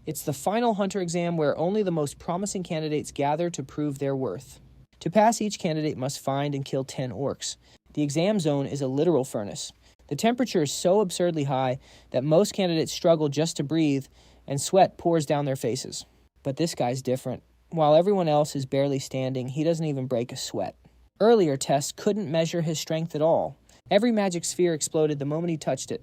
It's the final hunter exam where only the most promising candidates gather to prove their worth. To pass, each candidate must find and kill 10 orcs. The exam zone is a literal furnace. The temperature is so absurdly high that most candidates struggle just to breathe, and sweat pours down their faces. But this guy's different. While everyone else is barely standing, he doesn't even break a sweat. Earlier tests couldn't measure his strength at all. Every magic sphere exploded the moment he touched it.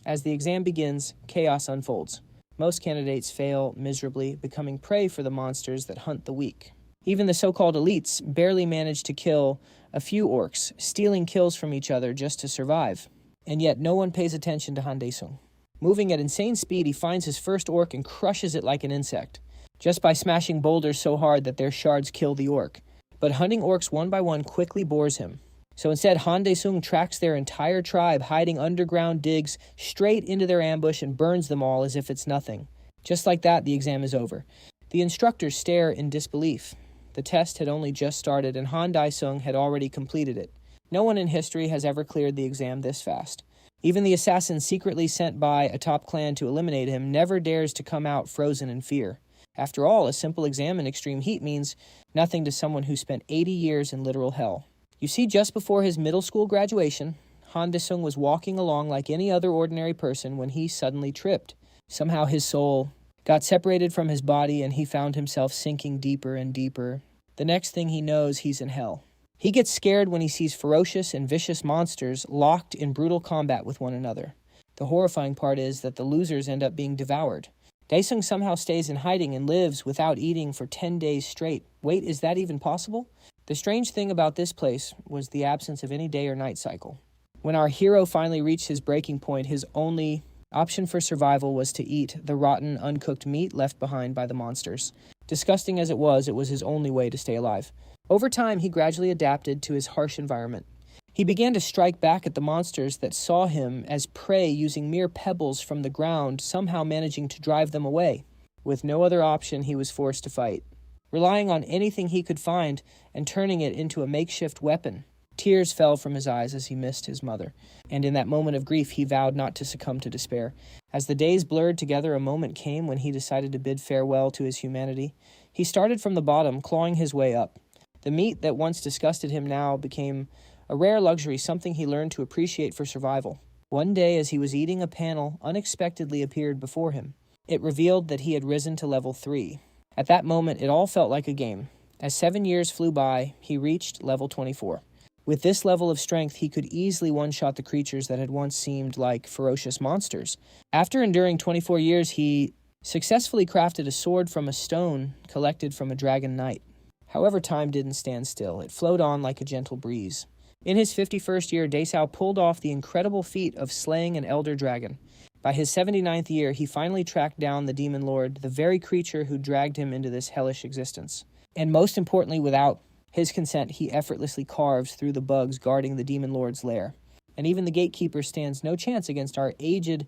As the exam begins, chaos unfolds. Most candidates fail miserably, becoming prey for the monsters that hunt the weak. Even the so-called elites barely manage to kill a few orcs, stealing kills from each other just to survive. And yet no one pays attention to Han Dae-sung. Moving at insane speed, he finds his first orc and crushes it like an insect, just by smashing boulders so hard that their shards kill the orc. But hunting orcs one by one quickly bores him. So instead, Han Dae-sung tracks their entire tribe hiding underground digs straight into their ambush and burns them all as if it's nothing. Just like that, the exam is over. The instructors stare in disbelief. The test had only just started and Han Dae-sung had already completed it. No one in history has ever cleared the exam this fast. Even the assassin secretly sent by a top clan to eliminate him never dares to come out frozen in fear. After all, a simple exam in extreme heat means nothing to someone who spent 80 years in literal hell. You see, just before his middle school graduation, Han Dae-sung was walking along like any other ordinary person when he suddenly tripped. Somehow his soul got separated from his body and he found himself sinking deeper and deeper. The next thing he knows, he's in hell. He gets scared when he sees ferocious and vicious monsters locked in brutal combat with one another. The horrifying part is that the losers end up being devoured. Dae-sung somehow stays in hiding and lives without eating for 10 days straight. Wait, is that even possible? The strange thing about this place was the absence of any day or night cycle. When our hero finally reached his breaking point, his only option for survival was to eat the rotten, uncooked meat left behind by the monsters. Disgusting as it was his only way to stay alive. Over time, he gradually adapted to his harsh environment. He began to strike back at the monsters that saw him as prey, using mere pebbles from the ground, somehow managing to drive them away. With no other option, he was forced to fight, relying on anything he could find and turning it into a makeshift weapon. Tears fell from his eyes as he missed his mother, and in that moment of grief, he vowed not to succumb to despair. As the days blurred together, a moment came when he decided to bid farewell to his humanity. He started from the bottom, clawing his way up. The meat that once disgusted him now became a rare luxury, something he learned to appreciate for survival. One day, as he was eating, a panel unexpectedly appeared before him. It revealed that he had risen to level 3. At that moment, it all felt like a game. As 7 years flew by, he reached level 24. With this level of strength, he could easily one-shot the creatures that had once seemed like ferocious monsters. After enduring 24 years, he successfully crafted a sword from a stone collected from a dragon knight. However, time didn't stand still. It flowed on like a gentle breeze. In his 51st year, Dae-sao pulled off the incredible feat of slaying an elder dragon. By his 79th year, he finally tracked down the demon lord, the very creature who dragged him into this hellish existence. And most importantly, without his consent, he effortlessly carves through the bugs guarding the demon lord's lair. And even the gatekeeper stands no chance against our aged,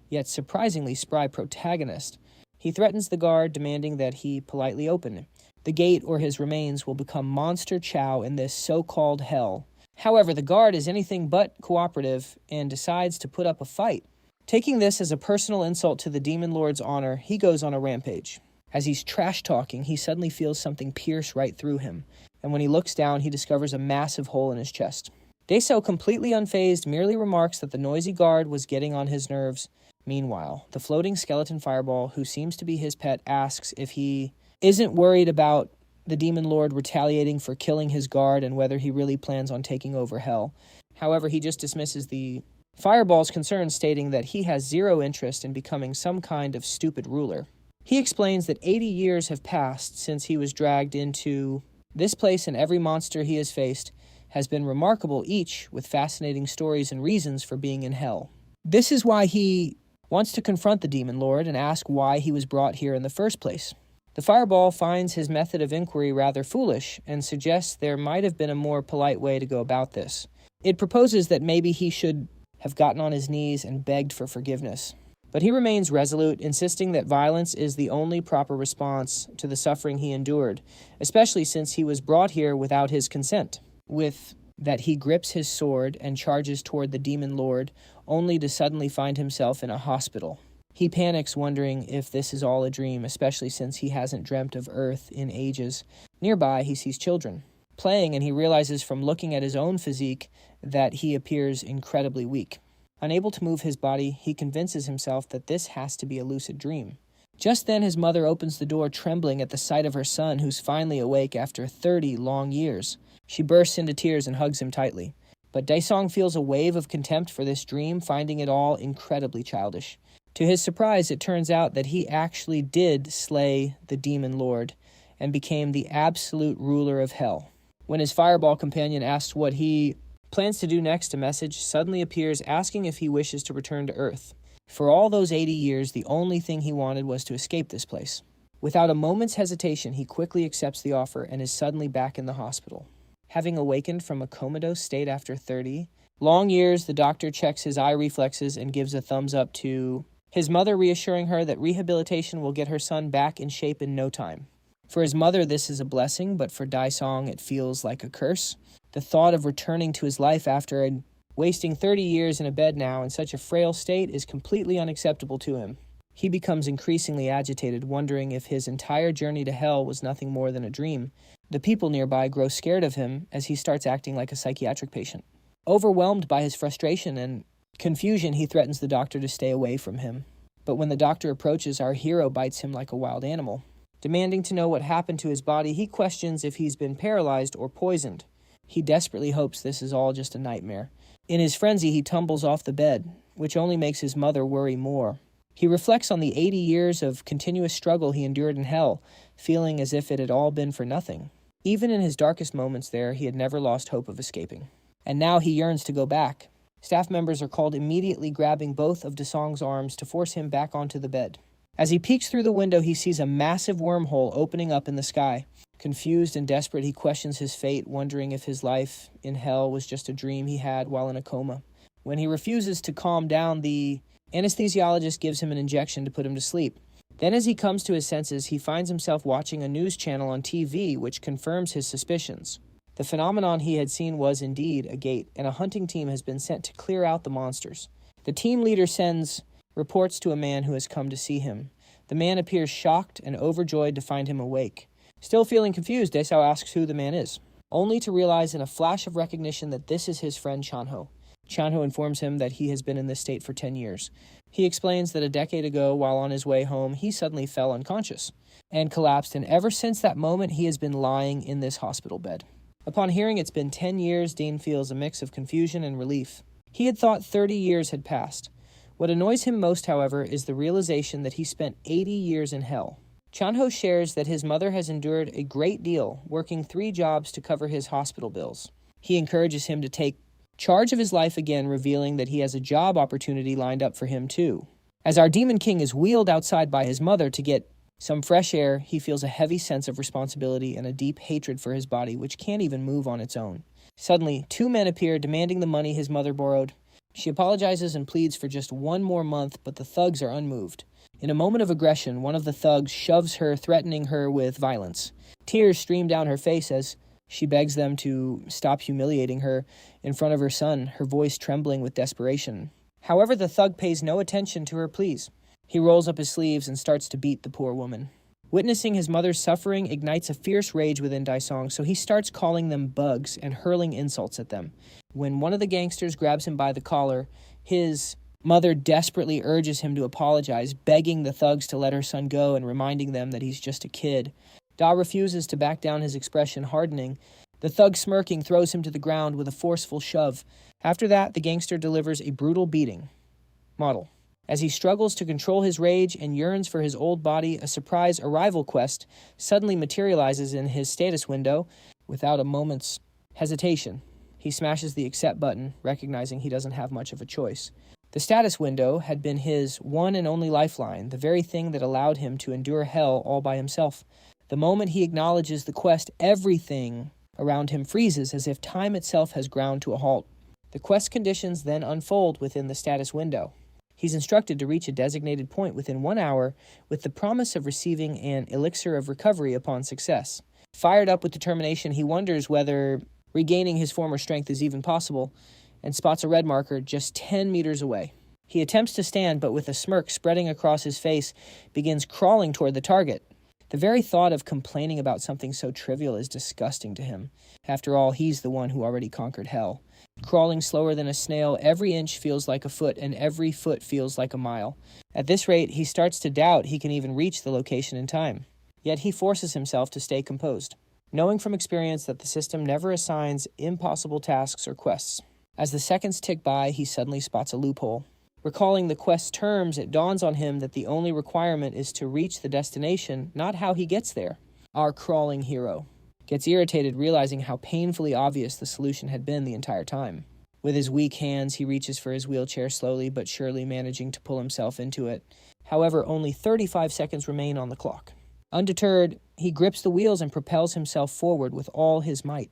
yet surprisingly spry protagonist. He threatens the guard, demanding that he politely open it. The gate or his remains will become monster chow in this so-called hell. However, the guard is anything but cooperative and decides to put up a fight. Taking this as a personal insult to the demon lord's honor, he goes on a rampage. As he's trash-talking, he suddenly feels something pierce right through him, and when he looks down, he discovers a massive hole in his chest. Dae-sao, completely unfazed, merely remarks that the noisy guard was getting on his nerves. Meanwhile, the floating skeleton fireball, who seems to be his pet, asks if he isn't worried about the demon lord retaliating for killing his guard and whether he really plans on taking over hell. However, he just dismisses the fireball's concerns, stating that he has zero interest in becoming some kind of stupid ruler. He explains that 80 years have passed since he was dragged into this place, and every monster he has faced has been remarkable, each with fascinating stories and reasons for being in hell. This is why he wants to confront the demon lord and ask why he was brought here in the first place. The fireball finds his method of inquiry rather foolish and suggests there might have been a more polite way to go about this. It proposes that maybe he should have gotten on his knees and begged for forgiveness. But he remains resolute, insisting that violence is the only proper response to the suffering he endured, especially since he was brought here without his consent. With that, he grips his sword and charges toward the demon lord, only to suddenly find himself in a hospital. He panics, wondering if this is all a dream, especially since he hasn't dreamt of Earth in ages. Nearby, he sees children playing, and he realizes from looking at his own physique that he appears incredibly weak. Unable to move his body, he convinces himself that this has to be a lucid dream. Just then, his mother opens the door, trembling at the sight of her son, who's finally awake after 30 long years. She bursts into tears and hugs him tightly. But Daesung feels a wave of contempt for this dream, finding it all incredibly childish. To his surprise, it turns out that he actually did slay the demon lord and became the absolute ruler of hell. When his fireball companion asks what he plans to do next, a message suddenly appears asking if he wishes to return to Earth. For all those 80 years, the only thing he wanted was to escape this place. Without a moment's hesitation, he quickly accepts the offer and is suddenly back in the hospital. Having awakened from a comatose state after 30 long years, the doctor checks his eye reflexes and gives a thumbs up to his mother, reassuring her that rehabilitation will get her son back in shape in no time. For his mother, this is a blessing, but for Daesung, it feels like a curse. The thought of returning to his life after wasting 30 years in a bed now in such a frail state is completely unacceptable to him. He becomes increasingly agitated, wondering if his entire journey to hell was nothing more than a dream. The people nearby grow scared of him as he starts acting like a psychiatric patient. Overwhelmed by his frustration and confusion, he threatens the doctor to stay away from him. But when the doctor approaches, our hero bites him like a wild animal. Demanding to know what happened to his body, he questions if he's been paralyzed or poisoned. He desperately hopes this is all just a nightmare. In his frenzy, he tumbles off the bed, which only makes his mother worry more. He reflects on the 80 years of continuous struggle he endured in hell, feeling as if it had all been for nothing. Even in his darkest moments there, he had never lost hope of escaping. And now he yearns to go back. Staff members are called, immediately grabbing both of Daesung's arms to force him back onto the bed. As he peeks through the window, he sees a massive wormhole opening up in the sky. Confused and desperate, he questions his fate, wondering if his life in hell was just a dream he had while in a coma. When he refuses to calm down, the anesthesiologist gives him an injection to put him to sleep. Then as he comes to his senses, he finds himself watching a news channel on TV, which confirms his suspicions. The phenomenon he had seen was indeed a gate, and a hunting team has been sent to clear out the monsters. The team leader sends reports to a man who has come to see him. The man appears shocked and overjoyed to find him awake. Still feeling confused, Daesung asks who the man is, only to realize in a flash of recognition that this is his friend Chanho. Chanho informs him that he has been in this state for 10 years. He explains that a decade ago, while on his way home, he suddenly fell unconscious and collapsed, and ever since that moment, he has been lying in this hospital bed. Upon hearing it's been 10 years, Dean feels a mix of confusion and relief. He had thought 30 years had passed. What annoys him most, however, is the realization that he spent 80 years in hell. Chanho shares that his mother has endured a great deal, working 3 jobs to cover his hospital bills. He encourages him to take charge of his life again, revealing that he has a job opportunity lined up for him too. As our Demon King is wheeled outside by his mother to get some fresh air, he feels a heavy sense of responsibility and a deep hatred for his body, which can't even move on its own. Suddenly, 2 men appear, demanding the money his mother borrowed. She apologizes and pleads for just 1 more month, but the thugs are unmoved. In a moment of aggression, one of the thugs shoves her, threatening her with violence. Tears stream down her face as she begs them to stop humiliating her in front of her son, her voice trembling with desperation. However, the thug pays no attention to her pleas. He rolls up his sleeves and starts to beat the poor woman. Witnessing his mother's suffering ignites a fierce rage within Daesung, so he starts calling them bugs and hurling insults at them. When one of the gangsters grabs him by the collar, his mother desperately urges him to apologize, begging the thugs to let her son go and reminding them that he's just a kid. Da refuses to back down, his expression hardening. The thug, smirking, throws him to the ground with a forceful shove. After that, the gangster delivers a brutal beating. Model. As he struggles to control his rage and yearns for his old body, a surprise arrival quest suddenly materializes in his status window. Without a moment's hesitation, he smashes the accept button, recognizing he doesn't have much of a choice. The status window had been his one and only lifeline, the very thing that allowed him to endure hell all by himself. The moment he acknowledges the quest, everything around him freezes as if time itself has ground to a halt. The quest conditions then unfold within the status window. He's instructed to reach a designated point within 1 hour with the promise of receiving an elixir of recovery upon success. Fired up with determination, he wonders whether regaining his former strength is even possible and spots a red marker just 10 meters away. He attempts to stand, but with a smirk spreading across his face, begins crawling toward the target. The very thought of complaining about something so trivial is disgusting to him. After all, he's the one who already conquered hell. Crawling slower than a snail, every inch feels like a foot, and every foot feels like a mile. At this rate, he starts to doubt he can even reach the location in time. Yet he forces himself to stay composed, knowing from experience that the system never assigns impossible tasks or quests. As the seconds tick by, he suddenly spots a loophole. Recalling the quest's terms, it dawns on him that the only requirement is to reach the destination, not how he gets there. Our crawling hero gets irritated realizing how painfully obvious the solution had been the entire time. With his weak hands, he reaches for his wheelchair slowly but surely, managing to pull himself into it. However, only 35 seconds remain on the clock. Undeterred, he grips the wheels and propels himself forward with all his might.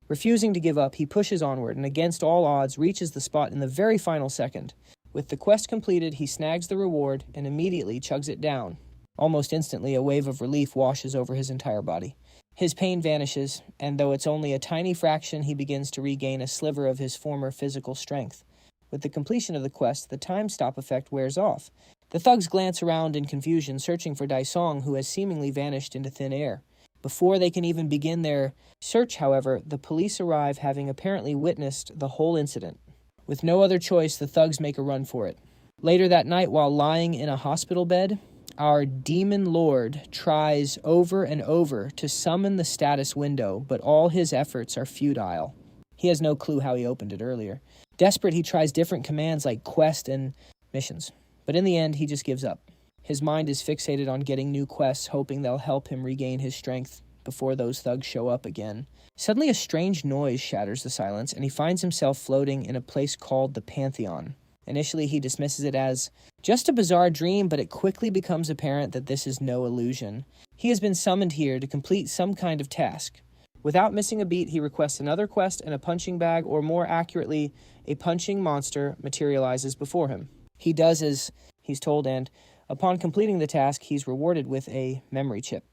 Refusing to give up, he pushes onward and against all odds reaches the spot in the very final second. With the quest completed, he snags the reward and immediately chugs it down. Almost instantly, a wave of relief washes over his entire body. His pain vanishes, and though it's only a tiny fraction, he begins to regain a sliver of his former physical strength. With the completion of the quest, the time stop effect wears off. The thugs glance around in confusion, searching for Daisong, who has seemingly vanished into thin air. Before they can even begin their search, however, the police arrive, having apparently witnessed the whole incident. With no other choice, the thugs make a run for it. Later that night, while lying in a hospital bed, our demon lord tries over and over to summon the status window, but all his efforts are futile. He has no clue how he opened it earlier. Desperate, he tries different commands like quest and missions, but in the end, he just gives up. His mind is fixated on getting new quests, hoping they'll help him regain his strength before those thugs show up again. Suddenly, a strange noise shatters the silence, and he finds himself floating in a place called the Pantheon. Initially, he dismisses it as just a bizarre dream, but it quickly becomes apparent that this is no illusion. He has been summoned here to complete some kind of task. Without missing a beat, he requests another quest, and a punching bag, or more accurately, a punching monster, materializes before him. He does as he's told, and upon completing the task, he's rewarded with a memory chip.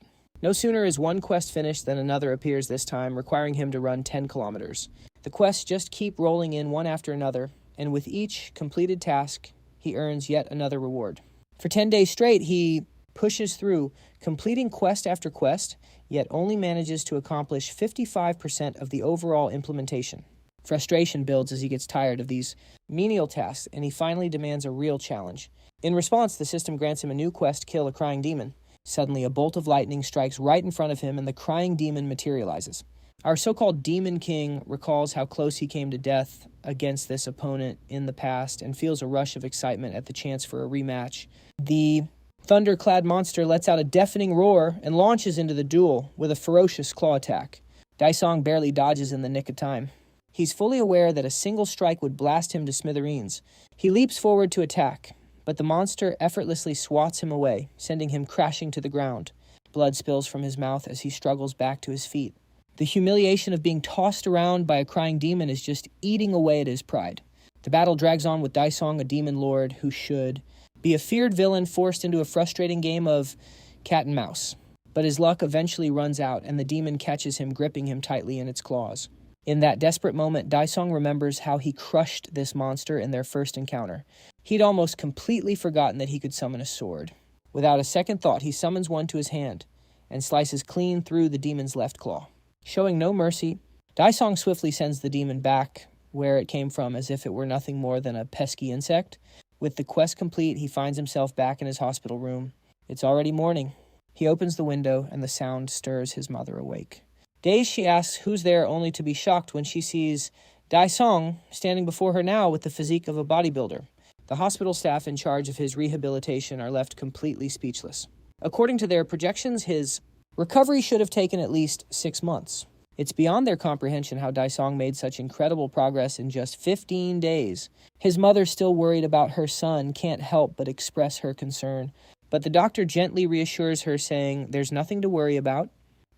No sooner is one quest finished than another appears this time, requiring him to run 10 kilometers. The quests just keep rolling in one after another, and with each completed task, he earns yet another reward. For 10 days straight, he pushes through, completing quest after quest, yet only manages to accomplish 55% of the overall implementation. Frustration builds as he gets tired of these menial tasks, and he finally demands a real challenge. In response, the system grants him a new quest: kill a crying demon. Suddenly, a bolt of lightning strikes right in front of him, and the crying demon materializes. Our so-called Demon King recalls how close he came to death against this opponent in the past and feels a rush of excitement at the chance for a rematch. The thunder-clad monster lets out a deafening roar and launches into the duel with a ferocious claw attack. Daisong barely dodges in the nick of time. He's fully aware that a single strike would blast him to smithereens. He leaps forward to attack, but the monster effortlessly swats him away, sending him crashing to the ground. Blood spills from his mouth as he struggles back to his feet. The humiliation of being tossed around by a crying demon is just eating away at his pride. The battle drags on with Daisong, a demon lord who should be a feared villain forced into a frustrating game of cat and mouse. But his luck eventually runs out, and the demon catches him, gripping him tightly in its claws. In that desperate moment, Daisong remembers how he crushed this monster in their first encounter. He'd almost completely forgotten that he could summon a sword. Without a second thought, he summons one to his hand and slices clean through the demon's left claw. Showing no mercy, Daisong swiftly sends the demon back where it came from, as if it were nothing more than a pesky insect. With the quest complete, he finds himself back in his hospital room. It's already morning. He opens the window, and the sound stirs his mother awake. Dazed, she asks who's there, only to be shocked when she sees Daisong standing before her now with the physique of a bodybuilder. The hospital staff in charge of his rehabilitation are left completely speechless. According to their projections, his recovery should have taken at least 6 months. It's beyond their comprehension how Daisong made such incredible progress in just 15 days. His mother, still worried about her son, can't help but express her concern. But the doctor gently reassures her, saying there's nothing to worry about.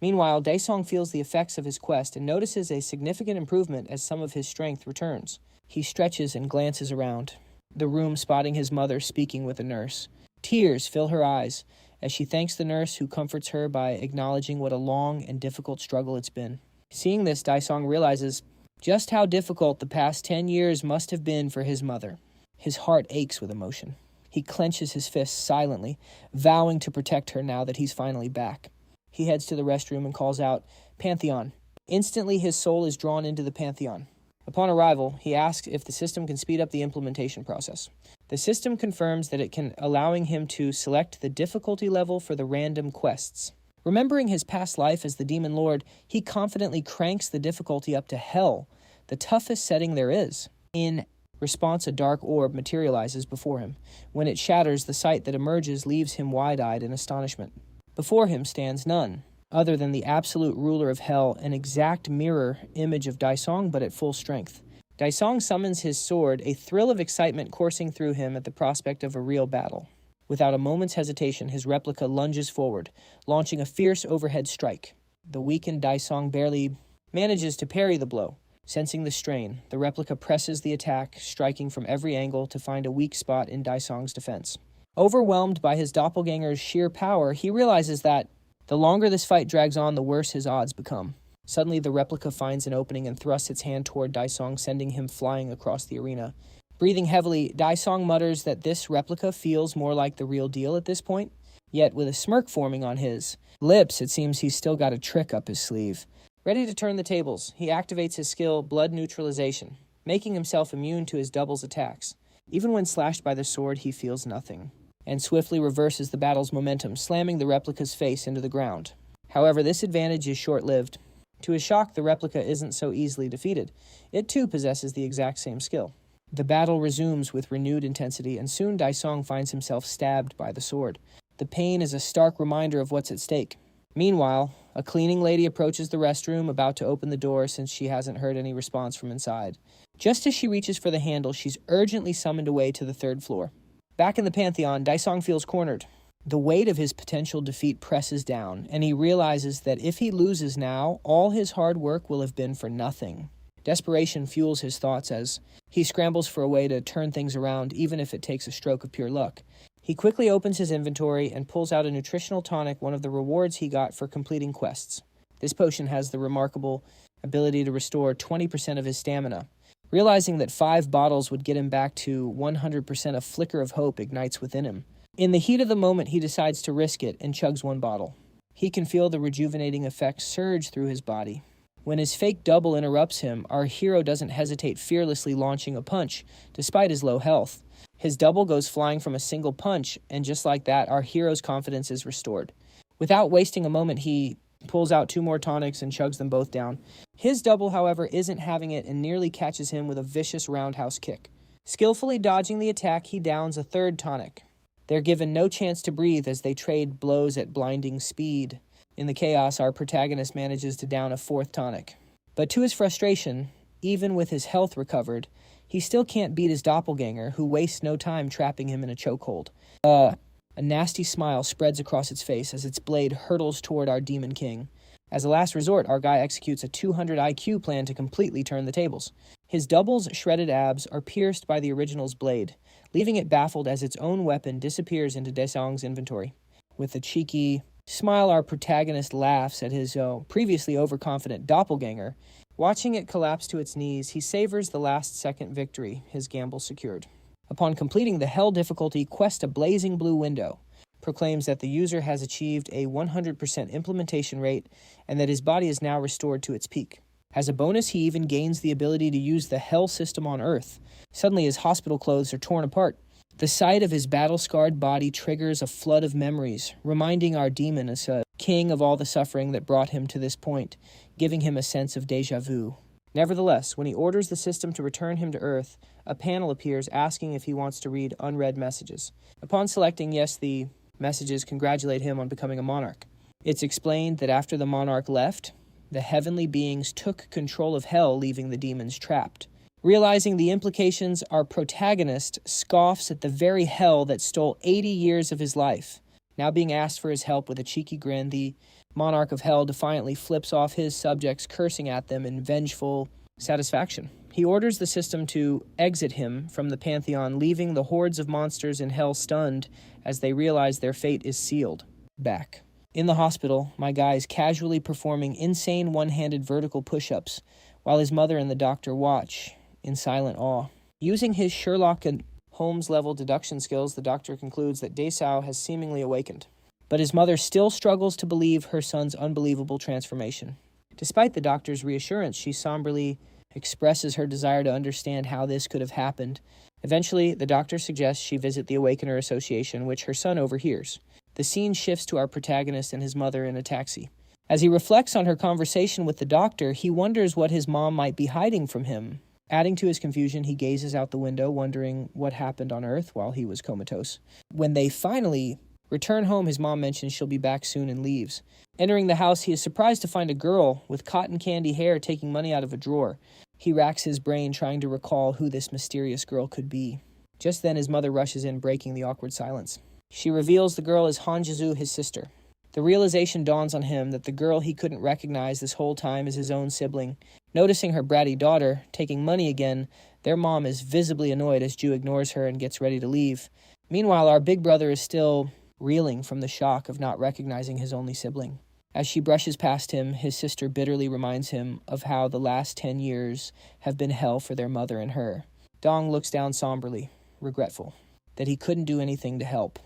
Meanwhile, Daisong feels the effects of his quest and notices a significant improvement as some of his strength returns. He stretches and glances around the room, spotting his mother speaking with a nurse. Tears fill her eyes as she thanks the nurse, who comforts her by acknowledging what a long and difficult struggle it's been. Seeing this, Daisong realizes just how difficult the past 10 years must have been for his mother. His heart aches with emotion. He clenches his fists silently, vowing to protect her now that he's finally back. He heads to the restroom and calls out, "Pantheon." Instantly, his soul is drawn into the Pantheon. Upon arrival, he asks if the system can speed up the implementation process. The system confirms that it can, allowing him to select the difficulty level for the random quests. Remembering his past life as the Demon Lord, he confidently cranks the difficulty up to Hell, the toughest setting there is. In response, a dark orb materializes before him. When it shatters, the sight that emerges leaves him wide-eyed in astonishment. Before him stands none other than the absolute ruler of Hell, an exact mirror image of Daisong, but at full strength. Daisong summons his sword, a thrill of excitement coursing through him at the prospect of a real battle. Without a moment's hesitation, his replica lunges forward, launching a fierce overhead strike. The weakened Daisong barely manages to parry the blow. Sensing the strain, the replica presses the attack, striking from every angle to find a weak spot in Daisong's defense. Overwhelmed by his doppelganger's sheer power, he realizes that the longer this fight drags on, the worse his odds become. Suddenly, the replica finds an opening and thrusts its hand toward Daisong, sending him flying across the arena. Breathing heavily, Daisong mutters that this replica feels more like the real deal at this point, yet with a smirk forming on his lips, it seems he's still got a trick up his sleeve. Ready to turn the tables, he activates his skill, Blood Neutralization, making himself immune to his double's attacks. Even when slashed by the sword, he feels nothing, and swiftly reverses the battle's momentum, slamming the replica's face into the ground. However, this advantage is short-lived. To his shock, the replica isn't so easily defeated. It too possesses the exact same skill. The battle resumes with renewed intensity, and soon Daisong finds himself stabbed by the sword. The pain is a stark reminder of what's at stake. Meanwhile, a cleaning lady approaches the restroom, about to open the door since she hasn't heard any response from inside. Just as she reaches for the handle, she's urgently summoned away to the third floor. Back in the Pantheon, Daisong feels cornered. The weight of his potential defeat presses down, and he realizes that if he loses now, all his hard work will have been for nothing. Desperation fuels his thoughts as he scrambles for a way to turn things around, even if it takes a stroke of pure luck. He quickly opens his inventory and pulls out a nutritional tonic, one of the rewards he got for completing quests. This potion has the remarkable ability to restore 20% of his stamina. Realizing that 5 bottles would get him back to 100%, a flicker of hope ignites within him. In the heat of the moment, he decides to risk it and chugs 1 bottle. He can feel the rejuvenating effect surge through his body. When his fake double interrupts him, our hero doesn't hesitate, fearlessly launching a punch, despite his low health. His double goes flying from a single punch, and just like that, our hero's confidence is restored. Without wasting a moment, he pulls out 2 more tonics and chugs them both down. His double, however, isn't having it and nearly catches him with a vicious roundhouse kick. Skillfully dodging the attack, he downs a 3rd tonic. They're given no chance to breathe as they trade blows at blinding speed. In the chaos, our protagonist manages to down a 4th tonic. But to his frustration, even with his health recovered, he still can't beat his doppelganger, who wastes no time trapping him in a chokehold. A nasty smile spreads across its face as its blade hurtles toward our Demon King. As a last resort, our guy executes a 200 IQ plan to completely turn the tables. His double's shredded abs are pierced by the original's blade, leaving it baffled as its own weapon disappears into Daisong's inventory. With a cheeky smile, our protagonist laughs at his previously overconfident doppelganger. Watching it collapse to its knees, he savors the last-second victory, his gamble secured. Upon completing the Hell difficulty, Quest a Blazing Blue Window proclaims that the user has achieved a 100% implementation rate and that his body is now restored to its peak. As a bonus, he even gains the ability to use the Hell system on Earth. Suddenly, his hospital clothes are torn apart. The sight of his battle-scarred body triggers a flood of memories, reminding our demon as a king of all the suffering that brought him to this point, giving him a sense of déjà vu. Nevertheless, when he orders the system to return him to Earth, a panel appears asking if he wants to read unread messages. Upon selecting yes, the messages congratulate him on becoming a monarch. It's explained that after the monarch left, the heavenly beings took control of Hell, leaving the demons trapped. Realizing the implications, our protagonist scoffs at the very Hell that stole 80 years of his life. Now being asked for his help with a cheeky grin, the monarch of Hell defiantly flips off his subjects, cursing at them in vengeful satisfaction. He orders the system to exit him from the Pantheon, leaving the hordes of monsters in Hell stunned as they realize their fate is sealed. Back in the hospital, my guy is casually performing insane one-handed vertical push-ups, while his mother and the doctor watch in silent awe. Using his Sherlock Holmes-level deduction skills, the doctor concludes that Daesao has seemingly awakened. But his mother still struggles to believe her son's unbelievable transformation. Despite the doctor's reassurance, she somberly expresses her desire to understand how this could have happened. Eventually, the doctor suggests she visit the Awakener Association, which her son overhears. The scene shifts to our protagonist and his mother in a taxi. As he reflects on her conversation with the doctor, he wonders what his mom might be hiding from him. Adding to his confusion, he gazes out the window, wondering what happened on Earth while he was comatose. When they finally return home, his mom mentions she'll be back soon and leaves. Entering the house, he is surprised to find a girl with cotton candy hair taking money out of a drawer. He racks his brain trying to recall who this mysterious girl could be. Just then, his mother rushes in, breaking the awkward silence. She reveals the girl is Hanjizu, his sister. The realization dawns on him that the girl he couldn't recognize this whole time is his own sibling. Noticing her bratty daughter taking money again, their mom is visibly annoyed as Ju ignores her and gets ready to leave. Meanwhile, our big brother is still reeling from the shock of not recognizing his only sibling. As she brushes past him, his sister bitterly reminds him of how the last 10 years have been hell for their mother and her. Dong looks down somberly, regretful, that he couldn't do anything to help.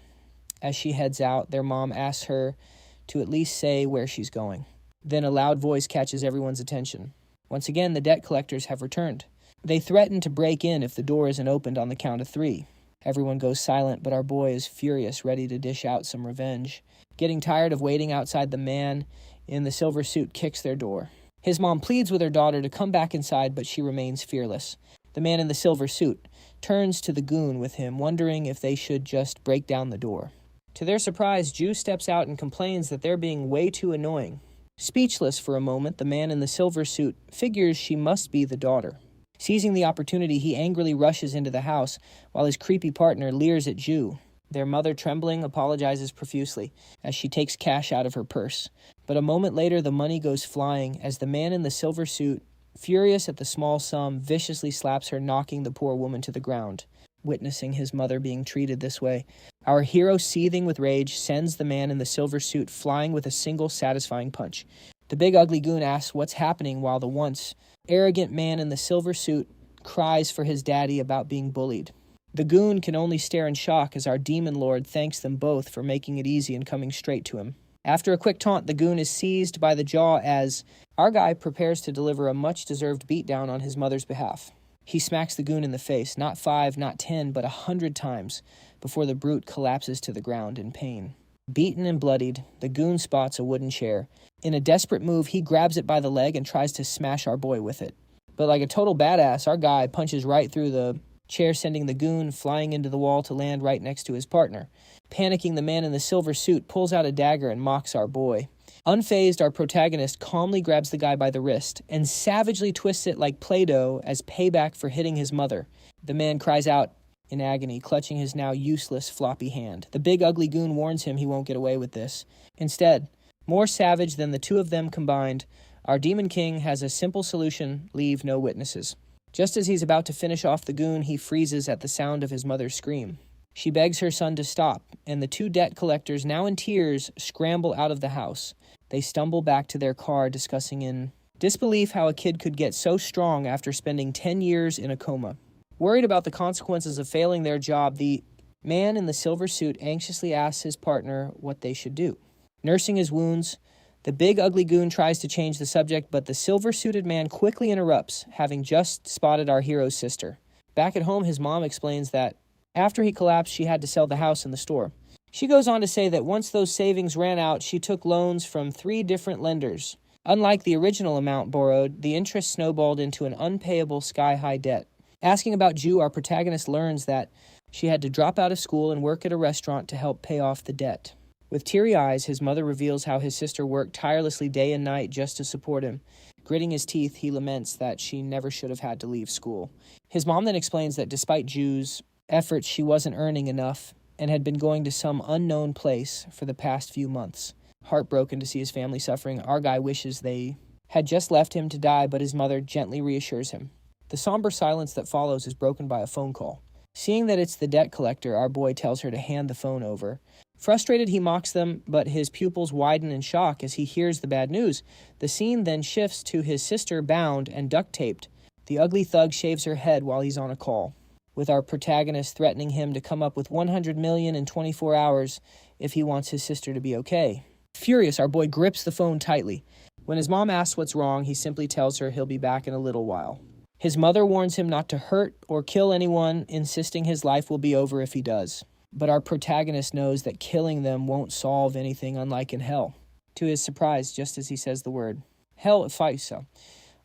As she heads out, their mom asks her to at least say where she's going. Then a loud voice catches everyone's attention. Once again, the debt collectors have returned. They threaten to break in if the door isn't opened on the count of 3. Everyone goes silent, but our boy is furious, ready to dish out some revenge. Getting tired of waiting outside, the man in the silver suit kicks their door. His mom pleads with her daughter to come back inside, but she remains fearless. The man in the silver suit turns to the goon with him, wondering if they should just break down the door. To their surprise, Ju steps out and complains that they're being way too annoying. Speechless for a moment, the man in the silver suit figures she must be the daughter. Seizing the opportunity, he angrily rushes into the house, while his creepy partner leers at Ju. Their mother, trembling, apologizes profusely as she takes cash out of her purse. But a moment later, the money goes flying as the man in the silver suit, furious at the small sum, viciously slaps her, knocking the poor woman to the ground. Witnessing his mother being treated this way, our hero, seething with rage, sends the man in the silver suit flying with a single satisfying punch. The big ugly goon asks what's happening, while the once arrogant man in the silver suit cries for his daddy about being bullied. The goon can only stare in shock as our demon lord thanks them both for making it easy and coming straight to him. After a quick taunt, the goon is seized by the jaw as our guy prepares to deliver a much-deserved beatdown on his mother's behalf. He smacks the goon in the face, not 5, not 10, but 100 times, before the brute collapses to the ground in pain. Beaten and bloodied, the goon spots a wooden chair. In a desperate move, he grabs it by the leg and tries to smash our boy with it. But like a total badass, our guy punches right through the chair, sending the goon flying into the wall to land right next to his partner. Panicking, the man in the silver suit pulls out a dagger and mocks our boy. Unfazed, our protagonist calmly grabs the guy by the wrist and savagely twists it like Play-Doh as payback for hitting his mother. The man cries out in agony, clutching his now useless floppy hand. The big ugly goon warns him he won't get away with this. Instead, more savage than the two of them combined, our Demon King has a simple solution: leave no witnesses. Just as he's about to finish off the goon, he freezes at the sound of his mother's scream. She begs her son to stop, and the two debt collectors, now in tears, scramble out of the house. They stumble back to their car, discussing in disbelief how a kid could get so strong after spending 10 years in a coma. Worried about the consequences of failing their job, the man in the silver suit anxiously asks his partner what they should do. Nursing his wounds, the big ugly goon tries to change the subject, but the silver-suited man quickly interrupts, having just spotted our hero's sister. Back at home, his mom explains that after he collapsed, she had to sell the house and the store. She goes on to say that once those savings ran out, she took loans from 3 different lenders. Unlike the original amount borrowed, the interest snowballed into an unpayable sky-high debt. Asking about Ju, our protagonist learns that she had to drop out of school and work at a restaurant to help pay off the debt. With teary eyes, his mother reveals how his sister worked tirelessly day and night just to support him. Gritting his teeth, he laments that she never should have had to leave school. His mom then explains that despite Ju's efforts, she wasn't earning enough and had been going to some unknown place for the past few months. Heartbroken to see his family suffering, our guy wishes they had just left him to die, but his mother gently reassures him. The somber silence that follows is broken by a phone call. Seeing that it's the debt collector, our boy tells her to hand the phone over. Frustrated, he mocks them, but his pupils widen in shock as he hears the bad news. The scene then shifts to his sister bound and duct-taped. The ugly thug shaves her head while he's on a call. with our protagonist threatening him to come up with 100 million in 24 hours if he wants his sister to be okay. Furious, our boy grips the phone tightly. When his mom asks what's wrong, he simply tells her he'll be back in a little while. His mother warns him not to hurt or kill anyone, insisting his life will be over if he does. But our protagonist knows that killing them won't solve anything, unlike in hell. To his surprise, just as he says the word, Hell Faisa,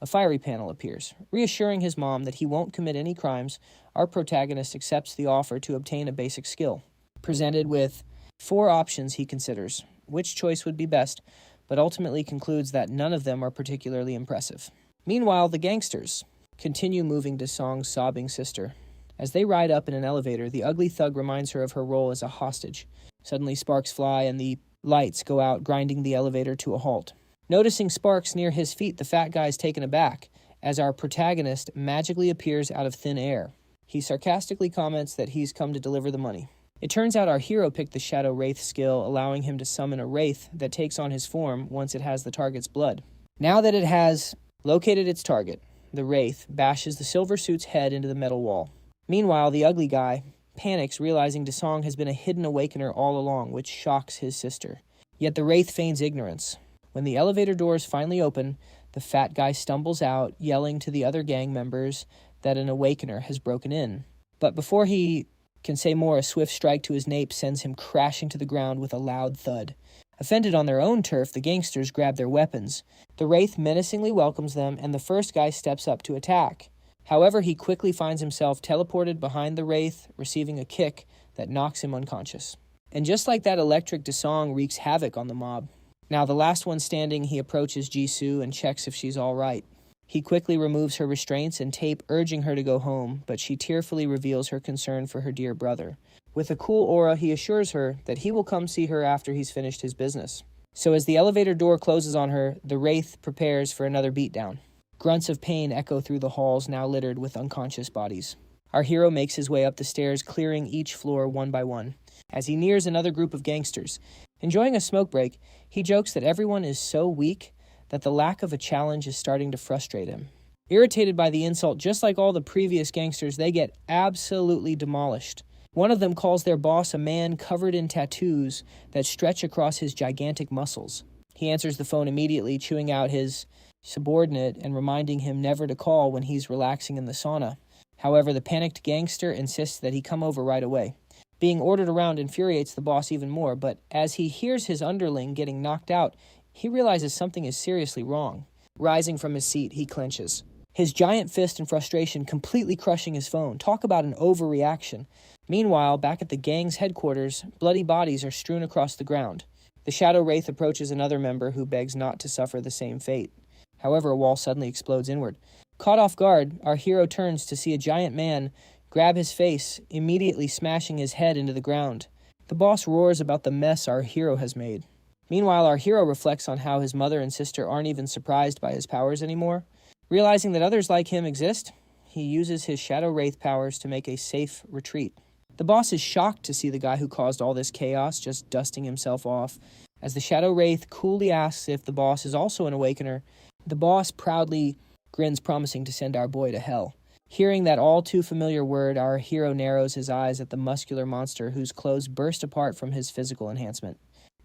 a fiery panel appears. Reassuring his mom that he won't commit any crimes, our protagonist accepts the offer to obtain a basic skill. Presented with 4 options, he considers which choice would be best, but ultimately concludes that none of them are particularly impressive. Meanwhile, the gangsters continue moving to Song's sobbing sister. As they ride up in an elevator, the ugly thug reminds her of her role as a hostage. Suddenly sparks fly and the lights go out, grinding the elevator to a halt. Noticing sparks near his feet, the fat guy is taken aback as our protagonist magically appears out of thin air. He sarcastically comments that he's come to deliver the money. It turns out our hero picked the Shadow Wraith skill, allowing him to summon a wraith that takes on his form once it has the target's blood. Now that it has located its target, the wraith bashes the silver suit's head into the metal wall. Meanwhile, the ugly guy panics, realizing Desong has been a hidden awakener all along, which shocks his sister. Yet the wraith feigns ignorance. When the elevator doors finally open, the fat guy stumbles out, yelling to the other gang members that an awakener has broken in. But before he can say more, a swift strike to his nape sends him crashing to the ground with a loud thud. Offended on their own turf, the gangsters grab their weapons. The wraith menacingly welcomes them, and the first guy steps up to attack. However, he quickly finds himself teleported behind the wraith, receiving a kick that knocks him unconscious. And just like that, electric Desong wreaks havoc on the mob. Now, the last one standing, he approaches Jisoo and checks if she's all right. He quickly removes her restraints and tape, urging her to go home, but she tearfully reveals her concern for her dear brother. With a cool aura, he assures her that he will come see her after he's finished his business. So as the elevator door closes on her, the wraith prepares for another beatdown. Grunts of pain echo through the halls now littered with unconscious bodies. Our hero makes his way up the stairs, clearing each floor one by one. As he nears another group of gangsters, enjoying a smoke break, he jokes that everyone is so weak that the lack of a challenge is starting to frustrate him. Irritated by the insult, just like all the previous gangsters, they get absolutely demolished. One of them calls their boss a man covered in tattoos that stretch across his gigantic muscles. He answers the phone immediately, chewing out his subordinate and reminding him never to call when he's relaxing in the sauna. However, the panicked gangster insists that he come over right away. Being ordered around infuriates the boss even more, but as he hears his underling getting knocked out, he realizes something is seriously wrong. Rising from his seat, he clenches, his giant fist in frustration completely crushing his phone. Talk about an overreaction. Meanwhile, back at the gang's headquarters, bloody bodies are strewn across the ground. The Shadow Wraith approaches another member who begs not to suffer the same fate. However, a wall suddenly explodes inward. Caught off guard, our hero turns to see a giant man grab his face, immediately smashing his head into the ground. The boss roars about the mess our hero has made. Meanwhile, our hero reflects on how his mother and sister aren't even surprised by his powers anymore. Realizing that others like him exist, he uses his Shadow Wraith powers to make a safe retreat. The boss is shocked to see the guy who caused all this chaos just dusting himself off. As the Shadow Wraith coolly asks if the boss is also an awakener, the boss proudly grins, promising to send our boy to hell. Hearing that all too familiar word, our hero narrows his eyes at the muscular monster whose clothes burst apart from his physical enhancement.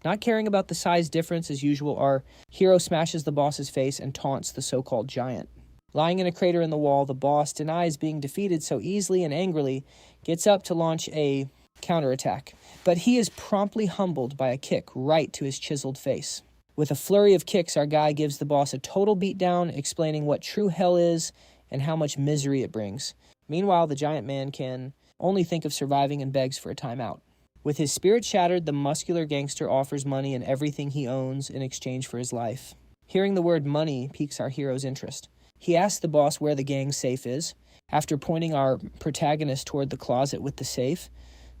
Not caring about the size difference as usual, our hero smashes the boss's face and taunts the so-called giant. Lying in a crater in the wall, the boss denies being defeated so easily and angrily, gets up to launch a counterattack. But he is promptly humbled by a kick right to his chiseled face. With a flurry of kicks, our guy gives the boss a total beatdown, explaining what true hell is and how much misery it brings. Meanwhile, the giant man can only think of surviving and begs for a timeout. With his spirit shattered, the muscular gangster offers money and everything he owns in exchange for his life. Hearing the word money piques our hero's interest. He asks the boss where the gang's safe is. After pointing our protagonist toward the closet with the safe,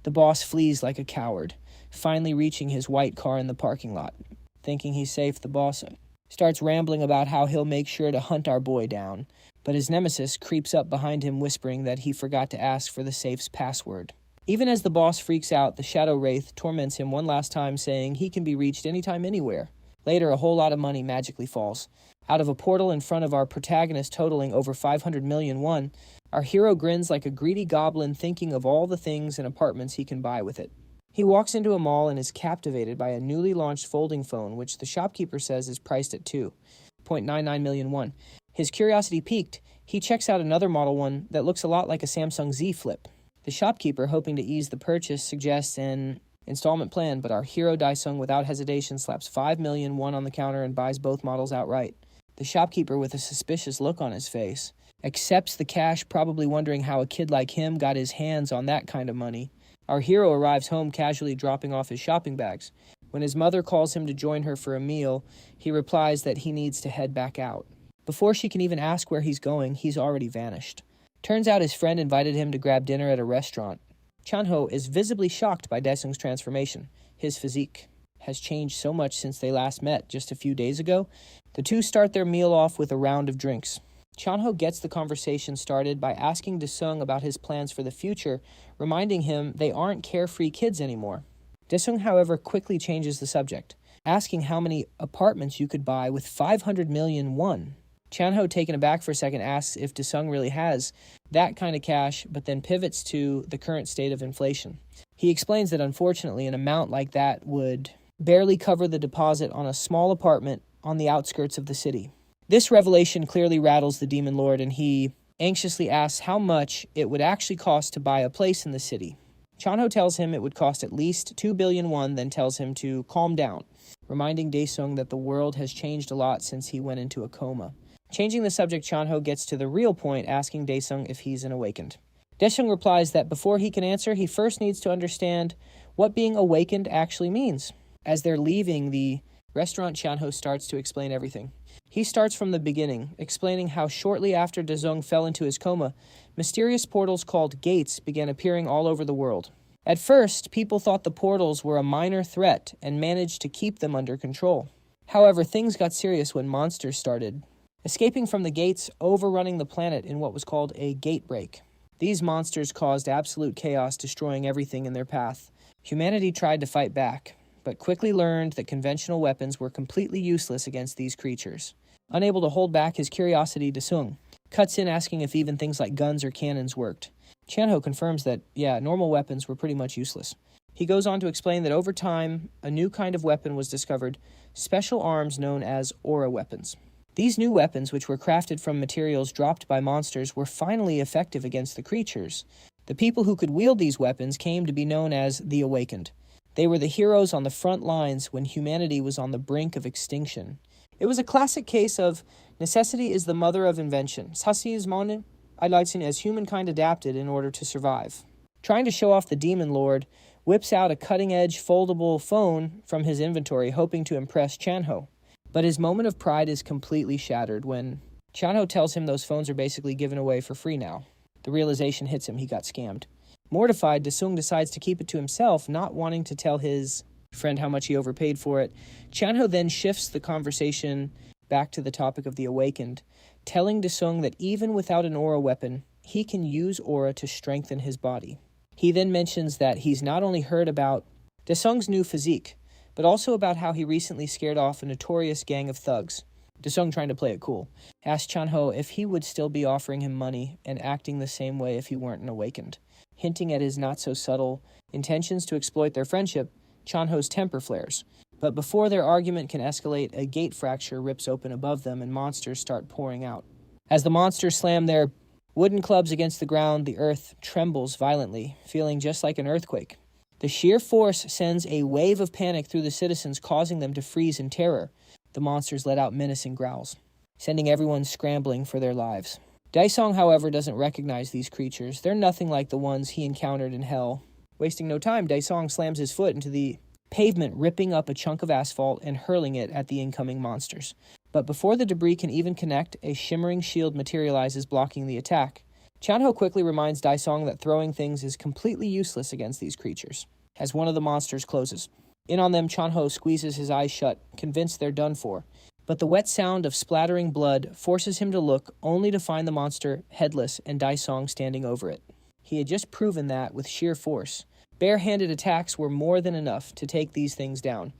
the boss flees like a coward, finally reaching his white car in the parking lot. Thinking he's safe, the boss starts rambling about how he'll make sure to hunt our boy down, but his nemesis creeps up behind him, whispering that he forgot to ask for the safe's password. Even as the boss freaks out, the Shadow Wraith torments him one last time, saying he can be reached anytime, anywhere. Later, a whole lot of money magically falls out of a portal in front of our protagonist, totaling over 500 million won. Our hero grins like a greedy goblin, thinking of all the things and apartments he can buy with it. He walks into a mall and is captivated by a newly launched folding phone, which the shopkeeper says is priced at 2.99 million won. His curiosity piqued, he checks out another model one that looks a lot like a Samsung Z Flip. The shopkeeper, hoping to ease the purchase, suggests an installment plan, but our hero Dae-sung, without hesitation, slaps 5 million won on the counter and buys both models outright. The shopkeeper, with a suspicious look on his face, accepts the cash, probably wondering how a kid like him got his hands on that kind of money. Our hero arrives home, casually dropping off his shopping bags. When his mother calls him to join her for a meal, he replies that he needs to head back out. Before she can even ask where he's going, he's already vanished. Turns out his friend invited him to grab dinner at a restaurant. Chan-ho is visibly shocked by Dae-sung's transformation. His physique has changed so much since they last met just a few days ago. The two start their meal off with a round of drinks. Chan-ho gets the conversation started by asking Dae-sung about his plans for the future, reminding him they aren't carefree kids anymore. Dae-sung, however, quickly changes the subject, asking how many apartments you could buy with 500 million won. Chan-ho, taken aback for a second, asks if Dae-sung really has that kind of cash, but then pivots to the current state of inflation. He explains that unfortunately an amount like that would barely cover the deposit on a small apartment on the outskirts of the city. This revelation clearly rattles the Demon Lord, and he anxiously asks how much it would actually cost to buy a place in the city. Chan-ho tells him it would cost at least 2 billion won, then tells him to calm down, reminding Dae-sung that the world has changed a lot since he went into a coma. Changing the subject, Chan-ho gets to the real point, asking Dae-sung if he's an awakened. Dae-sung replies that before he can answer, he first needs to understand what being awakened actually means. As they're leaving the restaurant, Chan-ho starts to explain everything. He starts from the beginning, explaining how shortly after Dae-sung fell into his coma, mysterious portals called gates began appearing all over the world. At first, people thought the portals were a minor threat and managed to keep them under control. However, things got serious when monsters started escaping from the gates, overrunning the planet in what was called a gate break. These monsters caused absolute chaos, destroying everything in their path. Humanity tried to fight back, but quickly learned that conventional weapons were completely useless against these creatures. Unable to hold back his curiosity, Dae-sung cuts in asking if even things like guns or cannons worked. Chan-ho confirms that, normal weapons were pretty much useless. He goes on to explain that over time, a new kind of weapon was discovered, special arms known as aura weapons. These new weapons, which were crafted from materials dropped by monsters, were finally effective against the creatures. The people who could wield these weapons came to be known as the Awakened. They were the heroes on the front lines when humanity was on the brink of extinction. It was a classic case of necessity is the mother of invention. Sasismone Eileitzen as humankind adapted in order to survive. Trying to show off, the Demon Lord whips out a cutting-edge foldable phone from his inventory, hoping to impress Chan-ho. But his moment of pride is completely shattered when Chan-ho tells him those phones are basically given away for free now. The realization hits him he got scammed. Mortified, Dae-sung decides to keep it to himself, not wanting to tell his friend how much he overpaid for it. Chan-ho then shifts the conversation back to the topic of the Awakened, telling Dae-sung that even without an aura weapon, he can use aura to strengthen his body. He then mentions that he's not only heard about Dae-sung's new physique, but also about how he recently scared off a notorious gang of thugs. Dae-sung, trying to play it cool, asked Chan-ho if he would still be offering him money and acting the same way if he weren't an Awakened. Hinting at his not-so-subtle intentions to exploit their friendship, Chan-ho's temper flares. But before their argument can escalate, a gate fracture rips open above them and monsters start pouring out. As the monsters slam their wooden clubs against the ground, the earth trembles violently, feeling just like an earthquake. The sheer force sends a wave of panic through the citizens, causing them to freeze in terror. The monsters let out menacing growls, sending everyone scrambling for their lives. Dae-sung, however, doesn't recognize these creatures. They're nothing like the ones he encountered in hell. Wasting no time, Dae-sung slams his foot into the pavement, ripping up a chunk of asphalt and hurling it at the incoming monsters. But before the debris can even connect, a shimmering shield materializes, blocking the attack. Chan-ho quickly reminds Dae-sung that throwing things is completely useless against these creatures. As one of the monsters closes in on them, Chan-ho squeezes his eyes shut, convinced they're done for. But the wet sound of splattering blood forces him to look, only to find the monster headless and Dae-sung standing over it. He had just proven that, with sheer force, bare-handed attacks were more than enough to take these things down.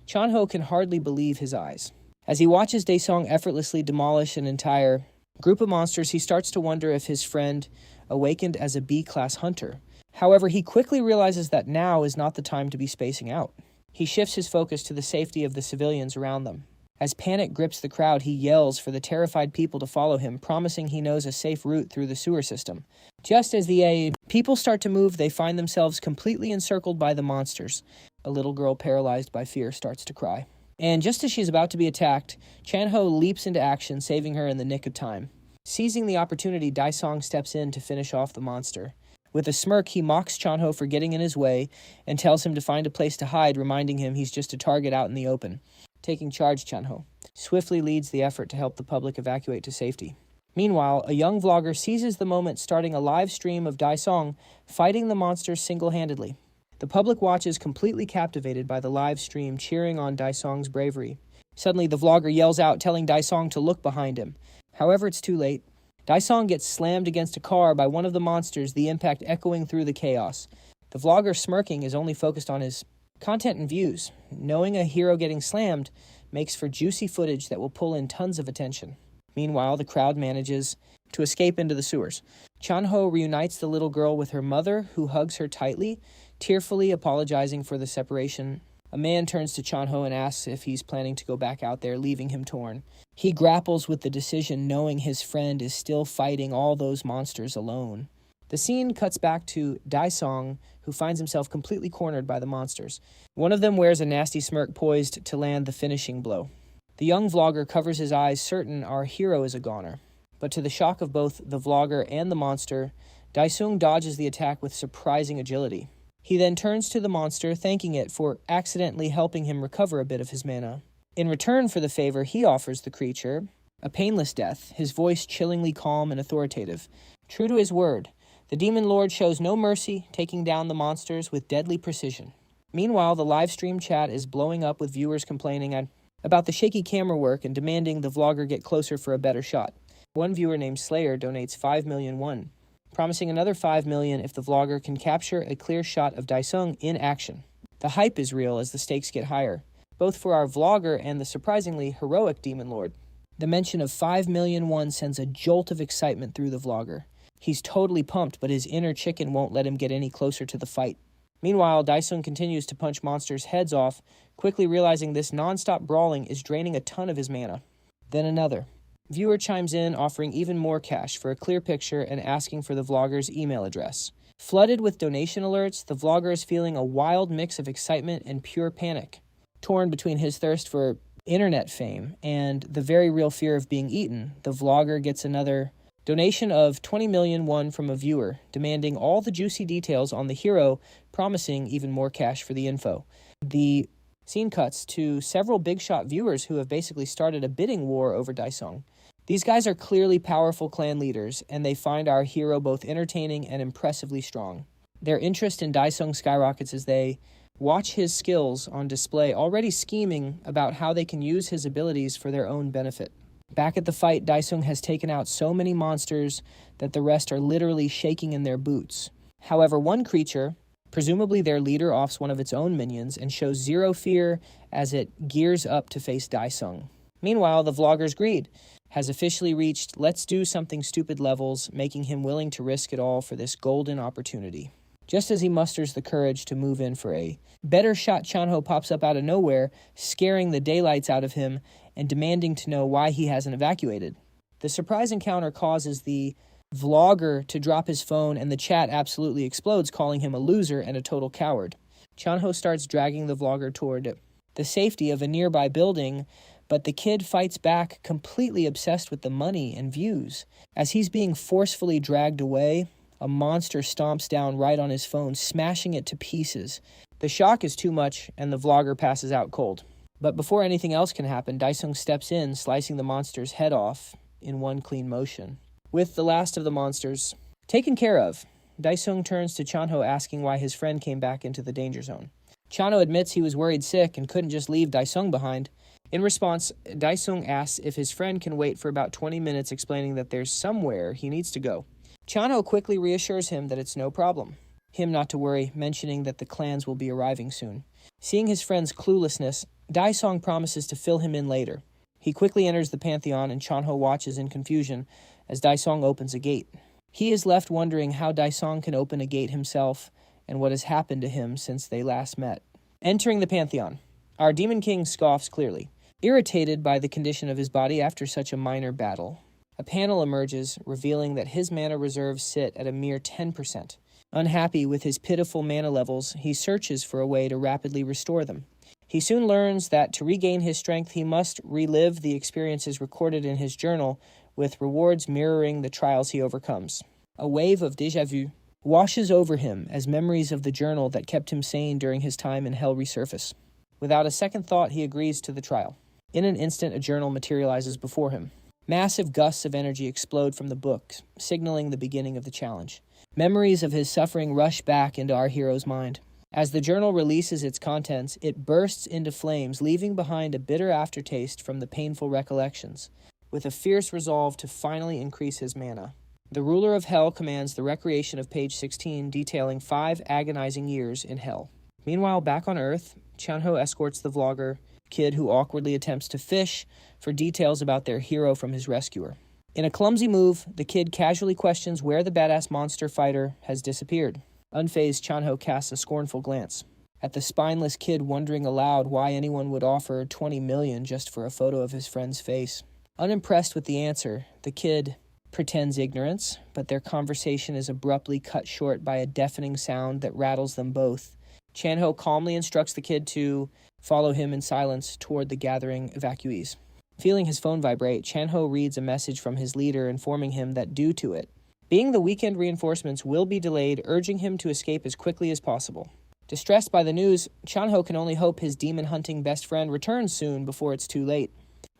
Chan-ho can hardly believe his eyes. As he watches Dae-sung effortlessly demolish an entire group of monsters, he starts to wonder if his friend awakened as a B-class hunter. However, he quickly realizes that now is not the time to be spacing out. He shifts his focus to the safety of the civilians around them. As panic grips the crowd, he yells for the terrified people to follow him, promising he knows a safe route through the sewer system. Just as the people start to move, they find themselves completely encircled by the monsters. A little girl paralyzed by fear starts to cry. And just as she's about to be attacked, Chan-ho leaps into action, saving her in the nick of time. Seizing the opportunity, Daisong steps in to finish off the monster. With a smirk, he mocks Chan-ho for getting in his way and tells him to find a place to hide, reminding him he's just a target out in the open. Taking charge, Chan-ho swiftly leads the effort to help the public evacuate to safety. Meanwhile, a young vlogger seizes the moment, starting a live stream of Daisong fighting the monsters single-handedly. The public watches, completely captivated by the live stream, cheering on Daisong's bravery. Suddenly, the vlogger yells out, telling Daisong to look behind him. However, it's too late. Daisong gets slammed against a car by one of the monsters, the impact echoing through the chaos. The vlogger, smirking, is only focused on his content and views. Knowing a hero getting slammed makes for juicy footage that will pull in tons of attention. Meanwhile, the crowd manages to escape into the sewers. Chan-ho reunites the little girl with her mother, who hugs her tightly, tearfully apologizing for the separation. A man turns to Chan-ho and asks if he's planning to go back out there, leaving him torn. He grapples with the decision, knowing his friend is still fighting all those monsters alone. The scene cuts back to Daisong, who finds himself completely cornered by the monsters. One of them wears a nasty smirk, poised to land the finishing blow. The young vlogger covers his eyes, certain our hero is a goner. But to the shock of both the vlogger and the monster, Daisong dodges the attack with surprising agility. He then turns to the monster, thanking it for accidentally helping him recover a bit of his mana. In return for the favor, he offers the creature a painless death, his voice chillingly calm and authoritative. True to his word, the Demon Lord shows no mercy, taking down the monsters with deadly precision. Meanwhile, the live stream chat is blowing up with viewers complaining about the shaky camera work and demanding the vlogger get closer for a better shot. One viewer named Slayer donates 5 million won, promising another 5 million if the vlogger can capture a clear shot of Daisong in action. The hype is real as the stakes get higher, both for our vlogger and the surprisingly heroic Demon Lord. The mention of 5 million won sends a jolt of excitement through the vlogger. He's totally pumped, but his inner chicken won't let him get any closer to the fight. Meanwhile, Daisong continues to punch monsters' heads off, quickly realizing this non-stop brawling is draining a ton of his mana. Then another. Viewer chimes in, offering even more cash for a clear picture and asking for the vlogger's email address. Flooded with donation alerts, the vlogger is feeling a wild mix of excitement and pure panic. Torn between his thirst for internet fame and the very real fear of being eaten, the vlogger gets another donation of 20 million won from a viewer, demanding all the juicy details on the hero, promising even more cash for the info. The scene cuts to several big shot viewers who have basically started a bidding war over Daisong. These guys are clearly powerful clan leaders, and they find our hero both entertaining and impressively strong. Their interest in Daisong skyrockets as they watch his skills on display, already scheming about how they can use his abilities for their own benefit. Back at the fight, Daisong has taken out so many monsters that the rest are literally shaking in their boots. However, one creature, presumably their leader, offs one of its own minions and shows zero fear as it gears up to face Daisong. Meanwhile, the vlogger's greed has officially reached let's do something stupid levels, making him willing to risk it all for this golden opportunity. Just as he musters the courage to move in for a better shot, Chan-ho pops up out of nowhere, scaring the daylights out of him and demanding to know why he hasn't evacuated. The surprise encounter causes the vlogger to drop his phone, and the chat absolutely explodes, calling him a loser and a total coward. Chan-ho starts dragging the vlogger toward the safety of a nearby building, but the kid fights back, completely obsessed with the money and views. As he's being forcefully dragged away, a monster stomps down right on his phone, smashing it to pieces. The shock is too much, and the vlogger passes out cold. But before anything else can happen, Daisong steps in, slicing the monster's head off in one clean motion. With the last of the monsters taken care of, Daisong turns to Chan-ho, asking why his friend came back into the danger zone. Chan-ho admits he was worried sick and couldn't just leave Daisong behind. In response, Daisong asks if his friend can wait for about 20 minutes, explaining that there's somewhere he needs to go. Chan-ho quickly reassures him that it's no problem. Him not to worry, mentioning that the clans will be arriving soon. Seeing his friend's cluelessness, Daisong promises to fill him in later. He quickly enters the Pantheon, and Chanho watches in confusion as Daisong opens a gate. He is left wondering how Daisong can open a gate himself and what has happened to him since they last met. Entering the Pantheon, our Demon King scoffs clearly, irritated by the condition of his body after such a minor battle. A panel emerges, revealing that his mana reserves sit at a mere 10%. Unhappy with his pitiful mana levels, he searches for a way to rapidly restore them. He soon learns that to regain his strength, he must relive the experiences recorded in his journal, with rewards mirroring the trials he overcomes. A wave of déjà vu washes over him as memories of the journal that kept him sane during his time in hell resurface. Without a second thought, he agrees to the trial. In an instant, a journal materializes before him. Massive gusts of energy explode from the book, signaling the beginning of the challenge. Memories of his suffering rush back into our hero's mind. As the journal releases its contents, it bursts into flames, leaving behind a bitter aftertaste from the painful recollections, with a fierce resolve to finally increase his mana. The ruler of hell commands the recreation of page 16, detailing 5 agonizing years in hell. Meanwhile, back on Earth, Chanho escorts the vlogger kid who awkwardly attempts to fish for details about their hero from his rescuer. In a clumsy move, the kid casually questions where the badass monster fighter has disappeared. Unfazed, Chanho casts a scornful glance at the spineless kid, wondering aloud why anyone would offer 20 million just for a photo of his friend's face. Unimpressed with the answer, the kid pretends ignorance, but their conversation is abruptly cut short by a deafening sound that rattles them both. Chanho calmly instructs the kid to follow him in silence toward the gathering evacuees. Feeling his phone vibrate, Chanho reads a message from his leader informing him that due to it, being the weekend reinforcements will be delayed, urging him to escape as quickly as possible. Distressed by the news, Chanho can only hope his demon-hunting best friend returns soon before it's too late.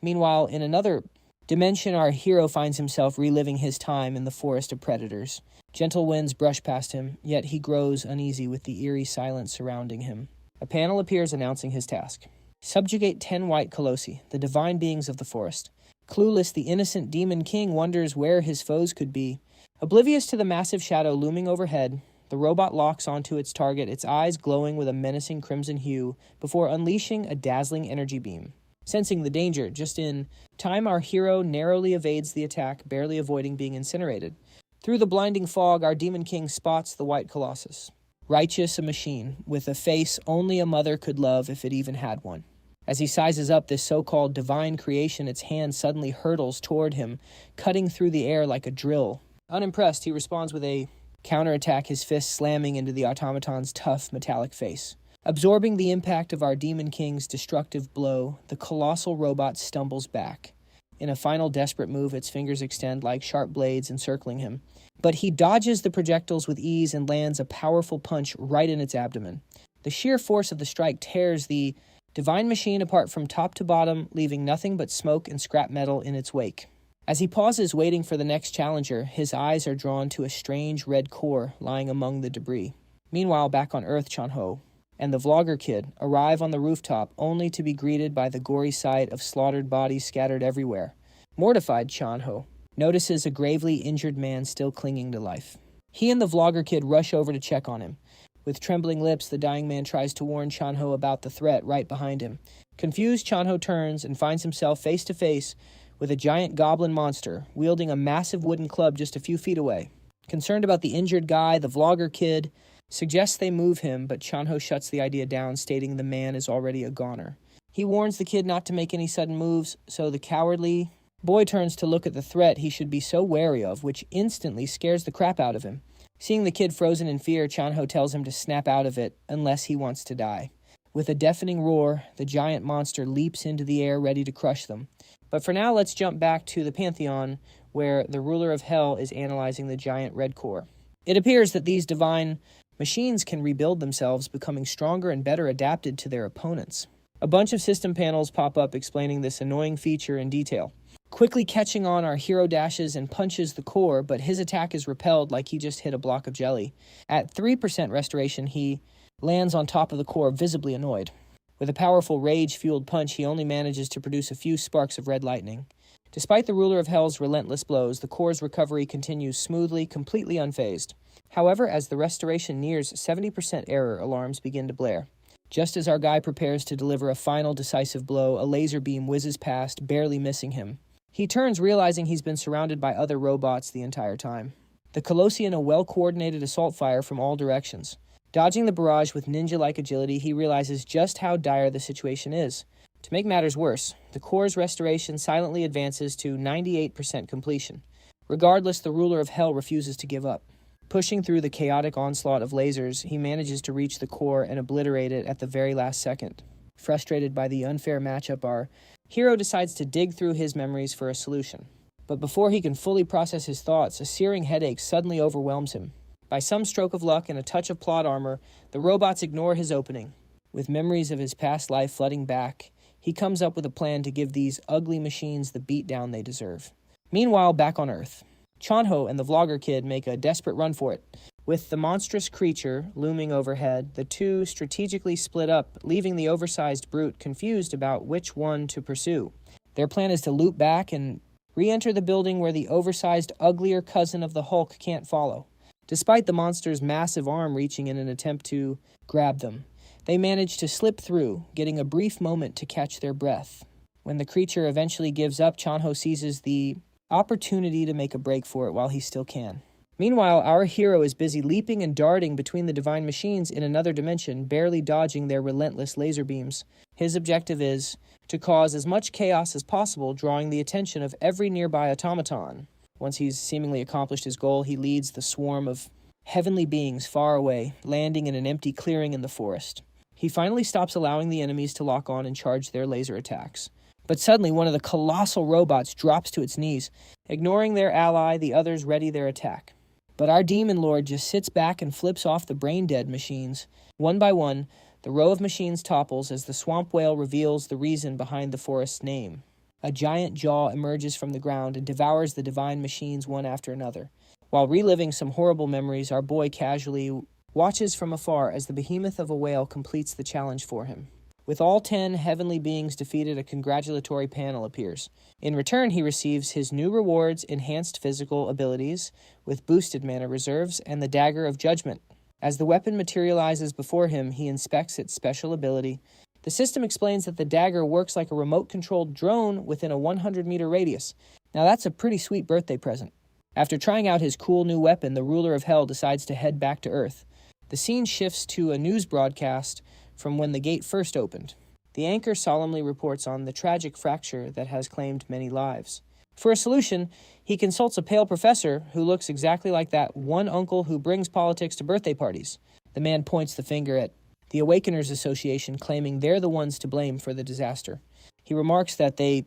Meanwhile, in another dimension, our hero finds himself reliving his time in the forest of predators. Gentle winds brush past him, yet he grows uneasy with the eerie silence surrounding him. A panel appears announcing his task. Subjugate 10 white colossi, the divine beings of the forest. Clueless, the innocent demon king wonders where his foes could be. Oblivious to the massive shadow looming overhead, the robot locks onto its target, its eyes glowing with a menacing crimson hue, before unleashing a dazzling energy beam. Sensing the danger, just in time, our hero narrowly evades the attack, barely avoiding being incinerated. Through the blinding fog, our demon king spots the white colossus. Righteous, a machine, with a face only a mother could love if it even had one. As he sizes up this so-called divine creation, its hand suddenly hurtles toward him, cutting through the air like a drill. Unimpressed, he responds with a counterattack, his fist slamming into the automaton's tough, metallic face. Absorbing the impact of our demon king's destructive blow, the colossal robot stumbles back. In a final desperate move, its fingers extend like sharp blades encircling him. But he dodges the projectiles with ease and lands a powerful punch right in its abdomen. The sheer force of the strike tears the divine machine apart from top to bottom, leaving nothing but smoke and scrap metal in its wake. As he pauses waiting for the next challenger, his eyes are drawn to a strange red core lying among the debris. Meanwhile, back on Earth, Chanho and the vlogger kid arrive on the rooftop only to be greeted by the gory sight of slaughtered bodies scattered everywhere. Mortified, Chanho notices a gravely injured man still clinging to life. He and the vlogger kid rush over to check on him. With trembling lips, the dying man tries to warn Chanho about the threat right behind him. Confused, Chanho turns and finds himself face to face with a giant goblin monster wielding a massive wooden club just a few feet away. Concerned about the injured guy, the vlogger kid suggests they move him, but Chanho shuts the idea down, stating the man is already a goner. He warns the kid not to make any sudden moves, so the cowardly boy turns to look at the threat he should be so wary of, which instantly scares the crap out of him. Seeing the kid frozen in fear, Chanho tells him to snap out of it unless he wants to die. With a deafening roar, the giant monster leaps into the air, ready to crush them. But for now, let's jump back to the Pantheon, where the ruler of hell is analyzing the giant red core. It appears that these divine machines can rebuild themselves, becoming stronger and better adapted to their opponents. A bunch of system panels pop up explaining this annoying feature in detail. Quickly catching on, our hero dashes and punches the core, but his attack is repelled like he just hit a block of jelly. At 3% restoration, he lands on top of the core, visibly annoyed. With a powerful rage-fueled punch, he only manages to produce a few sparks of red lightning. Despite the ruler of hell's relentless blows, the core's recovery continues smoothly, completely unfazed. However, as the restoration nears 70%, error alarms begin to blare. Just as our guy prepares to deliver a final decisive blow, a laser beam whizzes past, barely missing him. He turns, realizing he's been surrounded by other robots the entire time. The Colossi in a well-coordinated assault fire from all directions. Dodging the barrage with ninja-like agility, he realizes just how dire the situation is. To make matters worse, the core's restoration silently advances to 98% completion. Regardless, the ruler of hell refuses to give up. Pushing through the chaotic onslaught of lasers, he manages to reach the core and obliterate it at the very last second. Frustrated by the unfair matchup, our hero decides to dig through his memories for a solution. But before he can fully process his thoughts, a searing headache suddenly overwhelms him. By some stroke of luck and a touch of plot armor, the robots ignore his opening. With memories of his past life flooding back, he comes up with a plan to give these ugly machines the beatdown they deserve. Meanwhile, back on Earth, Chonho and the vlogger kid make a desperate run for it. With the monstrous creature looming overhead, the two strategically split up, leaving the oversized brute confused about which one to pursue. Their plan is to loop back and re-enter the building where the oversized, uglier cousin of the Hulk can't follow. Despite the monster's massive arm reaching in an attempt to grab them, they manage to slip through, getting a brief moment to catch their breath. When the creature eventually gives up, Chonho seizes the opportunity to make a break for it while he still can. Meanwhile, our hero is busy leaping and darting between the divine machines in another dimension, barely dodging their relentless laser beams. His objective is to cause as much chaos as possible, drawing the attention of every nearby automaton. Once he's seemingly accomplished his goal, he leads the swarm of heavenly beings far away, landing in an empty clearing in the forest. He finally stops allowing the enemies to lock on and charge their laser attacks. But suddenly, one of the colossal robots drops to its knees. Ignoring their ally, the others ready their attack. But our demon lord just sits back and flips off the brain-dead machines. One by one, the row of machines topples as the swamp whale reveals the reason behind the forest's name. A giant jaw emerges from the ground and devours the divine machines one after another. While reliving some horrible memories, our boy casually watches from afar as the behemoth of a whale completes the challenge for him. With all 10 heavenly beings defeated, a congratulatory panel appears. In return, he receives his new rewards, enhanced physical abilities with boosted mana reserves, and the Dagger of Judgment. As the weapon materializes before him, he inspects its special ability. The system explains that the dagger works like a remote-controlled drone within a 100-meter radius. Now that's a pretty sweet birthday present. After trying out his cool new weapon, the ruler of hell decides to head back to Earth. The scene shifts to a news broadcast from when the gate first opened. The anchor solemnly reports on the tragic fracture that has claimed many lives. For a solution, he consults a pale professor who looks exactly like that one uncle who brings politics to birthday parties. The man points the finger at the Awakeners Association, claiming they're the ones to blame for the disaster. He remarks that they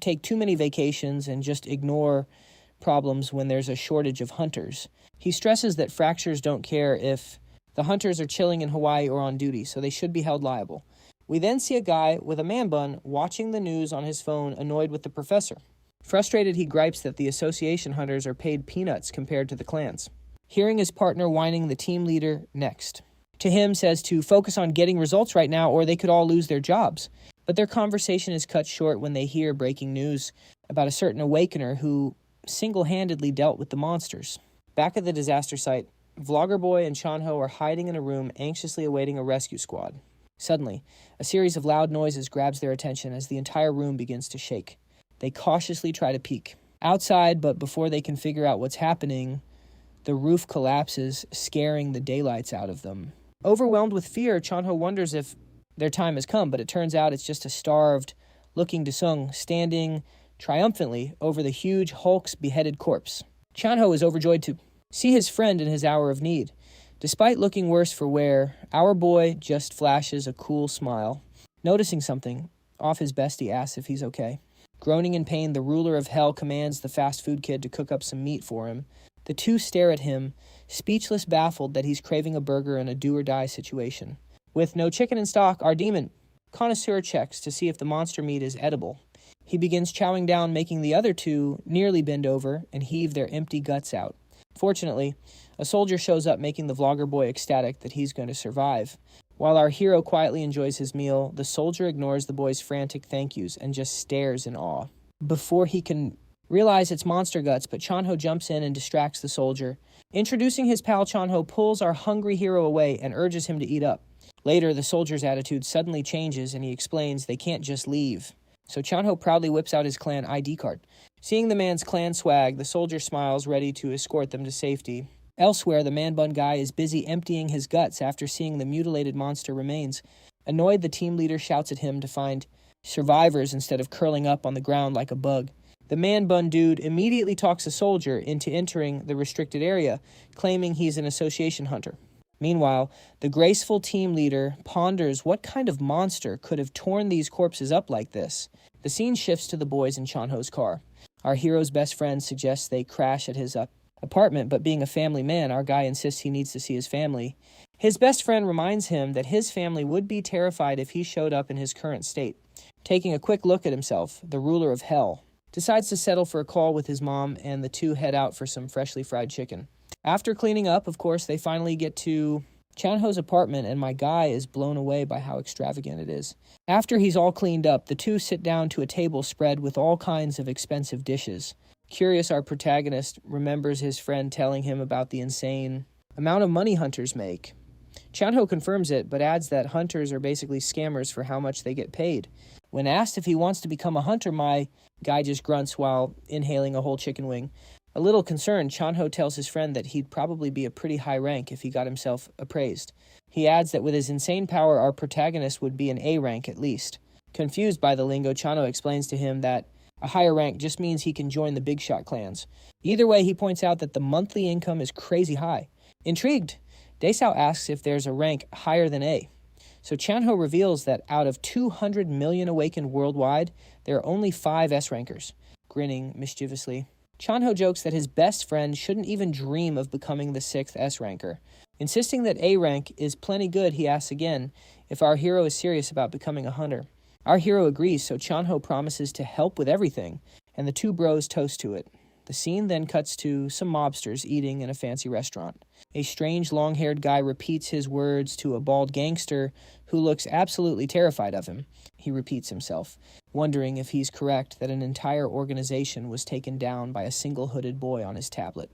take too many vacations and just ignore problems when there's a shortage of hunters. He stresses that fractures don't care if the hunters are chilling in Hawaii or on duty, so they should be held liable. We then see a guy with a man bun watching the news on his phone, annoyed with the professor. Frustrated, he gripes that the association hunters are paid peanuts compared to the clans. Hearing his partner whining, the team leader next to him says to focus on getting results right now or they could all lose their jobs. But their conversation is cut short when they hear breaking news about a certain awakener who single-handedly dealt with the monsters. Back at the disaster site, Vlogger Boy and Chonho are hiding in a room, anxiously awaiting a rescue squad. Suddenly, a series of loud noises grabs their attention as the entire room begins to shake. They cautiously try to peek outside, but before they can figure out what's happening, the roof collapses, scaring the daylights out of them. Overwhelmed with fear, Chonho wonders if their time has come, but it turns out it's just a starved looking Dasung standing triumphantly over the huge Hulk's beheaded corpse. Chonho is overjoyed to see his friend in his hour of need. Despite looking worse for wear, our boy just flashes a cool smile. Noticing something off, his bestie asks if he's okay. Groaning in pain, the ruler of hell commands the fast food kid to cook up some meat for him. The two stare at him, speechless, baffled that he's craving a burger in a do-or-die situation. With no chicken in stock, our demon connoisseur checks to see if the monster meat is edible. He begins chowing down, making the other two nearly bend over and heave their empty guts out. Fortunately, a soldier shows up, making the vlogger boy ecstatic that he's going to survive. While our hero quietly enjoys his meal, the soldier ignores the boy's frantic thank yous and just stares in awe. Before he can realize it's monster guts, but Chonho jumps in and distracts the soldier. Introducing his pal, Chonho pulls our hungry hero away and urges him to eat up. Later, the soldier's attitude suddenly changes and he explains they can't just leave. So Chanho proudly whips out his clan ID card. Seeing the man's clan swag, the soldier smiles, ready to escort them to safety. Elsewhere, the man-bun guy is busy emptying his guts after seeing the mutilated monster remains. Annoyed, the team leader shouts at him to find survivors instead of curling up on the ground like a bug. The man-bun dude immediately talks a soldier into entering the restricted area, claiming he's an association hunter. Meanwhile, the graceful team leader ponders what kind of monster could have torn these corpses up like this. The scene shifts to the boys in Chanho's car. Our hero's best friend suggests they crash at his apartment, but being a family man, our guy insists he needs to see his family. His best friend reminds him that his family would be terrified if he showed up in his current state. Taking a quick look at himself, the ruler of hell decides to settle for a call with his mom, and the two head out for some freshly fried chicken. After cleaning up, of course, they finally get to Chanho's apartment, and my guy is blown away by how extravagant it is. After he's all cleaned up, the two sit down to a table spread with all kinds of expensive dishes. Curious, our protagonist remembers his friend telling him about the insane amount of money hunters make. Chanho confirms it, but adds that hunters are basically scammers for how much they get paid. When asked if he wants to become a hunter, my guy just grunts while inhaling a whole chicken wing. A little concerned, Chanho tells his friend that he'd probably be a pretty high rank if he got himself appraised. He adds that with his insane power, our protagonist would be an A rank at least. Confused by the lingo, Chanho explains to him that a higher rank just means he can join the big shot clans. Either way, he points out that the monthly income is crazy high. Intrigued, Daesao asks if there's a rank higher than A. So Chanho reveals that out of 200 million awakened worldwide, there are only 5 S-rankers. Grinning mischievously, Chanho jokes that his best friend shouldn't even dream of becoming the 6th S-ranker. Insisting that A rank is plenty good, he asks again if our hero is serious about becoming a hunter. Our hero agrees, so Chanho promises to help with everything, and the two bros toast to it. The scene then cuts to some mobsters eating in a fancy restaurant. A strange long-haired guy repeats his words to a bald gangster who looks absolutely terrified of him. He repeats himself, wondering if he's correct that an entire organization was taken down by a single hooded boy on his tablet.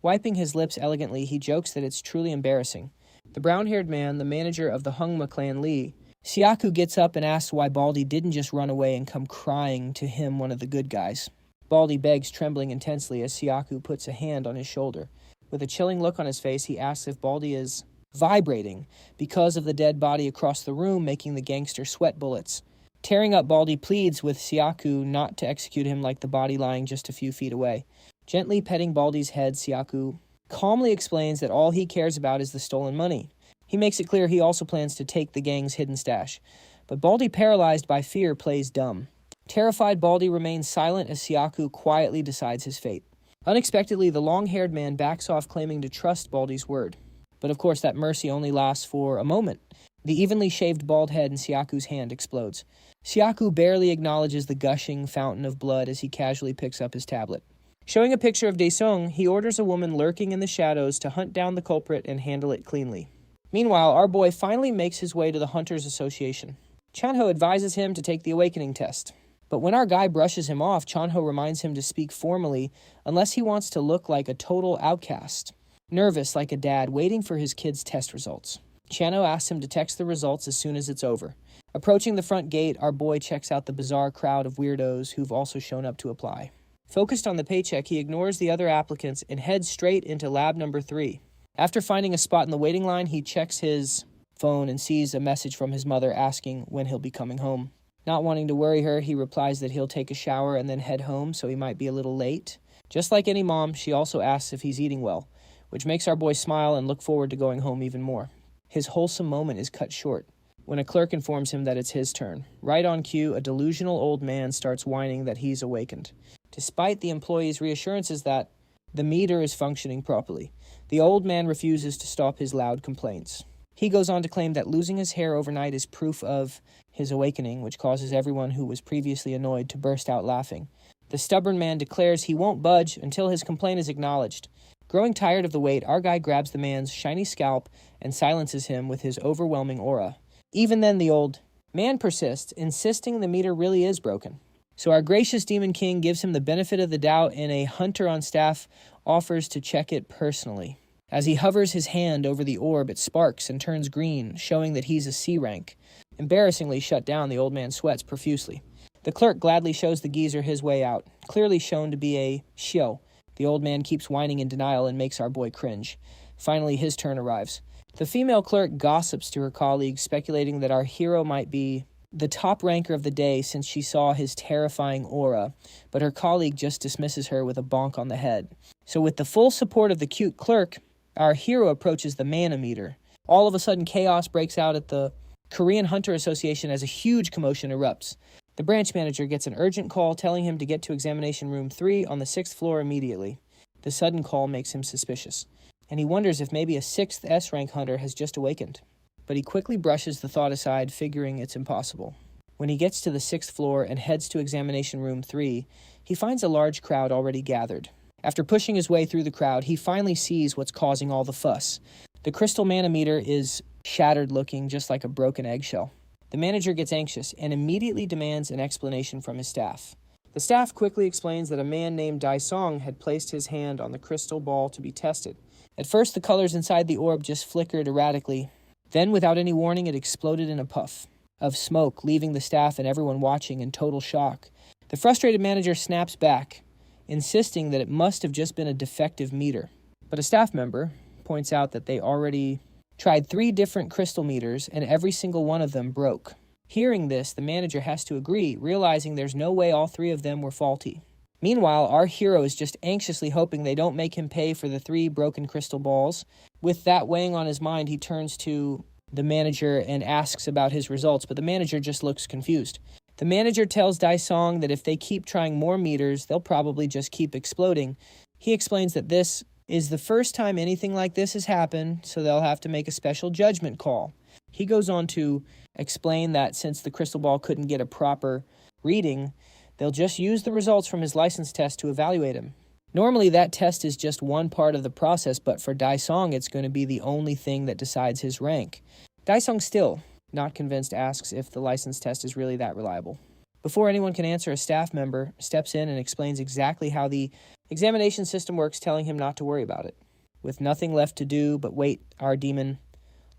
Wiping his lips elegantly, he jokes that it's truly embarrassing. The brown-haired man, the manager of the Hungma clan Lee, Siaku, gets up and asks why Baldy didn't just run away and come crying to him, one of the good guys. Baldy begs, trembling intensely, as Siaku puts a hand on his shoulder. With a chilling look on his face, he asks if Baldy is vibrating because of the dead body across the room making the gangster sweat bullets. Tearing up, Baldy pleads with Siaku not to execute him like the body lying just a few feet away. Gently petting Baldy's head, Siaku calmly explains that all he cares about is the stolen money. He makes it clear he also plans to take the gang's hidden stash. But Baldy, paralyzed by fear, plays dumb. Terrified, Baldy remains silent as Siaku quietly decides his fate. Unexpectedly, the long-haired man backs off, claiming to trust Baldy's word. But of course, that mercy only lasts for a moment. The evenly shaved bald head in Siaku's hand explodes. Siaku barely acknowledges the gushing fountain of blood as he casually picks up his tablet. Showing a picture of Daesung, he orders a woman lurking in the shadows to hunt down the culprit and handle it cleanly. Meanwhile, our boy finally makes his way to the Hunters Association. Chanho advises him to take the awakening test. But when our guy brushes him off, Chanho reminds him to speak formally unless he wants to look like a total outcast. Nervous like a dad waiting for his kid's test results. Chanho asks him to text the results as soon as it's over. Approaching the front gate, our boy checks out the bizarre crowd of weirdos who've also shown up to apply. Focused on the paycheck, he ignores the other applicants and heads straight into lab number 3. After finding a spot in the waiting line, he checks his phone and sees a message from his mother asking when he'll be coming home. Not wanting to worry her, he replies that he'll take a shower and then head home, so he might be a little late. Just like any mom, she also asks if he's eating well, which makes our boy smile and look forward to going home even more. His wholesome moment is cut short when a clerk informs him that it's his turn. Right on cue, a delusional old man starts whining that he's awakened. Despite the employee's reassurances that the meter is functioning properly, the old man refuses to stop his loud complaints. He goes on to claim that losing his hair overnight is proof of his awakening, which causes everyone who was previously annoyed to burst out laughing. The stubborn man declares he won't budge until his complaint is acknowledged. Growing tired of the wait, our guy grabs the man's shiny scalp and silences him with his overwhelming aura. Even then, the old man persists, insisting the meter really is broken. So our gracious Demon King gives him the benefit of the doubt, and a hunter on staff offers to check it personally. As he hovers his hand over the orb, it sparks and turns green, showing that he's a C rank. Embarrassingly shut down, the old man sweats profusely. The clerk gladly shows the geezer his way out, clearly shown to be a xiao. The old man keeps whining in denial and makes our boy cringe. Finally, his turn arrives. The female clerk gossips to her colleagues, speculating that our hero might be the top ranker of the day since she saw his terrifying aura, but her colleague just dismisses her with a bonk on the head. So with the full support of the cute clerk, our hero approaches the manometer. All of a sudden, chaos breaks out at the Korean Hunter Association as a huge commotion erupts. The branch manager gets an urgent call telling him to get to examination room 3 on the 6th floor immediately. The sudden call makes him suspicious, and he wonders if maybe a 6th S-rank hunter has just awakened. But he quickly brushes the thought aside, figuring it's impossible. When he gets to the 6th floor and heads to examination room 3, he finds a large crowd already gathered. After pushing his way through the crowd, he finally sees what's causing all the fuss. The crystal manometer is shattered, looking just like a broken eggshell. The manager gets anxious and immediately demands an explanation from his staff. The staff quickly explains that a man named Dai Song had placed his hand on the crystal ball to be tested. At first, the colors inside the orb just flickered erratically. Then, without any warning, it exploded in a puff of smoke, leaving the staff and everyone watching in total shock. The frustrated manager snaps back, insisting that it must have just been a defective meter. But a staff member points out that they already tried 3 different crystal meters, and every single one of them broke. Hearing this, the manager has to agree, realizing there's no way all 3 of them were faulty. Meanwhile, our hero is just anxiously hoping they don't make him pay for the 3 broken crystal balls. With that weighing on his mind, he turns to the manager and asks about his results, but the manager just looks confused. The manager tells Dai Song that if they keep trying more meters, they'll probably just keep exploding. He explains that this is the first time anything like this has happened, so they'll have to make a special judgment call. He goes on to explain that since the crystal ball couldn't get a proper reading, they'll just use the results from his license test to evaluate him. Normally, that test is just one part of the process, but for Dai Song, it's going to be the only thing that decides his rank. Dai Song, still not convinced, asks if the license test is really that reliable. Before anyone can answer, a staff member steps in and explains exactly how the examination system works, telling him not to worry about it. With nothing left to do but wait, our demon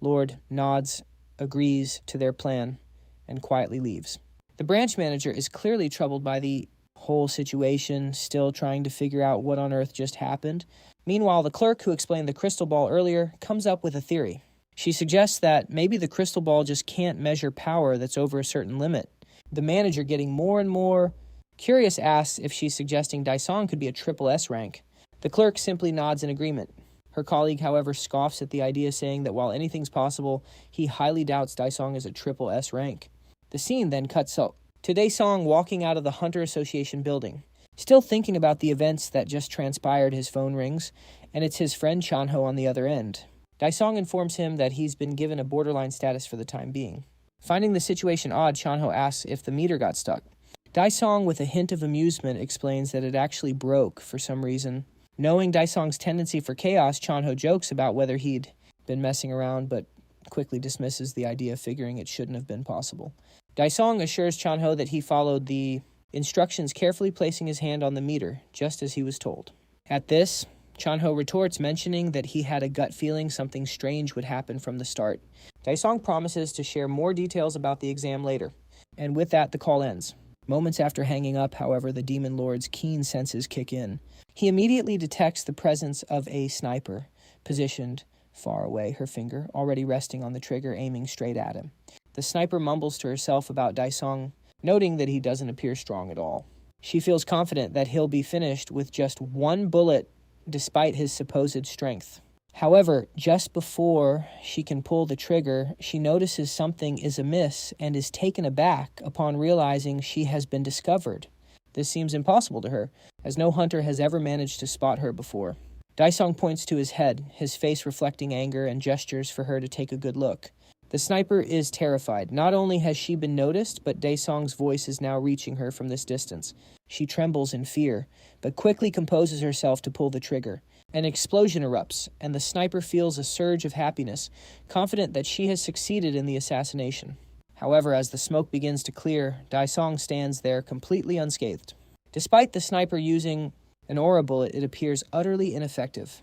lord nods, agrees to their plan, and quietly leaves. The branch manager is clearly troubled by the whole situation, still trying to figure out what on earth just happened. Meanwhile, the clerk who explained the crystal ball earlier comes up with a theory. She suggests that maybe the crystal ball just can't measure power that's over a certain limit. The manager, getting more and more curious, asks if she's suggesting Dai Song could be a triple S rank. The clerk simply nods in agreement. Her colleague, however, scoffs at the idea, saying that while anything's possible, he highly doubts Dai Song is a triple S rank. The scene then cuts to Dai Song walking out of the Hunter Association building. Still thinking about the events that just transpired, his phone rings, and it's his friend Chanho on the other end. Dai Song informs him that he's been given a borderline status for the time being. Finding the situation odd, Chanho asks if the meter got stuck. Dai Song, with a hint of amusement, explains that it actually broke for some reason. Knowing Dai Song's tendency for chaos, Chanho jokes about whether he'd been messing around, but quickly dismisses the idea, figuring it shouldn't have been possible. Dai Song assures Chanho that he followed the instructions, carefully placing his hand on the meter, just as he was told. At this, Chanho retorts, mentioning that he had a gut feeling something strange would happen from the start. Dai Song promises to share more details about the exam later, and with that, the call ends. Moments after hanging up, however, the Demon Lord's keen senses kick in. He immediately detects the presence of a sniper, positioned far away, her finger already resting on the trigger, aiming straight at him. The sniper mumbles to herself about Dai Song, noting that he doesn't appear strong at all. She feels confident that he'll be finished with just one bullet, despite his supposed strength. However, just before she can pull the trigger, she notices something is amiss and is taken aback upon realizing she has been discovered. This seems impossible to her, as no hunter has ever managed to spot her before. Dai Song points to his head, his face reflecting anger, and gestures for her to take a good look. The sniper is terrified. Not only has she been noticed, but Dai Song's voice is now reaching her from this distance. She trembles in fear, but quickly composes herself to pull the trigger. An explosion erupts, and the sniper feels a surge of happiness, confident that she has succeeded in the assassination. However, as the smoke begins to clear, Dai Song stands there completely unscathed. Despite the sniper using an aura bullet, it appears utterly ineffective.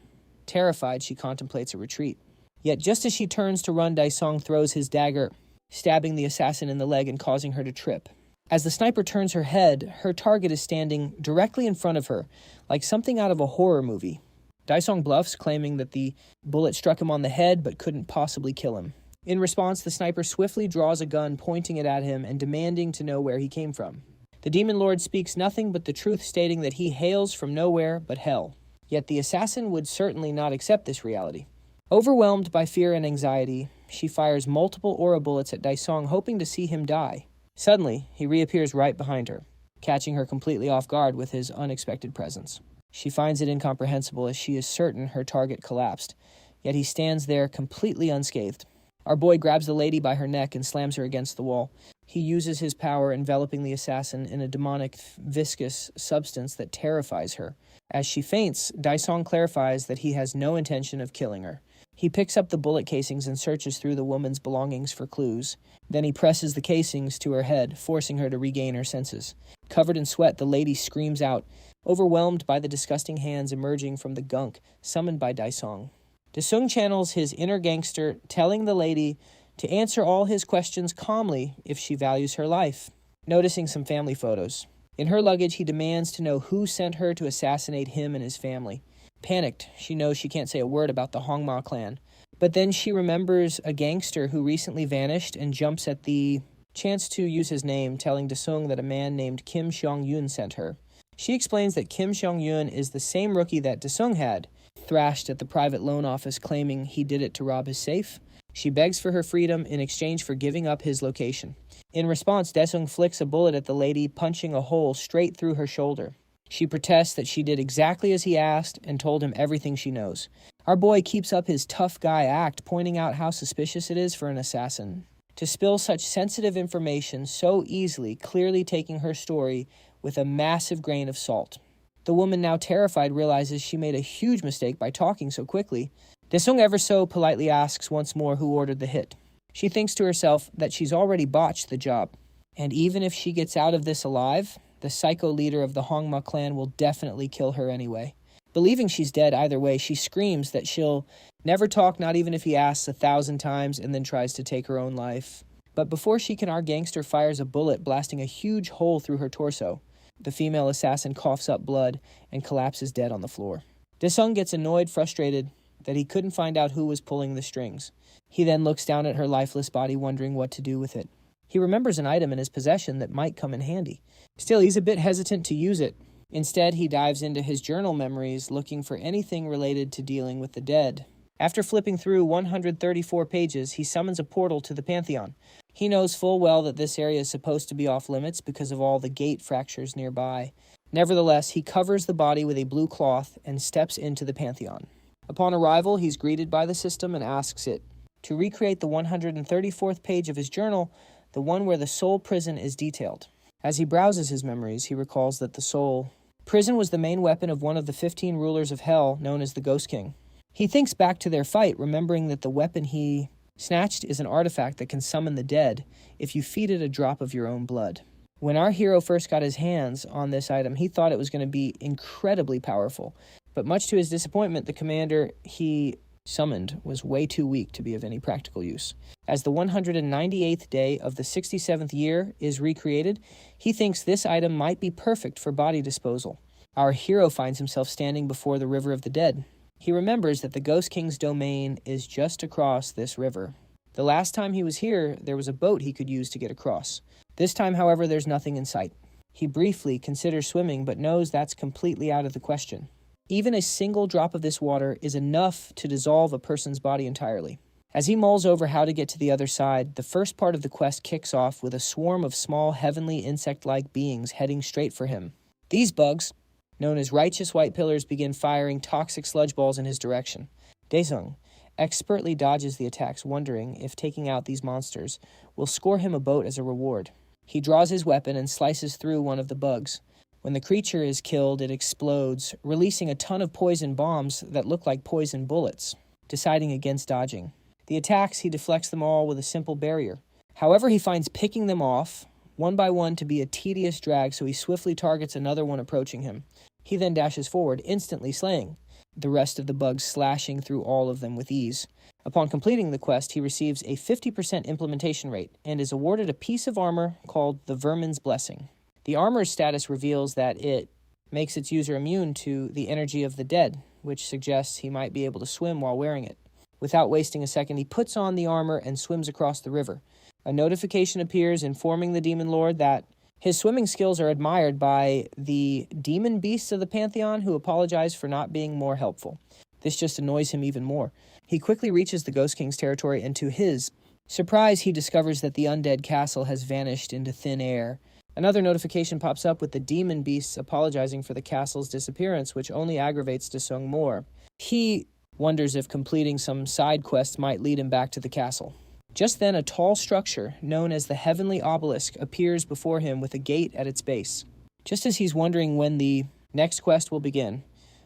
Terrified, she contemplates a retreat. Yet just as she turns to run, Daesung throws his dagger, stabbing the assassin in the leg and causing her to trip. As the sniper turns her head, her target is standing directly in front of her, like something out of a horror movie. Daesung bluffs, claiming that the bullet struck him on the head but couldn't possibly kill him. In response, the sniper swiftly draws a gun, pointing it at him and demanding to know where he came from. The demon lord speaks nothing but the truth, stating that he hails from nowhere but hell. Yet the assassin would certainly not accept this reality. Overwhelmed by fear and anxiety, she fires multiple aura bullets at Daesung, hoping to see him die. Suddenly, he reappears right behind her, catching her completely off guard with his unexpected presence. She finds it incomprehensible, as she is certain her target collapsed, yet he stands there completely unscathed. Our boy grabs the lady by her neck and slams her against the wall. He uses his power, enveloping the assassin in a demonic, viscous substance that terrifies her. As she faints, Daesung clarifies that he has no intention of killing her. He picks up the bullet casings and searches through the woman's belongings for clues. Then he presses the casings to her head, forcing her to regain her senses. Covered in sweat, the lady screams out, overwhelmed by the disgusting hands emerging from the gunk summoned by Daesung. Daesung channels his inner gangster, telling the lady to answer all his questions calmly if she values her life. Noticing some family photos. In her luggage, he demands to know who sent her to assassinate him and his family. Panicked, she knows she can't say a word about the Hongma clan. But then she remembers a gangster who recently vanished and jumps at the chance to use his name, telling Daesung that a man named Kim Seong-yoon sent her. She explains that Kim Seong-yoon is the same rookie that Daesung had, thrashed at the private loan office, claiming he did it to rob his safe. She begs for her freedom in exchange for giving up his location. In response, Daesung flicks a bullet at the lady, punching a hole straight through her shoulder. She protests that she did exactly as he asked and told him everything she knows. Our boy keeps up his tough guy act, pointing out how suspicious it is for an assassin to spill such sensitive information so easily, clearly taking her story with a massive grain of salt. The woman, now terrified, realizes she made a huge mistake by talking so quickly. Daesung ever so politely asks once more who ordered the hit. She thinks to herself that she's already botched the job. And even if she gets out of this alive, the psycho leader of the Hongma clan will definitely kill her anyway. Believing she's dead either way, she screams that she'll never talk, not even if he asks 1,000 times, and then tries to take her own life. But before she can, our gangster fires a bullet, blasting a huge hole through her torso. The female assassin coughs up blood and collapses dead on the floor. Daesung gets annoyed, frustrated that he couldn't find out who was pulling the strings. He then looks down at her lifeless body, wondering what to do with it. He remembers an item in his possession that might come in handy. Still, he's a bit hesitant to use it. Instead, he dives into his journal memories, looking for anything related to dealing with the dead. After flipping through 134 pages, he summons a portal to the Pantheon. He knows full well that this area is supposed to be off limits because of all the gate fractures nearby. Nevertheless, he covers the body with a blue cloth and steps into the Pantheon. Upon arrival, he's greeted by the system and asks it to recreate the 134th page of his journal, the one where the soul prison is detailed. As he browses his memories, he recalls that the soul prison was the main weapon of one of the 15 rulers of hell, known as the Ghost King. He thinks back to their fight, remembering that the weapon he snatched is an artifact that can summon the dead if you feed it a drop of your own blood. When our hero first got his hands on this item, he thought it was going to be incredibly powerful. But much to his disappointment, the commander he summoned was way too weak to be of any practical use. As the 198th day of the 67th year is recreated, he thinks this item might be perfect for body disposal. Our hero finds himself standing before the River of the Dead. He remembers that the Ghost King's domain is just across this river. The last time he was here, there was a boat he could use to get across. This time, however, there's nothing in sight. He briefly considers swimming, but knows that's completely out of the question. Even a single drop of this water is enough to dissolve a person's body entirely. As he mulls over how to get to the other side, the first part of the quest kicks off with a swarm of small, heavenly insect-like beings heading straight for him. These bugs, known as righteous white pillars, begin firing toxic sludge balls in his direction. Daesung expertly dodges the attacks, wondering if taking out these monsters will score him a boat as a reward. He draws his weapon and slices through one of the bugs. When the creature is killed, it explodes, releasing a ton of poison bombs that look like poison bullets. Deciding against dodging the attacks, he deflects them all with a simple barrier. However, he finds picking them off, one by one, to be a tedious drag, so he swiftly targets another one approaching him. He then dashes forward, instantly slaying. the rest of the bugs slashing through all of them with ease. Upon completing the quest, he receives a 50% implementation rate and is awarded a piece of armor called the Vermin's Blessing. The armor's status reveals that it makes its user immune to the energy of the dead, which suggests he might be able to swim while wearing it. Without wasting a second, he puts on the armor and swims across the river. A notification appears informing the Demon Lord that his swimming skills are admired by the demon beasts of the Pantheon, who apologize for not being more helpful. This just annoys him even more. He quickly reaches the Ghost King's territory, and to his surprise, he discovers that the undead castle has vanished into thin air. Another notification pops up with the demon beasts apologizing for the castle's disappearance, which only aggravates Desung more. He wonders if completing some side quests might lead him back to the castle. Just then, a tall structure, known as the Heavenly Obelisk, appears before him with a gate at its base. Just as he's wondering when the next quest will begin,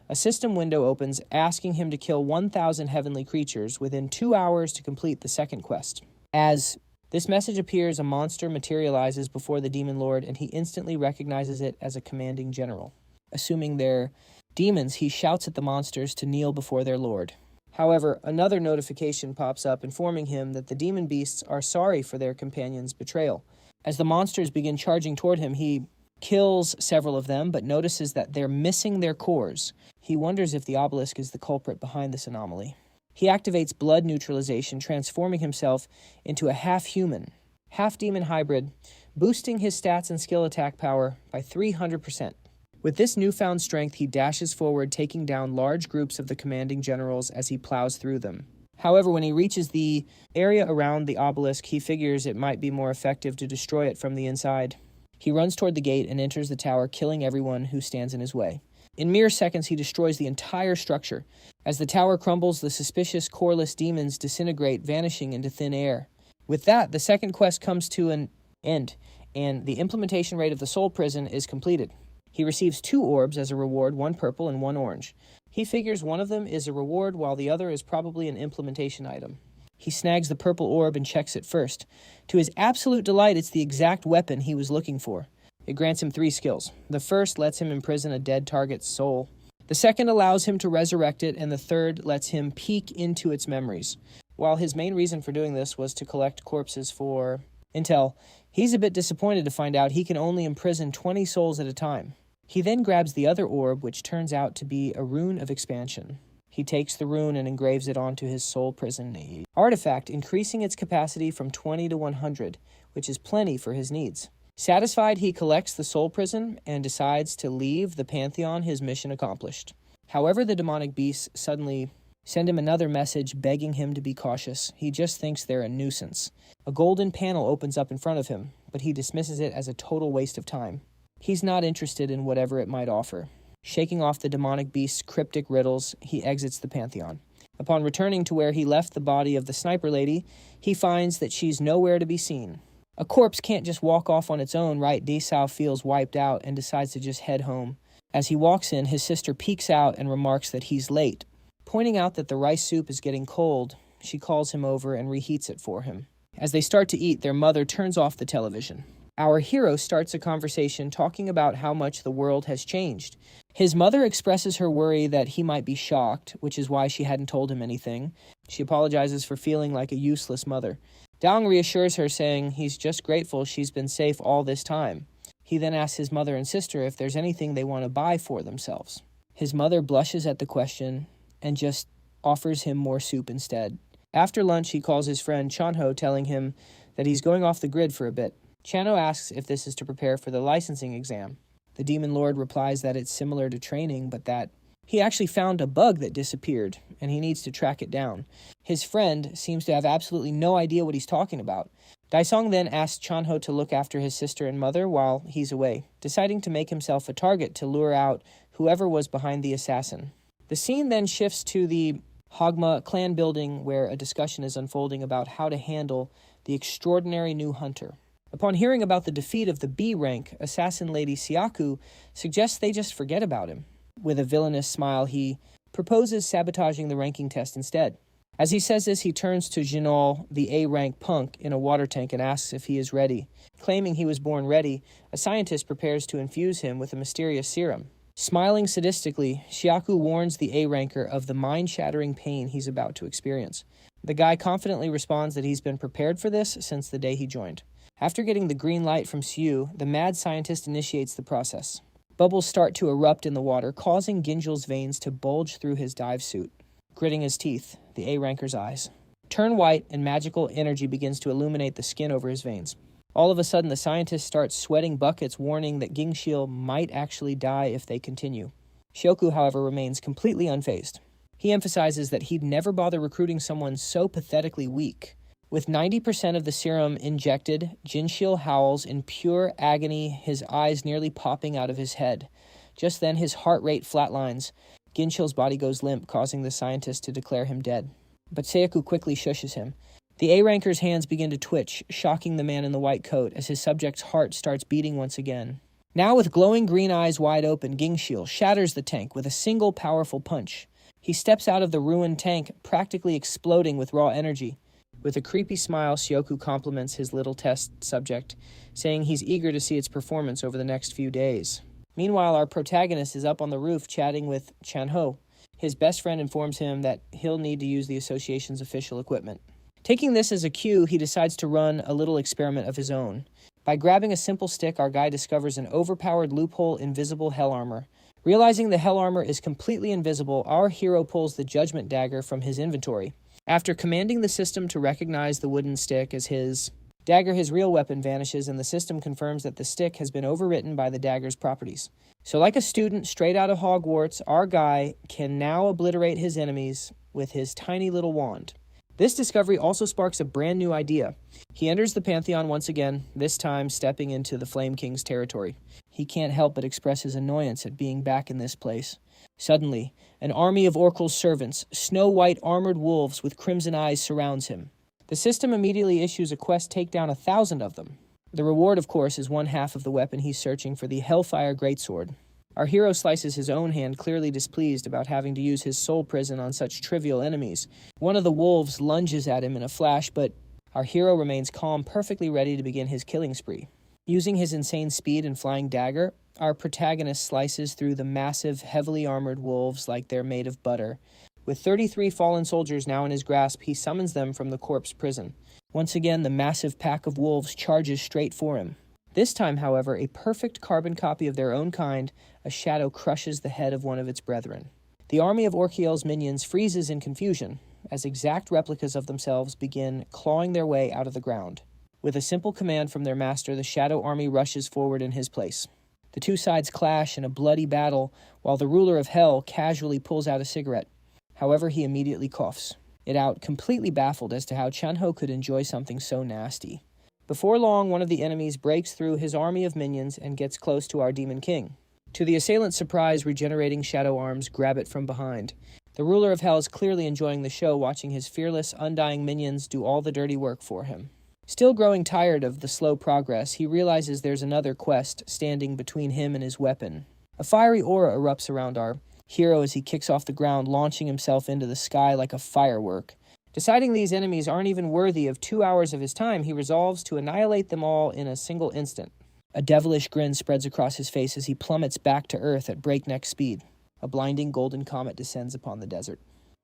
a system window opens, asking him to kill 1,000 heavenly creatures within 2 hours to complete the second quest. As this message appears, a monster materializes before the Demon Lord, and he instantly recognizes it as a commanding general. Assuming they're demons, he shouts at the monsters to kneel before their lord. However, another notification pops up informing him that the demon beasts are sorry for their companion's betrayal. As the monsters begin charging toward him, he kills several of them, but notices that they're missing their cores. He wonders if the obelisk is the culprit behind this anomaly. He activates blood neutralization, transforming himself into a half-human, half-demon hybrid, boosting his stats and skill attack power by 300%. With this newfound strength, he dashes forward, taking down large groups of the commanding generals as he plows through them. However, when he reaches the area around the obelisk, he figures it might be more effective to destroy it from the inside. He runs toward the gate and enters the tower, killing everyone who stands in his way. In mere seconds, he destroys the entire structure. As the tower crumbles, the suspicious, coreless demons disintegrate, vanishing into thin air. With that, the second quest comes to an end, and the implementation rate of the soul prison is completed. He receives 2 orbs as a reward, 1 purple and 1 orange. He figures one of them is a reward, while the other is probably an implementation item. He snags the purple orb and checks it first. To his absolute delight, it's the exact weapon he was looking for. It grants him 3 skills. The first lets him imprison a dead target's soul. The second allows him to resurrect it, and the third lets him peek into its memories. While his main reason for doing this was to collect corpses for intel, he's a bit disappointed to find out he can only imprison 20 souls at a time. He then grabs the other orb, which turns out to be a rune of expansion. He takes the rune and engraves it onto his soul prison artifact, increasing its capacity from 20 to 100, which is plenty for his needs. Satisfied, he collects the soul prison and decides to leave the Pantheon, his mission accomplished. However, the demonic beasts suddenly send him another message begging him to be cautious. He just thinks they're a nuisance. A golden panel opens up in front of him, but he dismisses it as a total waste of time. He's not interested in whatever it might offer. Shaking off the demonic beast's cryptic riddles, he exits the Pantheon. Upon returning to where he left the body of the sniper lady, he finds that she's nowhere to be seen. A corpse can't just walk off on its own, right? Desau feels wiped out and decides to just head home. As he walks in, his sister peeks out and remarks that he's late. Pointing out that the rice soup is getting cold, she calls him over and reheats it for him. As they start to eat, their mother turns off the television. Our hero starts a conversation talking about how much the world has changed. His mother expresses her worry that he might be shocked, which is why she hadn't told him anything. She apologizes for feeling like a useless mother. Daong reassures her, saying he's just grateful she's been safe all this time. He then asks his mother and sister if there's anything they want to buy for themselves. His mother blushes at the question and just offers him more soup instead. After lunch, he calls his friend Chanho, telling him that he's going off the grid for a bit. Chanho asks if this is to prepare for the licensing exam. The Demon Lord replies that it's similar to training, but that he actually found a bug that disappeared, and he needs to track it down. His friend seems to have absolutely no idea what he's talking about. Daisong then asks Chanho to look after his sister and mother while he's away, deciding to make himself a target to lure out whoever was behind the assassin. The scene then shifts to the Hogma clan building, where a discussion is unfolding about how to handle the extraordinary new hunter. Upon hearing about the defeat of the B-rank, assassin lady Siaku suggests they just forget about him. With a villainous smile, he proposes sabotaging the ranking test instead. As he says this, he turns to Jinal, the A-rank punk, in a water tank and asks if he is ready. Claiming he was born ready, a scientist prepares to infuse him with a mysterious serum. Smiling sadistically, Shiaku warns the A-ranker of the mind-shattering pain he's about to experience. The guy confidently responds that he's been prepared for this since the day he joined. After getting the green light from Siu, the mad scientist initiates the process. Bubbles start to erupt in the water, causing Ginjil's veins to bulge through his dive suit. Gritting his teeth, the A-ranker's eyes turn white and magical energy begins to illuminate the skin over his veins. All of a sudden, the scientist starts sweating buckets, warning that Gingshil might actually die if they continue. Shioku, however, remains completely unfazed. He emphasizes that he'd never bother recruiting someone so pathetically weak. With 90% of the serum injected, Jinshil howls in pure agony, his eyes nearly popping out of his head. Just then, his heart rate flatlines. Ginshil's body goes limp, causing the scientist to declare him dead. But Seiyaku quickly shushes him. The A-ranker's hands begin to twitch, shocking the man in the white coat as his subject's heart starts beating once again. Now with glowing green eyes wide open, Gingshil shatters the tank with a single powerful punch. He steps out of the ruined tank, practically exploding with raw energy. With a creepy smile, Shioku compliments his little test subject, saying he's eager to see its performance over the next few days. Meanwhile, our protagonist is up on the roof chatting with Chanho. His best friend informs him that he'll need to use the association's official equipment. Taking this as a cue, he decides to run a little experiment of his own. By grabbing a simple stick, our guy discovers an overpowered loophole invisible hell armor. Realizing the hell armor is completely invisible, our hero pulls the judgment dagger from his inventory. After commanding the system to recognize the wooden stick as his dagger, his real weapon vanishes, and the system confirms that the stick has been overwritten by the dagger's properties. So like a student straight out of Hogwarts, our guy can now obliterate his enemies with his tiny little wand. This discovery also sparks a brand new idea. He enters the Pantheon once again, this time stepping into the Flame King's territory. He can't help but express his annoyance at being back in this place. Suddenly, an army of Orkul's servants, snow-white armored wolves with crimson eyes, surrounds him. The system immediately issues a quest to take down 1,000 of them. The reward, of course, is one half of the weapon he's searching for, the Hellfire Greatsword. Our hero slices his own hand, clearly displeased about having to use his soul prison on such trivial enemies. One of the wolves lunges at him in a flash, but our hero remains calm, perfectly ready to begin his killing spree. Using his insane speed and flying dagger, our protagonist slices through the massive, heavily armored wolves like they're made of butter. With 33 fallen soldiers now in his grasp, he summons them from the corpse prison. Once again, the massive pack of wolves charges straight for him. This time, however, a perfect carbon copy of their own kind, a shadow crushes the head of one of its brethren. The army of Orkiel's minions freezes in confusion, as exact replicas of themselves begin clawing their way out of the ground. With a simple command from their master, the shadow army rushes forward in his place. The two sides clash in a bloody battle, while the ruler of hell casually pulls out a cigarette. However, he immediately coughs it out, completely baffled as to how Chanho could enjoy something so nasty. Before long, one of the enemies breaks through his army of minions and gets close to our Demon King. To the assailant's surprise, regenerating shadow arms grab it from behind. The ruler of hell is clearly enjoying the show, watching his fearless, undying minions do all the dirty work for him. Still growing tired of the slow progress, he realizes there's another quest standing between him and his weapon. A fiery aura erupts around our hero as he kicks off the ground, launching himself into the sky like a firework. Deciding these enemies aren't even worthy of 2 hours of his time, he resolves to annihilate them all in a single instant. A devilish grin spreads across his face as he plummets back to Earth at breakneck speed. A blinding golden comet descends upon the desert.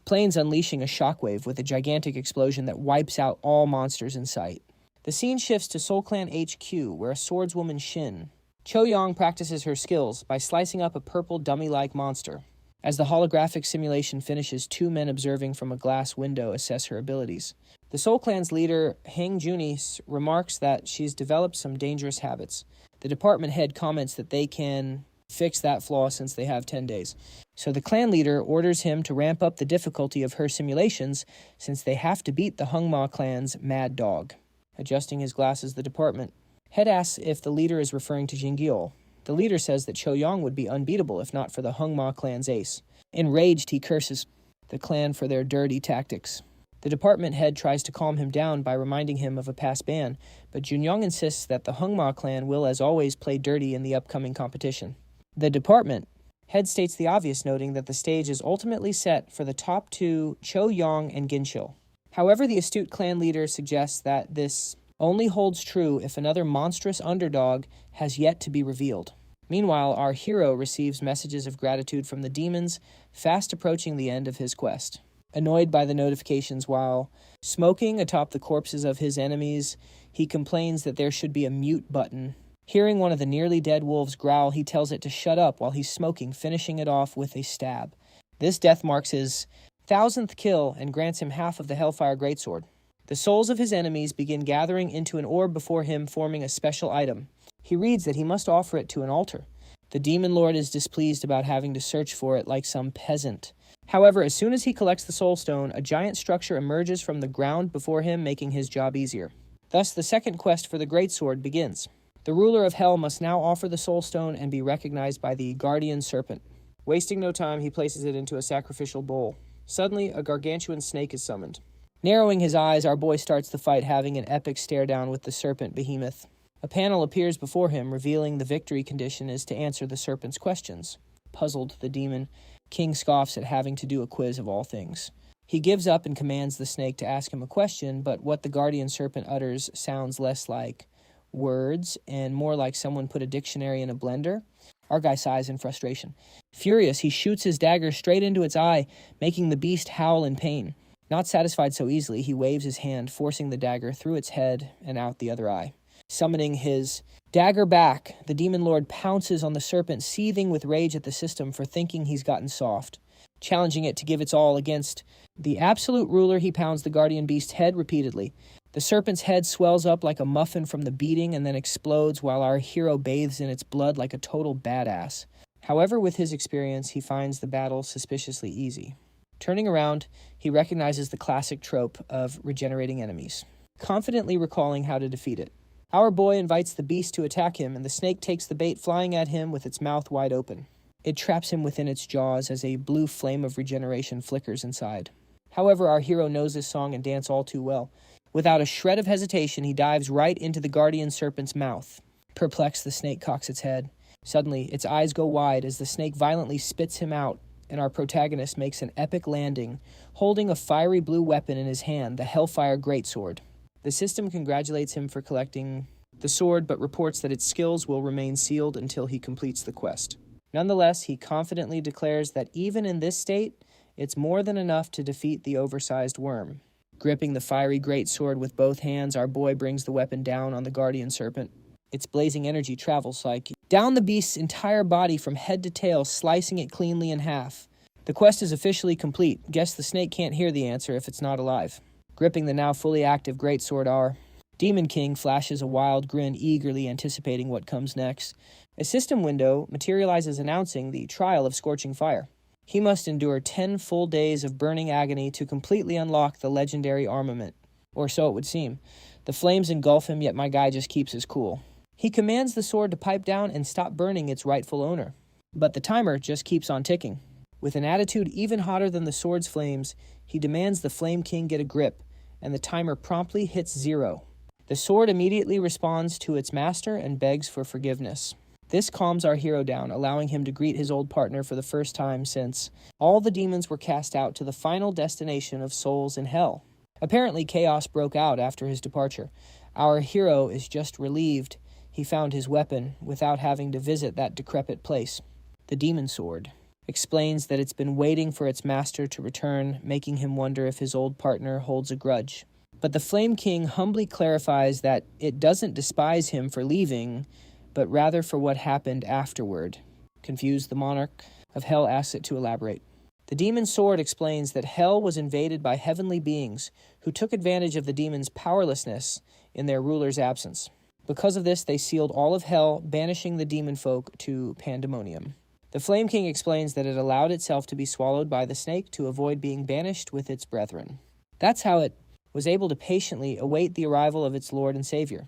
Planes unleashing a shockwave with a gigantic explosion that wipes out all monsters in sight. The scene shifts to Soul Clan HQ, where a swordswoman Shin Cho-Yong practices her skills by slicing up a purple dummy-like monster. As the holographic simulation finishes, two men observing from a glass window assess her abilities. The Soul Clan's leader, Hang Junis, remarks that she's developed some dangerous habits. The department head comments that they can fix that flaw since they have 10 days. So the clan leader orders him to ramp up the difficulty of her simulations since they have to beat the Hungma clan's mad dog. Adjusting his glasses, the department head asks if the leader is referring to Jingyo. The leader says that Cho-Yong would be unbeatable if not for the Hungma clan's ace. Enraged, he curses the clan for their dirty tactics. The department head tries to calm him down by reminding him of a past ban, but Junyong insists that the Hungma clan will, as always, play dirty in the upcoming competition. The department head states the obvious, noting that the stage is ultimately set for the top two, Cho-Yong and Ginshil. However, the astute clan leader suggests that this only holds true if another monstrous underdog has yet to be revealed. Meanwhile, our hero receives messages of gratitude from the demons, fast approaching the end of his quest. Annoyed by the notifications while smoking atop the corpses of his enemies, he complains that there should be a mute button. Hearing one of the nearly dead wolves growl, he tells it to shut up while he's smoking, finishing it off with a stab. This death marks his 1,000th kill and grants him half of the Hellfire Greatsword. The souls of his enemies begin gathering into an orb before him, forming a special item. He reads that he must offer it to an altar. The demon lord is displeased about having to search for it like some peasant. However, as soon as he collects the soul stone, a giant structure emerges from the ground before him, making his job easier. Thus, the second quest for the Greatsword begins. The ruler of hell must now offer the soul stone and be recognized by the guardian serpent. Wasting no time, he places it into a sacrificial bowl. Suddenly, a gargantuan snake is summoned. Narrowing his eyes, our boy starts the fight, having an epic stare-down with the serpent behemoth. A panel appears before him, revealing the victory condition is to answer the serpent's questions. Puzzled, the demon king scoffs at having to do a quiz of all things. He gives up and commands the snake to ask him a question, but what the guardian serpent utters sounds less like words and more like someone put a dictionary in a blender. Our guy sighs in frustration. Furious, he shoots his dagger straight into its eye, making the beast howl in pain. Not satisfied so easily, he waves his hand, forcing the dagger through its head and out the other eye. Summoning his dagger back, the demon lord pounces on the serpent, seething with rage at the system for thinking he's gotten soft. Challenging it to give its all against the absolute ruler, he pounds the guardian beast's head repeatedly. The serpent's head swells up like a muffin from the beating and then explodes while our hero bathes in its blood like a total badass. However, with his experience, he finds the battle suspiciously easy. Turning around, he recognizes the classic trope of regenerating enemies, confidently recalling how to defeat it. Our boy invites the beast to attack him, and the snake takes the bait, flying at him with its mouth wide open. It traps him within its jaws as a blue flame of regeneration flickers inside. However, our hero knows this song and dance all too well. Without a shred of hesitation, he dives right into the guardian serpent's mouth. Perplexed, the snake cocks its head. Suddenly, its eyes go wide as the snake violently spits him out, and our protagonist makes an epic landing, holding a fiery blue weapon in his hand, the Hellfire Greatsword. The system congratulates him for collecting the sword, but reports that its skills will remain sealed until he completes the quest. Nonetheless, he confidently declares that even in this state, it's more than enough to defeat the oversized worm. Gripping the fiery greatsword with both hands, our boy brings the weapon down on the guardian serpent. Its blazing energy travels like down the beast's entire body from head to tail, slicing it cleanly in half. The quest is officially complete. Guess the snake can't hear the answer if it's not alive. Gripping the now fully active greatsword, our Demon King flashes a wild grin, eagerly anticipating what comes next. A system window materializes announcing the trial of scorching fire. He must endure 10 full days of burning agony to completely unlock the legendary armament. Or so it would seem. The flames engulf him, yet my guy just keeps his cool. He commands the sword to pipe down and stop burning its rightful owner. But the timer just keeps on ticking. With an attitude even hotter than the sword's flames, he demands the Flame King get a grip, and the timer promptly hits 0. The sword immediately responds to its master and begs for forgiveness. This calms our hero down, allowing him to greet his old partner for the first time since all the demons were cast out to the final destination of souls in hell. Apparently, chaos broke out after his departure. Our hero is just relieved he found his weapon without having to visit that decrepit place. The demon sword explains that it's been waiting for its master to return, making him wonder if his old partner holds a grudge. But the Flame King humbly clarifies that it doesn't despise him for leaving, but rather for what happened afterward. Confused, the monarch of hell asks it to elaborate. The demon sword explains that hell was invaded by heavenly beings who took advantage of the demon's powerlessness in their ruler's absence. Because of this, they sealed all of hell, banishing the demon folk to pandemonium. The Flame King explains that it allowed itself to be swallowed by the snake to avoid being banished with its brethren. That's how it was able to patiently await the arrival of its Lord and Savior.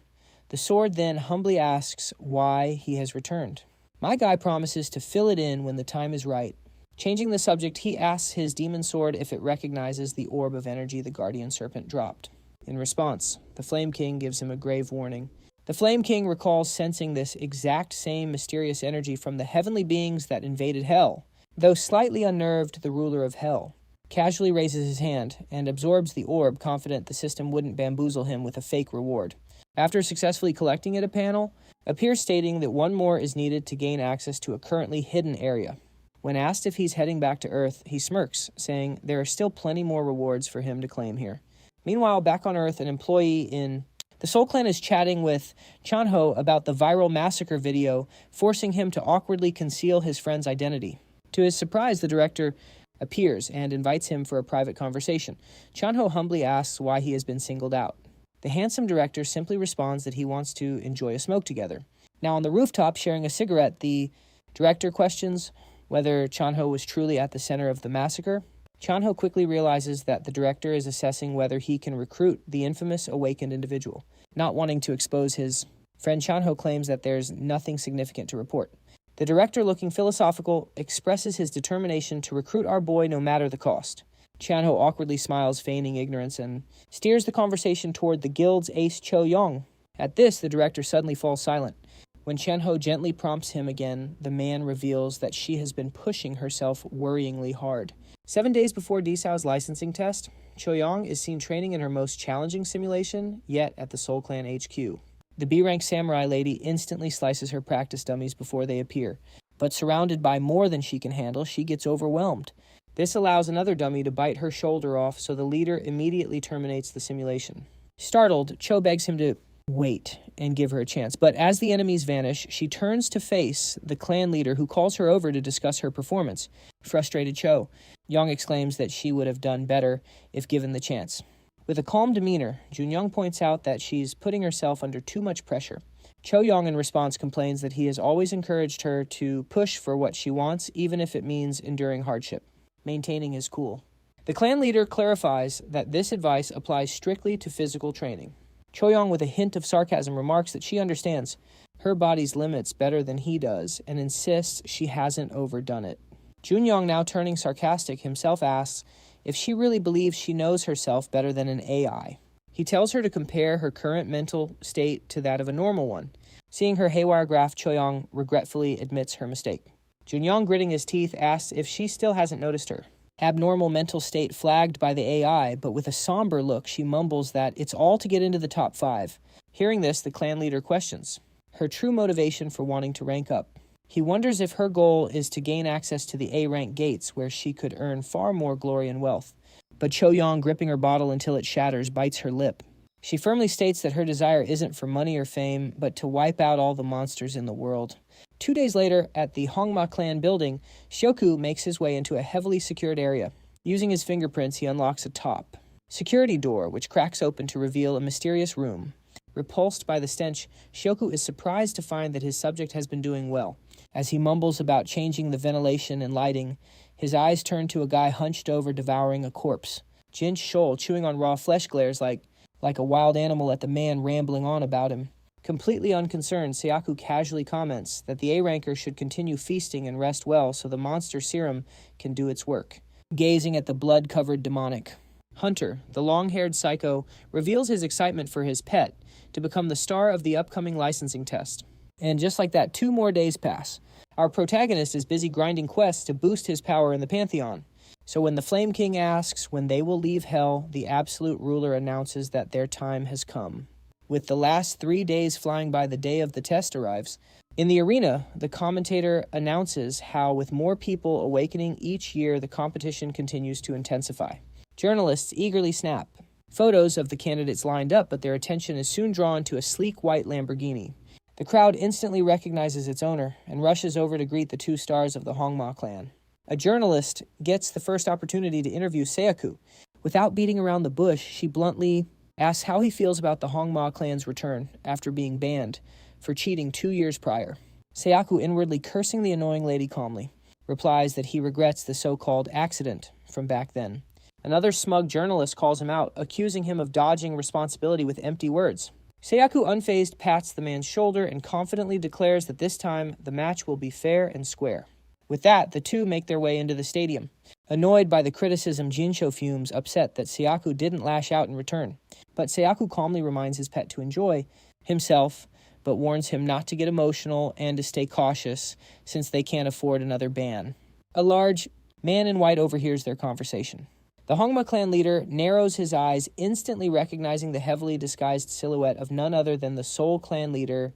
The sword then humbly asks why he has returned. My guy promises to fill it in when the time is right. Changing the subject, he asks his demon sword if it recognizes the orb of energy the guardian serpent dropped. In response, the Flame King gives him a grave warning. The Flame King recalls sensing this exact same mysterious energy from the heavenly beings that invaded hell. Though slightly unnerved, the ruler of hell casually raises his hand and absorbs the orb, confident the system wouldn't bamboozle him with a fake reward. After successfully collecting it a panel, appears stating that one more is needed to gain access to a currently hidden area. When asked if he's heading back to Earth, he smirks, saying there are still plenty more rewards for him to claim here. Meanwhile, back on Earth, an employee in the Soul Clan is chatting with Chanho about the viral massacre video, forcing him to awkwardly conceal his friend's identity. To his surprise, the director appears and invites him for a private conversation. Chanho humbly asks why he has been singled out. The handsome director simply responds that he wants to enjoy a smoke together. Now on the rooftop, sharing a cigarette, the director questions whether Chanho was truly at the center of the massacre. Chanho quickly realizes that the director is assessing whether he can recruit the infamous awakened individual. Not wanting to expose his friend, Chanho claims that there's nothing significant to report. The director, looking philosophical, expresses his determination to recruit our boy no matter the cost. Chanho awkwardly smiles, feigning ignorance, and steers the conversation toward the guild's ace Cho Yong. At this, the director suddenly falls silent. When Chanho gently prompts him again, the man reveals that she has been pushing herself worryingly hard. 7 days before Disao's licensing test, Cho Yong is seen training in her most challenging simulation yet at the Soul Clan HQ. The B-rank samurai lady instantly slices her practice dummies before they appear, but surrounded by more than she can handle, she gets overwhelmed. This allows another dummy to bite her shoulder off, so the leader immediately terminates the simulation. Startled, Cho begs him to wait and give her a chance, but as the enemies vanish, she turns to face the clan leader who calls her over to discuss her performance. Frustrated Cho, Yong exclaims that she would have done better if given the chance. With a calm demeanor, Junyoung points out that she's putting herself under too much pressure. Cho Yong in response complains that he has always encouraged her to push for what she wants, even if it means enduring hardship. Maintaining his cool. The clan leader clarifies that this advice applies strictly to physical training. Cho Yong, with a hint of sarcasm, remarks that she understands her body's limits better than he does and insists she hasn't overdone it. Junyoung, now turning sarcastic, himself asks if she really believes she knows herself better than an AI. He tells her to compare her current mental state to that of a normal one. Seeing her haywire graph, Cho Yong regretfully admits her mistake. Junyoung, gritting his teeth, asks if she still hasn't noticed her abnormal mental state flagged by the AI, but with a somber look, she mumbles that it's all to get into the top 5. Hearing this, the clan leader questions her true motivation for wanting to rank up. He wonders if her goal is to gain access to the A-rank gates, where she could earn far more glory and wealth. But Cho Yong, gripping her bottle until it shatters, bites her lip. She firmly states that her desire isn't for money or fame, but to wipe out all the monsters in the world. 2 days later, at the Hongma clan building, Shioku makes his way into a heavily secured area. Using his fingerprints, he unlocks a top security door, which cracks open to reveal a mysterious room. Repulsed by the stench, Shioku is surprised to find that his subject has been doing well. As he mumbles about changing the ventilation and lighting, his eyes turn to a guy hunched over devouring a corpse. Jin Shol, chewing on raw flesh, glares like a wild animal at the man rambling on about him. Completely unconcerned, Sayaku casually comments that the A-ranker should continue feasting and rest well so the monster serum can do its work. Gazing at the blood-covered demonic, Hunter, the long-haired psycho, reveals his excitement for his pet to become the star of the upcoming licensing test. And just like that, 2 more days pass. Our protagonist is busy grinding quests to boost his power in the Pantheon. So when the Flame King asks when they will leave Hell, the Absolute Ruler announces that their time has come. With the last 3 days flying by, the day of the test arrives. In the arena, the commentator announces how with more people awakening each year, the competition continues to intensify. Journalists eagerly snap photos of the candidates lined up, but their attention is soon drawn to a sleek white Lamborghini. The crowd instantly recognizes its owner and rushes over to greet the 2 stars of the Hongma clan. A journalist gets the first opportunity to interview Sayaku. Without beating around the bush, she bluntly asks how he feels about the Hongma clan's return after being banned for cheating 2 years prior. Sayaku, inwardly cursing the annoying lady calmly, replies that he regrets the so-called accident from back then. Another smug journalist calls him out, accusing him of dodging responsibility with empty words. Sayaku, unfazed, pats the man's shoulder and confidently declares that this time the match will be fair and square. With that, the 2 make their way into the stadium. Annoyed by the criticism, Jinsho fumes, upset that Sayaku didn't lash out in return. But Sayaku calmly reminds his pet to enjoy himself, but warns him not to get emotional and to stay cautious since they can't afford another ban. A large man in white overhears their conversation. The Hongma clan leader narrows his eyes, instantly recognizing the heavily disguised silhouette of none other than the Soul clan leader,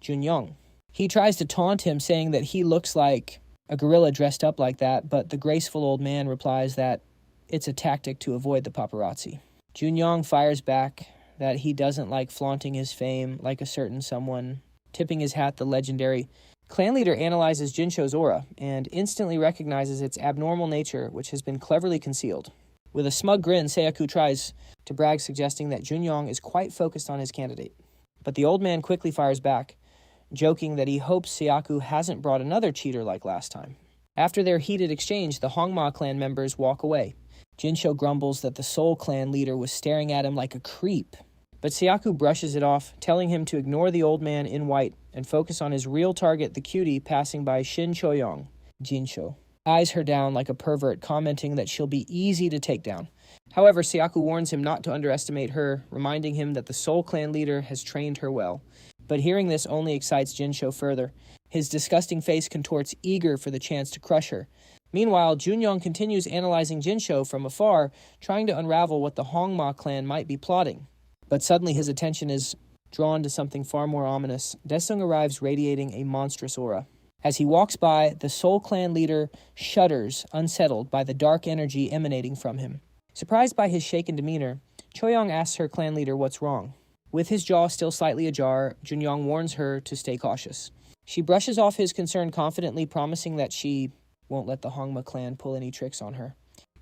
Junyoung. He tries to taunt him, saying that he looks like a gorilla dressed up like that, but the graceful old man replies that it's a tactic to avoid the paparazzi. Junyoung fires back that he doesn't like flaunting his fame like a certain someone. Tipping his hat, the legendary clan leader analyzes Jinsho's aura and instantly recognizes its abnormal nature, which has been cleverly concealed. With a smug grin, Sayaku tries to brag, suggesting that Junyoung is quite focused on his candidate. But the old man quickly fires back, joking that he hopes Sayaku hasn't brought another cheater like last time. After their heated exchange, the Hongma clan members walk away. Jinsho grumbles that the Soul clan leader was staring at him like a creep. But Sayaku brushes it off, telling him to ignore the old man in white and focus on his real target, the cutie passing by Shin Choyong. Jinsho eyes her down like a pervert, commenting that she'll be easy to take down. However, Sayaku warns him not to underestimate her, reminding him that the Soul clan leader has trained her well. But hearing this only excites Jinsho further. His disgusting face contorts, eager for the chance to crush her. Meanwhile, Junyoung continues analyzing Jinsho from afar, trying to unravel what the Hongma clan might be plotting. But suddenly his attention is drawn to something far more ominous. Daesung arrives radiating a monstrous aura. As he walks by, the Soul clan leader shudders, unsettled by the dark energy emanating from him. Surprised by his shaken demeanor, Choyong asks her clan leader what's wrong. With his jaw still slightly ajar, Junyoung warns her to stay cautious. She brushes off his concern confidently, promising that she won't let the Hongma clan pull any tricks on her.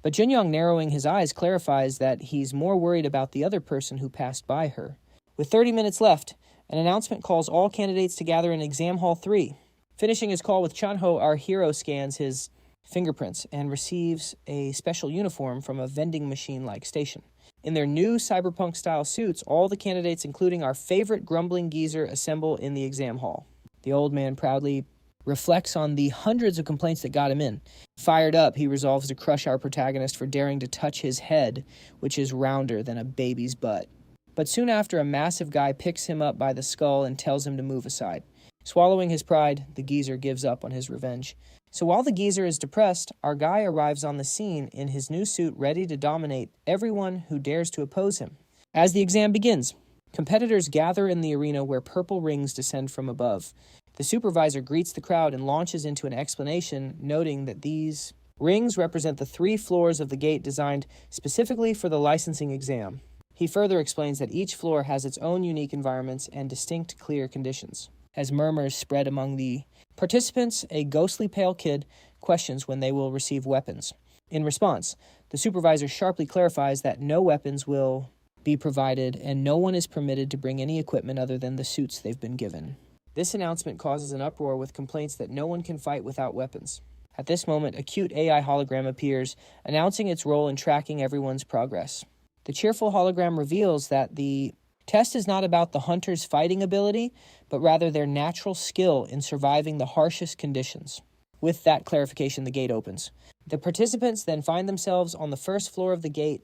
But Junyoung, narrowing his eyes, clarifies that he's more worried about the other person who passed by her. With 30 minutes left, an announcement calls all candidates to gather in Exam Hall 3. Finishing his call with Chanho, our hero scans his fingerprints and receives a special uniform from a vending machine-like station. In their new cyberpunk-style suits, all the candidates, including our favorite grumbling geezer, assemble in the exam hall. The old man proudly reflects on the hundreds of complaints that got him in. Fired up, he resolves to crush our protagonist for daring to touch his head, which is rounder than a baby's butt. But soon after, a massive guy picks him up by the skull and tells him to move aside. Swallowing his pride, the geezer gives up on his revenge. So while the geezer is depressed, our guy arrives on the scene in his new suit, ready to dominate everyone who dares to oppose him. As the exam begins, competitors gather in the arena where purple rings descend from above. The supervisor greets the crowd and launches into an explanation, noting that these rings represent the 3 floors of the gate designed specifically for the licensing exam. He further explains that each floor has its own unique environments and distinct, clear conditions. As murmurs spread among the participants, a ghostly pale kid questions when they will receive weapons. In response, the supervisor sharply clarifies that no weapons will be provided and no one is permitted to bring any equipment other than the suits they've been given. This announcement causes an uproar with complaints that no one can fight without weapons. At this moment, a cute AI hologram appears, announcing its role in tracking everyone's progress. The cheerful hologram reveals that the test is not about the hunter's fighting ability, but rather their natural skill in surviving the harshest conditions. With that clarification, the gate opens. The participants then find themselves on the first floor of the gate,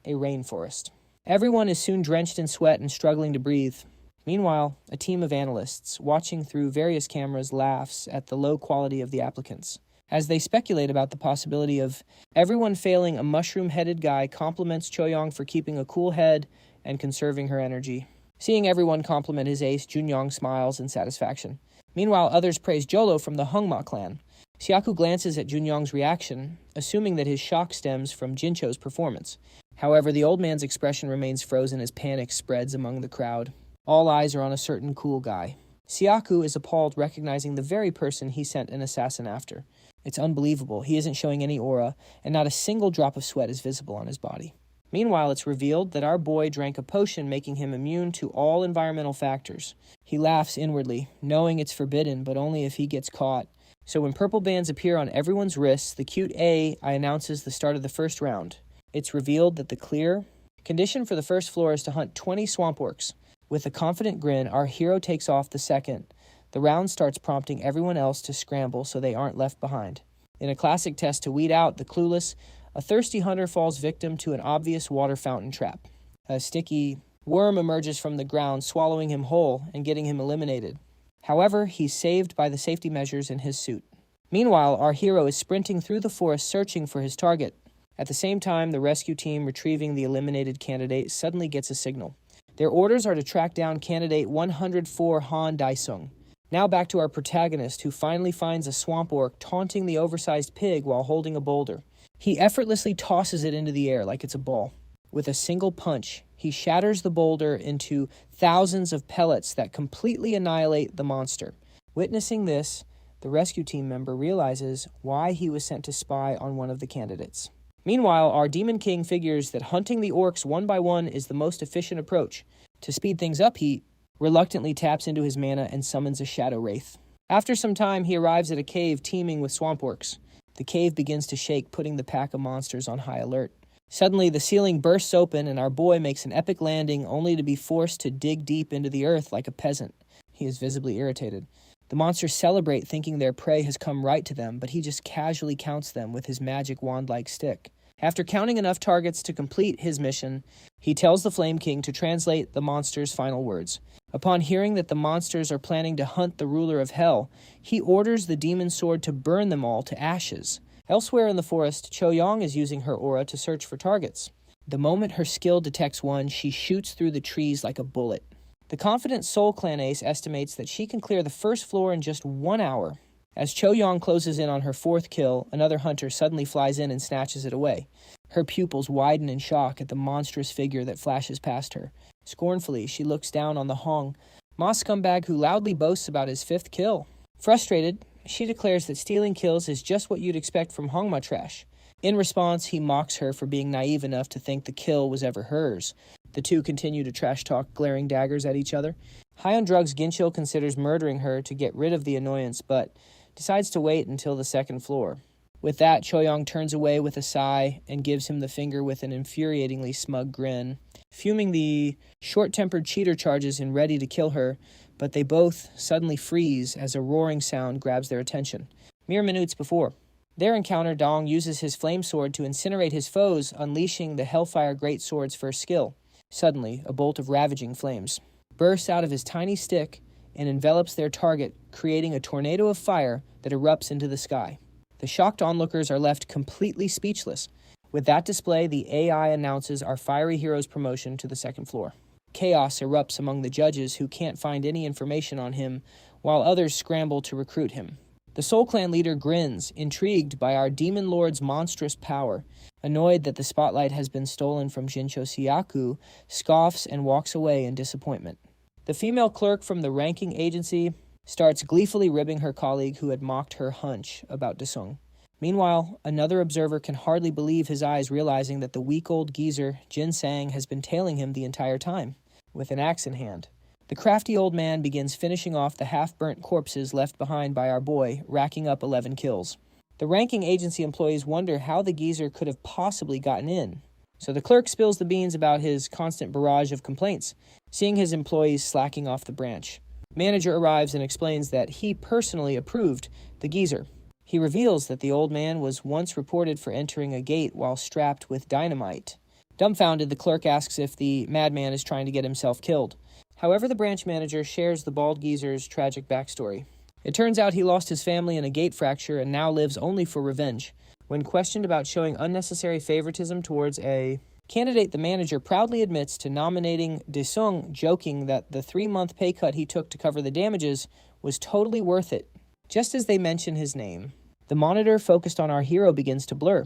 a rainforest. Everyone is soon drenched in sweat and struggling to breathe. Meanwhile, a team of analysts, watching through various cameras, laughs at the low quality of the applicants. As they speculate about the possibility of everyone failing, a mushroom-headed guy compliments Choyong for keeping a cool head and conserving her energy. Seeing everyone compliment his ace, Junyoung smiles in satisfaction. Meanwhile, others praise Jolo from the Hongma clan. Sayaku glances at Junyoung's reaction, assuming that his shock stems from Jinsho's performance. However, the old man's expression remains frozen as panic spreads among the crowd. All eyes are on a certain cool guy. Sayaku is appalled, recognizing the very person he sent an assassin after. It's unbelievable. He isn't showing any aura, and not a single drop of sweat is visible on his body. Meanwhile, it's revealed that our boy drank a potion making him immune to all environmental factors. He laughs inwardly, knowing it's forbidden, but only if he gets caught. So when purple bands appear on everyone's wrists, the cute AI announces the start of the first round. It's revealed that the clear condition for the first floor is to hunt 20 swamp orcs. With a confident grin, our hero takes off the second. The round starts prompting everyone else to scramble so they aren't left behind. In a classic test to weed out the clueless, a thirsty hunter falls victim to an obvious water fountain trap. A sticky worm emerges from the ground, swallowing him whole and getting him eliminated. However, he's saved by the safety measures in his suit. Meanwhile, our hero is sprinting through the forest searching for his target. At the same time, the rescue team retrieving the eliminated candidate suddenly gets a signal. Their orders are to track down candidate 104 Han Daesung. Now back to our protagonist, who finally finds a swamp orc taunting the oversized pig while holding a boulder. He effortlessly tosses it into the air like it's a ball. With a single punch, he shatters the boulder into thousands of pellets that completely annihilate the monster. Witnessing this, the rescue team member realizes why he was sent to spy on one of the candidates. Meanwhile, our Demon King figures that hunting the orcs one by one is the most efficient approach. To speed things up, he reluctantly taps into his mana and summons a Shadow Wraith. After some time, he arrives at a cave teeming with swamp orcs. The cave begins to shake, putting the pack of monsters on high alert. Suddenly, the ceiling bursts open and our boy makes an epic landing only to be forced to dig deep into the earth like a peasant. He is visibly irritated. The monsters celebrate, thinking their prey has come right to them, but he just casually counts them with his magic wand-like stick. After counting enough targets to complete his mission, he tells the Flame King to translate the monsters' final words. Upon hearing that the monsters are planning to hunt the ruler of hell, he orders the demon sword to burn them all to ashes. Elsewhere in the forest, Cho-Yong is using her aura to search for targets. The moment her skill detects one, she shoots through the trees like a bullet. The confident Soul Clan ace estimates that she can clear the first floor in just 1 hour. As Cho-Yong closes in on her fourth kill, another hunter suddenly flies in and snatches it away. Her pupils widen in shock at the monstrous figure that flashes past her. Scornfully, she looks down on the Hong, Ma scumbag who loudly boasts about his 5th kill. Frustrated, she declares that stealing kills is just what you'd expect from Hongma trash. In response, he mocks her for being naive enough to think the kill was ever hers. The two continue to trash talk, glaring daggers at each other. High on drugs, Ginchil considers murdering her to get rid of the annoyance, but decides to wait until the second floor. With that, Cho-Yong turns away with a sigh and gives him the finger with an infuriatingly smug grin. Fuming, the short-tempered cheater charges in ready to kill her, but they both suddenly freeze as a roaring sound grabs their attention. Mere minutes before, their encounter, Dong uses his flame sword to incinerate his foes, unleashing the Hellfire Greatsword's first skill. Suddenly, a bolt of ravaging flames bursts out of his tiny stick and envelops their target, creating a tornado of fire that erupts into the sky. The shocked onlookers are left completely speechless. With that display, the AI announces our fiery hero's promotion to the second floor. Chaos erupts among the judges who can't find any information on him, while others scramble to recruit him. The Soul Clan leader grins, intrigued by our demon lord's monstrous power. Annoyed that the spotlight has been stolen from Jincho Siyaku, scoffs and walks away in disappointment. The female clerk from the ranking agency starts gleefully ribbing her colleague who had mocked her hunch about Desung. Meanwhile, another observer can hardly believe his eyes, realizing that the weak old geezer, Jin Sang, has been tailing him the entire time, with an axe in hand. The crafty old man begins finishing off the half-burnt corpses left behind by our boy, racking up 11 kills. The ranking agency employees wonder how the geezer could have possibly gotten in, so the clerk spills the beans about his constant barrage of complaints, seeing his employees slacking off the branch. Manager arrives and explains that he personally approved the geezer. He reveals that the old man was once reported for entering a gate while strapped with dynamite. Dumbfounded, the clerk asks if the madman is trying to get himself killed. However, the branch manager shares the bald geezer's tragic backstory. It turns out he lost his family in a gate fracture and now lives only for revenge. When questioned about showing unnecessary favoritism towards a candidate, the manager proudly admits to nominating Desung, joking that the 3-month pay cut he took to cover the damages was totally worth it. Just as they mention his name, the monitor focused on our hero begins to blur.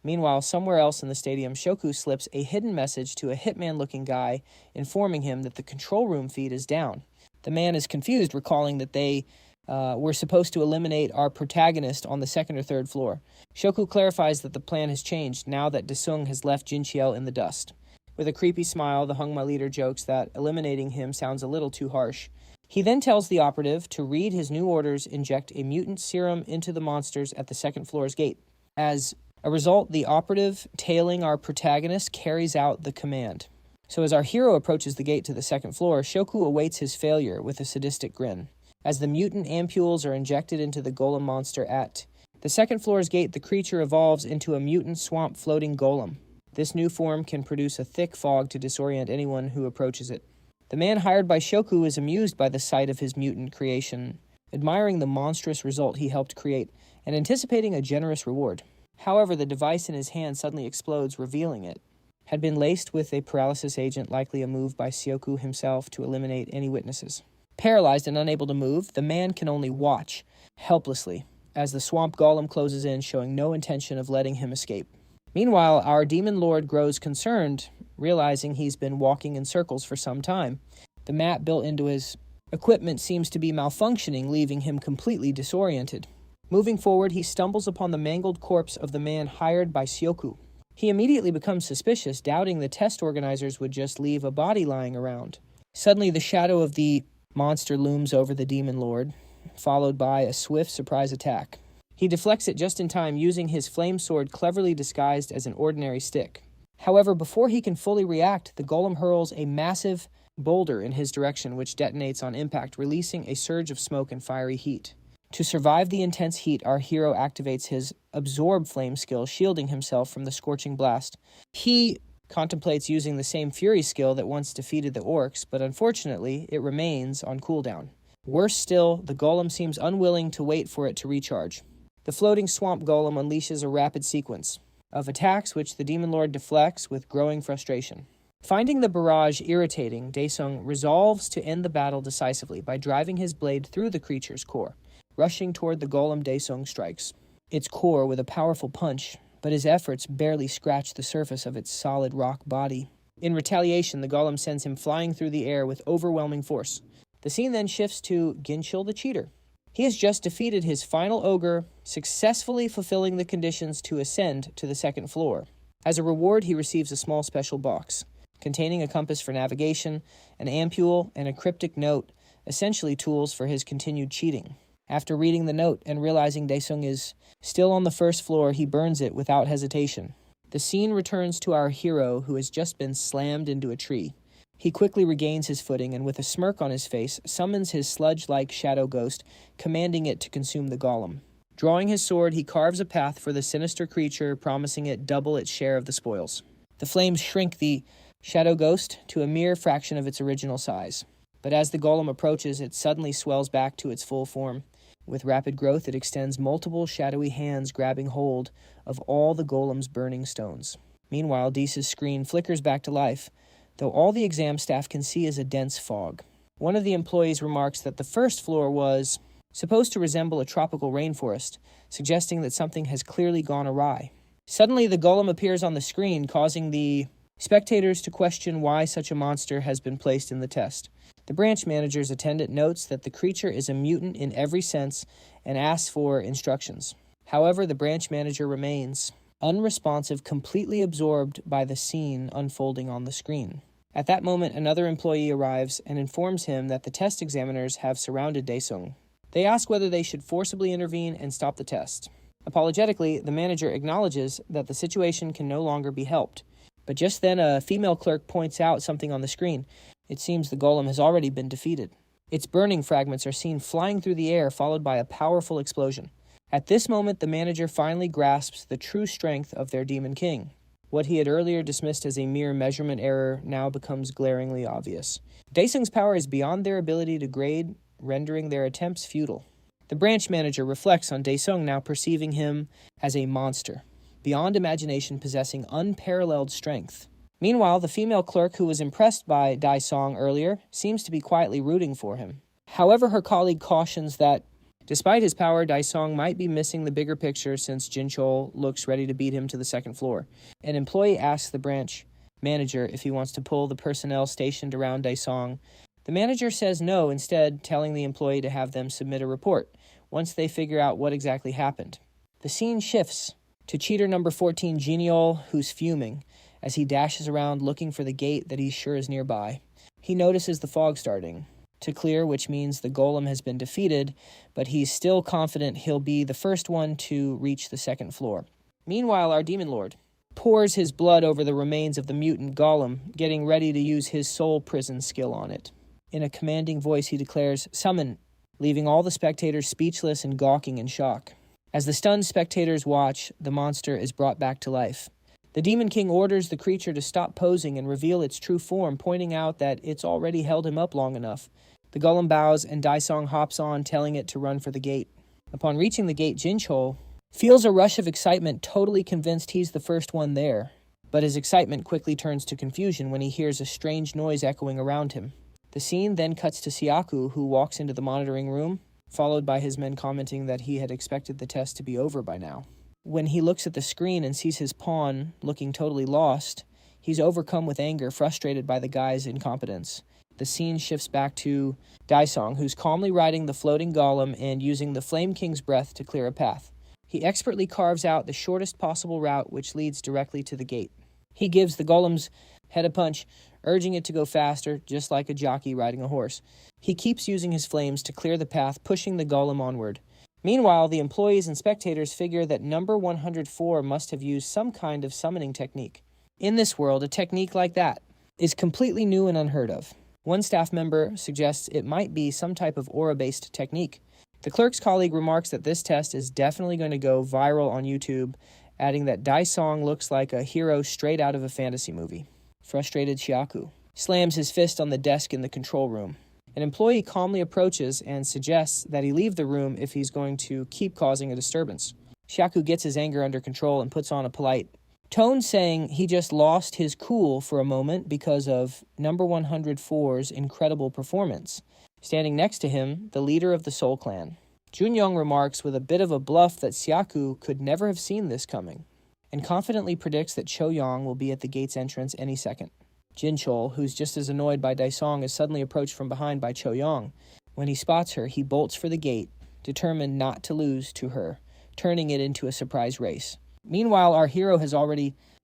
Meanwhile, somewhere else in the stadium, Shoku slips a hidden message to a hitman-looking guy, informing him that the control room feed is down. The man is confused, recalling that they were supposed to eliminate our protagonist on the 2nd or 3rd floor. Shoku clarifies that the plan has changed now that Desung has left Jinchiel in the dust. With a creepy smile, the Hungma leader jokes that eliminating him sounds a little too harsh. He then tells the operative to read his new orders, inject a mutant serum into the monsters at the 2nd floor's gate. As a result, the operative tailing our protagonist carries out the command. So as our hero approaches the gate to the 2nd floor, Shoku awaits his failure with a sadistic grin. As the mutant ampules are injected into the golem monster at the 2nd floor's gate, the creature evolves into a mutant swamp floating golem. This new form can produce a thick fog to disorient anyone who approaches it. The man hired by Shoku is amused by the sight of his mutant creation, admiring the monstrous result he helped create, and anticipating a generous reward. However, the device in his hand suddenly explodes, revealing it had been laced with a paralysis agent, likely a move by Sioku himself to eliminate any witnesses. Paralyzed and unable to move, the man can only watch, helplessly, as the swamp golem closes in, showing no intention of letting him escape. Meanwhile, our demon lord grows concerned, realizing he's been walking in circles for some time. The mat built into his equipment seems to be malfunctioning, leaving him completely disoriented. Moving forward, he stumbles upon the mangled corpse of the man hired by Sioku. He immediately becomes suspicious, doubting the test organizers would just leave a body lying around. Suddenly, the shadow of the monster looms over the demon lord, followed by a swift surprise attack. He deflects it just in time, using his flame sword cleverly disguised as an ordinary stick. However, before he can fully react, the golem hurls a massive boulder in his direction, which detonates on impact, releasing a surge of smoke and fiery heat. To survive the intense heat, our hero activates his absorb flame skill, shielding himself from the scorching blast. He contemplates using the same fury skill that once defeated the orcs, but unfortunately, it remains on cooldown. Worse still, the golem seems unwilling to wait for it to recharge. The floating swamp golem unleashes a rapid sequence of attacks which the demon lord deflects with growing frustration. Finding the barrage irritating, Daesung resolves to end the battle decisively by driving his blade through the creature's core. Rushing toward the golem, Daesung strikes its core with a powerful punch, but his efforts barely scratch the surface of its solid rock body. In retaliation, the golem sends him flying through the air with overwhelming force. The scene then shifts to Ginchil the Cheater. He has just defeated his final ogre, successfully fulfilling the conditions to ascend to the second floor. As a reward, he receives a small special box, containing a compass for navigation, an ampule, and a cryptic note, essentially tools for his continued cheating. After reading the note and realizing Daesung is still on the first floor, he burns it without hesitation. The scene returns to our hero, who has just been slammed into a tree. He quickly regains his footing and, with a smirk on his face, summons his sludge-like shadow ghost, commanding it to consume the golem. Drawing his sword, he carves a path for the sinister creature, promising it double its share of the spoils. The flames shrink the shadow ghost to a mere fraction of its original size. But as the golem approaches, it suddenly swells back to its full form. With rapid growth, it extends multiple shadowy hands, grabbing hold of all the golem's burning stones. Meanwhile, Deese's screen flickers back to life, though all the exam staff can see is a dense fog. One of the employees remarks that the first floor was supposed to resemble a tropical rainforest, suggesting that something has clearly gone awry. Suddenly, the golem appears on the screen, causing the spectators to question why such a monster has been placed in the test. The branch manager's attendant notes that the creature is a mutant in every sense and asks for instructions. However, the branch manager remains unresponsive, completely absorbed by the scene unfolding on the screen. At that moment, another employee arrives and informs him that the test examiners have surrounded Daesung. They ask whether they should forcibly intervene and stop the test. Apologetically, the manager acknowledges that the situation can no longer be helped. But just then, a female clerk points out something on the screen. It seems the golem has already been defeated. Its burning fragments are seen flying through the air, followed by a powerful explosion. At this moment, the manager finally grasps the true strength of their demon king. What he had earlier dismissed as a mere measurement error now becomes glaringly obvious. Daesung's power is beyond their ability to grade, rendering their attempts futile. The branch manager reflects on Daesung, now perceiving him as a monster, beyond imagination, possessing unparalleled strength. Meanwhile, the female clerk who was impressed by Daesung earlier seems to be quietly rooting for him. However, her colleague cautions that, despite his power, Daesung might be missing the bigger picture since Jinchol looks ready to beat him to the second floor. An employee asks the branch manager if he wants to pull the personnel stationed around Daesung. The manager says no, instead telling the employee to have them submit a report once they figure out what exactly happened. The scene shifts to cheater number 14, Geniol, who's fuming as he dashes around looking for the gate that he's sure is nearby. He notices the fog starting to clear, which means the golem has been defeated, but he's still confident he'll be the first one to reach the second floor. Meanwhile, our demon lord pours his blood over the remains of the mutant golem, getting ready to use his soul prison skill on it. In a commanding voice, he declares, "Summon," leaving all the spectators speechless and gawking in shock. As the stunned spectators watch, the monster is brought back to life. The Demon King orders the creature to stop posing and reveal its true form, pointing out that it's already held him up long enough. The golem bows and Daesung hops on, telling it to run for the gate. Upon reaching the gate, Jinchol feels a rush of excitement, totally convinced he's the first one there. But his excitement quickly turns to confusion when he hears a strange noise echoing around him. The scene then cuts to Siaku, who walks into the monitoring room, followed by his men commenting that he had expected the test to be over by now. When he looks at the screen and sees his pawn looking totally lost, he's overcome with anger, frustrated by the guy's incompetence. The scene shifts back to Daisong, who's calmly riding the floating golem and using the Flame King's breath to clear a path. He expertly carves out the shortest possible route, which leads directly to the gate. He gives the golem's head a punch, urging it to go faster, just like a jockey riding a horse. He keeps using his flames to clear the path, pushing the golem onward. Meanwhile, the employees and spectators figure that number 104 must have used some kind of summoning technique. In this world, a technique like that is completely new and unheard of. One staff member suggests it might be some type of aura-based technique. The clerk's colleague remarks that this test is definitely going to go viral on YouTube, adding that Daisong looks like a hero straight out of a fantasy movie. Frustrated Shiaku slams his fist on the desk in the control room. An employee calmly approaches and suggests that he leave the room if he's going to keep causing a disturbance. Shiaku gets his anger under control and puts on a polite tone, saying he just lost his cool for a moment because of number 104's incredible performance. Standing next to him, the leader of the Soul Clan. Junyoung remarks with a bit of a bluff that Siaku could never have seen this coming, and confidently predicts that Choyong will be at the gate's entrance any second. Jinchul, who's just as annoyed by Daisong, is suddenly approached from behind by Choyong. When he spots her, he bolts for the gate, determined not to lose to her, turning it into a surprise race. Meanwhile, our hero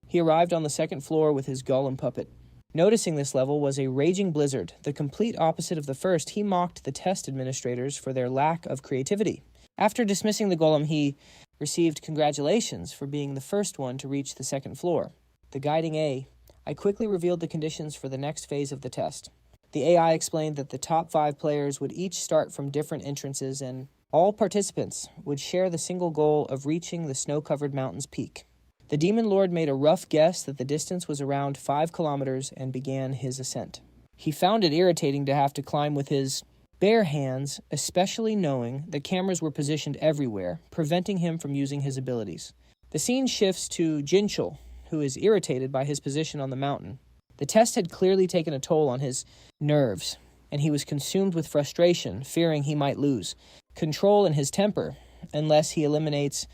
he arrived on the second floor with his golem puppet. Noticing this level was a raging blizzard, the complete opposite of the first. He mocked the test administrators for their lack of creativity. After dismissing the golem, he received congratulations for being the first one to reach the second floor. The guiding A. I quickly revealed the conditions for the next phase of the test. The AI explained that the top 5 players would each start from different entrances, and all participants would share the single goal of reaching the snow-covered mountain's peak. The Demon Lord made a rough guess that the distance was around 5 kilometers and began his ascent. He found it irritating to have to climb with his bare hands, especially knowing that cameras were positioned everywhere, preventing him from using his abilities. The scene shifts to Jinchul, who is irritated by his position on the mountain. The test had clearly taken a toll on his nerves, and he was consumed with frustration, fearing he might lose control in his temper unless he eliminates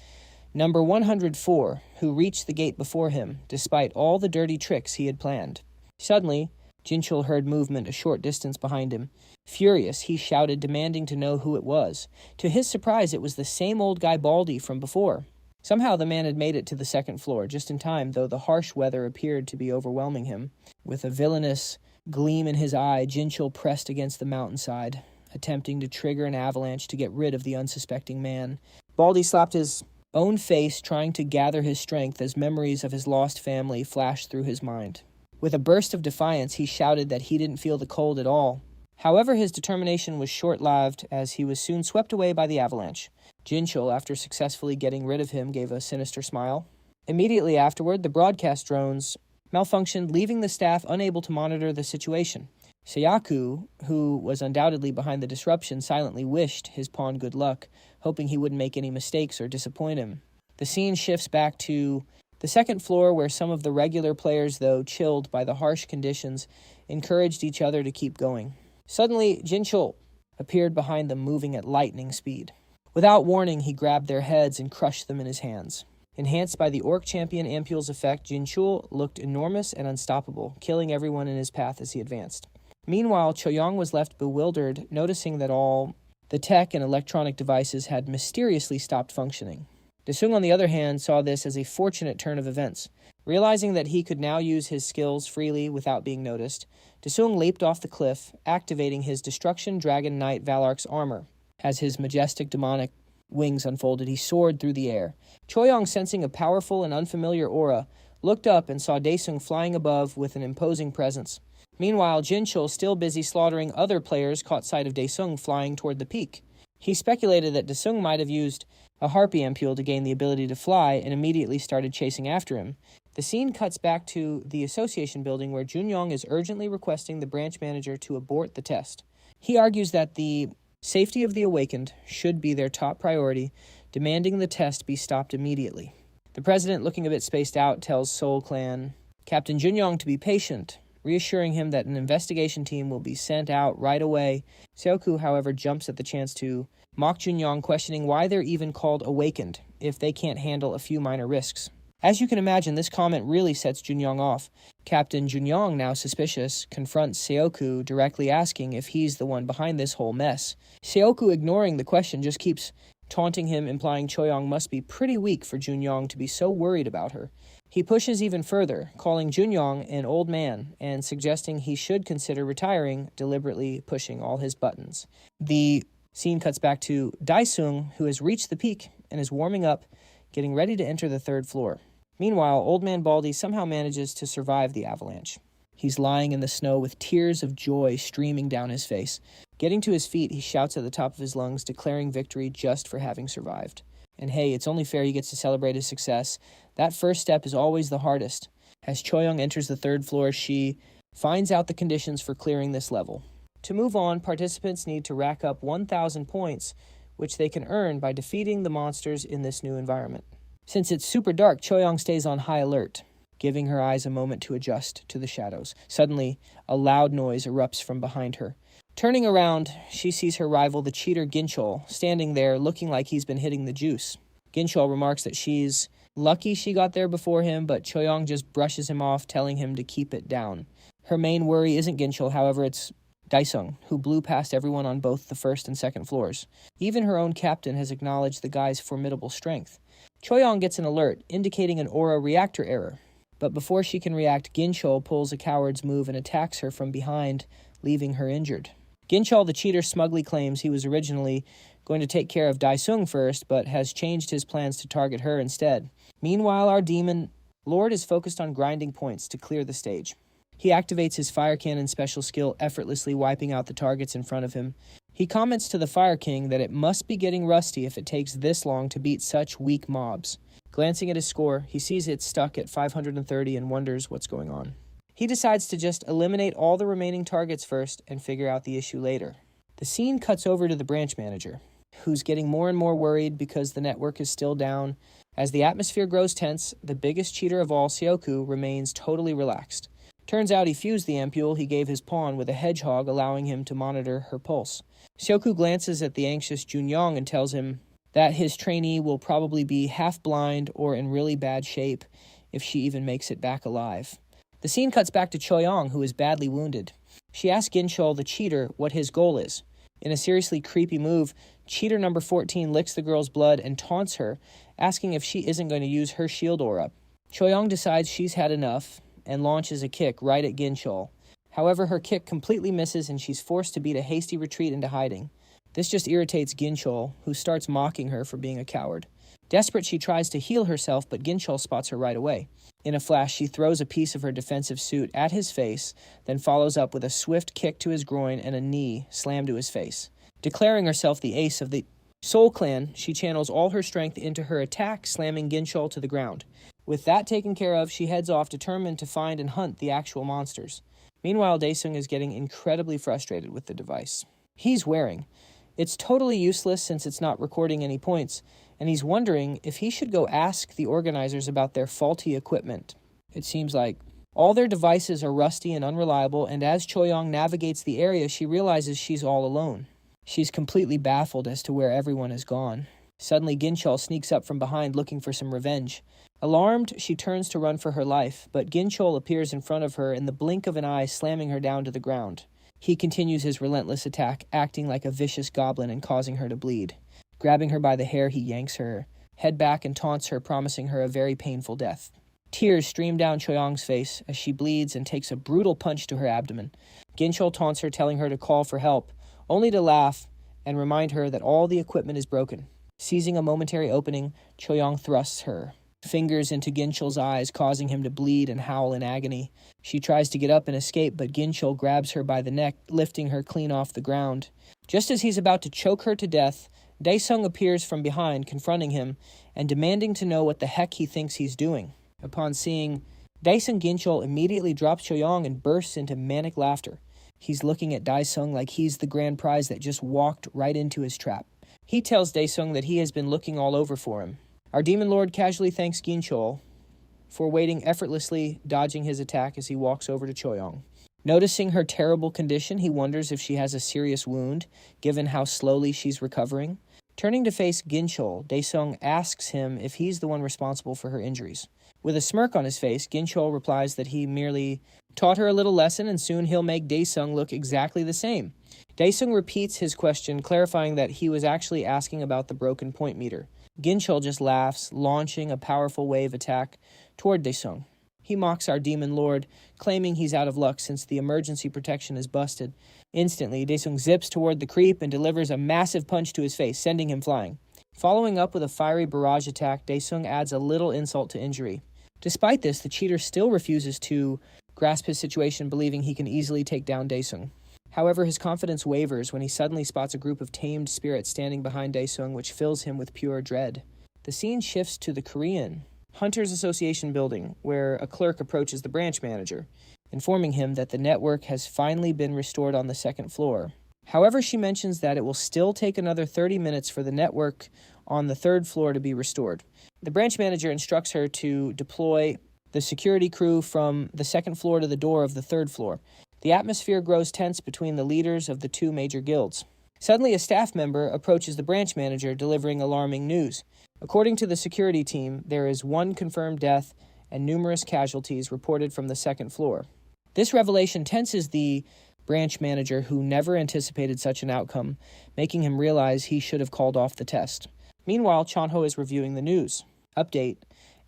number 104, who reached the gate before him, despite all the dirty tricks he had planned. Suddenly, Jinchul heard movement a short distance behind him. Furious, he shouted, demanding to know who it was. To his surprise, it was the same old guy Baldy from before. Somehow the man had made it to the second floor, just in time, though the harsh weather appeared to be overwhelming him. With a villainous gleam in his eye, Jinchul pressed against the mountainside, attempting to trigger an avalanche to get rid of the unsuspecting man. Baldy slapped his own face, trying to gather his strength as memories of his lost family flashed through his mind. With a burst of defiance, he shouted that he didn't feel the cold at all. However, his determination was short-lived, as he was soon swept away by the avalanche. Jinchul, after successfully getting rid of him, gave a sinister smile. Immediately afterward, the broadcast drones malfunctioned, leaving the staff unable to monitor the situation. Sayaku, who was undoubtedly behind the disruption, silently wished his pawn good luck, hoping he wouldn't make any mistakes or disappoint him. The scene shifts back to the second floor, where some of the regular players, though chilled by the harsh conditions, encouraged each other to keep going. Suddenly, Jinchul appeared behind them, moving at lightning speed. Without warning, he grabbed their heads and crushed them in his hands. Enhanced by the Orc Champion Ampul's effect, Jinchul looked enormous and unstoppable, killing everyone in his path as he advanced. Meanwhile, Choyong was left bewildered, noticing that all the tech and electronic devices had mysteriously stopped functioning. Desung, on the other hand, saw this as a fortunate turn of events. Realizing that he could now use his skills freely without being noticed, Desung leaped off the cliff, activating his Destruction Dragon Knight Valark's armor. As his majestic demonic wings unfolded, he soared through the air. Choyong, sensing a powerful and unfamiliar aura, looked up and saw Daesung flying above with an imposing presence. Meanwhile, Jinchul, still busy slaughtering other players, caught sight of Daesung flying toward the peak. He speculated that Daesung might have used a harpy ampule to gain the ability to fly, and immediately started chasing after him. The scene cuts back to the association building, where Junyong is urgently requesting the branch manager to abort the test. He argues that the safety of the awakened should be their top priority, demanding the test be stopped immediately. The president, looking a bit spaced out, tells Seoul Clan Captain Junyong to be patient, reassuring him that an investigation team will be sent out right away. Seoku, however, jumps at the chance to mock Junyoung, questioning why they're even called awakened if they can't handle a few minor risks. As you can imagine, this comment really sets Junyoung off. Captain Junyoung, now suspicious, confronts Seoku, directly asking if he's the one behind this whole mess. Seoku, ignoring the question, just keeps taunting him, implying Choyoung must be pretty weak for Junyoung to be so worried about her. He pushes even further, calling Junyoung an old man and suggesting he should consider retiring, deliberately pushing all his buttons. The scene cuts back to Daesung, who has reached the peak and is warming up, getting ready to enter the 3rd floor. Meanwhile, Old Man Baldy somehow manages to survive the avalanche. He's lying in the snow with tears of joy streaming down his face. Getting to his feet, he shouts at the top of his lungs, declaring victory just for having survived. And hey, it's only fair he gets to celebrate his success. That first step is always the hardest. As Choyoung enters the 3rd floor, she finds out the conditions for clearing this level. To move on, participants need to rack up 1,000 points, which they can earn by defeating the monsters in this new environment. Since it's super dark, Choyoung stays on high alert, giving her eyes a moment to adjust to the shadows. Suddenly, a loud noise erupts from behind her. Turning around, she sees her rival, the cheater Ginchol, standing there looking like he's been hitting the juice. Ginchol remarks that she's lucky she got there before him, but Choyoung just brushes him off, telling him to keep it down. Her main worry isn't Ginchol, however, it's Daesung, who blew past everyone on both the 1st and 2nd floors. Even her own captain has acknowledged the guy's formidable strength. Choyoung gets an alert, indicating an aura reactor error. But before she can react, Ginchol pulls a coward's move and attacks her from behind, leaving her injured. Ginchol, the cheater, smugly claims he was originally going to take care of Daesung first, but has changed his plans to target her instead. Meanwhile, our demon lord is focused on grinding points to clear the stage. He activates his fire cannon special skill, effortlessly wiping out the targets in front of him. He comments to the Fire King that it must be getting rusty if it takes this long to beat such weak mobs. Glancing at his score, he sees it's stuck at 530 and wonders what's going on. He decides to just eliminate all the remaining targets first and figure out the issue later. The scene cuts over to the branch manager, who's getting more and more worried because the network is still down. As the atmosphere grows tense, the biggest cheater of all, Seoku, remains totally relaxed. Turns out he fused the ampule he gave his pawn with a hedgehog, allowing him to monitor her pulse. Seoku glances at the anxious Junyoung and tells him that his trainee will probably be half-blind or in really bad shape if she even makes it back alive. The scene cuts back to Choyoung, who is badly wounded. She asks Ginchol, the cheater, what his goal is. In a seriously creepy move, cheater number 14 licks the girl's blood and taunts her, asking if she isn't going to use her shield aura. Choyoung decides she's had enough and launches a kick right at Ginchol. However, her kick completely misses and she's forced to beat a hasty retreat into hiding. This just irritates Ginchol, who starts mocking her for being a coward. Desperate, she tries to heal herself, but Ginchol spots her right away. In a flash, she throws a piece of her defensive suit at his face, then follows up with a swift kick to his groin and a knee slammed to his face. Declaring herself the ace of the Soul Clan, she channels all her strength into her attack, slamming Ginchol to the ground. With that taken care of, she heads off, determined to find and hunt the actual monsters. Meanwhile, Daesung is getting incredibly frustrated with the device he's wearing. It's totally useless since it's not recording any points, and he's wondering if he should go ask the organizers about their faulty equipment. It seems like all their devices are rusty and unreliable, and as Choyoung navigates the area, she realizes she's all alone. She's completely baffled as to where everyone has gone. Suddenly, Ginchol sneaks up from behind looking for some revenge. Alarmed, she turns to run for her life, but Ginchol appears in front of her in the blink of an eye, slamming her down to the ground. He continues his relentless attack, acting like a vicious goblin and causing her to bleed. Grabbing her by the hair, he yanks her head back and taunts her, promising her a very painful death. Tears stream down Choyoung's face as she bleeds and takes a brutal punch to her abdomen. Ginchol taunts her, telling her to call for help, only to laugh and remind her that all the equipment is broken. Seizing a momentary opening, Choyoung thrusts her fingers into Ginchol's eyes, causing him to bleed and howl in agony. She tries to get up and escape, but Ginchol grabs her by the neck, lifting her clean off the ground. Just as he's about to choke her to death, Daesung appears from behind, confronting him and demanding to know what the heck he thinks he's doing. Upon seeing Daesung, Ginchol immediately drops Choyoung and bursts into manic laughter. He's looking at Daesung like he's the grand prize that just walked right into his trap. He tells Daesung that he has been looking all over for him. Our Demon Lord casually thanks Ginchol for waiting effortlessly, dodging his attack as he walks over to Choyoung. Noticing her terrible condition, he wonders if she has a serious wound, given how slowly she's recovering. Turning to face Ginchul, Daesung asks him if he's the one responsible for her injuries. With a smirk on his face, Ginchul replies that he merely taught her a little lesson and soon he'll make Daesung look exactly the same. Daesung repeats his question, clarifying that he was actually asking about the broken point meter. Ginchul just laughs, launching a powerful wave attack toward Daesung. He mocks our demon lord, claiming he's out of luck since the emergency protection is busted. Instantly, Daesung zips toward the creep and delivers a massive punch to his face, sending him flying. Following up with a fiery barrage attack, Daesung adds a little insult to injury. Despite this, the cheater still refuses to grasp his situation, believing he can easily take down Daesung. However, his confidence wavers when he suddenly spots a group of tamed spirits standing behind Daesung, which fills him with pure dread. The scene shifts to the Korean Hunters Association building, where a clerk approaches the branch manager, informing him that the network has finally been restored on the second floor. However, she mentions that it will still take another 30 minutes for the network on the third floor to be restored. The branch manager instructs her to deploy the security crew from the second floor to the door of the third floor. The atmosphere grows tense between the leaders of the two major guilds. Suddenly, a staff member approaches the branch manager, delivering alarming news. According to the security team, there is one confirmed death and numerous casualties reported from the second floor. This revelation tenses the branch manager, who never anticipated such an outcome, making him realize he should have called off the test. Meanwhile, Chonho is reviewing the news update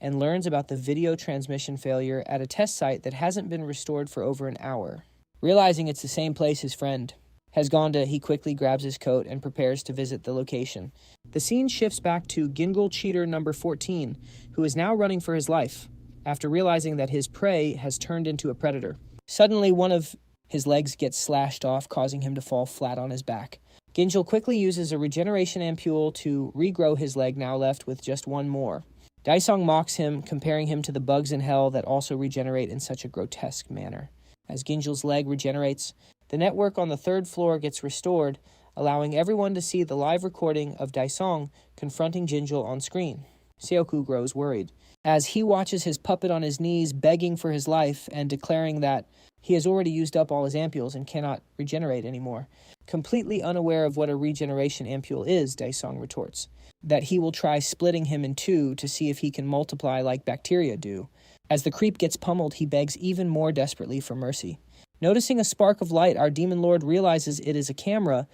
and learns about the video transmission failure at a test site that hasn't been restored for over an hour. Realizing it's the same place his friend has gone to, he quickly grabs his coat and prepares to visit the location. The scene shifts back to Gingul cheater number 14, who is now running for his life, after realizing that his prey has turned into a predator. Suddenly, one of his legs gets slashed off, causing him to fall flat on his back. Ginjul quickly uses a regeneration ampule to regrow his leg, now left with just one more. Daesung mocks him, comparing him to the bugs in hell that also regenerate in such a grotesque manner. As Ginjul's leg regenerates, the network on the third floor gets restored, allowing everyone to see the live recording of Daesung confronting Ginjul on screen. Seoku grows worried, as he watches his puppet on his knees begging for his life and declaring that he has already used up all his ampules and cannot regenerate anymore. Completely unaware of what a regeneration ampule is, Daesung retorts that he will try splitting him in two to see if he can multiply like bacteria do. As the creep gets pummeled, he begs even more desperately for mercy. Noticing a spark of light, our demon lord realizes it is a camera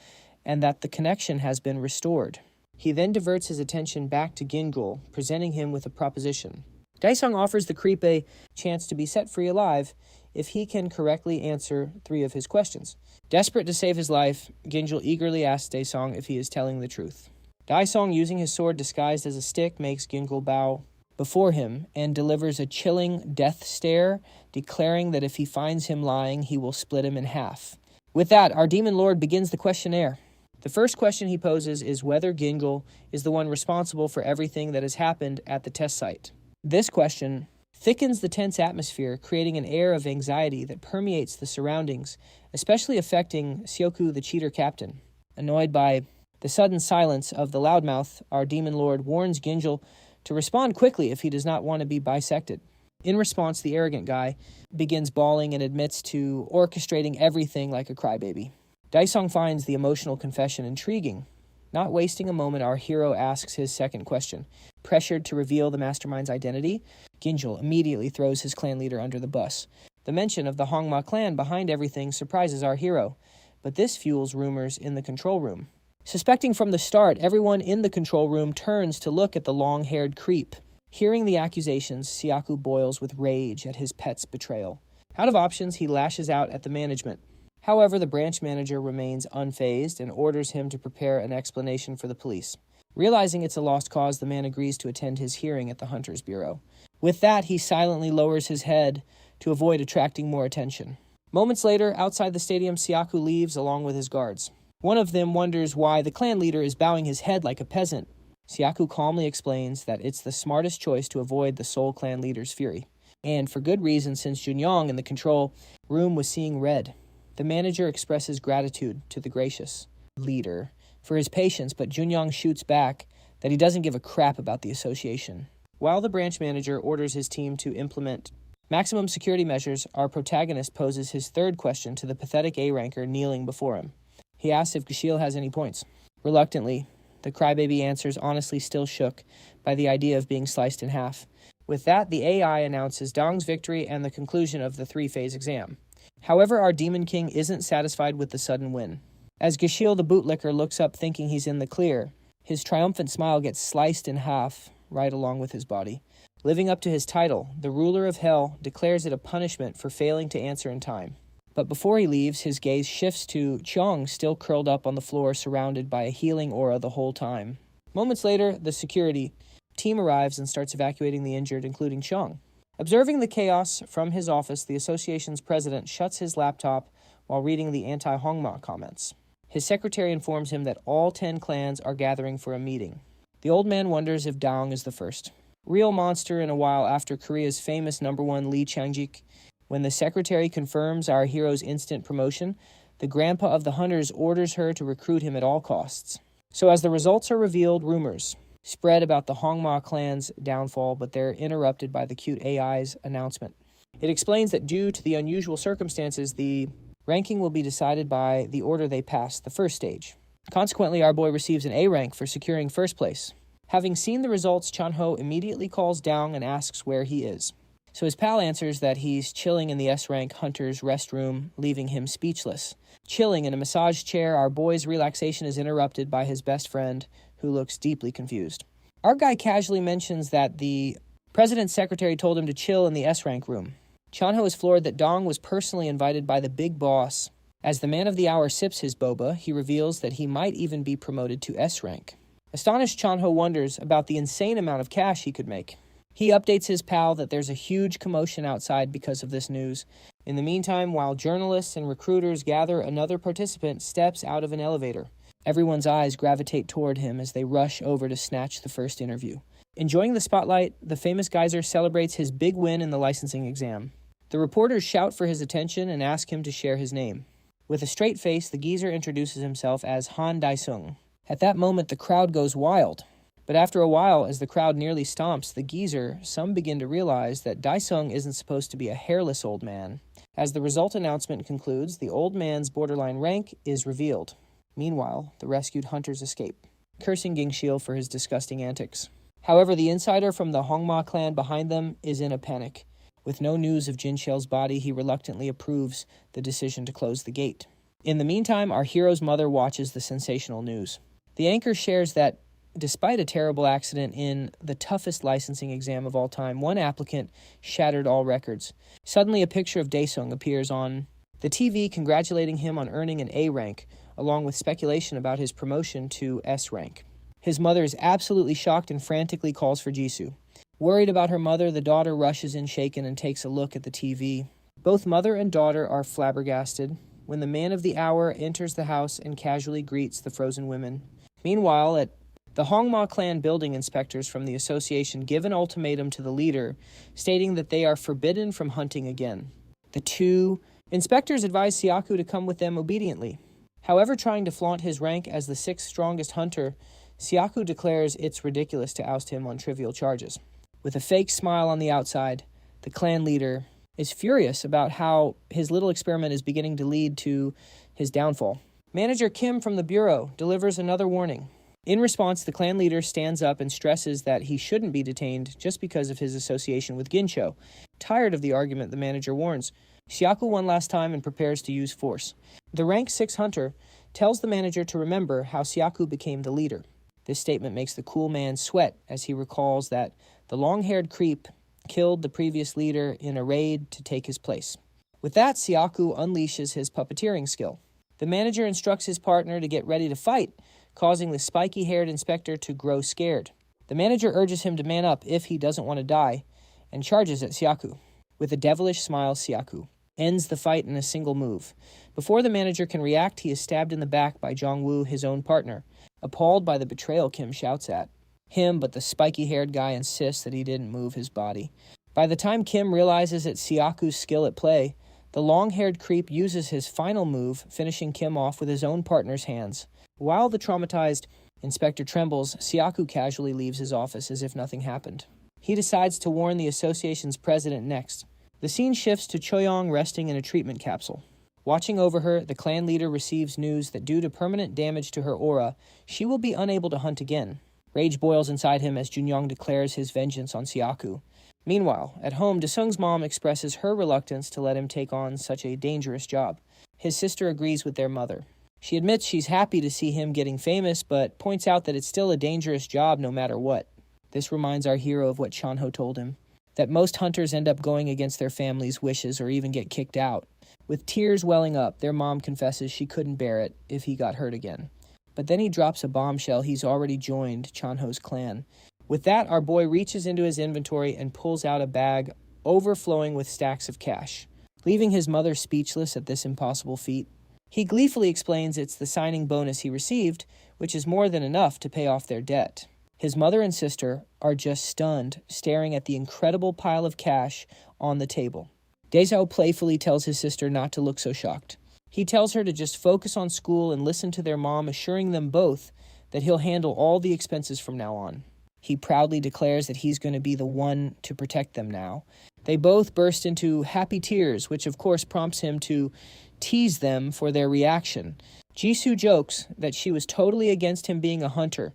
and that the connection has been restored. He then diverts his attention back to Gingul, presenting him with a proposition. Daesung offers the creep a chance to be set free alive if he can correctly answer 3 of his questions. Desperate to save his life, Gingul eagerly asks Daesung if he is telling the truth. Daesung, using his sword disguised as a stick, makes Gingul bow before him and delivers a chilling death stare, declaring that if he finds him lying, he will split him in half. With that, our demon lord begins the questionnaire. The first question he poses is whether Gingul is the one responsible for everything that has happened at the test site. This question thickens the tense atmosphere, creating an air of anxiety that permeates the surroundings, especially affecting Seoku, the cheater captain. Annoyed by the sudden silence of the loudmouth, our demon lord warns Gingul to respond quickly if he does not want to be bisected. In response, the arrogant guy begins bawling and admits to orchestrating everything like a crybaby. Daesung finds the emotional confession intriguing. Not wasting a moment, our hero asks his second question. Pressured to reveal the mastermind's identity, Gingul immediately throws his clan leader under the bus. The mention of the Hongma clan behind everything surprises our hero, but this fuels rumors in the control room. Suspecting from the start, everyone in the control room turns to look at the long-haired creep. Hearing the accusations, Seoku boils with rage at his pet's betrayal. Out of options, he lashes out at the management. However, the branch manager remains unfazed and orders him to prepare an explanation for the police. Realizing it's a lost cause, the man agrees to attend his hearing at the Hunters Bureau. With that, he silently lowers his head to avoid attracting more attention. Moments later, outside the stadium, Seoku leaves along with his guards. One of them wonders why the clan leader is bowing his head like a peasant. Seoku calmly explains that it's the smartest choice to avoid the Seoul clan leader's fury. And for good reason, since Junyong in the control room was seeing red. The manager expresses gratitude to the gracious leader for his patience, but Junyong shoots back that he doesn't give a crap about the association. While the branch manager orders his team to implement Maximum security measures, our protagonist poses his third question to the pathetic A-ranker kneeling before him. He asks if Gashil has any points. Reluctantly, the crybaby answers, honestly still shook by the idea of being sliced in half. With that, the AI announces Dong's victory and the conclusion of the 3-phase exam. However, our Demon King isn't satisfied with the sudden win. As Gashil the bootlicker looks up thinking he's in the clear, his triumphant smile gets sliced in half right along with his body. Living up to his title, the ruler of hell declares it a punishment for failing to answer in time. But before he leaves, his gaze shifts to Cheong, still curled up on the floor, surrounded by a healing aura the whole time. Moments later, the security team arrives and starts evacuating the injured, including Cheong. Observing the chaos from his office, the association's president shuts his laptop while reading the anti-Hongma comments. His secretary informs him that all 10 clans are gathering for a meeting. The old man wonders if Dong is the first. Real monster in a while after Korea's famous #1 Lee Chang-jik. When the secretary confirms our hero's instant promotion, the grandpa of the hunters orders her to recruit him at all costs. So as the results are revealed, rumors spread about the Hongma clan's downfall, but they're interrupted by the cute AI's announcement. It explains that due to the unusual circumstances, the ranking will be decided by the order they pass, the first stage. Consequently, our boy receives an A rank for securing first place. Having seen the results, Chan-ho immediately calls Dong and asks where he is. So his pal answers that he's chilling in the S-rank hunter's restroom, leaving him speechless. Chilling in a massage chair, our boy's relaxation is interrupted by his best friend, who looks deeply confused. Our guy casually mentions that the president's secretary told him to chill in the S-rank room. Chan-ho is floored that Dong was personally invited by the big boss. As the man of the hour sips his boba, he reveals that he might even be promoted to S-rank. Astonished, Chan-ho wonders about the insane amount of cash he could make. He updates his pal that there's a huge commotion outside because of this news. In the meantime, while journalists and recruiters gather, another participant steps out of an elevator. Everyone's eyes gravitate toward him as they rush over to snatch the first interview. Enjoying the spotlight, the famous geyser celebrates his big win in the licensing exam. The reporters shout for his attention and ask him to share his name. With a straight face, the geezer introduces himself as Han Dae-sung. At that moment, the crowd goes wild. But after a while, as the crowd nearly stomps the geezer, some begin to realize that Dae-sung isn't supposed to be a hairless old man. As the result announcement concludes, the old man's borderline rank is revealed. Meanwhile, the rescued hunters escape, cursing Gingshil for his disgusting antics. However, the insider from the Hongma clan behind them is in a panic. With no news of Jinshel's body, he reluctantly approves the decision to close the gate. In the meantime, our hero's mother watches the sensational news. The anchor shares that, despite a terrible accident in the toughest licensing exam of all time, one applicant shattered all records. Suddenly, a picture of Dae-sung appears on the TV congratulating him on earning an A rank, along with speculation about his promotion to S rank. His mother is absolutely shocked and frantically calls for Jisoo. Worried about her mother, the daughter rushes in shaken and takes a look at the TV. Both mother and daughter are flabbergasted when the man of the hour enters the house and casually greets the frozen women. Meanwhile, at the Hongma clan building, inspectors from the association give an ultimatum to the leader, stating that they are forbidden from hunting again. The two inspectors advise Siaku to come with them obediently. However, trying to flaunt his rank as the 6th strongest hunter, Siaku declares it's ridiculous to oust him on trivial charges. With a fake smile on the outside, the clan leader is furious about how his little experiment is beginning to lead to his downfall. Manager Kim from the bureau delivers another warning. In response, the clan leader stands up and stresses that he shouldn't be detained just because of his association with Gincho. Tired of the argument, the manager warns Siaku one last time and prepares to use force. The rank 6 hunter tells the manager to remember how Siaku became the leader. This statement makes the cool man sweat as he recalls that the long-haired creep killed the previous leader in a raid to take his place. With that, Siaku unleashes his puppeteering skill. The manager instructs his partner to get ready to fight, causing the spiky-haired inspector to grow scared. The manager urges him to man up if he doesn't want to die, and charges at Siaku. With a devilish smile, Siaku ends the fight in a single move. Before the manager can react, he is stabbed in the back by Jong-woo, his own partner. Appalled by the betrayal Kim shouts at him, but the spiky-haired guy insists that he didn't move his body. By the time Kim realizes it's Siaku's skill at play, the long-haired creep uses his final move, finishing Kim off with his own partner's hands. While the traumatized inspector trembles, Siaku casually leaves his office as if nothing happened. He decides to warn the association's president next. The scene shifts to Choyong resting in a treatment capsule. Watching over her, the clan leader receives news that due to permanent damage to her aura, she will be unable to hunt again. Rage boils inside him as Junyoung declares his vengeance on Siaku. Meanwhile, at home, Desung's mom expresses her reluctance to let him take on such a dangerous job. His sister agrees with their mother. She admits she's happy to see him getting famous, but points out that it's still a dangerous job no matter what. This reminds our hero of what Chanho told him, that most hunters end up going against their family's wishes or even get kicked out. With tears welling up, their mom confesses she couldn't bear it if he got hurt again. But then he drops a bombshell: he's already joined Chanho's clan. With that, our boy reaches into his inventory and pulls out a bag overflowing with stacks of cash, leaving his mother speechless at this impossible feat. He gleefully explains it's the signing bonus he received, which is more than enough to pay off their debt. His mother and sister are just stunned, staring at the incredible pile of cash on the table. Daezhao playfully tells his sister not to look so shocked. He tells her to just focus on school and listen to their mom, assuring them both that he'll handle all the expenses from now on. He proudly declares that he's going to be the one to protect them now. They both burst into happy tears, which of course prompts him to tease them for their reaction. Jisoo jokes that she was totally against him being a hunter,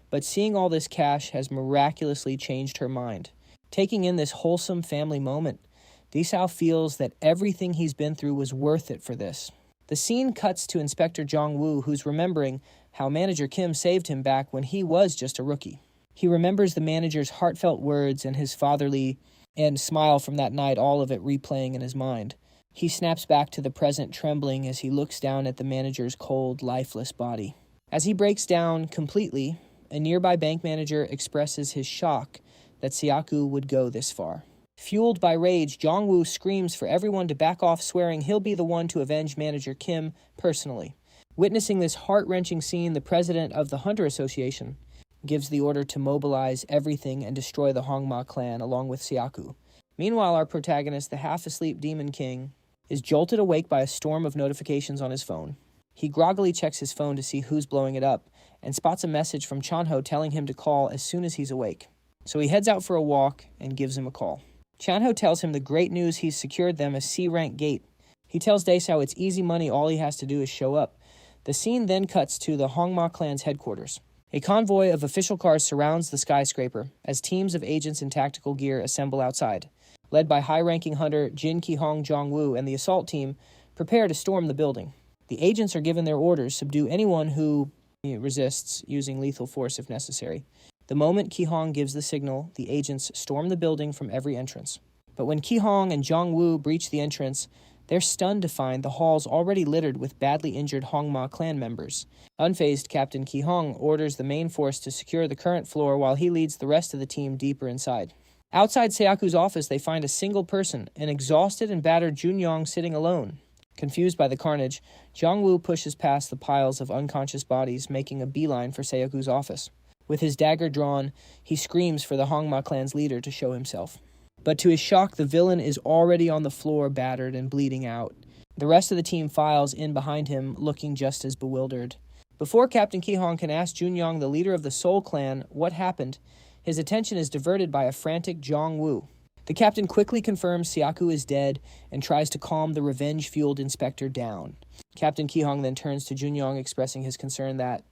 but seeing all this cash has miraculously changed her mind. Taking in this wholesome family moment, Daesao feels that everything he's been through was worth it for this. The scene cuts to Inspector Jong-woo, who's remembering how Manager Kim saved him back when he was just a rookie. He remembers the manager's heartfelt words and his fatherly and smile from that night, all of it replaying in his mind. He snaps back to the present, trembling as he looks down at the manager's cold, lifeless body. As he breaks down completely, a nearby bank manager expresses his shock that Siaku would go this far. Fueled by rage, Jong-woo screams for everyone to back off, swearing he'll be the one to avenge Manager Kim personally. Witnessing this heart-wrenching scene, the president of the Hunter Association gives the order to mobilize everything and destroy the Hongma clan along with Siaku. Meanwhile, our protagonist, the half-asleep Demon King, is jolted awake by a storm of notifications on his phone. He groggily checks his phone to see who's blowing it up and spots a message from Chanho telling him to call as soon as he's awake. So he heads out for a walk and gives him a call. Chanho tells him the great news: he's secured them a C-rank gate. He tells Daesao it's easy money, all he has to do is show up. The scene then cuts to the Hongma clan's headquarters. A convoy of official cars surrounds the skyscraper as teams of agents in tactical gear assemble outside. Led by high-ranking hunter Jin Ki-hong Jong-woo and the assault team, prepare to storm the building. The agents are given their orders: subdue anyone who resists, using lethal force if necessary. The moment Ki-hong gives the signal, the agents storm the building from every entrance. But when Ki-hong and Jong-woo breach the entrance, they're stunned to find the halls already littered with badly injured Hongma clan members. Unfazed, Captain Ki-hong orders the main force to secure the current floor while he leads the rest of the team deeper inside. Outside Seaku's office, they find a single person, an exhausted and battered Junyoung, sitting alone. Confused by the carnage, Jong-woo pushes past the piles of unconscious bodies, making a beeline for Seaku's office. With his dagger drawn, he screams for the Hongma clan's leader to show himself. But to his shock, the villain is already on the floor, battered and bleeding out. The rest of the team files in behind him, looking just as bewildered. Before Captain Ki-hong can ask Junyoung, the leader of the Soul Clan, what happened, his attention is diverted by a frantic Jong-woo. The captain quickly confirms Siaku is dead and tries to calm the revenge-fueled inspector down. Captain Ki-hong then turns to Junyoung, expressing his concern that,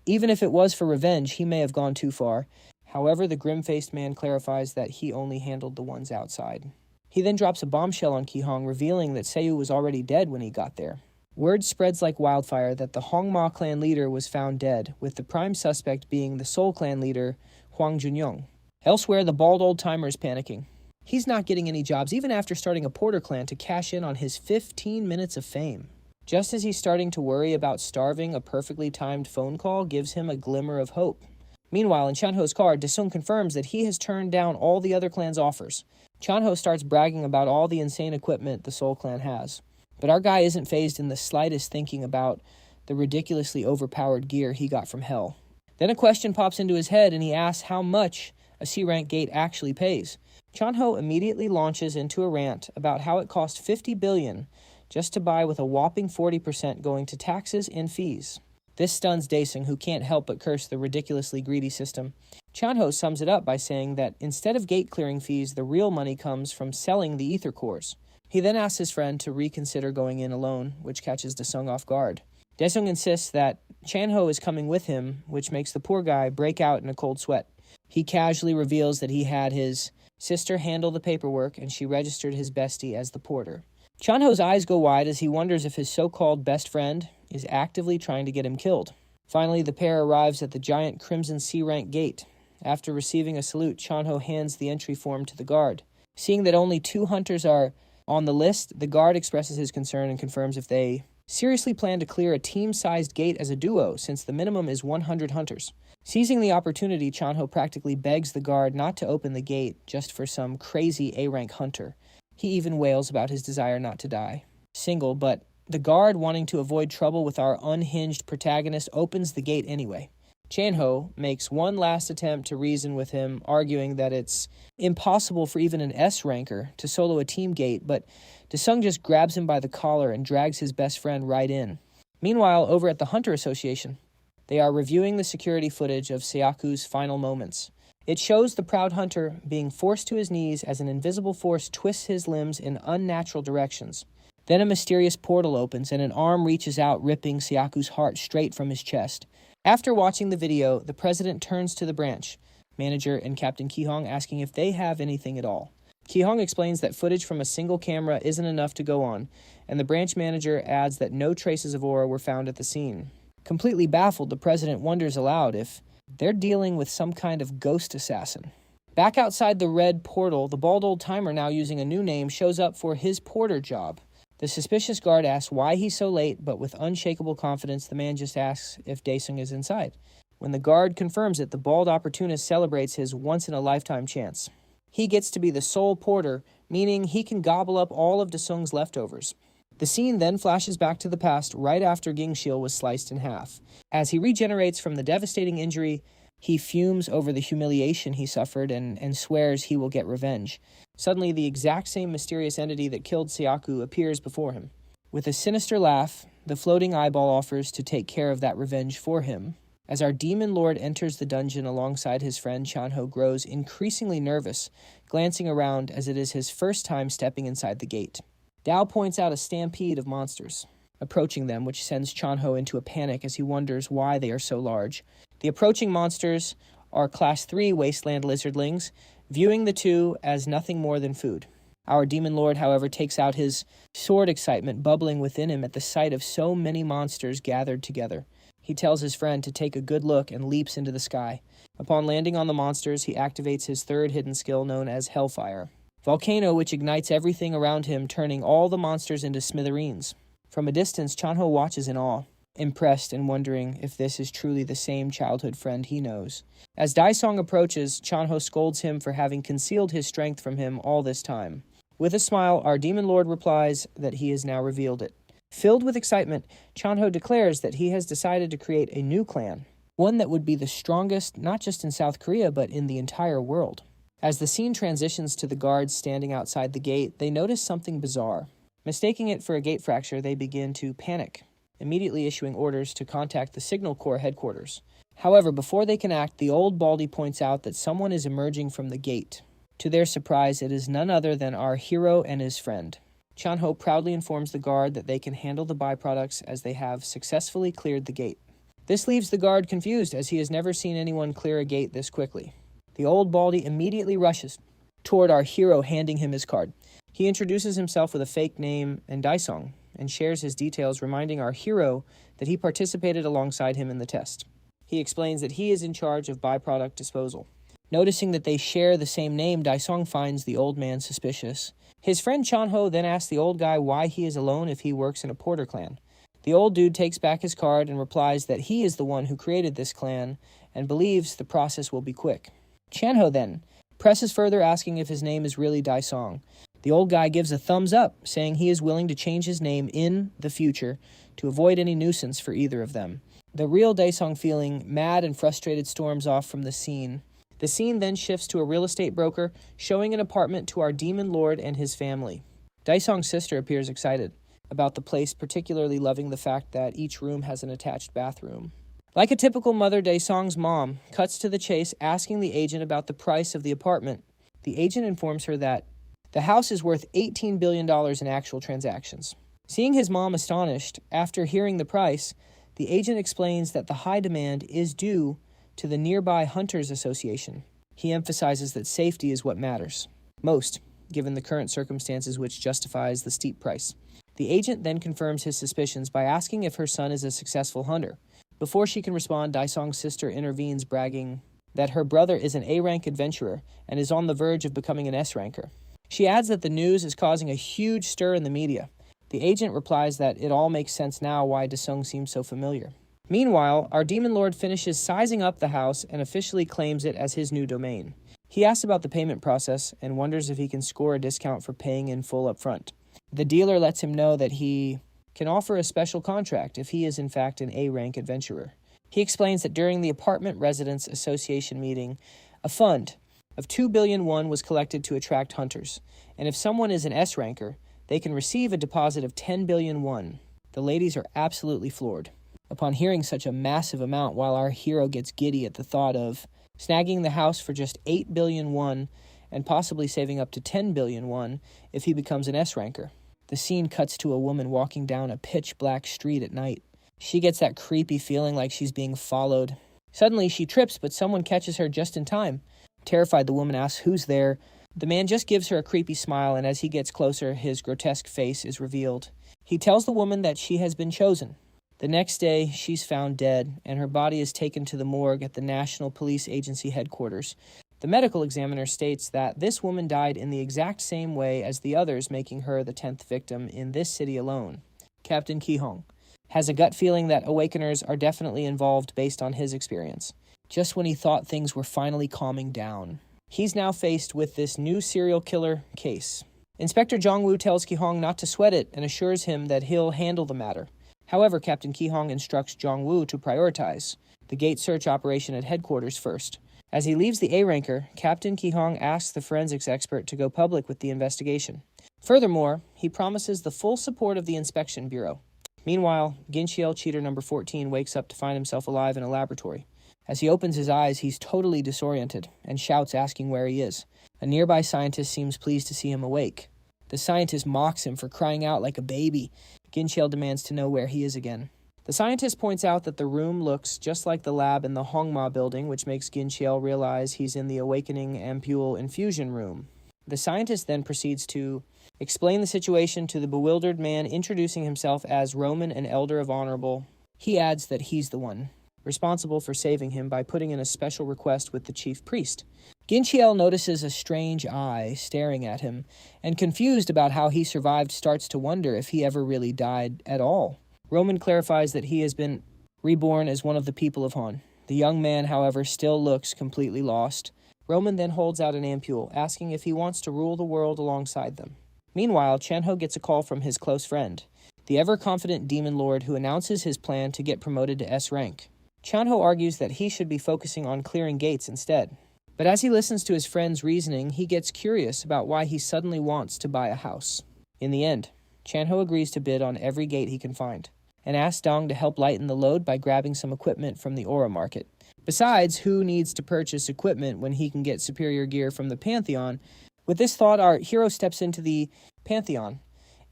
even if it was for revenge, he may have gone too far. However, the grim-faced man clarifies that he only handled the ones outside. He then drops a bombshell on Ki-hong, revealing that Seiyu was already dead when he got there. Word spreads like wildfire that the Hongma clan leader was found dead, with the prime suspect being the Soul Clan leader, Hwang Junyoung. Elsewhere, the bald old-timer is panicking. He's not getting any jobs, even after starting a Porter clan to cash in on his 15 minutes of fame. Just as he's starting to worry about starving, a perfectly timed phone call gives him a glimmer of hope. Meanwhile, in Chanho's car, Daesung confirms that he has turned down all the other clan's offers. Chanho starts bragging about all the insane equipment the Soul Clan has. But our guy isn't fazed in the slightest, thinking about the ridiculously overpowered gear he got from hell. Then a question pops into his head, and he asks how much a C-rank gate actually pays. Chanho immediately launches into a rant about how it cost $50 billion just to buy, with a whopping 40% going to taxes and fees. This stuns Daesung, who can't help but curse the ridiculously greedy system. Chanho sums it up by saying that instead of gate clearing fees, the real money comes from selling the ether cores. He then asks his friend to reconsider going in alone, which catches Daesung off guard. Daesung insists that Chanho is coming with him, which makes the poor guy break out in a cold sweat. He casually reveals that he had his sister handle the paperwork and she registered his bestie as the porter. Chanho's eyes go wide as he wonders if his so-called best friend is actively trying to get him killed. Finally, the pair arrives at the giant Crimson C-rank gate. After receiving a salute, Chanho hands the entry form to the guard. Seeing that only 2 hunters are on the list, the guard expresses his concern and confirms if they seriously plan to clear a team-sized gate as a duo, since the minimum is 100 hunters. Seizing the opportunity, Chanho practically begs the guard not to open the gate just for some crazy A-rank hunter. He even wails about his desire not to die single, but the guard, wanting to avoid trouble with our unhinged protagonist, opens the gate anyway. Chanho makes one last attempt to reason with him, arguing that it's impossible for even an S-ranker to solo a team gate, but Daesung just grabs him by the collar and drags his best friend right in. Meanwhile, over at the Hunter Association, they are reviewing the security footage of Sayaku's final moments. It shows the proud hunter being forced to his knees as an invisible force twists his limbs in unnatural directions. Then a mysterious portal opens and an arm reaches out, ripping Sayaku's heart straight from his chest. After watching the video, the president turns to the branch manager and Captain Ki-hong, asking if they have anything at all. Ki-hong explains that footage from a single camera isn't enough to go on, and the branch manager adds that no traces of aura were found at the scene. Completely baffled, the president wonders aloud if they're dealing with some kind of ghost assassin. Back outside the red portal, the bald old timer, now using a new name, shows up for his porter job. The suspicious guard asks why he's so late, but with unshakable confidence, the man just asks if Daesung is inside. When the guard confirms it, the bald opportunist celebrates his once-in-a-lifetime chance. He gets to be the sole porter, meaning he can gobble up all of Daesung's leftovers. The scene then flashes back to the past right after Gingshil was sliced in half. As he regenerates from the devastating injury, he fumes over the humiliation he suffered and swears he will get revenge. Suddenly, the exact same mysterious entity that killed Sayaku appears before him. With a sinister laugh, the floating eyeball offers to take care of that revenge for him. As our demon lord enters the dungeon alongside his friend, Chanho grows increasingly nervous, glancing around as it is his first time stepping inside the gate. Dao points out a stampede of monsters approaching them, which sends Chanho into a panic as he wonders why they are so large. The approaching monsters are Class 3 wasteland lizardlings, viewing the two as nothing more than food. Our demon lord, however, takes out his sword excitement bubbling within him at the sight of so many monsters gathered together. He tells his friend to take a good look and leaps into the sky. Upon landing on the monsters, he activates his third hidden skill known as Hellfire. Volcano, which ignites everything around him, turning all the monsters into smithereens. From a distance, Chanho watches in awe, impressed and wondering if this is truly the same childhood friend he knows. As Daesung approaches, Chanho scolds him for having concealed his strength from him all this time. With a smile, our demon lord replies that he has now revealed it. Filled with excitement, Chanho declares that he has decided to create a new clan, one that would be the strongest not just in South Korea but in the entire world. As the scene transitions to the guards standing outside the gate, they notice something bizarre. Mistaking it for a gate fracture, they begin to panic, immediately issuing orders to contact the Signal Corps headquarters. However, before they can act, the old Baldy points out that someone is emerging from the gate. To their surprise, it is none other than our hero and his friend. Chanho proudly informs the guard that they can handle the byproducts as they have successfully cleared the gate. This leaves the guard confused, as he has never seen anyone clear a gate this quickly. The old Baldy immediately rushes toward our hero, handing him his card. He introduces himself with a fake name and Daesung, and shares his details, reminding our hero that he participated alongside him in the test. He explains that he is in charge of byproduct disposal. Noticing that they share the same name, Daesung finds the old man suspicious. His friend Chanho then asks the old guy why he is alone if he works in a porter clan. The old dude takes back his card and replies that he is the one who created this clan and believes the process will be quick. Chanho then presses further, asking if his name is really Daesung. The old guy gives a thumbs up, saying he is willing to change his name in the future to avoid any nuisance for either of them. The real Daesung, feeling mad and frustrated, storms off from the scene. The scene then shifts to a real estate broker, showing an apartment to our demon lord and his family. Daesung's sister appears excited. about the place, particularly loving the fact that each room has an attached bathroom. Like a typical mother, Dae-sung's mom cuts to the chase, asking the agent about the price of the apartment. The agent informs her that the house is worth $18 billion in actual transactions. Seeing his mom astonished, after hearing the price, the agent explains that the high demand is due to the nearby Hunters Association. He emphasizes that safety is what matters most, given the current circumstances, which justifies the steep price. The agent then confirms his suspicions by asking if her son is a successful hunter. Before she can respond, Dae-sung's sister intervenes, bragging that her brother is an A-rank adventurer and is on the verge of becoming an S-ranker. She adds that the news is causing a huge stir in the media. The agent replies that it all makes sense now why Dae-sung seems so familiar. Meanwhile, our demon lord finishes sizing up the house and officially claims it as his new domain. He asks about the payment process and wonders if he can score a discount for paying in full up front. The dealer lets him know that he can offer a special contract if he is in fact an A-rank adventurer. He explains that during the Apartment Residents Association meeting, a fund of 2 billion won was collected to attract hunters, and if someone is an S-ranker, they can receive a deposit of 10 billion won. The ladies are absolutely floored. Upon hearing such a massive amount, while our hero gets giddy at the thought of snagging the house for just 8 billion won and possibly saving up to 10 billion won if he becomes an S-ranker. The scene cuts to a woman walking down a pitch-black street at night. She gets that creepy feeling like she's being followed. Suddenly, she trips, but someone catches her just in time. Terrified, the woman asks who's there. The man just gives her a creepy smile, and as he gets closer, his grotesque face is revealed. He tells the woman that she has been chosen. The next day, she's found dead, and her body is taken to the morgue at the National Police Agency headquarters. The medical examiner states that this woman died in the exact same way as the others, making her the 10th victim in this city alone. Captain Ki-hong has a gut feeling that Awakeners are definitely involved based on his experience. Just when he thought things were finally calming down, he's now faced with this new serial killer case. Inspector Jong-woo tells Ki-hong not to sweat it and assures him that he'll handle the matter. However, Captain Ki-hong instructs Jong-woo to prioritize the gate search operation at headquarters first. As he leaves the A-ranker, Captain Ki-hong asks the forensics expert to go public with the investigation. Furthermore, he promises the full support of the inspection bureau. Meanwhile, Ginchiel cheater number 14 wakes up to find himself alive in a laboratory. As he opens his eyes, he's totally disoriented and shouts, asking where he is. A nearby scientist seems pleased to see him awake. The scientist mocks him for crying out like a baby. Ginchiel demands to know where he is again. The scientist points out that the room looks just like the lab in the Hongma building, which makes Ginchiel realize he's in the Awakening Ampule Infusion Room. The scientist then proceeds to explain the situation to the bewildered man, introducing himself as Roman, an elder of Honorable. He adds that he's the one responsible for saving him by putting in a special request with the chief priest. Ginchiel notices a strange eye staring at him, and confused about how he survived, starts to wonder if he ever really died at all. Roman clarifies that he has been reborn as one of the people of Han. The young man, however, still looks completely lost. Roman then holds out an ampule, asking if he wants to rule the world alongside them. Meanwhile, Chanho gets a call from his close friend, the ever-confident Demon Lord, who announces his plan to get promoted to S rank. Chanho argues that he should be focusing on clearing gates instead. But as he listens to his friend's reasoning, he gets curious about why he suddenly wants to buy a house. In the end, Chanho agrees to bid on every gate he can find, and asks Dong to help lighten the load by grabbing some equipment from the Aura Market. Besides, who needs to purchase equipment when he can get superior gear from the Pantheon? With this thought, our hero steps into the Pantheon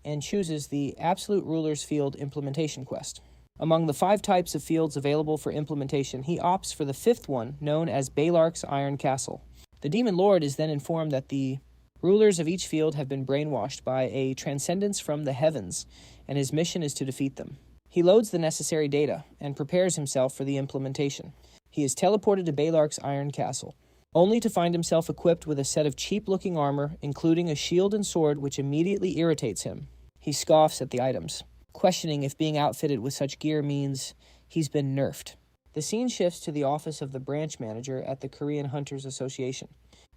and chooses the Absolute Ruler's Field Implementation Quest. Among the 5 types of fields available for implementation, he opts for the 5th one, known as Balark's Iron Castle. The Demon Lord is then informed that the rulers of each field have been brainwashed by a transcendence from the heavens, and his mission is to defeat them. He loads the necessary data and prepares himself for the implementation. He is teleported to Balark's Iron Castle, only to find himself equipped with a set of cheap-looking armor, including a shield and sword, which immediately irritates him. He scoffs at the items, questioning if being outfitted with such gear means he's been nerfed. The scene shifts to the office of the branch manager at the Korean Hunters Association.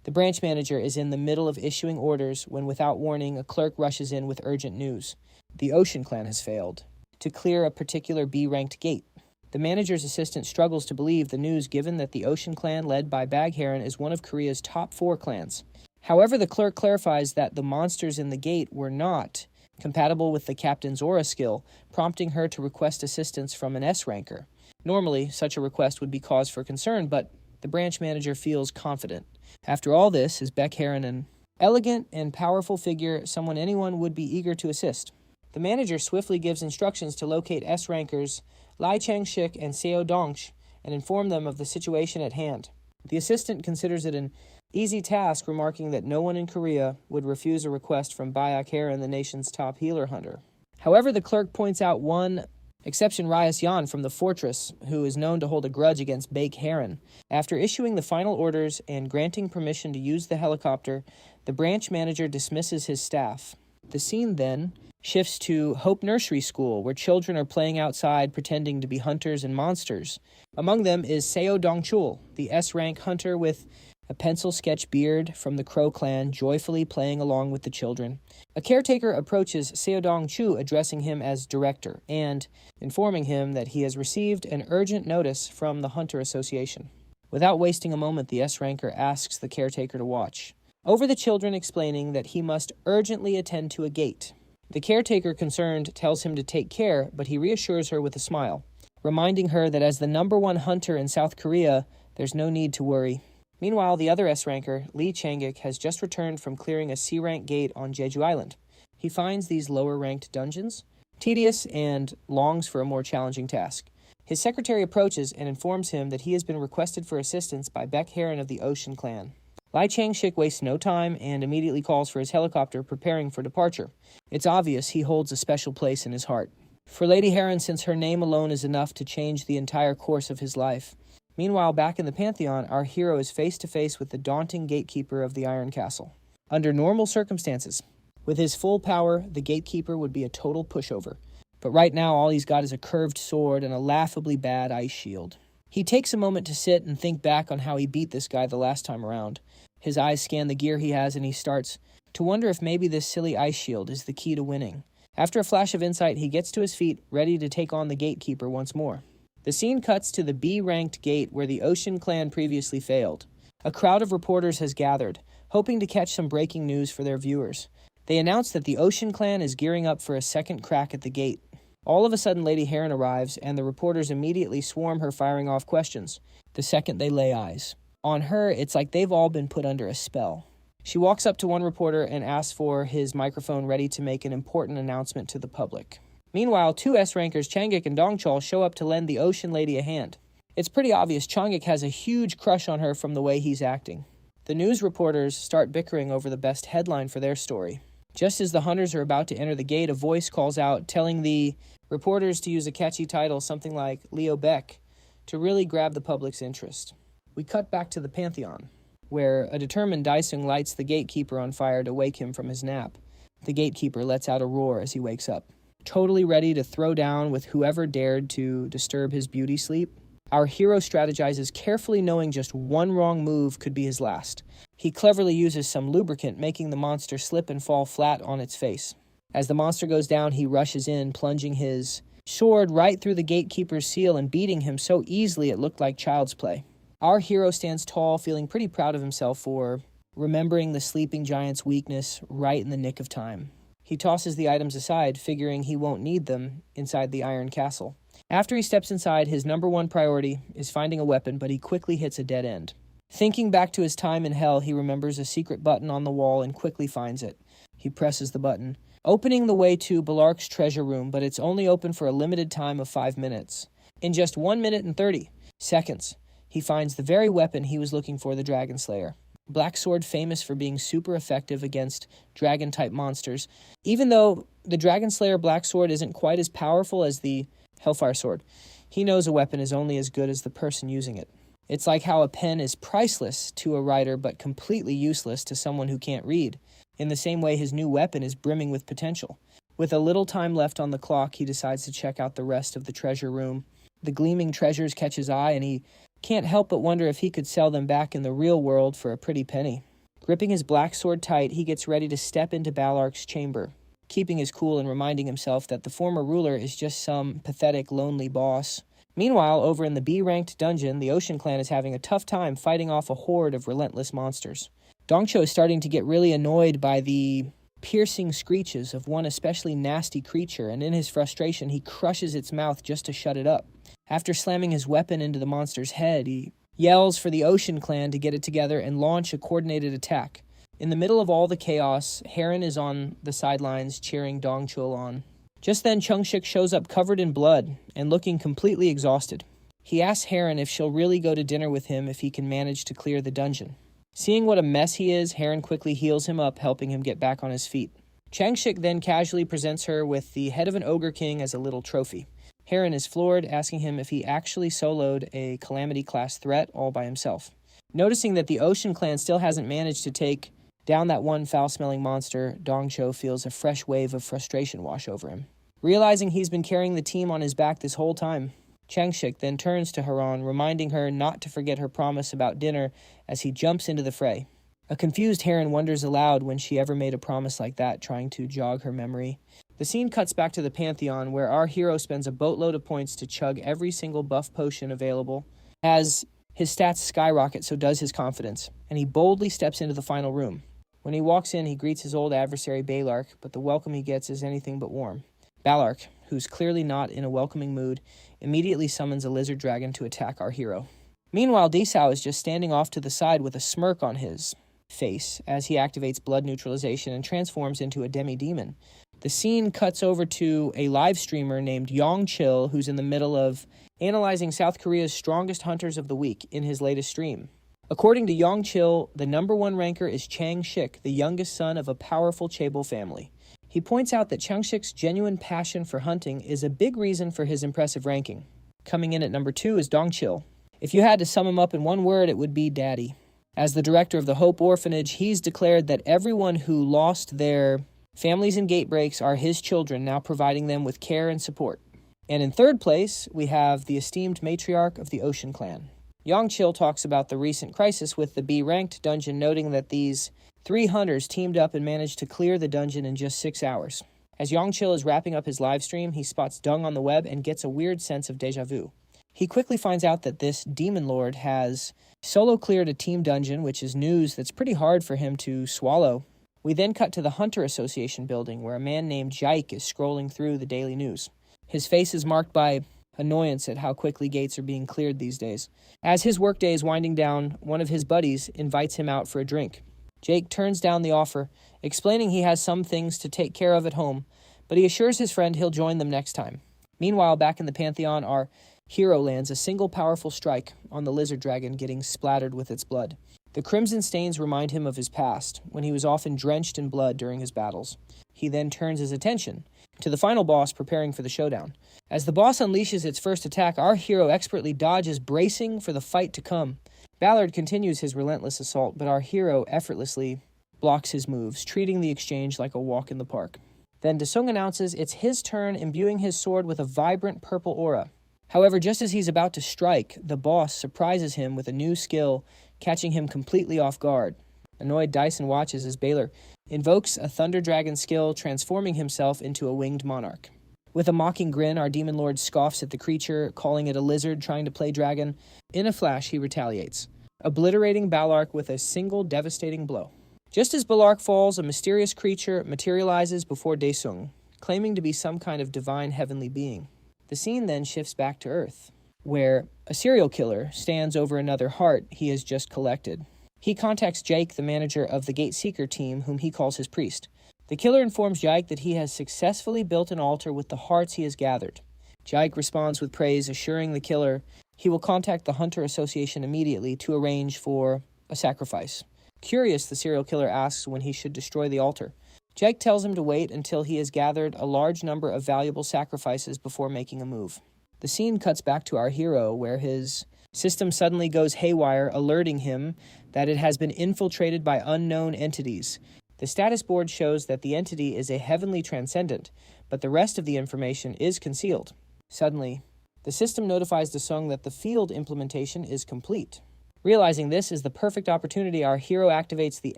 The branch manager is in the middle of issuing orders when, without warning, a clerk rushes in with urgent news. The Ocean Clan has failed to clear a particular B-ranked gate. The manager's assistant struggles to believe the news, given that the Ocean Clan, led by Bag Heron, is one of Korea's top 4 clans. However, the clerk clarifies that the monsters in the gate were not compatible with the captain's aura skill, prompting her to request assistance from an S-ranker. Normally, such a request would be cause for concern, but the branch manager feels confident. After all this, is Beck Heron an elegant and powerful figure, someone anyone would be eager to assist? The manager swiftly gives instructions to locate S-rankers Lai Chang-shik and Seo Dongch and inform them of the situation at hand. The assistant considers it an easy task, remarking that no one in Korea would refuse a request from Baek Heron, the nation's top healer hunter. However, the clerk points out one exception, Ryas Yan from the fortress, who is known to hold a grudge against Baek Heron. After issuing the final orders and granting permission to use the helicopter, the branch manager dismisses his staff. The scene then shifts to Hope Nursery School, where children are playing outside pretending to be hunters and monsters. Among them is Seo Dongchul, the S-rank hunter with a pencil sketch beard from the Crow clan, joyfully playing along with the children. A caretaker approaches Seo Dongchu, addressing him as director and informing him that he has received an urgent notice from the Hunter Association. Without wasting a moment, the S-ranker asks the caretaker to watch over the children, explaining that he must urgently attend to a gate. The caretaker, concerned, tells him to take care, but he reassures her with a smile, reminding her that as the #1 hunter in South Korea, there's no need to worry. Meanwhile, the other S-ranker, Lee Chang-ik, has just returned from clearing a C-rank gate on Jeju Island. He finds these lower-ranked dungeons tedious and longs for a more challenging task. His secretary approaches and informs him that he has been requested for assistance by Beck Heron of the Ocean Clan. Lai Chang-shik wastes no time and immediately calls for his helicopter, preparing for departure. It's obvious he holds a special place in his heart. For Lady Heron, since her name alone is enough to change the entire course of his life. Meanwhile, back in the Pantheon, our hero is face-to-face with the daunting gatekeeper of the Iron Castle. Under normal circumstances, with his full power, the gatekeeper would be a total pushover. But right now, all he's got is a curved sword and a laughably bad ice shield. He takes a moment to sit and think back on how he beat this guy the last time around. His eyes scan the gear he has, and he starts to wonder if maybe this silly ice shield is the key to winning. After a flash of insight, he gets to his feet, ready to take on the gatekeeper once more. The scene cuts to the B-ranked gate where the Ocean Clan previously failed. A crowd of reporters has gathered, hoping to catch some breaking news for their viewers. They announce that the Ocean Clan is gearing up for a second crack at the gate. All of a sudden, Lady Heron arrives, and the reporters immediately swarm her, firing off questions. The second they lay eyes on her, it's like they've all been put under a spell. She walks up to one reporter and asks for his microphone ready to make an important announcement to the public. Meanwhile, 2 S-rankers, Changik and Dongchul, show up to lend the Ocean Lady a hand. It's pretty obvious Changik has a huge crush on her from the way he's acting. The news reporters start bickering over the best headline for their story. Just as the hunters are about to enter the gate, a voice calls out, telling the reporters to use a catchy title, something like Leo Beck, to really grab the public's interest. We cut back to the Pantheon, where a determined Daisung lights the gatekeeper on fire to wake him from his nap. The gatekeeper lets out a roar as he wakes up, totally ready to throw down with whoever dared to disturb his beauty sleep. Our hero strategizes carefully, knowing just one wrong move could be his last. He cleverly uses some lubricant, making the monster slip and fall flat on its face. As the monster goes down, he rushes in, plunging his sword right through the gatekeeper's seal and beating him so easily it looked like child's play. Our hero stands tall, feeling pretty proud of himself for remembering the sleeping giant's weakness right in the nick of time. He tosses the items aside, figuring he won't need them inside the Iron Castle. After he steps inside, his #1 priority is finding a weapon, but he quickly hits a dead end. Thinking back to his time in hell, he remembers a secret button on the wall and quickly finds it. He presses the button, opening the way to Balark's treasure room, but it's only open for a limited time of 5 minutes. In just 1 minute and 30 seconds, he finds the very weapon he was looking for, the Dragon Slayer. Black Sword, famous for being super effective against dragon-type monsters. Even though the Dragon Slayer Black Sword isn't quite as powerful as the Hellfire Sword, he knows a weapon is only as good as the person using it. It's like how a pen is priceless to a writer but completely useless to someone who can't read. In the same way, his new weapon is brimming with potential. With a little time left on the clock, he decides to check out the rest of the treasure room. The gleaming treasures catch his eye, and he can't help but wonder if he could sell them back in the real world for a pretty penny. Gripping his black sword tight, he gets ready to step into Balark's chamber, keeping his cool and reminding himself that the former ruler is just some pathetic, lonely boss. Meanwhile, over in the B-ranked dungeon, the Ocean Clan is having a tough time fighting off a horde of relentless monsters. Dongcho is starting to get really annoyed by the piercing screeches of one especially nasty creature, and in his frustration, he crushes its mouth just to shut it up. After slamming his weapon into the monster's head, he yells for the Ocean Clan to get it together and launch a coordinated attack. In the middle of all the chaos, Heron is on the sidelines cheering Dong-chul on. Just then, Chung-shik shows up covered in blood and looking completely exhausted. He asks Heron if she'll really go to dinner with him if he can manage to clear the dungeon. Seeing what a mess he is, Heron quickly heals him up, helping him get back on his feet. Chang-shik then casually presents her with the head of an ogre king as a little trophy. Heron is floored, asking him if he actually soloed a Calamity-class threat all by himself. Noticing that the Ocean Clan still hasn't managed to take down that one foul-smelling monster, Dong-cho feels a fresh wave of frustration wash over him. Realizing he's been carrying the team on his back this whole time, Chang-shik then turns to Heron, reminding her not to forget her promise about dinner as he jumps into the fray. A confused Heron wonders aloud when she ever made a promise like that, trying to jog her memory. The scene cuts back to the Pantheon, where our hero spends a boatload of points to chug every single buff potion available. As his stats skyrocket, so does his confidence, and he boldly steps into the final room. When he walks in, he greets his old adversary Balark, but the welcome he gets is anything but warm. Balark, who's clearly not in a welcoming mood, immediately summons a lizard dragon to attack our hero. Meanwhile, Desao is just standing off to the side with a smirk on his face as he activates blood neutralization and transforms into a demi-demon. The scene cuts over to a live streamer named Yongchil, who's in the middle of analyzing South Korea's strongest hunters of the week in his latest stream. According to Yongchil, the number one ranker is Chang-shik, the youngest son of a powerful Chaebol family. He points out that Chang-shik's genuine passion for hunting is a big reason for his impressive ranking. Coming in at number 2 is Dong-chil. If you had to sum him up in one word, it would be daddy. As the director of the Hope Orphanage, he's declared that everyone who lost their families in gate breaks are his children, now providing them with care and support. And in third place, we have the esteemed matriarch of the Ocean Clan. Yongchil talks about the recent crisis with the B-ranked dungeon, noting that these 3 hunters teamed up and managed to clear the dungeon in just 6 hours. As Yongchil is wrapping up his live stream, he spots dung on the web and gets a weird sense of deja vu. He quickly finds out that this demon lord has solo cleared a team dungeon, which is news that's pretty hard for him to swallow. We then cut to the Hunter Association building, where a man named Jike is scrolling through the daily news. His face is marked by annoyance at how quickly gates are being cleared these days. As his workday is winding down, one of his buddies invites him out for a drink. Jake turns down the offer, explaining he has some things to take care of at home, but he assures his friend he'll join them next time. Meanwhile, back in the Pantheon, our hero lands a single powerful strike on the lizard dragon, getting splattered with its blood. The crimson stains remind him of his past, when he was often drenched in blood during his battles. He then turns his attention to the final boss preparing for the showdown. As the boss unleashes its first attack, our hero expertly dodges, bracing for the fight to come. Ballard continues his relentless assault, but our hero effortlessly blocks his moves, treating the exchange like a walk in the park. Then Desung announces it's his turn, imbuing his sword with a vibrant purple aura. However, just as he's about to strike, the boss surprises him with a new skill, catching him completely off guard. Annoyed, Dyson watches as Baylor invokes a Thunder Dragon skill, transforming himself into a winged monarch. With a mocking grin, our demon lord scoffs at the creature, calling it a lizard trying to play dragon. In a flash, he retaliates, obliterating Balark with a single devastating blow. Just as Balark falls, a mysterious creature materializes before Daesung, claiming to be some kind of divine heavenly being. The scene then shifts back to Earth, where a serial killer stands over another heart he has just collected. He contacts Jake, the manager of the Gate Seeker team, whom he calls his priest. The killer informs Jake that he has successfully built an altar with the hearts he has gathered. Jake responds with praise, assuring the killer he will contact the Hunter Association immediately to arrange for a sacrifice. Curious, the serial killer asks when he should destroy the altar. Jake tells him to wait until he has gathered a large number of valuable sacrifices before making a move. The scene cuts back to our hero, where his system suddenly goes haywire, alerting him that it has been infiltrated by unknown entities. The status board shows that the entity is a heavenly transcendent, but the rest of the information is concealed. Suddenly, the system notifies Desung that the field implementation is complete. Realizing this is the perfect opportunity, our hero activates the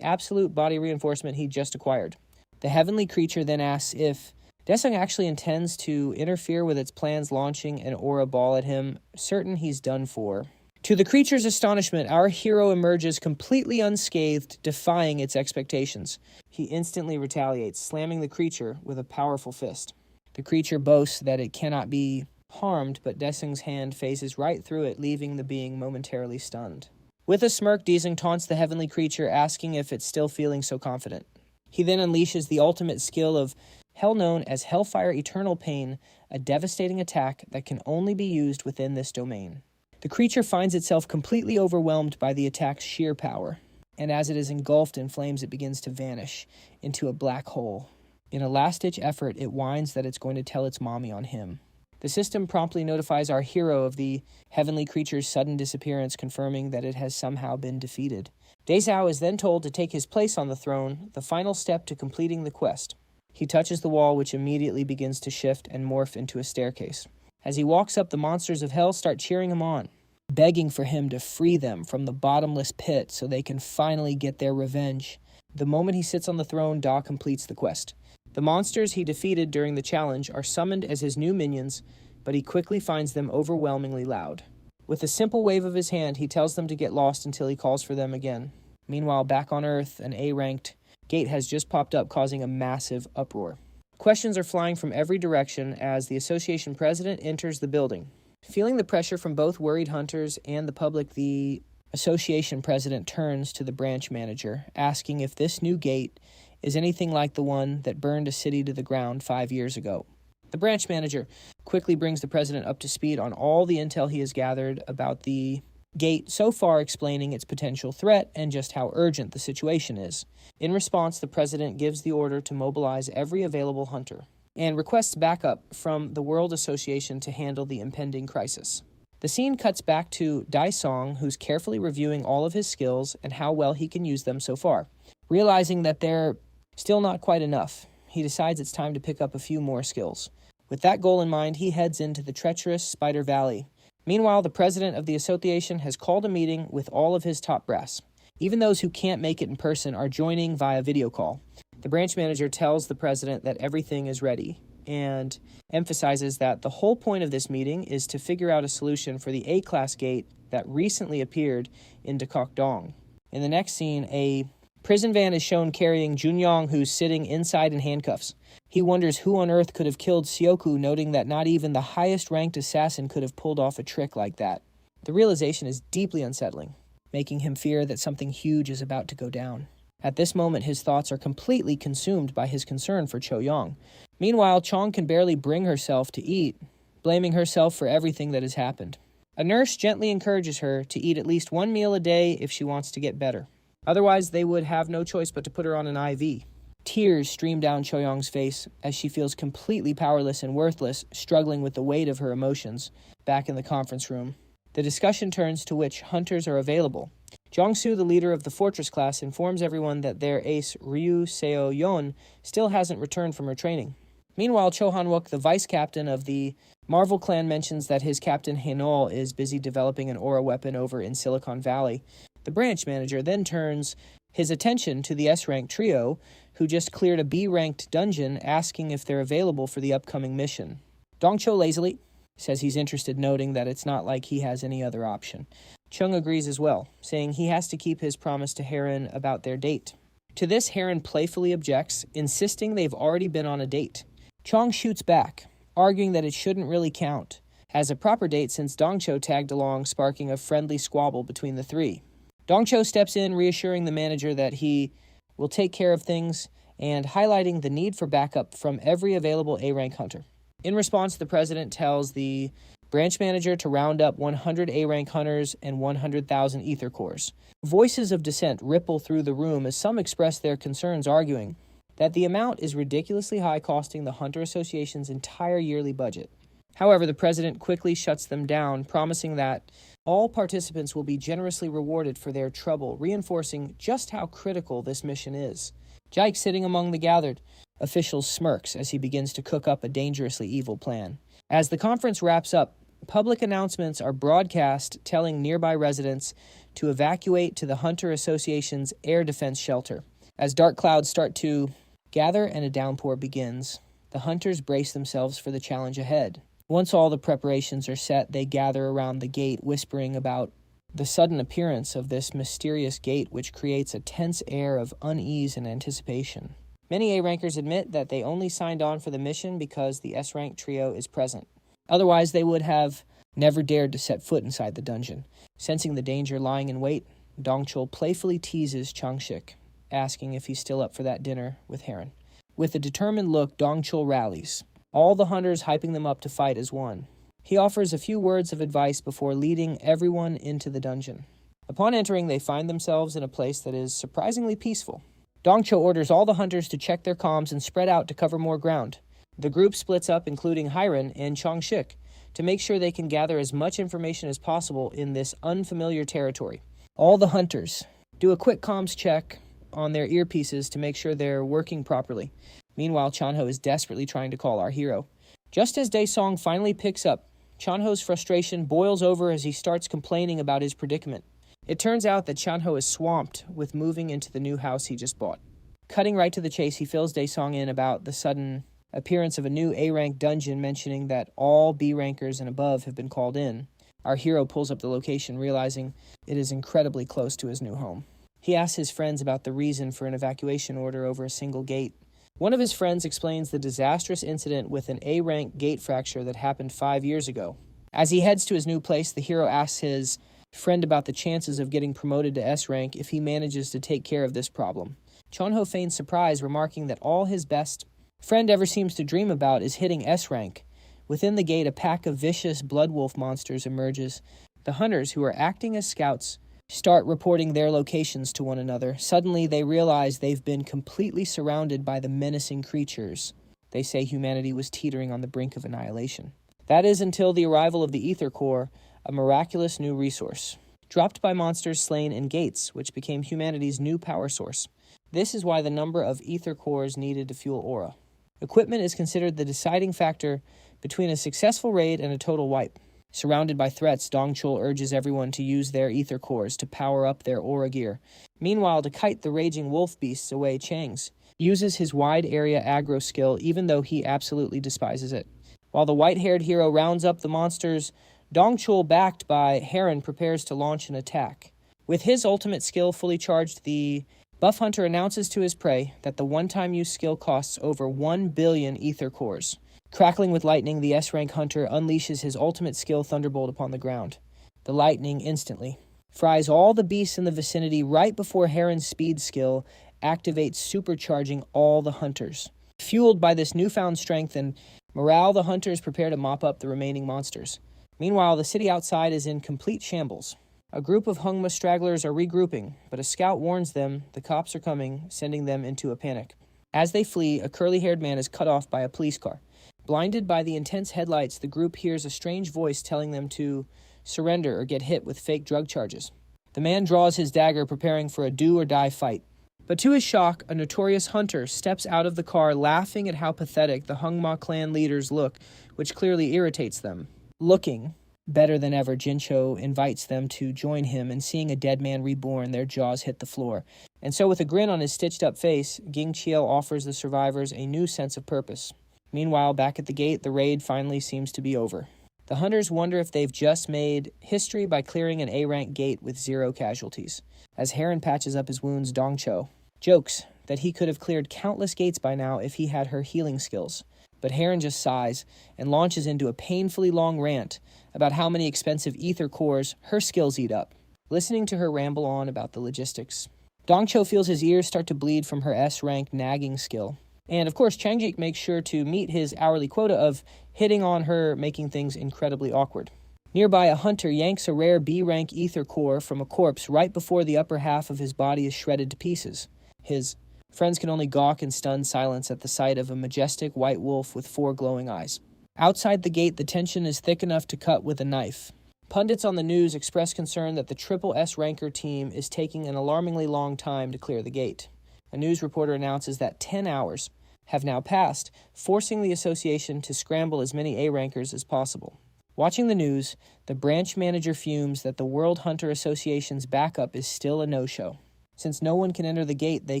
absolute body reinforcement he just acquired. The heavenly creature then asks if Desung actually intends to interfere with its plans, launching an aura ball at him, certain he's done for. To the creature's astonishment, our hero emerges completely unscathed, defying its expectations. He instantly retaliates, slamming the creature with a powerful fist. The creature boasts that it cannot be harmed, but Desung's hand phases right through it, leaving the being momentarily stunned. With a smirk, Desung taunts the heavenly creature, asking if it's still feeling so confident. He then unleashes the ultimate skill of hell known as Hellfire Eternal Pain, a devastating attack that can only be used within this domain. The creature finds itself completely overwhelmed by the attack's sheer power, and as it is engulfed in flames, it begins to vanish into a black hole. In a last-ditch effort, it whines that it's going to tell its mommy on him. The system promptly notifies our hero of the heavenly creature's sudden disappearance, confirming that it has somehow been defeated. Dezhou is then told to take his place on the throne, the final step to completing the quest. He touches the wall, which immediately begins to shift and morph into a staircase. As he walks up, the monsters of hell start cheering him on, begging for him to free them from the bottomless pit so they can finally get their revenge. The moment he sits on the throne, Da completes the quest. The monsters he defeated during the challenge are summoned as his new minions, but he quickly finds them overwhelmingly loud. With a simple wave of his hand, he tells them to get lost until he calls for them again. Meanwhile, back on Earth, an A-ranked gate has just popped up, causing a massive uproar. Questions are flying from every direction as the association president enters the building. Feeling the pressure from both worried hunters and the public, the association president turns to the branch manager, asking if this new gate is anything like the one that burned a city to the ground 5 years ago. The branch manager quickly brings the president up to speed on all the intel he has gathered about the gate so far, explaining its potential threat and just how urgent the situation is. In response, the president gives the order to mobilize every available hunter and requests backup from the World Association to handle the impending crisis. The scene cuts back to Dai Song, who's carefully reviewing all of his skills and how well he can use them so far. Realizing that they're still not quite enough, he decides it's time to pick up a few more skills. With that goal in mind, he heads into the treacherous Spider Valley. Meanwhile, the president of the association has called a meeting with all of his top brass. Even those who can't make it in person are joining via video call. The branch manager tells the president that everything is ready and emphasizes that the whole point of this meeting is to figure out a solution for the A-class gate that recently appeared in Dakok-dong. In the next scene, a prison van is shown carrying Junyong, who's sitting inside in handcuffs. He wonders who on earth could have killed Sioku, noting that not even the highest-ranked assassin could have pulled off a trick like that. The realization is deeply unsettling, making him fear that something huge is about to go down. At this moment, his thoughts are completely consumed by his concern for Cho Yong. Meanwhile, Chong can barely bring herself to eat, blaming herself for everything that has happened. A nurse gently encourages her to eat at least one meal a day if she wants to get better. Otherwise, they would have no choice but to put her on an IV. Tears stream down Choyong's face as she feels completely powerless and worthless, struggling with the weight of her emotions. Back in the conference room, the discussion turns to which hunters are available. Jongsu, the leader of the Fortress class, informs everyone that their ace Ryu Seo-yeon still hasn't returned from her training. Meanwhile, Cho Han-wook, the vice captain of the Marvel clan, mentions that his captain Haenol is busy developing an aura weapon over in Silicon Valley. The branch manager then turns his attention to the S-rank trio, who just cleared a B-ranked dungeon, asking if they're available for the upcoming mission. Dongcho lazily says he's interested, noting that it's not like he has any other option. Chung agrees as well, saying he has to keep his promise to Heron about their date. To this, Heron playfully objects, insisting they've already been on a date. Chong shoots back, arguing that it shouldn't really count as a proper date since Dongcho tagged along, sparking a friendly squabble between the three. Dongcho steps in, reassuring the manager that he will take care of things and highlighting the need for backup from every available A-rank hunter. In response, the president tells the branch manager to round up 100 A-rank hunters and 100,000 ether cores. Voices of dissent ripple through the room as some express their concerns, arguing that the amount is ridiculously high, costing the Hunter Association's entire yearly budget. However, the president quickly shuts them down, promising that all participants will be generously rewarded for their trouble, reinforcing just how critical this mission is. Jike, sitting among the gathered officials, smirks as he begins to cook up a dangerously evil plan. As the conference wraps up, public announcements are broadcast telling nearby residents to evacuate to the Hunter Association's air defense shelter. As dark clouds start to gather and a downpour begins, the hunters brace themselves for the challenge ahead. Once all the preparations are set, they gather around the gate, whispering about the sudden appearance of this mysterious gate, which creates a tense air of unease and anticipation. Many A-rankers admit that they only signed on for the mission because the S-rank trio is present. Otherwise, they would have never dared to set foot inside the dungeon. Sensing the danger lying in wait, Dongchul playfully teases Changshik, asking if he's still up for that dinner with Heron. With a determined look, Dongchul rallies, all the hunters hyping them up to fight as one. He offers a few words of advice before leading everyone into the dungeon. Upon entering, they find themselves in a place that is surprisingly peaceful. Dongchul orders all the hunters to check their comms and spread out to cover more ground. The group splits up, including Hiren and Changshik, to make sure they can gather as much information as possible in this unfamiliar territory. All the hunters do a quick comms check on their earpieces to make sure they're working properly. Meanwhile, Chanho is desperately trying to call our hero. Just as Daesong finally picks up, Chanho's frustration boils over as he starts complaining about his predicament. It turns out that Chanho is swamped with moving into the new house he just bought. Cutting right to the chase, he fills Daesong in about the sudden appearance of a new A-rank dungeon, mentioning that all B-rankers and above have been called in. Our hero pulls up the location, realizing it is incredibly close to his new home. He asks his friends about the reason for an evacuation order over a single gate. One of his friends explains the disastrous incident with an A-rank gate fracture that happened 5 years ago. As he heads to his new place, the hero asks his friend about the chances of getting promoted to S-rank if he manages to take care of this problem. Chonho feigns surprise, remarking that all his best friend ever seems to dream about is hitting S-rank. Within the gate, a pack of vicious blood wolf monsters emerges. The hunters, who are acting as scouts, start reporting their locations to one another. Suddenly, they realize they've been completely surrounded by the menacing creatures. They say humanity was teetering on the brink of annihilation. That is until the arrival of the Ether Core, a miraculous new resource, dropped by monsters slain in gates, which became humanity's new power source. This is why the number of Ether Cores needed to fuel Aura. Equipment is considered the deciding factor between a successful raid and a total wipe. Surrounded by threats, Dongchul urges everyone to use their Ether Cores to power up their Aura gear. Meanwhile, to kite the raging wolf beasts away, Changs uses his wide area aggro skill, even though he absolutely despises it. While the white-haired hero rounds up the monsters, Dongchul, backed by Heron, prepares to launch an attack. With his ultimate skill fully charged, the buff hunter announces to his prey that the one-time use skill costs over 1 billion Ether Cores. Crackling with lightning, the S-rank hunter unleashes his ultimate skill Thunderbolt upon the ground. The lightning instantly fries all the beasts in the vicinity right before Heron's speed skill activates, supercharging all the hunters. Fueled by this newfound strength and morale, the hunters prepare to mop up the remaining monsters. Meanwhile, the city outside is in complete shambles. A group of Hungma stragglers are regrouping, but a scout warns them the cops are coming, sending them into a panic. As they flee, a curly-haired man is cut off by a police car. Blinded by the intense headlights, the group hears a strange voice telling them to surrender or get hit with fake drug charges. The man draws his dagger, preparing for a do-or-die fight. But to his shock, a notorious hunter steps out of the car, laughing at how pathetic the Hungma clan leaders look, which clearly irritates them. Looking better than ever, Jincho invites them to join him, and seeing a dead man reborn, their jaws hit the floor. And so with a grin on his stitched-up face, Ging Chiel offers the survivors a new sense of purpose. Meanwhile, back at the gate, the raid finally seems to be over. The hunters wonder if they've just made history by clearing an A-rank gate with 0 casualties. As Heron patches up his wounds, Dongcho jokes that he could have cleared countless gates by now if he had her healing skills. But Heron just sighs and launches into a painfully long rant about how many expensive Ether Cores her skills eat up. Listening to her ramble on about the logistics, Dongcho feels his ears start to bleed from her S-rank nagging skill. And of course, Changjik makes sure to meet his hourly quota of hitting on her, making things incredibly awkward. Nearby, a hunter yanks a rare B-rank Ether Core from a corpse right before the upper half of his body is shredded to pieces. His friends can only gawk in stunned silence at the sight of a majestic white wolf with 4 glowing eyes. Outside the gate, the tension is thick enough to cut with a knife. Pundits on the news express concern that the Triple S ranker team is taking an alarmingly long time to clear the gate. A news reporter announces that 10 hours have now passed, forcing the association to scramble as many A-rankers as possible. Watching the news, the branch manager fumes that the World Hunter Association's backup is still a no-show. Since no one can enter the gate, they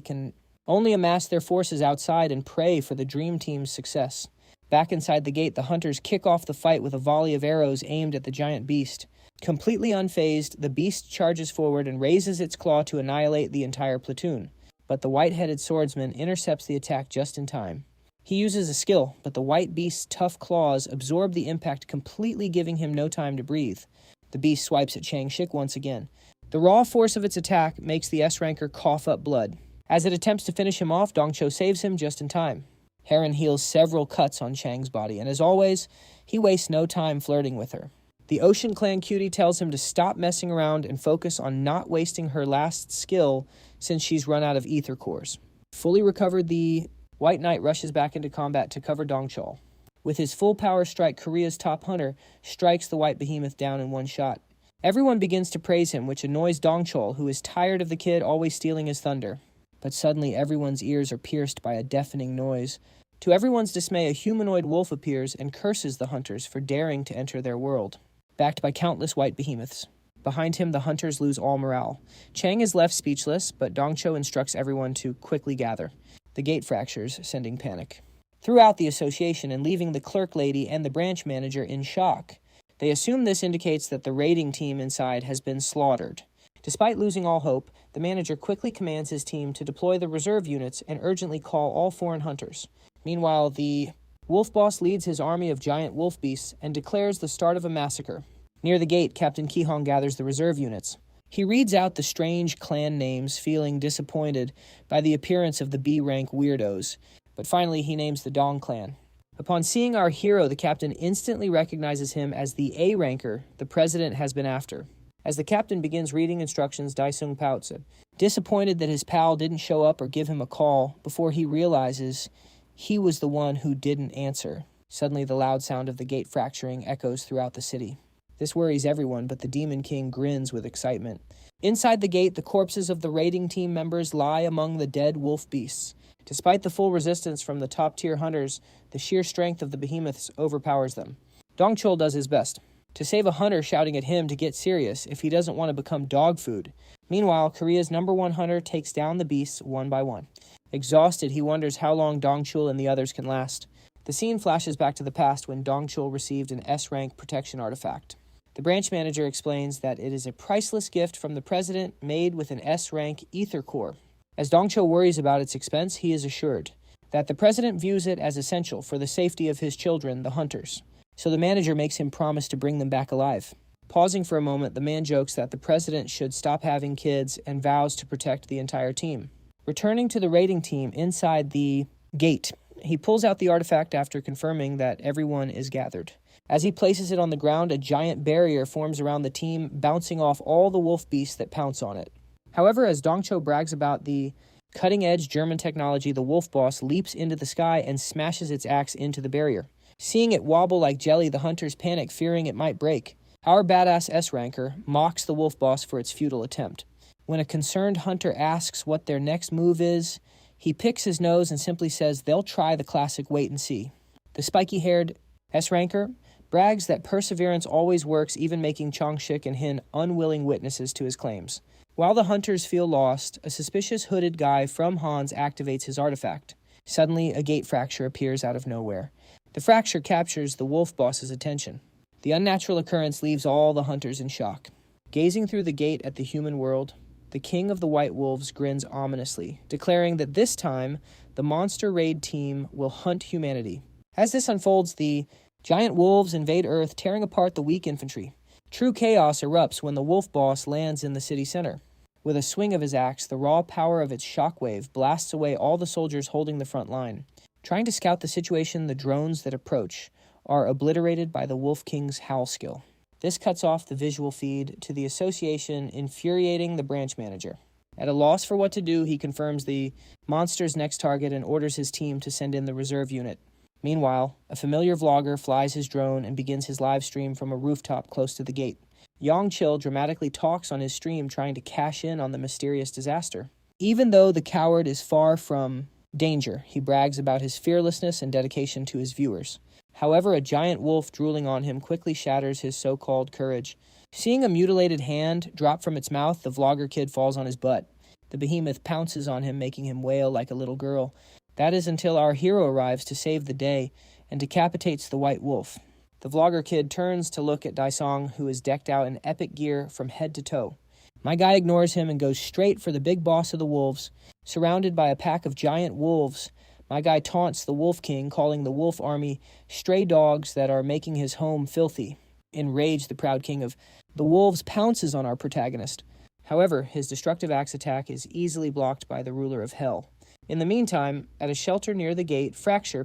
can only amass their forces outside and pray for the Dream Team's success. Back inside the gate, the hunters kick off the fight with a volley of arrows aimed at the giant beast. Completely unfazed, the beast charges forward and raises its claw to annihilate the entire platoon. But the white-headed swordsman intercepts the attack just in time. He uses a skill, but the white beast's tough claws absorb the impact, completely giving him no time to breathe. The beast swipes at Chang Shik once again. The raw force of its attack makes the S-ranker cough up blood. As it attempts to finish him off, Dongcho saves him just in time. Heron heals several cuts on Chang's body, and as always, he wastes no time flirting with her. The Ocean Clan cutie tells him to stop messing around and focus on not wasting her last skill since she's run out of ether cores. Fully recovered, the White Knight rushes back into combat to cover Dongchol. With his full power strike, Korea's top hunter strikes the white behemoth down in one shot. Everyone begins to praise him, which annoys Dongchol, who is tired of the kid always stealing his thunder. But suddenly everyone's ears are pierced by a deafening noise. To everyone's dismay, a humanoid wolf appears and curses the hunters for daring to enter their world. Backed by countless white behemoths. Behind him, the hunters lose all morale. Chang is left speechless, but Dongcho instructs everyone to quickly gather. The gate fractures, sending panic throughout the association and leaving the clerk lady and the branch manager in shock. They assume this indicates that the raiding team inside has been slaughtered. Despite losing all hope, the manager quickly commands his team to deploy the reserve units and urgently call all foreign hunters. Meanwhile, the wolf boss leads his army of giant wolf beasts and declares the start of a massacre. Near the gate, Captain Kihong gathers the reserve units. He reads out the strange clan names, feeling disappointed by the appearance of the B-rank weirdos. But finally, he names the Dong clan. Upon seeing our hero, the captain instantly recognizes him as the A-ranker the president has been after. As the captain begins reading instructions, Daisung pouts, disappointed that his pal didn't show up or give him a call before he realizes he was the one who didn't answer. Suddenly, the loud sound of the gate fracturing echoes throughout the city. This worries everyone, but the Demon King grins with excitement. Inside the gate, the corpses of the raiding team members lie among the dead wolf beasts. Despite the full resistance from the top-tier hunters, the sheer strength of the behemoths overpowers them. Dongchol does his best to save a hunter shouting at him to get serious if he doesn't want to become dog food. Meanwhile, Korea's #1 hunter takes down the beasts one by one. Exhausted, he wonders how long Dongchul and the others can last. The scene flashes back to the past when Dongchul received an S-rank protection artifact. The branch manager explains that it is a priceless gift from the president made with an S-rank ether core. As Dongcho worries about its expense, he is assured that the president views it as essential for the safety of his children, the hunters. So the manager makes him promise to bring them back alive. Pausing for a moment, the man jokes that the president should stop having kids and vows to protect the entire team. Returning to the raiding team inside the gate, he pulls out the artifact after confirming that everyone is gathered. As he places it on the ground, a giant barrier forms around the team, bouncing off all the wolf beasts that pounce on it. However, as Dongcho brags about the cutting-edge German technology, the wolf boss leaps into the sky and smashes its axe into the barrier. Seeing it wobble like jelly, the hunters panic, fearing it might break. Our badass S-ranker mocks the wolf boss for its futile attempt. When a concerned hunter asks what their next move is, he picks his nose and simply says they'll try the classic wait and see. The spiky-haired S-ranker brags that perseverance always works, even making Chang Shik and Hin unwilling witnesses to his claims. While the hunters feel lost, a suspicious hooded guy from Hans activates his artifact. Suddenly, a gate fracture appears out of nowhere. The fracture captures the wolf boss's attention. The unnatural occurrence leaves all the hunters in shock. Gazing through the gate at the human world, the king of the White Wolves grins ominously, declaring that this time, the monster raid team will hunt humanity. As this unfolds, the giant wolves invade Earth, tearing apart the weak infantry. True chaos erupts when the wolf boss lands in the city center. With a swing of his axe, the raw power of its shockwave blasts away all the soldiers holding the front line. Trying to scout the situation, the drones that approach are obliterated by the Wolf King's howl skill. This cuts off the visual feed to the association, infuriating the branch manager. At a loss for what to do, he confirms the monster's next target and orders his team to send in the reserve unit. Meanwhile, a familiar vlogger flies his drone and begins his live stream from a rooftop close to the gate. Yang Chil dramatically talks on his stream, trying to cash in on the mysterious disaster. Even though the coward is far from danger, he brags about his fearlessness and dedication to his viewers. However, a giant wolf drooling on him quickly shatters his so-called courage. Seeing a mutilated hand drop from its mouth, the vlogger kid falls on his butt. The behemoth pounces on him, making him wail like a little girl. That is until our hero arrives to save the day and decapitates the white wolf. The vlogger kid turns to look at Daisong, who is decked out in epic gear from head to toe. My guy ignores him and goes straight for the big boss of the wolves. Surrounded by a pack of giant wolves, my guy taunts the Wolf King, calling the wolf army stray dogs that are making his home filthy. Enraged, the proud king of the wolves pounces on our protagonist. However, his destructive axe attack is easily blocked by the ruler of hell. In the meantime, at a shelter near the gate,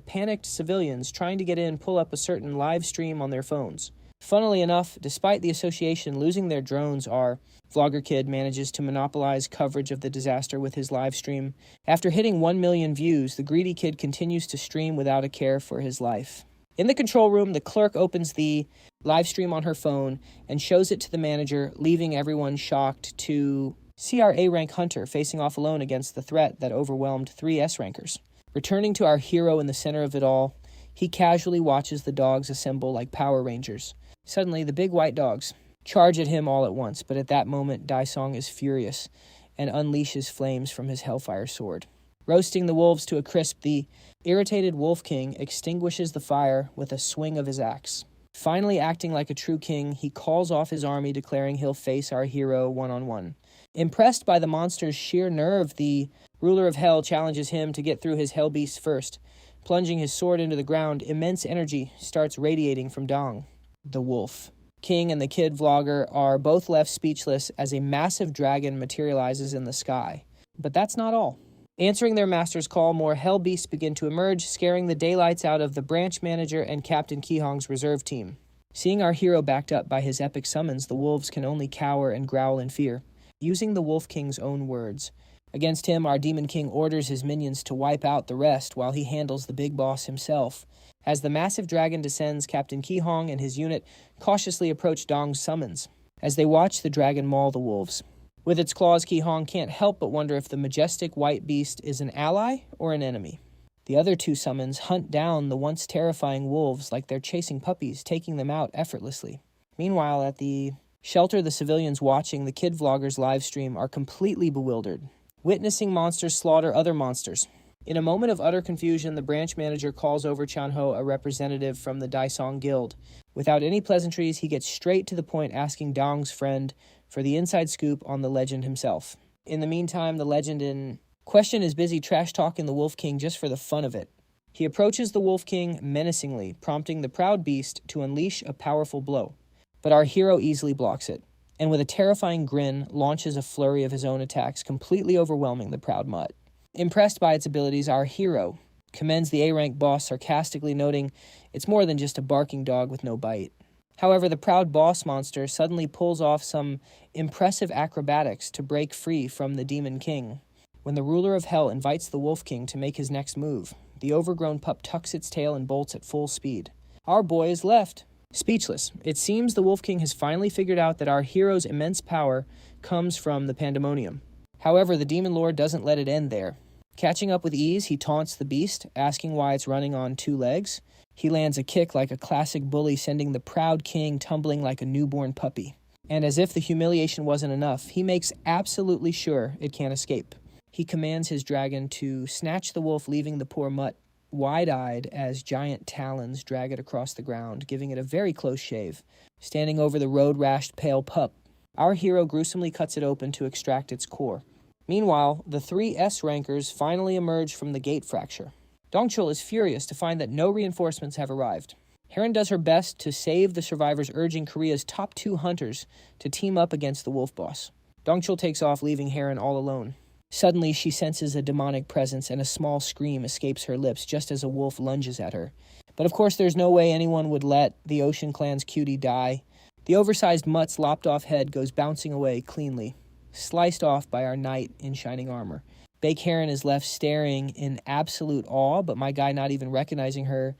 panicked civilians trying to get in pull up a certain live stream on their phones. Funnily enough, despite the association losing their drones, our vlogger kid manages to monopolize coverage of the disaster with his live stream. After hitting 1 million views, the greedy kid continues to stream without a care for his life. In the control room, the clerk opens the live stream on her phone and shows it to the manager, leaving everyone shocked to see our A-rank hunter facing off alone against the threat that overwhelmed 3 S-rankers. Returning to our hero in the center of it all, he casually watches the dogs assemble like Power Rangers. Suddenly, the big white dogs charge at him all at once, but at that moment, Daisong is furious and unleashes flames from his hellfire sword. Roasting the wolves to a crisp, the irritated Wolf King extinguishes the fire with a swing of his axe. Finally acting like a true king, he calls off his army, declaring he'll face our hero one-on-one. Impressed by the monster's sheer nerve, the ruler of hell challenges him to get through his hell beasts first. Plunging his sword into the ground, immense energy starts radiating from Dong. The Wolf King and the kid vlogger are both left speechless as a massive dragon materializes in the sky. But that's not all. Answering their master's call, more hell beasts begin to emerge, scaring the daylights out of the branch manager and Captain Ki-hong's reserve team. Seeing our hero backed up by his epic summons, the wolves can only cower and growl in fear. Using the Wolf King's own words, against him, our Demon King orders his minions to wipe out the rest while he handles the big boss himself. As the massive dragon descends, Captain Ki-hong and his unit cautiously approach Dong's summons as they watch the dragon maul the wolves. With its claws, Ki-hong can't help but wonder if the majestic white beast is an ally or an enemy. The other 2 summons hunt down the once terrifying wolves like they're chasing puppies, taking them out effortlessly. Meanwhile, at the shelter, the civilians watching the kid vlogger's live stream are completely bewildered, witnessing monsters slaughter other monsters. In a moment of utter confusion, the branch manager calls over Chanho, a representative from the Daisong Guild. Without any pleasantries, he gets straight to the point, asking Dong's friend for the inside scoop on the legend himself. In the meantime, the legend in question is busy trash-talking the Wolf King just for the fun of it. He approaches the Wolf King menacingly, prompting the proud beast to unleash a powerful blow. But our hero easily blocks it, and with a terrifying grin, launches a flurry of his own attacks, completely overwhelming the proud mutt. Impressed by its abilities, our hero commends the A-rank boss, sarcastically noting it's more than just a barking dog with no bite. However, the proud boss monster suddenly pulls off some impressive acrobatics to break free from the Demon King. When the ruler of hell invites the Wolf King to make his next move, the overgrown pup tucks its tail and bolts at full speed. Our boy is left speechless. It seems the Wolf King has finally figured out that our hero's immense power comes from the pandemonium. However, the Demon Lord doesn't let it end there. Catching up with ease, he taunts the beast, asking why it's running on 2 legs. He lands a kick like a classic bully, sending the proud king tumbling like a newborn puppy. And as if the humiliation wasn't enough, he makes absolutely sure it can't escape. He commands his dragon to snatch the wolf, leaving the poor mutt wide-eyed as giant talons drag it across the ground, giving it a very close shave. Standing over the road-rashed pale pup, our hero gruesomely cuts it open to extract its core. Meanwhile, the 3 S-rankers finally emerge from the gate fracture. Dongchul is furious to find that no reinforcements have arrived. Heron does her best to save the survivors, urging Korea's top 2 hunters to team up against the wolf boss. Dongchul takes off, leaving Heron all alone. Suddenly, she senses a demonic presence, and a small scream escapes her lips just as a wolf lunges at her. But of course, there's no way anyone would let the Ocean Clan's cutie die. The oversized mutt's lopped-off head goes bouncing away cleanly, sliced off by our knight in shining armor. Bake Heron is left staring in absolute awe, but my guy, not even recognizing her,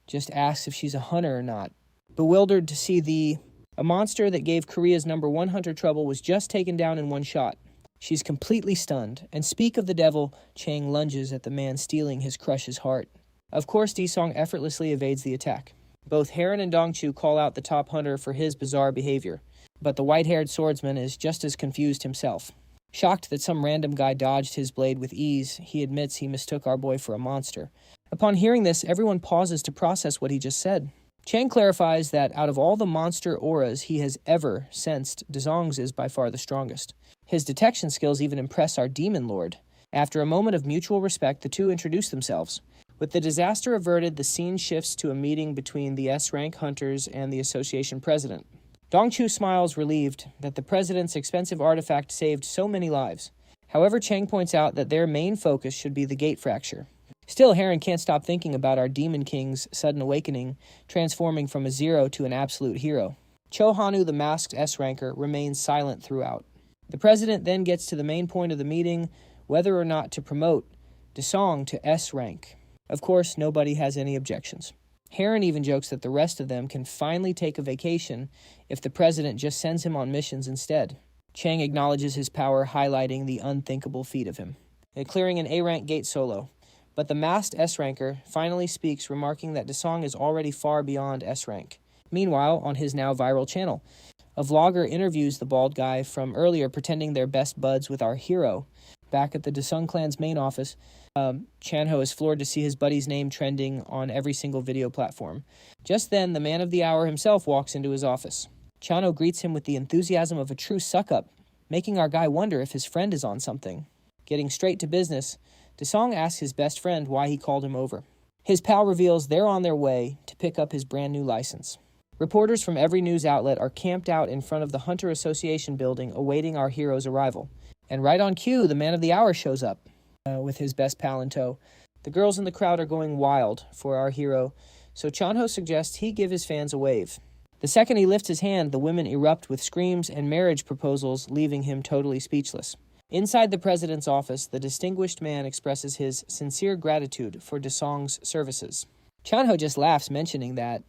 just asks if she's a hunter or not. Bewildered to see a monster that gave Korea's #1 hunter trouble was just taken down in 1 shot. She's completely stunned, and speak of the devil, Chang lunges at the man stealing his crush's heart. Of course, Disong effortlessly evades the attack. Both Heron and Dongchu call out the top hunter for his bizarre behavior, but the white-haired swordsman is just as confused himself. Shocked that some random guy dodged his blade with ease, he admits he mistook our boy for a monster. Upon hearing this, everyone pauses to process what he just said. Chang clarifies that out of all the monster auras he has ever sensed, Dazong's is by far the strongest. His detection skills even impress our demon lord. After a moment of mutual respect, the two introduce themselves. With the disaster averted, the scene shifts to a meeting between the S-rank hunters and the association president. Dongchu smiles relieved that the president's expensive artifact saved so many lives. However, Chang points out that their main focus should be the gate fracture. Still, Heron can't stop thinking about our Demon King's sudden awakening, transforming from a zero to an absolute hero. Cho Hanu, the masked S-ranker, remains silent throughout. The president then gets to the main point of the meeting, whether or not to promote Dasong to S-rank. Of course, nobody has any objections. Heron even jokes that the rest of them can finally take a vacation if the president just sends him on missions instead. Chang acknowledges his power, highlighting the unthinkable feat of him, clearing an A-rank gate solo. But the masked S-ranker finally speaks, remarking that Dasong is already far beyond S-rank. Meanwhile, on his now viral channel, a vlogger interviews the bald guy from earlier pretending they're best buds with our hero. Back at the Dasong clan's main office, Chanho is floored to see his buddy's name trending on every single video platform. Just then, the man of the hour himself walks into his office. Chanho greets him with the enthusiasm of a true suck-up, making our guy wonder if his friend is on something. Getting straight to business, Dasong asks his best friend why he called him over. His pal reveals they're on their way to pick up his brand new license. Reporters from every news outlet are camped out in front of the Hunter Association building awaiting our hero's arrival. And right on cue, the man of the hour shows up, with his best pal in tow. The girls in the crowd are going wild for our hero, so Chanho suggests he give his fans a wave. The second he lifts his hand, the women erupt with screams and marriage proposals, leaving him totally speechless. Inside the president's office, the distinguished man expresses his sincere gratitude for Dasong's services. Chanho just laughs, mentioning that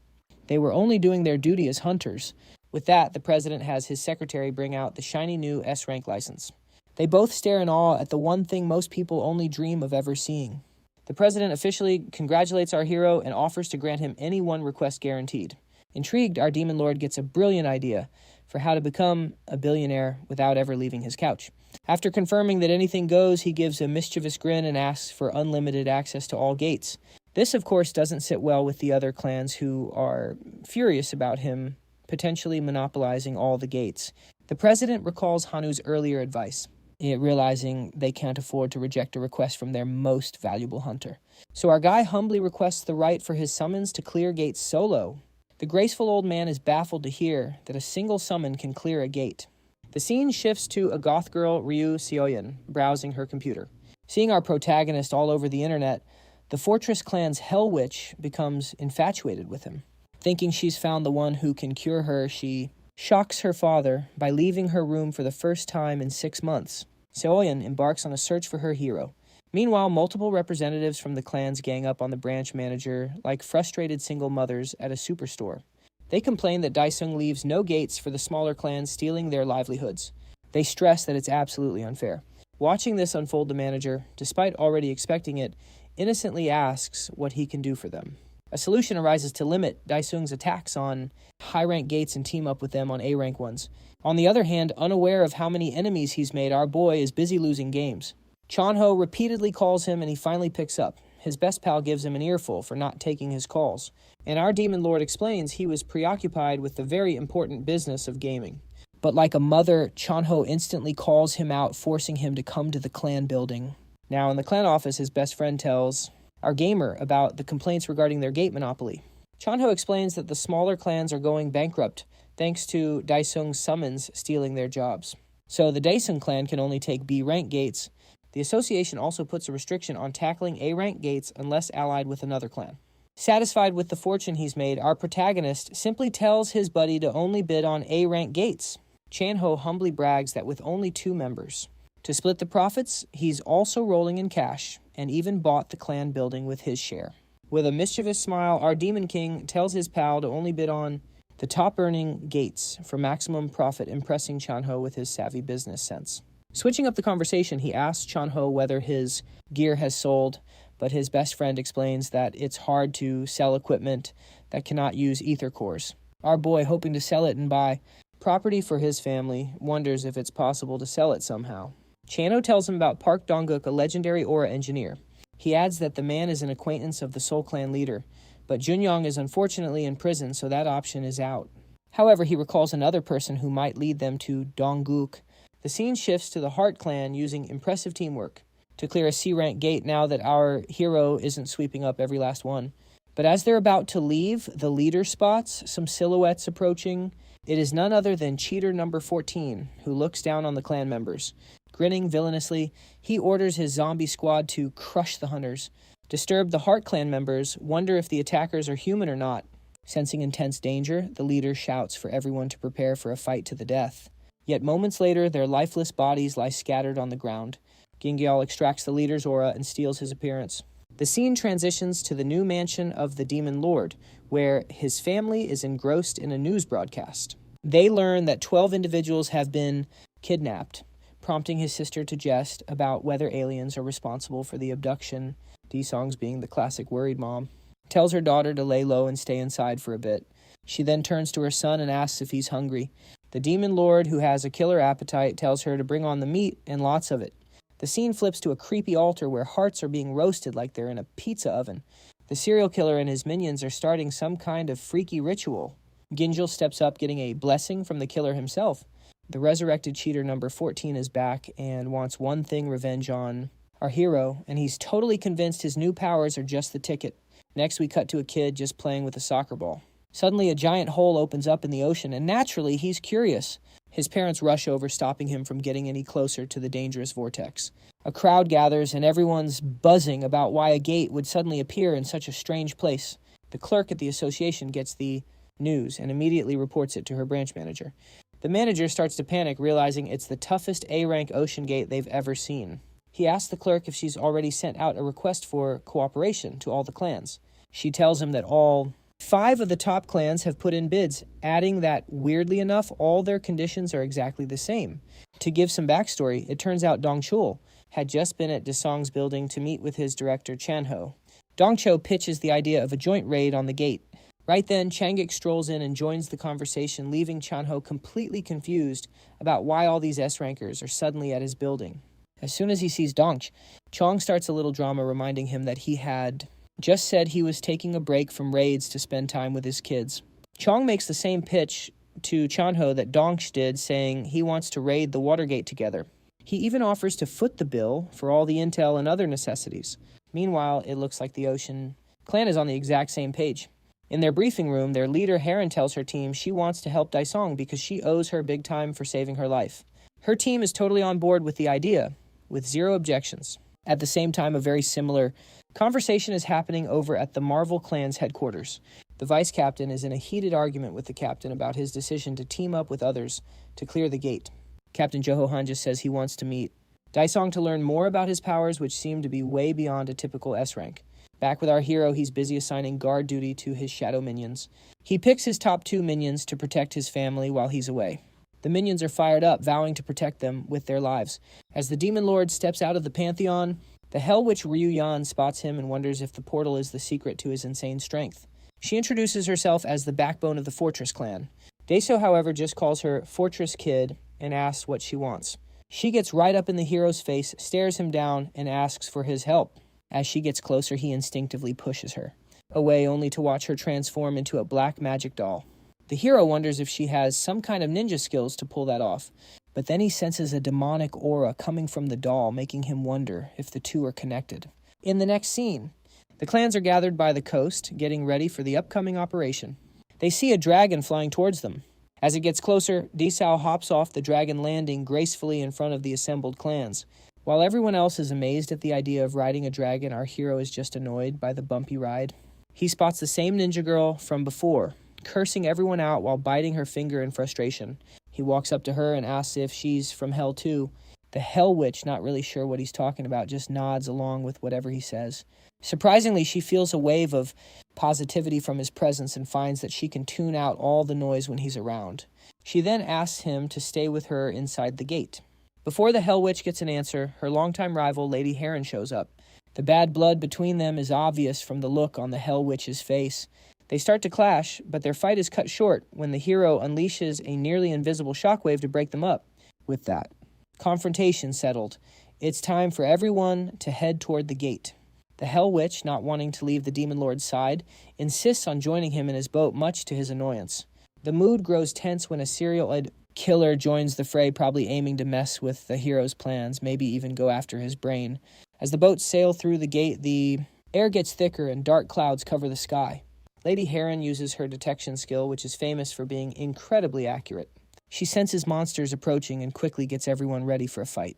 they were only doing their duty as hunters. With that, the president has his secretary bring out the shiny new S-rank license. They both stare in awe at the one thing most people only dream of ever seeing. The president officially congratulates our hero and offers to grant him any one request guaranteed. Intrigued, our demon lord gets a brilliant idea for how to become a billionaire without ever leaving his couch. After confirming that anything goes, he gives a mischievous grin and asks for unlimited access to all gates. This, of course, doesn't sit well with the other clans who are furious about him potentially monopolizing all the gates. The president recalls Hanu's earlier advice, realizing they can't afford to reject a request from their most valuable hunter. So our guy humbly requests the right for his summons to clear gates solo. The graceful old man is baffled to hear that a single summon can clear a gate. The scene shifts to a goth girl, Ryu Seoyen, browsing her computer. Seeing our protagonist all over the internet, the Fortress clan's Hell Witch becomes infatuated with him. Thinking she's found the one who can cure her, she shocks her father by leaving her room for the first time in 6 months. Seoyen embarks on a search for her hero. Meanwhile, multiple representatives from the clans gang up on the branch manager like frustrated single mothers at a superstore. They complain that Daisung leaves no gates for the smaller clans, stealing their livelihoods. They stress that it's absolutely unfair. Watching this unfold, the manager, despite already expecting it, innocently asks what he can do for them. A solution arises to limit Daisung's attacks on high-rank gates and team up with them on A-rank ones. On the other hand, unaware of how many enemies he's made, our boy is busy losing games. Chanho repeatedly calls him and he finally picks up. His best pal gives him an earful for not taking his calls. And our demon lord explains he was preoccupied with the very important business of gaming. But like a mother, Chanho instantly calls him out, forcing him to come to the clan building. Now in the clan office, his best friend tells our gamer about the complaints regarding their gate monopoly. Chanho explains that the smaller clans are going bankrupt thanks to Daisung's summons stealing their jobs. So the Daisung clan can only take B-rank gates. The association also puts a restriction on tackling A-rank gates unless allied with another clan. Satisfied with the fortune he's made, our protagonist simply tells his buddy to only bid on A-rank gates. Chanho humbly brags that with only 2 members. To split the profits, he's also rolling in cash, and even bought the clan building with his share. With a mischievous smile, our Demon King tells his pal to only bid on the top-earning gates for maximum profit, impressing Chanho with his savvy business sense. Switching up the conversation, he asks Chanho whether his gear has sold, but his best friend explains that it's hard to sell equipment that cannot use ether cores. Our boy, hoping to sell it and buy property for his family, wonders if it's possible to sell it somehow. Chano tells him about Park Dong-guk, a legendary aura engineer. He adds that the man is an acquaintance of the Soul Clan leader, but Junyoung is unfortunately in prison, so that option is out. However, he recalls another person who might lead them to Dong-guk. The scene shifts to the Heart Clan using impressive teamwork to clear a C-rank gate now that our hero isn't sweeping up every last one. But as they're about to leave, the leader spots some silhouettes approaching. It is none other than cheater number 14, who looks down on the clan members. Grinning villainously, he orders his zombie squad to crush the hunters. Disturbed, the Heart Clan members wonder if the attackers are human or not. Sensing intense danger, the leader shouts for everyone to prepare for a fight to the death. Yet moments later, their lifeless bodies lie scattered on the ground. Gingyal extracts the leader's aura and steals his appearance. The scene transitions to the new mansion of the Demon Lord, where his family is engrossed in a news broadcast. They learn that 12 individuals have been kidnapped, prompting his sister to jest about whether aliens are responsible for the abduction. D-Song's being the classic worried mom. Tells her daughter to lay low and stay inside for a bit. She then turns to her son and asks if he's hungry. The Demon Lord, who has a killer appetite, tells her to bring on the meat and lots of it. The scene flips to a creepy altar where hearts are being roasted like they're in a pizza oven. The serial killer and his minions are starting some kind of freaky ritual. Ginjal steps up, getting a blessing from the killer himself. The resurrected cheater number 14 is back and wants one thing: revenge on our hero, and he's totally convinced his new powers are just the ticket. Next, we cut to a kid just playing with a soccer ball. Suddenly, a giant hole opens up in the ocean, and naturally, he's curious. His parents rush over, stopping him from getting any closer to the dangerous vortex. A crowd gathers, and everyone's buzzing about why a gate would suddenly appear in such a strange place. The clerk at the association gets the news and immediately reports it to her branch manager. The manager starts to panic, realizing it's the toughest A-rank ocean gate they've ever seen. He asks the clerk if she's already sent out a request for cooperation to all the clans. She tells him that all 5 of the top clans have put in bids, adding that, weirdly enough, all their conditions are exactly the same. To give some backstory, it turns out Dong Chul had just been at Desong's building to meet with his director Chanho. Dong Cho pitches the idea of a joint raid on the gate. Right then, Changik strolls in and joins the conversation, leaving Chanho completely confused about why all these S-rankers are suddenly at his building. As soon as he sees Dongch, Chong starts a little drama, reminding him that he had just said he was taking a break from raids to spend time with his kids. Chong makes the same pitch to Chanho that Dongch did, saying he wants to raid the Watergate together. He even offers to foot the bill for all the intel and other necessities. Meanwhile, it looks like the Ocean clan is on the exact same page. In their briefing room, their leader Heron tells her team she wants to help Daisong because she owes her big time for saving her life. Her team is totally on board with the idea, with 0 objections. At the same time, a very similar conversation is happening over at the Marvel clan's headquarters. The vice captain is in a heated argument with the captain about his decision to team up with others to clear the gate. Captain Joho Han just says he wants to meet Daisong to learn more about his powers, which seem to be way beyond a typical S-rank. Back with our hero, he's busy assigning guard duty to his shadow minions. He picks his top 2 minions to protect his family while he's away. The minions are fired up, vowing to protect them with their lives. As the Demon Lord steps out of the Pantheon, the Hell Witch Ryu Yan spots him and wonders if the portal is the secret to his insane strength. She introduces herself as the backbone of the Fortress clan. Daeso, however, just calls her Fortress Kid and asks what she wants. She gets right up in the hero's face, stares him down, and asks for his help. As she gets closer, he instinctively pushes her away, only to watch her transform into a black magic doll. The hero wonders if she has some kind of ninja skills to pull that off, but then he senses a demonic aura coming from the doll, making him wonder if the two are connected. In the next scene, the clans are gathered by the coast, getting ready for the upcoming operation. They see a dragon flying towards them. As it gets closer, Disao hops off the dragon, landing gracefully in front of the assembled clans. While everyone else is amazed at the idea of riding a dragon, our hero is just annoyed by the bumpy ride. He spots the same ninja girl from before, cursing everyone out while biting her finger in frustration. He walks up to her and asks if she's from Hell too. The Hell Witch, not really sure what he's talking about, just nods along with whatever he says. Surprisingly, she feels a wave of positivity from his presence and finds that she can tune out all the noise when he's around. She then asks him to stay with her inside the gate. Before the Hell Witch gets an answer, her longtime rival, Lady Heron, shows up. The bad blood between them is obvious from the look on the Hell Witch's face. They start to clash, but their fight is cut short when the hero unleashes a nearly invisible shockwave to break them up. With that, Confrontation settled. It's time for everyone to head toward the gate. The Hell Witch, not wanting to leave the Demon Lord's side, insists on joining him in his boat, much to his annoyance. The mood grows tense when a serial killer joins the fray, probably aiming to mess with the hero's plans, maybe even go after his brain. As the boats sail through the gate, the air gets thicker and dark clouds cover the sky. Lady Heron uses her detection skill, which is famous for being incredibly accurate. She senses monsters approaching and quickly gets everyone ready for a fight.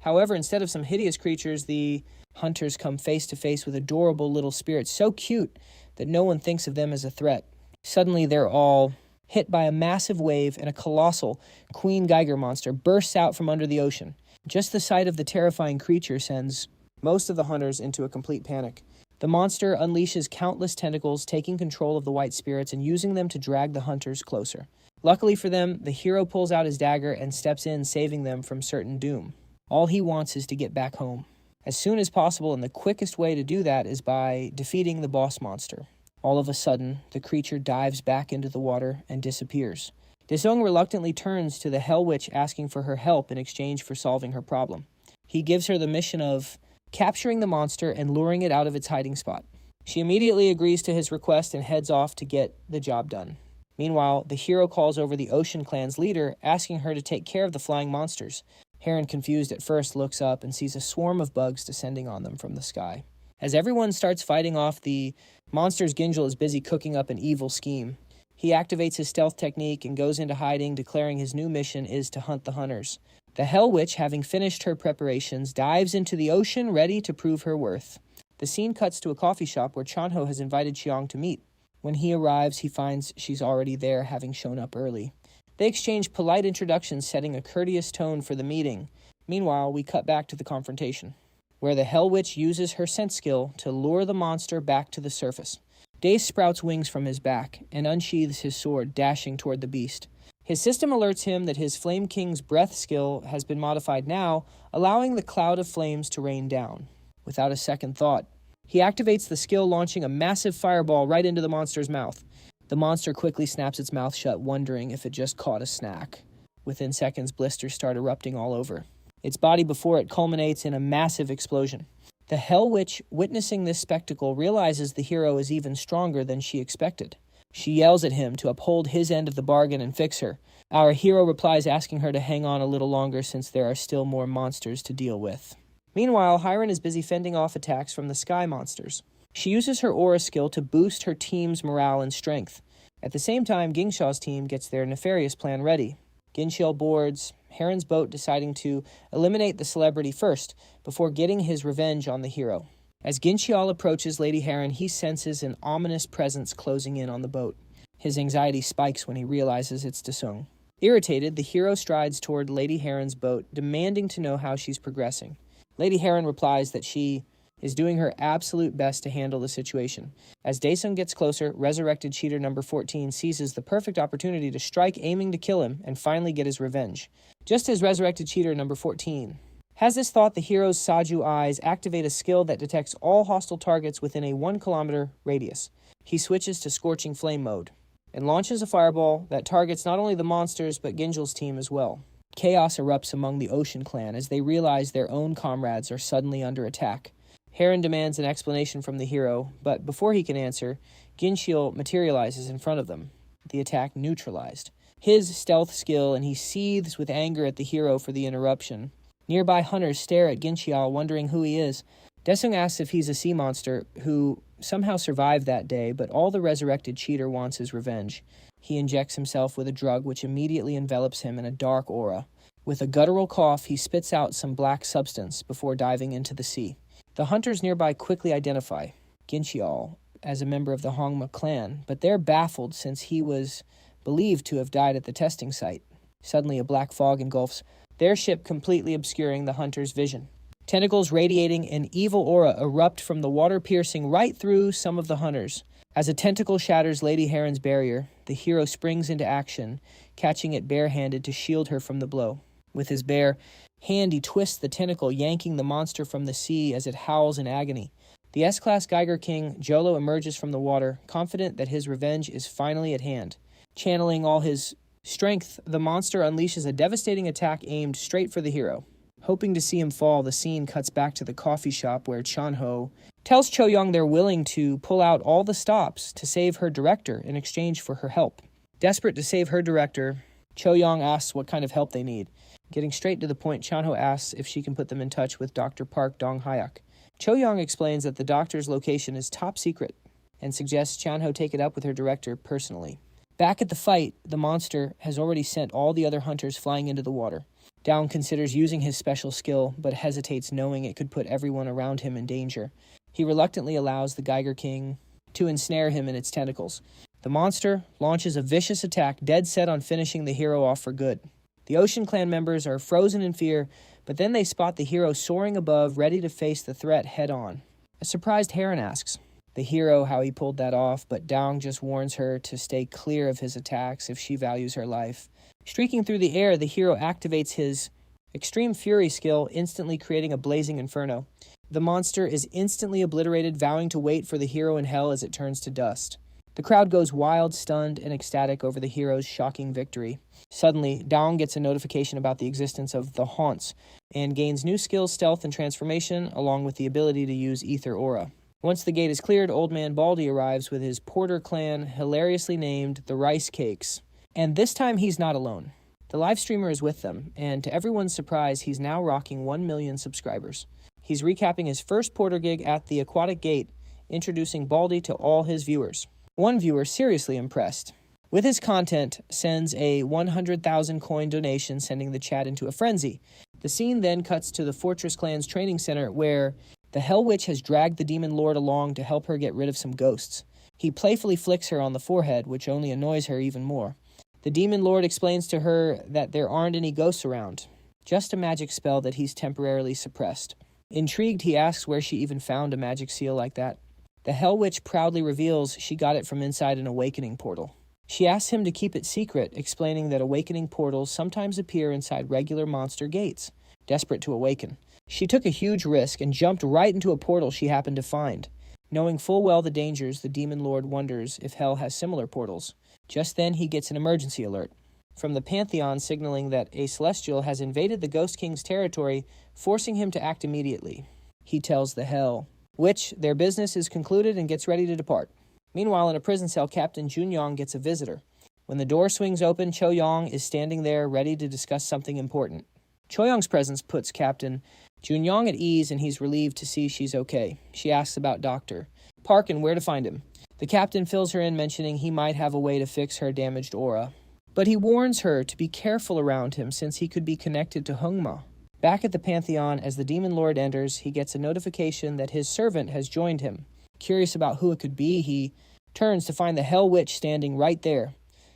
However, instead of some hideous creatures, the hunters come face to face with adorable little spirits so cute that no one thinks of them as a threat. Suddenly, they're all hit by a massive wave, and a colossal Queen Geiger monster bursts out from under the ocean. Just the sight of the terrifying creature sends most of the hunters into a complete panic. The monster unleashes countless tentacles, taking control of the white spirits and using them to drag the hunters closer. Luckily for them, the hero pulls out his dagger and steps in, saving them from certain doom. All he wants is to get back home as soon as possible, and the quickest way to do that is by defeating the boss monster. All of a sudden, the creature dives back into the water and disappears. Daesung reluctantly turns to the Hell Witch, asking for her help in exchange for solving her problem. He gives her the mission of capturing the monster and luring it out of its hiding spot. She immediately agrees to his request and heads off to get the job done. Meanwhile, the hero calls over the Ocean Clan's leader, asking her to take care of the flying monsters. Heron, confused at first, looks up and sees a swarm of bugs descending on them from the sky. As everyone starts fighting off the monsters, Ginjal is busy cooking up an evil scheme. He activates his stealth technique and goes into hiding, declaring his new mission is to hunt the hunters. The Hell Witch, having finished her preparations, dives into the ocean, ready to prove her worth. The scene cuts to a coffee shop where Chanho has invited Chiang to meet. When he arrives, he finds she's already there, having shown up early. They exchange polite introductions, setting a courteous tone for the meeting. Meanwhile, we cut back to the confrontation, where the Hell Witch uses her scent skill to lure the monster back to the surface. Dace sprouts wings from his back and unsheathes his sword, dashing toward the beast. His system alerts him that his Flame King's breath skill has been modified now, allowing the cloud of flames to rain down. Without a second thought, he activates the skill, launching a massive fireball right into the monster's mouth. The monster quickly snaps its mouth shut, wondering if it just caught a snack. Within seconds, blisters start erupting all over. Its body before it culminates in a massive explosion. The Hell Witch, witnessing this spectacle, realizes the hero is even stronger than she expected. She yells at him to uphold his end of the bargain and fix her. Our hero replies, asking her to hang on a little longer since there are still more monsters to deal with. Meanwhile, Hiren is busy fending off attacks from the sky monsters. She uses her aura skill to boost her team's morale and strength. At the same time, Gingshao's team gets their nefarious plan ready. Ginshil boards Heron's boat, deciding to eliminate the celebrity first, before getting his revenge on the hero. As Ginshil approaches Lady Heron, he senses an ominous presence closing in on the boat. His anxiety spikes when he realizes it's Daesung. Irritated, the hero strides toward Lady Heron's boat, demanding to know how she's progressing. Lady Heron replies that she is doing her absolute best to handle the situation. As Daesung gets closer, resurrected cheater number 14 seizes the perfect opportunity to strike, aiming to kill him and finally get his revenge. Just as resurrected cheater number 14 has this thought, the hero's Saju eyes activate a skill that detects all hostile targets within a 1 kilometer radius. He switches to Scorching Flame mode and launches a fireball that targets not only the monsters but Ginjal's team as well. Chaos erupts among the Ocean Clan as they realize their own comrades are suddenly under attack. Heron demands an explanation from the hero, but before he can answer, Ginshil materializes in front of them, the attack neutralized. His stealth skill, and he seethes with anger at the hero for the interruption. Nearby hunters stare at Ginshil, wondering who he is. Daesung asks if he's a sea monster who somehow survived that day, but all the resurrected cheater wants is revenge. He injects himself with a drug which immediately envelops him in a dark aura. With a guttural cough, he spits out some black substance before diving into the sea. The hunters nearby quickly identify Ginshil as a member of the Hongma clan, but they're baffled since he was believed to have died at the testing site. Suddenly, a black fog engulfs their ship, completely obscuring the hunters' vision. Tentacles radiating an evil aura erupt from the water, piercing right through some of the hunters. As a tentacle shatters Lady Heron's barrier, the hero springs into action, catching it barehanded to shield her from the blow. With his bare hand, he twists the tentacle, yanking the monster from the sea as it howls in agony. The S-Class Geiger King, Jolo, emerges from the water, confident that his revenge is finally at hand. Channeling all his Strength, the monster unleashes a devastating attack aimed straight for the hero. Hoping to see him fall, the scene cuts back to the coffee shop where Chanho tells Cho-young they're willing to pull out all the stops to save her director in exchange for her help. Desperate to save her director, Cho-young asks what kind of help they need. Getting straight to the point, Chanho asks if she can put them in touch with Dr. Park Dong-hyuk. Cho-young explains that the doctor's location is top secret and suggests Chanho take it up with her director personally. Back at the fight, the monster has already sent all the other hunters flying into the water. Down considers using his special skill, but hesitates knowing it could put everyone around him in danger. He reluctantly allows the Geiger King to ensnare him in its tentacles. The monster launches a vicious attack, dead set on finishing the hero off for good. The Ocean Clan members are frozen in fear, but then they spot the hero soaring above, ready to face the threat head-on. A surprised Heron asks the hero how he pulled that off, but Dong just warns her to stay clear of his attacks if she values her life. Streaking through the air, the hero activates his Extreme Fury skill, instantly creating a blazing inferno. The monster is instantly obliterated, vowing to wait for the hero in hell as it turns to dust. The crowd goes wild, stunned, and ecstatic over the hero's shocking victory. Suddenly, Dong gets a notification about the existence of the Haunts, and gains new skills, stealth, and transformation, along with the ability to use Ether Aura. Once the gate is cleared, Old Man Baldy arrives with his Porter clan, hilariously named the Rice Cakes. And this time he's not alone. The live streamer is with them, and to everyone's surprise, he's now rocking 1 million subscribers. He's recapping his first Porter gig at the Aquatic Gate, introducing Baldy to all his viewers. One viewer, seriously impressed with his content, sends a 100,000 coin donation, sending the chat into a frenzy. The scene then cuts to the Fortress Clan's training center, where the Hell Witch has dragged the Demon Lord along to help her get rid of some ghosts. He playfully flicks her on the forehead, which only annoys her even more. The Demon Lord explains to her that there aren't any ghosts around, just a magic spell that he's temporarily suppressed. Intrigued, he asks where she even found a magic seal like that. The Hell Witch proudly reveals she got it from inside an awakening portal. She asks him to keep it secret, explaining that awakening portals sometimes appear inside regular monster gates. Desperate to awaken, she took a huge risk and jumped right into a portal she happened to find. Knowing full well the dangers, the Demon Lord wonders if Hell has similar portals. Just then, he gets an emergency alert from the Pantheon, signaling that a Celestial has invaded the Ghost King's territory, forcing him to act immediately. He tells the Hell Witch their business is concluded and gets ready to depart. Meanwhile, in a prison cell, Captain Junyong gets a visitor. When the door swings open, Cho-young is standing there, ready to discuss something important. Cho-young's presence puts Captain Junyong at ease, and he's relieved to see she's okay. She asks about Dr. Park and where to find him. The captain fills her in, mentioning he might have a way to fix her damaged aura. But he warns her to be careful around him, since he could be connected to Hungma. Back at the Pantheon, as the Demon Lord enters, he gets a notification that his servant has joined him. Curious about who it could be, he turns to find the Hell Witch standing right there.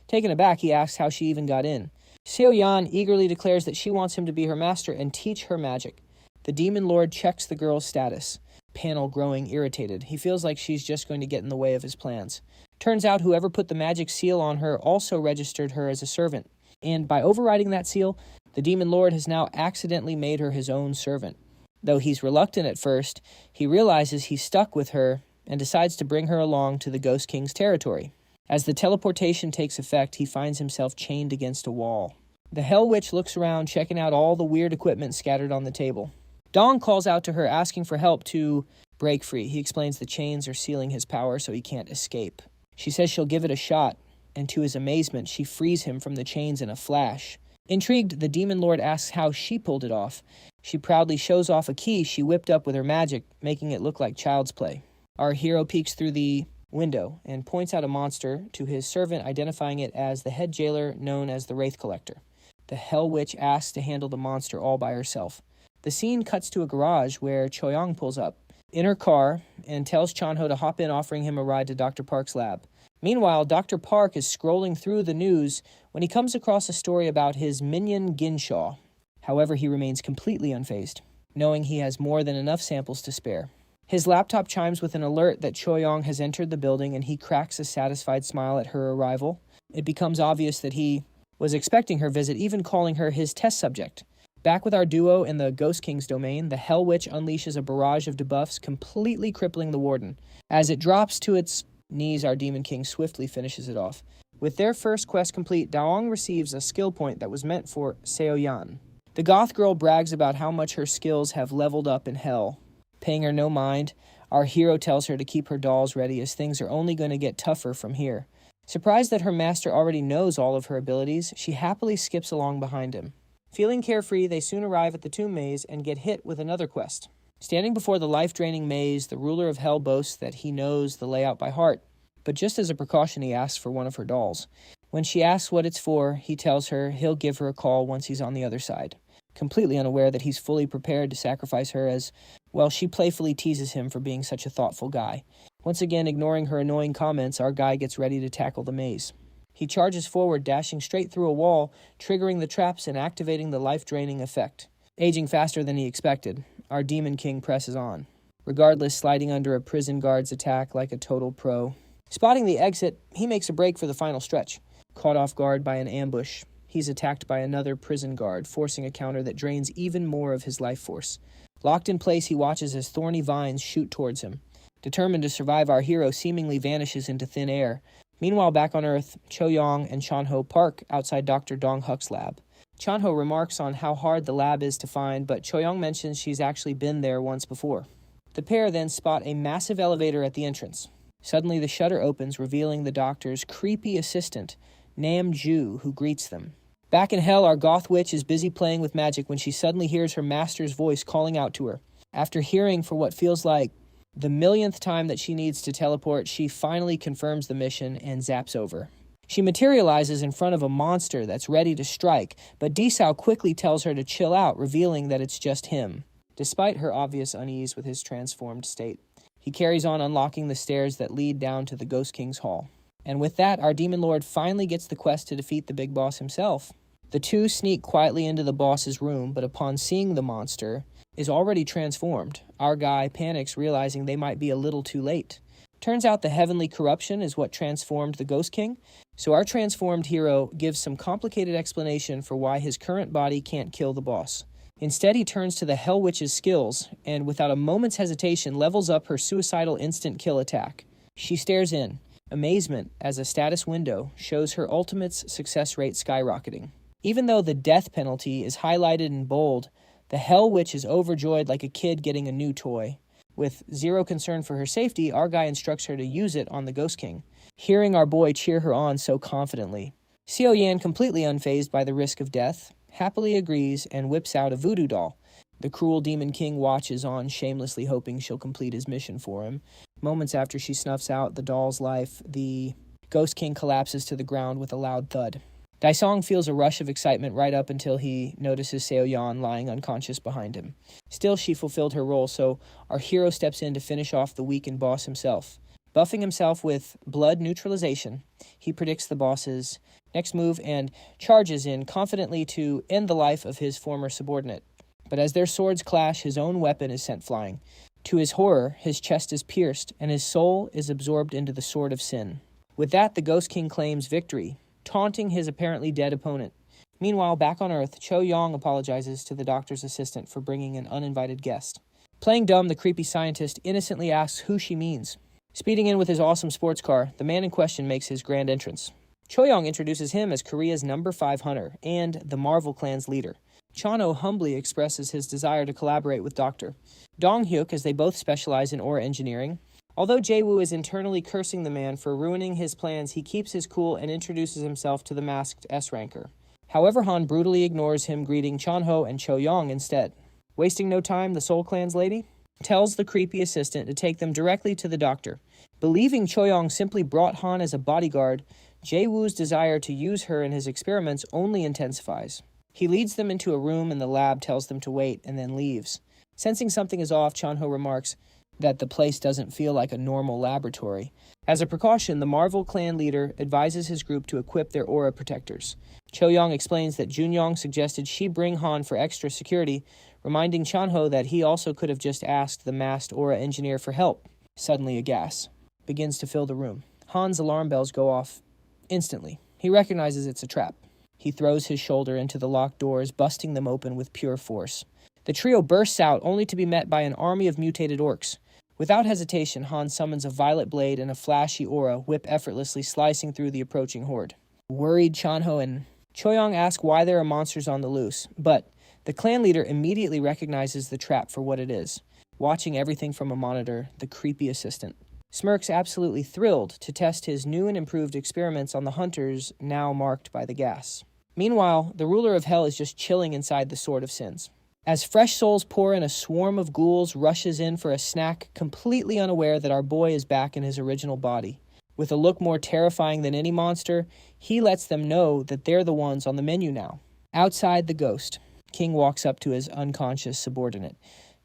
Taken aback, he asks how she even got in. Seo-yan eagerly declares that she wants him to be her master and teach her magic. The Demon Lord checks the girl's status. Panel growing irritated. He feels like she's just going to get in the way of his plans. Turns out whoever put the magic seal on her also registered her as a servant. And by overriding that seal, the Demon Lord has now accidentally made her his own servant. Though he's reluctant at first, he realizes he's stuck with her and decides to bring her along to the Ghost King's territory. As the teleportation takes effect, he finds himself chained against a wall. The Hell Witch looks around, checking out all the weird equipment scattered on the table. Dong calls out to her, asking for help to break free. He explains the chains are sealing his power so he can't escape. She says she'll give it a shot, and to his amazement, she frees him from the chains in a flash. Intrigued, the Demon Lord asks how she pulled it off. She proudly shows off a key she whipped up with her magic, making it look like child's play. Our hero peeks through the window and points out a monster to his servant, identifying it as the head jailer known as the Wraith Collector. The Hell Witch asks to handle the monster all by herself. The scene cuts to a garage where Cho-young pulls up in her car and tells Chanho to hop in, offering him a ride to Dr. Park's lab. Meanwhile, Dr. Park is scrolling through the news when he comes across a story about his minion Ginshaw. However, he remains completely unfazed, knowing he has more than enough samples to spare. His laptop chimes with an alert that Cho-young has entered the building, and he cracks a satisfied smile at her arrival. It becomes obvious that he was expecting her visit, even calling her his test subject. Back with our duo in the Ghost King's domain, the Hell Witch unleashes a barrage of debuffs, completely crippling the Warden. As it drops to its knees, our Demon King swiftly finishes it off. With their first quest complete, Daong receives a skill point that was meant for Seoyan. The goth girl brags about how much her skills have leveled up in hell. Paying her no mind, our hero tells her to keep her dolls ready as things are only going to get tougher from here. Surprised that her master already knows all of her abilities, she happily skips along behind him. Feeling carefree, they soon arrive at the tomb maze and get hit with another quest. Standing before the life-draining maze, the ruler of hell boasts that he knows the layout by heart, but just as a precaution he asks for one of her dolls. When she asks what it's for, he tells her he'll give her a call once he's on the other side. Completely unaware that he's fully prepared to sacrifice her as, well, she playfully teases him for being such a thoughtful guy. Once again, ignoring her annoying comments, our guy gets ready to tackle the maze. He charges forward, dashing straight through a wall, triggering the traps and activating the life-draining effect. Aging faster than he expected, our Demon King presses on. Regardless, sliding under a prison guard's attack like a total pro. Spotting the exit, he makes a break for the final stretch. Caught off guard by an ambush, he's attacked by another prison guard, forcing a counter that drains even more of his life force. Locked in place, he watches as thorny vines shoot towards him. Determined to survive, our hero seemingly vanishes into thin air. Meanwhile, back on Earth, Cho-young and Chan-ho park outside Dr. Dong-huk's lab. Chan-ho remarks on how hard the lab is to find, but Cho-young mentions she's actually been there once before. The pair then spot a massive elevator at the entrance. Suddenly, the shutter opens, revealing the doctor's creepy assistant, Nam-ju, who greets them. Back in hell, our goth witch is busy playing with magic when she suddenly hears her master's voice calling out to her. After hearing for what feels like the millionth time that she needs to teleport, she finally confirms the mission and zaps over. She materializes in front of a monster that's ready to strike, but Disao quickly tells her to chill out, revealing that it's just him, despite her obvious unease with his transformed state. He carries on unlocking the stairs that lead down to the Ghost King's Hall. And with that, our Demon Lord finally gets the quest to defeat the big boss himself. The two sneak quietly into the boss's room, but upon seeing the monster is already transformed. Our guy panics, realizing they might be a little too late. Turns out the heavenly corruption is what transformed the Ghost King, so our transformed hero gives some complicated explanation for why his current body can't kill the boss. Instead, he turns to the Hell Witch's skills, and without a moment's hesitation, levels up her suicidal instant kill attack. She stares in amazement as a status window shows her ultimate's success rate skyrocketing. Even though the death penalty is highlighted in bold, the Hell Witch is overjoyed like a kid getting a new toy. With zero concern for her safety, our guy instructs her to use it on the Ghost King. Hearing our boy cheer her on so confidently, Seo Yan, completely unfazed by the risk of death, happily agrees and whips out a voodoo doll. The cruel Demon King watches on, shamelessly hoping she'll complete his mission for him. Moments after she snuffs out the doll's life, the Ghost King collapses to the ground with a loud thud. Daisong feels a rush of excitement right up until he notices Seo Yan lying unconscious behind him. Still, she fulfilled her role, so our hero steps in to finish off the weakened boss himself. Buffing himself with blood neutralization, he predicts the boss's next move and charges in confidently to end the life of his former subordinate. But as their swords clash, his own weapon is sent flying. To his horror, his chest is pierced, and his soul is absorbed into the sword of sin. With that, the Ghost King claims victory, taunting his apparently dead opponent. Meanwhile, back on Earth, Cho-young apologizes to the doctor's assistant for bringing an uninvited guest. Playing dumb, the creepy scientist innocently asks who she means. Speeding in with his awesome sports car, the man in question makes his grand entrance. Cho-young introduces him as Korea's number 5 hunter and the Marvel clan's leader. Chano humbly expresses his desire to collaborate with Dr. Dong-hyuk, as they both specialize in aura engineering. Although Jae-woo is internally cursing the man for ruining his plans, he keeps his cool and introduces himself to the masked S-ranker. However, Han brutally ignores him, greeting Chan-ho and Cho-young instead. Wasting no time, the Seoul Clan's lady tells the creepy assistant to take them directly to the doctor. Believing Cho-young simply brought Han as a bodyguard, Jae-woo's desire to use her in his experiments only intensifies. He leads them into a room in the lab, tells them to wait, and then leaves. Sensing something is off, Chan-ho remarks that the place doesn't feel like a normal laboratory. As a precaution, the Marvel clan leader advises his group to equip their aura protectors. Cho-young explains that Jun-young suggested she bring Han for extra security, reminding Chan-ho that he also could have just asked the masked aura engineer for help. Suddenly, a gas begins to fill the room. Han's alarm bells go off instantly. He recognizes it's a trap. He throws his shoulder into the locked doors, busting them open with pure force. The trio bursts out, only to be met by an army of mutated orcs. Without hesitation, Han summons a violet blade and a flashy aura, whip effortlessly slicing through the approaching horde. Worried, Chanho and Choyong ask why there are monsters on the loose, but the clan leader immediately recognizes the trap for what it is, watching everything from a monitor, the creepy assistant. Smirks absolutely thrilled to test his new and improved experiments on the hunters now marked by the gas. Meanwhile, the ruler of hell is just chilling inside the Sword of Sins. As fresh souls pour in, a swarm of ghouls rushes in for a snack, completely unaware that our boy is back in his original body. With a look more terrifying than any monster, he lets them know that they're the ones on the menu now. Outside the ghost, King walks up to his unconscious subordinate.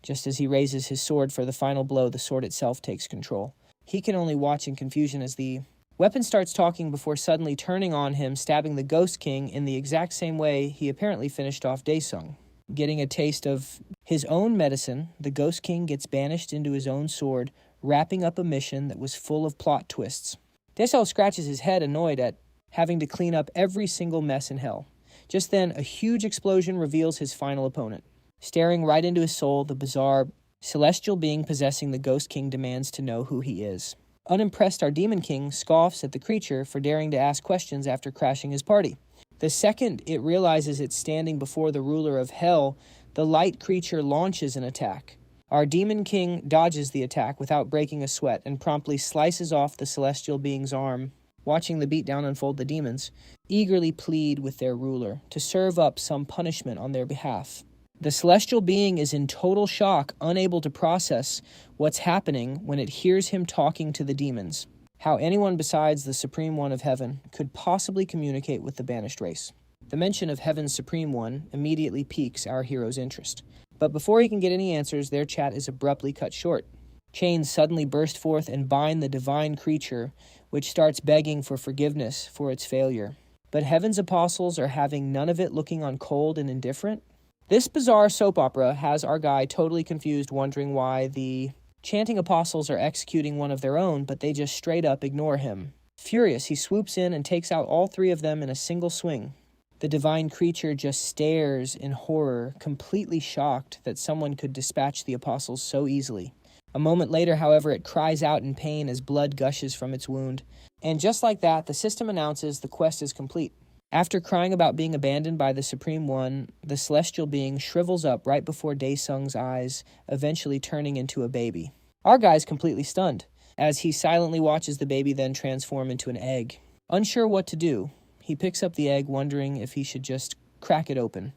Just as he raises his sword for the final blow, the sword itself takes control. He can only watch in confusion as the weapon starts talking before suddenly turning on him, stabbing the Ghost King in the exact same way he apparently finished off Daesung. Getting a taste of his own medicine, the Ghost King gets banished into his own sword, wrapping up a mission that was full of plot twists. Daesung scratches his head, annoyed at having to clean up every single mess in hell. Just then, a huge explosion reveals his final opponent. Staring right into his soul, the bizarre celestial being possessing the Ghost King demands to know who he is. Unimpressed, our Demon King scoffs at the creature for daring to ask questions after crashing his party. The second it realizes it's standing before the ruler of hell, the light creature launches an attack. Our Demon King dodges the attack without breaking a sweat and promptly slices off the celestial being's arm. Watching the beatdown unfold, the demons eagerly plead with their ruler to serve up some punishment on their behalf. The celestial being is in total shock, unable to process what's happening when it hears him talking to the demons. How anyone besides the Supreme One of Heaven could possibly communicate with the banished race. The mention of Heaven's Supreme One immediately piques our hero's interest. But before he can get any answers, their chat is abruptly cut short. Chains suddenly burst forth and bind the divine creature, which starts begging for forgiveness for its failure. But Heaven's apostles are having none of it, looking on cold and indifferent. This bizarre soap opera has our guy totally confused, wondering why the chanting apostles are executing one of their own, but they just straight up ignore him. Furious, he swoops in and takes out all three of them in a single swing. The divine creature just stares in horror, completely shocked that someone could dispatch the apostles so easily. A moment later, however, it cries out in pain as blood gushes from its wound. And just like that, the system announces the quest is complete. After crying about being abandoned by the Supreme One, the celestial being shrivels up right before Daesung's eyes, eventually turning into a baby. Our guy's completely stunned, as he silently watches the baby then transform into an egg. Unsure what to do, he picks up the egg, wondering if he should just crack it open.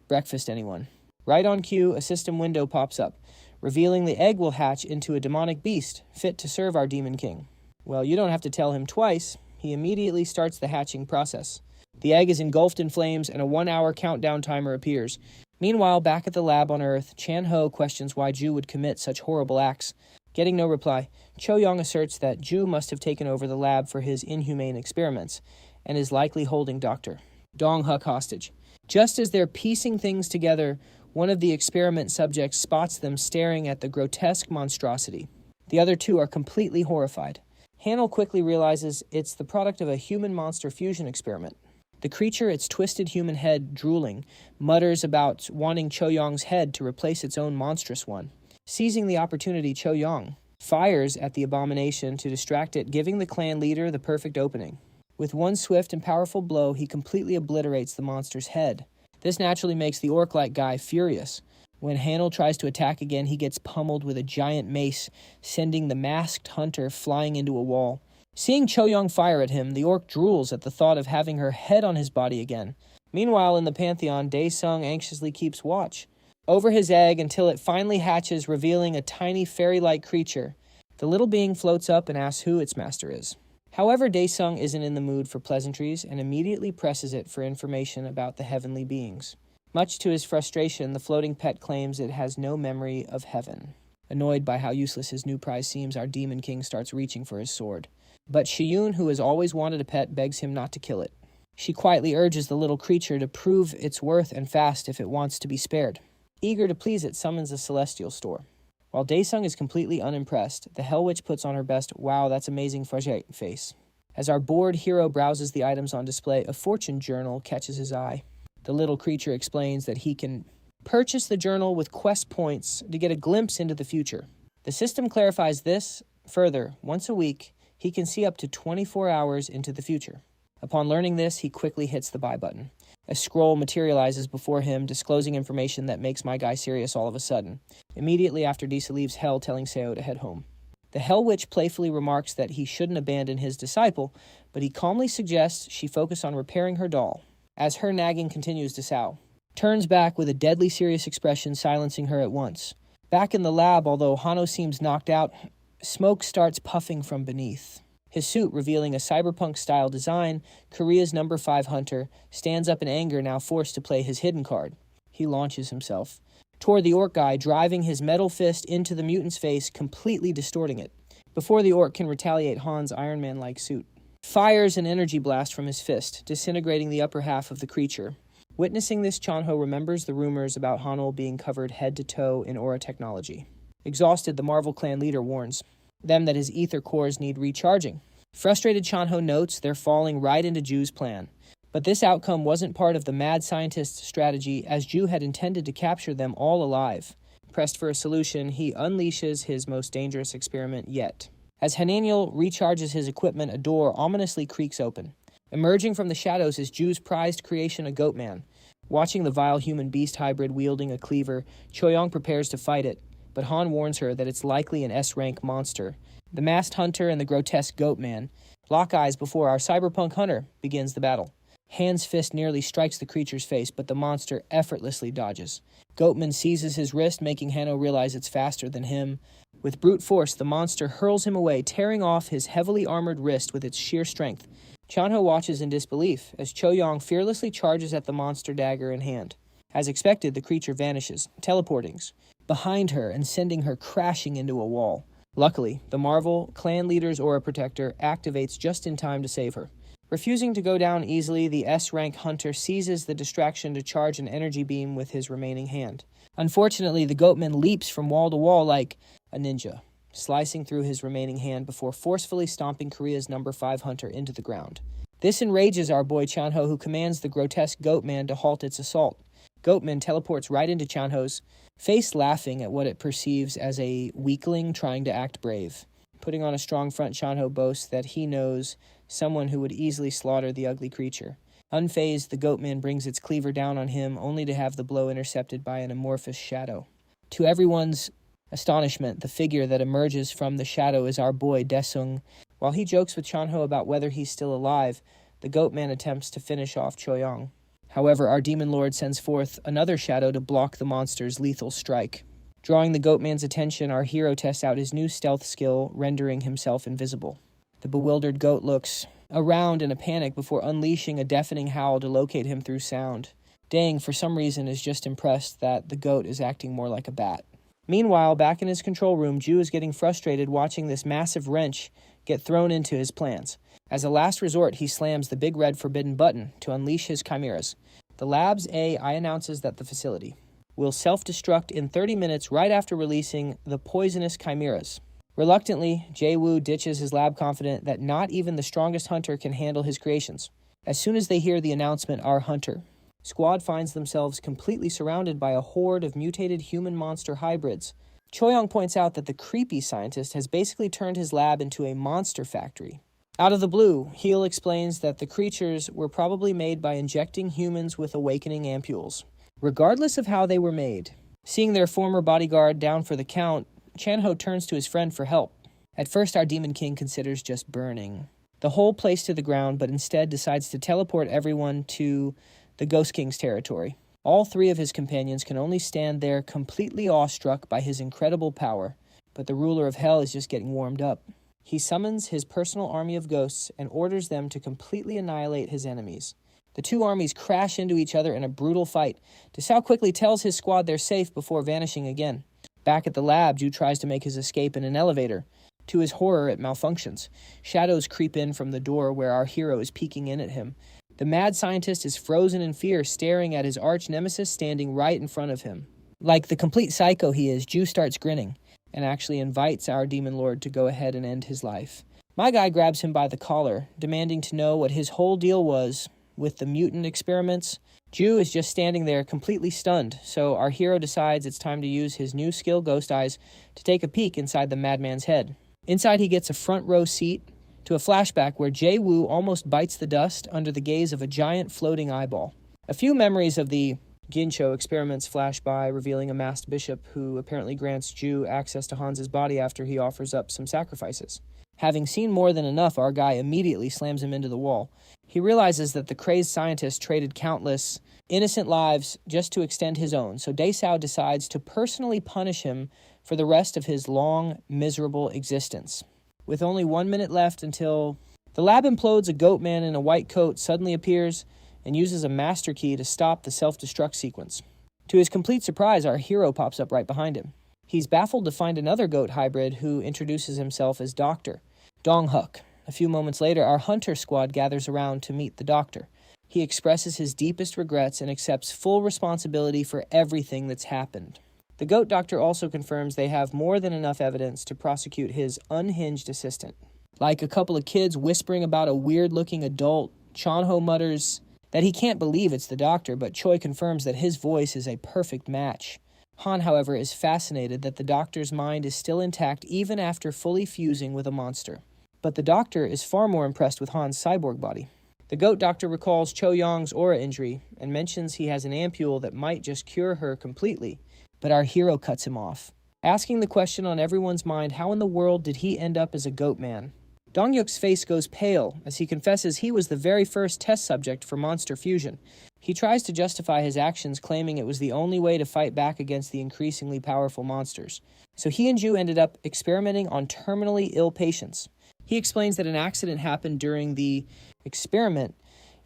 Breakfast, anyone? Right on cue, a system window pops up, revealing the egg will hatch into a demonic beast, fit to serve our Demon King. Well, you don't have to tell him twice. He immediately starts the hatching process. The egg is engulfed in flames, and a 1-hour countdown timer appears. Meanwhile, back at the lab on Earth, Chan Ho questions why Ju would commit such horrible acts. Getting no reply, Cho Yong asserts that Ju must have taken over the lab for his inhumane experiments, and is likely holding Dr. Dong Huk hostage. Just as they're piecing things together, one of the experiment subjects spots them staring at the grotesque monstrosity. The other two are completely horrified. Hanel quickly realizes it's the product of a human-monster fusion experiment. The creature, its twisted human head drooling, mutters about wanting Cho Yong's head to replace its own monstrous one. Seizing the opportunity, Cho Yong fires at the abomination to distract it, giving the clan leader the perfect opening. With one swift and powerful blow, he completely obliterates the monster's head. This naturally makes the orc-like guy furious. When Hanel tries to attack again, he gets pummeled with a giant mace, sending the masked hunter flying into a wall. Seeing Cho Yong fire at him, the orc drools at the thought of having her head on his body again. Meanwhile, in the Pantheon, Daesung anxiously keeps watch over his egg until it finally hatches, revealing a tiny fairy-like creature. The little being floats up and asks who its master is. However, Daesung isn't in the mood for pleasantries and immediately presses it for information about the heavenly beings. Much to his frustration, the floating pet claims it has no memory of heaven. Annoyed by how useless his new prize seems, our Demon King starts reaching for his sword. But Shiyun, who has always wanted a pet, begs him not to kill it. She quietly urges the little creature to prove its worth and fast if it wants to be spared. Eager to please it, summons a celestial store. While Daesung is completely unimpressed, the Hell Witch puts on her best "wow, that's amazing" face. As our bored hero browses the items on display, a fortune journal catches his eye. The little creature explains that he can purchase the journal with quest points to get a glimpse into the future. The system clarifies this further. Once a week, he can see up to 24 hours into the future. Upon learning this, he quickly hits the buy button. A scroll materializes before him, disclosing information that makes my guy serious all of a sudden, immediately after Disa leaves Hell telling Seo to head home. The Hell Witch playfully remarks that he shouldn't abandon his disciple, but he calmly suggests she focus on repairing her doll. As her nagging continues, Desao turns back with a deadly serious expression, silencing her at once. Back in the lab, although Hano seems knocked out, smoke starts puffing from beneath. His suit, revealing a cyberpunk-style design, Korea's number 5 hunter, stands up in anger, now forced to play his hidden card. He launches himself toward the orc guy, driving his metal fist into the mutant's face, completely distorting it. Before the orc can retaliate, Han's Iron Man-like suit fires an energy blast from his fist, disintegrating the upper half of the creature. Witnessing this, Chanho remembers the rumors about Hanul being covered head to toe in aura technology. Exhausted, the Marvel clan leader warns them that his ether cores need recharging. Frustrated, Chanho notes they're falling right into Ju's plan. But this outcome wasn't part of the mad scientist's strategy, as Ju had intended to capture them all alive. Pressed for a solution, he unleashes his most dangerous experiment yet. As Hananiel recharges his equipment, a door ominously creaks open. Emerging from the shadows is Ju's prized creation, a goat man. Watching the vile human-beast hybrid wielding a cleaver, Choyong prepares to fight it, but Han warns her that it's likely an S-rank monster. The masked hunter and the grotesque goat man lock eyes before our cyberpunk hunter begins the battle. Han's fist nearly strikes the creature's face, but the monster effortlessly dodges. Goatman seizes his wrist, making Hanno realize it's faster than him. With brute force, the monster hurls him away, tearing off his heavily armored wrist with its sheer strength. Chanho watches in disbelief as Choyong fearlessly charges at the monster, dagger in hand. As expected, the creature vanishes, teleporting behind her and sending her crashing into a wall. Luckily, the Marvel clan leader's aura protector activates just in time to save her. Refusing to go down easily, the S-rank hunter seizes the distraction to charge an energy beam with his remaining hand. Unfortunately, the goatman leaps from wall to wall like a ninja, slicing through his remaining hand before forcefully stomping Korea's number 5 hunter into the ground. This enrages our boy Chanho, who commands the grotesque goatman to halt its assault. Goatman teleports right into Chanho's face, laughing at what it perceives as a weakling trying to act brave. Putting on a strong front, Chanho boasts that he knows someone who would easily slaughter the ugly creature. Unfazed, the goatman brings its cleaver down on him, only to have the blow intercepted by an amorphous shadow. To everyone's astonishment, the figure that emerges from the shadow is our boy Desung. While he jokes with Chanho about whether he's still alive, the goatman attempts to finish off Choyong. However, our demon lord sends forth another shadow to block the monster's lethal strike. Drawing the goatman's attention, our hero tests out his new stealth skill, rendering himself invisible. The bewildered goat looks around in a panic before unleashing a deafening howl to locate him through sound. Dang, for some reason, is just impressed that the goat is acting more like a bat. Meanwhile, back in his control room, Ju is getting frustrated watching this massive wrench get thrown into his plans. As a last resort, he slams the big red forbidden button to unleash his chimeras. The lab's AI announces that the facility will self-destruct in 30 minutes right after releasing the poisonous chimeras. Reluctantly, Jae-woo ditches his lab, confident that not even the strongest hunter can handle his creations. As soon as they hear the announcement, our hunter squad finds themselves completely surrounded by a horde of mutated human-monster hybrids. Choyong points out that the creepy scientist has basically turned his lab into a monster factory. Out of the blue, Heel explains that the creatures were probably made by injecting humans with awakening ampules, regardless of how they were made. Seeing their former bodyguard down for the count, Chanho turns to his friend for help. At first, our Demon King considers just burning the whole place to the ground, but instead decides to teleport everyone to the Ghost King's territory. All 3 of his companions can only stand there completely awestruck by his incredible power, but the ruler of hell is just getting warmed up. He summons his personal army of ghosts and orders them to completely annihilate his enemies. The 2 armies crash into each other in a brutal fight. Desao quickly tells his squad they're safe before vanishing again. Back at the lab, Ju tries to make his escape in an elevator. To his horror, it malfunctions. Shadows creep in from the door where our hero is peeking in at him. The mad scientist is frozen in fear, staring at his arch-nemesis standing right in front of him. Like the complete psycho he is, Ju starts grinning and actually invites our demon lord to go ahead and end his life. My guy grabs him by the collar, demanding to know what his whole deal was with the mutant experiments. Ju is just standing there completely stunned, so our hero decides it's time to use his new skill, Ghost Eyes, to take a peek inside the madman's head. Inside, he gets a front row seat to a flashback where Jae-woo almost bites the dust under the gaze of a giant floating eyeball. A few memories of the Gincho experiments flash by, revealing a masked bishop who apparently grants Ju access to Hans's body after he offers up some sacrifices. Having seen more than enough, our guy immediately slams him into the wall. He realizes that the crazed scientist traded countless innocent lives just to extend his own, so Daesao decides to personally punish him for the rest of his long, miserable existence. With only 1 minute left until the lab implodes, a goat man in a white coat suddenly appears and uses a master key to stop the self-destruct sequence. To his complete surprise, our hero pops up right behind him. He's baffled to find another goat hybrid who introduces himself as Dr. Dong-huk. A few moments later, our hunter squad gathers around to meet the doctor. He expresses his deepest regrets and accepts full responsibility for everything that's happened. The goat doctor also confirms they have more than enough evidence to prosecute his unhinged assistant. Like a couple of kids whispering about a weird-looking adult, Chonho mutters that he can't believe it's the doctor, but Choi confirms that his voice is a perfect match. Han, however, is fascinated that the doctor's mind is still intact even after fully fusing with a monster. But the doctor is far more impressed with Han's cyborg body. The goat doctor recalls Cho Yong's aura injury and mentions he has an ampule that might just cure her completely, but our hero cuts him off, asking the question on everyone's mind, how in the world did he end up as a goat man? Dong-yuk's face goes pale as he confesses he was the very first test subject for monster fusion. He tries to justify his actions, claiming it was the only way to fight back against the increasingly powerful monsters. So he and Ju ended up experimenting on terminally ill patients. He explains that an accident happened during the experiment,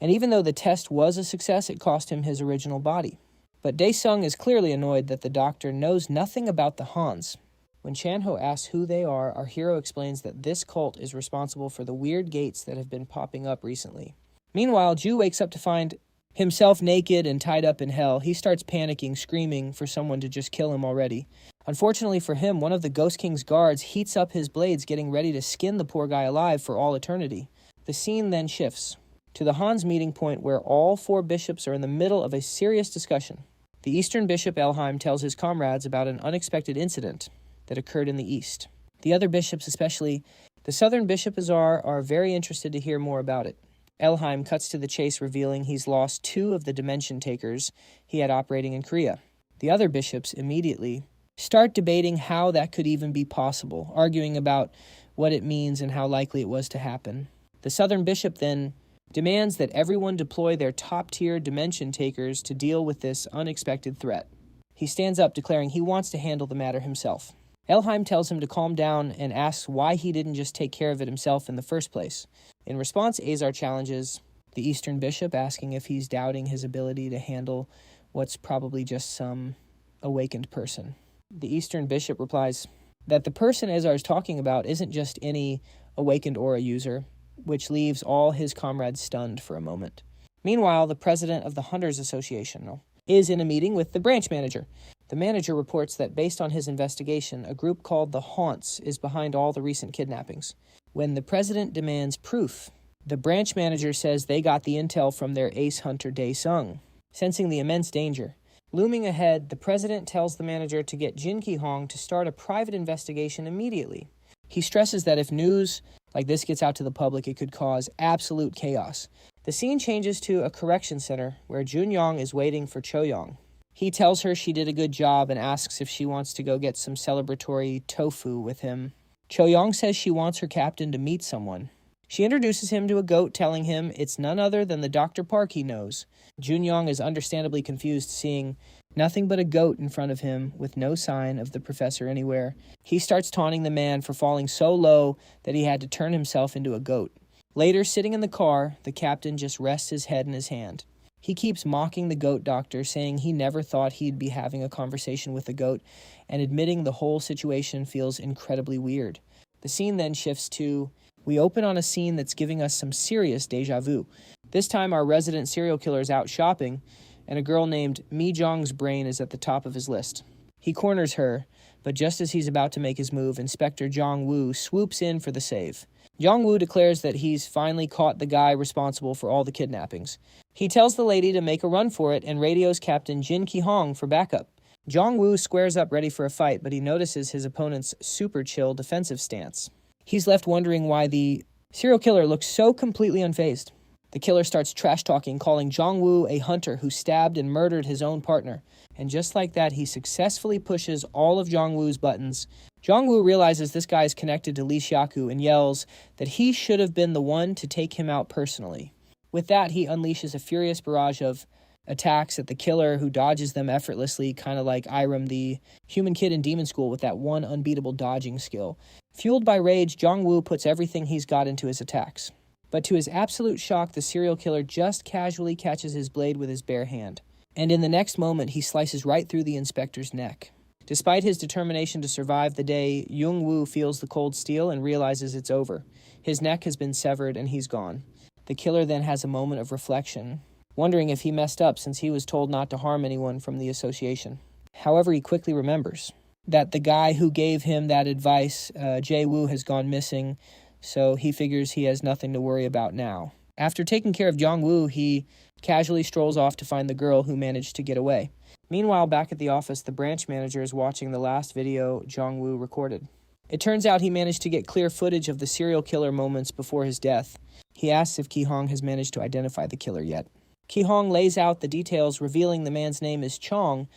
and even though the test was a success, it cost him his original body. But Dae-sung is clearly annoyed that the doctor knows nothing about the Hans. When Chan-ho asks who they are, our hero explains that this cult is responsible for the weird gates that have been popping up recently. Meanwhile, Ju wakes up to find himself naked and tied up in hell. He starts panicking, screaming for someone to just kill him already. Unfortunately for him, one of the Ghost King's guards heats up his blades, getting ready to skin the poor guy alive for all eternity. The scene then shifts to the Hans meeting point where all 4 bishops are in the middle of a serious discussion. The Eastern Bishop Elheim tells his comrades about an unexpected incident that occurred in the East. The other bishops, especially the Southern Bishop Azar, are very interested to hear more about it. Elheim cuts to the chase, revealing he's lost 2 of the Dimension Takers he had operating in Korea. The other bishops immediately start debating how that could even be possible, arguing about what it means and how likely it was to happen. The Southern Bishop then demands that everyone deploy their top-tier Dimension Takers to deal with this unexpected threat. He stands up, declaring he wants to handle the matter himself. Elheim tells him to calm down and asks why he didn't just take care of it himself in the first place. In response, Azar challenges the Eastern Bishop, asking if he's doubting his ability to handle what's probably just some awakened person. The Eastern Bishop replies that the person Azar is talking about isn't just any awakened aura user, which leaves all his comrades stunned for a moment. Meanwhile, the president of the Hunters Association is in a meeting with the branch manager. The manager reports that based on his investigation, a group called the Haunts is behind all the recent kidnappings. When the president demands proof, the branch manager says they got the intel from their ace hunter Dae-sung. Sensing the immense danger looming ahead, the president tells the manager to get Jin Ki-hong to start a private investigation immediately. He stresses that if news like this gets out to the public, it could cause absolute chaos. The scene changes to a correction center where Jun-yong is waiting for Cho-yong. He tells her she did a good job and asks if she wants to go get some celebratory tofu with him. Cho-yong says she wants her captain to meet someone. She introduces him to a goat, telling him it's none other than the Dr. Park he knows. Jun-yong is understandably confused, seeing nothing but a goat in front of him with no sign of the professor anywhere. He starts taunting the man for falling so low that he had to turn himself into a goat. Later, sitting in the car, the captain just rests his head in his hand. He keeps mocking the goat doctor, saying he never thought he'd be having a conversation with a goat, and admitting the whole situation feels incredibly weird. The scene then shifts to, we open on a scene that's giving us some serious deja vu. This time our resident serial killer is out shopping, and a girl named Mi Jong's brain is at the top of his list. He corners her, but just as he's about to make his move, Inspector Jong Woo swoops in for the save. Jong-woo declares that he's finally caught the guy responsible for all the kidnappings. He tells the lady to make a run for it and radios Captain Jin Ki-hong for backup. Jong-woo squares up ready for a fight, but he notices his opponent's super chill defensive stance. He's left wondering why the serial killer looks so completely unfazed. The killer starts trash-talking, calling Jong-woo a hunter who stabbed and murdered his own partner. And just like that, he successfully pushes all of Jong-woo's buttons. Jong-woo realizes this guy is connected to Lee Xiaku and yells that he should have been the one to take him out personally. With that, he unleashes a furious barrage of attacks at the killer, who dodges them effortlessly, kind of like Irem, the human kid in Demon School, with that one unbeatable dodging skill. Fueled by rage, Jong-woo puts everything he's got into his attacks. But to his absolute shock, the serial killer just casually catches his blade with his bare hand. And in the next moment, he slices right through the inspector's neck. Despite his determination to survive the day, Jung-woo feels the cold steel and realizes it's over. His neck has been severed and he's gone. The killer then has a moment of reflection, wondering if he messed up since he was told not to harm anyone from the association. However, he quickly remembers that the guy who gave him that advice, Jae-woo, has gone missing, so he figures he has nothing to worry about now. After taking care of Jong-woo, he casually strolls off to find the girl who managed to get away. Meanwhile, back at the office, the branch manager is watching the last video Jong-woo recorded. It turns out he managed to get clear footage of the serial killer moments before his death. He asks if Ki-hong has managed to identify the killer yet. Ki-hong lays out the details, revealing the man's name is Chong,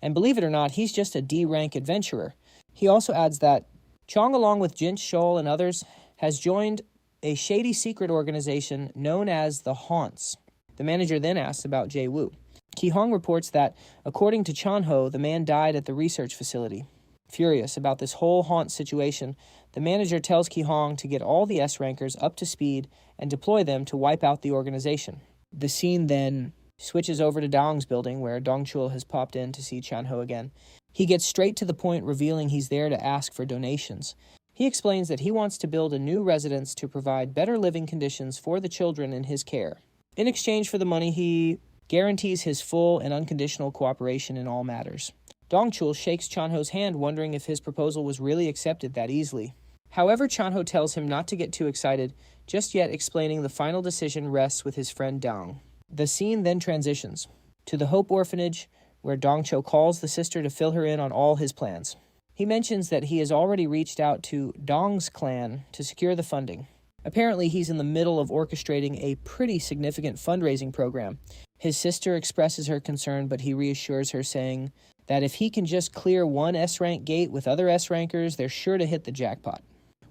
and believe it or not, he's just a D-rank adventurer. He also adds that Chong, along with Jin Shoal and others, has joined a shady secret organization known as the Haunts. The manager then asks about Jae-woo. Ki-hong reports that, according to Chan-ho, the man died at the research facility. Furious about this whole Haunt situation, the manager tells Ki-hong to get all the S-rankers up to speed and deploy them to wipe out the organization. The scene then switches over to Dong's building, where Dong-chul has popped in to see Chan-ho again. He gets straight to the point, revealing he's there to ask for donations. He explains that he wants to build a new residence to provide better living conditions for the children in his care. In exchange for the money, he guarantees his full and unconditional cooperation in all matters. Dong-chul shakes Chan-ho's hand, wondering if his proposal was really accepted that easily. However, Chan-ho tells him not to get too excited, just yet explaining the final decision rests with his friend Dong. The scene then transitions to the Hope Orphanage, where Dong-chul calls the sister to fill her in on all his plans. He mentions that he has already reached out to Dong's clan to secure the funding. Apparently, he's in the middle of orchestrating a pretty significant fundraising program. His sister expresses her concern, but he reassures her, saying that if he can just clear one S-rank gate with other S-rankers, they're sure to hit the jackpot.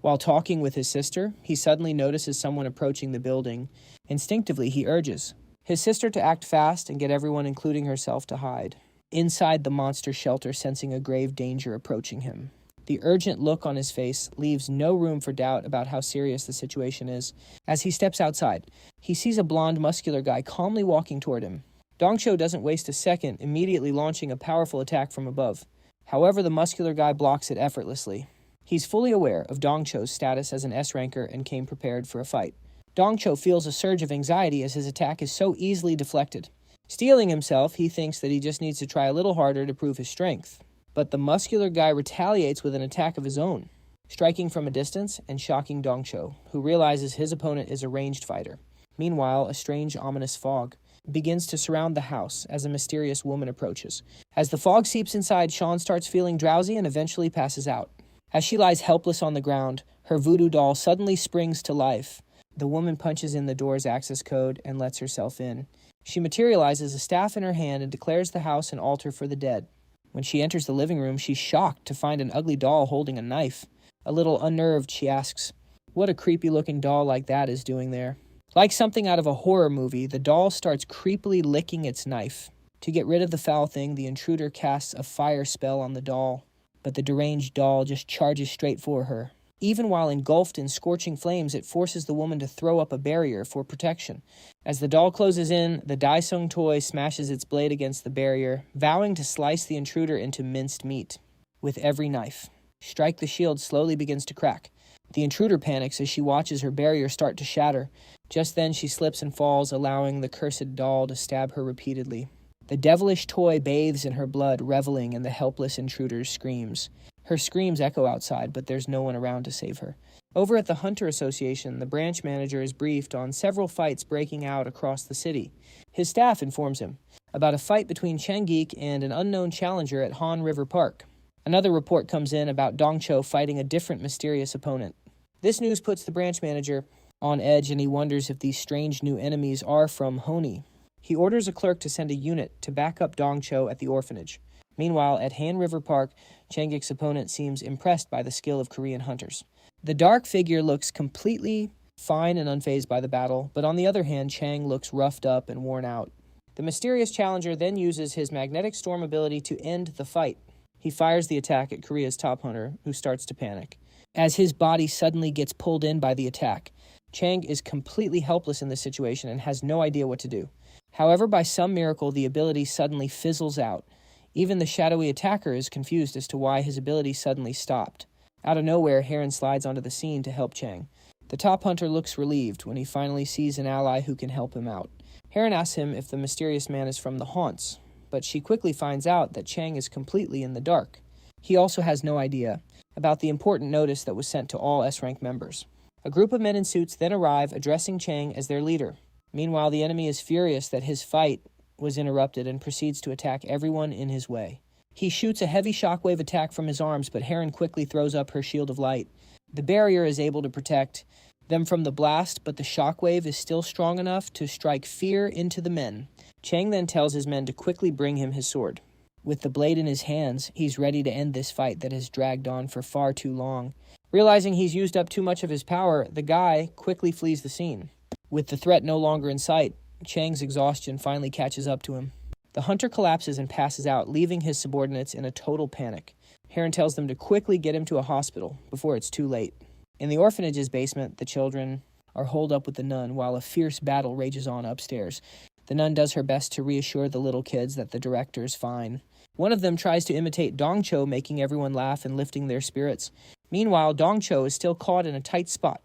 While talking with his sister, he suddenly notices someone approaching the building. Instinctively, he urges his sister to act fast and get everyone, including herself, to hide. Inside the monster shelter, sensing a grave danger approaching him. The urgent look on his face leaves no room for doubt about how serious the situation is. As he steps outside, he sees a blonde, muscular guy calmly walking toward him. Dong-chul doesn't waste a second, immediately launching a powerful attack from above. However, the muscular guy blocks it effortlessly. He's fully aware of Dong-chul's status as an S-ranker and came prepared for a fight. Dong-chul feels a surge of anxiety as his attack is so easily deflected. Steeling himself, he thinks that he just needs to try a little harder to prove his strength. But the muscular guy retaliates with an attack of his own, striking from a distance and shocking Dong-chul, who realizes his opponent is a ranged fighter. Meanwhile, a strange, ominous fog begins to surround the house as a mysterious woman approaches. As the fog seeps inside, Sean starts feeling drowsy and eventually passes out. As she lies helpless on the ground, her voodoo doll suddenly springs to life. The woman punches in the door's access code and lets herself in. She materializes a staff in her hand and declares the house an altar for the dead. When she enters the living room, she's shocked to find an ugly doll holding a knife. A little unnerved, she asks, what a creepy-looking doll like that is doing there. Like something out of a horror movie, the doll starts creepily licking its knife. To get rid of the foul thing, the intruder casts a fire spell on the doll, but the deranged doll just charges straight for her. Even while engulfed in scorching flames, it forces the woman to throw up a barrier for protection. As the doll closes in, the Daisung toy smashes its blade against the barrier, vowing to slice the intruder into minced meat. With every knife, Strike the shield slowly begins to crack. The intruder panics as she watches her barrier start to shatter. Just then she slips and falls, allowing the cursed doll to stab her repeatedly. The devilish toy bathes in her blood, reveling in the helpless intruder's screams. Her screams echo outside, but there's no one around to save her. Over at the Hunter Association, the branch manager is briefed on several fights breaking out across the city. His staff informs him about a fight between Chang-geek and an unknown challenger at Han River Park. Another report comes in about Dongcho fighting a different mysterious opponent. This news puts the branch manager on edge, and he wonders if these strange new enemies are from Honi. He orders a clerk to send a unit to back up Dongcho at the orphanage. Meanwhile, at Han River Park, Chang-geek's opponent seems impressed by the skill of Korean hunters. The dark figure looks completely fine and unfazed by the battle, but on the other hand, Chang looks roughed up and worn out. The mysterious challenger then uses his magnetic storm ability to end the fight. He fires the attack at Korea's top hunter, who starts to panic. As his body suddenly gets pulled in by the attack, Chang is completely helpless in this situation and has no idea what to do. However, by some miracle, the ability suddenly fizzles out. Even the shadowy attacker is confused as to why his ability suddenly stopped. Out of nowhere, Heron slides onto the scene to help Chang. The top hunter looks relieved when he finally sees an ally who can help him out. Heron asks him if the mysterious man is from the haunts, but she quickly finds out that Chang is completely in the dark. He also has no idea about the important notice that was sent to all S-rank members. A group of men in suits then arrive, addressing Chang as their leader. Meanwhile, the enemy is furious that his fight was interrupted and proceeds to attack everyone in his way. He shoots a heavy shockwave attack from his arms, but Heron quickly throws up her shield of light. The barrier is able to protect them from the blast, but the shockwave is still strong enough to strike fear into the men. Chang then tells his men to quickly bring him his sword. With the blade in his hands, he's ready to end this fight that has dragged on for far too long. Realizing he's used up too much of his power, the guy quickly flees the scene. With the threat no longer in sight, Chang's exhaustion finally catches up to him. The hunter collapses and passes out, leaving his subordinates in a total panic. Heron tells them to quickly get him to a hospital before it's too late. In the orphanage's basement, the children are holed up with the nun while a fierce battle rages on upstairs. The nun does her best to reassure the little kids that the director's fine. One of them tries to imitate Dongcho, making everyone laugh and lifting their spirits. Meanwhile, Dongcho is still caught in a tight spot,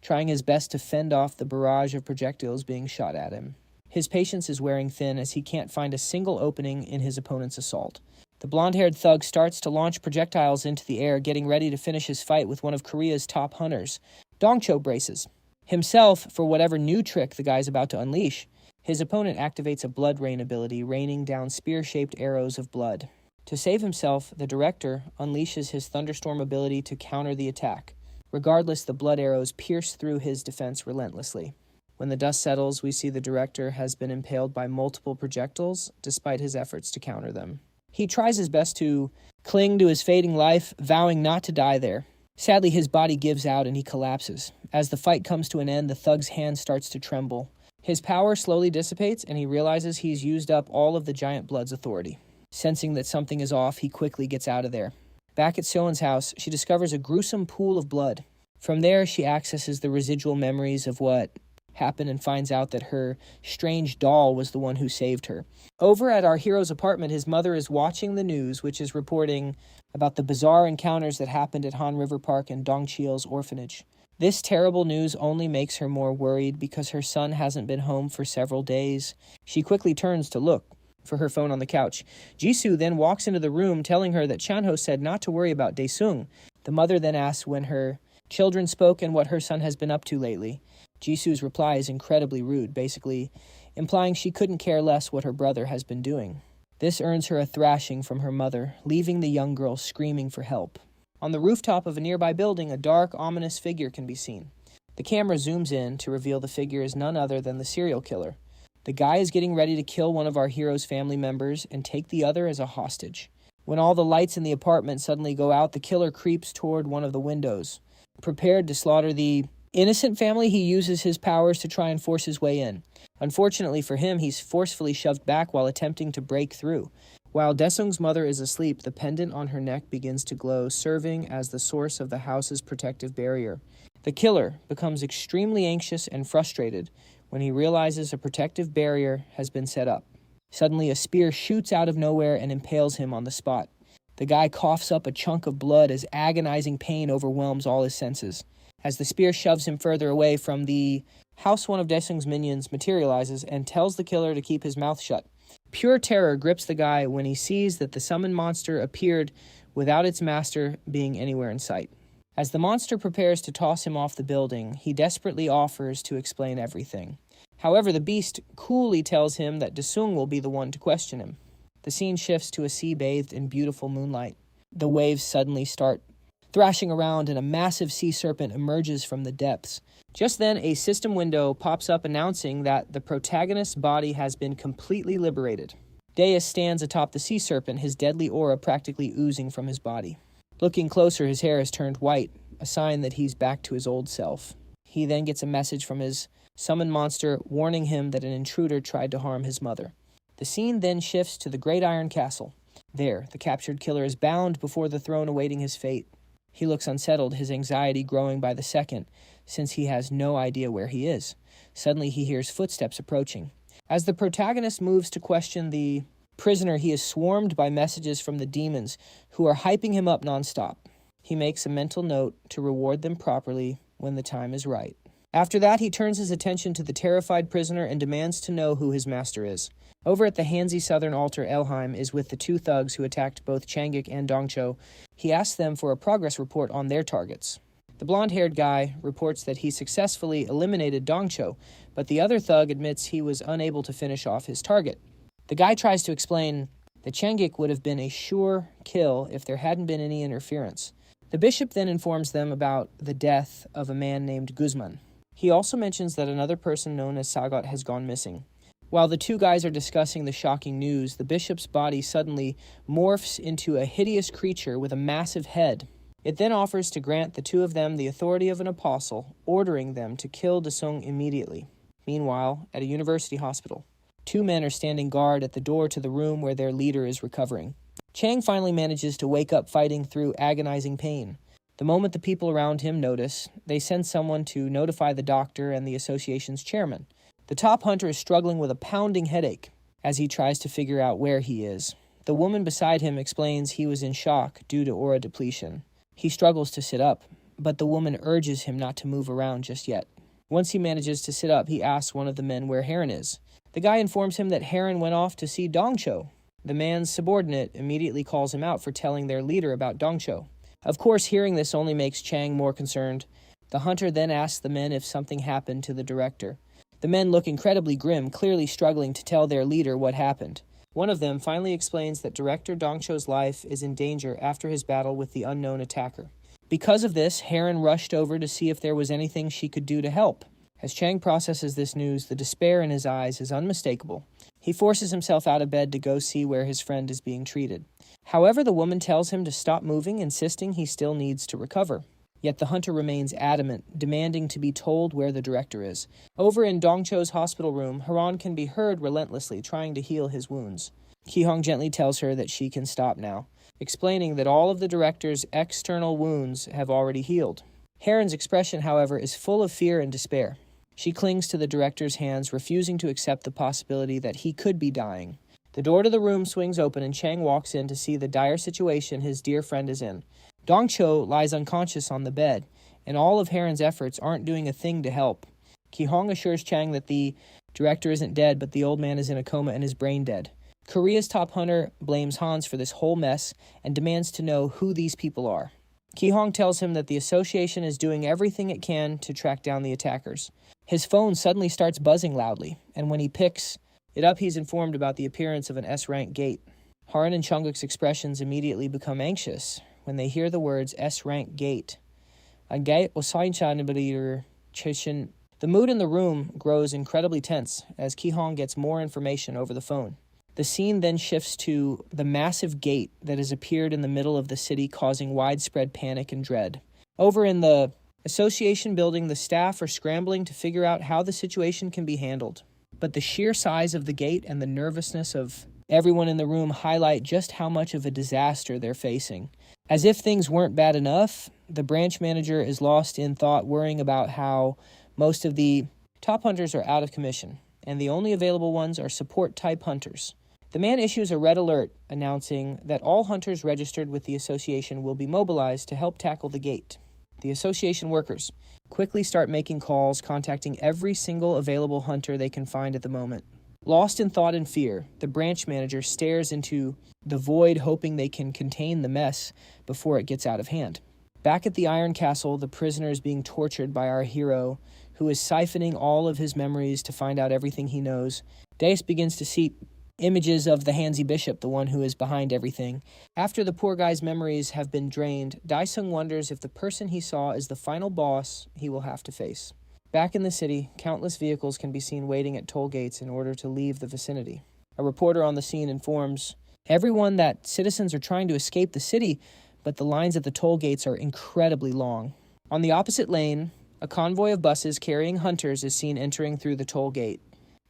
trying his best to fend off the barrage of projectiles being shot at him. His patience is wearing thin as he can't find a single opening in his opponent's assault. The blonde-haired thug starts to launch projectiles into the air, getting ready to finish his fight with one of Korea's top hunters. Dongcho braces himself for whatever new trick the guy's about to unleash. His opponent activates a blood rain ability, raining down spear-shaped arrows of blood. To save himself, the director unleashes his thunderstorm ability to counter the attack. Regardless, the blood arrows pierce through his defense relentlessly. When the dust settles, we see the director has been impaled by multiple projectiles, despite his efforts to counter them. He tries his best to cling to his fading life, vowing not to die there. Sadly, his body gives out and he collapses. As the fight comes to an end, the thug's hand starts to tremble. His power slowly dissipates, and he realizes he's used up all of the Giant Blood's authority. Sensing that something is off, he quickly gets out of there. Back at Soen's house, she discovers a gruesome pool of blood. From there, she accesses the residual memories of what happened and finds out that her strange doll was the one who saved her. Over at our hero's apartment, his mother is watching the news, which is reporting about the bizarre encounters that happened at Han River Park and Dongcheil's orphanage. This terrible news only makes her more worried because her son hasn't been home for several days. She quickly turns to look for her phone on the couch. Jisoo then walks into the room, telling her that Chanho said not to worry about Daesung. The mother then asks when her children spoke and what her son has been up to lately. Jisoo's reply is incredibly rude, basically implying she couldn't care less what her brother has been doing. This earns her a thrashing from her mother, leaving the young girl screaming for help. On the rooftop of a nearby building, a dark, ominous figure can be seen. The camera zooms in to reveal the figure is none other than the serial killer. The guy is getting ready to kill one of our hero's family members and take the other as a hostage. When all the lights in the apartment suddenly go out, the killer creeps toward one of the windows. Prepared to slaughter the innocent family, he uses his powers to try and force his way in. Unfortunately for him, he's forcefully shoved back while attempting to break through. While Daesung's mother is asleep, the pendant on her neck begins to glow, serving as the source of the house's protective barrier. The killer becomes extremely anxious and frustrated when he realizes a protective barrier has been set up. Suddenly, a spear shoots out of nowhere and impales him on the spot. The guy coughs up a chunk of blood as agonizing pain overwhelms all his senses. As the spear shoves him further away from the house, one of Daesung's minions materializes and tells the killer to keep his mouth shut. Pure terror grips the guy when he sees that the summoned monster appeared without its master being anywhere in sight. As the monster prepares to toss him off the building, he desperately offers to explain everything. However, the beast coolly tells him that Dasung will be the one to question him. The scene shifts to a sea bathed in beautiful moonlight. The waves suddenly start thrashing around and a massive sea serpent emerges from the depths. Just then, a system window pops up announcing that the protagonist's body has been completely liberated. Deus stands atop the sea serpent, his deadly aura practically oozing from his body. Looking closer, his hair has turned white, a sign that he's back to his old self. He then gets a message from his summoned monster warning him that an intruder tried to harm his mother. The scene then shifts to the Great Iron Castle. There, the captured killer is bound before the throne awaiting his fate. He looks unsettled, his anxiety growing by the second, since he has no idea where he is. Suddenly he hears footsteps approaching. As the protagonist moves to question the prisoner, he is swarmed by messages from the demons, who are hyping him up nonstop. He makes a mental note to reward them properly when the time is right. After that, he turns his attention to the terrified prisoner and demands to know who his master is. Over at the Hanzi Southern Altar, Elheim is with the two thugs who attacked both Changik and Dongcho. He asks them for a progress report on their targets. The blonde-haired guy reports that he successfully eliminated Dongcho, but the other thug admits he was unable to finish off his target. The guy tries to explain that Changik would have been a sure kill if there hadn't been any interference. The bishop then informs them about the death of a man named Guzman. He also mentions that another person known as Sagat has gone missing. While the two guys are discussing the shocking news, the bishop's body suddenly morphs into a hideous creature with a massive head. It then offers to grant the two of them the authority of an apostle, ordering them to kill Dasung immediately. Meanwhile, at a university hospital, two men are standing guard at the door to the room where their leader is recovering. Chang finally manages to wake up fighting through agonizing pain. The moment the people around him notice, they send someone to notify the doctor and the association's chairman. The top hunter is struggling with a pounding headache as he tries to figure out where he is. The woman beside him explains he was in shock due to aura depletion. He struggles to sit up, but the woman urges him not to move around just yet. Once he manages to sit up, he asks one of the men where Heron is. The guy informs him that Heron went off to see Dongcho. The man's subordinate immediately calls him out for telling their leader about Dongcho. Of course, hearing this only makes Chang more concerned. The hunter then asks the men if something happened to the director. The men look incredibly grim, clearly struggling to tell their leader what happened. One of them finally explains that Director Dongcho's life is in danger after his battle with the unknown attacker. Because of this, Heron rushed over to see if there was anything she could do to help. As Chang processes this news, the despair in his eyes is unmistakable. He forces himself out of bed to go see where his friend is being treated. However, the woman tells him to stop moving, insisting he still needs to recover. Yet the hunter remains adamant, demanding to be told where the director is. Over in Dongcho's hospital room, Haran can be heard relentlessly trying to heal his wounds. Ki-hong gently tells her that she can stop now, explaining that all of the director's external wounds have already healed. Heron's expression, however, is full of fear and despair. She clings to the director's hands, refusing to accept the possibility that he could be dying. The door to the room swings open and Chang walks in to see the dire situation his dear friend is in. Dongcho lies unconscious on the bed, and all of Heron's efforts aren't doing a thing to help. Ki-hong assures Chang that the director isn't dead, but the old man is in a coma and is brain dead. Korea's top hunter blames Hans for this whole mess and demands to know who these people are. Ki-hong tells him that the association is doing everything it can to track down the attackers. His phone suddenly starts buzzing loudly, and when he picks it up, he's informed about the appearance of an S-rank gate. Haran and Chunguk's expressions immediately become anxious when they hear the words S-rank gate. The mood in the room grows incredibly tense as Ki-hong gets more information over the phone. The scene then shifts to the massive gate that has appeared in the middle of the city, causing widespread panic and dread. Over in the association building, the staff are scrambling to figure out how the situation can be handled. But the sheer size of the gate and the nervousness of everyone in the room highlight just how much of a disaster they're facing. As if things weren't bad enough, the branch manager is lost in thought, worrying about how most of the top hunters are out of commission, and the only available ones are support-type hunters. The man issues a red alert announcing that all hunters registered with the association will be mobilized to help tackle the gate. The association workers quickly start making calls, contacting every single available hunter they can find at the moment. Lost in thought and fear, the branch manager stares into the void, hoping they can contain the mess before it gets out of hand. Back at the Iron Castle, the prisoner is being tortured by our hero, who is siphoning all of his memories to find out everything he knows. Deus begins to see images of the Hansi Bishop, the one who is behind everything. After the poor guy's memories have been drained, Daesung wonders if the person he saw is the final boss he will have to face. Back in the city, countless vehicles can be seen waiting at toll gates in order to leave the vicinity. A reporter on the scene informs everyone that citizens are trying to escape the city, but the lines at the toll gates are incredibly long. On the opposite lane, a convoy of buses carrying hunters is seen entering through the toll gate.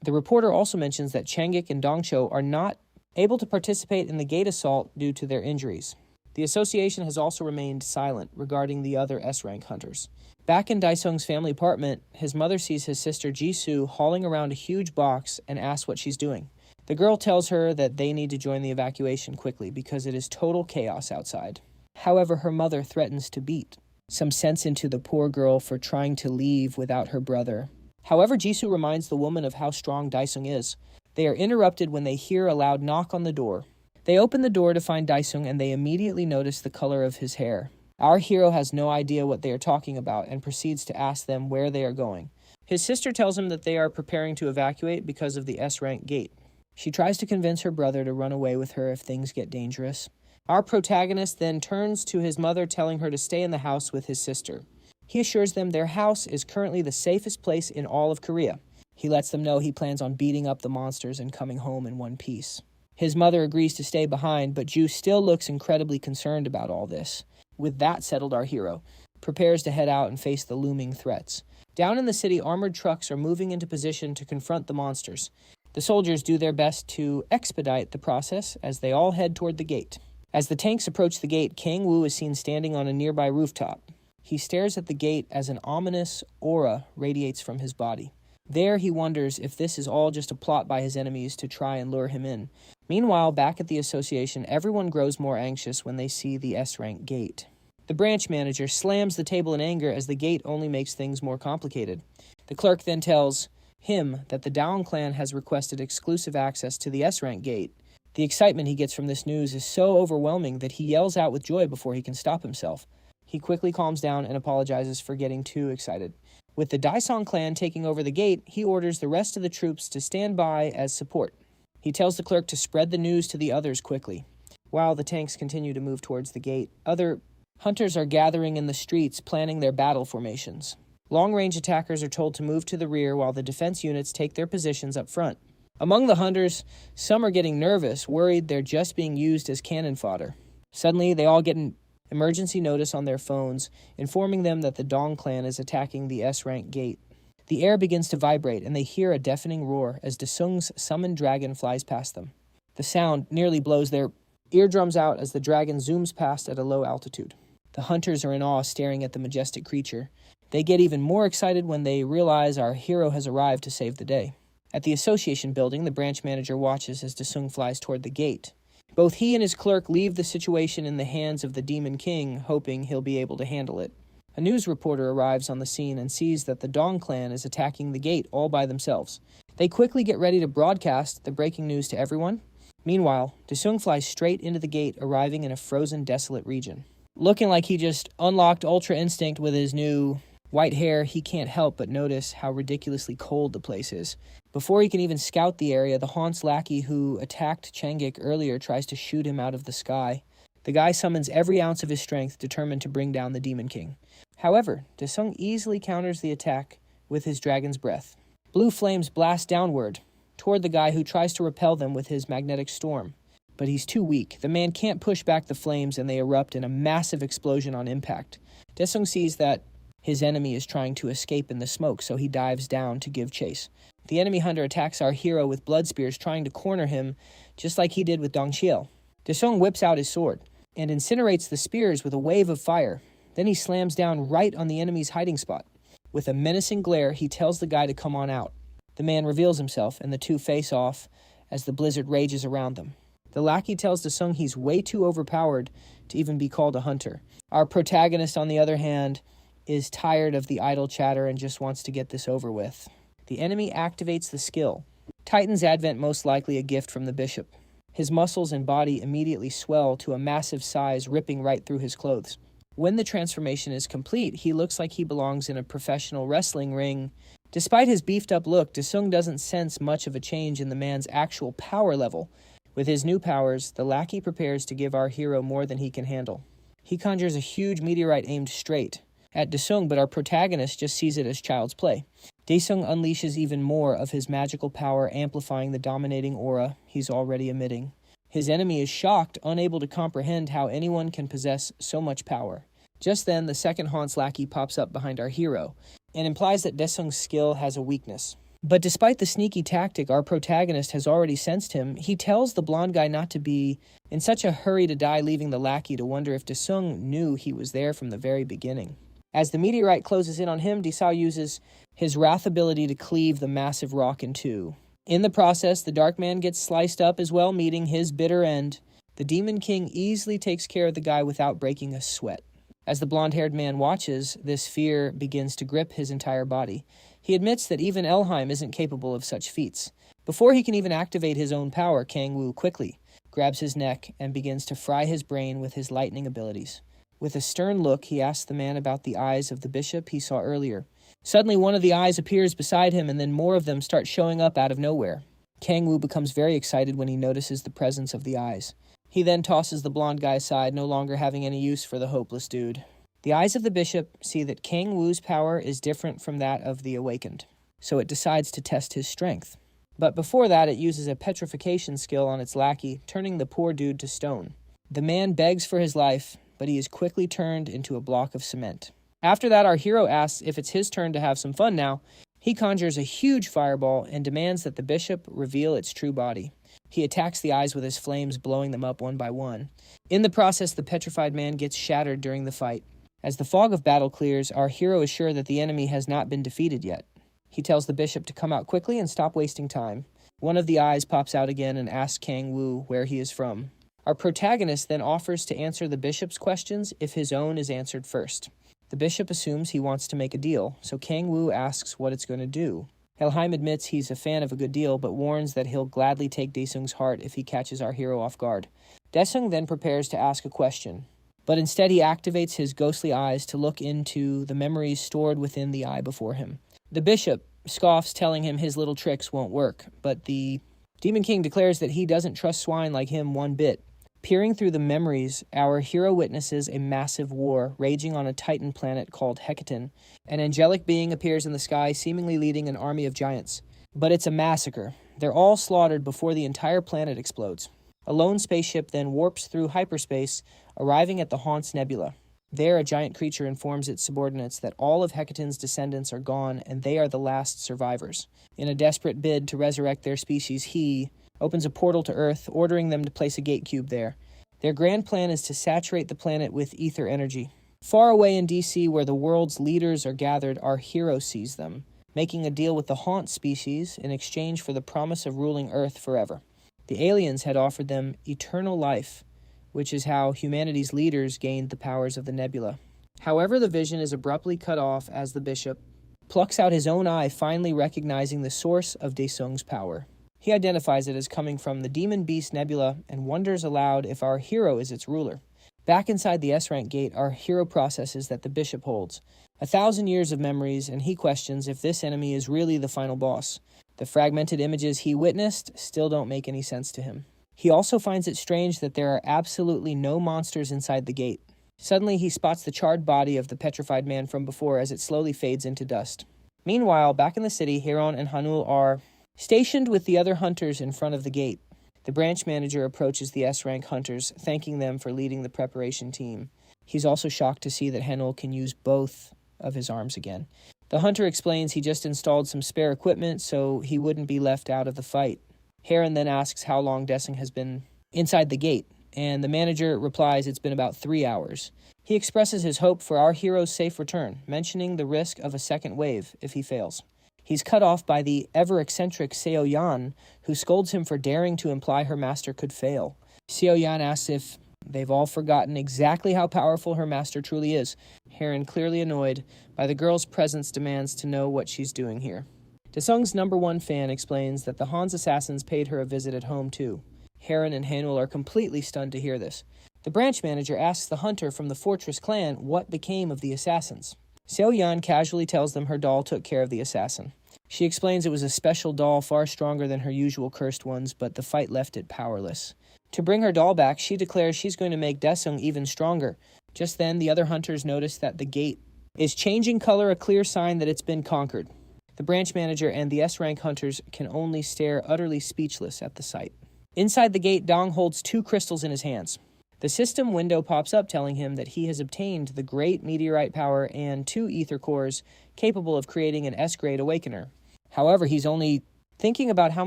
The reporter also mentions that Changik and Dongcho are not able to participate in the gate assault due to their injuries. The association has also remained silent regarding the other S-rank hunters. Back in Daesung's family apartment, his mother sees his sister Jisoo hauling around a huge box and asks what she's doing. The girl tells her that they need to join the evacuation quickly because it is total chaos outside. However, her mother threatens to beat some sense into the poor girl for trying to leave without her brother. However, Jisoo reminds the woman of how strong Daesung is. They are interrupted when they hear a loud knock on the door. They open the door to find Daesung and they immediately notice the color of his hair. Our hero has no idea what they are talking about and proceeds to ask them where they are going. His sister tells him that they are preparing to evacuate because of the S-rank gate. She tries to convince her brother to run away with her if things get dangerous. Our protagonist then turns to his mother, telling her to stay in the house with his sister. He assures them their house is currently the safest place in all of Korea. He lets them know he plans on beating up the monsters and coming home in one piece. His mother agrees to stay behind, but Ju still looks incredibly concerned about all this. With that settled, our hero prepares to head out and face the looming threats. Down in the city, armored trucks are moving into position to confront the monsters. The soldiers do their best to expedite the process as they all head toward the gate. As the tanks approach the gate, Kang Woo is seen standing on a nearby rooftop. He stares at the gate as an ominous aura radiates from his body. There, he wonders if this is all just a plot by his enemies to try and lure him in. Meanwhile, back at the association, everyone grows more anxious when they see the S-rank gate. The branch manager slams the table in anger as the gate only makes things more complicated. The clerk then tells him that the Dawn clan has requested exclusive access to the S-rank gate. The excitement he gets from this news is so overwhelming that he yells out with joy before he can stop himself. He quickly calms down and apologizes for getting too excited. With the Daesung clan taking over the gate, he orders the rest of the troops to stand by as support. He tells the clerk to spread the news to the others quickly. While the tanks continue to move towards the gate, other hunters are gathering in the streets, planning their battle formations. Long-range attackers are told to move to the rear while the defense units take their positions up front. Among the hunters, some are getting nervous, worried they're just being used as cannon fodder. Suddenly, they all get an emergency notice on their phones, informing them that the Dong clan is attacking the S-rank gate. The air begins to vibrate, and they hear a deafening roar as Daesung's summoned dragon flies past them. The sound nearly blows their eardrums out as the dragon zooms past at a low altitude. The hunters are in awe, staring at the majestic creature. They get even more excited when they realize our hero has arrived to save the day. At the association building, the branch manager watches as Daesung flies toward the gate. Both he and his clerk leave the situation in the hands of the Demon King, hoping he'll be able to handle it. A news reporter arrives on the scene and sees that the Dong clan is attacking the gate all by themselves. They quickly get ready to broadcast the breaking news to everyone. Meanwhile, Daesung flies straight into the gate, arriving in a frozen, desolate region. Looking like he just unlocked Ultra Instinct with his new white hair, he can't help but notice how ridiculously cold the place is. Before he can even scout the area, the Han's lackey who attacked Changik earlier tries to shoot him out of the sky. The guy summons every ounce of his strength, determined to bring down the Demon King. However, Daesung easily counters the attack with his dragon's breath. Blue flames blast downward toward the guy who tries to repel them with his magnetic storm. But he's too weak. The man can't push back the flames, and they erupt in a massive explosion on impact. Daesung sees that his enemy is trying to escape in the smoke, so he dives down to give chase. The enemy hunter attacks our hero with blood spears, trying to corner him, just like he did with Dong Xiel. Daesung whips out his sword and incinerates the spears with a wave of fire. Then he slams down right on the enemy's hiding spot. With a menacing glare, he tells the guy to come on out. The man reveals himself, and the two face off as the blizzard rages around them. The lackey tells Daesung he's way too overpowered to even be called a hunter. Our protagonist, on the other hand, is tired of the idle chatter and just wants to get this over with. The enemy activates the skill. Titan's Advent, most likely a gift from the bishop. His muscles and body immediately swell to a massive size, ripping right through his clothes. When the transformation is complete, he looks like he belongs in a professional wrestling ring. Despite his beefed-up look, Daesung doesn't sense much of a change in the man's actual power level. With his new powers, the lackey prepares to give our hero more than he can handle. He conjures a huge meteorite aimed straight at Daesung, but our protagonist just sees it as child's play. Daesung unleashes even more of his magical power, amplifying the dominating aura he's already emitting. His enemy is shocked, unable to comprehend how anyone can possess so much power. Just then, the second Haunt's lackey pops up behind our hero, and implies that Daesung's skill has a weakness. But despite the sneaky tactic our protagonist has already sensed him, he tells the blonde guy not to be in such a hurry to die, leaving the lackey to wonder if Daesung knew he was there from the very beginning. As the meteorite closes in on him, Daesung uses his wrath ability to cleave the massive rock in two. In the process, the Dark Man gets sliced up as well, meeting his bitter end. The Demon King easily takes care of the guy without breaking a sweat. As the blonde-haired man watches, this fear begins to grip his entire body. He admits that even Elheim isn't capable of such feats. Before he can even activate his own power, Kang-woo quickly grabs his neck and begins to fry his brain with his lightning abilities. With a stern look, he asks the man about the eyes of the bishop he saw earlier. Suddenly, one of the eyes appears beside him, and then more of them start showing up out of nowhere. Kang-woo becomes very excited when he notices the presence of the eyes. He then tosses the blonde guy aside, no longer having any use for the hopeless dude. The eyes of the bishop see that Kang-woo's power is different from that of the awakened, so it decides to test his strength. But before that, it uses a petrification skill on its lackey, turning the poor dude to stone. The man begs for his life, but he is quickly turned into a block of cement. After that, our hero asks if it's his turn to have some fun now. He conjures a huge fireball and demands that the bishop reveal its true body. He attacks the eyes with his flames, blowing them up one by one. In the process, the petrified man gets shattered during the fight. As the fog of battle clears, our hero is sure that the enemy has not been defeated yet. He tells the bishop to come out quickly and stop wasting time. One of the eyes pops out again and asks Kang-woo where he is from. Our protagonist then offers to answer the bishop's questions if his own is answered first. The bishop assumes he wants to make a deal, so Kang-woo asks what it's going to do. Helheim admits he's a fan of a good deal, but warns that he'll gladly take Daesung's heart if he catches our hero off guard. Daesung then prepares to ask a question, but instead he activates his ghostly eyes to look into the memories stored within the eye before him. The bishop scoffs, telling him his little tricks won't work, but the Demon King declares that he doesn't trust swine like him one bit. Peering through the memories, our hero witnesses a massive war raging on a Titan planet called Hecaton. An angelic being appears in the sky, seemingly leading an army of giants. But it's a massacre. They're all slaughtered before the entire planet explodes. A lone spaceship then warps through hyperspace, arriving at the Haunt's Nebula. There, a giant creature informs its subordinates that all of Hecaton's descendants are gone and they are the last survivors. In a desperate bid to resurrect their species, he opens a portal to Earth, ordering them to place a gate cube there. Their grand plan is to saturate the planet with ether energy. Far away in DC, where the world's leaders are gathered, our hero sees them, making a deal with the Haunt species in exchange for the promise of ruling Earth forever. The aliens had offered them eternal life, which is how humanity's leaders gained the powers of the nebula. However, the vision is abruptly cut off as the bishop plucks out his own eye, finally recognizing the source of Daesung's power. He identifies it as coming from the Demon Beast Nebula and wonders aloud if our hero is its ruler. Back inside the S-rank gate, our hero processes that the bishop holds 1,000 years of memories, and he questions if this enemy is really the final boss. The fragmented images he witnessed still don't make any sense to him. He also finds it strange that there are absolutely no monsters inside the gate. Suddenly, he spots the charred body of the petrified man from before as it slowly fades into dust. Meanwhile, back in the city, Heron and Hanul are stationed with the other hunters in front of the gate. The branch manager approaches the S-rank hunters, thanking them for leading the preparation team. He's also shocked to see that Hanul can use both of his arms again. The hunter explains he just installed some spare equipment so he wouldn't be left out of the fight. Heron then asks how long Daesung has been inside the gate, and the manager replies it's been about 3 hours. He expresses his hope for our hero's safe return, mentioning the risk of a second wave if he fails. He's cut off by the ever-eccentric Seo Yan, who scolds him for daring to imply her master could fail. Seo Yan asks if they've all forgotten exactly how powerful her master truly is. Heron, clearly annoyed by the girl's presence, demands to know what she's doing here. Daesung's #1 fan explains that the Han's assassins paid her a visit at home too. Heron and Hanul are completely stunned to hear this. The branch manager asks the hunter from the fortress clan what became of the assassins. Seo-yeon casually tells them her doll took care of the assassin. She explains it was a special doll far stronger than her usual cursed ones, but the fight left it powerless. To bring her doll back, she declares she's going to make Daesung even stronger. Just then, the other hunters notice that the gate is changing color, a clear sign that it's been conquered. The branch manager and the S-rank hunters can only stare utterly speechless at the sight. Inside the gate, Dong holds 2 crystals in his hands. The system window pops up telling him that he has obtained the great meteorite power and 2 ether cores capable of creating an S-grade awakener. However, he's only thinking about how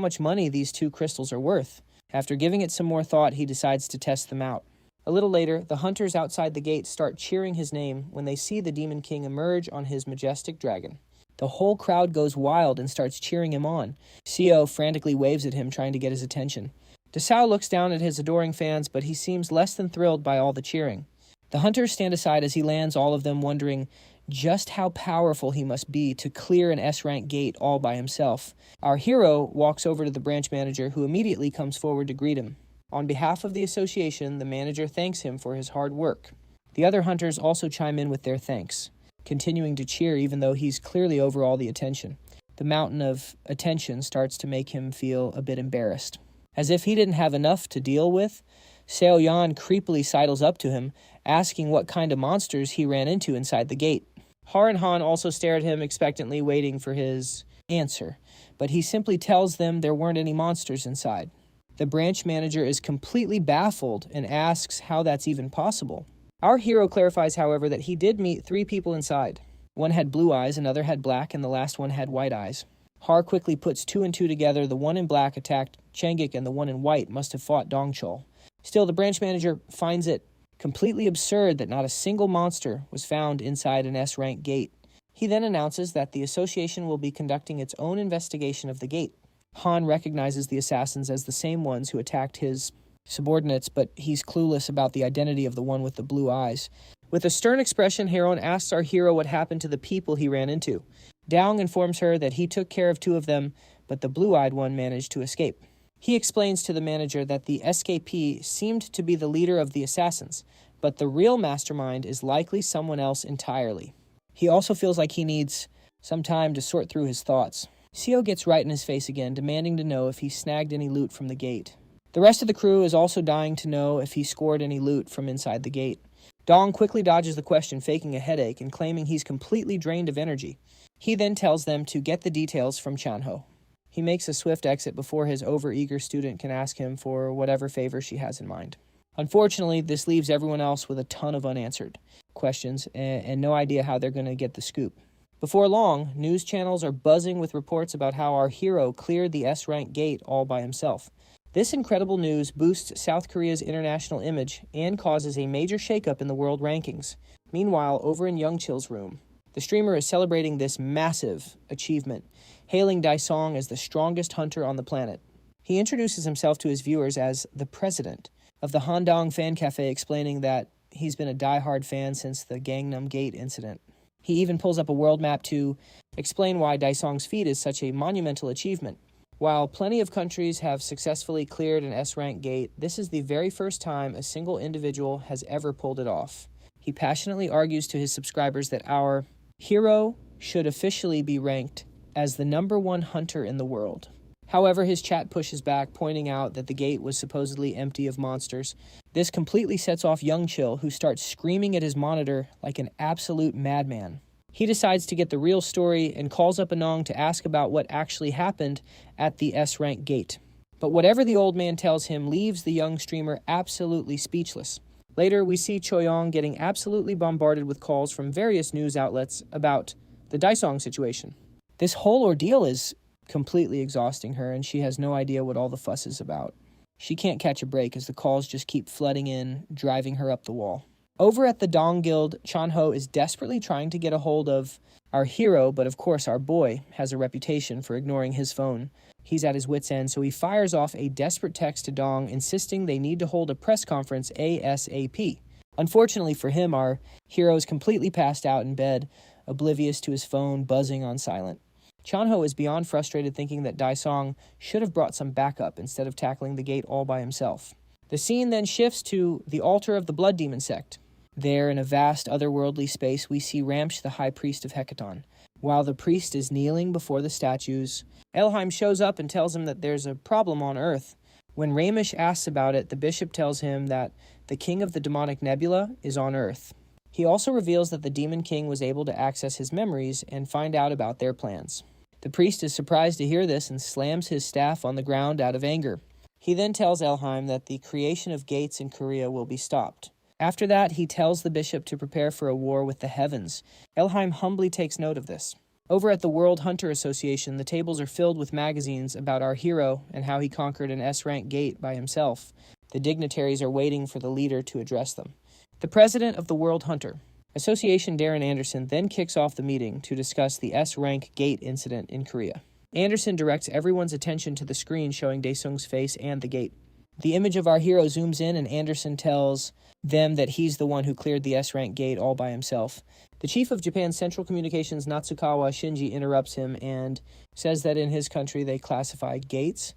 much money these 2 crystals are worth. After giving it some more thought, he decides to test them out. A little later, the hunters outside the gate start cheering his name when they see the Demon King emerge on his majestic dragon. The whole crowd goes wild and starts cheering him on. Seo frantically waves at him, trying to get his attention. Desao looks down at his adoring fans, but he seems less than thrilled by all the cheering. The hunters stand aside as he lands, all of them wondering just how powerful he must be to clear an S-rank gate all by himself. Our hero walks over to the branch manager, who immediately comes forward to greet him. On behalf of the association, the manager thanks him for his hard work. The other hunters also chime in with their thanks, continuing to cheer even though he's clearly over all the attention. The mountain of attention starts to make him feel a bit embarrassed. As if he didn't have enough to deal with, Seo-yeon creepily sidles up to him, asking what kind of monsters he ran into inside the gate. Har and Han also stare at him expectantly, waiting for his answer, but he simply tells them there weren't any monsters inside. The branch manager is completely baffled and asks how that's even possible. Our hero clarifies, however, that he did meet 3 people inside. One had blue eyes, another had black, and the last one had white eyes. Har quickly puts 2 and 2 together. The one in black attacked Changik, and the one in white must have fought Dongchul. Still, the branch manager finds it completely absurd that not a single monster was found inside an S-rank gate. He then announces that the association will be conducting its own investigation of the gate. Han recognizes the assassins as the same ones who attacked his subordinates, but he's clueless about the identity of the one with the blue eyes. With a stern expression, Haeron asks our hero what happened to the people he ran into. Daong informs her that he took care of 2 of them, but the blue-eyed one managed to escape. He explains to the manager that the escapee seemed to be the leader of the assassins, but the real mastermind is likely someone else entirely. He also feels like he needs some time to sort through his thoughts. Seo gets right in his face again, demanding to know if he snagged any loot from the gate. The rest of the crew is also dying to know if he scored any loot from inside the gate. Dong quickly dodges the question, faking a headache and claiming he's completely drained of energy. He then tells them to get the details from Chanho. He makes a swift exit before his overeager student can ask him for whatever favor she has in mind. Unfortunately, this leaves everyone else with a ton of unanswered questions and no idea how they're going to get the scoop. Before long, news channels are buzzing with reports about how our hero cleared the S-rank gate all by himself. This incredible news boosts South Korea's international image and causes a major shakeup in the world rankings. Meanwhile, over in Youngchil's room, the streamer is celebrating this massive achievement, hailing Daesung as the strongest hunter on the planet. He introduces himself to his viewers as the president of the Handong Fan Cafe, explaining that he's been a die-hard fan since the Gangnam Gate incident. He even pulls up a world map to explain why Daesung's feat is such a monumental achievement. While plenty of countries have successfully cleared an S-rank gate, this is the very first time a single individual has ever pulled it off. He passionately argues to his subscribers that our hero should officially be ranked as the #1 hunter in the world. However, his chat pushes back, pointing out that the gate was supposedly empty of monsters. This completely sets off Youngchil, who starts screaming at his monitor like an absolute madman. He decides to get the real story and calls up Anong to ask about what actually happened at the S-rank gate. But whatever the old man tells him leaves the young streamer absolutely speechless. Later, we see Choyong getting absolutely bombarded with calls from various news outlets about the Daesung situation. This whole ordeal is completely exhausting her, and she has no idea what all the fuss is about. She can't catch a break as the calls just keep flooding in, driving her up the wall. Over at the Dong Guild, Chanho is desperately trying to get a hold of our hero, but of course our boy has a reputation for ignoring his phone. He's at his wit's end, so he fires off a desperate text to Dong, insisting they need to hold a press conference ASAP. Unfortunately for him, our hero is completely passed out in bed, oblivious to his phone buzzing on silent. Chanho is beyond frustrated, thinking that Daesung should have brought some backup instead of tackling the gate all by himself. The scene then shifts to the altar of the Blood Demon sect. There, in a vast otherworldly space, we see Ramsh, the high priest of Hekaton. While the priest is kneeling before the statues, Elheim shows up and tells him that there's a problem on Earth. When Ramish asks about it, the bishop tells him that the king of the demonic nebula is on Earth. He also reveals that the Demon King was able to access his memories and find out about their plans. The priest is surprised to hear this and slams his staff on the ground out of anger. He then tells Elheim that the creation of gates in Korea will be stopped. After that, he tells the bishop to prepare for a war with the heavens. Elheim humbly takes note of this. Over at the World Hunter Association, the tables are filled with magazines about our hero and how he conquered an S-rank gate by himself. The dignitaries are waiting for the leader to address them. The president of the World Hunter Association, Darren Anderson, then kicks off the meeting to discuss the S-rank gate incident in Korea. Anderson directs everyone's attention to the screen showing Daesung's face and the gate. The image of our hero zooms in, and Anderson tells them that he's the one who cleared the S-rank gate all by himself. The chief of Japan's Central Communications, Natsukawa Shinji, interrupts him and says that in his country they classify gates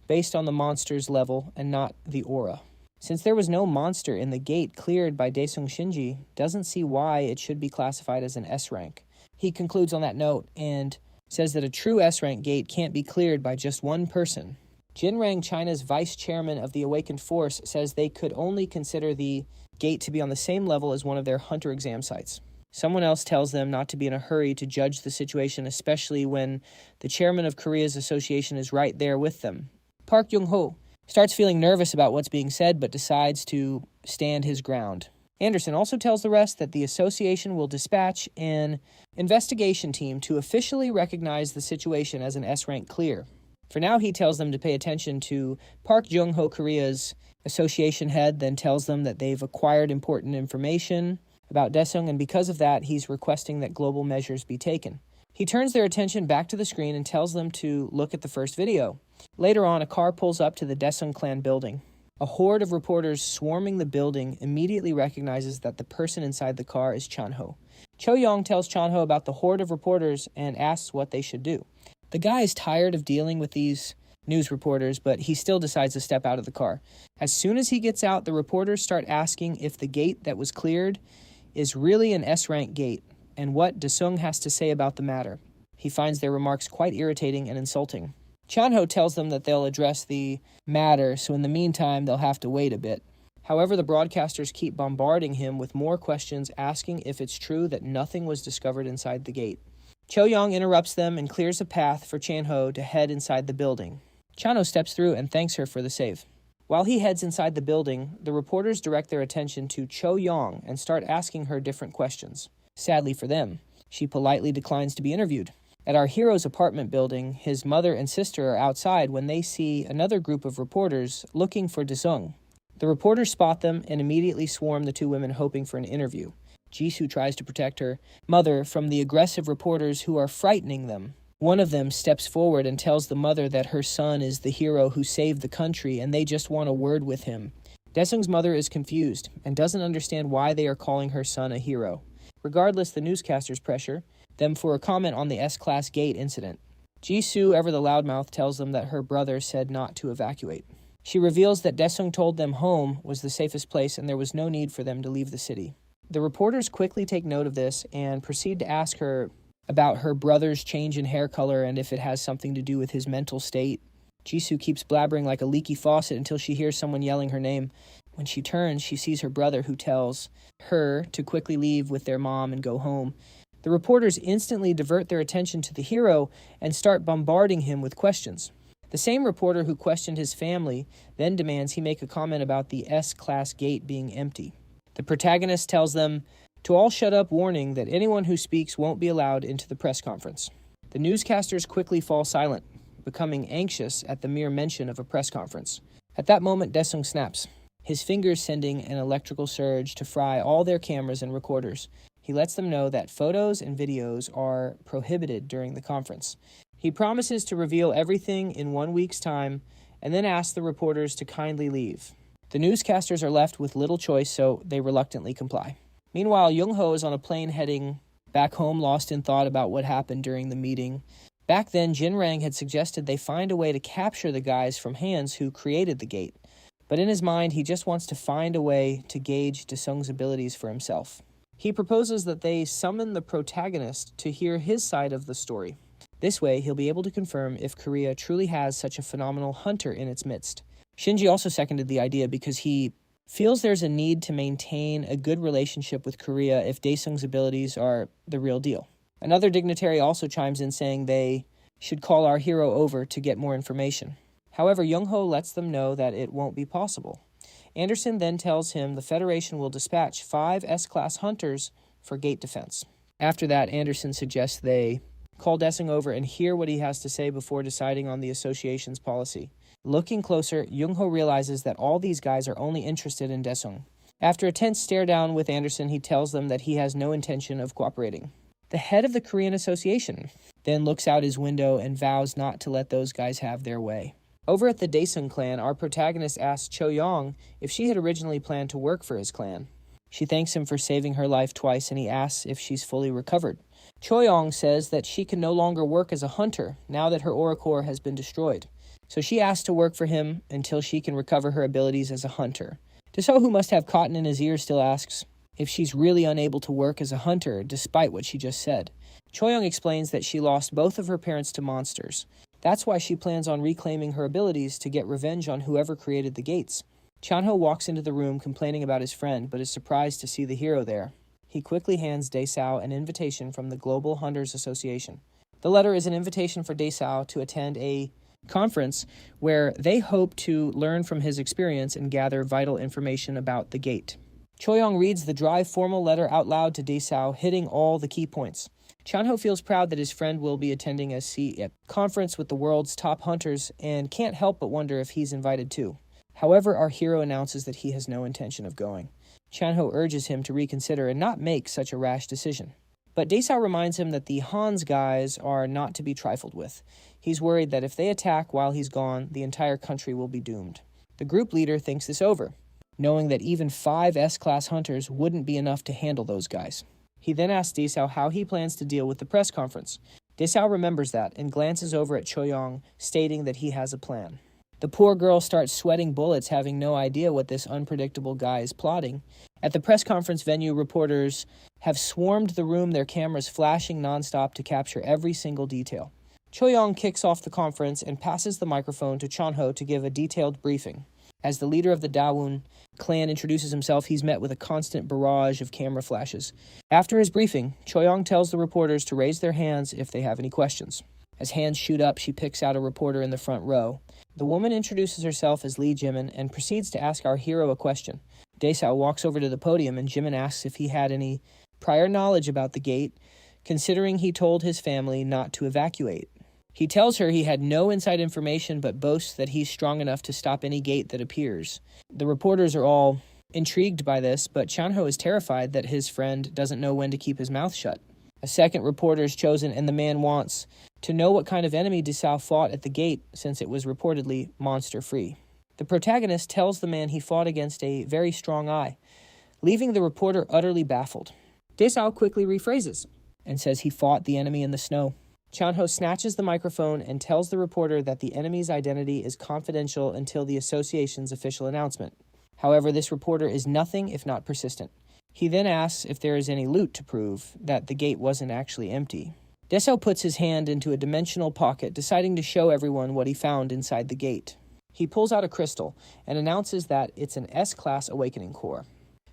based on the monster's level and not the aura. Since there was no monster in the gate cleared by Daesung Shinji, doesn't see why it should be classified as an S-rank. He concludes on that note and says that a true S-rank gate can't be cleared by just one person. Jinrang, China's vice chairman of the Awakened Force, says they could only consider the gate to be on the same level as one of their hunter exam sites. Someone else tells them not to be in a hurry to judge the situation, especially when the chairman of Korea's association is right there with them. Park Jung-ho starts feeling nervous about what's being said, but decides to stand his ground. Anderson also tells the rest that the association will dispatch an investigation team to officially recognize the situation as an S-rank clear. For now, he tells them to pay attention to Park Jung-ho, Korea's association head, then tells them that they've acquired important information about Daesung, and because of that, he's requesting that global measures be taken. He turns their attention back to the screen and tells them to look at the first video. Later on, a car pulls up to the Daesung clan building. A horde of reporters swarming the building immediately recognizes that the person inside the car is Chanho. Cho-young tells Chanho about the horde of reporters and asks what they should do. The guy is tired of dealing with these news reporters, but he still decides to step out of the car. As soon as he gets out, the reporters start asking if the gate that was cleared is really an S-rank gate, and what Daesung has to say about the matter. He finds their remarks quite irritating and insulting. Chanho tells them that they'll address the matter, so in the meantime, they'll have to wait a bit. However, the broadcasters keep bombarding him with more questions, asking if it's true that nothing was discovered inside the gate. Cho-young interrupts them and clears a path for Chanho to head inside the building. Chanho steps through and thanks her for the save. While he heads inside the building, the reporters direct their attention to Cho-young and start asking her different questions. Sadly for them, she politely declines to be interviewed. At our hero's apartment building, his mother and sister are outside when they see another group of reporters looking for Daesung. The reporters spot them and immediately swarm the two women hoping for an interview. Jisoo tries to protect her mother from the aggressive reporters who are frightening them. One of them steps forward and tells the mother that her son is the hero who saved the country and they just want a word with him. Daesung's mother is confused and doesn't understand why they are calling her son a hero. Regardless, the newscasters pressure them for a comment on the S-Class gate incident. Jisoo, ever the loudmouth, tells them that her brother said not to evacuate. She reveals that Daesung told them home was the safest place and there was no need for them to leave the city. The reporters quickly take note of this and proceed to ask her about her brother's change in hair color and if it has something to do with his mental state. Jisoo keeps blabbering like a leaky faucet until she hears someone yelling her name. When she turns, she sees her brother, who tells her to quickly leave with their mom and go home. The reporters instantly divert their attention to the hero and start bombarding him with questions. The same reporter who questioned his family then demands he make a comment about the S-Class gate being empty. The protagonist tells them to all shut up, warning that anyone who speaks won't be allowed into the press conference. The newscasters quickly fall silent, becoming anxious at the mere mention of a press conference. At that moment, Daesung snaps, his fingers sending an electrical surge to fry all their cameras and recorders. He lets them know that photos and videos are prohibited during the conference. He promises to reveal everything in 1 week's time and then asks the reporters to kindly leave. The newscasters are left with little choice, so they reluctantly comply. Meanwhile, Jung-ho is on a plane heading back home, lost in thought about what happened during the meeting. Back then, Jinrang had suggested they find a way to capture the guys from Hands who created the gate. but in his mind he just wants to find a way to gauge Daesung's abilities for himself. He proposes that they summon the protagonist to hear his side of the story. This way, he'll be able to confirm if Korea truly has such a phenomenal hunter in its midst. Shinji also seconded the idea because he feels there's a need to maintain a good relationship with Korea if Daesung's abilities are the real deal. Another dignitary also chimes in saying they should call our hero over to get more information. However, Young-ho lets them know that it won't be possible. Anderson then tells him the Federation will dispatch 5 S-class hunters for gate defense. After that, Anderson suggests they call Daesung over and hear what he has to say before deciding on the association's policy. Looking closer, Young-ho realizes that all these guys are only interested in Daesung. After a tense stare-down with Anderson, he tells them that he has no intention of cooperating. The head of the Korean Association then looks out his window and vows not to let those guys have their way. Over at the Daesung clan, our protagonist asks Cho-young if she had originally planned to work for his clan. She thanks him for saving her life twice, and he asks if she's fully recovered. Cho-young says that she can no longer work as a hunter now that her aura core has been destroyed. So she asks to work for him until she can recover her abilities as a hunter. Daesung, who must have cotton in his ears, still asks if she's really unable to work as a hunter despite what she just said. Cho-young explains that she lost both of her parents to monsters. That's why she plans on reclaiming her abilities to get revenge on whoever created the gates. Chanho walks into the room complaining about his friend, but is surprised to see the hero there. He quickly hands Daesung an invitation from the Global Hunters Association. The letter is an invitation for Daesung to attend a conference where they hope to learn from his experience and gather vital information about the gate. Cho-young reads the dry, formal letter out loud to Daesung, hitting all the key points. Chanho feels proud that his friend will be attending a conference with the world's top hunters and can't help but wonder if he's invited too. However, our hero announces that he has no intention of going. Chanho urges him to reconsider and not make such a rash decision. But Daesung reminds him that the Hans guys are not to be trifled with. He's worried that if they attack while he's gone, the entire country will be doomed. The group leader thinks this over, knowing that even 5 S-class hunters wouldn't be enough to handle those guys. He then asks Daesung how he plans to deal with the press conference. Daesung remembers that and glances over at Cho-young, stating that he has a plan. The poor girl starts sweating bullets, having no idea what this unpredictable guy is plotting. At the press conference venue, reporters have swarmed the room, their cameras flashing nonstop to capture every single detail. Cho-young kicks off the conference and passes the microphone to Chanho to give a detailed briefing. As the leader of the Daewon clan introduces himself, he's met with a constant barrage of camera flashes. After his briefing, Cho-young tells the reporters to raise their hands if they have any questions. As hands shoot up, she picks out a reporter in the front row. The woman introduces herself as Lee Jimin and proceeds to ask our hero a question. Daesung walks over to the podium and Jimin asks if he had any prior knowledge about the gate, considering he told his family not to evacuate. He tells her he had no inside information but boasts that he's strong enough to stop any gate that appears. The reporters are all intrigued by this, but Chanho is terrified that his friend doesn't know when to keep his mouth shut. A second reporter is chosen, and the man wants to know what kind of enemy Daesung fought at the gate, since it was reportedly monster-free. The protagonist tells the man he fought against a very strong eye, leaving the reporter utterly baffled. Daesung quickly rephrases and says he fought the enemy in the snow. Chanho snatches the microphone and tells the reporter that the enemy's identity is confidential until the association's official announcement. However, this reporter is nothing if not persistent. He then asks if there is any loot to prove that the gate wasn't actually empty. Daesung puts his hand into a dimensional pocket, deciding to show everyone what he found inside the gate. He pulls out a crystal and announces that it's an S-class awakening core.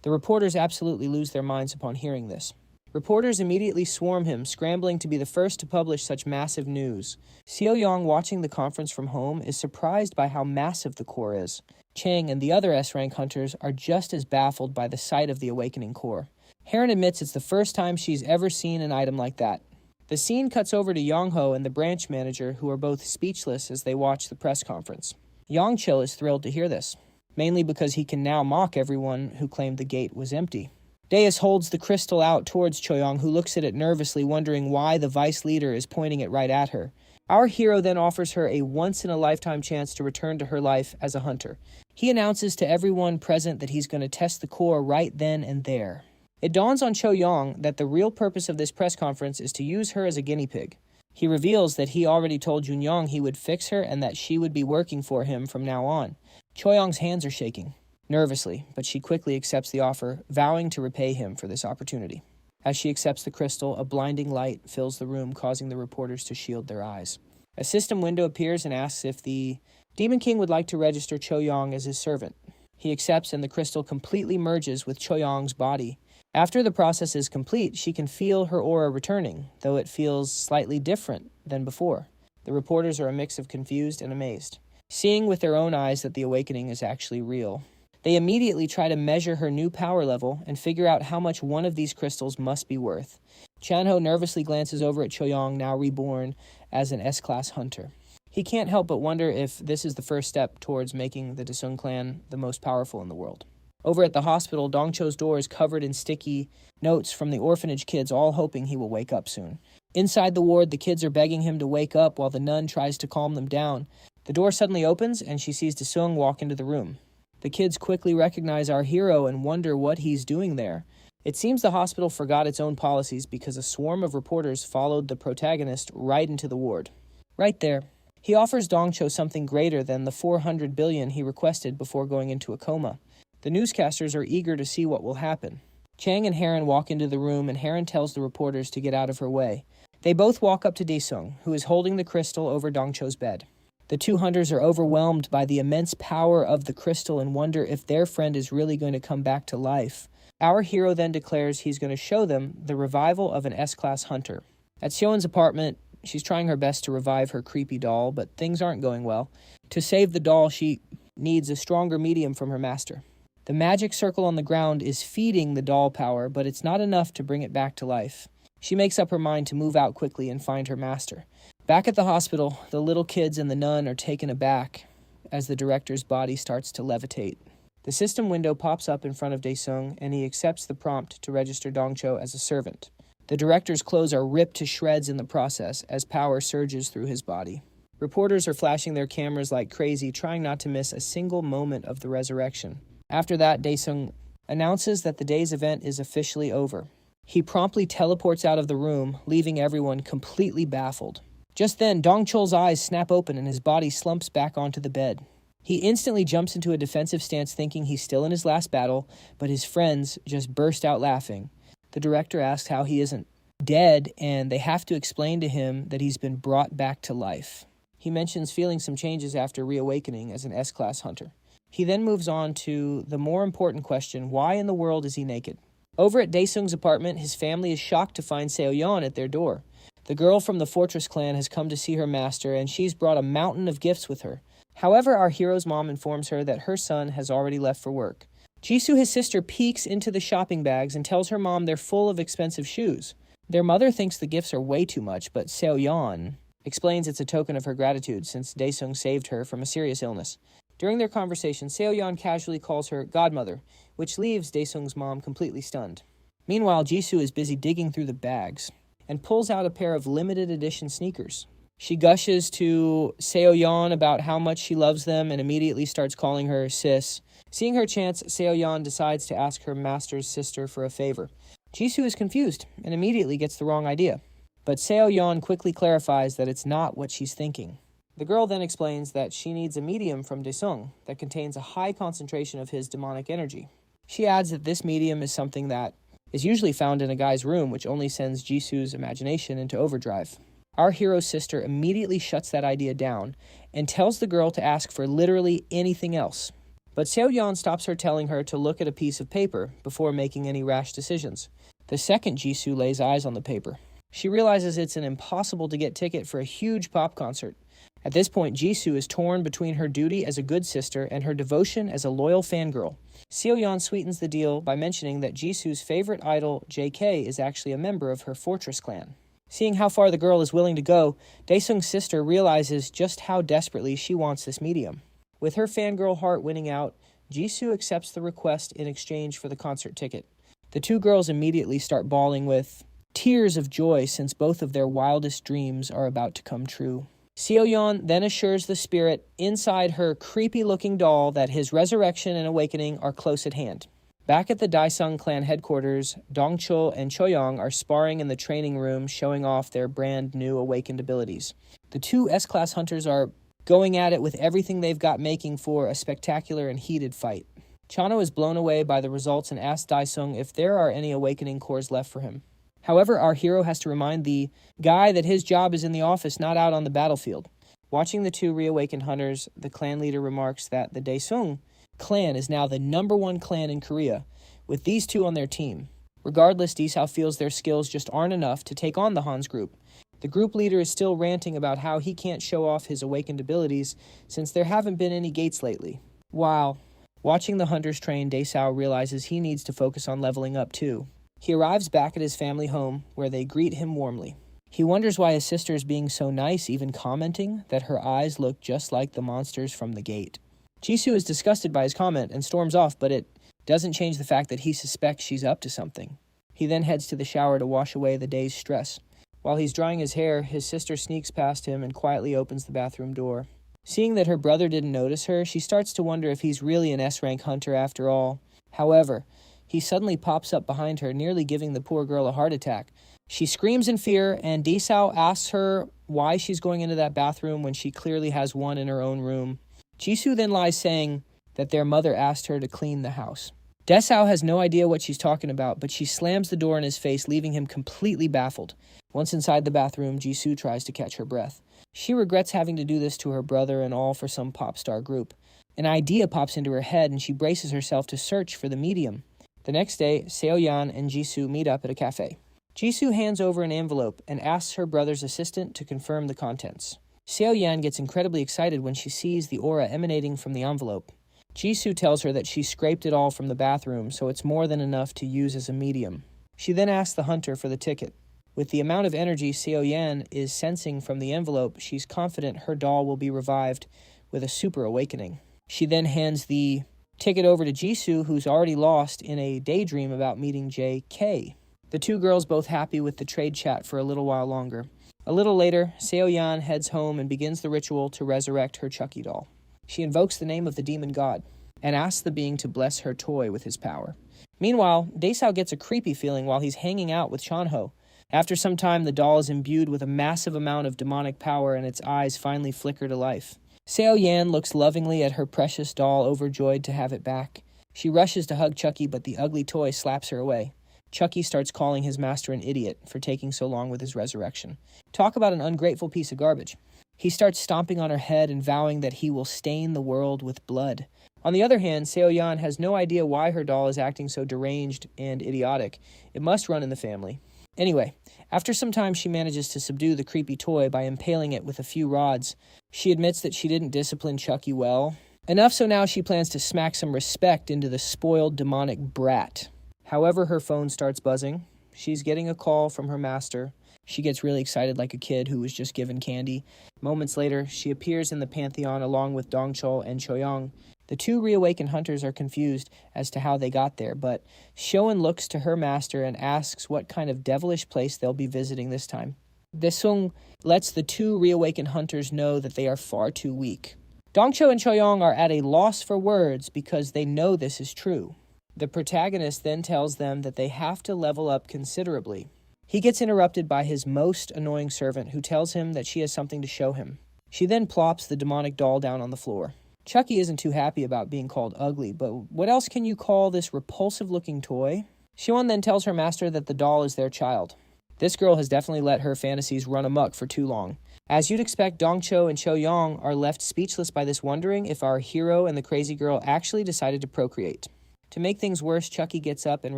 The reporters absolutely lose their minds upon hearing this. Reporters immediately swarm him, scrambling to be the first to publish such massive news. Seo-young, watching the conference from home, is surprised by how massive the core is. Chang and the other S-rank hunters are just as baffled by the sight of the awakening core. Heron admits it's the first time she's ever seen an item like that. The scene cuts over to Young-ho and the branch manager, who are both speechless as they watch the press conference. Yang-chil is thrilled to hear this, mainly because he can now mock everyone who claimed the gate was empty. Deus holds the crystal out towards Cho-young, who looks at it nervously, wondering why the vice leader is pointing it right at her. Our hero then offers her a once-in-a-lifetime chance to return to her life as a hunter. He announces to everyone present that he's going to test the core right then and there. It dawns on Cho-young that the real purpose of this press conference is to use her as a guinea pig. He reveals that he already told Jun-young he would fix her and that she would be working for him from now on. Choyong's hands are shaking, nervously, but she quickly accepts the offer, vowing to repay him for this opportunity. As she accepts the crystal, a blinding light fills the room, causing the reporters to shield their eyes. A system window appears and asks if the Demon King would like to register Choyong as his servant. He accepts, and the crystal completely merges with Choyong's body. After the process is complete, she can feel her aura returning, though it feels slightly different than before. The reporters are a mix of confused and amazed, seeing with their own eyes that the awakening is actually real. They immediately try to measure her new power level and figure out how much one of these crystals must be worth. Chanho nervously glances over at Choyong, now reborn as an S-class hunter. He can't help but wonder if this is the first step towards making the Daesung clan the most powerful in the world. Over at the hospital, Dongcho's door is covered in sticky notes from the orphanage kids, all hoping he will wake up soon. Inside the ward, the kids are begging him to wake up while the nun tries to calm them down. The door suddenly opens, and she sees Daesung walk into the room. The kids quickly recognize our hero and wonder what he's doing there. It seems the hospital forgot its own policies because a swarm of reporters followed the protagonist right into the ward. Right there, he offers Dongcho something greater than the 400 billion he requested before going into a coma. The newscasters are eager to see what will happen. Chang and Heron walk into the room, and Heron tells the reporters to get out of her way. They both walk up to Daesung, who is holding the crystal over Dongcho's bed. The two hunters are overwhelmed by the immense power of the crystal and wonder if their friend is really going to come back to life. Our hero then declares he's going to show them the revival of an S-class hunter. At Seoin's apartment, she's trying her best to revive her creepy doll, but things aren't going well. To save the doll, she needs a stronger medium from her master. The magic circle on the ground is feeding the doll power, but it's not enough to bring it back to life. She makes up her mind to move out quickly and find her master. Back at the hospital, the little kids and the nun are taken aback as the director's body starts to levitate. The system window pops up in front of Daesung, and he accepts the prompt to register Dongcho as a servant. The director's clothes are ripped to shreds in the process as power surges through his body. Reporters are flashing their cameras like crazy, trying not to miss a single moment of the resurrection. After that, Daesung announces that the day's event is officially over. He promptly teleports out of the room, leaving everyone completely baffled. Just then, Dongchul's eyes snap open and his body slumps back onto the bed. He instantly jumps into a defensive stance thinking he's still in his last battle, but his friends just burst out laughing. The director asks how he isn't dead, and they have to explain to him that he's been brought back to life. He mentions feeling some changes after reawakening as an S-class hunter. He then moves on to the more important question, why in the world is he naked? Over at Daesung's apartment, his family is shocked to find Seo-yeon at their door. The girl from the Fortress clan has come to see her master, and she's brought a mountain of gifts with her. However, our hero's mom informs her that her son has already left for work. Jisoo, his sister, peeks into the shopping bags and tells her mom they're full of expensive shoes. Their mother thinks the gifts are way too much, but Seo-yeon explains it's a token of her gratitude since Daesung saved her from a serious illness. During their conversation, Seo-yeon casually calls her godmother, which leaves Daesung's mom completely stunned. Meanwhile, Jisoo is busy digging through the bags and pulls out a pair of limited edition sneakers. She gushes to Seo-yeon about how much she loves them and immediately starts calling her sis. Seeing her chance, Seo-yeon decides to ask her master's sister for a favor. Jisoo is confused and immediately gets the wrong idea. But Seo-yeon quickly clarifies that it's not what she's thinking. The girl then explains that she needs a medium from Daesung that contains a high concentration of his demonic energy. She adds that this medium is something that is usually found in a guy's room, which only sends Jisoo's imagination into overdrive. Our hero's sister immediately shuts that idea down and tells the girl to ask for literally anything else. But Seo-yeon stops her, telling her to look at a piece of paper before making any rash decisions. The second Jisoo lays eyes on the paper, she realizes it's an impossible-to-get ticket for a huge pop concert. At this point, Jisoo is torn between her duty as a good sister and her devotion as a loyal fangirl. Seo-yeon sweetens the deal by mentioning that Jisoo's favorite idol, JK, is actually a member of her Fortress clan. Seeing how far the girl is willing to go, Daesung's sister realizes just how desperately she wants this medium. With her fangirl heart winning out, Jisoo accepts the request in exchange for the concert ticket. The two girls immediately start bawling with tears of joy since both of their wildest dreams are about to come true. Seo-yeon then assures the spirit inside her creepy-looking doll that his resurrection and awakening are close at hand. Back at the Daesung clan headquarters, Dongchul and Choyong are sparring in the training room, showing off their brand new awakened abilities. The two S-class hunters are going at it with everything they've got, making for a spectacular and heated fight. Chano is blown away by the results and asks Daesung if there are any awakening cores left for him. However, our hero has to remind the guy that his job is in the office, not out on the battlefield. Watching the two reawakened hunters, the clan leader remarks that the Daesung clan is now the #1 clan in Korea, with these two on their team. Regardless, Daesung feels their skills just aren't enough to take on the Han's group. The group leader is still ranting about how he can't show off his awakened abilities since there haven't been any gates lately. While watching the hunters train, Daesung realizes he needs to focus on leveling up too. He arrives back at his family home, where they greet him warmly. He wonders why his sister is being so nice, even commenting that her eyes look just like the monsters from the gate. Jisoo is disgusted by his comment and storms off, but it doesn't change the fact that he suspects she's up to something. He then heads to the shower to wash away the day's stress. While he's drying his hair, his sister sneaks past him and quietly opens the bathroom door. Seeing that her brother didn't notice her, she starts to wonder if he's really an S-rank hunter after all. However, he suddenly pops up behind her, nearly giving the poor girl a heart attack. She screams in fear, and Daesung asks her why she's going into that bathroom when she clearly has one in her own room. Jisoo then lies, saying that their mother asked her to clean the house. Daesung has no idea what she's talking about, but she slams the door in his face, leaving him completely baffled. Once inside the bathroom, Jisoo tries to catch her breath. She regrets having to do this to her brother, and all for some pop star group. An idea pops into her head, and she braces herself to search for the medium. The next day, Seo-yeon and Jisoo meet up at a cafe. Jisoo hands over an envelope and asks her brother's assistant to confirm the contents. Seo-yeon gets incredibly excited when she sees the aura emanating from the envelope. Jisoo tells her that she scraped it all from the bathroom, so it's more than enough to use as a medium. She then asks the hunter for the ticket. With the amount of energy Seo-yeon is sensing from the envelope, she's confident her doll will be revived with a super awakening. She then hands the ticket over to Jisoo, who's already lost in a daydream about meeting J.K. The two girls both happy with the trade chat for a little while longer. A little later, Seo-yeon heads home and begins the ritual to resurrect her Chucky doll. She invokes the name of the demon god and asks the being to bless her toy with his power. Meanwhile, Daesung gets a creepy feeling while he's hanging out with Chanho. After some time, the doll is imbued with a massive amount of demonic power and its eyes finally flicker to life. Seo-yeon looks lovingly at her precious doll, overjoyed to have it back. She rushes to hug Chucky, but the ugly toy slaps her away. Chucky starts calling his master an idiot for taking so long with his resurrection. Talk about an ungrateful piece of garbage. He starts stomping on her head and vowing that he will stain the world with blood. On the other hand, Seo-yeon has no idea why her doll is acting so deranged and idiotic. It must run in the family. Anyway, after some time she manages to subdue the creepy toy by impaling it with a few rods. She admits that she didn't discipline Chucky well. Enough so now she plans to smack some respect into the spoiled demonic brat. However, her phone starts buzzing. She's getting a call from her master. She gets really excited like a kid who was just given candy. Moments later, she appears in the Pantheon along with Dongchul and Choyoung. The two reawakened hunters are confused as to how they got there, but Shoen looks to her master and asks what kind of devilish place they'll be visiting this time. Daesung lets the two reawakened hunters know that they are far too weak. Dongchul and Choyoung are at a loss for words because they know this is true. The protagonist then tells them that they have to level up considerably. He gets interrupted by his most annoying servant, who tells him that she has something to show him. She then plops the demonic doll down on the floor. Chucky isn't too happy about being called ugly, but what else can you call this repulsive-looking toy? Xion then tells her master that the doll is their child. This girl has definitely let her fantasies run amok for too long. As you'd expect, Dongchul and Choyoung are left speechless by this, wondering if our hero and the crazy girl actually decided to procreate. To make things worse, Chucky gets up and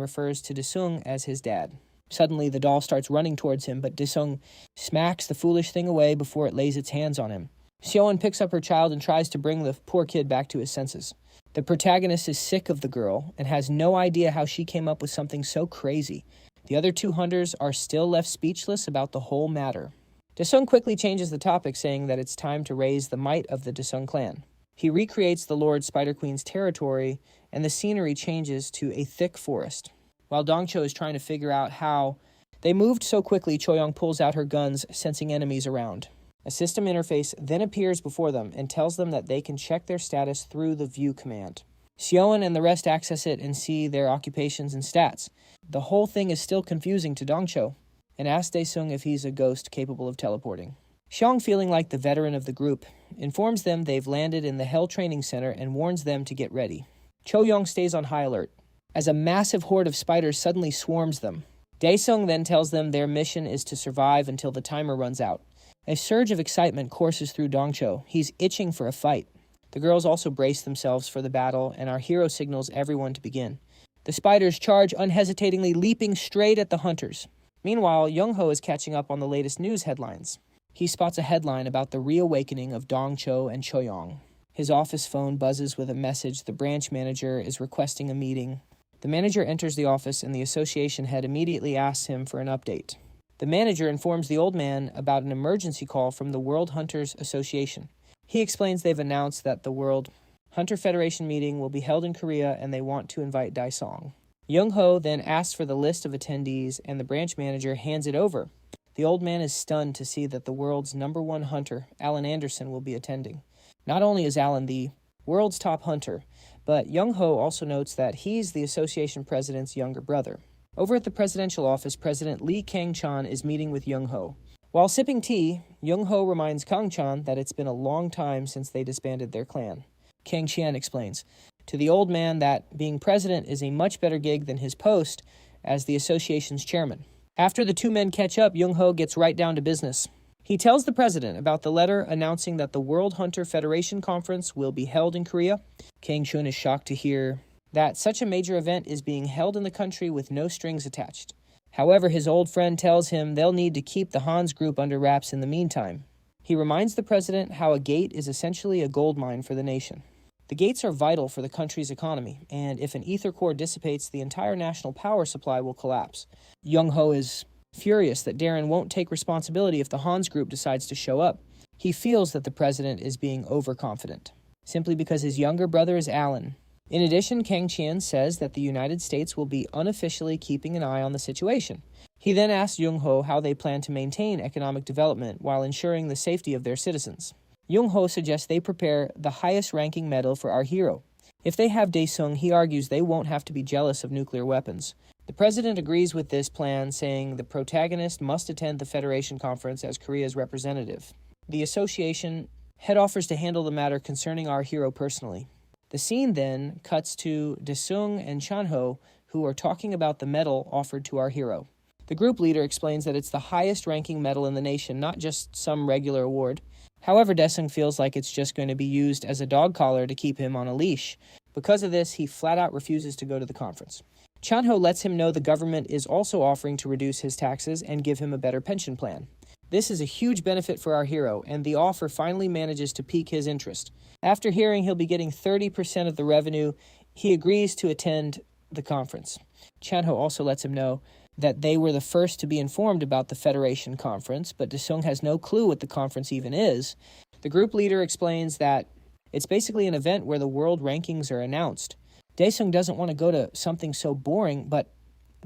refers to Daesung as his dad. Suddenly, the doll starts running towards him, but Daesung smacks the foolish thing away before it lays its hands on him. Xion picks up her child and tries to bring the poor kid back to his senses. The protagonist is sick of the girl and has no idea how she came up with something so crazy. The other two hunters are still left speechless about the whole matter. Daesung quickly changes the topic, saying that it's time to raise the might of the Daesung clan. He recreates the Lord Spider Queen's territory, and the scenery changes to a thick forest. While Dongchul is trying to figure out how they moved so quickly, Choyoung pulls out her guns, sensing enemies around. A system interface then appears before them and tells them that they can check their status through the view command. Xion and the rest access it and see their occupations and stats. The whole thing is still confusing to Dongchul, and asks Daesung if he's a ghost capable of teleporting. Xiong, feeling like the veteran of the group, informs them they've landed in the Hell Training Center and warns them to get ready. Cho-young stays on high alert, as a massive horde of spiders suddenly swarms them. Dae-sung then tells them their mission is to survive until the timer runs out. A surge of excitement courses through Dongcho. He's itching for a fight. The girls also brace themselves for the battle, and our hero signals everyone to begin. The spiders charge unhesitatingly, leaping straight at the hunters. Meanwhile, Young-ho is catching up on the latest news headlines. He spots a headline about the reawakening of Dongcho and Choyong. His office phone buzzes with a message the branch manager is requesting a meeting. The manager enters the office, and the association head immediately asks him for an update. The manager informs the old man about an emergency call from the World Hunters Association. He explains they've announced that the World Hunter Federation meeting will be held in Korea, and they want to invite Dae-sung. Young-ho then asks for the list of attendees, and the branch manager hands it over. The old man is stunned to see that the world's #1 hunter, Alan Anderson, will be attending. Not only is Alan the world's top hunter, but Young-ho also notes that he's the association president's younger brother. Over at the presidential office, President Lee Kang-chan is meeting with Young-ho. While sipping tea, Young-ho reminds Kang-chan that it's been a long time since they disbanded their clan. Kang-chan explains to the old man that being president is a much better gig than his post as the association's chairman. After the two men catch up, Young-ho gets right down to business. He tells the president about the letter announcing that the World Hunter Federation Conference will be held in Korea. Kang-chun is shocked to hear that such a major event is being held in the country with no strings attached. However, his old friend tells him they'll need to keep the Hans group under wraps in the meantime. He reminds the president how a gate is essentially a gold mine for the nation. The gates are vital for the country's economy, and if an ether core dissipates, the entire national power supply will collapse. Young-ho is furious that Darren won't take responsibility if the Hans group decides to show up. He feels that the president is being overconfident, simply because his younger brother is Alan. In addition, Kang-chan says that the United States will be unofficially keeping an eye on the situation. He then asks Young-ho how they plan to maintain economic development while ensuring the safety of their citizens. Young-ho suggests they prepare the highest-ranking medal for our hero. If they have Dae-sung, he argues they won't have to be jealous of nuclear weapons. The president agrees with this plan, saying the protagonist must attend the Federation Conference as Korea's representative. The association head offers to handle the matter concerning our hero personally. The scene then cuts to Dae-sung and Chan-ho, who are talking about the medal offered to our hero. The group leader explains that it's the highest-ranking medal in the nation, not just some regular award. However, Dae-sung feels like it's just going to be used as a dog collar to keep him on a leash. Because of this, he flat-out refuses to go to the conference. Chan-ho lets him know the government is also offering to reduce his taxes and give him a better pension plan. This is a huge benefit for our hero, and the offer finally manages to pique his interest. After hearing he'll be getting 30% of the revenue, he agrees to attend the conference. Chan-ho also lets him know that they were the first to be informed about the Federation Conference, but Dae-sung has no clue what the conference even is. The group leader explains that it's basically an event where the world rankings are announced. Dae-sung doesn't want to go to something so boring, but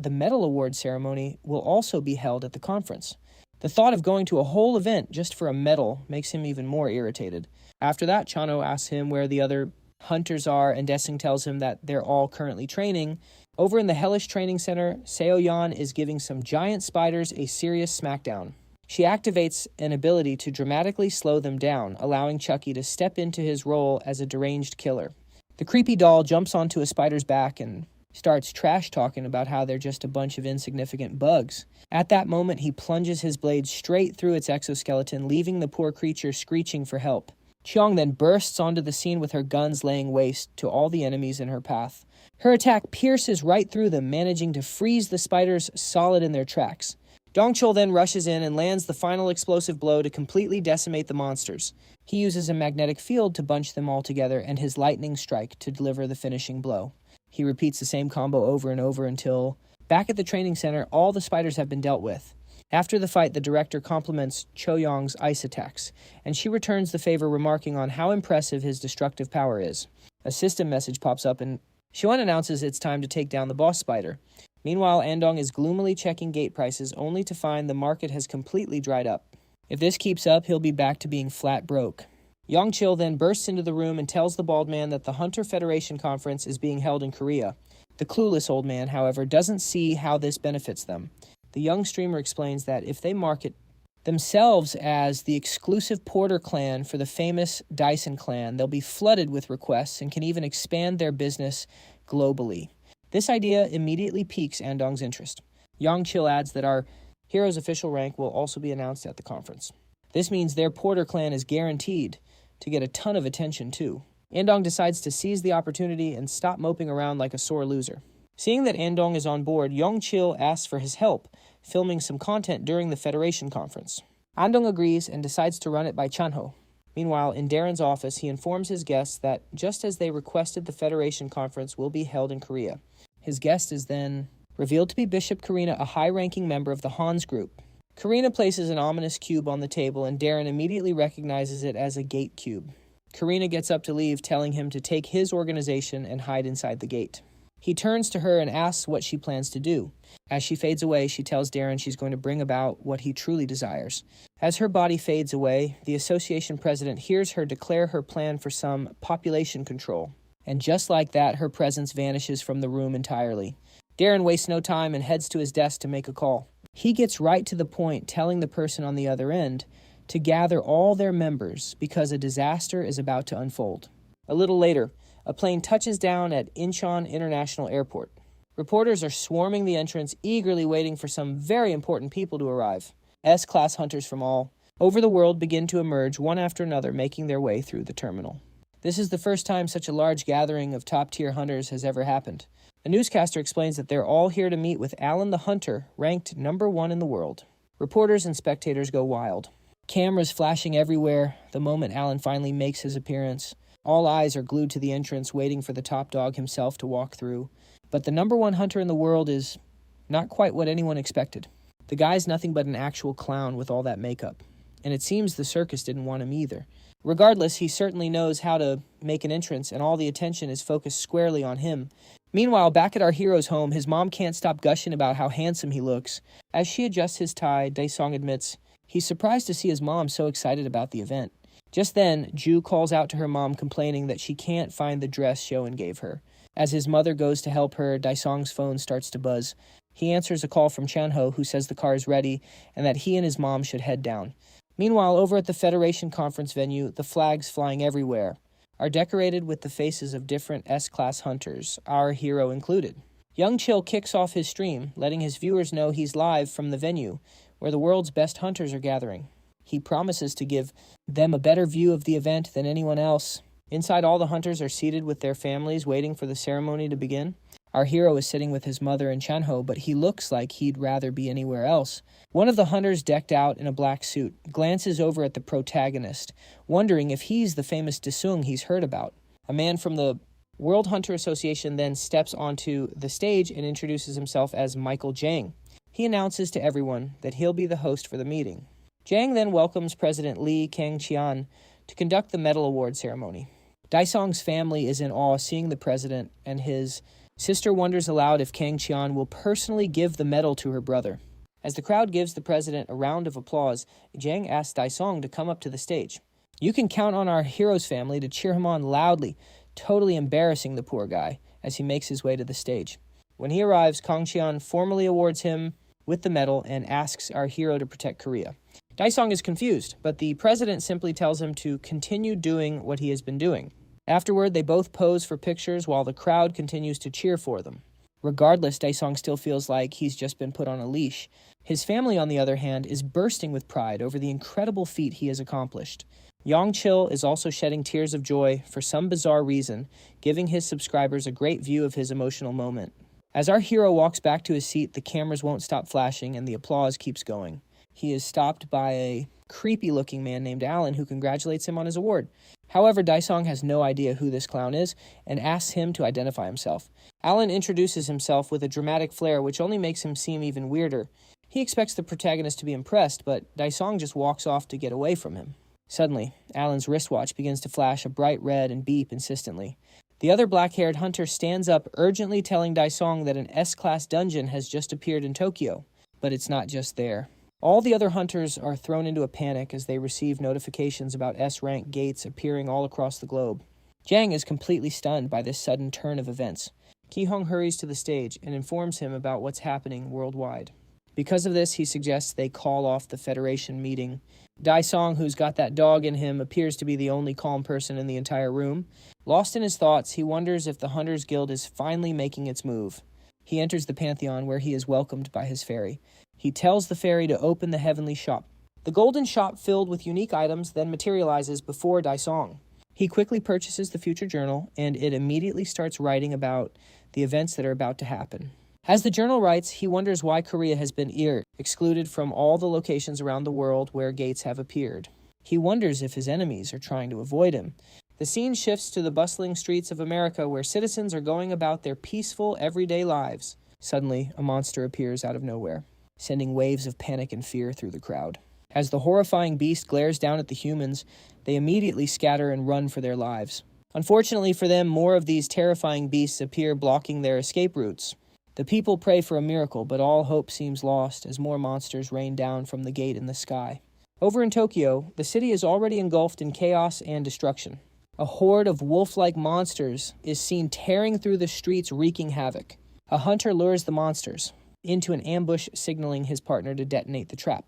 the medal award ceremony will also be held at the conference. The thought of going to a whole event just for a medal makes him even more irritated. After that, Chan-ho asks him where the other hunters are, and Dae-sung tells him that they're all currently training. Over in the Hellish Training Center, Seo-yeon is giving some giant spiders a serious smackdown. She activates an ability to dramatically slow them down, allowing Chucky to step into his role as a deranged killer. The creepy doll jumps onto a spider's back and starts trash-talking about how they're just a bunch of insignificant bugs. At that moment, he plunges his blade straight through its exoskeleton, leaving the poor creature screeching for help. Cheong then bursts onto the scene with her guns laying waste to all the enemies in her path. Her attack pierces right through them, managing to freeze the spiders solid in their tracks. Dongchul then rushes in and lands the final explosive blow to completely decimate the monsters. He uses a magnetic field to bunch them all together and his lightning strike to deliver the finishing blow. He repeats the same combo over and over until, back at the training center, all the spiders have been dealt with. After the fight, the director compliments Cho-young's ice attacks, and she returns the favor, remarking on how impressive his destructive power is. A system message pops up and Xion announces it's time to take down the boss spider. Meanwhile, Andong is gloomily checking gate prices, only to find the market has completely dried up. If this keeps up, he'll be back to being flat broke. Yongchil then bursts into the room and tells the bald man that the Hunter Federation Conference is being held in Korea. The clueless old man, however, doesn't see how this benefits them. The young streamer explains that if they market themselves as the exclusive porter clan for the famous Dyson clan. They'll be flooded with requests and can even expand their business globally. This idea immediately piques Andong's interest. Yongchil adds that our hero's official rank will also be announced at the conference. This means their porter clan is guaranteed to get a ton of attention too. Andong decides to seize the opportunity and stop moping around like a sore loser. Seeing that Andong is on board, Yongchil asks for his help, filming some content during the Federation conference. Andong agrees and decides to run it by Chanho. Meanwhile, in Darren's office, he informs his guests that just as they requested, the Federation conference will be held in Korea. His guest is then revealed to be Bishop Karina, a high-ranking member of the Hans group. Karina places an ominous cube on the table, and Darren immediately recognizes it as a gate cube. Karina gets up to leave, telling him to take his organization and hide inside the gate. He turns to her and asks what she plans to do. As she fades away, she tells Darren she's going to bring about what he truly desires. As her body fades away, the association president hears her declare her plan for some population control. And just like that, her presence vanishes from the room entirely. Darren wastes no time and heads to his desk to make a call. He gets right to the point, telling the person on the other end to gather all their members because a disaster is about to unfold. A little later, a plane touches down at Incheon International Airport. Reporters are swarming the entrance, eagerly waiting for some very important people to arrive. S-class hunters from all over the world begin to emerge one after another, making their way through the terminal. This is the first time such a large gathering of top-tier hunters has ever happened. A newscaster explains that they're all here to meet with Alan the Hunter, ranked #1 in the world. Reporters and spectators go wild. Cameras flashing everywhere the moment Alan finally makes his appearance. All eyes are glued to the entrance, waiting for the top dog himself to walk through. But the #1 hunter in the world is not quite what anyone expected. The guy's nothing but an actual clown with all that makeup. And it seems the circus didn't want him either. Regardless, he certainly knows how to make an entrance, and all the attention is focused squarely on him. Meanwhile, back at our hero's home, his mom can't stop gushing about how handsome he looks. As she adjusts his tie, Daesung admits he's surprised to see his mom so excited about the event. Just then, Ju calls out to her mom, complaining that she can't find the dress Shoen gave her. As his mother goes to help her, Daesung's phone starts to buzz. He answers a call from Chanho, who says the car is ready and that he and his mom should head down. Meanwhile, over at the Federation conference venue, the flags flying everywhere are decorated with the faces of different S-class hunters, our hero included. Young Chill kicks off his stream, letting his viewers know he's live from the venue, where the world's best hunters are gathering. He promises to give them a better view of the event than anyone else. Inside, all the hunters are seated with their families, waiting for the ceremony to begin. Our hero is sitting with his mother and Chanho, but he looks like he'd rather be anywhere else. One of the hunters, decked out in a black suit, glances over at the protagonist, wondering if he's the famous Daesung he's heard about. A man from the World Hunter Association then steps onto the stage and introduces himself as Michael Jang. He announces to everyone that he'll be the host for the meeting. Jang then welcomes President Lee Kang-chian to conduct the medal award ceremony. Daesung's family is in awe seeing the president, and his sister wonders aloud if Kang-chian will personally give the medal to her brother. As the crowd gives the president a round of applause, Jang asks Daesung to come up to the stage. You can count on our hero's family to cheer him on loudly, totally embarrassing the poor guy as he makes his way to the stage. When he arrives, Kang-chian formally awards him with the medal and asks our hero to protect Korea. Daesung is confused, but the president simply tells him to continue doing what he has been doing. Afterward, they both pose for pictures while the crowd continues to cheer for them. Regardless, Daesung still feels like he's just been put on a leash. His family, on the other hand, is bursting with pride over the incredible feat he has accomplished. Yongchil is also shedding tears of joy for some bizarre reason, giving his subscribers a great view of his emotional moment. As our hero walks back to his seat, the cameras won't stop flashing and the applause keeps going. He is stopped by a creepy-looking man named Alan who congratulates him on his award. However, Daesung has no idea who this clown is and asks him to identify himself. Alan introduces himself with a dramatic flair which only makes him seem even weirder. He expects the protagonist to be impressed, but Daesung just walks off to get away from him. Suddenly, Alan's wristwatch begins to flash a bright red and beep insistently. The other black-haired hunter stands up, urgently telling Daesung that an S-class dungeon has just appeared in Tokyo. But it's not just there. All the other hunters are thrown into a panic as they receive notifications about S-rank gates appearing all across the globe. Jang is completely stunned by this sudden turn of events. Ki-hong hurries to the stage and informs him about what's happening worldwide. Because of this, he suggests they call off the Federation meeting. Daisong, who's got that dog in him, appears to be the only calm person in the entire room. Lost in his thoughts, he wonders if the Hunters Guild is finally making its move. He enters the Pantheon, where he is welcomed by his fairy. He tells the fairy to open the heavenly shop. The golden shop filled with unique items then materializes before Daisong. He quickly purchases the future journal, and it immediately starts writing about the events that are about to happen. As the journal writes, he wonders why Korea has been excluded from all the locations around the world where gates have appeared. He wonders if his enemies are trying to avoid him. The scene shifts to the bustling streets of America, where citizens are going about their peaceful, everyday lives. Suddenly, a monster appears out of nowhere, sending waves of panic and fear through the crowd. As the horrifying beast glares down at the humans, they immediately scatter and run for their lives. Unfortunately for them, more of these terrifying beasts appear, blocking their escape routes. The people pray for a miracle, but all hope seems lost as more monsters rain down from the gate in the sky. Over in Tokyo, the city is already engulfed in chaos and destruction. A horde of wolf-like monsters is seen tearing through the streets, wreaking havoc. A hunter lures the monsters into an ambush, signaling his partner to detonate the trap.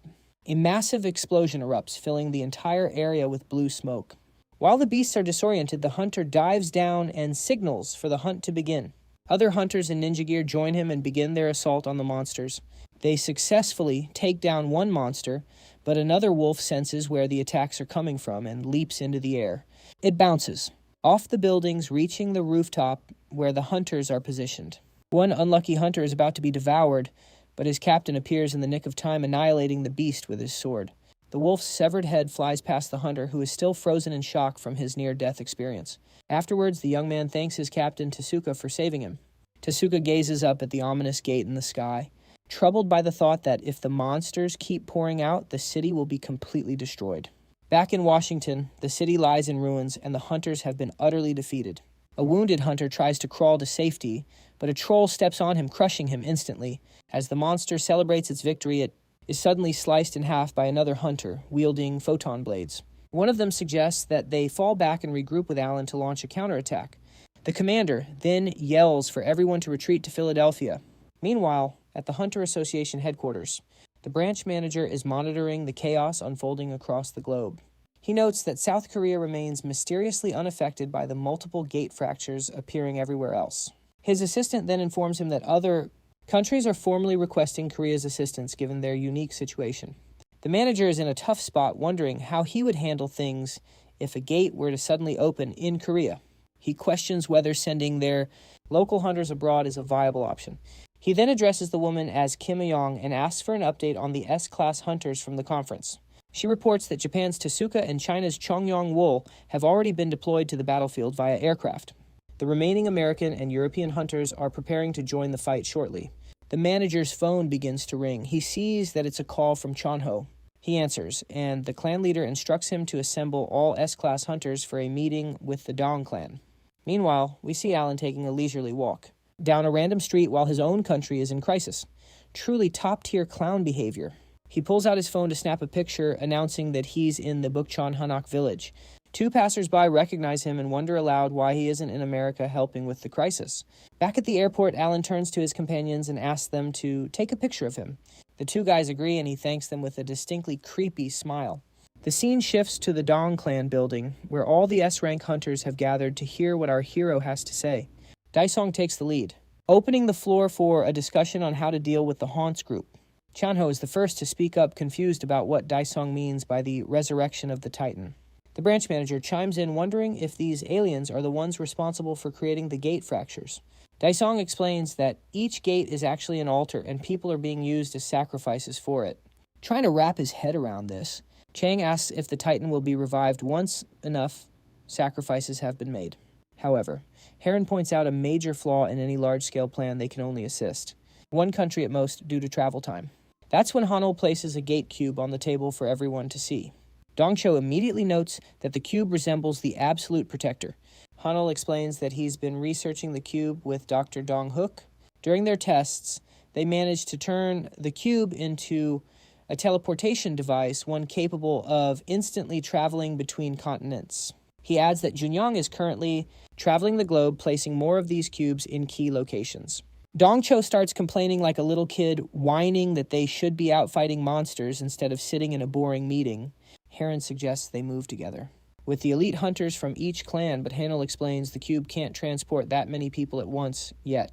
A massive explosion erupts, filling the entire area with blue smoke. While the beasts are disoriented, the hunter dives down and signals for the hunt to begin. Other hunters in ninja gear join him and begin their assault on the monsters. They successfully take down one monster, but another wolf senses where the attacks are coming from and leaps into the air. It bounces off the buildings, reaching the rooftop where the hunters are positioned. One unlucky hunter is about to be devoured, but his captain appears in the nick of time, annihilating the beast with his sword. The wolf's severed head flies past the hunter, who is still frozen in shock from his near-death experience. Afterwards, the young man thanks his captain, Tasuka, for saving him. Tasuka gazes up at the ominous gate in the sky, troubled by the thought that if the monsters keep pouring out, the city will be completely destroyed. Back in Washington, the city lies in ruins, and the hunters have been utterly defeated. A wounded hunter tries to crawl to safety, but a troll steps on him, crushing him instantly. As the monster celebrates its victory, it is suddenly sliced in half by another hunter, wielding photon blades. One of them suggests that they fall back and regroup with Alan to launch a counterattack. The commander then yells for everyone to retreat to Philadelphia. Meanwhile, at the Hunter Association headquarters, the branch manager is monitoring the chaos unfolding across the globe. He notes that South Korea remains mysteriously unaffected by the multiple gate fractures appearing everywhere else. His assistant then informs him that other countries are formally requesting Korea's assistance given their unique situation. The manager is in a tough spot, wondering how he would handle things if a gate were to suddenly open in Korea. He questions whether sending their local hunters abroad is a viable option. He then addresses the woman as Kim Young and asks for an update on the S-class hunters from the conference. She reports that Japan's Tasuka and China's Chongyong Wool have already been deployed to the battlefield via aircraft. The remaining American and European hunters are preparing to join the fight shortly. The manager's phone begins to ring. He sees that it's a call from Chonho. He answers, and the clan leader instructs him to assemble all S-class hunters for a meeting with the Dong clan. Meanwhile, we see Alan taking a leisurely walk down a random street while his own country is in crisis. Truly top-tier clown behavior. He pulls out his phone to snap a picture, announcing that he's in the Bukchon Hanak village. Two passers-by recognize him and wonder aloud why he isn't in America helping with the crisis. Back at the airport, Alan turns to his companions and asks them to take a picture of him. The two guys agree, and he thanks them with a distinctly creepy smile. The scene shifts to the Dong clan building, where all the S-rank hunters have gathered to hear what our hero has to say. Daisong takes the lead, opening the floor for a discussion on how to deal with the Haunts group. Chanho is the first to speak up, confused about what Daisong means by the resurrection of the Titan. The branch manager chimes in, wondering if these aliens are the ones responsible for creating the gate fractures. Daisong explains that each gate is actually an altar, and people are being used as sacrifices for it. Trying to wrap his head around this, Chang asks if the Titan will be revived once enough sacrifices have been made. However, Heron points out a major flaw in any large-scale plan. They can only assist one country at most due to travel time. That's when Hanul places a gate cube on the table for everyone to see. Dongcho immediately notes that the cube resembles the Absolute Protector. Hanul explains that he's been researching the cube with Dr. Dong Hook. During their tests, they managed to turn the cube into a teleportation device, one capable of instantly traveling between continents. He adds that Junyang is currently traveling the globe, placing more of these cubes in key locations. Dongcho starts complaining like a little kid, whining that they should be out fighting monsters instead of sitting in a boring meeting. Heron suggests they move together with the elite hunters from each clan, but Hanel explains the cube can't transport that many people at once yet.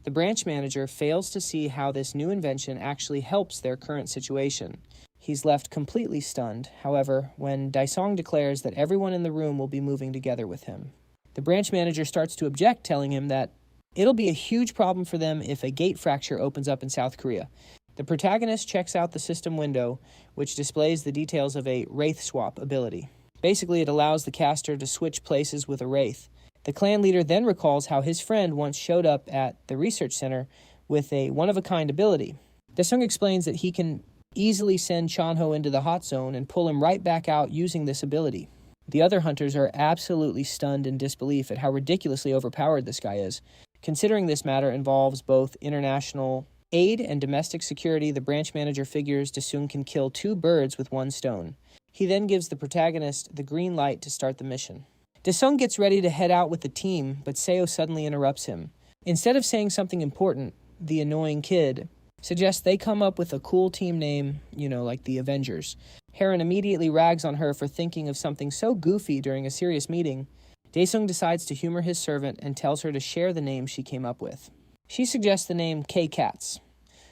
The branch manager fails to see how this new invention actually helps their current situation. He's left completely stunned, however, when Daisong declares that everyone in the room will be moving together with him. The branch manager starts to object, telling him that it'll be a huge problem for them if a gate fracture opens up in South Korea. The protagonist checks out the system window, which displays the details of a Wraith Swap ability. Basically, it allows the caster to switch places with a Wraith. The clan leader then recalls how his friend once showed up at the research center with a one-of-a-kind ability. Daesung explains that he can easily send Chanho into the hot zone and pull him right back out using this ability. The other hunters are absolutely stunned in disbelief at how ridiculously overpowered this guy is. Considering this matter involves both international aid and domestic security, the branch manager figures Daesung can kill 2 birds with 1 stone. He then gives the protagonist the green light to start the mission. Daesung gets ready to head out with the team, but Seo suddenly interrupts him. Instead of saying something important, the annoying kid suggests they come up with a cool team name, like the Avengers. Heron immediately rags on her for thinking of something so goofy during a serious meeting. Daesung decides to humor his servant and tells her to share the name she came up with. She suggests the name K-Cats.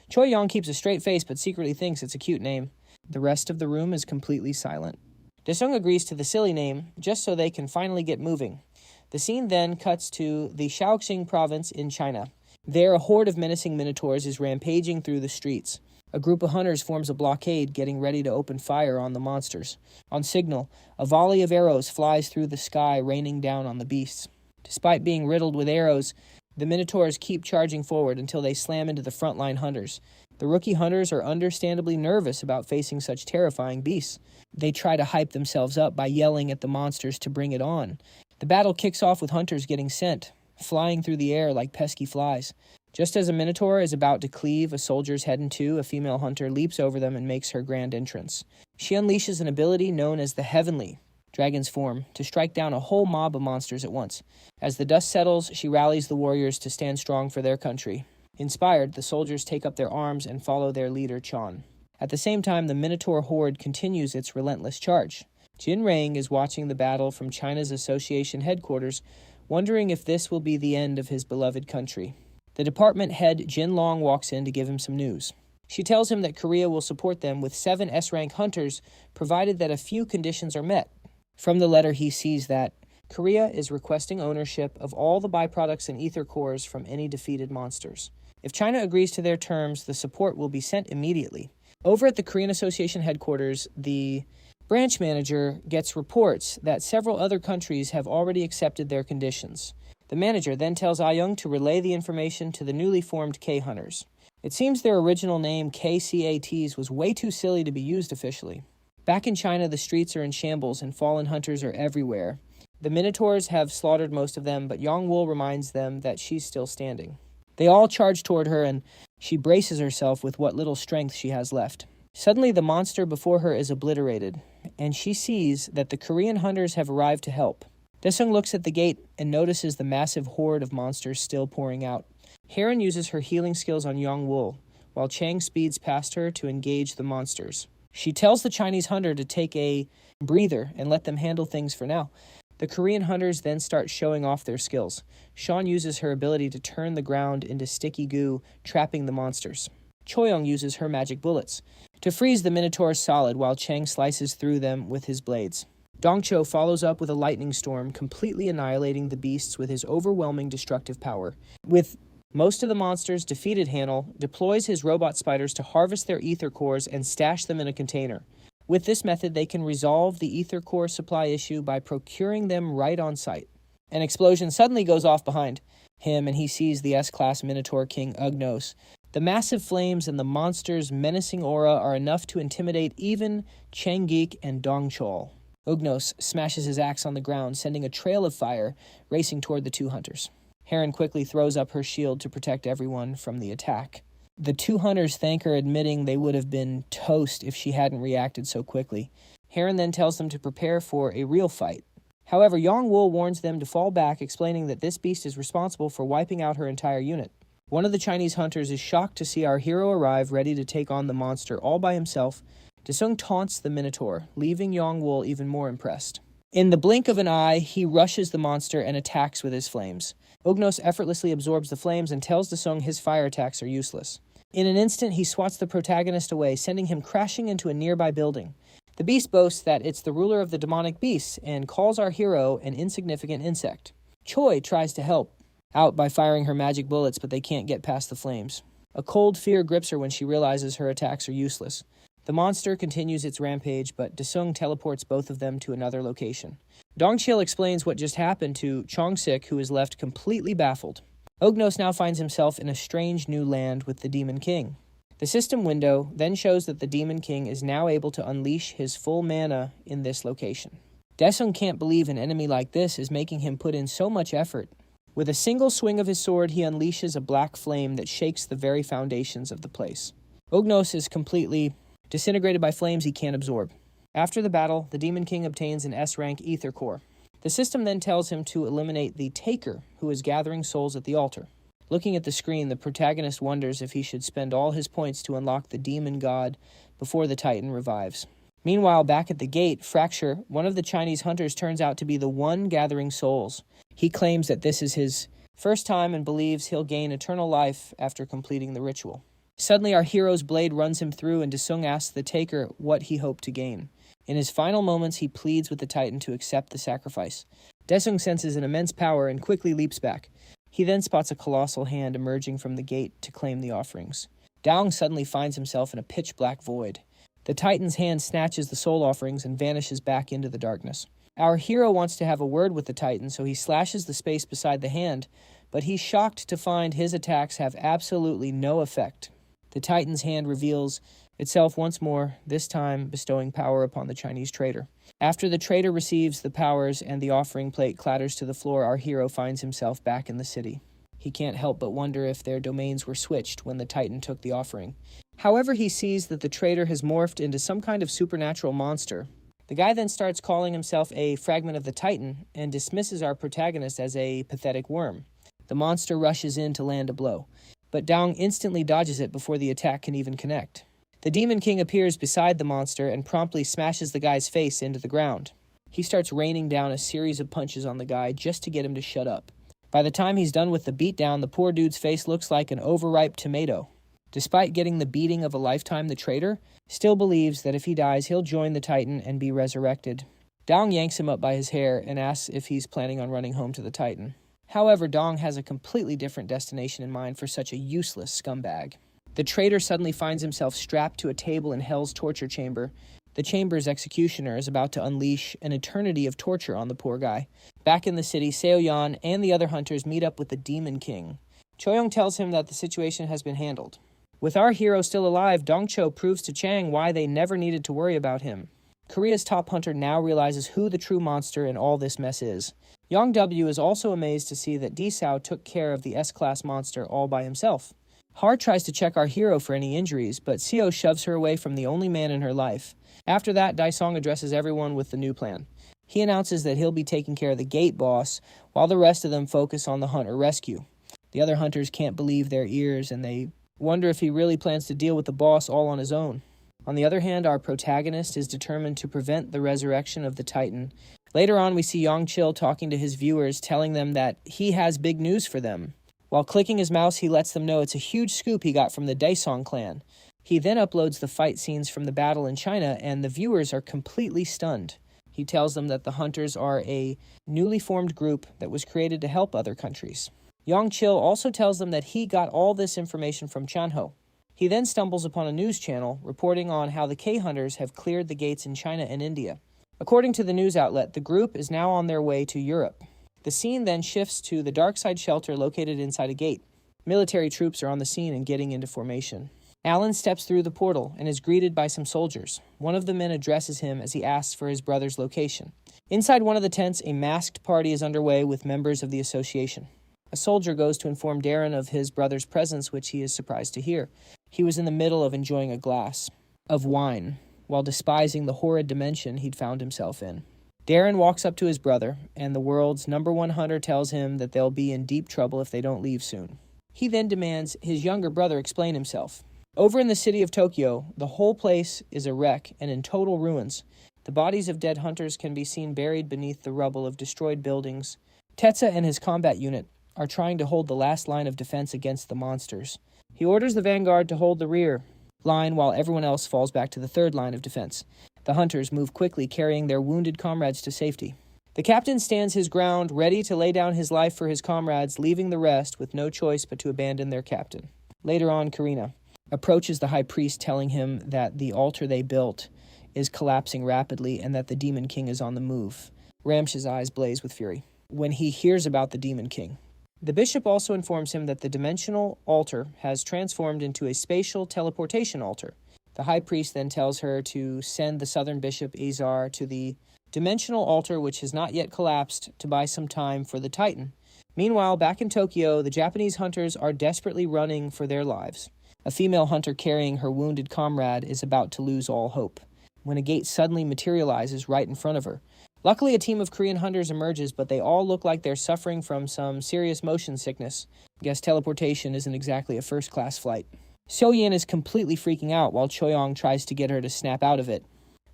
Choi Yong keeps a straight face but secretly thinks it's a cute name. The rest of the room is completely silent. Daesung agrees to the silly name, just so they can finally get moving. The scene then cuts to the Shaoxing province in China. There, a horde of menacing minotaurs is rampaging through the streets. A group of hunters forms a blockade, getting ready to open fire on the monsters. On signal, a volley of arrows flies through the sky, raining down on the beasts. Despite being riddled with arrows, the minotaurs keep charging forward until they slam into the frontline hunters. The rookie hunters are understandably nervous about facing such terrifying beasts. They try to hype themselves up by yelling at the monsters to bring it on. The battle kicks off with hunters getting sent, flying through the air like pesky flies. Just as a minotaur is about to cleave a soldier's head in two, a female hunter leaps over them and makes her grand entrance. She unleashes an ability known as the Heavenly, dragon's form, to strike down a whole mob of monsters at once. As the dust settles, she rallies the warriors to stand strong for their country. Inspired, the soldiers take up their arms and follow their leader, Chan. At the same time, the Minotaur horde continues its relentless charge. Jin Rang is watching the battle from China's association headquarters, wondering if this will be the end of his beloved country. The department head Jin Long walks in to give him some news. She tells him that Korea will support them with 7 S-rank hunters, provided that a few conditions are met. From the letter, he sees that Korea is requesting ownership of all the byproducts and ether cores from any defeated monsters. If China agrees to their terms, the support will be sent immediately. Over at the Korean Association headquarters, the branch manager gets reports that several other countries have already accepted their conditions. The manager then tells Ah-young to relay the information to the newly formed K-Hunters. It seems their original name, KCATs, was way too silly to be used officially. Back in China, the streets are in shambles and fallen hunters are everywhere. The Minotaurs have slaughtered most of them, but Yong-woo reminds them that she's still standing. They all charge toward her, and she braces herself with what little strength she has left. Suddenly, the monster before her is obliterated, and she sees that the Korean hunters have arrived to help. Daesung looks at the gate and notices the massive horde of monsters still pouring out. Heron uses her healing skills on Yong-woo, while Chang speeds past her to engage the monsters. She tells the Chinese hunter to take a breather and let them handle things for now. The Korean hunters then start showing off their skills. Sean uses her ability to turn the ground into sticky goo, trapping the monsters. Choyong uses her magic bullets to freeze the Minotaurs solid while Chang slices through them with his blades. Dongcho follows up with a lightning storm, completely annihilating the beasts with his overwhelming destructive power. With most of the monsters defeated, Hanel deploys his robot spiders to harvest their ether cores and stash them in a container. With this method, they can resolve the ether core supply issue by procuring them right on site. An explosion suddenly goes off behind him, and he sees the S-Class Minotaur King Ugnos. The massive flames and the monster's menacing aura are enough to intimidate even Changgeek and Dongchol. Ugnos smashes his axe on the ground, sending a trail of fire racing toward the 2 hunters. Heron quickly throws up her shield to protect everyone from the attack. The 2 hunters thank her, admitting they would have been toast if she hadn't reacted so quickly. Heron then tells them to prepare for a real fight. However, Yong-woo warns them to fall back, explaining that this beast is responsible for wiping out her entire unit. One of the Chinese hunters is shocked to see our hero arrive ready to take on the monster all by himself. Desung taunts the Minotaur, leaving Yongwol even more impressed. In the blink of an eye, he rushes the monster and attacks with his flames. Ugnos effortlessly absorbs the flames and tells Desung his fire attacks are useless. In an instant, he swats the protagonist away, sending him crashing into a nearby building. The beast boasts that it's the ruler of the demonic beasts and calls our hero an insignificant insect. Choi tries to help out by firing her magic bullets, but they can't get past the flames. A cold fear grips her when she realizes her attacks are useless. The monster continues its rampage, but Desung teleports both of them to another location. Dongchil explains what just happened to Chongsik, who is left completely baffled. Ognos now finds himself in a strange new land with the Demon King. The system window then shows that the Demon King is now able to unleash his full mana in this location. Desung can't believe an enemy like this is making him put in so much effort. With a single swing of his sword, he unleashes a black flame that shakes the very foundations of the place. Ognos is completely disintegrated by flames he can't absorb. After the battle, the Demon King obtains an S-rank Ether Core. The system then tells him to eliminate the Taker, who is gathering souls at the altar. Looking at the screen, the protagonist wonders if he should spend all his points to unlock the Demon God before the Titan revives. Meanwhile, back at the gate, Fracture, one of the Chinese hunters, turns out to be the one gathering souls. He claims that this is his first time and believes he'll gain eternal life after completing the ritual. Suddenly, our hero's blade runs him through, and Desung asks the Taker what he hoped to gain. In his final moments, he pleads with the Titan to accept the sacrifice. Desung senses an immense power and quickly leaps back. He then spots a colossal hand emerging from the gate to claim the offerings. Daong suddenly finds himself in a pitch-black void. The Titan's hand snatches the soul offerings and vanishes back into the darkness. Our hero wants to have a word with the Titan, so he slashes the space beside the hand, but he's shocked to find his attacks have absolutely no effect. The Titan's hand reveals itself once more, this time bestowing power upon the Chinese traitor. After the traitor receives the powers and the offering plate clatters to the floor, our hero finds himself back in the city. He can't help but wonder if their domains were switched when the Titan took the offering. However, he sees that the traitor has morphed into some kind of supernatural monster. The guy then starts calling himself a fragment of the Titan and dismisses our protagonist as a pathetic worm. The monster rushes in to land a blow, but Daong instantly dodges it before the attack can even connect. The Demon King appears beside the monster and promptly smashes the guy's face into the ground. He starts raining down a series of punches on the guy just to get him to shut up. By the time he's done with the beatdown, the poor dude's face looks like an overripe tomato. Despite getting the beating of a lifetime, the traitor still believes that if he dies, he'll join the Titan and be resurrected. Daong yanks him up by his hair and asks if he's planning on running home to the Titan. However, Daong has a completely different destination in mind for such a useless scumbag. The traitor suddenly finds himself strapped to a table in Hell's torture chamber. The chamber's executioner is about to unleash an eternity of torture on the poor guy. Back in the city, Seo-yan and the other hunters meet up with the Demon King. Choyong tells him that the situation has been handled. With our hero still alive, Dongcho proves to Chang why they never needed to worry about him. Korea's top hunter now realizes who the true monster in all this mess is. Yang W is also amazed to see that Disao took care of the S-class monster all by himself. Har tries to check our hero for any injuries, but Seo shoves her away from the only man in her life. After that, Daisong addresses everyone with the new plan. He announces that he'll be taking care of the gate boss, while the rest of them focus on the hunter rescue. The other hunters can't believe their ears, and they wonder if he really plans to deal with the boss all on his own. On the other hand, our protagonist is determined to prevent the resurrection of the Titan. Later on, we see Yongchil talking to his viewers, telling them that he has big news for them. While clicking his mouse, he lets them know it's a huge scoop he got from the Daesong clan. He then uploads the fight scenes from the battle in China, and the viewers are completely stunned. He tells them that the hunters are a newly formed group that was created to help other countries. Yongchil also tells them that he got all this information from Chanho. He then stumbles upon a news channel reporting on how the K-hunters have cleared the gates in China and India. According to the news outlet, the group is now on their way to Europe. The scene then shifts to the Darkside shelter located inside a gate. Military troops are on the scene and getting into formation. Alan steps through the portal and is greeted by some soldiers. One of the men addresses him as he asks for his brother's location. Inside one of the tents, a masked party is underway with members of the association. A soldier goes to inform Darren of his brother's presence, which he is surprised to hear. He was in the middle of enjoying a glass of wine, while despising the horrid dimension he'd found himself in. Darren walks up to his brother, and the world's #1 hunter tells him that they'll be in deep trouble if they don't leave soon. He then demands his younger brother explain himself. Over in the city of Tokyo, the whole place is a wreck and in total ruins. The bodies of dead hunters can be seen buried beneath the rubble of destroyed buildings. Tetsuya and his combat unit are trying to hold the last line of defense against the monsters. He orders the vanguard to hold the rear line while everyone else falls back to the third line of defense. The hunters move quickly, carrying their wounded comrades to safety. The captain stands his ground, ready to lay down his life for his comrades, leaving the rest with no choice but to abandon their captain. Later on, Karina approaches the high priest, telling him that the altar they built is collapsing rapidly and that the Demon King is on the move. Ramsh's eyes blaze with fury when he hears about the Demon King. The bishop also informs him that the dimensional altar has transformed into a spatial teleportation altar. The high priest then tells her to send the southern bishop Azar to the dimensional altar, which has not yet collapsed, to buy some time for the Titan. Meanwhile, back in Tokyo, the Japanese hunters are desperately running for their lives. A female hunter carrying her wounded comrade is about to lose all hope when a gate suddenly materializes right in front of her. Luckily, a team of Korean hunters emerges, but they all look like they're suffering from some serious motion sickness. Guess teleportation isn't exactly a first-class flight. Seo-yin is completely freaking out while Choyong tries to get her to snap out of it.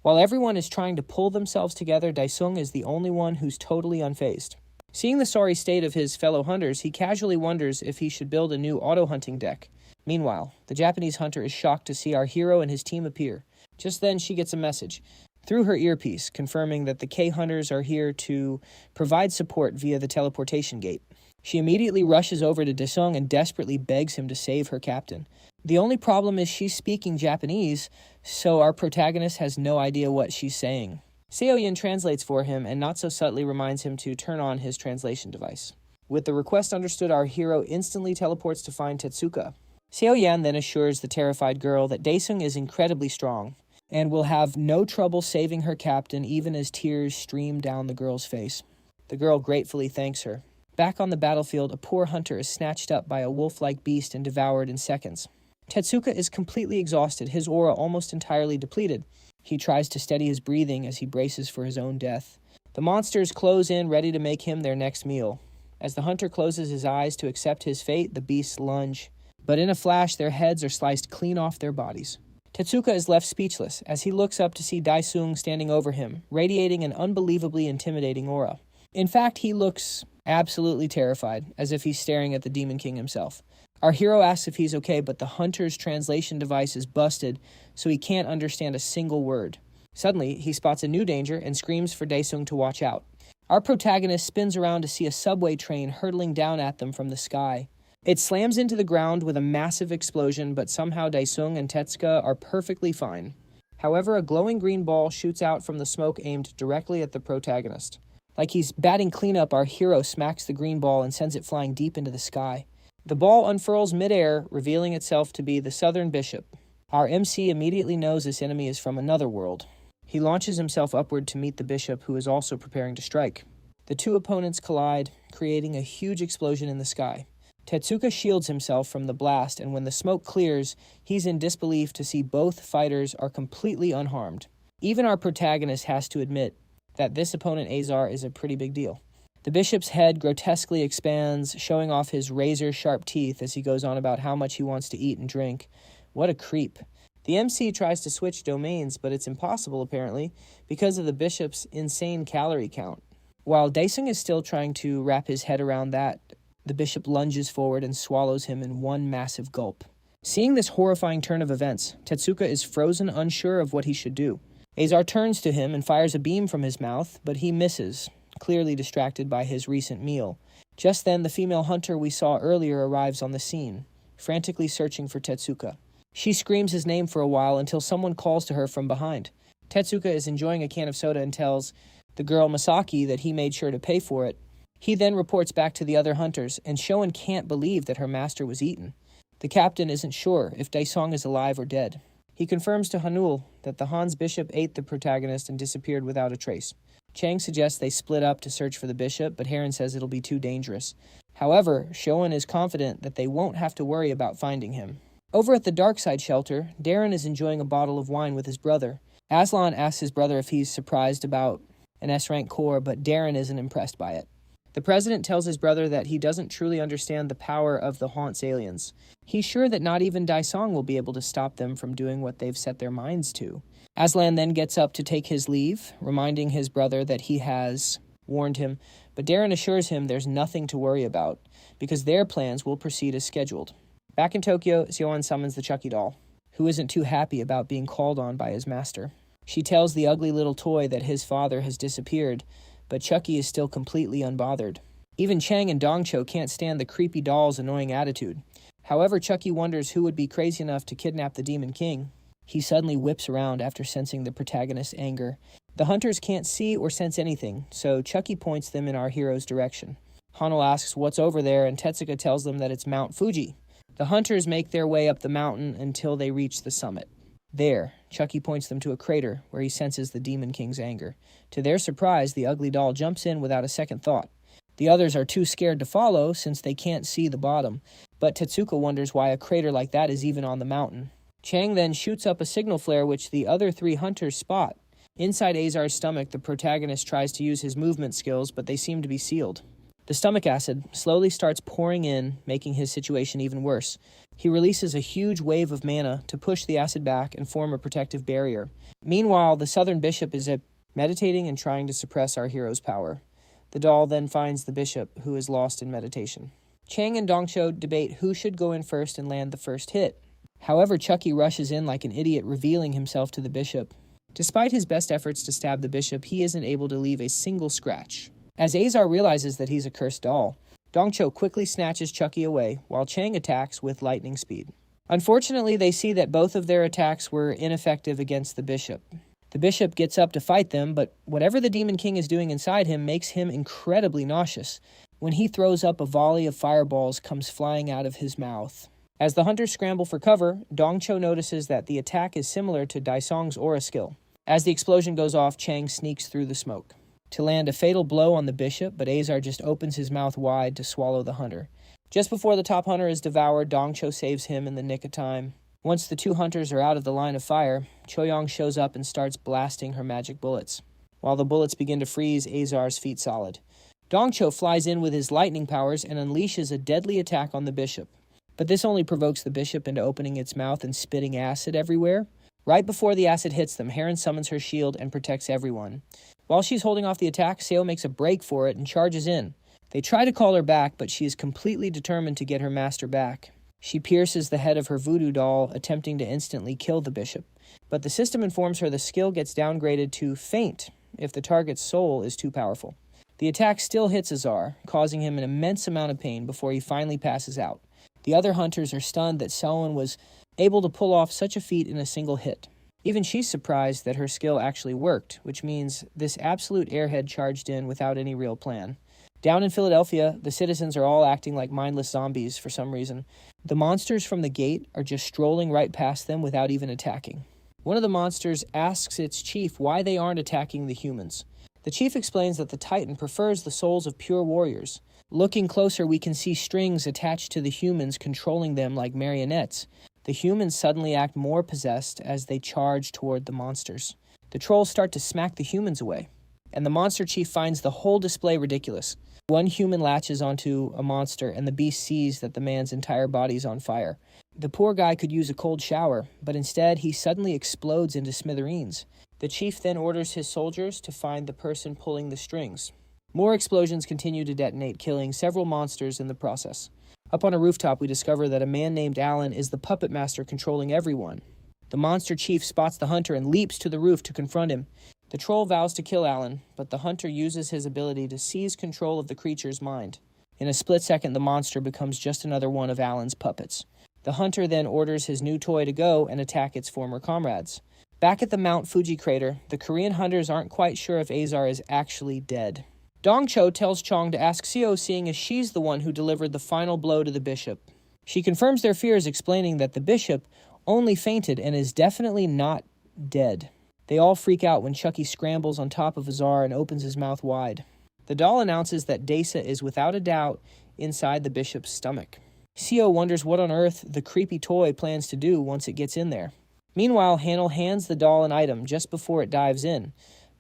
While everyone is trying to pull themselves together, Daesung is the only one who's totally unfazed. Seeing the sorry state of his fellow hunters, he casually wonders if he should build a new auto-hunting deck. Meanwhile, the Japanese hunter is shocked to see our hero and his team appear. Just then, she gets a message through her earpiece, confirming that the K-hunters are here to provide support via the teleportation gate. She immediately rushes over to Daesung and desperately begs him to save her captain. The only problem is she's speaking Japanese, so our protagonist has no idea what she's saying. Seo-yin translates for him and not so subtly reminds him to turn on his translation device. With the request understood, our hero instantly teleports to find Tetsuka. Seo-yin then assures the terrified girl that Daesung is incredibly strong and will have no trouble saving her captain even as tears stream down the girl's face. The girl gratefully thanks her. Back on the battlefield, a poor hunter is snatched up by a wolf-like beast and devoured in seconds. Tetsuka is completely exhausted, his aura almost entirely depleted. He tries to steady his breathing as he braces for his own death. The monsters close in, ready to make him their next meal. As the hunter closes his eyes to accept his fate, the beasts lunge. But in a flash, their heads are sliced clean off their bodies. Tetsuka is left speechless as he looks up to see Daesung standing over him, radiating an unbelievably intimidating aura. In fact, he looks absolutely terrified, as if he's staring at the Demon King himself. Our hero asks if he's okay, but the hunter's translation device is busted, so he can't understand a single word. Suddenly, he spots a new danger and screams for Daesung to watch out. Our protagonist spins around to see a subway train hurtling down at them from the sky. It slams into the ground with a massive explosion, but somehow Daesung and Tetsuka are perfectly fine. However, a glowing green ball shoots out from the smoke aimed directly at the protagonist. Like he's batting cleanup, our hero smacks the green ball and sends it flying deep into the sky. The ball unfurls midair, revealing itself to be the Southern Bishop. Our MC immediately knows this enemy is from another world. He launches himself upward to meet the bishop, who is also preparing to strike. The two opponents collide, creating a huge explosion in the sky. Tetsuka shields himself from the blast, and when the smoke clears, he's in disbelief to see both fighters are completely unharmed. Even our protagonist has to admit that this opponent Azar is a pretty big deal. The bishop's head grotesquely expands, showing off his razor-sharp teeth as he goes on about how much he wants to eat and drink. What a creep. The MC tries to switch domains, but it's impossible apparently, because of the bishop's insane calorie count. While Daesung is still trying to wrap his head around that, the bishop lunges forward and swallows him in one massive gulp. Seeing this horrifying turn of events, Tetsuka is frozen, unsure of what he should do. Azar turns to him and fires a beam from his mouth, but he misses, clearly distracted by his recent meal. Just then, the female hunter we saw earlier arrives on the scene, frantically searching for Tetsuka. She screams his name for a while until someone calls to her from behind. Tetsuka is enjoying a can of soda and tells the girl Masaki that he made sure to pay for it. He then reports back to the other hunters, and Shoen can't believe that her master was eaten. The captain isn't sure if Daesung is alive or dead. He confirms to Hanul that the Han's bishop ate the protagonist and disappeared without a trace. Chang suggests they split up to search for the bishop, but Heron says it'll be too dangerous. However, Shoen is confident that they won't have to worry about finding him. Over at the Darkside shelter, Darren is enjoying a bottle of wine with his brother. Aslan asks his brother if he's surprised about an S-rank core, but Darren isn't impressed by it. The president tells his brother that he doesn't truly understand the power of the Haunt's aliens. He's sure that not even Daisong will be able to stop them from doing what they've set their minds to. Aslan then gets up to take his leave, reminding his brother that he has warned him, but Darren assures him there's nothing to worry about, because their plans will proceed as scheduled. Back in Tokyo, Seoan summons the Chucky doll, who isn't too happy about being called on by his master. She tells the ugly little toy that his father has disappeared, but Chucky is still completely unbothered. Even Chang and Dongcho can't stand the creepy doll's annoying attitude. However, Chucky wonders who would be crazy enough to kidnap the Demon King. He suddenly whips around after sensing the protagonist's anger. The hunters can't see or sense anything, so Chucky points them in our hero's direction. Hanel asks what's over there, and Tetsuka tells them that it's Mount Fuji. The hunters make their way up the mountain until they reach the summit. There, Chucky points them to a crater where he senses the Demon King's anger. To their surprise, the ugly doll jumps in without a second thought. The others are too scared to follow since they can't see the bottom, but Tetsuka wonders why a crater like that is even on the mountain. Chang then shoots up a signal flare which the other three hunters spot. Inside Azar's stomach, the protagonist tries to use his movement skills, but they seem to be sealed. The stomach acid slowly starts pouring in, making his situation even worse. He releases a huge wave of mana to push the acid back and form a protective barrier. Meanwhile, the Southern Bishop is meditating and trying to suppress our hero's power. The doll then finds the bishop, who is lost in meditation. Chang and Dongcho debate who should go in first and land the first hit. However, Chucky rushes in like an idiot, revealing himself to the bishop. Despite his best efforts to stab the bishop, he isn't able to leave a single scratch. As Azar realizes that he's a cursed doll, Dongcho quickly snatches Chucky away, while Chang attacks with lightning speed. Unfortunately, they see that both of their attacks were ineffective against the bishop. The bishop gets up to fight them, but whatever the Demon King is doing inside him makes him incredibly nauseous. When he throws up, a volley of fireballs comes flying out of his mouth. As the hunters scramble for cover, Dongcho notices that the attack is similar to Daisong's aura skill. As the explosion goes off, Chang sneaks through the smoke to land a fatal blow on the bishop, but Azar just opens his mouth wide to swallow the hunter. Just before the top hunter is devoured, Dongcho saves him in the nick of time. Once the two hunters are out of the line of fire, Choyong shows up and starts blasting her magic bullets. While the bullets begin to freeze Azar's feet solid, Dongcho flies in with his lightning powers and unleashes a deadly attack on the bishop. But this only provokes the bishop into opening its mouth and spitting acid everywhere. Right before the acid hits them, Heron summons her shield and protects everyone. While she's holding off the attack, Seo makes a break for it and charges in. They try to call her back, but she is completely determined to get her master back. She pierces the head of her voodoo doll, attempting to instantly kill the bishop. But the system informs her the skill gets downgraded to faint if the target's soul is too powerful. The attack still hits Azar, causing him an immense amount of pain before he finally passes out. The other hunters are stunned that Selwyn was able to pull off such a feat in a single hit. Even she's surprised that her skill actually worked, which means this absolute airhead charged in without any real plan. Down in Philadelphia, the citizens are all acting like mindless zombies for some reason. The monsters from the gate are just strolling right past them without even attacking. One of the monsters asks its chief why they aren't attacking the humans. The chief explains that the Titan prefers the souls of pure warriors. Looking closer, we can see strings attached to the humans controlling them like marionettes. The humans suddenly act more possessed as they charge toward the monsters. The trolls start to smack the humans away, and the monster chief finds the whole display ridiculous. One human latches onto a monster, and the beast sees that the man's entire body's on fire. The poor guy could use a cold shower, but instead he suddenly explodes into smithereens. The chief then orders his soldiers to find the person pulling the strings. More explosions continue to detonate, killing several monsters in the process. Up on a rooftop, we discover that a man named Alan is the puppet master controlling everyone. The monster chief spots the hunter and leaps to the roof to confront him. The troll vows to kill Alan, but the hunter uses his ability to seize control of the creature's mind. In a split second, the monster becomes just another one of Alan's puppets. The hunter then orders his new toy to go and attack its former comrades. Back at the Mount Fuji crater, the Korean hunters aren't quite sure if Azar is actually dead. Dongcho tells Chong to ask Seo, seeing as she's the one who delivered the final blow to the bishop. She confirms their fears, explaining that the bishop only fainted and is definitely not dead. They all freak out when Chucky scrambles on top of Azar and opens his mouth wide. The doll announces that Desa is without a doubt inside the bishop's stomach. Seo wonders what on earth the creepy toy plans to do once it gets in there. Meanwhile, Hanel hands the doll an item just before it dives in.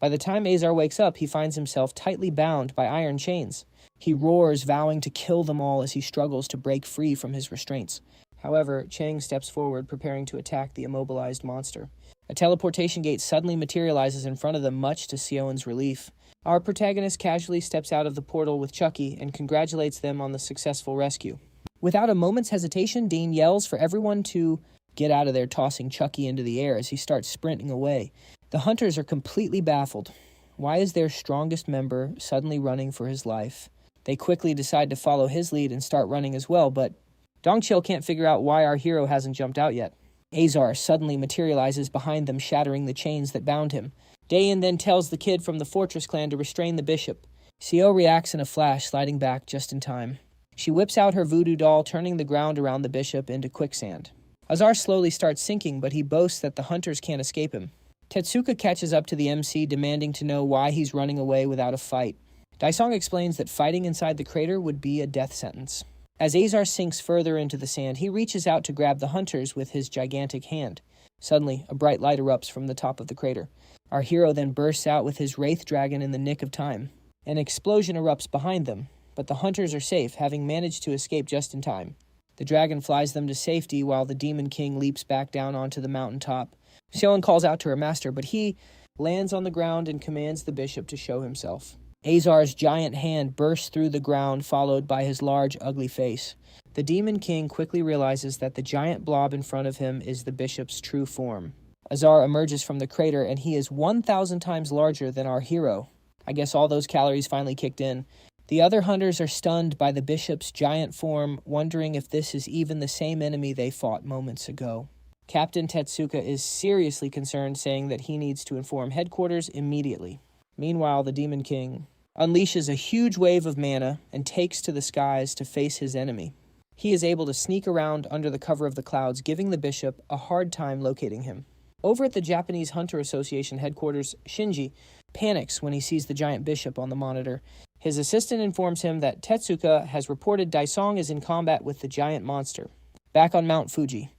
By the time Azar wakes up, he finds himself tightly bound by iron chains. He roars, vowing to kill them all as he struggles to break free from his restraints. However, Chang steps forward, preparing to attack the immobilized monster. A teleportation gate suddenly materializes in front of them, much to Seoin's relief. Our protagonist casually steps out of the portal with Chucky and congratulates them on the successful rescue. Without a moment's hesitation, Dean yells for everyone to get out of there, tossing Chucky into the air as he starts sprinting away. The hunters are completely baffled. Why is their strongest member suddenly running for his life? They quickly decide to follow his lead and start running as well, but Dongchil can't figure out why our hero hasn't jumped out yet. Azar suddenly materializes behind them, shattering the chains that bound him. Dayan then tells the kid from the Fortress clan to restrain the bishop. Seo reacts in a flash, sliding back just in time. She whips out her voodoo doll, turning the ground around the bishop into quicksand. Azar slowly starts sinking, but he boasts that the hunters can't escape him. Tetsuka catches up to the MC, demanding to know why he's running away without a fight. Daisong explains that fighting inside the crater would be a death sentence. As Azar sinks further into the sand, he reaches out to grab the hunters with his gigantic hand. Suddenly, a bright light erupts from the top of the crater. Our hero then bursts out with his wraith dragon in the nick of time. An explosion erupts behind them, but the hunters are safe, having managed to escape just in time. The dragon flies them to safety while the Demon King leaps back down onto the mountaintop. Seoin calls out to her master, but he lands on the ground and commands the bishop to show himself. Azar's giant hand bursts through the ground, followed by his large, ugly face. The Demon King quickly realizes that the giant blob in front of him is the bishop's true form. Azar emerges from the crater, and he is 1,000 times larger than our hero. I guess all those calories finally kicked in. The other hunters are stunned by the bishop's giant form, wondering if this is even the same enemy they fought moments ago. Captain Tetsuka is seriously concerned, saying that he needs to inform headquarters immediately. Meanwhile, the Demon King unleashes a huge wave of mana and takes to the skies to face his enemy. He is able to sneak around under the cover of the clouds, giving the bishop a hard time locating him. Over at the Japanese Hunter Association headquarters, Shinji panics when he sees the giant bishop on the monitor. His assistant informs him that Tetsuka has reported Daisong is in combat with the giant monster. Back on Mount Fuji,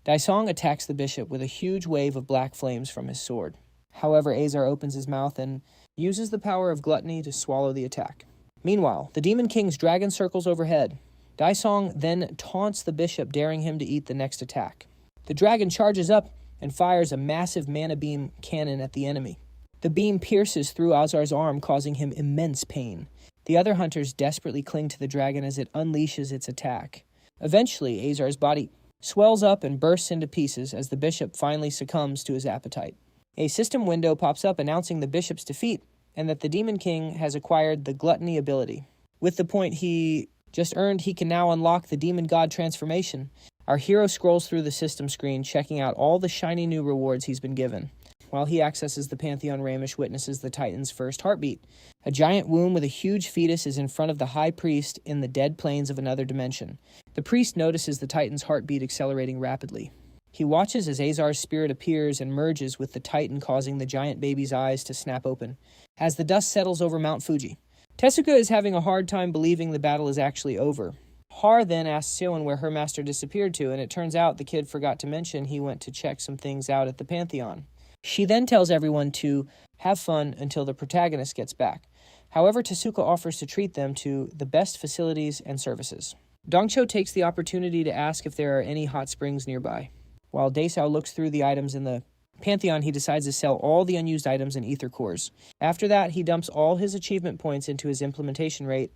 Daisong attacks the bishop with a huge wave of black flames from his sword. However, Azar opens his mouth and uses the power of gluttony to swallow the attack. Meanwhile, the Demon King's dragon circles overhead. Daisong then taunts the bishop, daring him to eat the next attack. The dragon charges up and fires a massive mana beam cannon at the enemy. The beam pierces through Azar's arm, causing him immense pain. The other hunters desperately cling to the dragon as it unleashes its attack. Eventually, Azar's body swells up and bursts into pieces as the bishop finally succumbs to his appetite. A system window pops up announcing the bishop's defeat and that the Demon King has acquired the gluttony ability. With the point he just earned, he can now unlock the Demon God transformation. Our hero scrolls through the system screen, checking out all the shiny new rewards he's been given. While he accesses the Pantheon, Ramish witnesses the Titan's first heartbeat. A giant womb with a huge fetus is in front of the High Priest in the dead plains of another dimension. The priest notices the Titan's heartbeat accelerating rapidly. He watches as Azar's spirit appears and merges with the Titan, causing the giant baby's eyes to snap open. As the dust settles over Mount Fuji, Tetsuka is having a hard time believing the battle is actually over. Har then asks Seoin where her master disappeared to, and it turns out the kid forgot to mention he went to check some things out at the Pantheon. She then tells everyone to have fun until the protagonist gets back. However, Tetsuka offers to treat them to the best facilities and services. Dongcho takes the opportunity to ask if there are any hot springs nearby. While Daesao looks through the items in the Pantheon, he decides to sell all the unused items and ether cores. After that, he dumps all his achievement points into his implementation rate,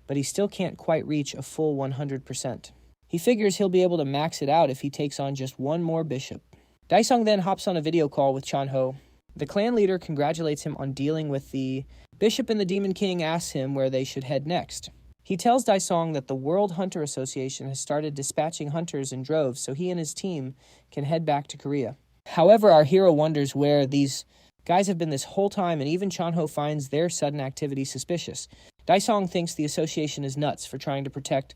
but he still can't quite reach a full 100%. He figures he'll be able to max it out if he takes on just one more bishop. Daisong then hops on a video call with Chanho. The clan leader congratulates him on dealing with the bishop, and the Demon King asks him where they should head next. He tells Daisong that the World Hunter Association has started dispatching hunters in droves so he and his team can head back to Korea. However, our hero wonders where these guys have been this whole time, and even Chanho finds their sudden activity suspicious. Daisong thinks the association is nuts for trying to protect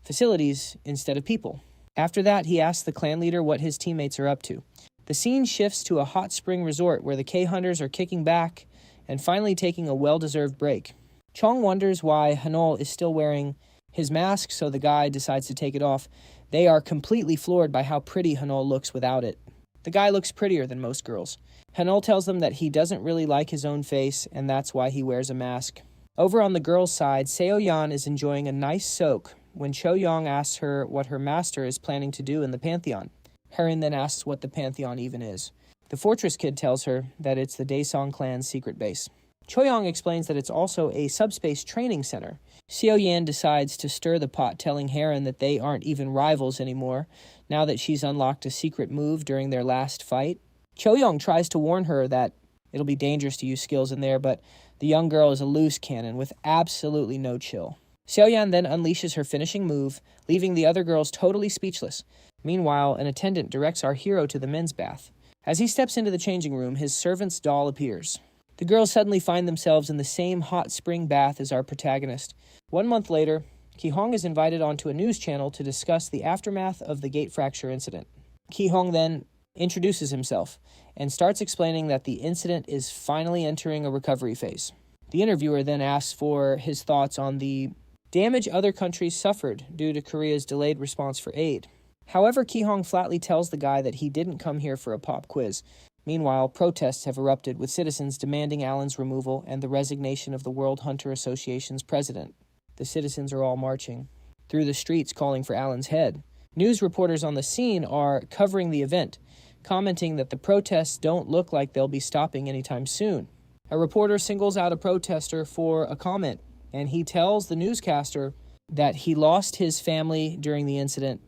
facilities instead of people. After that, he asks the clan leader what his teammates are up to. The scene shifts to a hot spring resort where the K-Hunters are kicking back and finally taking a well-deserved break. Chong wonders why Hanol is still wearing his mask, so the guy decides to take it off. They are completely floored by how pretty Hanol looks without it. The guy looks prettier than most girls. Hanol tells them that he doesn't really like his own face, and that's why he wears a mask. Over on the girls' side, Seo-yeon is enjoying a nice soak when Cho-young asks her what her master is planning to do in the Pantheon. Harin then asks what the Pantheon even is. The Fortress Kid tells her that it's the Daesung clan's secret base. Cho-young explains that it's also a subspace training center. Seo-yeon decides to stir the pot, telling Harin that they aren't even rivals anymore, now that she's unlocked a secret move during their last fight. Cho-young tries to warn her that it'll be dangerous to use skills in there, but the young girl is a loose cannon with absolutely no chill. Seo-yeon then unleashes her finishing move, leaving the other girls totally speechless. Meanwhile, an attendant directs our hero to the men's bath. As he steps into the changing room, his servant's doll appears. The girls suddenly find themselves in the same hot spring bath as our protagonist. 1 month later, Ki-hong is invited onto a news channel to discuss the aftermath of the gate fracture incident. Ki-hong then introduces himself and starts explaining that the incident is finally entering a recovery phase. The interviewer then asks for his thoughts on the damage other countries suffered due to Korea's delayed response for aid. However, Ki-hong flatly tells the guy that he didn't come here for a pop quiz. Meanwhile, protests have erupted with citizens demanding Allen's removal and the resignation of the World Hunter Association's president. The citizens are all marching through the streets calling for Allen's head. News reporters on the scene are covering the event, commenting that the protests don't look like they'll be stopping anytime soon. A reporter singles out a protester for a comment, and he tells the newscaster that he lost his family during the incident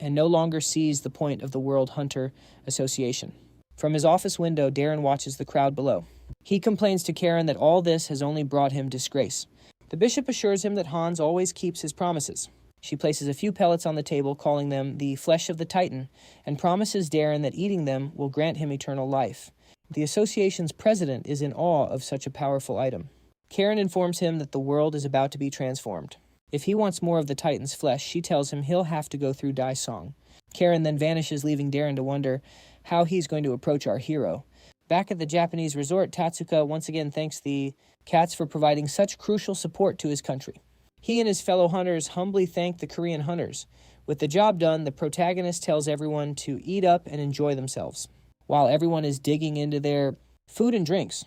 and no longer sees the point of the World Hunter Association. From his office window, Darren watches the crowd below. He complains to Karen that all this has only brought him disgrace. The bishop assures him that Hans always keeps his promises. She places a few pellets on the table, calling them the flesh of the Titan, and promises Darren that eating them will grant him eternal life. The association's president is in awe of such a powerful item. Karen informs him that the world is about to be transformed. If he wants more of the Titan's flesh, she tells him he'll have to go through Daesung. Karen then vanishes, leaving Darren to wonder how he's going to approach our hero. Back at the Japanese resort, Tatsuka once again thanks the cats for providing such crucial support to his country. He and his fellow hunters humbly thank the Korean hunters. With the job done, the protagonist tells everyone to eat up and enjoy themselves. While everyone is digging into their food and drinks,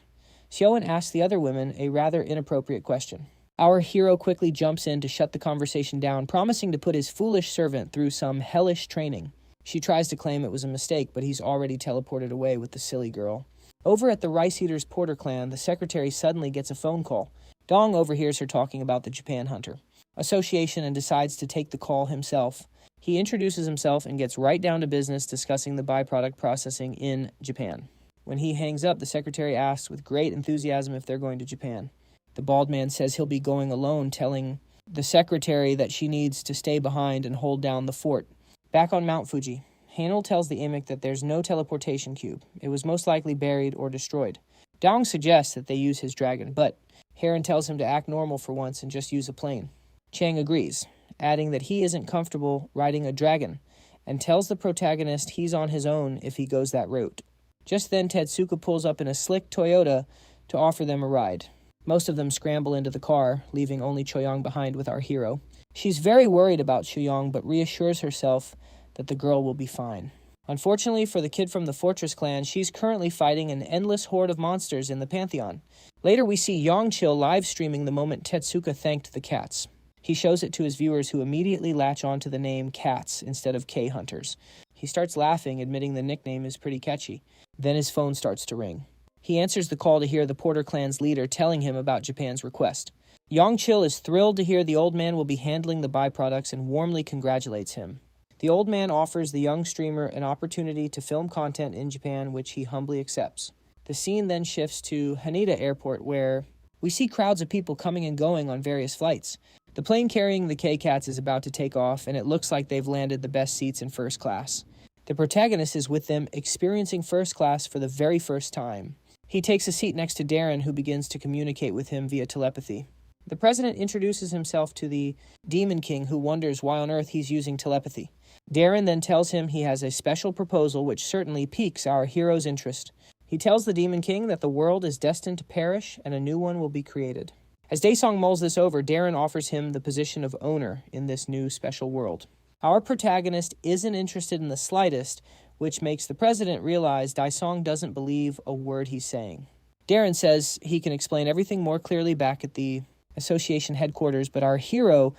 Seo-yeon asks the other women a rather inappropriate question. Our hero quickly jumps in to shut the conversation down, promising to put his foolish servant through some hellish training. She tries to claim it was a mistake, but he's already teleported away with the silly girl. Over at the Rice Eaters Porter clan, the secretary suddenly gets a phone call. Dong overhears her talking about the Japan Hunter Association and decides to take the call himself. He introduces himself and gets right down to business discussing the byproduct processing in Japan. When he hangs up, the secretary asks with great enthusiasm if they're going to Japan. The bald man says he'll be going alone, telling the secretary that she needs to stay behind and hold down the fort. Back on Mount Fuji, Hanel tells the Imik that there's no teleportation cube. It was most likely buried or destroyed. Dong suggests that they use his dragon, but Harin tells him to act normal for once and just use a plane. Chang agrees, adding that he isn't comfortable riding a dragon, and tells the protagonist he's on his own if he goes that route. Just then, Tetsuka pulls up in a slick Toyota to offer them a ride. Most of them scramble into the car, leaving only Cho-young behind with our hero. She's very worried about Cho-young, but reassures herself that the girl will be fine. Unfortunately for the kid from the Fortress clan, she's currently fighting an endless horde of monsters in the Pantheon. Later, we see Yongchil live streaming the moment Tetsuka thanked the cats. He shows it to his viewers, who immediately latch on to the name Cats instead of K-Hunters. He starts laughing, admitting the nickname is pretty catchy. Then his phone starts to ring. He answers the call to hear the Porter clan's leader telling him about Japan's request. Yongchil is thrilled to hear the old man will be handling the byproducts and warmly congratulates him. The old man offers the young streamer an opportunity to film content in Japan, which he humbly accepts. The scene then shifts to Haneda Airport, where we see crowds of people coming and going on various flights. The plane carrying the K-Cats is about to take off, and it looks like they've landed the best seats in first class. The protagonist is with them, experiencing first class for the very first time. He takes a seat next to Darren, who begins to communicate with him via telepathy. The president introduces himself to the Demon King, who wonders why on earth he's using telepathy. Darren then tells him he has a special proposal which certainly piques our hero's interest. He tells the Demon King that the world is destined to perish and a new one will be created. As Daesung mulls this over, Darren offers him the position of owner in this new special world. Our protagonist isn't interested in the slightest, which makes the president realize Daesung doesn't believe a word he's saying. Darren says he can explain everything more clearly back at the Association headquarters, but our hero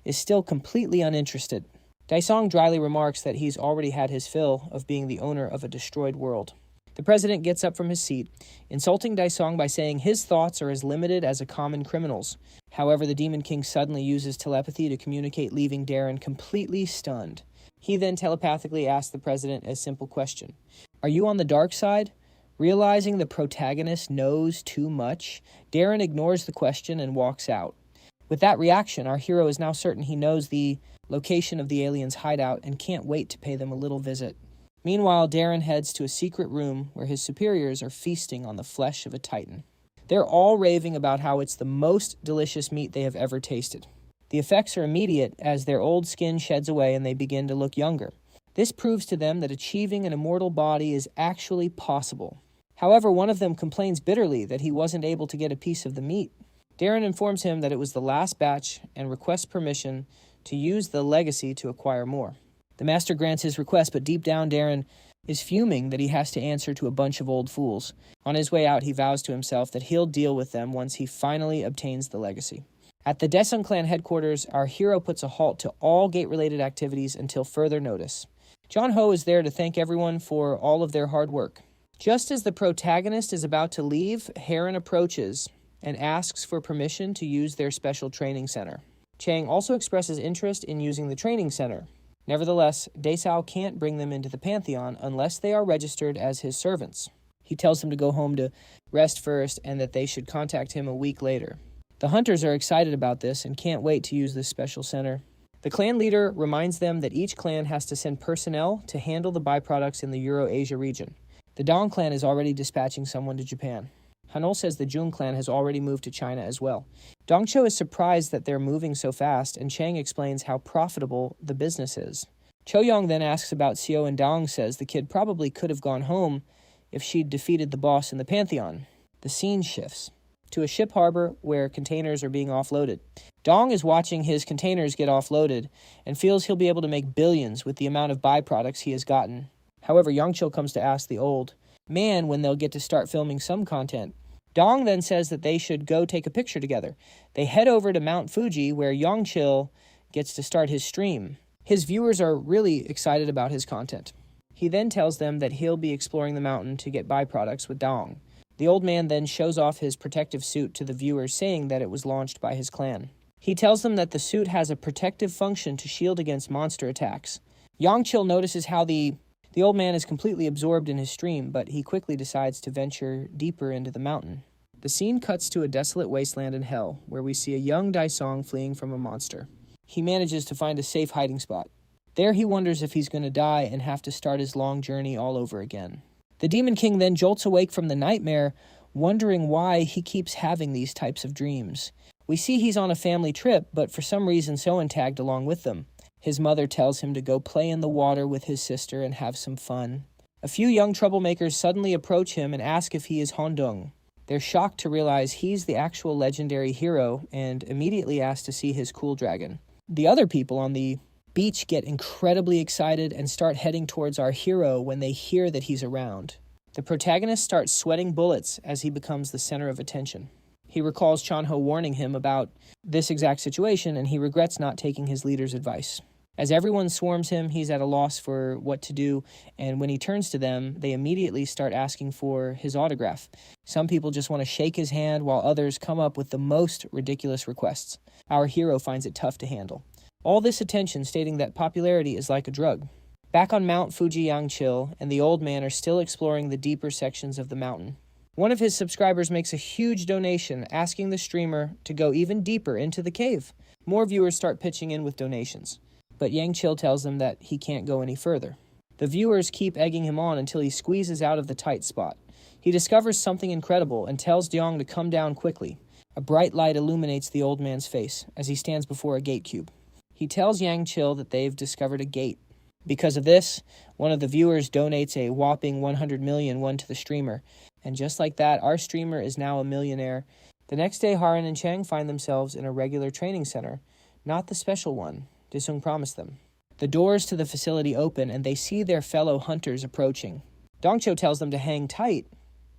is still completely uninterested. Daesung dryly remarks that he's already had his fill of being the owner of a destroyed world. The president gets up from his seat, insulting Daesung by saying his thoughts are as limited as a common criminal's. However, the Demon King suddenly uses telepathy to communicate, leaving Darren completely stunned. He then telepathically asks the president a simple question. Are you on the dark side? Realizing the protagonist knows too much, Darren ignores the question and walks out. With that reaction, our hero is now certain he knows the location of the aliens' hideout and can't wait to pay them a little visit. Meanwhile, Darren heads to a secret room where his superiors are feasting on the flesh of a titan. They're all raving about how it's the most delicious meat they have ever tasted. The effects are immediate as their old skin sheds away and they begin to look younger. This proves to them that achieving an immortal body is actually possible. However, one of them complains bitterly that he wasn't able to get a piece of the meat. Darren informs him that it was the last batch and requests permission to use the legacy to acquire more. The master grants his request, but deep down Darren is fuming that he has to answer to a bunch of old fools. On his way out, he vows to himself that he'll deal with them once he finally obtains the legacy. At the Daesung clan headquarters, our hero puts a halt to all gate-related activities until further notice. John Ho is there to thank everyone for all of their hard work. Just as the protagonist is about to leave, Heron approaches and asks for permission to use their special training center. Chang also expresses interest in using the training center. Nevertheless, Daesung can't bring them into the Pantheon unless they are registered as his servants. He tells them to go home to rest first and that they should contact him a week later. The hunters are excited about this and can't wait to use this special center. The clan leader reminds them that each clan has to send personnel to handle the byproducts in the Euro-Asia region. The Dong clan is already dispatching someone to Japan. Hanol says the Jung clan has already moved to China as well. Dongcho is surprised that they're moving so fast, and Chang explains how profitable the business is. Cho Yong then asks about Seo, and Dong says the kid probably could have gone home if she'd defeated the boss in the Pantheon. The scene shifts to a ship harbor where containers are being offloaded. Dong is watching his containers get offloaded and feels he'll be able to make billions with the amount of byproducts he has gotten. However, Yongchil comes to ask the old man when they'll get to start filming some content. Dong then says that they should go take a picture together. They head over to Mount Fuji where Yongchil gets to start his stream. His viewers are really excited about his content. He then tells them that he'll be exploring the mountain to get byproducts with Dong. The old man then shows off his protective suit to the viewers, saying that it was launched by his clan. He tells them that the suit has a protective function to shield against monster attacks. Yongchil notices how the old man is completely absorbed in his stream, but he quickly decides to venture deeper into the mountain. The scene cuts to a desolate wasteland in hell, where we see a young Daesung fleeing from a monster. He manages to find a safe hiding spot. There he wonders if he's going to die and have to start his long journey all over again. The Demon King then jolts awake from the nightmare, wondering why he keeps having these types of dreams. We see he's on a family trip, but for some reason Soen tagged along with them. His mother tells him to go play in the water with his sister and have some fun. A few young troublemakers suddenly approach him and ask if he is Hondong. They're shocked to realize he's the actual legendary hero and immediately ask to see his cool dragon. The other people on the beach get incredibly excited and start heading towards our hero when they hear that he's around. The protagonist starts sweating bullets as he becomes the center of attention. He recalls Chanho warning him about this exact situation, and he regrets not taking his leader's advice. As everyone swarms him, he's at a loss for what to do, and when he turns to them, they immediately start asking for his autograph. Some people just want to shake his hand, while others come up with the most ridiculous requests. Our hero finds it tough to handle. All this attention stating that popularity is like a drug. Back on Mount Fuji, Yangchil and the old man are still exploring the deeper sections of the mountain. One of his subscribers makes a huge donation, asking the streamer to go even deeper into the cave. More viewers start pitching in with donations, but Yangchil tells them that he can't go any further. The viewers keep egging him on until he squeezes out of the tight spot. He discovers something incredible and tells Deong to come down quickly. A bright light illuminates the old man's face as he stands before a gate cube. He tells Yangchil that they've discovered a gate. Because of this, one of the viewers donates a whopping 100 million won to the streamer. And just like that, our streamer is now a millionaire. The next day, Haran and Chang find themselves in a regular training center, not the special one Disung promised them. The doors to the facility open, and they see their fellow hunters approaching. Dongcho tells them to hang tight,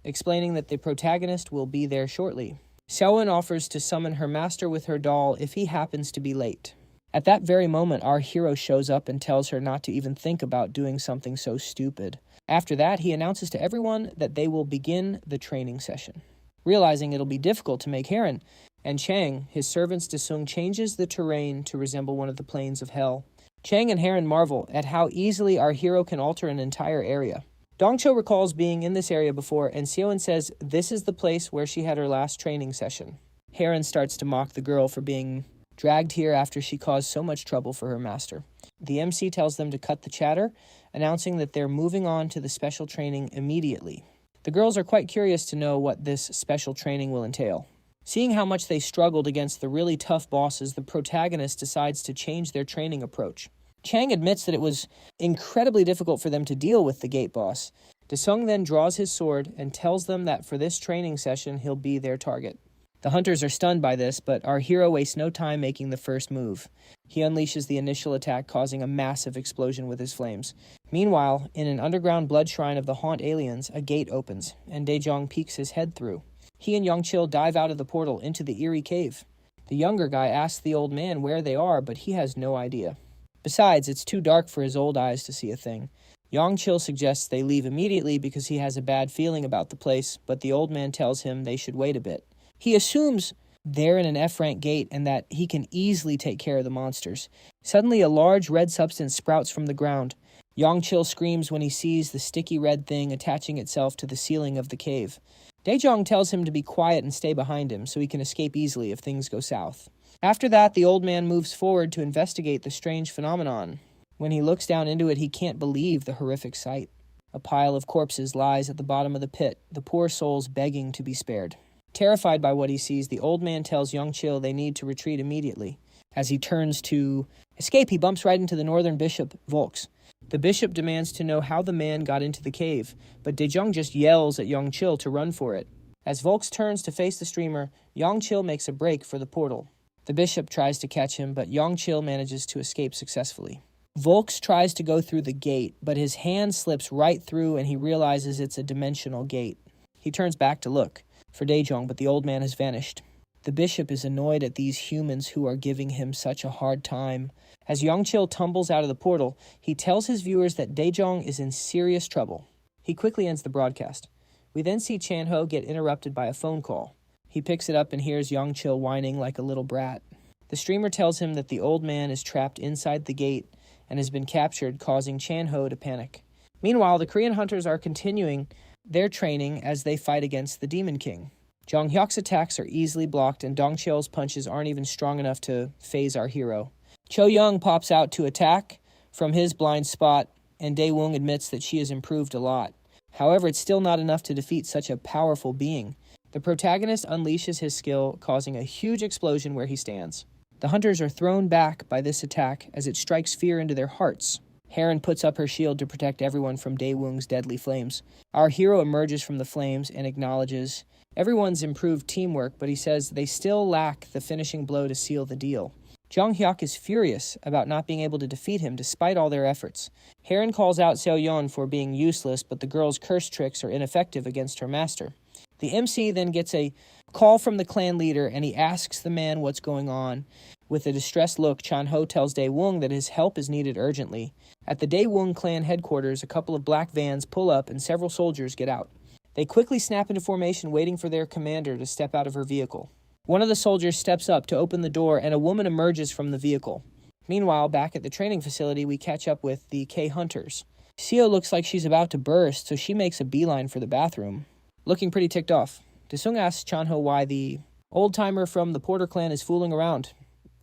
explaining that the protagonist will be there shortly. Xiaowen offers to summon her master with her doll if he happens to be late. At that very moment, our hero shows up and tells her not to even think about doing something so stupid. After that, he announces to everyone that they will begin the training session. Realizing it'll be difficult to make Heron and Chang, his servants, Desung changes the terrain to resemble one of the plains of hell. Chang and Heron marvel at how easily our hero can alter an entire area. Dongcho recalls being in this area before, and Xiaowen says this is the place where she had her last training session. Heron starts to mock the girl for being dragged here after she caused so much trouble for her master. The MC tells them to cut the chatter, announcing that they're moving on to the special training immediately. The girls are quite curious to know what this special training will entail. Seeing how much they struggled against the really tough bosses, the protagonist decides to change their training approach. Chang admits that it was incredibly difficult for them to deal with the gate boss. Desung then draws his sword and tells them that for this training session, he'll be their target. The hunters are stunned by this, but our hero wastes no time making the first move. He unleashes the initial attack, causing a massive explosion with his flames. Meanwhile, in an underground blood shrine of the Haunt aliens, a gate opens, and Daejong peeks his head through. He and Yongchil dive out of the portal into the eerie cave. The younger guy asks the old man where they are, but he has no idea. Besides, it's too dark for his old eyes to see a thing. Yongchil suggests they leave immediately because he has a bad feeling about the place, but the old man tells him they should wait a bit. He assumes they're in an F-rank gate and that he can easily take care of the monsters. Suddenly, a large red substance sprouts from the ground. Yongchil screams when he sees the sticky red thing attaching itself to the ceiling of the cave. Daejong tells him to be quiet and stay behind him so he can escape easily if things go south. After that, the old man moves forward to investigate the strange phenomenon. When he looks down into it, he can't believe the horrific sight. A pile of corpses lies at the bottom of the pit, the poor souls begging to be spared. Terrified by what he sees, the old man tells Yongchil they need to retreat immediately. As he turns to escape, he bumps right into the northern bishop, Volks. The bishop demands to know how the man got into the cave, but Daejong just yells at Yongchil to run for it. As Volks turns to face the streamer, Yongchil makes a break for the portal. The bishop tries to catch him, but Yongchil manages to escape successfully. Volks tries to go through the gate, but his hand slips right through and he realizes it's a dimensional gate. He turns back to look for Daejong, but the old man has vanished. The bishop is annoyed at these humans who are giving him such a hard time. As Yongchil tumbles out of the portal, he tells his viewers that Daejong is in serious trouble. He quickly ends the broadcast. We then see Chanho get interrupted by a phone call. He picks it up and hears Yongchil whining like a little brat. The streamer tells him that the old man is trapped inside the gate and has been captured, causing Chanho to panic. Meanwhile, the Korean hunters are continuing their training as they fight against the Demon King. Jong Hyuk's attacks are easily blocked, and Dong Cheol's punches aren't even strong enough to phase our hero. Cho Young pops out to attack from his blind spot, and Daewoo admits that she has improved a lot. However, it's still not enough to defeat such a powerful being. The protagonist unleashes his skill, causing a huge explosion where he stands. The hunters are thrown back by this attack as it strikes fear into their hearts. Heron puts up her shield to protect everyone from Daewoo's deadly flames. Our hero emerges from the flames and acknowledges everyone's improved teamwork, but he says they still lack the finishing blow to seal the deal. Jong Hyuk is furious about not being able to defeat him despite all their efforts. Heron calls out Seo Yeon for being useless, but the girl's curse tricks are ineffective against her master. The MC then gets a call from the clan leader, and he asks the man what's going on. With a distressed look, Chan-ho tells Daewoo that his help is needed urgently. At the Daewoo clan headquarters, a couple of black vans pull up and several soldiers get out. They quickly snap into formation, waiting for their commander to step out of her vehicle. One of the soldiers steps up to open the door, and a woman emerges from the vehicle. Meanwhile, back at the training facility, we catch up with the K-Hunters. Seo looks like she's about to burst, so she makes a beeline for the bathroom. Looking pretty ticked off, Desung asks Chan-ho why the old-timer from the Porter clan is fooling around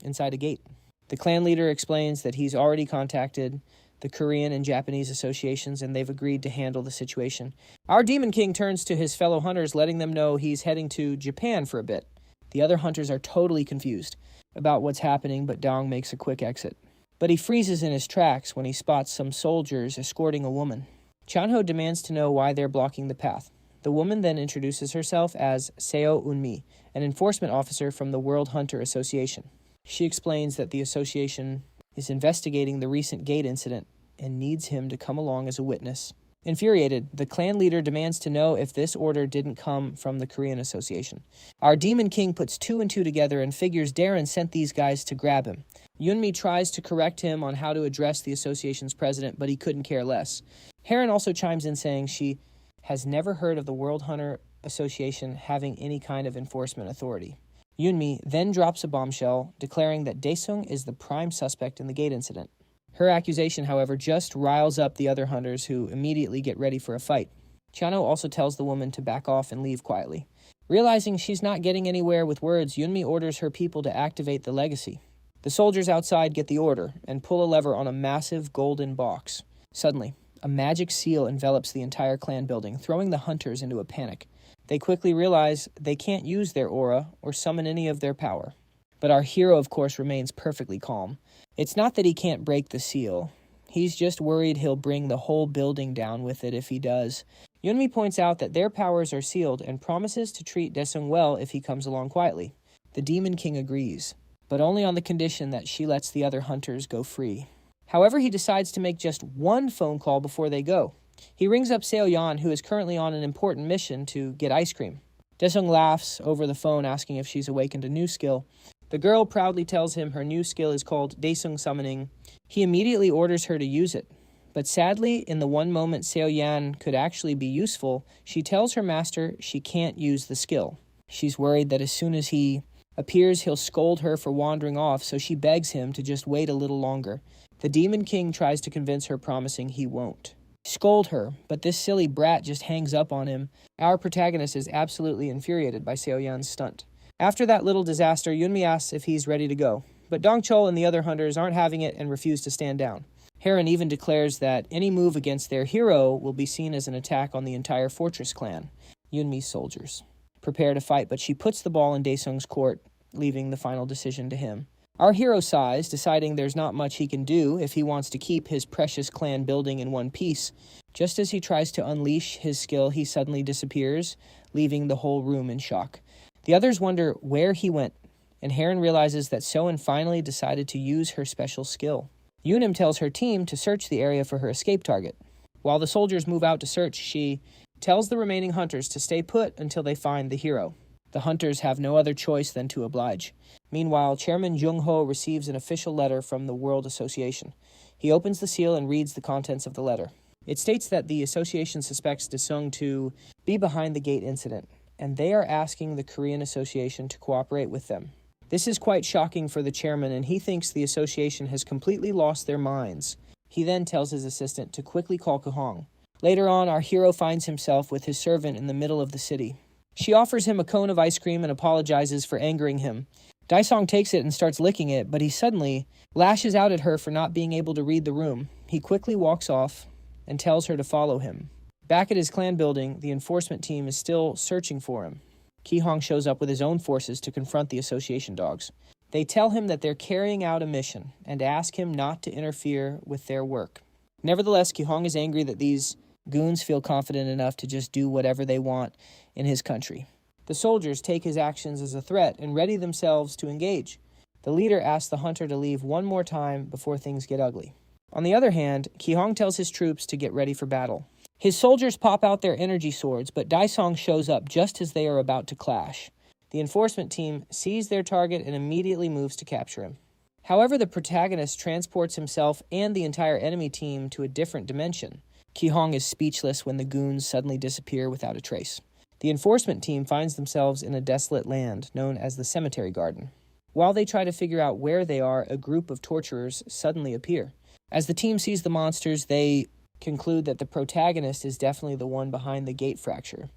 inside a gate. The clan leader explains that he's already contacted the Korean and Japanese associations, and they've agreed to handle the situation. Our Demon King turns to his fellow hunters, letting them know he's heading to Japan for a bit. The other hunters are totally confused about what's happening, but Dong makes a quick exit. But he freezes in his tracks when he spots some soldiers escorting a woman. Chan-ho demands to know why they're blocking the path. The woman then introduces herself as Seo Eun-mi, an enforcement officer from the World Hunter Association. She explains that the association is investigating the recent gate incident and needs him to come along as a witness. Infuriated, the clan leader demands to know if this order didn't come from the Korean Association. Our Demon King puts two and two together and figures Darren sent these guys to grab him. Yunmi tries to correct him on how to address the association's president, but he couldn't care less. Heron also chimes in saying she has never heard of the World Hunter Association having any kind of enforcement authority. Yunmi then drops a bombshell, declaring that Daesung is the prime suspect in the gate incident. Her accusation, however, just riles up the other hunters, who immediately get ready for a fight. Chiano also tells the woman to back off and leave quietly. Realizing she's not getting anywhere with words, Yunmi orders her people to activate the legacy. The soldiers outside get the order and pull a lever on a massive golden box. Suddenly, a magic seal envelops the entire clan building, throwing the hunters into a panic. They quickly realize they can't use their aura or summon any of their power. But our hero, of course, remains perfectly calm. It's not that he can't break the seal. He's just worried he'll bring the whole building down with it if he does. Yunmi points out that their powers are sealed and promises to treat Daesung well if he comes along quietly. The Demon King agrees, but only on the condition that she lets the other hunters go free. However, he decides to make just one phone call before they go. He rings up Seo Yan, who is currently on an important mission to get ice cream. Daesung laughs over the phone, asking if she's awakened a new skill. The girl proudly tells him her new skill is called Daesung Summoning. He immediately orders her to use it. But sadly, in the one moment Seo Yan could actually be useful, she tells her master she can't use the skill. She's worried that as soon as he appears, he'll scold her for wandering off, so she begs him to just wait a little longer. The Demon King tries to convince her, promising he won't scold her, but this silly brat just hangs up on him. Our protagonist is absolutely infuriated by Seo Yan's stunt. After that little disaster, Yunmi asks if he's ready to go, but Dongchul and the other hunters aren't having it and refuse to stand down. Heron even declares that any move against their hero will be seen as an attack on the entire fortress clan. Yunmi's soldiers prepare to fight, but she puts the ball in Daesung's court, leaving the final decision to him. Our hero sighs, deciding there's not much he can do if he wants to keep his precious clan building in one piece. Just as he tries to unleash his skill, he suddenly disappears, leaving the whole room in shock. The others wonder where he went, and Heron realizes that Soen finally decided to use her special skill. Yunim tells her team to search the area for her escape target. While the soldiers move out to search, she tells the remaining hunters to stay put until they find the hero. The hunters have no other choice than to oblige. Meanwhile, Chairman Jung-ho receives an official letter from the World Association. He opens the seal and reads the contents of the letter. It states that the association suspects Daesung to be behind the gate incident, and they are asking the Korean Association to cooperate with them. This is quite shocking for the chairman, and he thinks the association has completely lost their minds. He then tells his assistant to quickly call Kuhong. Later on, our hero finds himself with his servant in the middle of the city. She offers him a cone of ice cream and apologizes for angering him. Daesung takes it and starts licking it, but he suddenly lashes out at her for not being able to read the room. He quickly walks off and tells her to follow him. Back at his clan building, the enforcement team is still searching for him. Ki-hong shows up with his own forces to confront the association dogs. They tell him that they're carrying out a mission and ask him not to interfere with their work. Nevertheless, Ki-hong is angry that these goons feel confident enough to just do whatever they want in his country. The soldiers take his actions as a threat and ready themselves to engage. The leader asks the hunter to leave one more time before things get ugly. On the other hand, Ki-hong tells his troops to get ready for battle. His soldiers pop out their energy swords, but Daesung shows up just as they are about to clash. The enforcement team sees their target and immediately moves to capture him. However, the protagonist transports himself and the entire enemy team to a different dimension. Ki-hong is speechless when the goons suddenly disappear without a trace. The enforcement team finds themselves in a desolate land known as the Cemetery Garden. While they try to figure out where they are, a group of torturers suddenly appear. As the team sees the monsters, they conclude that the protagonist is definitely the one behind the gate fracture.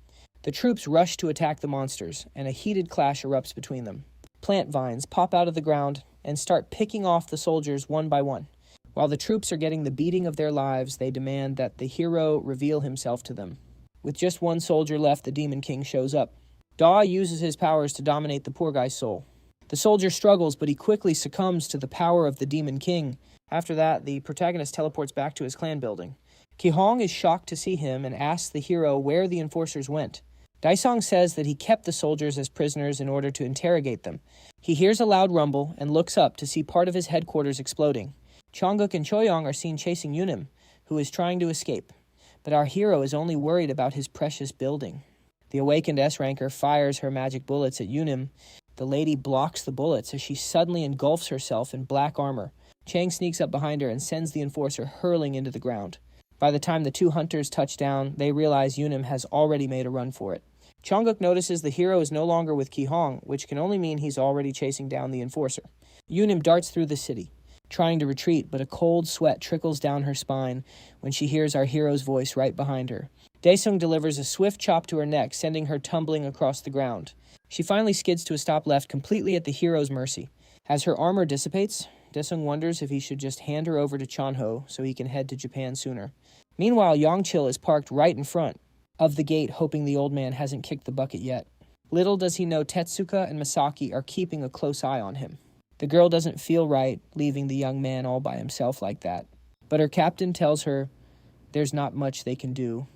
The troops rush to attack the monsters, and a heated clash erupts between them. Plant vines pop out of the ground and start picking off the soldiers one by one. While the troops are getting the beating of their lives, they demand that the hero reveal himself to them. With just one soldier left, the Demon King shows up. Da uses his powers to dominate the poor guy's soul. The soldier struggles, but he quickly succumbs to the power of the Demon King. After that, the protagonist teleports back to his clan building. Ki-hong is shocked to see him and asks the hero where the enforcers went. Daesung says that he kept the soldiers as prisoners in order to interrogate them. He hears a loud rumble and looks up to see part of his headquarters exploding. Chongguk and Choyong are seen chasing Yunim, who is trying to escape. but our hero is only worried about his precious building. The awakened S-ranker fires her magic bullets at Yunim. The lady blocks the bullets as she suddenly engulfs herself in black armor. Chang sneaks up behind her and sends the enforcer hurling into the ground. By the time the two hunters touch down, they realize Yunim has already made a run for it. Jungkook notices the hero is no longer with Ki-hong, which can only mean he's already chasing down the enforcer. Yunim darts through the city, trying to retreat, but a cold sweat trickles down her spine when she hears our hero's voice right behind her. Daesung delivers a swift chop to her neck, sending her tumbling across the ground. She finally skids to a stop left, completely at the hero's mercy. As her armor dissipates, Daesung wonders if he should just hand her over to Chonho so he can head to Japan sooner. Meanwhile, Yongchil is parked right in front of the gate, hoping the old man hasn't kicked the bucket yet. Little does he know Tetsuka and Masaki are keeping a close eye on him. The girl doesn't feel right leaving the young man all by himself like that, but her captain tells her there's not much they can do.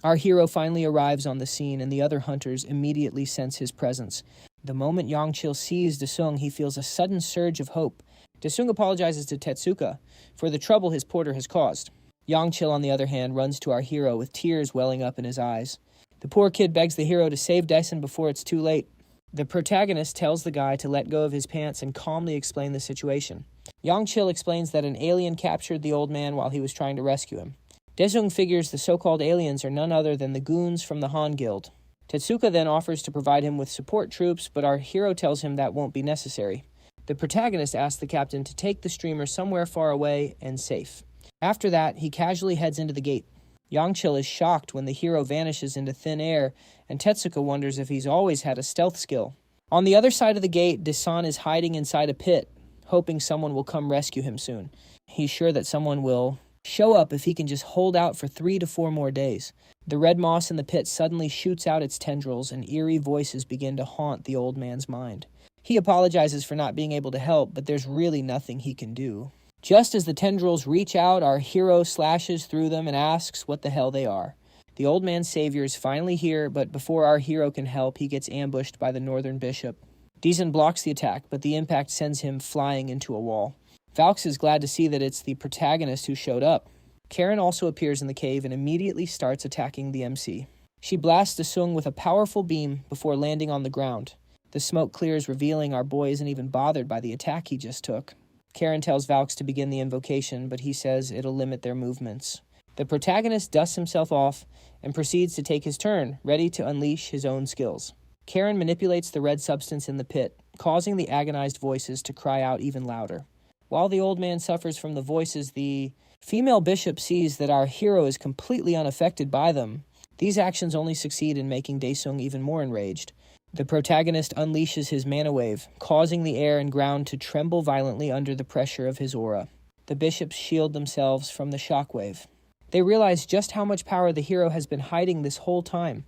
Our hero finally arrives on the scene, and the other hunters immediately sense his presence. The moment Yongchil sees Daesung, he feels a sudden surge of hope. Daesung apologizes to Tetsuka for the trouble his porter has caused. Yongchil, on the other hand, runs to our hero with tears welling up in his eyes. The poor kid begs the hero to save Daesung before it's too late. The protagonist tells the guy to let go of his pants and calmly explain the situation. Yongchil explains that an alien captured the old man while he was trying to rescue him. Daesung figures the so-called aliens are none other than the goons from the Han Guild. Tetsuka then offers to provide him with support troops, but our hero tells him that won't be necessary. The protagonist asks the captain to take the streamer somewhere far away and safe. After that, he casually heads into the gate. Yongchil is shocked when the hero vanishes into thin air, and Tetsuka wonders if he's always had a stealth skill. On the other side of the gate, Daesan is hiding inside a pit, hoping someone will come rescue him soon. He's sure that someone will show up if he can just hold out for 3 to 4 more days. The red moss in the pit suddenly shoots out its tendrils, and eerie voices begin to haunt the old man's mind. He apologizes for not being able to help, but there's really nothing he can do. Just as the tendrils reach out, our hero slashes through them and asks what the hell they are. The old man's savior is finally here, but before our hero can help, he gets ambushed by the northern bishop. Deason blocks the attack, but the impact sends him flying into a wall. Valks is glad to see that it's the protagonist who showed up. Karen also appears in the cave and immediately starts attacking the MC. She blasts Daesung with a powerful beam before landing on the ground. The smoke clears, revealing our boy isn't even bothered by the attack he just took. Karen tells Valks to begin the invocation, but he says it'll limit their movements. The protagonist dusts himself off and proceeds to take his turn, ready to unleash his own skills. Karen manipulates the red substance in the pit, causing the agonized voices to cry out even louder. While the old man suffers from the voices, the female bishop sees that our hero is completely unaffected by them. These actions only succeed in making Daesung even more enraged. The protagonist unleashes his mana wave, causing the air and ground to tremble violently under the pressure of his aura. The bishops shield themselves from the shockwave. They realize just how much power the hero has been hiding this whole time.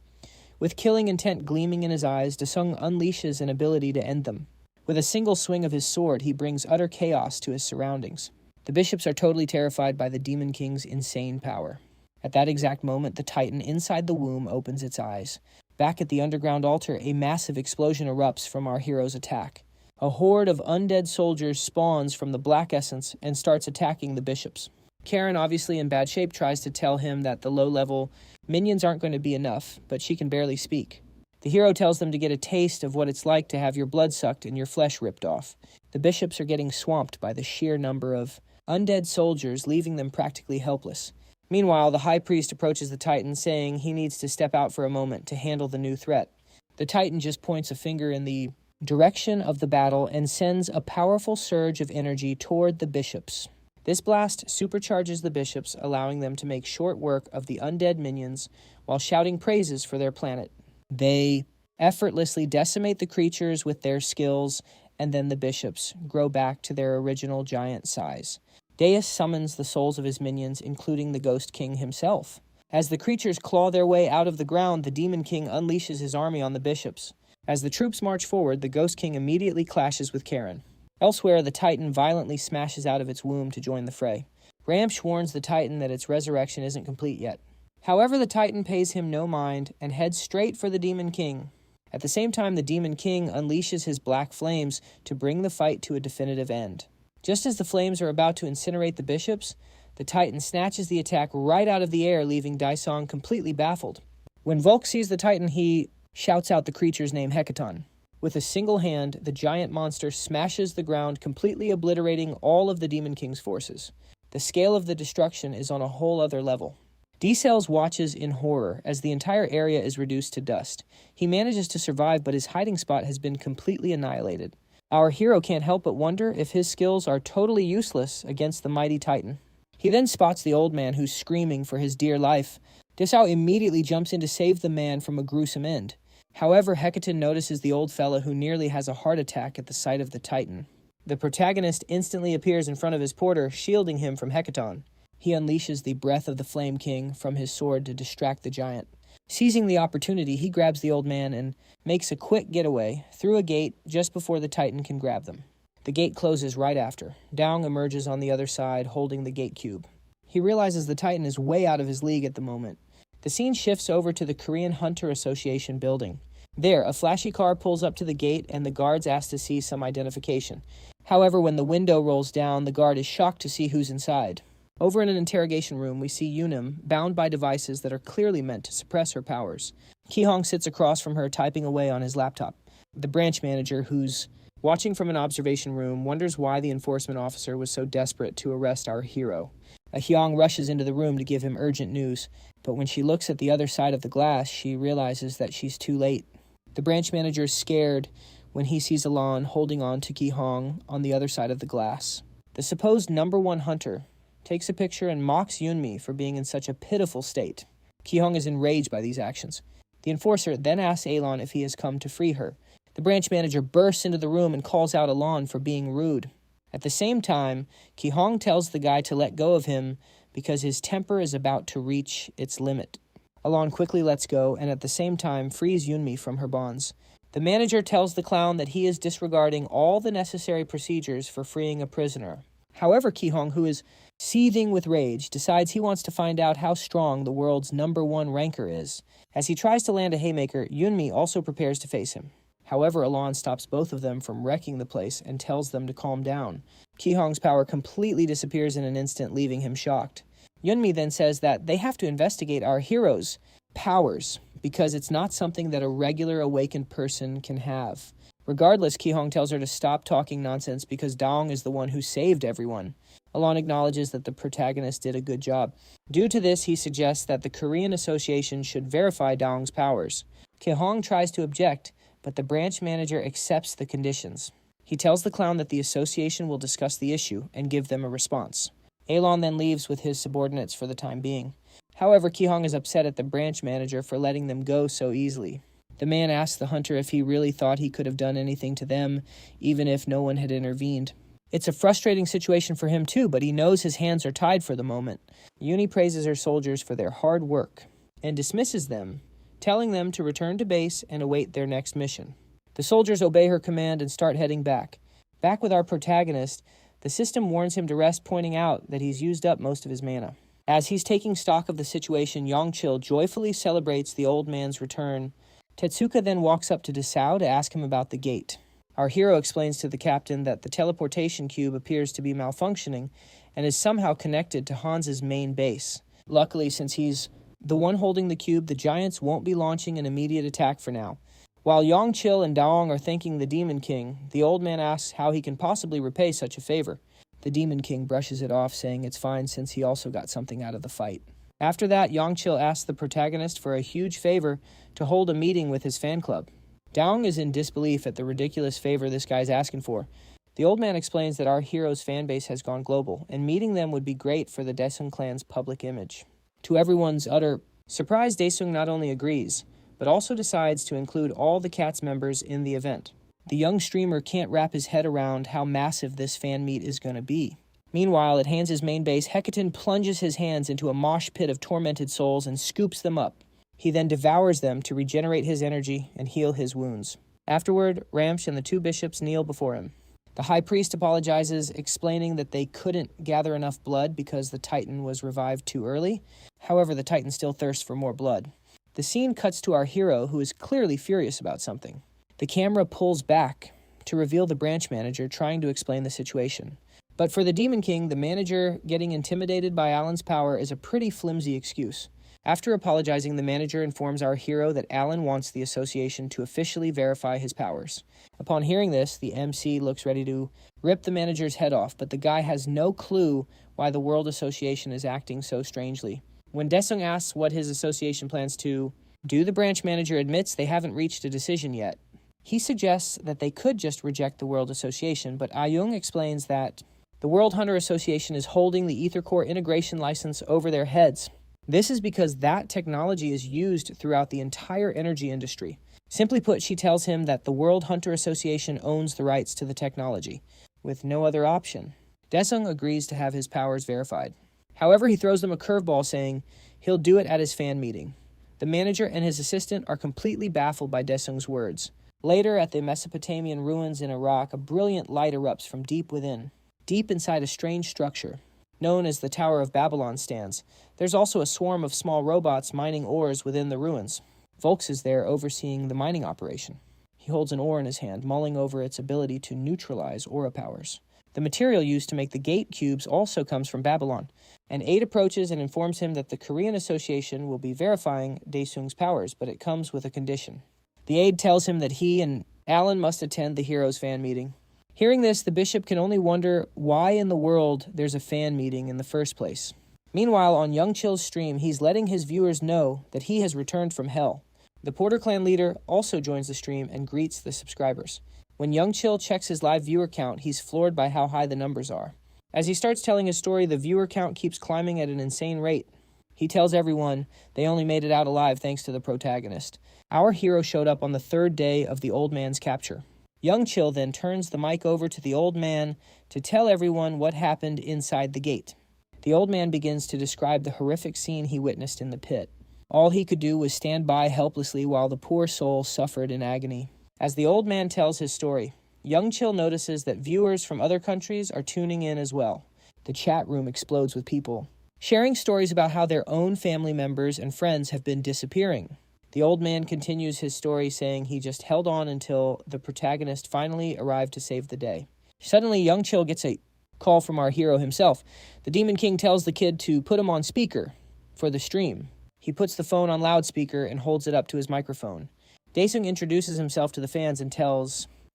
With killing intent gleaming in his eyes, Daesung unleashes an ability to end them. With a single swing of his sword, he brings utter chaos to his surroundings. The bishops are totally terrified by the Demon King's insane power. At that exact moment, the Titan inside the womb opens its eyes. Back at the underground altar, a massive explosion erupts from our hero's attack. A horde of undead soldiers spawns from the black essence and starts attacking the bishops. Karen, obviously in bad shape, tries to tell him that the low-level minions aren't going to be enough, but she can barely speak. The hero tells them to get a taste of what it's like to have your blood sucked and your flesh ripped off. The bishops are getting swamped by the sheer number of undead soldiers, leaving them practically helpless. Meanwhile, the high priest approaches the Titan, saying he needs to step out for a moment to handle the new threat. The Titan just points a finger in the direction of the battle and sends a powerful surge of energy toward the bishops. This blast supercharges the bishops, allowing them to make short work of the undead minions while shouting praises for their planet. They effortlessly decimate the creatures with their skills, and then the bishops grow back to their original giant size. Deus summons the souls of his minions, including the Ghost King himself. As the creatures claw their way out of the ground, the Demon King unleashes his army on the bishops. As the troops march forward, the Ghost King immediately clashes with Karen. Elsewhere, the Titan violently smashes out of its womb to join the fray. Ramsh warns the Titan that its resurrection isn't complete yet. However, the Titan pays him no mind and heads straight for the Demon King. At the same time, the Demon King unleashes his black flames to bring the fight to a definitive end. Just as the flames are about to incinerate the bishops, The Titan snatches the attack right out of the air, leaving Daisong completely baffled. When Volk sees the Titan, he shouts out the creature's name, Hecaton. With a single hand, the giant monster smashes the ground, completely obliterating all of the Demon King's forces. The scale of the destruction is on a whole other level. D-Cells watches in horror as the entire area is reduced to dust. He manages to survive, but his hiding spot has been completely annihilated. Our hero can't help but wonder if his skills are totally useless against the mighty Titan. He then spots the old man who's screaming for his dear life. Desao immediately jumps in to save the man from a gruesome end. However, Hecaton notices the old fella who nearly has a heart attack at the sight of the Titan. The protagonist instantly appears in front of his porter, shielding him from Hecaton. He unleashes the Breath of the Flame King from his sword to distract the giant. Seizing the opportunity, he grabs the old man and makes a quick getaway through a gate just before the Titan can grab them. The gate closes right after. Daong emerges on the other side, holding the gate cube. He realizes the Titan is way out of his league at the moment. The scene shifts over to the Korean Hunter Association building. There, a flashy car pulls up to the gate and the guards ask to see some identification. However, when the window rolls down, the guard is shocked to see who's inside. Over in an interrogation room, we see Yunim, bound by devices that are clearly meant to suppress her powers. Ki-hong sits across from her, typing away on his laptop. The branch manager, who's watching from an observation room, wonders why the enforcement officer was so desperate to arrest our hero. Hyung rushes into the room to give him urgent news, but when she looks at the other side of the glass, she realizes that she's too late. The branch manager is scared when he sees Alon holding on to Ki-hong on the other side of the glass. The supposed #1 hunter takes a picture and mocks Yunmi for being in such a pitiful state. Ki-hong is enraged by these actions. The enforcer then asks Alon if he has come to free her. The branch manager bursts into the room and calls out Alon for being rude. At the same time, Ki-hong tells the guy to let go of him because his temper is about to reach its limit. Alon quickly lets go and at the same time frees Yunmi from her bonds. The manager tells the clown that he is disregarding all the necessary procedures for freeing a prisoner. However, Ki-hong, who is seething with rage, decides he wants to find out how strong the world's #1 ranker is. As he tries to land a haymaker, Yunmi also prepares to face him. However, Alon stops both of them from wrecking the place and tells them to calm down. Ki-hong's power completely disappears in an instant, leaving him shocked. Yunmi then says that they have to investigate our hero's powers because it's not something that a regular awakened person can have. Regardless, Ki-hong tells her to stop talking nonsense because Daong is the one who saved everyone. Alon acknowledges that the protagonist did a good job. Due to this, he suggests that the Korean Association should verify Daong's powers. Ki-hong tries to object, but the branch manager accepts the conditions. He tells the clown that the association will discuss the issue and give them a response. Alon then leaves with his subordinates for the time being. However, Ki-hong is upset at the branch manager for letting them go so easily. The man asks the hunter if he really thought he could have done anything to them, even if no one had intervened. It's a frustrating situation for him too, but he knows his hands are tied for the moment. Yuni praises her soldiers for their hard work and dismisses them, telling them to return to base and await their next mission. The soldiers obey her command and start heading back. Back with our protagonist, the system warns him to rest, pointing out that he's used up most of his mana. As he's taking stock of the situation, Yongchil joyfully celebrates the old man's return. Tetsuka then walks up to Desao to ask him about the gate. Our hero explains to the captain that the teleportation cube appears to be malfunctioning and is somehow connected to Hans's main base. Luckily, since he's the one holding the cube, the giants won't be launching an immediate attack for now. While Yongchil and Daong are thanking the Demon King, the old man asks how he can possibly repay such a favor. The Demon King brushes it off, saying it's fine since he also got something out of the fight. After that, Yongchil asks the protagonist for a huge favor to hold a meeting with his fan club. Daong is in disbelief at the ridiculous favor this guy's asking for. The old man explains that our hero's fan base has gone global, and meeting them would be great for the Daesung clan's public image. To everyone's utter surprise, Daesung not only agrees, but also decides to include all the Cats members in the event. The young streamer can't wrap his head around how massive this fan meet is going to be. Meanwhile, at Hans's main base, Hecaton plunges his hands into a mosh pit of tormented souls and scoops them up. He then devours them to regenerate his energy and heal his wounds. Afterward, Ramsh and the two bishops kneel before him. The high priest apologizes, explaining that they couldn't gather enough blood because the Titan was revived too early. However, the Titan still thirsts for more blood. The scene cuts to our hero, who is clearly furious about something. The camera pulls back to reveal the branch manager trying to explain the situation. But for the Demon King, the manager getting intimidated by Alan's power is a pretty flimsy excuse. After apologizing, the manager informs our hero that Alan wants the association to officially verify his powers. Upon hearing this, the MC looks ready to rip the manager's head off, but the guy has no clue why the World Association is acting so strangely. When Daesung asks what his association plans to do, the branch manager admits they haven't reached a decision yet. He suggests that they could just reject the World Association, but Ah-young explains that the World Hunter Association is holding the Ether Core integration license over their heads. This is because that technology is used throughout the entire energy industry. Simply put, she tells him that the World Hunter Association owns the rights to the technology, with no other option. Daesung agrees to have his powers verified. However, he throws them a curveball, saying he'll do it at his fan meeting. The manager and his assistant are completely baffled by Daesung's words. Later, at the Mesopotamian ruins in Iraq, a brilliant light erupts from deep within. Deep inside a strange structure, known as the Tower of Babylon, stands. There's also a swarm of small robots mining ores within the ruins. Volks is there overseeing the mining operation. He holds an ore in his hand, mulling over its ability to neutralize aura powers. The material used to make the gate cubes also comes from Babylon. An aide approaches and informs him that the Korean Association will be verifying Daesung's powers, but it comes with a condition. The aide tells him that he and Alan must attend the hero's fan meeting. Hearing this, the bishop can only wonder why in the world there's a fan meeting in the first place. Meanwhile, on Young Chill's stream, he's letting his viewers know that he has returned from hell. The Porter Clan leader also joins the stream and greets the subscribers. When Young Chill checks his live viewer count, he's floored by how high the numbers are. As he starts telling his story, the viewer count keeps climbing at an insane rate. He tells everyone they only made it out alive thanks to the protagonist. Our hero showed up on the third day of the old man's capture. Young Chill then turns the mic over to the old man to tell everyone what happened inside the gate. The old man begins to describe the horrific scene he witnessed in the pit. All he could do was stand by helplessly while the poor soul suffered in agony. As the old man tells his story, Young Chill notices that viewers from other countries are tuning in as well. The chat room explodes with people sharing stories about how their own family members and friends have been disappearing. The old man continues his story, saying he just held on until the protagonist finally arrived to save the day. Suddenly, Young Chill gets a call from our hero himself. The Demon King tells the kid to put him on speaker for the stream. He puts the phone on loudspeaker and holds it up to his microphone. Daesung introduces himself to the fans and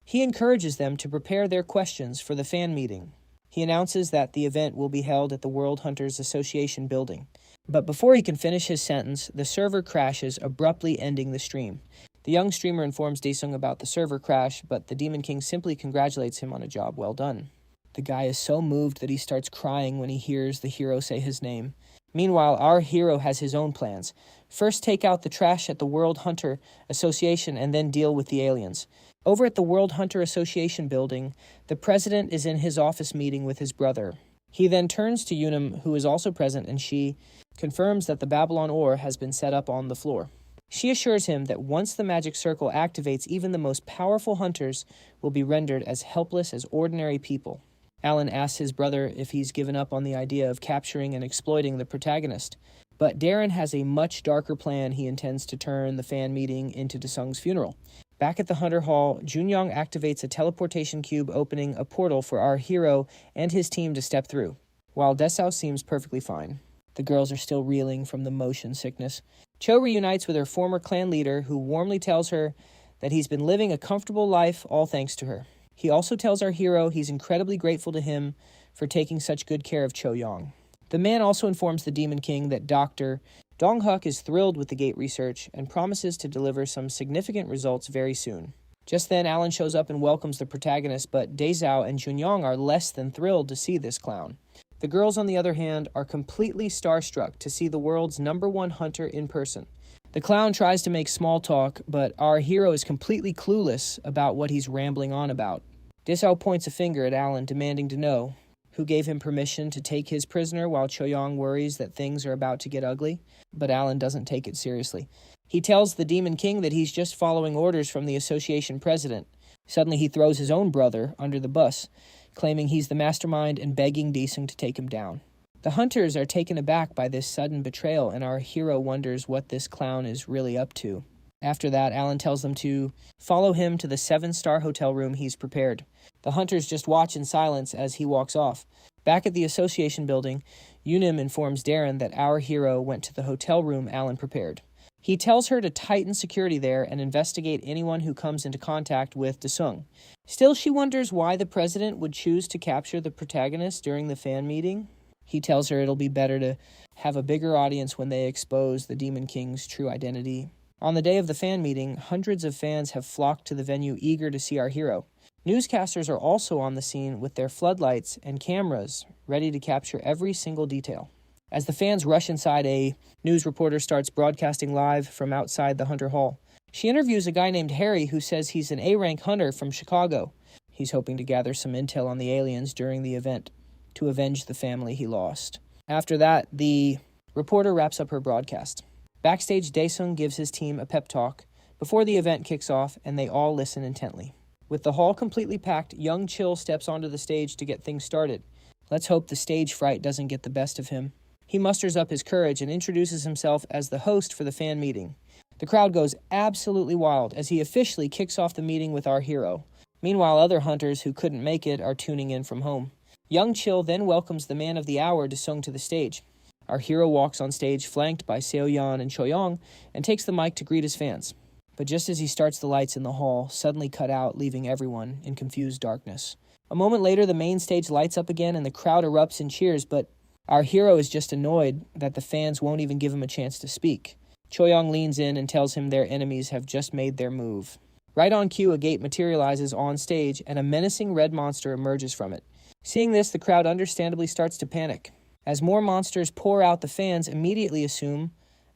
he encourages them to prepare their questions for the fan meeting. He announces that the event will be held at the World Hunters Association building. But before he can finish his sentence, the server crashes, abruptly ending the stream. The young streamer informs Daesung about the server crash, but the Demon King simply congratulates him on a job well done. The guy is so moved that he starts crying when he hears the hero say his name. Meanwhile, our hero has his own plans. First, take out the trash at the World Hunter Association and then deal with the aliens. Over at the World Hunter Association building, the president is in his office meeting with his brother. He then turns to Yunam, who is also present, and she confirms that the Babylon ore has been set up on the floor. She assures him that once the magic circle activates, even the most powerful hunters will be rendered as helpless as ordinary people. Alan asks his brother if he's given up on the idea of capturing and exploiting the protagonist. But Darren has a much darker plan. He intends to turn the fan meeting into Daesung's funeral. Back at the Hunter Hall, Junyoung activates a teleportation cube, opening a portal for our hero and his team to step through. While Desao seems perfectly fine, the girls are still reeling from the motion sickness. Cho reunites with her former clan leader, who warmly tells her that he's been living a comfortable life all thanks to her. He also tells our hero he's incredibly grateful to him for taking such good care of Cho Yong. The man also informs the Demon King that Dr. Dong-huk is thrilled with the gate research and promises to deliver some significant results very soon. Just then, Alan shows up and welcomes the protagonist, but Daesao and Junyoung are less than thrilled to see this clown. The girls, on the other hand, are completely starstruck to see the world's #1 hunter in person. The clown tries to make small talk, but our hero is completely clueless about what he's rambling on about. Daesao points a finger at Alan, demanding to know who gave him permission to take his prisoner, while Choyong worries that things are about to get ugly. But Alan doesn't take it seriously. He tells the Demon King that he's just following orders from the association president. Suddenly he throws his own brother under the bus, claiming he's the mastermind and begging Daesung to take him down. The hunters are taken aback by this sudden betrayal, and our hero wonders what this clown is really up to. After that, Alan tells them to follow him to the 7-star hotel room he's prepared. The hunters just watch in silence as he walks off. Back at the association building, Yunim informs Darren that our hero went to the hotel room Alan prepared. He tells her to tighten security there and investigate anyone who comes into contact with Desung. Still, she wonders why the president would choose to capture the protagonist during the fan meeting. He tells her it'll be better to have a bigger audience when they expose the Demon King's true identity. On the day of the fan meeting, hundreds of fans have flocked to the venue eager to see our hero. Newscasters are also on the scene with their floodlights and cameras, ready to capture every single detail. As the fans rush inside, a news reporter starts broadcasting live from outside the Hunter Hall. She interviews a guy named Harry who says he's an A-rank hunter from Chicago. He's hoping to gather some intel on the aliens during the event to avenge the family he lost. After that, the reporter wraps up her broadcast. Backstage, Daesung gives his team a pep talk before the event kicks off, and they all listen intently. With the hall completely packed, young Chill steps onto the stage to get things started. Let's hope the stage fright doesn't get the best of him. He musters up his courage and introduces himself as the host for the fan meeting. The crowd goes absolutely wild as he officially kicks off the meeting with our hero. Meanwhile, other hunters who couldn't make it are tuning in from home. Young Chill then welcomes the man of the hour, Desung, to the stage. Our hero walks on stage flanked by Seo-yeon and Choyong and takes the mic to greet his fans. But just as he starts, the lights in the hall suddenly cut out, leaving everyone in confused darkness. A moment later, the main stage lights up again and the crowd erupts in cheers, but our hero is just annoyed that the fans won't even give him a chance to speak. Choyong leans in and tells him their enemies have just made their move. Right on cue, a gate materializes on stage and a menacing red monster emerges from it. Seeing this, the crowd understandably starts to panic. As more monsters pour out, the fans immediately assume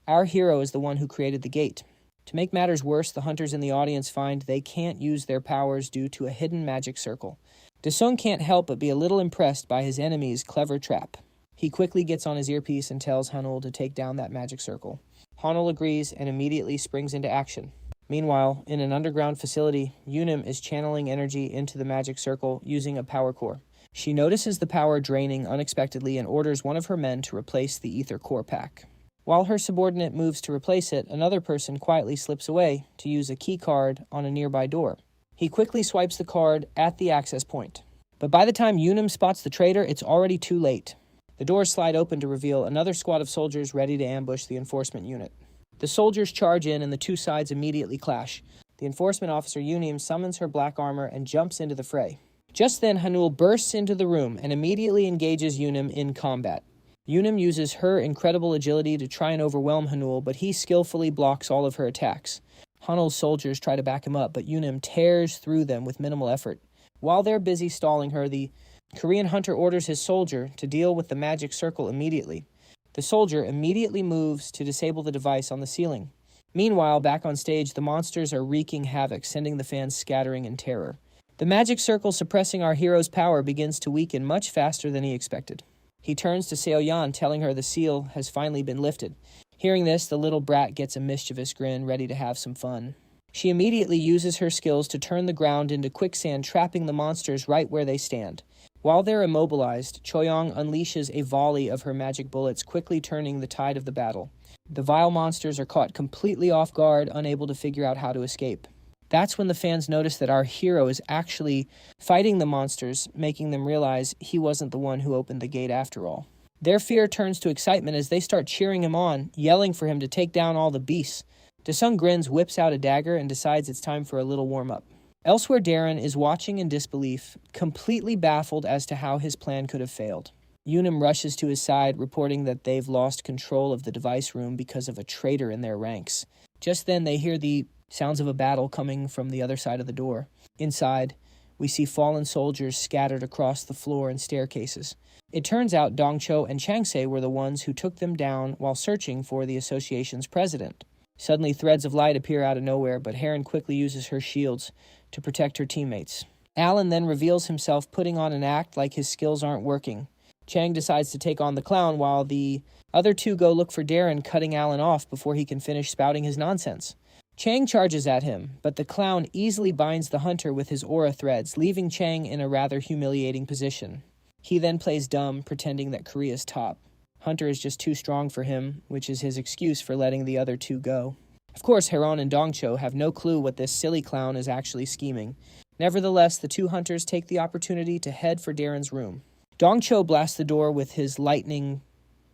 our hero is the one who created the gate. To make matters worse, the hunters in the audience find they can't use their powers due to a hidden magic circle. Desung can't help but be a little impressed by his enemy's clever trap. He quickly gets on his earpiece and tells Hanul to take down that magic circle. Hanul agrees and immediately springs into action. Meanwhile, in an underground facility, Yunim is channeling energy into the magic circle using a power core. She notices the power draining unexpectedly and orders one of her men to replace the ether core pack. While her subordinate moves to replace it, another person quietly slips away to use a key card on a nearby door. He quickly swipes the card at the access point. But by the time Yunim spots the traitor, it's already too late. The doors slide open to reveal another squad of soldiers ready to ambush the enforcement unit. The soldiers charge in and the two sides immediately clash. The enforcement officer Yunim summons her black armor and jumps into the fray. Just then, Hanul bursts into the room and immediately engages Yunim in combat. Yunim uses her incredible agility to try and overwhelm Hanul, but he skillfully blocks all of her attacks. Hanul's soldiers try to back him up, but Yunim tears through them with minimal effort. While they're busy stalling her, the Korean hunter orders his soldier to deal with the magic circle immediately. The soldier immediately moves to disable the device on the ceiling. Meanwhile, back on stage, the monsters are wreaking havoc, sending the fans scattering in terror. The magic circle suppressing our hero's power begins to weaken much faster than he expected. He turns to Seo-yeon, telling her the seal has finally been lifted. Hearing this, the little brat gets a mischievous grin, ready to have some fun. She immediately uses her skills to turn the ground into quicksand, trapping the monsters right where they stand. While they're immobilized, Choyong unleashes a volley of her magic bullets, quickly turning the tide of the battle. The vile monsters are caught completely off guard, unable to figure out how to escape. That's when the fans notice that our hero is actually fighting the monsters, making them realize he wasn't the one who opened the gate after all. Their fear turns to excitement as they start cheering him on, yelling for him to take down all the beasts. Desung grins, whips out a dagger, and decides it's time for a little warm-up. Elsewhere, Darren is watching in disbelief, completely baffled as to how his plan could have failed. Yunim rushes to his side, reporting that they've lost control of the device room because of a traitor in their ranks. Just then, they hear the sounds of a battle coming from the other side of the door. Inside, we see fallen soldiers scattered across the floor and staircases. It turns out Dongcho and Changse were the ones who took them down while searching for the association's president. Suddenly, threads of light appear out of nowhere, but Heron quickly uses her shields to protect her teammates. Alan then reveals himself, putting on an act like his skills aren't working. Chang decides to take on the clown while the other two go look for Darren, cutting Alan off before he can finish spouting his nonsense. Chang charges at him, but the clown easily binds the hunter with his aura threads, leaving Chang in a rather humiliating position. He then plays dumb, pretending that Korea's top. Hunter is just too strong for him, which is his excuse for letting the other two go. Of course, Heron and Dongcho have no clue what this silly clown is actually scheming. Nevertheless, the two hunters take the opportunity to head for Darren's room. Dongcho blasts the door with his lightning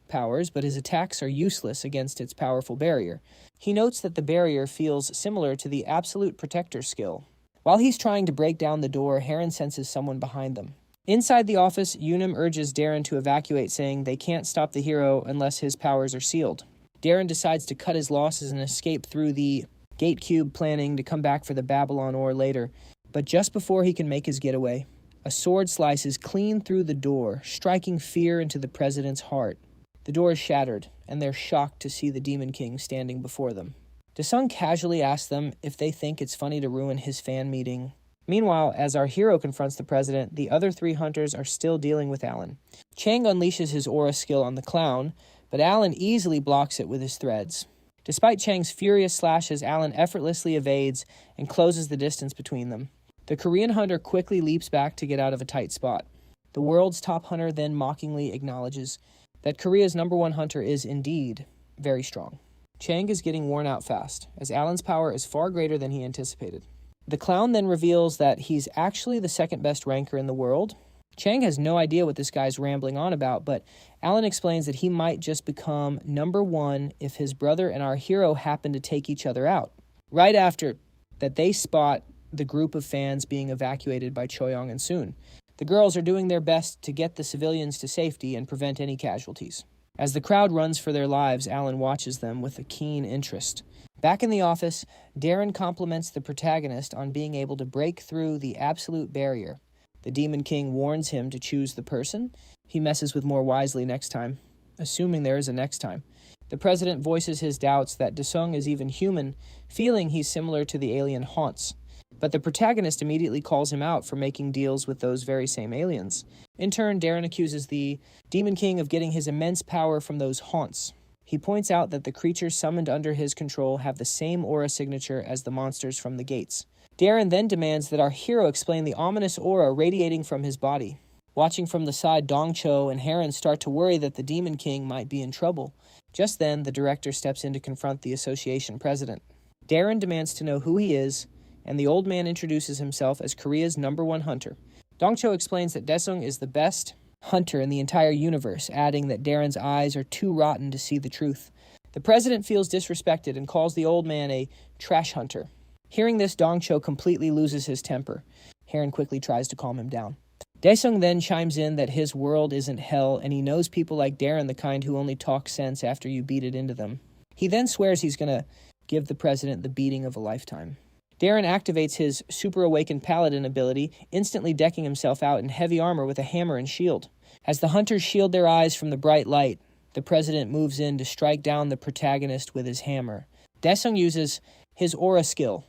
powers, but his attacks are useless against its powerful barrier. He notes that the barrier feels similar to the Absolute Protector skill. While he's trying to break down the door, Heron senses someone behind them. Inside the office, Unum urges Darren to evacuate, saying they can't stop the hero unless his powers are sealed. Darren decides to cut his losses and escape through the gate cube, planning to come back for the Babylon ore later. But just before he can make his getaway, a sword slices clean through the door, striking fear into the president's heart. The door is shattered, and they're shocked to see the Demon King standing before them. Desung casually asks them if they think it's funny to ruin his fan meeting. Meanwhile, as our hero confronts the president, the other three hunters are still dealing with Alan. Chang unleashes his aura skill on the clown, but Alan easily blocks it with his threads. Despite Chang's furious slashes, Alan effortlessly evades and closes the distance between them. The Korean hunter quickly leaps back to get out of a tight spot. The world's top hunter then mockingly acknowledges that Korea's #1 hunter is indeed very strong. Chang is getting worn out fast, as Alan's power is far greater than he anticipated. The clown then reveals that he's actually the second best ranker in the world. Chang has no idea what this guy's rambling on about, but Alan explains that he might just become #1 if his brother and our hero happen to take each other out. Right after that, they spot the group of fans being evacuated by Choyong and Soon. The girls are doing their best to get the civilians to safety and prevent any casualties. As the crowd runs for their lives, Alan watches them with a keen interest. Back in the office, Darren compliments the protagonist on being able to break through the absolute barrier. The Demon King warns him to choose the person. He messes with more wisely next time, assuming there is a next time. The president voices his doubts that Desung is even human, feeling he's similar to the alien haunts. But the protagonist immediately calls him out for making deals with those very same aliens. In turn, Darren accuses the Demon King of getting his immense power from those haunts. He points out that the creatures summoned under his control have the same aura signature as the monsters from the gates. Darren then demands that our hero explain the ominous aura radiating from his body. Watching from the side, Dongcho and Heron start to worry that the Demon King might be in trouble. Just then, the director steps in to confront the association president. Darren demands to know who he is, and the old man introduces himself as Korea's #1 hunter. Dongcho explains that Desung is the best hunter in the entire universe, adding that Darren's eyes are too rotten to see the truth. The president feels disrespected and calls the old man a trash hunter. Hearing this, Dongcho completely loses his temper. Heron quickly tries to calm him down. Daesung then chimes in that his world isn't hell, and he knows people like Darren, the kind who only talk sense after you beat it into them. He then swears he's going to give the president the beating of a lifetime. Darren activates his Super Awakened Paladin ability, instantly decking himself out in heavy armor with a hammer and shield. As the hunters shield their eyes from the bright light, the president moves in to strike down the protagonist with his hammer. Daesung uses his aura skill,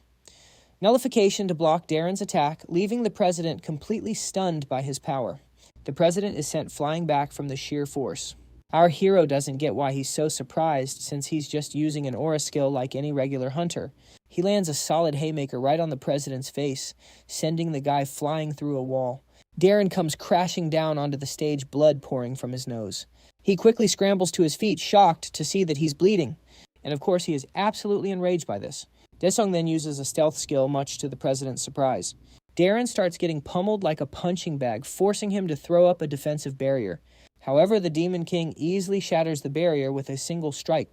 Nullification, to block Darren's attack, leaving the president completely stunned by his power. The president is sent flying back from the sheer force. Our hero doesn't get why he's so surprised, since he's just using an aura skill like any regular hunter. He lands a solid haymaker right on the president's face, sending the guy flying through a wall. Darren comes crashing down onto the stage, blood pouring from his nose. He quickly scrambles to his feet, shocked to see that he's bleeding. And of course, he is absolutely enraged by this. Daesung then uses a stealth skill, much to the president's surprise. Darren starts getting pummeled like a punching bag, forcing him to throw up a defensive barrier. However, the Demon King easily shatters the barrier with a single strike.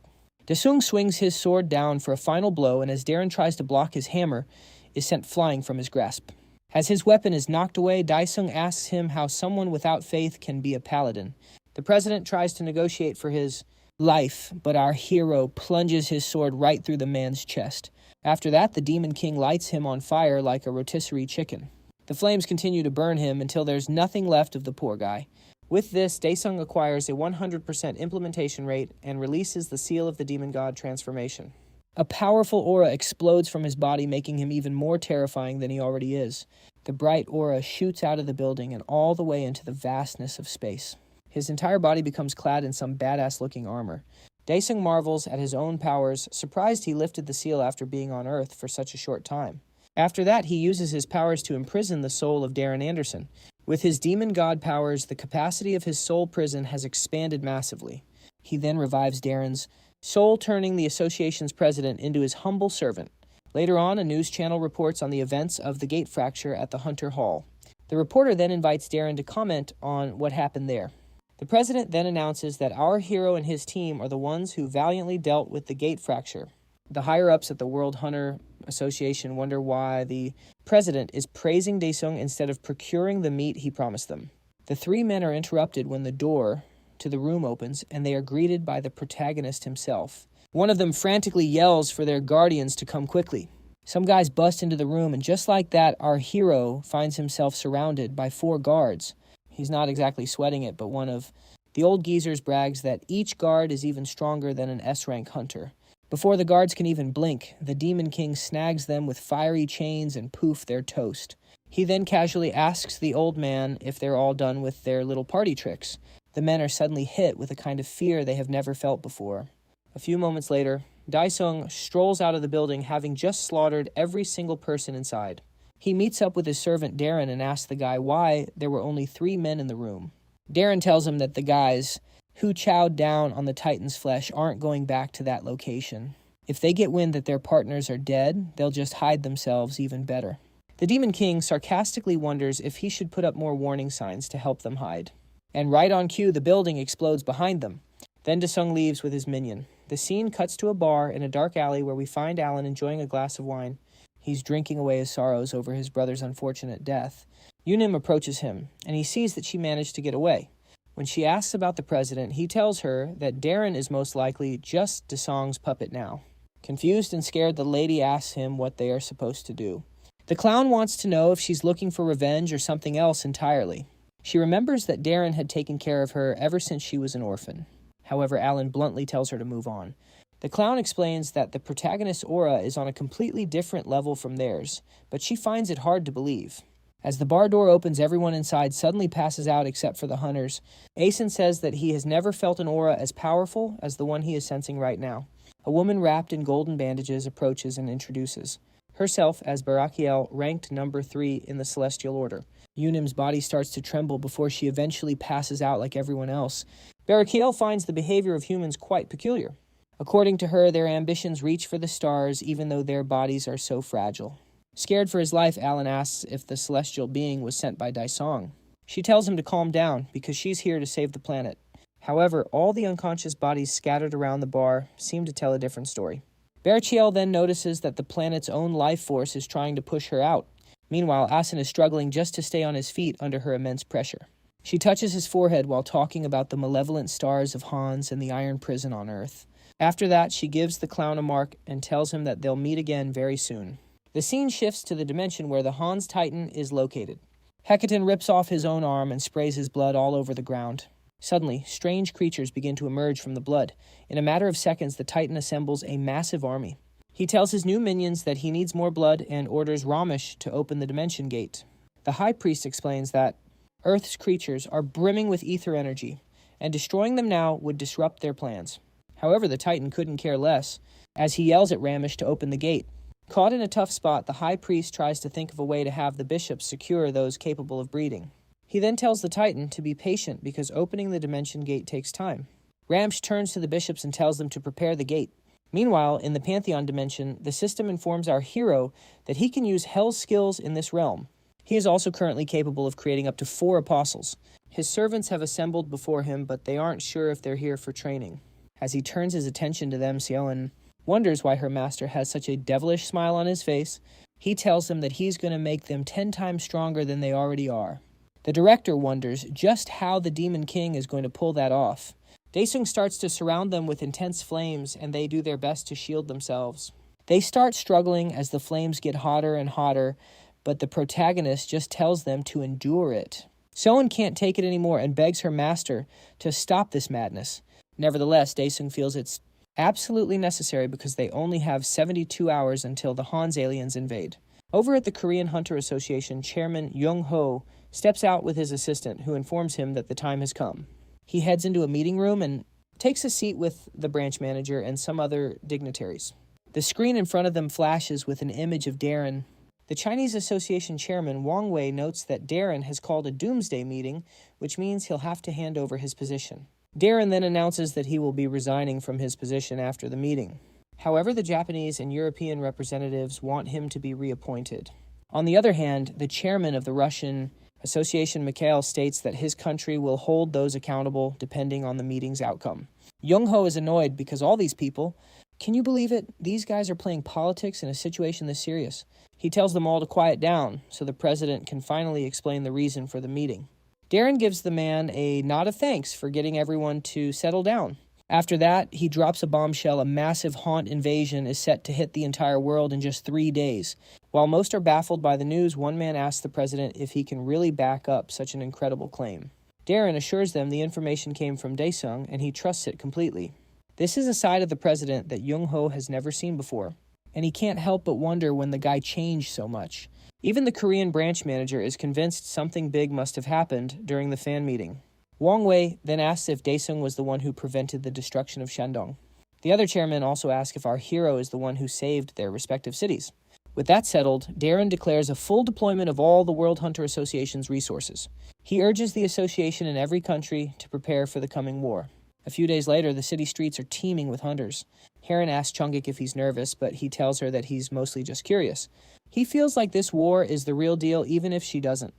Daesung swings his sword down for a final blow, and as Darren tries to block his hammer, is sent flying from his grasp. As his weapon is knocked away, Daesung asks him how someone without faith can be a paladin. The president tries to negotiate for his life, but our hero plunges his sword right through the man's chest. After that, the Demon King lights him on fire like a rotisserie chicken. The flames continue to burn him until there's nothing left of the poor guy. With this, Daesung acquires a 100% implementation rate and releases the Seal of the Demon God transformation. A powerful aura explodes from his body, making him even more terrifying than he already is. The bright aura shoots out of the building and all the way into the vastness of space. His entire body becomes clad in some badass-looking armor. Daesung marvels at his own powers, surprised he lifted the seal after being on Earth for such a short time. After that, he uses his powers to imprison the soul of Darren Anderson. With his demon god powers, the capacity of his soul prison has expanded massively. He then revives Darren's soul, turning the association's president into his humble servant. Later on, a news channel reports on the events of the gate fracture at the Hunter Hall. The reporter then invites Darren to comment on what happened there. The president then announces that our hero and his team are the ones who valiantly dealt with the gate fracture. The higher-ups at the World Hunter Association wonder why the president is praising Daesung instead of procuring the meat he promised them. The three men are interrupted when the door to the room opens, and they are greeted by the protagonist himself. One of them frantically yells for their guardians to come quickly. Some guys bust into the room, and just like that, our hero finds himself surrounded by 4 guards. He's not exactly sweating it, but one of the old geezers brags that each guard is even stronger than an S-rank hunter. Before the guards can even blink, the Demon King snags them with fiery chains and poof, they're toast. He then casually asks the old man if they're all done with their little party tricks. The men are suddenly hit with a kind of fear they have never felt before. A few moments later, Daesung strolls out of the building, having just slaughtered every single person inside. He meets up with his servant Darren and asks the guy why there were only 3 men in the room. Darren tells him that the guys who chowed down on the Titan's flesh aren't going back to that location. If they get wind that their partners are dead, they'll just hide themselves even better. The Demon King sarcastically wonders if he should put up more warning signs to help them hide. And right on cue, the building explodes behind them. Then Daesung leaves with his minion. The scene cuts to a bar in a dark alley where we find Alan enjoying a glass of wine. He's drinking away his sorrows over his brother's unfortunate death. Yunim approaches him, and he sees that she managed to get away. When she asks about the president, he tells her that Darren is most likely just Daesung's puppet now. Confused and scared, the lady asks him what they are supposed to do. The clown wants to know if she's looking for revenge or something else entirely. She remembers that Darren had taken care of her ever since she was an orphan. However, Alan bluntly tells her to move on. The clown explains that the protagonist's aura is on a completely different level from theirs, but she finds it hard to believe. As the bar door opens, everyone inside suddenly passes out except for the hunters. Asen says that he has never felt an aura as powerful as the one he is sensing right now. A woman wrapped in golden bandages approaches and introduces herself as Barakiel, ranked number 3 in the Celestial Order. Yunim's body starts to tremble before she eventually passes out like everyone else. Barakiel finds the behavior of humans quite peculiar. According to her, their ambitions reach for the stars even though their bodies are so fragile. Scared for his life, Alan asks if the celestial being was sent by Daesung. She tells him to calm down because she's here to save the planet. However, all the unconscious bodies scattered around the bar seem to tell a different story. Barachiel then notices that the planet's own life force is trying to push her out. Meanwhile, Asen is struggling just to stay on his feet under her immense pressure. She touches his forehead while talking about the malevolent stars of Hans and the iron prison on Earth. After that, she gives the clown a mark and tells him that they'll meet again very soon. The scene shifts to the dimension where the Hans Titan is located. Hecaton rips off his own arm and sprays his blood all over the ground. Suddenly, strange creatures begin to emerge from the blood. In a matter of seconds, the Titan assembles a massive army. He tells his new minions that he needs more blood and orders Ramesh to open the dimension gate. The High Priest explains that Earth's creatures are brimming with ether energy, and destroying them now would disrupt their plans. However, the Titan couldn't care less, as he yells at Ramesh to open the gate. Caught in a tough spot, the High Priest tries to think of a way to have the bishops secure those capable of breeding. He then tells the Titan to be patient because opening the dimension gate takes time. Ramesh turns to the bishops and tells them to prepare the gate. Meanwhile, in the Pantheon dimension, the system informs our hero that he can use Hell's skills in this realm. He is also currently capable of creating up to 4 apostles. His servants have assembled before him, but they aren't sure if they're here for training. As he turns his attention to them, Seoin wonders why her master has such a devilish smile on his face. He tells them that he's going to make them 10 times stronger than they already are. The director wonders just how the Demon King is going to pull that off. Daesung starts to surround them with intense flames, and they do their best to shield themselves. They start struggling as the flames get hotter and hotter, but the protagonist just tells them to endure it. Seoin can't take it anymore and begs her master to stop this madness. Nevertheless, Daesung feels it's absolutely necessary because they only have 72 hours until the Hans aliens invade. Over at the Korean Hunter Association, Chairman Young-ho steps out with his assistant, who informs him that the time has come. He heads into a meeting room and takes a seat with the branch manager and some other dignitaries. The screen in front of them flashes with an image of Darren. The Chinese Association chairman Wang Wei notes that Darren has called a doomsday meeting, which means he'll have to hand over his position. Darren then announces that he will be resigning from his position after the meeting. However, the Japanese and European representatives want him to be reappointed. On the other hand, the chairman of the Russian Association, Mikhail, states that his country will hold those accountable depending on the meeting's outcome. Young-ho is annoyed because all these people, can you believe it? These guys are playing politics in a situation this serious. He tells them all to quiet down so the president can finally explain the reason for the meeting. Darren gives the man a nod of thanks for getting everyone to settle down. After that, he drops a bombshell. A massive haunt invasion is set to hit the entire world in just 3 days. While most are baffled by the news, one man asks the president if he can really back up such an incredible claim. Darren assures them the information came from Daesung and he trusts it completely. This is a side of the president that Young-ho has never seen before, and he can't help but wonder when the guy changed so much. Even the Korean branch manager is convinced something big must have happened during the fan meeting. Wang Wei then asks if Daesung was the one who prevented the destruction of Shandong. The other chairman also asks if our hero is the one who saved their respective cities. With that settled, Darren declares a full deployment of all the World Hunter Association's resources. He urges the association in every country to prepare for the coming war. A few days later, the city streets are teeming with hunters. Heron asks Chungik if he's nervous, but he tells her that he's mostly just curious. He feels like this war is the real deal even if she doesn't.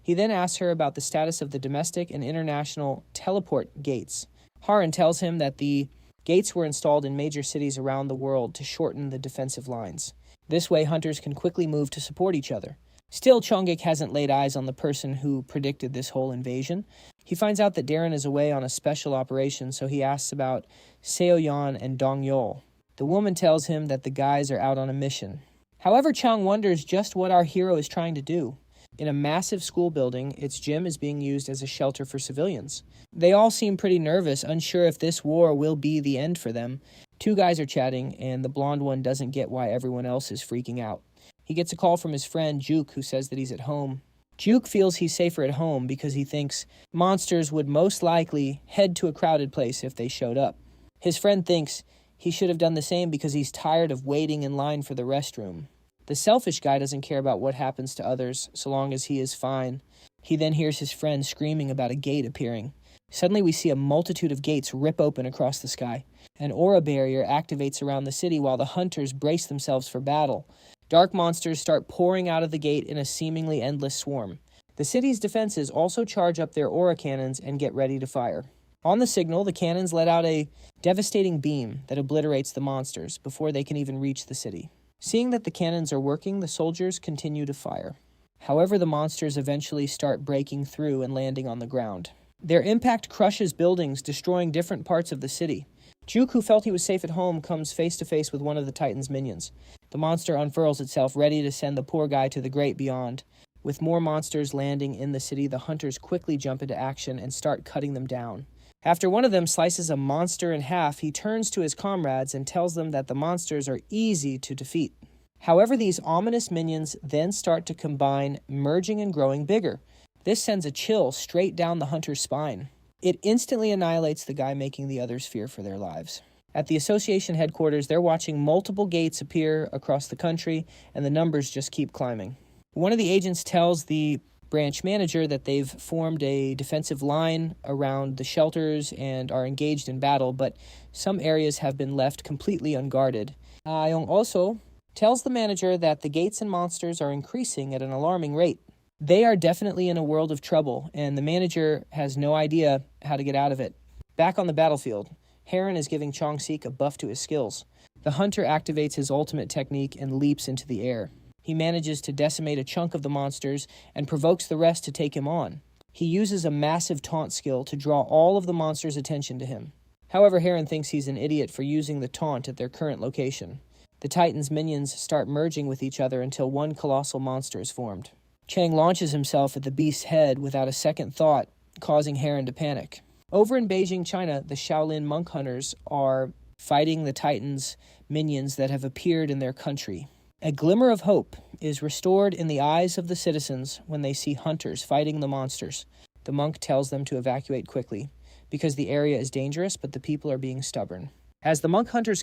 He then asks her about the status of the domestic and international teleport gates. Haran tells him that the gates were installed in major cities around the world to shorten the defensive lines. This way, hunters can quickly move to support each other. Still, Chungik hasn't laid eyes on the person who predicted this whole invasion. He finds out that Darren is away on a special operation, so he asks about Seoyeon and Dongyol. The woman tells him that the guys are out on a mission. However, Chung wonders just what our hero is trying to do. In a massive school building, its gym is being used as a shelter for civilians. They all seem pretty nervous, unsure if this war will be the end for them. Two guys are chatting, and the blonde one doesn't get why everyone else is freaking out. He gets a call from his friend Juke, who says that he's at home. Juke feels he's safer at home because he thinks monsters would most likely head to a crowded place if they showed up. His friend thinks he should have done the same because he's tired of waiting in line for the restroom. The selfish guy doesn't care about what happens to others so long as he is fine. He then hears his friend screaming about a gate appearing. Suddenly we see a multitude of gates rip open across the sky. An aura barrier activates around the city while the hunters brace themselves for battle. Dark monsters start pouring out of the gate in a seemingly endless swarm. The city's defenses also charge up their aura cannons and get ready to fire. On the signal, the cannons let out a devastating beam that obliterates the monsters before they can even reach the city. Seeing that the cannons are working, the soldiers continue to fire. However, the monsters eventually start breaking through and landing on the ground. Their impact crushes buildings, destroying different parts of the city. Juke, who felt he was safe at home, comes face to face with one of the Titan's minions. The monster unfurls itself, ready to send the poor guy to the great beyond. With more monsters landing in the city, the hunters quickly jump into action and start cutting them down. After one of them slices a monster in half, he turns to his comrades and tells them that the monsters are easy to defeat. However, these ominous minions then start to combine, merging and growing bigger. This sends a chill straight down the hunter's spine. It instantly annihilates the guy, making the others fear for their lives. At the association headquarters, they're watching multiple gates appear across the country, and the numbers just keep climbing. One of the agents tells the branch manager that they've formed a defensive line around the shelters and are engaged in battle, but some areas have been left completely unguarded. Ayong also tells the manager that the gates and monsters are increasing at an alarming rate. They are definitely in a world of trouble, and the manager has no idea how to get out of it. Back on the battlefield, Heron is giving Chong-sik a buff to his skills. The hunter activates his ultimate technique and leaps into the air. He manages to decimate a chunk of the monsters and provokes the rest to take him on. He uses a massive taunt skill to draw all of the monsters' attention to him. However, Heron thinks he's an idiot for using the taunt at their current location. The Titan's minions start merging with each other until one colossal monster is formed. Chang launches himself at the beast's head without a second thought, causing Heron to panic. Over in Beijing, China, the Shaolin monk hunters are fighting the Titan's minions that have appeared in their country. A glimmer of hope is restored in the eyes of the citizens when they see hunters fighting the monsters. The monk tells them to evacuate quickly, because the area is dangerous, but the people are being stubborn. As the monk hunters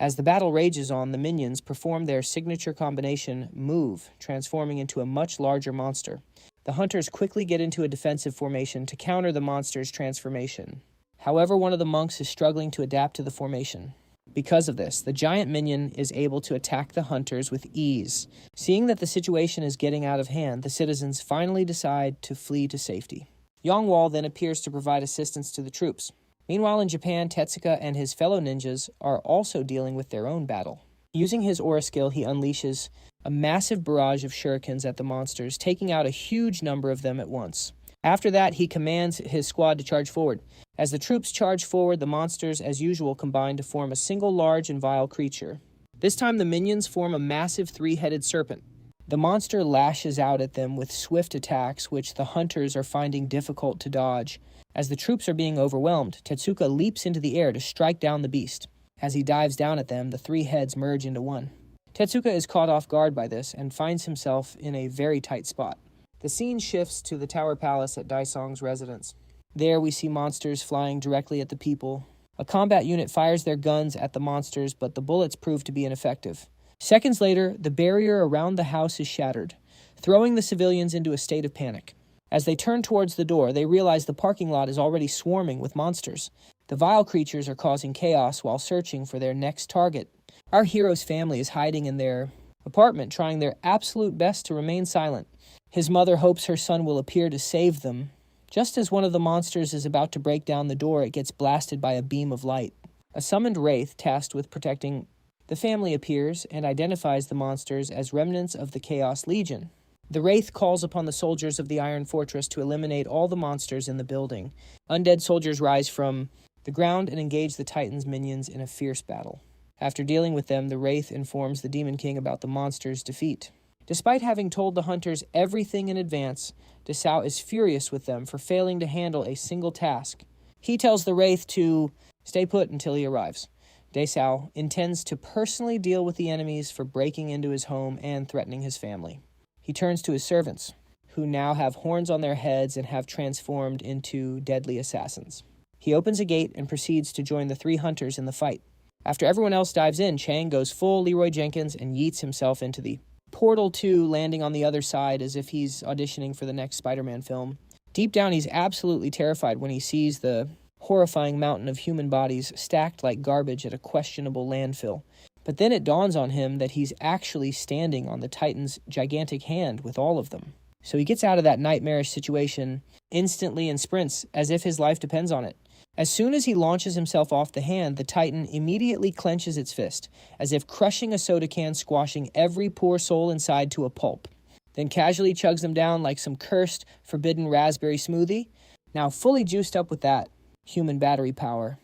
as the battle rages on, the minions perform their signature combination move, transforming into a much larger monster. The hunters quickly get into a defensive formation to counter the monster's transformation. However, one of the monks is struggling to adapt to the formation. Because of this, the giant minion is able to attack the hunters with ease. Seeing that the situation is getting out of hand, the citizens finally decide to flee to safety. Yongwall then appears to provide assistance to the troops. Meanwhile, in Japan, Tetsuka and his fellow ninjas are also dealing with their own battle. Using his aura skill, he unleashes a massive barrage of shurikens at the monsters, taking out a huge number of them at once. After that, he commands his squad to charge forward. As the troops charge forward, the monsters, as usual, combine to form a single large and vile creature. This time, the minions form a massive three-headed serpent. The monster lashes out at them with swift attacks, which the hunters are finding difficult to dodge. As the troops are being overwhelmed, Tetsuka leaps into the air to strike down the beast. As he dives down at them, the three heads merge into one. Tetsuka is caught off guard by this and finds himself in a very tight spot. The scene shifts to the Tower Palace at Daisong's residence. There we see monsters flying directly at the people. A combat unit fires their guns at the monsters, but the bullets prove to be ineffective. Seconds later, the barrier around the house is shattered, throwing the civilians into a state of panic. As they turn towards the door, they realize the parking lot is already swarming with monsters. The vile creatures are causing chaos while searching for their next target. Our hero's family is hiding in their apartment, trying their absolute best to remain silent. His mother hopes her son will appear to save them. Just as one of the monsters is about to break down the door, it gets blasted by a beam of light. A summoned wraith tasked with protecting the family appears and identifies the monsters as remnants of the Chaos Legion. The wraith calls upon the soldiers of the Iron Fortress to eliminate all the monsters in the building. Undead soldiers rise from the ground and engage the Titan's minions in a fierce battle. After dealing with them, the wraith informs the Demon King about the monsters' defeat. Despite having told the hunters everything in advance, Desao is furious with them for failing to handle a single task. He tells the wraith to stay put until he arrives. Desao intends to personally deal with the enemies for breaking into his home and threatening his family. He turns to his servants, who now have horns on their heads and have transformed into deadly assassins. He opens a gate and proceeds to join the three hunters in the fight. After everyone else dives in, Chang goes full Leroy Jenkins and yeets himself into the portal 2, landing on the other side as if he's auditioning for the next Spider-Man film. Deep down, he's absolutely terrified when he sees the horrifying mountain of human bodies stacked like garbage at a questionable landfill. But then it dawns on him that he's actually standing on the Titan's gigantic hand with all of them. So he gets out of that nightmarish situation instantly and sprints as if his life depends on it. As soon as he launches himself off the hand, the Titan immediately clenches its fist, as if crushing a soda can, squashing every poor soul inside to a pulp. Then casually chugs them down like some cursed, forbidden raspberry smoothie. Now fully juiced up with that human battery power,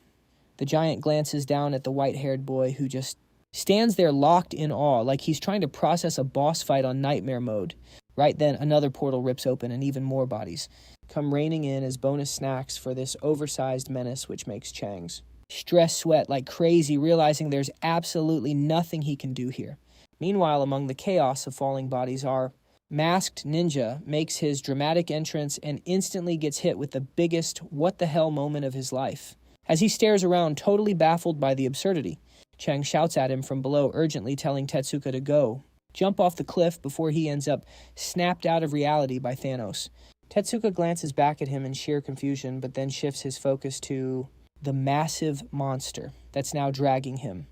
the giant glances down at the white-haired boy who just stands there locked in awe, like he's trying to process a boss fight on nightmare mode. Right then, another portal rips open and even more bodies come raining in as bonus snacks for this oversized menace, which makes Chang's stress sweat like crazy, realizing there's absolutely nothing he can do here. Meanwhile, among the chaos of falling bodies, our masked ninja makes his dramatic entrance and instantly gets hit with the biggest what-the-hell moment of his life. As he stares around, totally baffled by the absurdity, Chang shouts at him from below, urgently telling Tetsuka to go, jump off the cliff before he ends up snapped out of reality by Thanos. Tetsuka glances back at him in sheer confusion, but then shifts his focus to the massive monster that's now dragging him,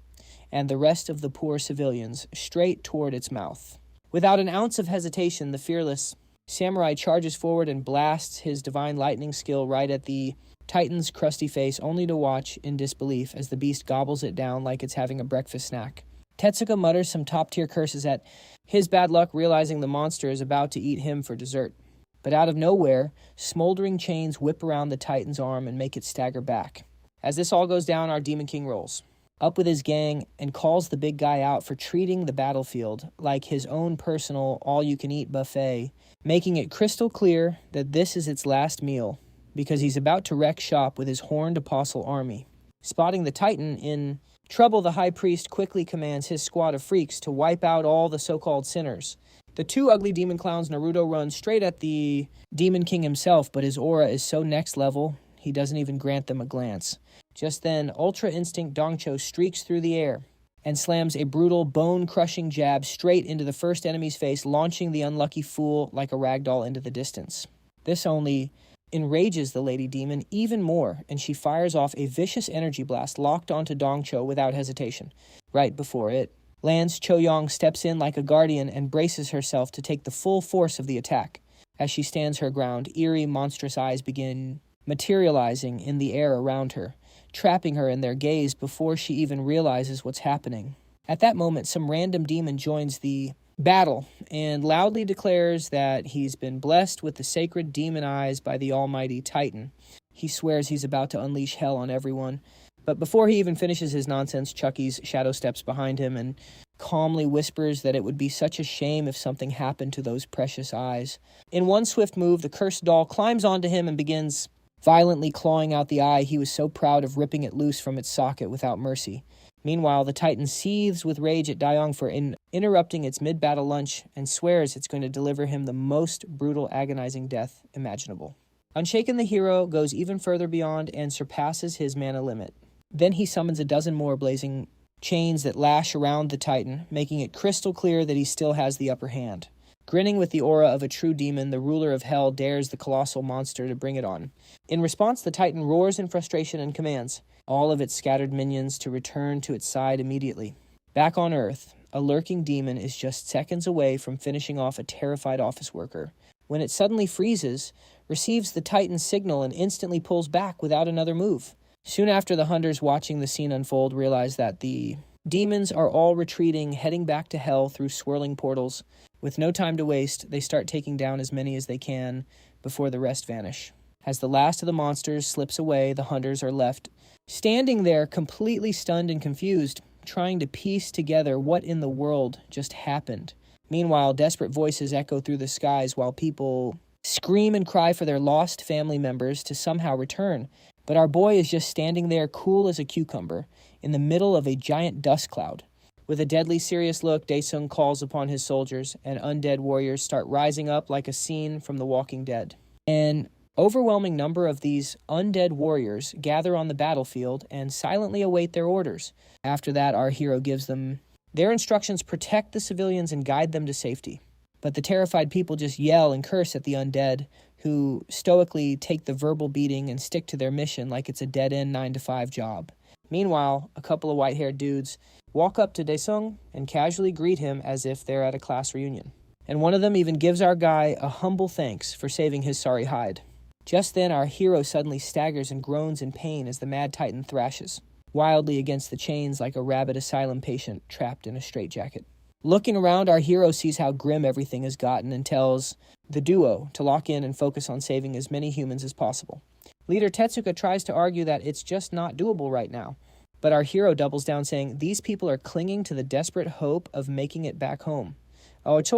and the rest of the poor civilians straight toward its mouth. Without an ounce of hesitation, the fearless samurai charges forward and blasts his divine lightning skill right at the Titan's crusty face, only to watch in disbelief as the beast gobbles it down like it's having a breakfast snack. Tetsuka mutters some top-tier curses at his bad luck, realizing the monster is about to eat him for dessert. But out of nowhere, smoldering chains whip around the Titan's arm and make it stagger back. As this all goes down, our Demon King rolls up with his gang and calls the big guy out for treating the battlefield like his own personal all-you-can-eat buffet, making it crystal clear that this is its last meal, because he's about to wreck shop with his horned apostle army. Spotting the Titan in trouble, the High Priest quickly commands his squad of freaks to wipe out all the so-called sinners. The two ugly demon clowns Naruto run straight at the Demon King himself, but his aura is so next level, he doesn't even grant them a glance. Just then, Ultra Instinct Dongcho streaks through the air and slams a brutal, bone-crushing jab straight into the first enemy's face, launching the unlucky fool like a ragdoll into the distance. This only enrages the Lady Demon even more, and she fires off a vicious energy blast locked onto Dongcho without hesitation. Right before it lands, Cho-young steps in like a guardian and braces herself to take the full force of the attack. As she stands her ground, eerie, monstrous eyes begin materializing in the air around her, trapping her in their gaze before she even realizes what's happening. At that moment, some random demon joins the battle and loudly declares that he's been blessed with the sacred demon eyes by the almighty Titan. He swears he's about to unleash hell on everyone, but before he even finishes his nonsense, Chucky's shadow steps behind him and calmly whispers that it would be such a shame if something happened to those precious eyes. In one swift move, the cursed doll climbs onto him and begins violently clawing out the eye he was so proud of ripping it loose from its socket without mercy. Meanwhile, the Titan seethes with rage at Daeyoung for interrupting its mid-battle lunch and swears it's going to deliver him the most brutal, agonizing death imaginable. Unshaken, the hero goes even further beyond and surpasses his mana limit. Then he summons a dozen more blazing chains that lash around the Titan, making it crystal clear that he still has the upper hand. Grinning with the aura of a true demon, the ruler of hell dares the colossal monster to bring it on. In response, the Titan roars in frustration and commands all of its scattered minions to return to its side immediately. Back on Earth, a lurking demon is just seconds away from finishing off a terrified office worker, when it suddenly freezes, receives the Titan's signal, and instantly pulls back without another move. Soon after, the hunters watching the scene unfold realize that the demons are all retreating, heading back to hell through swirling portals. With no time to waste, they start taking down as many as they can before the rest vanish. As the last of the monsters slips away, the hunters are left standing there completely stunned and confused, trying to piece together what in the world just happened. Meanwhile, desperate voices echo through the skies while people scream and cry for their lost family members to somehow return. But our boy is just standing there cool as a cucumber in the middle of a giant dust cloud. With a deadly serious look, Daesung calls upon his soldiers, and undead warriors start rising up like a scene from The Walking Dead. An overwhelming number of these undead warriors gather on the battlefield and silently await their orders. After that, our hero gives them their instructions: protect the civilians and guide them to safety. But the terrified people just yell and curse at the undead, who stoically take the verbal beating and stick to their mission like it's a dead-end 9-to-5 job. Meanwhile, a couple of white-haired dudes walk up to Daesung and casually greet him as if they're at a class reunion. And one of them even gives our guy a humble thanks for saving his sorry hide. Just then, our hero suddenly staggers and groans in pain as the Mad Titan thrashes wildly against the chains like a rabid asylum patient trapped in a straitjacket. Looking around, our hero sees how grim everything has gotten and tells the duo to lock in and focus on saving as many humans as possible. Leader Tetsuka tries to argue that it's just not doable right now, but our hero doubles down, saying these people are clinging to the desperate hope of making it back home. Right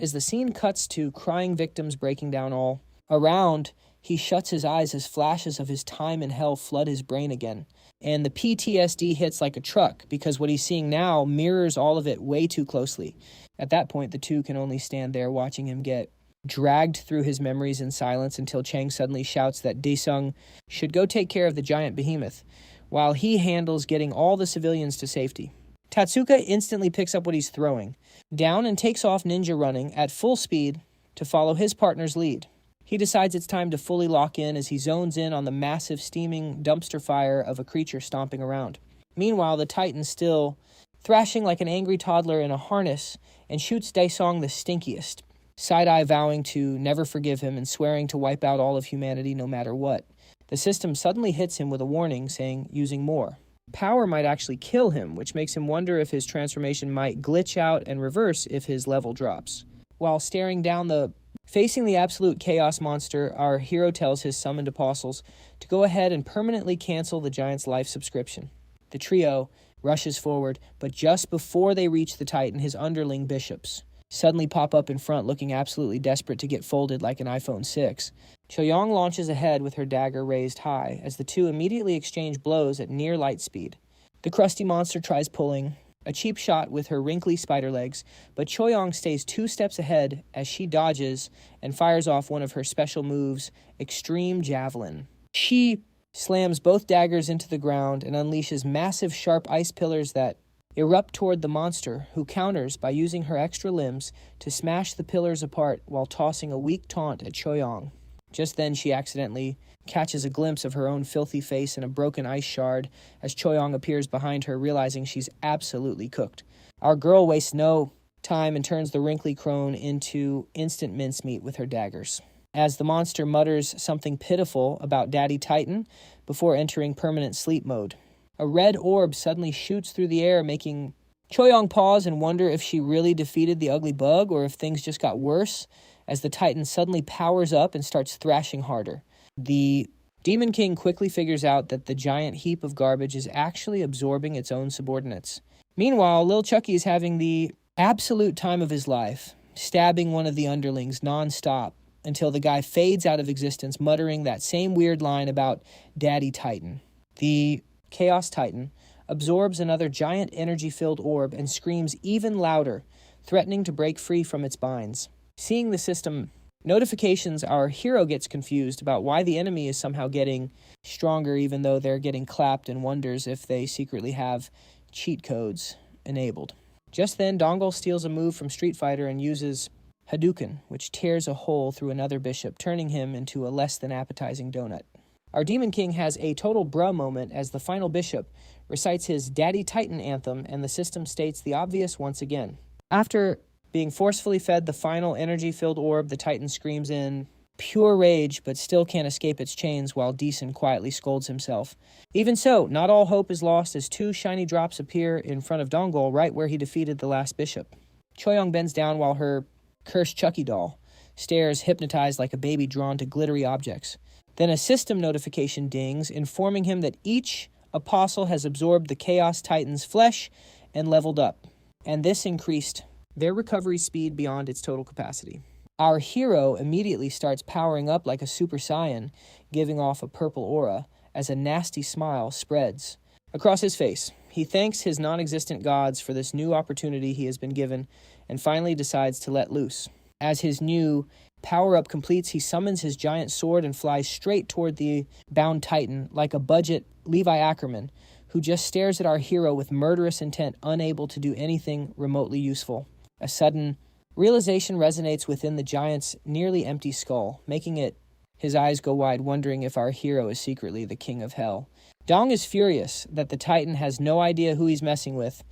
as the scene cuts to crying victims breaking down all around, he shuts his eyes as flashes of his time in hell flood his brain again. And the PTSD hits like a truck, because what he's seeing now mirrors all of it way too closely. At that point, the two can only stand there watching him get dragged through his memories in silence until Chang suddenly shouts that Daesung should go take care of the giant behemoth, while he handles getting all the civilians to safety. Tatsuka instantly picks up what he's throwing down and takes off ninja running at full speed to follow his partner's lead. He decides it's time to fully lock in as he zones in on the massive steaming dumpster fire of a creature stomping around. Meanwhile, the Titan still thrashing like an angry toddler in a harness and shoots Daesung the stinkiest, side-eye vowing to never forgive him and swearing to wipe out all of humanity no matter what. The system suddenly hits him with a warning saying using more power might actually kill him, which makes him wonder if his transformation might glitch out and reverse if his level drops. While facing the absolute chaos monster, our hero tells his summoned apostles to go ahead and permanently cancel the giant's life subscription. The trio rushes forward, but just before they reach the Titan, his underling bishops suddenly pop up in front, looking absolutely desperate to get folded like an iPhone 6. Choyong launches ahead with her dagger raised high, as the two immediately exchange blows at near light speed. The crusty monster tries pulling a cheap shot with her wrinkly spider legs, but Choyong stays 2 steps ahead as she dodges and fires off one of her special moves, Extreme Javelin. She slams both daggers into the ground and unleashes massive sharp ice pillars that erupt toward the monster, who counters by using her extra limbs to smash the pillars apart while tossing a weak taunt at Choyong. Just then she accidentally catches a glimpse of her own filthy face in a broken ice shard as Choyong appears behind her, realizing she's absolutely cooked. Our girl wastes no time and turns the wrinkly crone into instant mincemeat with her daggers. As the monster mutters something pitiful about Daddy Titan before entering permanent sleep mode, a red orb suddenly shoots through the air, making Choyong pause and wonder if she really defeated the ugly bug or if things just got worse as the Titan suddenly powers up and starts thrashing harder. The Demon King quickly figures out that the giant heap of garbage is actually absorbing its own subordinates. Meanwhile, Lil Chucky is having the absolute time of his life, stabbing one of the underlings non-stop until the guy fades out of existence, muttering that same weird line about Daddy Titan. The Chaos Titan absorbs another giant energy-filled orb and screams even louder, threatening to break free from its binds. Seeing the system notifications, our hero gets confused about why the enemy is somehow getting stronger even though they're getting clapped, and wonders if they secretly have cheat codes enabled. Just then, Dongle steals a move from Street Fighter and uses Hadouken, which tears a hole through another bishop, turning him into a less than appetizing donut. Our Demon King has a total bruh moment as the final bishop recites his Daddy Titan anthem and the system states the obvious once again. After being forcefully fed the final energy-filled orb, the Titan screams in pure rage but still can't escape its chains while Deason quietly scolds himself. Even so, not all hope is lost as two shiny drops appear in front of Dongle right where he defeated the last bishop. Choyong bends down while her cursed Chucky doll stares hypnotized like a baby drawn to glittery objects. Then a system notification dings, informing him that each apostle has absorbed the Chaos Titan's flesh and leveled up, and this increased their recovery speed beyond its total capacity. Our hero immediately starts powering up like a Super Saiyan, giving off a purple aura as a nasty smile spreads across his face. He thanks his non-existent gods for this new opportunity he has been given and finally decides to let loose. As his new power-up completes, he summons his giant sword and flies straight toward the bound Titan like a budget Levi Ackerman, who just stares at our hero with murderous intent, unable to do anything remotely useful. A sudden realization resonates within the giant's nearly empty skull, making his eyes go wide, wondering if our hero is secretly the king of hell. Dong is furious that the Titan has no idea who he's messing with,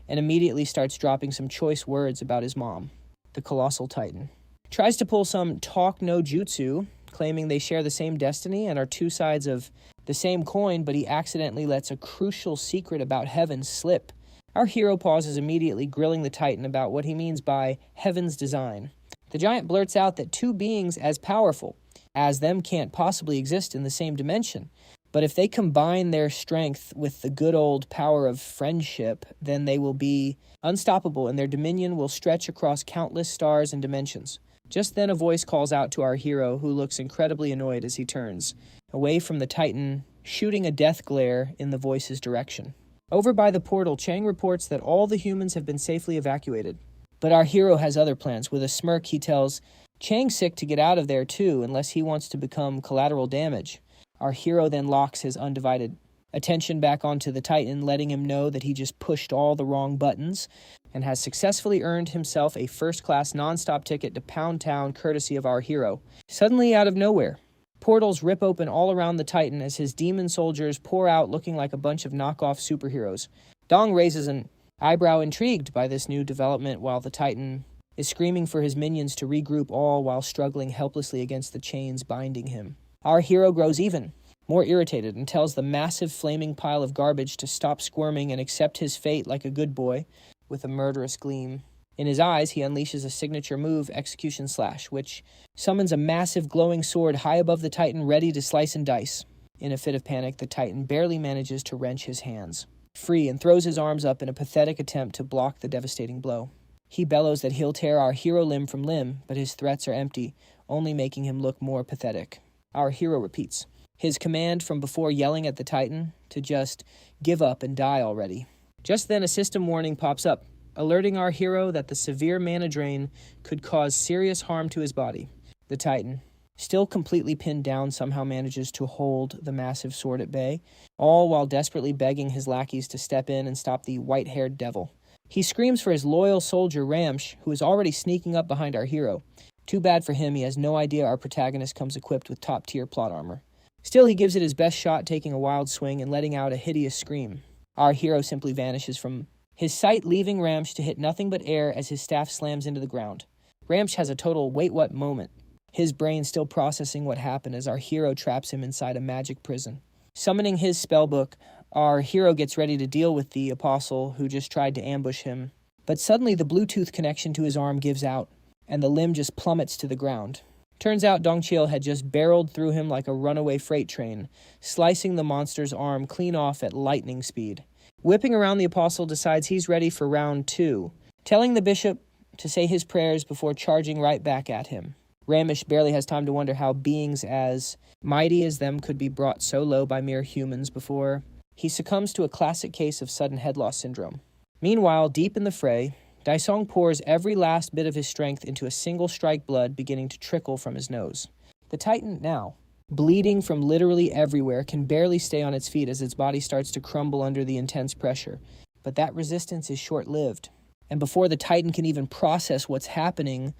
and immediately starts dropping some choice words about his mom. The Colossal Titan tries to pull some talk no jutsu, claiming they share the same destiny and are two sides of the same coin, but he accidentally lets a crucial secret about heaven slip. Our hero pauses immediately, grilling the Titan about what he means by heaven's design. The giant blurts out that two beings as powerful as them can't possibly exist in the same dimension, but if they combine their strength with the good old power of friendship, then they will be unstoppable and their dominion will stretch across countless stars and dimensions. Just then a voice calls out to our hero, who looks incredibly annoyed as he turns away from the Titan, shooting a death glare in the voice's direction. Over by the portal, Chang reports that all the humans have been safely evacuated. But our hero has other plans. With a smirk, he tells Chang sick to get out of there too, unless he wants to become collateral damage. Our hero then locks his undivided attention back onto the Titan, letting him know that he just pushed all the wrong buttons and has successfully earned himself a first-class non-stop ticket to Pound Town courtesy of our hero. Suddenly, out of nowhere, portals rip open all around the Titan as his demon soldiers pour out looking like a bunch of knockoff superheroes. Dong raises an eyebrow, intrigued by this new development, while the Titan is screaming for his minions to regroup, all while struggling helplessly against the chains binding him. Our hero grows even more irritated and tells the massive flaming pile of garbage to stop squirming and accept his fate like a good boy. With a murderous gleam in his eyes, he unleashes a signature move, Execution Slash, which summons a massive glowing sword high above the Titan, ready to slice and dice. In a fit of panic, the Titan barely manages to wrench his hands free and throws his arms up in a pathetic attempt to block the devastating blow. He bellows that he'll tear our hero limb from limb, but his threats are empty, only making him look more pathetic. Our hero repeats his command from before, yelling at the Titan to just give up and die already. Just then, a system warning pops up, alerting our hero that the severe mana drain could cause serious harm to his body. The Titan, still completely pinned down, somehow manages to hold the massive sword at bay, all while desperately begging his lackeys to step in and stop the white-haired devil. He screams for his loyal soldier Ramsh, who is already sneaking up behind our hero. Too bad for him, he has no idea our protagonist comes equipped with top-tier plot armor. Still, he gives it his best shot, taking a wild swing and letting out a hideous scream. Our hero simply vanishes from his sight, leaving Ramsh to hit nothing but air as his staff slams into the ground. Ramsh has a total wait-what moment, his brain still processing what happened as our hero traps him inside a magic prison. Summoning his spellbook, our hero gets ready to deal with the apostle who just tried to ambush him. But suddenly the Bluetooth connection to his arm gives out, and the limb just plummets to the ground. Turns out Dongcheol had just barreled through him like a runaway freight train, slicing the monster's arm clean off at lightning speed. Whipping around, the apostle decides he's ready for round 2, telling the bishop to say his prayers before charging right back at him. Ramish barely has time to wonder how beings as mighty as them could be brought so low by mere humans before he succumbs to a classic case of sudden head loss syndrome. Meanwhile, deep in the fray, Daisong pours every last bit of his strength into a single strike, blood beginning to trickle from his nose. The Titan now, bleeding from literally everywhere, can barely stay on its feet as its body starts to crumble under the intense pressure. But that resistance is short-lived. And before the Titan can even process what's happening,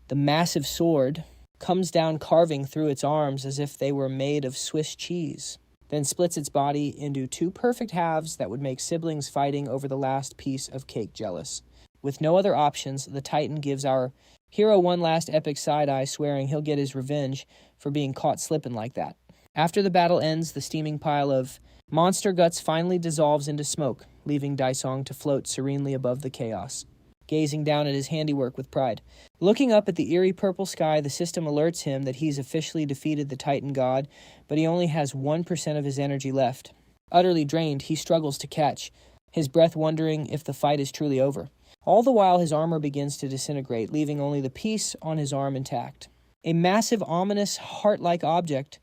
the massive sword comes down, carving through its arms as if they were made of Swiss cheese, then splits its body into 2 perfect halves that would make siblings fighting over the last piece of cake jealous. With no other options, the Titan gives our hero one last epic side-eye, swearing he'll get his revenge for being caught slipping like that. After the battle ends, the steaming pile of monster guts finally dissolves into smoke, leaving Daisong to float serenely above the chaos, gazing down at his handiwork with pride. Looking up at the eerie purple sky, the system alerts him that he's officially defeated the Titan god, but he only has 1% of his energy left. Utterly drained, he struggles to catch, his breath wondering if the fight is truly over. All the while, his armor begins to disintegrate, leaving only the piece on his arm intact. A massive, ominous, heart-like object,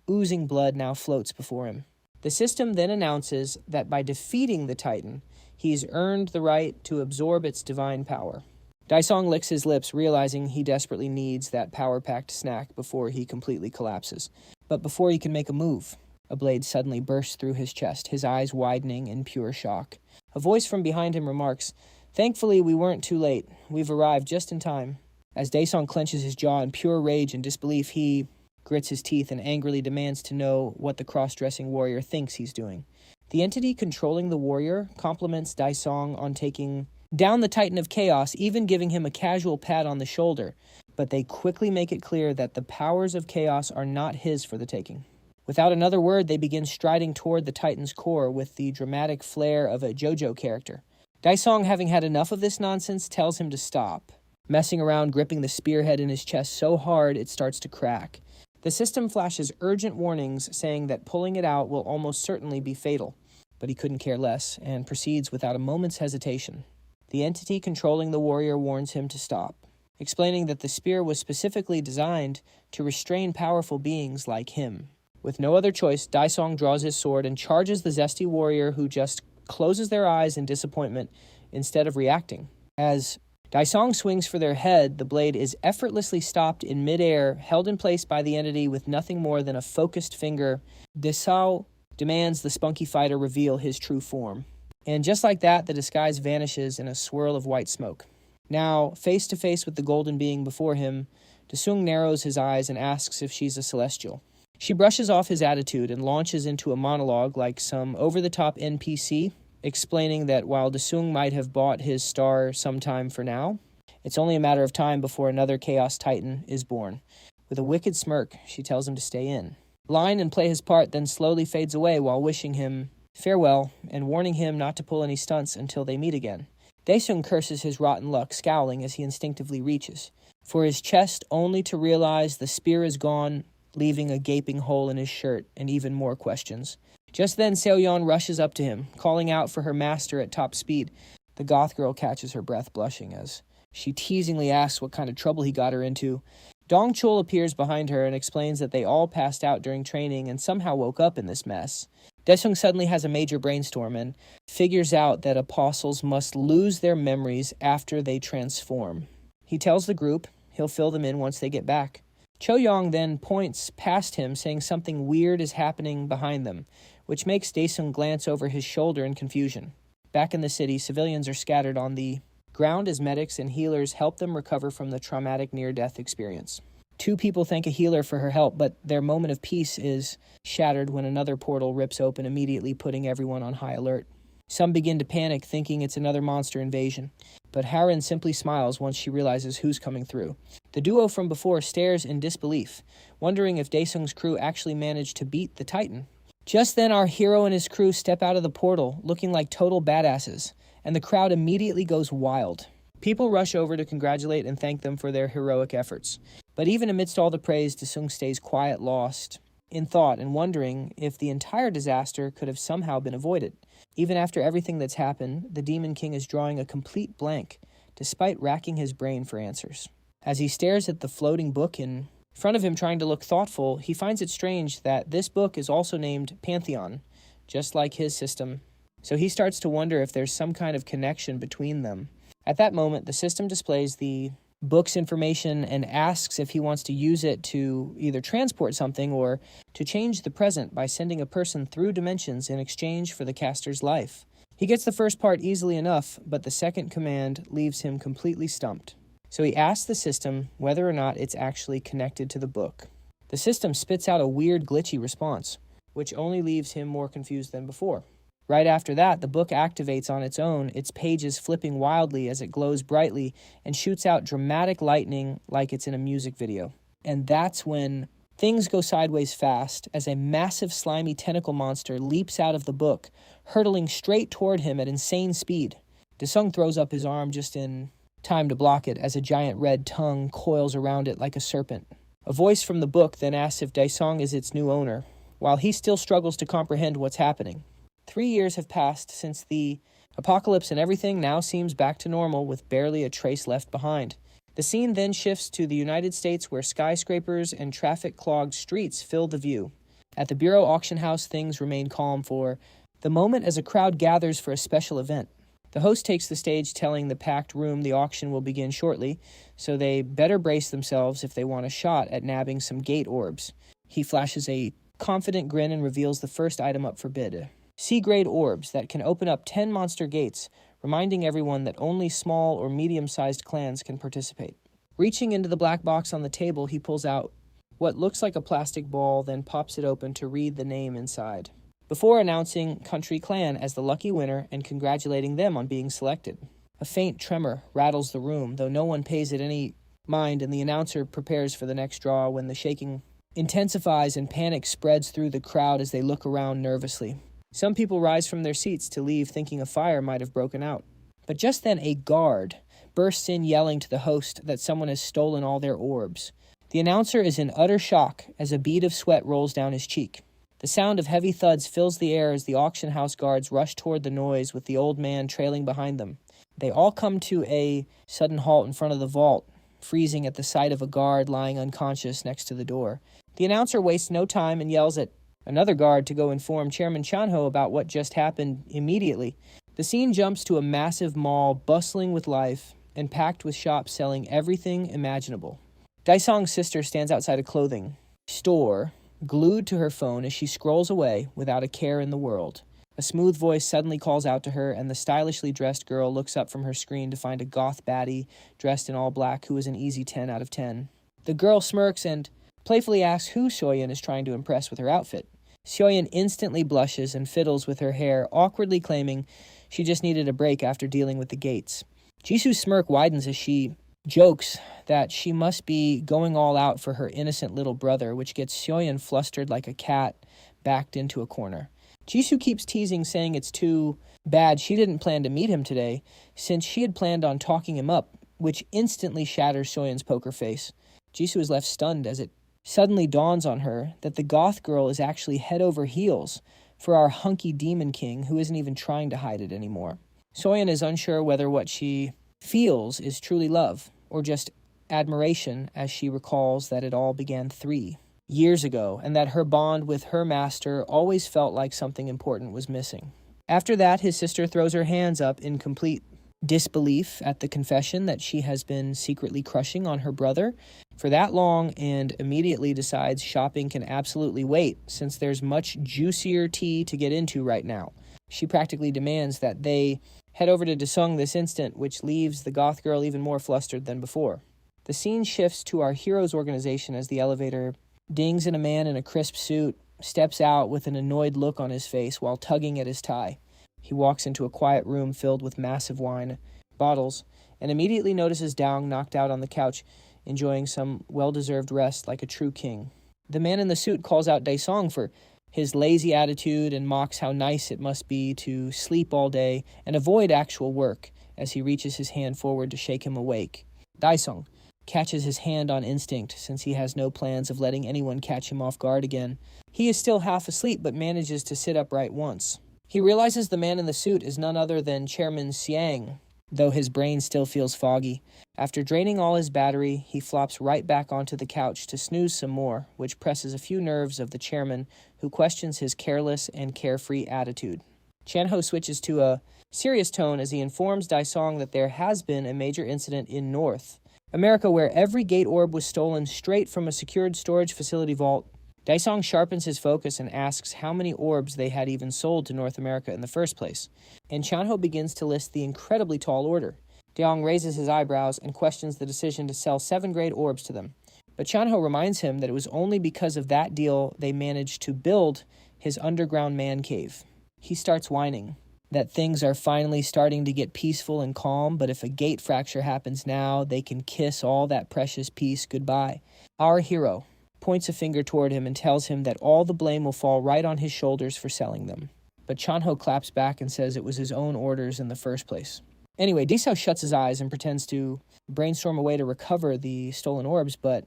oozing blood, now floats before him. The system then announces that by defeating the Titan, he's earned the right to absorb its divine power. Daisong licks his lips, realizing he desperately needs that power-packed snack before he completely collapses. But before he can make a move, a blade suddenly bursts through his chest, his eyes widening in pure shock. A voice from behind him remarks, "Thankfully, we weren't too late. We've arrived just in time." As Daisong clenches his jaw in pure rage and disbelief, he grits his teeth and angrily demands to know what the cross-dressing warrior thinks he's doing. The entity controlling the warrior compliments Daisong on taking down the Titan of Chaos, even giving him a casual pat on the shoulder, but they quickly make it clear that the powers of chaos are not his for the taking. Without another word, they begin striding toward the Titan's core with the dramatic flair of a JoJo character. Daisong, having had enough of this nonsense, tells him to stop, messing around, gripping the spearhead in his chest so hard it starts to crack. The system flashes urgent warnings saying that pulling it out will almost certainly be fatal, but he couldn't care less and proceeds without a moment's hesitation. The entity controlling the warrior warns him to stop, explaining that the spear was specifically designed to restrain powerful beings like him. With no other choice, Daisong draws his sword and charges the zesty warrior, who just closes their eyes in disappointment instead of reacting. As Daisong swings for their head, the blade is effortlessly stopped in midair, held in place by the entity with nothing more than a focused finger. Desao demands the spunky fighter reveal his true form. And just like that, the disguise vanishes in a swirl of white smoke. Now, face to face with the golden being before him, Desung narrows his eyes and asks if she's a celestial. She brushes off his attitude and launches into a monologue like some over-the-top NPC, explaining that while Desung might have bought his star sometime for now, it's only a matter of time before another Chaos Titan is born. With a wicked smirk, she tells him to stay in, line and play his part, then slowly fades away while wishing him farewell and warning him not to pull any stunts until they meet again. Daesung curses his rotten luck, scowling as he instinctively reaches for his chest, only to realize the spear is gone, leaving a gaping hole in his shirt and even more questions. Just then, Seoyeon rushes up to him, calling out for her master at top speed. The goth girl catches her breath, blushing as she teasingly asks what kind of trouble he got her into. Dong Chul appears behind her and explains that they all passed out during training and somehow woke up in this mess. Daesung suddenly has a major brainstorm and figures out that apostles must lose their memories after they transform. He tells the group he'll fill them in once they get back. Cho-young then points past him, saying something weird is happening behind them, which makes Daesung glance over his shoulder in confusion. Back in the city, civilians are scattered on the ground as medics and healers help them recover from the traumatic near-death experience. 2 people thank a healer for her help, but their moment of peace is shattered when another portal rips open, immediately putting everyone on high alert. Some begin to panic, thinking it's another monster invasion, but Harin simply smiles once she realizes who's coming through. The duo from before stares in disbelief, wondering if Daesung's crew actually managed to beat the Titan. Just then, our hero and his crew step out of the portal, looking like total badasses, and the crowd immediately goes wild. People rush over to congratulate and thank them for their heroic efforts. But even amidst all the praise, Daesung stays quiet, lost in thought, and wondering if the entire disaster could have somehow been avoided. Even after everything that's happened, the Demon King is drawing a complete blank, despite racking his brain for answers. As he stares at the floating book in front of him trying to look thoughtful, he finds it strange that this book is also named Pantheon, just like his system. So he starts to wonder if there's some kind of connection between them. At that moment, the system displays the book's information and asks if he wants to use it to either transport something or to change the present by sending a person through dimensions in exchange for the caster's life. He gets the first part easily enough, but the second command leaves him completely stumped. So he asks the system whether or not it's actually connected to the book. The system spits out a weird, glitchy response, which only leaves him more confused than before. Right after that, the book activates on its own, its pages flipping wildly as it glows brightly and shoots out dramatic lightning like it's in a music video. And that's when things go sideways fast as a massive slimy tentacle monster leaps out of the book, hurtling straight toward him at insane speed. Daesung throws up his arm just in time to block it as a giant red tongue coils around it like a serpent. A voice from the book then asks if Daesung is its new owner, while he still struggles to comprehend what's happening. 3 years have passed since the apocalypse, and everything now seems back to normal with barely a trace left behind. The scene then shifts to the United States, where skyscrapers and traffic-clogged streets fill the view. At the Bureau auction house, things remain calm for the moment as a crowd gathers for a special event. The host takes the stage, telling the packed room the auction will begin shortly, so they better brace themselves if they want a shot at nabbing some gate orbs. He flashes a confident grin and reveals the first item up for bid. C-grade orbs that can open up 10 monster gates, reminding everyone that only small or medium-sized clans can participate. Reaching into the black box on the table, he pulls out what looks like a plastic ball, then pops it open to read the name inside, before announcing Country Clan as the lucky winner and congratulating them on being selected. A faint tremor rattles the room, though no one pays it any mind, and the announcer prepares for the next draw when the shaking intensifies and panic spreads through the crowd as they look around nervously. Some people rise from their seats to leave, thinking a fire might have broken out. But just then a guard bursts in, yelling to the host that someone has stolen all their orbs. The announcer is in utter shock as a bead of sweat rolls down his cheek. The sound of heavy thuds fills the air as the auction house guards rush toward the noise, with the old man trailing behind them. They all come to a sudden halt in front of the vault, freezing at the sight of a guard lying unconscious next to the door. The announcer wastes no time and yells at another guard to go inform Chairman Chanho about what just happened immediately. The scene jumps to a massive mall bustling with life and packed with shops selling everything imaginable. Daesung's sister stands outside a clothing store, glued to her phone as she scrolls away without a care in the world. A smooth voice suddenly calls out to her, and the stylishly dressed girl looks up from her screen to find a goth baddie dressed in all black who is an easy 10 out of 10. The girl smirks and playfully asks who Soyeon is trying to impress with her outfit. Soyeon instantly blushes and fiddles with her hair, awkwardly claiming she just needed a break after dealing with the gates. Jisoo's smirk widens as she jokes that she must be going all out for her innocent little brother, which gets Soyeon flustered like a cat backed into a corner. Jisoo keeps teasing, saying it's too bad she didn't plan to meet him today, since she had planned on talking him up, which instantly shatters Soyeon's poker face. Jisoo is left stunned as it suddenly dawns on her that the goth girl is actually head over heels for our hunky demon king, who isn't even trying to hide it anymore. Soyeon is unsure whether what she feels is truly love or just admiration, as she recalls that it all began 3 years ago and that her bond with her master always felt like something important was missing. After that, his sister throws her hands up in complete disbelief at the confession that she has been secretly crushing on her brother for that long, and immediately decides shopping can absolutely wait since there's much juicier tea to get into right now. She practically demands that they head over to Daesung this instant, which leaves the goth girl even more flustered than before. The scene shifts to our hero's organization as the elevator dings and a man in a crisp suit steps out with an annoyed look on his face while tugging at his tie. He walks into a quiet room filled with massive wine bottles and immediately notices Daung knocked out on the couch, enjoying some well-deserved rest like a true king. The man in the suit calls out Daesung for his lazy attitude and mocks how nice it must be to sleep all day and avoid actual work as he reaches his hand forward to shake him awake. Daesung catches his hand on instinct since he has no plans of letting anyone catch him off guard again. He is still half asleep but manages to sit upright once. He realizes the man in the suit is none other than Chairman Xiang, though his brain still feels foggy. After draining all his battery, he flops right back onto the couch to snooze some more, which presses a few nerves of the chairman, who questions his careless and carefree attitude. Chan-ho switches to a serious tone as he informs Daesung that there has been a major incident in North America where every gate orb was stolen straight from a secured storage facility vault. Daesung sharpens his focus and asks how many orbs they had even sold to North America in the first place, and Chan-ho begins to list the incredibly tall order. Daesung raises his eyebrows and questions the decision to sell 7 grade orbs to them, but Chan-ho reminds him that it was only because of that deal they managed to build his underground man cave. He starts whining that things are finally starting to get peaceful and calm, but if a gate fracture happens now, they can kiss all that precious peace goodbye. Our hero points a finger toward him and tells him that all the blame will fall right on his shoulders for selling them. But Chan-ho claps back and says it was his own orders in the first place. Anyway, Daesung shuts his eyes and pretends to brainstorm a way to recover the stolen orbs, but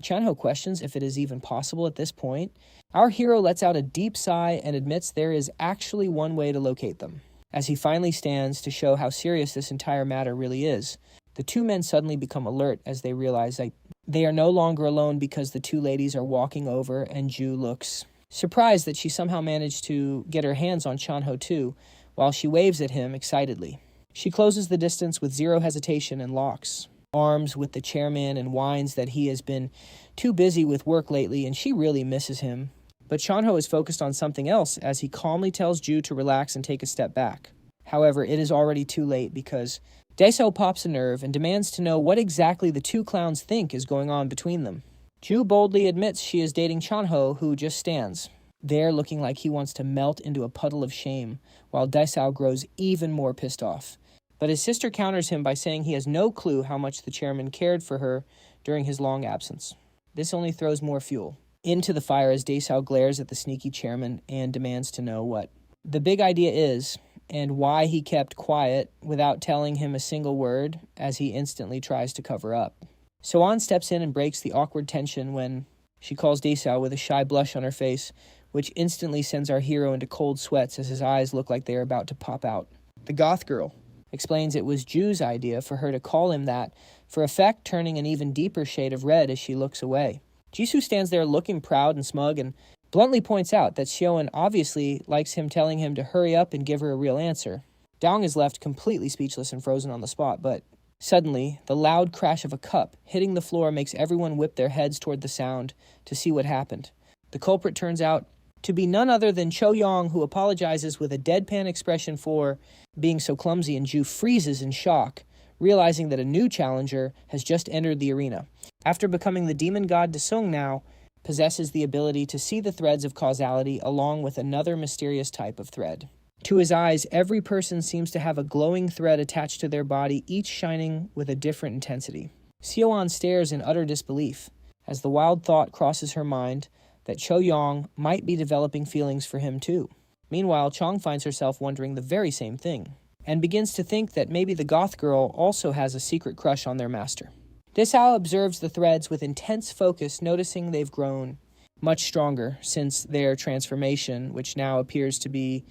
Chan-ho questions if it is even possible at this point. Our hero lets out a deep sigh and admits there is actually one way to locate them. As he finally stands to show how serious this entire matter really is, the two men suddenly become alert as they realize that they are no longer alone because the two ladies are walking over, and Ju looks surprised that she somehow managed to get her hands on Chan-ho too, while she waves at him excitedly. She closes the distance with zero hesitation and locks arms with the chairman and whines that he has been too busy with work lately and she really misses him. But Chan-ho is focused on something else as he calmly tells Ju to relax and take a step back. However, it is already too late because Daesung pops a nerve and demands to know what exactly the two clowns think is going on between them. Ju boldly admits she is dating Chan-ho, who just stands there looking like he wants to melt into a puddle of shame, while Daesung grows even more pissed off. But his sister counters him by saying he has no clue how much the chairman cared for her during his long absence. This only throws more fuel into the fire as Daesung glares at the sneaky chairman and demands to know what the big idea is and why he kept quiet without telling him a single word as he instantly tries to cover up. So-an steps in and breaks the awkward tension when she calls Daesung with a shy blush on her face, which instantly sends our hero into cold sweats as his eyes look like they are about to pop out. The goth girl explains it was Ju's idea for her to call him that, for effect turning an even deeper shade of red as she looks away. Jisoo stands there looking proud and smug and bluntly points out that Seo-an obviously likes him telling him to hurry up and give her a real answer. Daung is left completely speechless and frozen on the spot, but suddenly, the loud crash of a cup hitting the floor makes everyone whip their heads toward the sound to see what happened. The culprit turns out to be none other than Cho-young, who apologizes with a deadpan expression for being so clumsy, and Ju freezes in shock, realizing that a new challenger has just entered the arena. After becoming the demon god, Daesung now possesses the ability to see the threads of causality along with another mysterious type of thread. To his eyes, every person seems to have a glowing thread attached to their body, each shining with a different intensity. Seo-an stares in utter disbelief as the wild thought crosses her mind that Cho-young might be developing feelings for him too. Meanwhile, Chong finds herself wondering the very same thing, and begins to think that maybe the goth girl also has a secret crush on their master. Daesung observes the threads with intense focus, noticing they've grown much stronger since their transformation, which now appears to be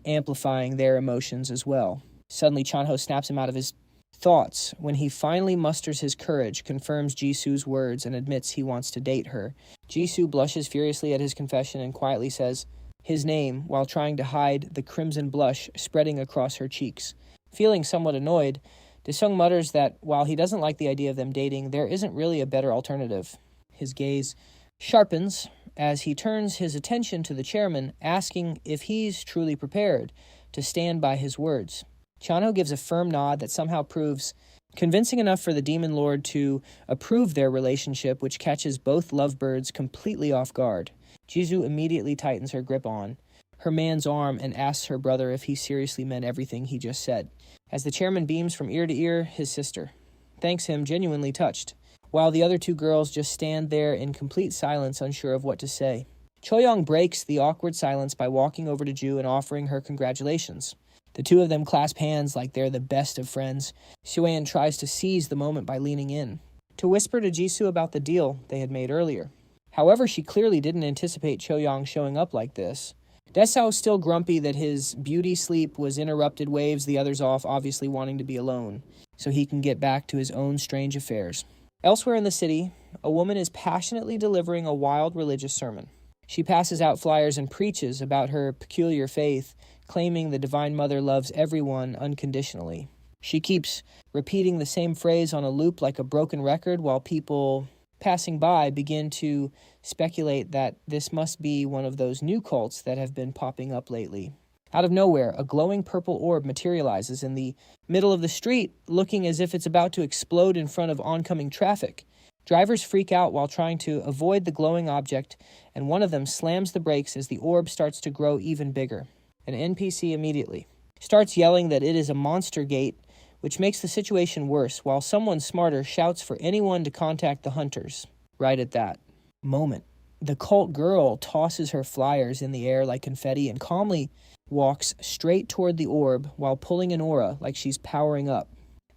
amplifying their emotions as well. Suddenly, Chan-ho snaps him out of his thoughts when he finally musters his courage, confirms Jisoo's words, and admits he wants to date her. Jisoo blushes furiously at his confession and quietly says his name while trying to hide the crimson blush spreading across her cheeks. Feeling somewhat annoyed, Daesung mutters that while he doesn't like the idea of them dating, there isn't really a better alternative. His gaze sharpens as he turns his attention to the chairman, asking if he's truly prepared to stand by his words. Chanho gives a firm nod that somehow proves convincing enough for the Demon Lord to approve their relationship, which catches both lovebirds completely off guard. Jisoo immediately tightens her grip on her man's arm and asks her brother if he seriously meant everything he just said. As the chairman beams from ear to ear, his sister thanks him, genuinely touched, while the other two girls just stand there in complete silence, unsure of what to say. Choyoung breaks the awkward silence by walking over to Ju and offering her congratulations. The two of them clasp hands like they're the best of friends. Suein tries to seize the moment by leaning in to whisper to Jisoo about the deal they had made earlier. However, she clearly didn't anticipate Choyoung showing up like this. Desao, still grumpy that his beauty sleep was interrupted, waves the others off, obviously wanting to be alone, so he can get back to his own strange affairs. Elsewhere in the city, a woman is passionately delivering a wild religious sermon. She passes out flyers and preaches about her peculiar faith, claiming the Divine Mother loves everyone unconditionally. She keeps repeating the same phrase on a loop like a broken record, while people passing by begin to speculate that this must be one of those new cults that have been popping up lately. Out of nowhere, a glowing purple orb materializes in the middle of the street, looking as if it's about to explode in front of oncoming traffic. Drivers freak out while trying to avoid the glowing object, and one of them slams the brakes as the orb starts to grow even bigger. An NPC immediately starts yelling that it is a monster gate, which makes the situation worse, while someone smarter shouts for anyone to contact the hunters. Right at that moment, the cult girl tosses her flyers in the air like confetti and calmly walks straight toward the orb while pulling an aura like she's powering up.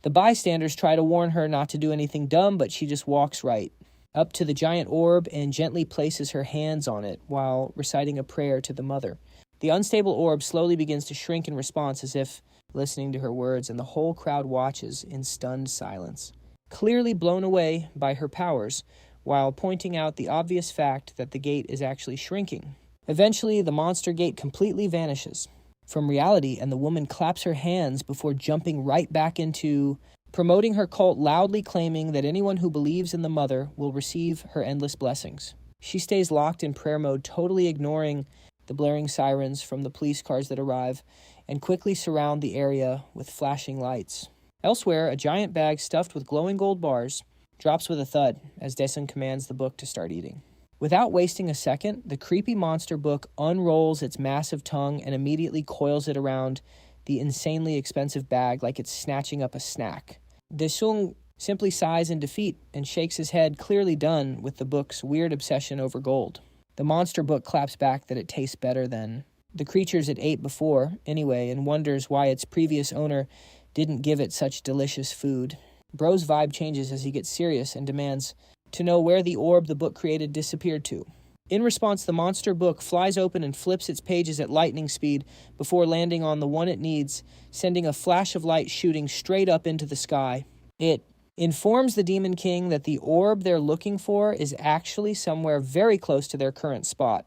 The bystanders try to warn her not to do anything dumb, but she just walks right up to the giant orb and gently places her hands on it while reciting a prayer to the mother. The unstable orb slowly begins to shrink in response, as if listening to her words, and the whole crowd watches in stunned silence, clearly blown away by her powers, while pointing out the obvious fact that the gate is actually shrinking. Eventually, the monster gate completely vanishes from reality, and the woman claps her hands before jumping right back into promoting her cult, loudly claiming that anyone who believes in the mother will receive her endless blessings. She stays locked in prayer mode, totally ignoring the blaring sirens from the police cars that arrive and quickly surround the area with flashing lights. Elsewhere, a giant bag stuffed with glowing gold bars drops with a thud as Daesung commands the book to start eating. Without wasting a second, the creepy monster book unrolls its massive tongue and immediately coils it around the insanely expensive bag like it's snatching up a snack. Daesung simply sighs in defeat and shakes his head, clearly done with the book's weird obsession over gold. The monster book claps back that it tastes better than the creatures it ate before, anyway, and wonders why its previous owner didn't give it such delicious food. Bro's vibe changes as he gets serious and demands to know where the orb the book created disappeared to. In response, the monster book flies open and flips its pages at lightning speed before landing on the one it needs, sending a flash of light shooting straight up into the sky. It informs the Demon King that the orb they're looking for is actually somewhere very close to their current spot,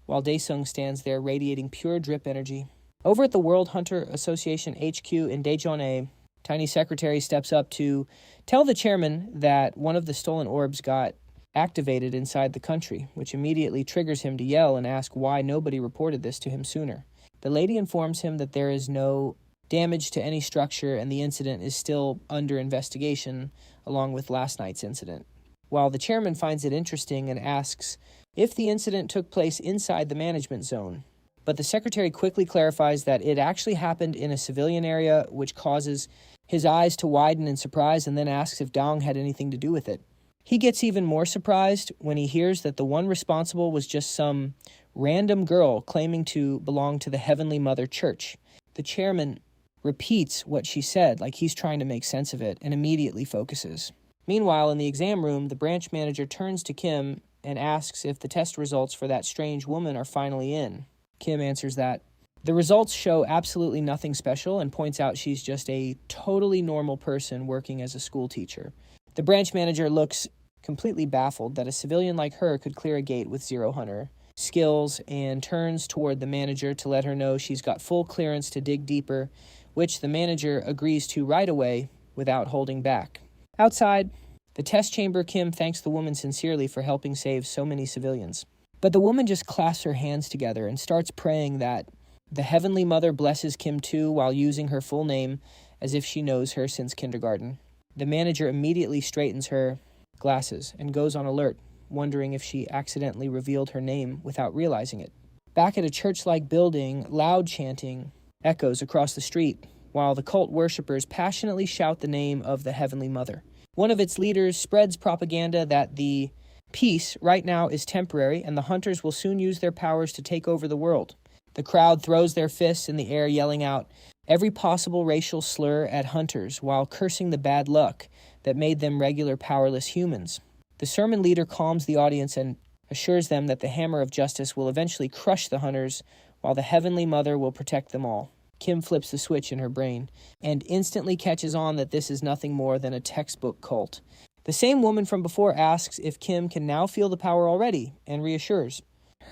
while Daesung stands there radiating pure drip energy. Over at the World Hunter Association HQ in Daejeon, Tiny Secretary steps up to tell the chairman that one of the stolen orbs got activated inside the country, which immediately triggers him to yell and ask why nobody reported this to him sooner. The lady informs him that there is no damage to any structure and the incident is still under investigation, along with last night's incident. While the chairman finds it interesting and asks if the incident took place inside the management zone. But the secretary quickly clarifies that it actually happened in a civilian area, which causes his eyes to widen in surprise, and then asks if Dong had anything to do with it. He gets even more surprised when he hears that the one responsible was just some random girl claiming to belong to the Heavenly Mother Church. The chairman repeats what she said, like he's trying to make sense of it, and immediately focuses. Meanwhile, in the exam room, the branch manager turns to Kim and asks if the test results for that strange woman are finally in. Kim answers that the results show absolutely nothing special and points out she's just a totally normal person working as a school teacher. The branch manager looks completely baffled that a civilian like her could clear a gate with zero hunter skills and turns toward the manager to let her know she's got full clearance to dig deeper which the manager agrees to right away without holding back. Outside the test chamber, Kim thanks the woman sincerely for helping save so many civilians. But the woman just clasps her hands together and starts praying that the Heavenly Mother blesses Kim too, while using her full name as if she knows her since kindergarten. The manager immediately straightens her glasses and goes on alert, wondering if she accidentally revealed her name without realizing it. Back at a church-like building, loud chanting echoes across the street, while the cult worshippers passionately shout the name of the Heavenly Mother. One of its leaders spreads propaganda that the peace right now is temporary and the hunters will soon use their powers to take over the world. The crowd throws their fists in the air, yelling out every possible racial slur at hunters while cursing the bad luck that made them regular powerless humans. The sermon leader calms the audience and assures them that the hammer of justice will eventually crush the hunters while the Heavenly Mother will protect them all. Kim flips the switch in her brain and instantly catches on that this is nothing more than a textbook cult. The same woman from before asks if Kim can now feel the power already and reassures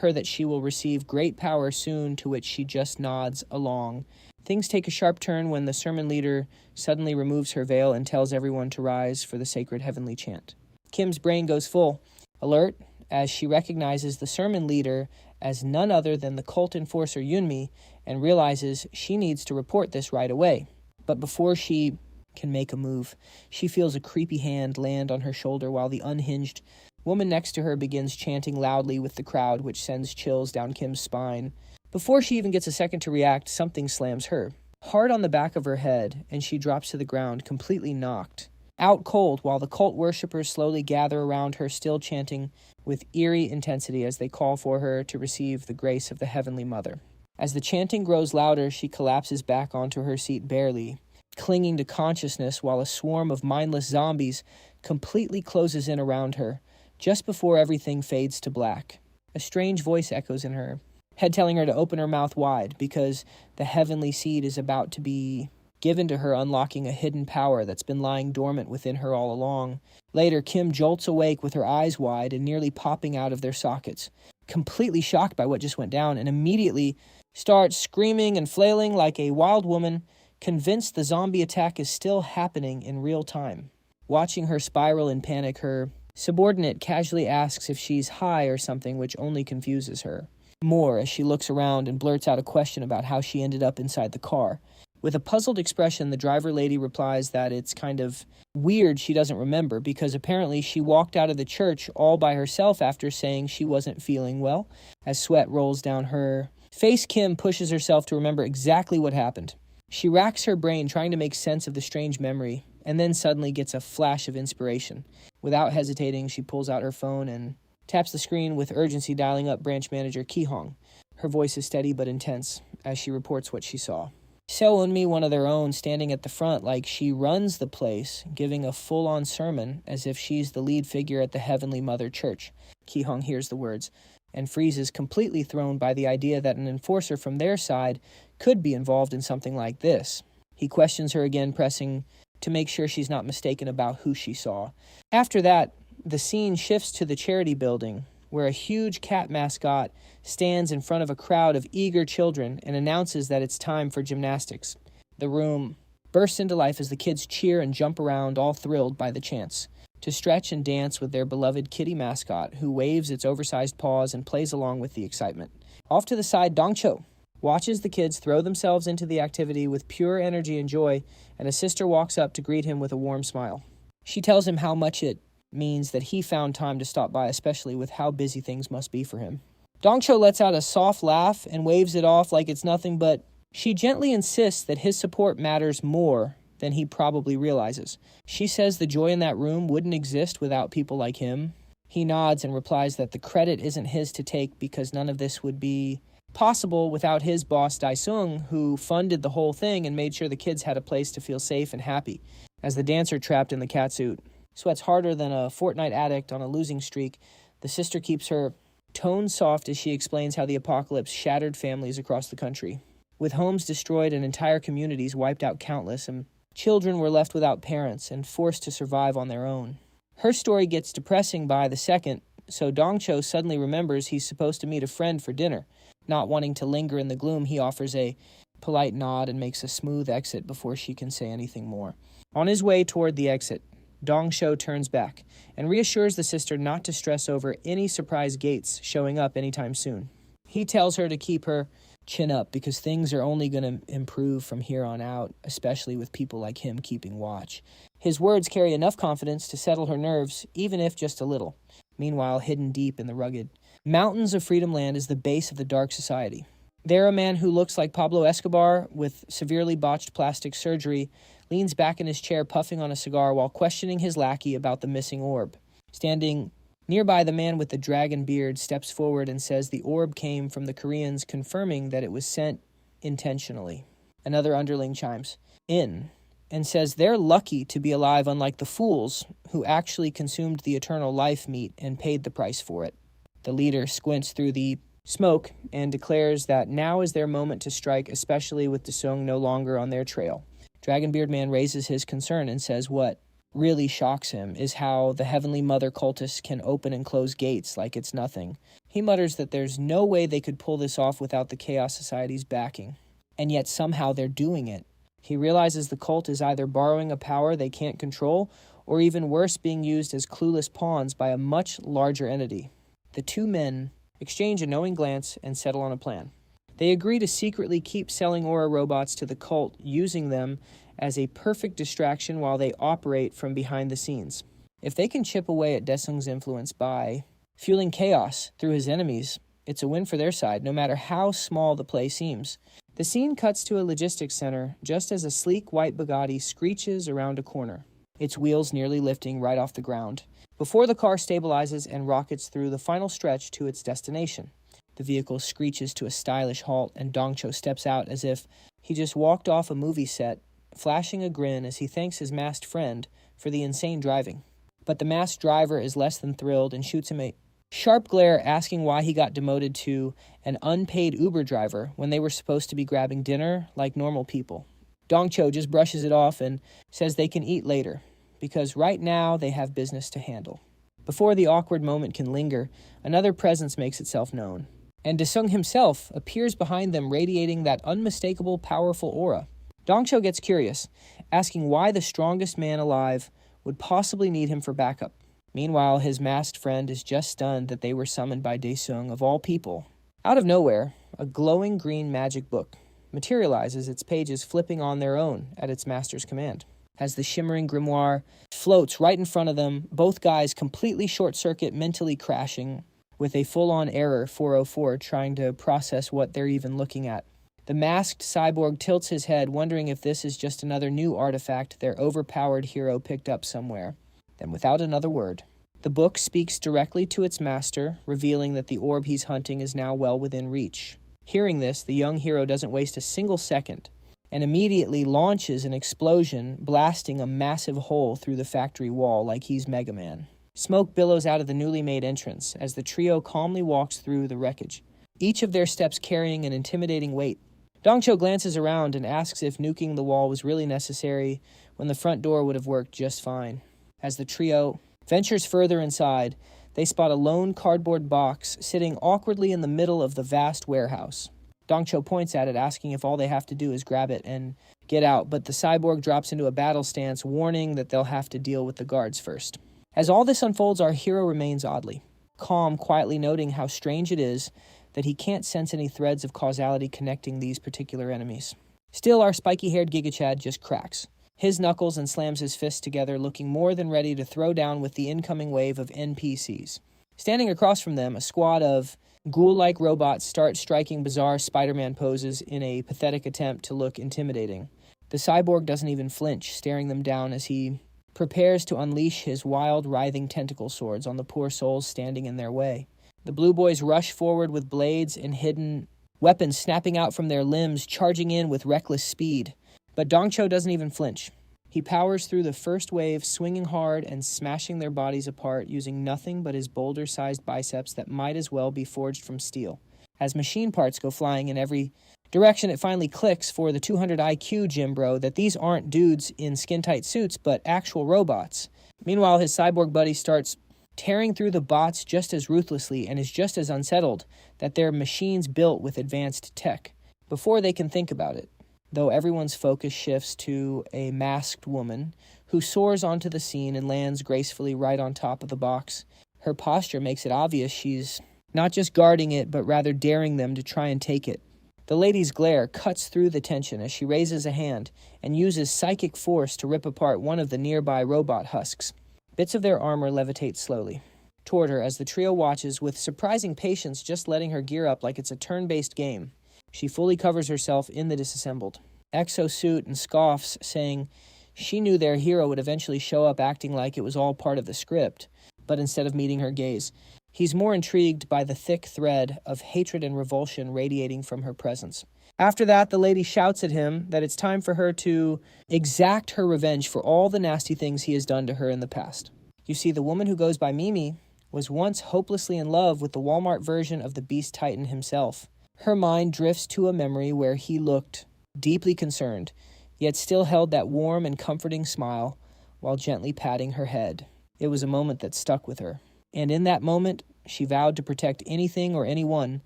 her that she will receive great power soon, to which she just nods along. Things take a sharp turn when the sermon leader suddenly removes her veil and tells everyone to rise for the sacred heavenly chant. Kim's brain goes full, alert, as she recognizes the sermon leader as none other than the cult enforcer Yunmi and realizes she needs to report this right away. But before she can make a move, she feels a creepy hand land on her shoulder while the unhinged woman next to her begins chanting loudly with the crowd, which sends chills down Kim's spine. Before she even gets a second to react, something slams her hard on the back of her head, and she drops to the ground, completely knocked out cold, while the cult worshippers slowly gather around her, still chanting with eerie intensity as they call for her to receive the grace of the Heavenly Mother. As the chanting grows louder, she collapses back onto her seat, barely clinging to consciousness, while a swarm of mindless zombies completely closes in around her, just before everything fades to black. A strange voice echoes in her head, telling her to open her mouth wide, because the heavenly seed is about to be given to her, unlocking a hidden power that's been lying dormant within her all along. Later, Kim jolts awake with her eyes wide and nearly popping out of their sockets, completely shocked by what just went down, and immediately starts screaming and flailing like a wild woman, convinced the zombie attack is still happening in real time. Watching her spiral in panic, her subordinate casually asks if she's high or something, which only confuses her more as she looks around and blurts out a question about how she ended up inside the car. With a puzzled expression, the driver lady replies that it's kind of weird she doesn't remember, because apparently she walked out of the church all by herself after saying she wasn't feeling well. As sweat rolls down her face, Kim pushes herself to remember exactly what happened. She racks her brain trying to make sense of the strange memory, and then suddenly gets a flash of inspiration. Without hesitating, she pulls out her phone and taps the screen with urgency, dialing up branch manager Ki-hong. Her voice is steady but intense as she reports what she saw. Seo Eunmi, one of their own, standing at the front like she runs the place, giving a full-on sermon as if she's the lead figure at the Heavenly Mother Church. Ki-hong hears the words and freezes, completely thrown by the idea that an enforcer from their side could be involved in something like this. He questions her again, pressing to make sure she's not mistaken about who she saw. After that, the scene shifts to the charity building, where a huge cat mascot stands in front of a crowd of eager children and announces that it's time for gymnastics. The room bursts into life as the kids cheer and jump around, all thrilled by the chance to stretch and dance with their beloved kitty mascot, who waves its oversized paws and plays along with the excitement. Off to the side, Dong-cho watches the kids throw themselves into the activity with pure energy and joy, and a sister walks up to greet him with a warm smile. She tells him how much it means that he found time to stop by, especially with how busy things must be for him. Dong-cho lets out a soft laugh and waves it off like it's nothing, but she gently insists that his support matters more than he probably realizes. She says the joy in that room wouldn't exist without people like him. He nods and replies that the credit isn't his to take, because none of this would be possible without his boss Dae-sung, who funded the whole thing and made sure the kids had a place to feel safe and happy. As the dancer trapped in the catsuit sweats harder than a Fortnite addict on a losing streak, the sister keeps her tone soft as she explains how the apocalypse shattered families across the country. With homes destroyed and entire communities wiped out countless, and children were left without parents and forced to survive on their own. Her story gets depressing by the second, so Dong-cho suddenly remembers he's supposed to meet a friend for dinner. Not wanting to linger in the gloom, he offers a polite nod and makes a smooth exit before she can say anything more. On his way toward the exit, Dong-cho turns back and reassures the sister not to stress over any surprise gates showing up anytime soon. He tells her to keep her chin up because things are only going to improve from here on out, especially with people like him keeping watch. His words carry enough confidence to settle her nerves, even if just a little. Meanwhile, hidden deep in the rugged mountains of Freedom Land is the base of the Dark Society. There, a man who looks like Pablo Escobar with severely botched plastic surgery leans back in his chair puffing on a cigar while questioning his lackey about the missing orb. Standing nearby, the man with the dragon beard steps forward and says the orb came from the Koreans, confirming that it was sent intentionally. Another underling chimes in and says they're lucky to be alive, unlike the fools who actually consumed the eternal life meat and paid the price for it. The leader squints through the smoke and declares that now is their moment to strike, especially with Desung no longer on their trail. Dragonbeard Man raises his concern and says what really shocks him is how the Heavenly Mother cultists can open and close gates like it's nothing. He mutters that there's no way they could pull this off without the Chaos Society's backing, and yet somehow they're doing it. He realizes the cult is either borrowing a power they can't control, or even worse, being used as clueless pawns by a much larger entity. The two men exchange a knowing glance and settle on a plan. They agree to secretly keep selling aura robots to the cult, using them as a perfect distraction while they operate from behind the scenes. If they can chip away at Desung's influence by fueling chaos through his enemies, it's a win for their side, no matter how small the play seems. The scene cuts to a logistics center just as a sleek white Bugatti screeches around a corner, its wheels nearly lifting right off the ground, before the car stabilizes and rockets through the final stretch to its destination. The vehicle screeches to a stylish halt, and Dong-cho steps out as if he just walked off a movie set, flashing a grin as he thanks his masked friend for the insane driving. But the masked driver is less than thrilled and shoots him a sharp glare, asking why he got demoted to an unpaid Uber driver when they were supposed to be grabbing dinner like normal people. Dong-cho just brushes it off and says they can eat later, because right now they have business to handle. Before the awkward moment can linger, another presence makes itself known, and Desung himself appears behind them, radiating that unmistakable, powerful aura. Dong-cho gets curious, asking why the strongest man alive would possibly need him for backup. Meanwhile, his masked friend is just stunned that they were summoned by Desung, of all people. Out of nowhere, a glowing green magic book materializes, its pages flipping on their own at its master's command. As the shimmering grimoire floats right in front of them, both guys completely short-circuit, mentally crashing with a full-on error 404 trying to process what they're even looking at. The masked cyborg tilts his head, wondering if this is just another new artifact their overpowered hero picked up somewhere. Then, without another word, the book speaks directly to its master, revealing that the orb he's hunting is now well within reach. Hearing this, the young hero doesn't waste a single second and immediately launches an explosion, blasting a massive hole through the factory wall like he's Mega Man. Smoke billows out of the newly made entrance as the trio calmly walks through the wreckage, each of their steps carrying an intimidating weight. Dong-cho glances around and asks if nuking the wall was really necessary when the front door would have worked just fine. As the trio ventures further inside, they spot a lone cardboard box sitting awkwardly in the middle of the vast warehouse. Dong-cho points at it, asking if all they have to do is grab it and get out, but the cyborg drops into a battle stance, warning that they'll have to deal with the guards first. As all this unfolds, our hero remains oddly calm, quietly noting how strange it is that he can't sense any threads of causality connecting these particular enemies. Still, our spiky-haired Giga Chad just cracks his knuckles and slams his fists together, looking more than ready to throw down with the incoming wave of NPCs. Standing across from them, a squad of ghoul-like robots start striking bizarre Spider-Man poses in a pathetic attempt to look intimidating. The cyborg doesn't even flinch, staring them down as he prepares to unleash his wild, writhing tentacle swords on the poor souls standing in their way. The blue boys rush forward with blades and hidden weapons snapping out from their limbs, charging in with reckless speed. But Dong-cho doesn't even flinch. He powers through the first wave, swinging hard and smashing their bodies apart, using nothing but his boulder-sized biceps that might as well be forged from steel. As machine parts go flying in every direction, it finally clicks for the 200 IQ Jim Bro that these aren't dudes in skin-tight suits, but actual robots. Meanwhile, his cyborg buddy starts tearing through the bots just as ruthlessly and is just as unsettled that they're machines built with advanced tech. before they can think about it, though everyone's focus shifts to a masked woman who soars onto the scene and lands gracefully right on top of the box. Her posture makes it obvious she's not just guarding it, but rather daring them to try and take it. The lady's glare cuts through the tension as she raises a hand and uses psychic force to rip apart one of the nearby robot husks. Bits of their armor levitate slowly toward her as the trio watches with surprising patience, just letting her gear up like it's a turn-based game. She fully covers herself in the disassembled exosuit and scoffs, saying she knew their hero would eventually show up acting like it was all part of the script, but instead of meeting her gaze, he's more intrigued by the thick thread of hatred and revulsion radiating from her presence. After that, the lady shouts at him that it's time for her to exact her revenge for all the nasty things he has done to her in the past. You see, the woman who goes by Mimi was once hopelessly in love with the Walmart version of the Beast Titan himself. Her mind drifts to a memory where he looked deeply concerned, yet still held that warm and comforting smile while gently patting her head. It was a moment that stuck with her. And in that moment, she vowed to protect anything or anyone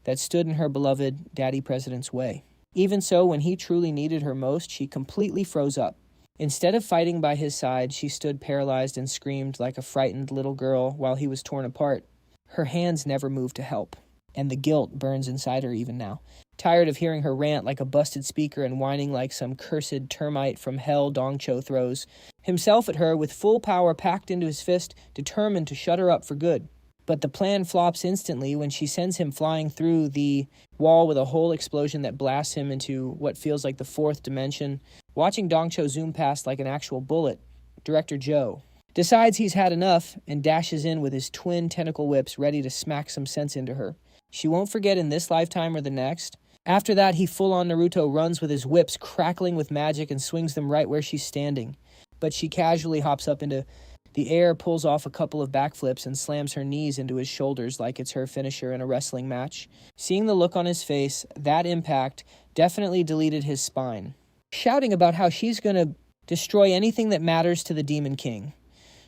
that stood in her beloved Daddy President's way. Even so, when he truly needed her most, she completely froze up. Instead of fighting by his side, she stood paralyzed and screamed like a frightened little girl while he was torn apart. Her hands never moved to help, and the guilt burns inside her even now. Tired of hearing her rant like a busted speaker and whining like some cursed termite from hell, Dongcho throws himself at her with full power packed into his fist, determined to shut her up for good. But the plan flops instantly when she sends him flying through the wall with a whole explosion that blasts him into what feels like the fourth dimension. Watching Dongcho zoom past like an actual bullet, Director Joe decides he's had enough and dashes in with his twin tentacle whips ready to smack some sense into her. She won't forget in this lifetime or the next. After that, he full-on Naruto runs with his whips crackling with magic and swings them right where she's standing. But she casually hops up into the air, pulls off a couple of backflips, and slams her knees into his shoulders like it's her finisher in a wrestling match. Seeing the look on his face, that impact definitely deleted his spine. Shouting about how she's going to destroy anything that matters to the Demon King.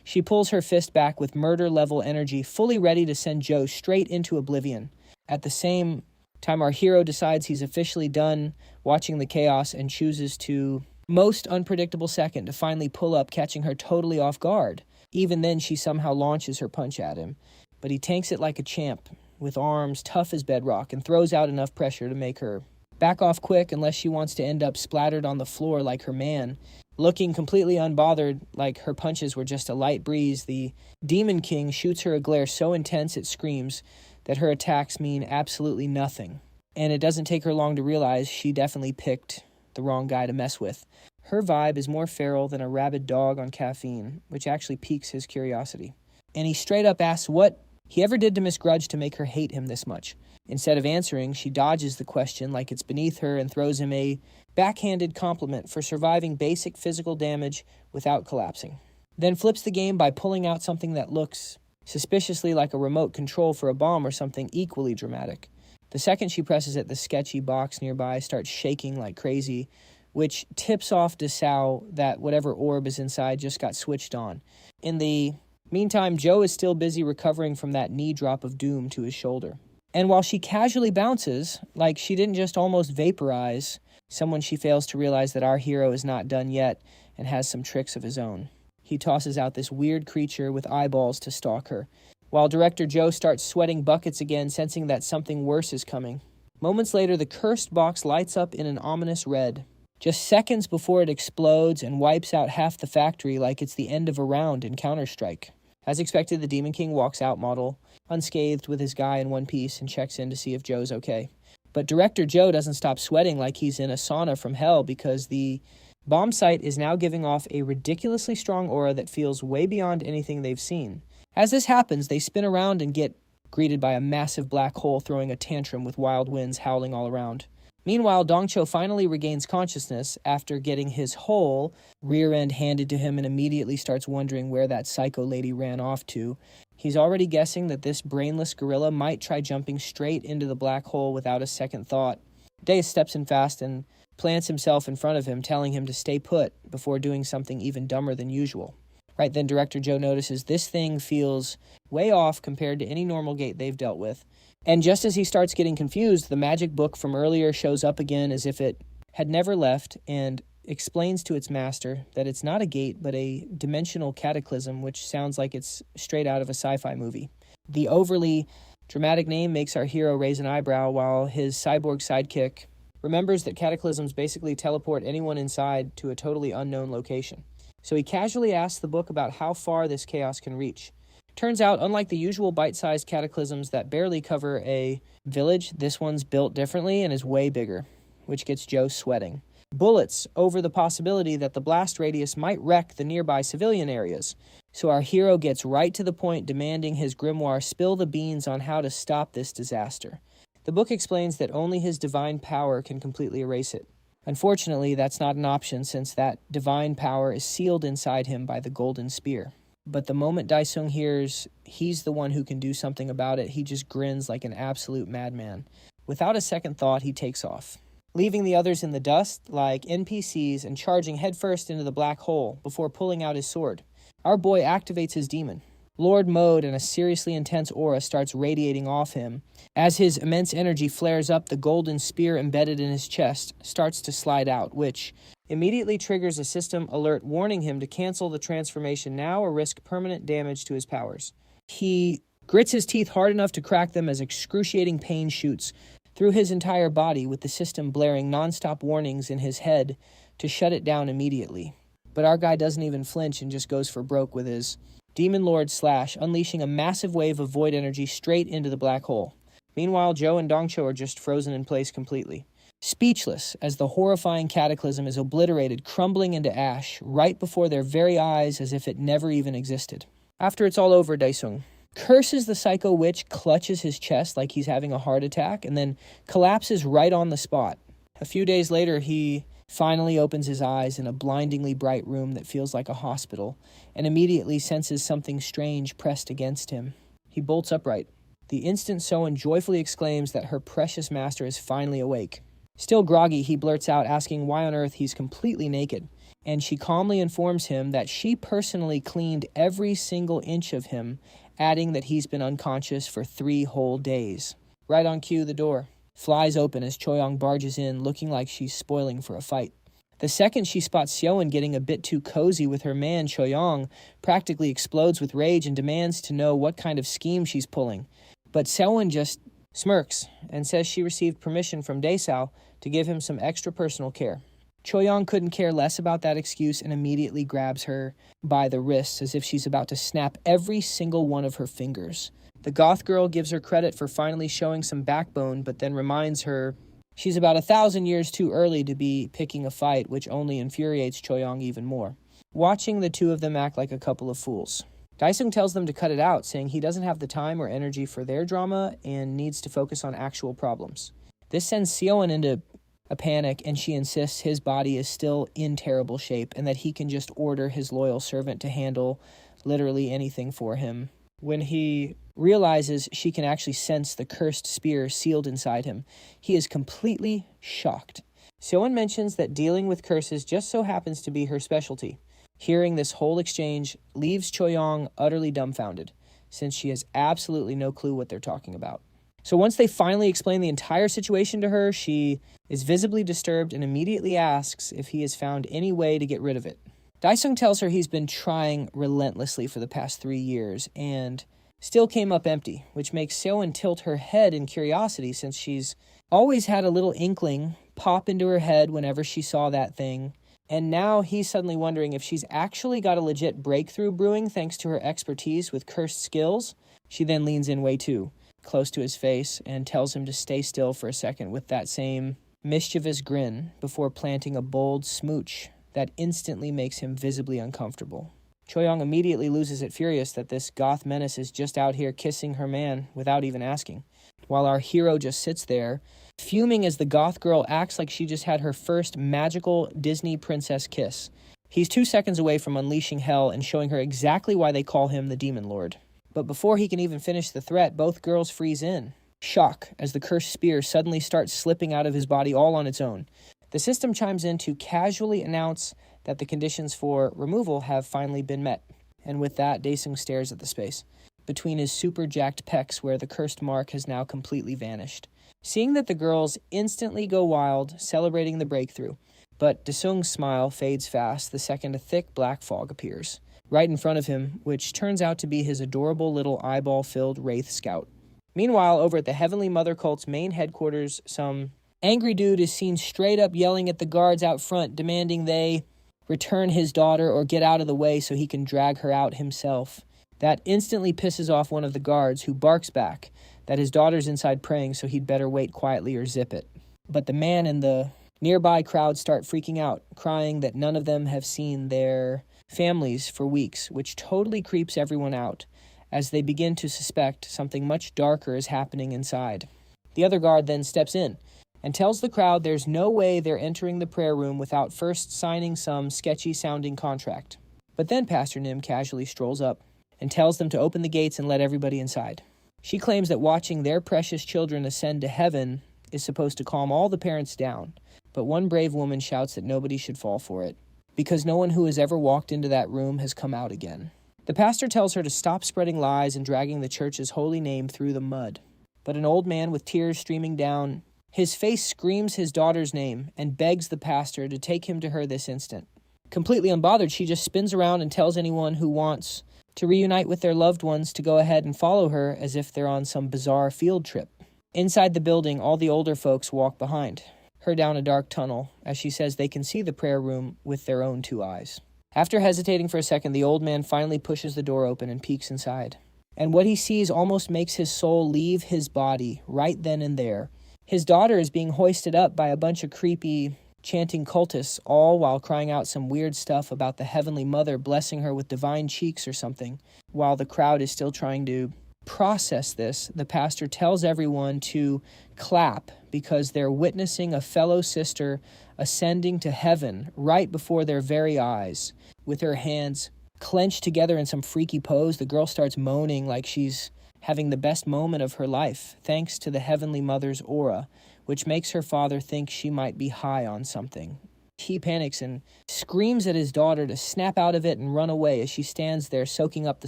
She pulls her fist back with murder-level energy, fully ready to send Joe straight into oblivion. At the same time, our hero decides he's officially done watching the chaos and chooses to, most unpredictable second, to finally pull up, catching her totally off guard. Even then, she somehow launches her punch at him, but he tanks it like a champ, with arms tough as bedrock, and throws out enough pressure to make her back off quick unless she wants to end up splattered on the floor like her man. Looking completely unbothered, like her punches were just a light breeze, the Demon King shoots her a glare so intense it screams that her attacks mean absolutely nothing. And it doesn't take her long to realize she definitely picked the wrong guy to mess with. Her vibe is more feral than a rabid dog on caffeine, which actually piques his curiosity. And he straight up asks what he ever did to Miss Grudge to make her hate him this much. Instead of answering, she dodges the question like it's beneath her and throws him a backhanded compliment for surviving basic physical damage without collapsing. Then flips the game by pulling out something that looks suspiciously like a remote control for a bomb or something equally dramatic. The second she presses it, the sketchy box nearby starts shaking like crazy, which tips off Desao that whatever orb is inside just got switched on. In the meantime, Joe is still busy recovering from that knee drop of doom to his shoulder. And while she casually bounces, like she didn't just almost vaporize someone, she fails to realize that our hero is not done yet and has some tricks of his own. He tosses out this weird creature with eyeballs to stalk her, while Director Joe starts sweating buckets again, sensing that something worse is coming. Moments later, the cursed box lights up in an ominous red, just seconds before it explodes and wipes out half the factory like it's the end of a round in Counter-Strike. As expected, the Demon King walks out model, unscathed with his guy in one piece, and checks in to see if Joe's okay. But Director Joe doesn't stop sweating like he's in a sauna from hell because the bomb site is now giving off a ridiculously strong aura that feels way beyond anything they've seen. As this happens, they spin around and get greeted by a massive black hole throwing a tantrum with wild winds howling all around. Meanwhile, Dongcho finally regains consciousness after getting his whole rear end handed to him and immediately starts wondering where that psycho lady ran off to. He's already guessing that this brainless gorilla might try jumping straight into the black hole without a second thought. Deus steps in fast and plants himself in front of him, telling him to stay put before doing something even dumber than usual. Right then, Director Joe notices this thing feels way off compared to any normal gate they've dealt with. And just as he starts getting confused, the magic book from earlier shows up again as if it had never left and explains to its master that it's not a gate but a dimensional cataclysm, which sounds like it's straight out of a sci-fi movie. The overly dramatic name makes our hero raise an eyebrow, while his cyborg sidekick remembers that cataclysms basically teleport anyone inside to a totally unknown location. So he casually asks the book about how far this chaos can reach. Turns out, unlike the usual bite-sized cataclysms that barely cover a village, this one's built differently and is way bigger, which gets Joe sweating. Bullets over the possibility that the blast radius might wreck the nearby civilian areas. So our hero gets right to the point, demanding his grimoire spill the beans on how to stop this disaster. The book explains that only his divine power can completely erase it. Unfortunately, that's not an option, since that divine power is sealed inside him by the golden spear. But the moment Daesung hears he's the one who can do something about it, he just grins like an absolute madman. Without a second thought, he takes off, leaving the others in the dust like NPCs and charging headfirst into the black hole before pulling out his sword. Our boy activates his demon. Lord Mode, and a seriously intense aura starts radiating off him. As his immense energy flares up, the golden spear embedded in his chest starts to slide out, which immediately triggers a system alert warning him to cancel the transformation now or risk permanent damage to his powers. He grits his teeth hard enough to crack them as excruciating pain shoots through his entire body, with the system blaring nonstop warnings in his head to shut it down immediately. But our guy doesn't even flinch and just goes for broke with his Demon Lord Slash, unleashing a massive wave of void energy straight into the black hole. Meanwhile, Joe and Dongcho are just frozen in place completely, speechless as the horrifying cataclysm is obliterated, crumbling into ash right before their very eyes as if it never even existed. After it's all over, Daesung curses the psycho witch, clutches his chest like he's having a heart attack, and then collapses right on the spot. A few days later, he finally opens his eyes in a blindingly bright room that feels like a hospital, and immediately senses something strange pressed against him. He bolts upright. The instant Soen joyfully exclaims that her precious master is finally awake. Still groggy, he blurts out asking why on earth he's completely naked, and she calmly informs him that she personally cleaned every single inch of him, adding that he's been unconscious for 3 whole days. Right on cue, the door flies open as Choyong barges in, looking like she's spoiling for a fight. The second she spots Seoin getting a bit too cozy with her man, Choyong practically explodes with rage and demands to know what kind of scheme she's pulling. But Seoin just smirks and says she received permission from Daesao to give him some extra personal care. Choyong couldn't care less about that excuse and immediately grabs her by the wrists as if she's about to snap every single one of her fingers. The goth girl gives her credit for finally showing some backbone, but then reminds her she's about 1,000 years too early to be picking a fight, which only infuriates Choyong even more, watching the two of them act like a couple of fools. Daesung tells them to cut it out, saying he doesn't have the time or energy for their drama and needs to focus on actual problems. This sends Seoin into a panic, and she insists his body is still in terrible shape and that he can just order his loyal servant to handle literally anything for him. When he realizes she can actually sense the cursed spear sealed inside him, he is completely shocked. Seoin mentions that dealing with curses just so happens to be her specialty. Hearing this whole exchange leaves Choyong utterly dumbfounded, since she has absolutely no clue what they're talking about. So once they finally explain the entire situation to her, she is visibly disturbed and immediately asks if he has found any way to get rid of it. Daesung tells her he's been trying relentlessly for the past 3 years and still came up empty, which makes Seoin tilt her head in curiosity, since she's always had a little inkling pop into her head whenever she saw that thing. And now he's suddenly wondering if she's actually got a legit breakthrough brewing thanks to her expertise with cursed skills. She then leans in way too close to his face and tells him to stay still for a second with that same mischievous grin before planting a bold smooch that instantly makes him visibly uncomfortable. Choyong immediately loses it, furious that this goth menace is just out here kissing her man without even asking, while our hero just sits there, fuming as the goth girl acts like she just had her first magical Disney princess kiss. He's 2 seconds away from unleashing hell and showing her exactly why they call him the Demon Lord. But before he can even finish the threat, both girls freeze in shock as the cursed spear suddenly starts slipping out of his body all on its own. The system chimes in to casually announce that the conditions for removal have finally been met. And with that, Daesung stares at the space. between his super jacked pecs where the cursed mark has now completely vanished. Seeing that, the girls instantly go wild, celebrating the breakthrough. But Desung's smile fades fast the second a thick black fog appears, right in front of him, which turns out to be his adorable little eyeball-filled Wraith Scout. Meanwhile, over at the Heavenly Mother cult's main headquarters, some angry dude is seen straight up yelling at the guards out front, demanding they return his daughter or get out of the way so he can drag her out himself. That instantly pisses off one of the guards, who barks back that his daughter's inside praying, so he'd better wait quietly or zip it. But the man and the nearby crowd start freaking out, crying that none of them have seen their families for weeks, which totally creeps everyone out, as they begin to suspect something much darker is happening inside. The other guard then steps in and tells the crowd there's no way they're entering the prayer room without first signing some sketchy-sounding contract. But then Pastor Nim casually strolls up and tells them to open the gates and let everybody inside. She claims that watching their precious children ascend to heaven is supposed to calm all the parents down, but one brave woman shouts that nobody should fall for it, because no one who has ever walked into that room has come out again. The pastor tells her to stop spreading lies and dragging the church's holy name through the mud. But an old man with tears streaming down his face screams his daughter's name and begs the pastor to take him to her this instant. Completely unbothered, she just spins around and tells anyone who wants to reunite with their loved ones to go ahead and follow her as if they're on some bizarre field trip. Inside the building, all the older folks walk behind her down a dark tunnel, as she says they can see the prayer room with their own two eyes. After hesitating for a second, the old man finally pushes the door open and peeks inside. And what he sees almost makes his soul leave his body right then and there. His daughter is being hoisted up by a bunch of creepy, chanting cultists, all while crying out some weird stuff about the Heavenly Mother blessing her with divine cheeks or something. While the crowd is still trying to process this, the pastor tells everyone to clap because they're witnessing a fellow sister ascending to heaven right before their very eyes. With her hands clenched together in some freaky pose, the girl starts moaning like she's having the best moment of her life, thanks to the Heavenly Mother's aura, which makes her father think she might be high on something. He panics and screams at his daughter to snap out of it and run away as she stands there soaking up the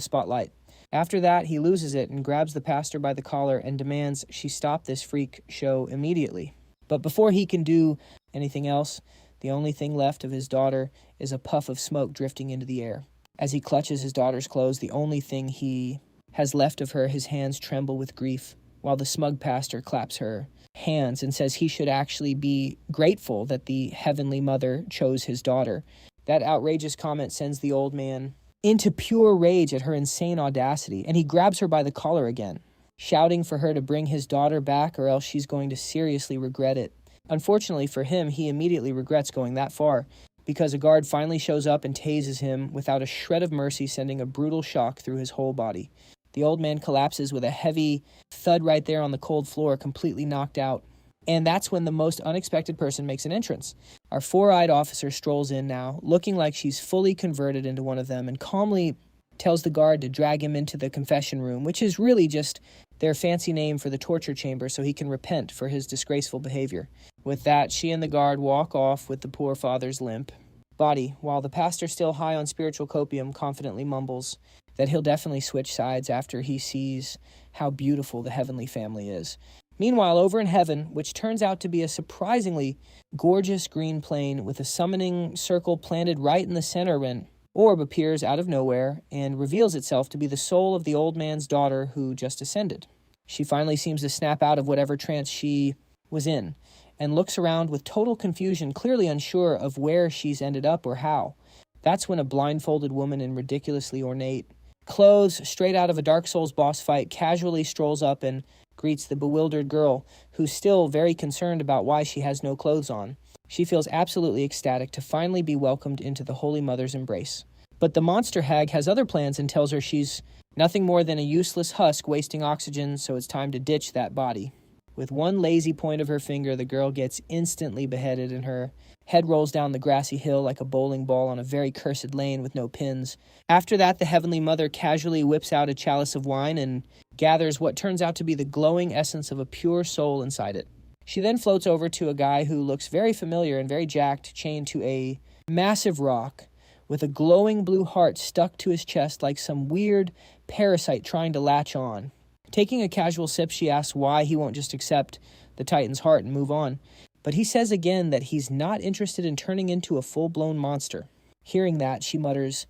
spotlight. After that, he loses it and grabs the pastor by the collar and demands she stop this freak show immediately. But before he can do anything else, the only thing left of his daughter is a puff of smoke drifting into the air. As he clutches his daughter's clothes, the only thing he has left of her, his hands tremble with grief, while the smug pastor claps her hands and says he should actually be grateful that the Heavenly Mother chose his daughter. That outrageous comment sends the old man into pure rage at her insane audacity, and he grabs her by the collar again, shouting for her to bring his daughter back or else she's going to seriously regret it. Unfortunately for him, he immediately regrets going that far, because a guard finally shows up and tases him without a shred of mercy, sending a brutal shock through his whole body. The old man collapses with a heavy thud right there on the cold floor, completely knocked out. And that's when the most unexpected person makes an entrance. Our four-eyed officer strolls in now, looking like she's fully converted into one of them, and calmly tells the guard to drag him into the confession room, which is really just their fancy name for the torture chamber, so he can repent for his disgraceful behavior. With that, she and the guard walk off with the poor father's limp body, while the pastor, still high on spiritual copium, confidently mumbles that he'll definitely switch sides after he sees how beautiful the heavenly family is. Meanwhile, over in heaven, which turns out to be a surprisingly gorgeous green plain with a summoning circle planted right in the center, an orb appears out of nowhere and reveals itself to be the soul of the old man's daughter who just ascended. She finally seems to snap out of whatever trance she was in and looks around with total confusion, clearly unsure of where she's ended up or how. That's when a blindfolded woman in ridiculously ornate clothes, straight out of a Dark Souls boss fight, casually strolls up and greets the bewildered girl, who's still very concerned about why she has no clothes on. She feels absolutely ecstatic to finally be welcomed into the Holy Mother's embrace. But the monster hag has other plans and tells her she's nothing more than a useless husk wasting oxygen, so it's time to ditch that body. With one lazy point of her finger, the girl gets instantly beheaded and her head rolls down the grassy hill like a bowling ball on a very cursed lane with no pins. After that, the Heavenly Mother casually whips out a chalice of wine and gathers what turns out to be the glowing essence of a pure soul inside it. She then floats over to a guy who looks very familiar and very jacked, chained to a massive rock with a glowing blue heart stuck to his chest like some weird parasite trying to latch on. Taking a casual sip, she asks why he won't just accept the Titan's heart and move on. But he says again that he's not interested in turning into a full-blown monster. Hearing that, she mutters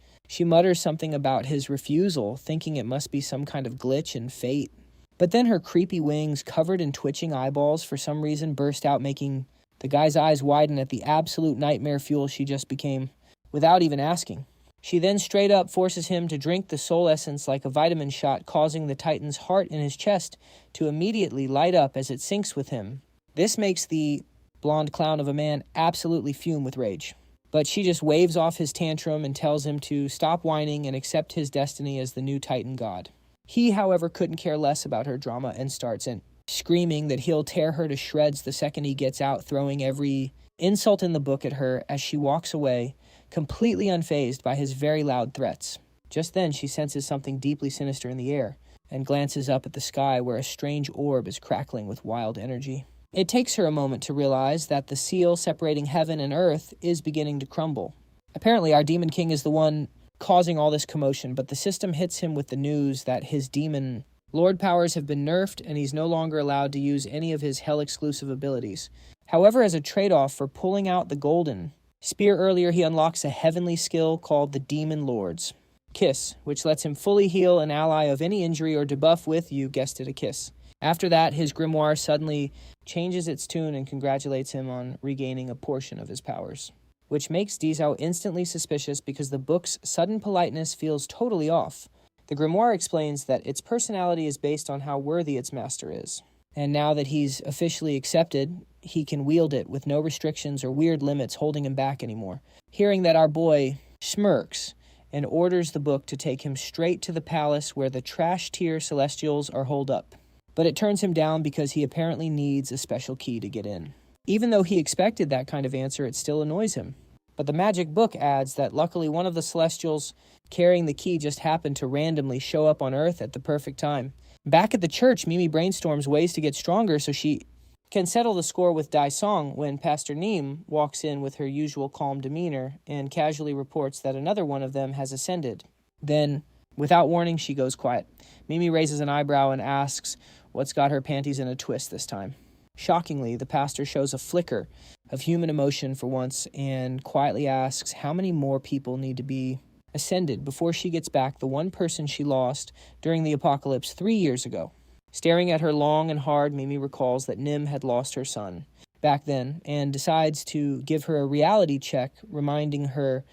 something about his refusal, thinking it must be some kind of glitch in fate. But then her creepy wings, covered in twitching eyeballs, for some reason burst out, making the guy's eyes widen at the absolute nightmare fuel she just became, without even asking. She then straight up forces him to drink the soul essence like a vitamin shot, causing the Titan's heart in his chest to immediately light up as it syncs with him. This makes the blonde clown of a man absolutely fume with rage. But she just waves off his tantrum and tells him to stop whining and accept his destiny as the new Titan god. He, however, couldn't care less about her drama and starts screaming that he'll tear her to shreds the second he gets out, throwing every insult in the book at her as she walks away, completely unfazed by his very loud threats. Just then, she senses something deeply sinister in the air and glances up at the sky where a strange orb is crackling with wild energy. It takes her a moment to realize that the seal separating heaven and earth is beginning to crumble. Apparently, our Demon King is the one causing all this commotion, but the system hits him with the news that his demon lord powers have been nerfed and he's no longer allowed to use any of his hell-exclusive abilities. However, as a trade-off for pulling out the golden spear earlier, he unlocks a heavenly skill called the Demon Lord's Kiss, which lets him fully heal an ally of any injury or debuff with, you guessed it, a kiss. After that, his grimoire suddenly changes its tune and congratulates him on regaining a portion of his powers, which makes Dizao instantly suspicious because the book's sudden politeness feels totally off. The grimoire explains that its personality is based on how worthy its master is. And now that he's officially accepted, he can wield it with no restrictions or weird limits holding him back anymore. Hearing that, our boy smirks and orders the book to take him straight to the palace where the trash-tier Celestials are holed up. But it turns him down because he apparently needs a special key to get in. Even though he expected that kind of answer, it still annoys him. But the magic book adds that luckily one of the Celestials carrying the key just happened to randomly show up on Earth at the perfect time. Back at the church, Mimi brainstorms ways to get stronger so she can settle the score with Dai Song when Pastor Neem walks in with her usual calm demeanor and casually reports that another one of them has ascended. Then, without warning, she goes quiet. Mimi raises an eyebrow and asks what's got her panties in a twist this time. Shockingly, the pastor shows a flicker of human emotion for once and quietly asks how many more people need to be ascended before she gets back the one person she lost during the apocalypse 3 years ago. Staring at her long and hard, Mimi recalls that Nim had lost her son back then and decides to give her a reality check, reminding her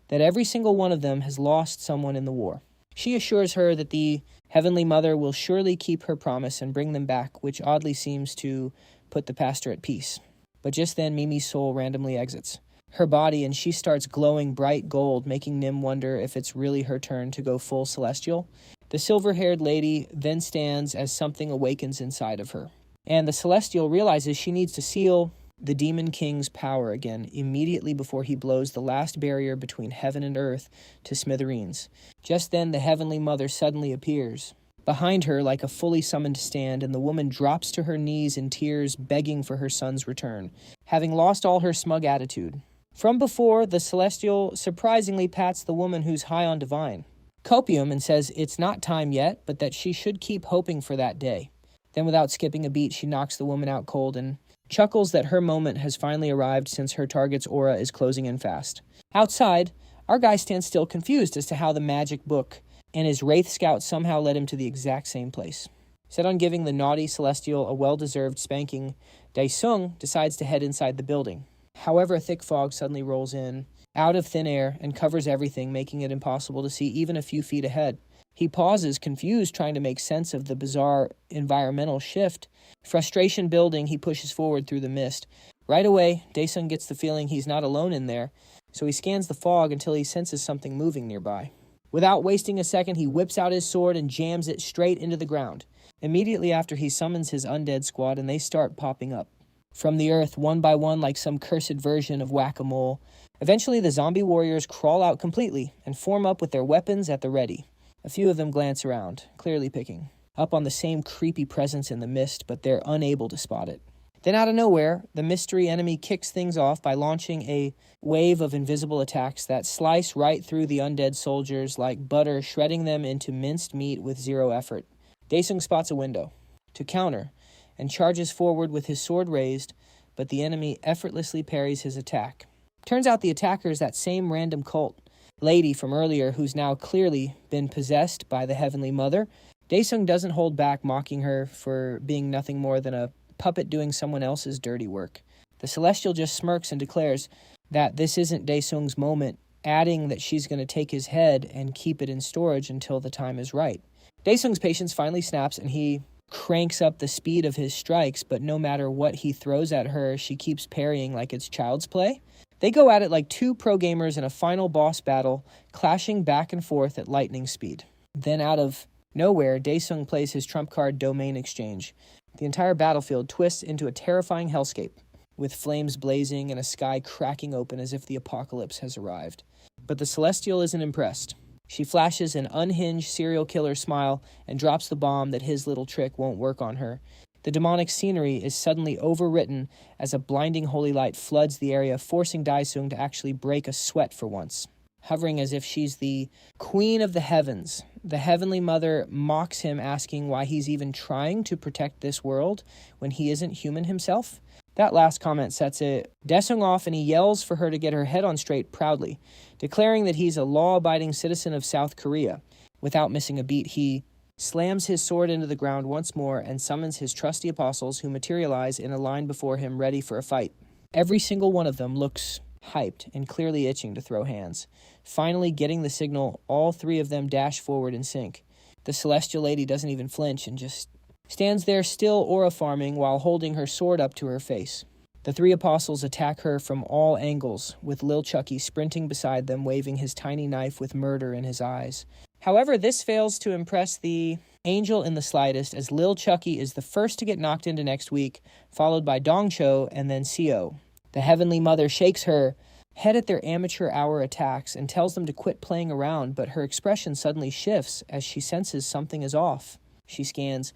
that every single one of them has lost someone in the war. She assures her that the Heavenly Mother will surely keep her promise and bring them back, which oddly seems to put the pastor at peace. But just then, Mimi's soul randomly exits her body and she starts glowing bright gold, making Nim wonder if it's really her turn to go full celestial. The silver-haired lady then stands as something awakens inside of her, and the Celestial realizes she needs to seal the Demon King's power again immediately before he blows the last barrier between heaven and earth to smithereens. Just then, the Heavenly Mother suddenly appears behind her like a fully summoned stand, and the woman drops to her knees in tears, begging for her son's return, having lost all her smug attitude. From before, the Celestial surprisingly pats the woman who's high on divine copium and says it's not time yet, but that she should keep hoping for that day. Then, without skipping a beat, she knocks the woman out cold and chuckles that her moment has finally arrived since her target's aura is closing in fast. Outside, our guy stands still confused as to how the magic book and his Wraith Scout somehow led him to the exact same place. Set on giving the naughty Celestial a well-deserved spanking, Daesung decides to head inside the building. However, a thick fog suddenly rolls in, out of thin air, and covers everything, making it impossible to see even a few feet ahead. He pauses, confused, trying to make sense of the bizarre environmental shift. Frustration building, he pushes forward through the mist. Right away, Daesung gets the feeling he's not alone in there, so he scans the fog until he senses something moving nearby. Without wasting a second, he whips out his sword and jams it straight into the ground. Immediately after, he summons his undead squad, and they start popping up from the earth, one by one, like some cursed version of whack-a-mole. Eventually, the zombie warriors crawl out completely and form up with their weapons at the ready. A few of them glance around, clearly picking up on the same creepy presence in the mist, but they're unable to spot it. Then out of nowhere, the mystery enemy kicks things off by launching a wave of invisible attacks that slice right through the undead soldiers like butter, shredding them into minced meat with zero effort. Daesung spots a window to counter and charges forward with his sword raised, but the enemy effortlessly parries his attack. Turns out the attacker is that same random cult lady from earlier who's now clearly been possessed by the Heavenly Mother. Daesung doesn't hold back, mocking her for being nothing more than a puppet doing someone else's dirty work. The Celestial just smirks and declares that this isn't Daesung's moment, adding that she's going to take his head and keep it in storage until the time is right. Daesung's patience finally snaps and he cranks up the speed of his strikes, but no matter what he throws at her, she keeps parrying like it's child's play. They go at it like two pro gamers in a final boss battle, clashing back and forth at lightning speed. Then out of nowhere, Daesung plays his trump card Domain Exchange. The entire battlefield twists into a terrifying hellscape, with flames blazing and a sky cracking open as if the apocalypse has arrived. But the Celestial isn't impressed. She flashes an unhinged serial killer smile and drops the bomb that his little trick won't work on her. The demonic scenery is suddenly overwritten as a blinding holy light floods the area, forcing Daesung to actually break a sweat for once. Hovering as if she's the queen of the heavens, the Heavenly Mother mocks him, asking why he's even trying to protect this world when he isn't human himself. That last comment sets Daesung off, and he yells for her to get her head on straight proudly, declaring that he's a law-abiding citizen of South Korea. Without missing a beat, he slams his sword into the ground once more and summons his trusty apostles, who materialize in a line before him ready for a fight. Every single one of them looks hyped and clearly itching to throw hands. Finally getting the signal, all three of them dash forward in sync. The Celestial Lady doesn't even flinch and just stands there still aura farming while holding her sword up to her face. The three apostles attack her from all angles, with Lil Chucky sprinting beside them, waving his tiny knife with murder in his eyes. However, this fails to impress the Angel in the slightest, as Lil Chucky is the first to get knocked into next week, followed by Dongcho and then Seo. The Heavenly Mother shakes her head at their amateur hour attacks and tells them to quit playing around, but her expression suddenly shifts as she senses something is off. She scans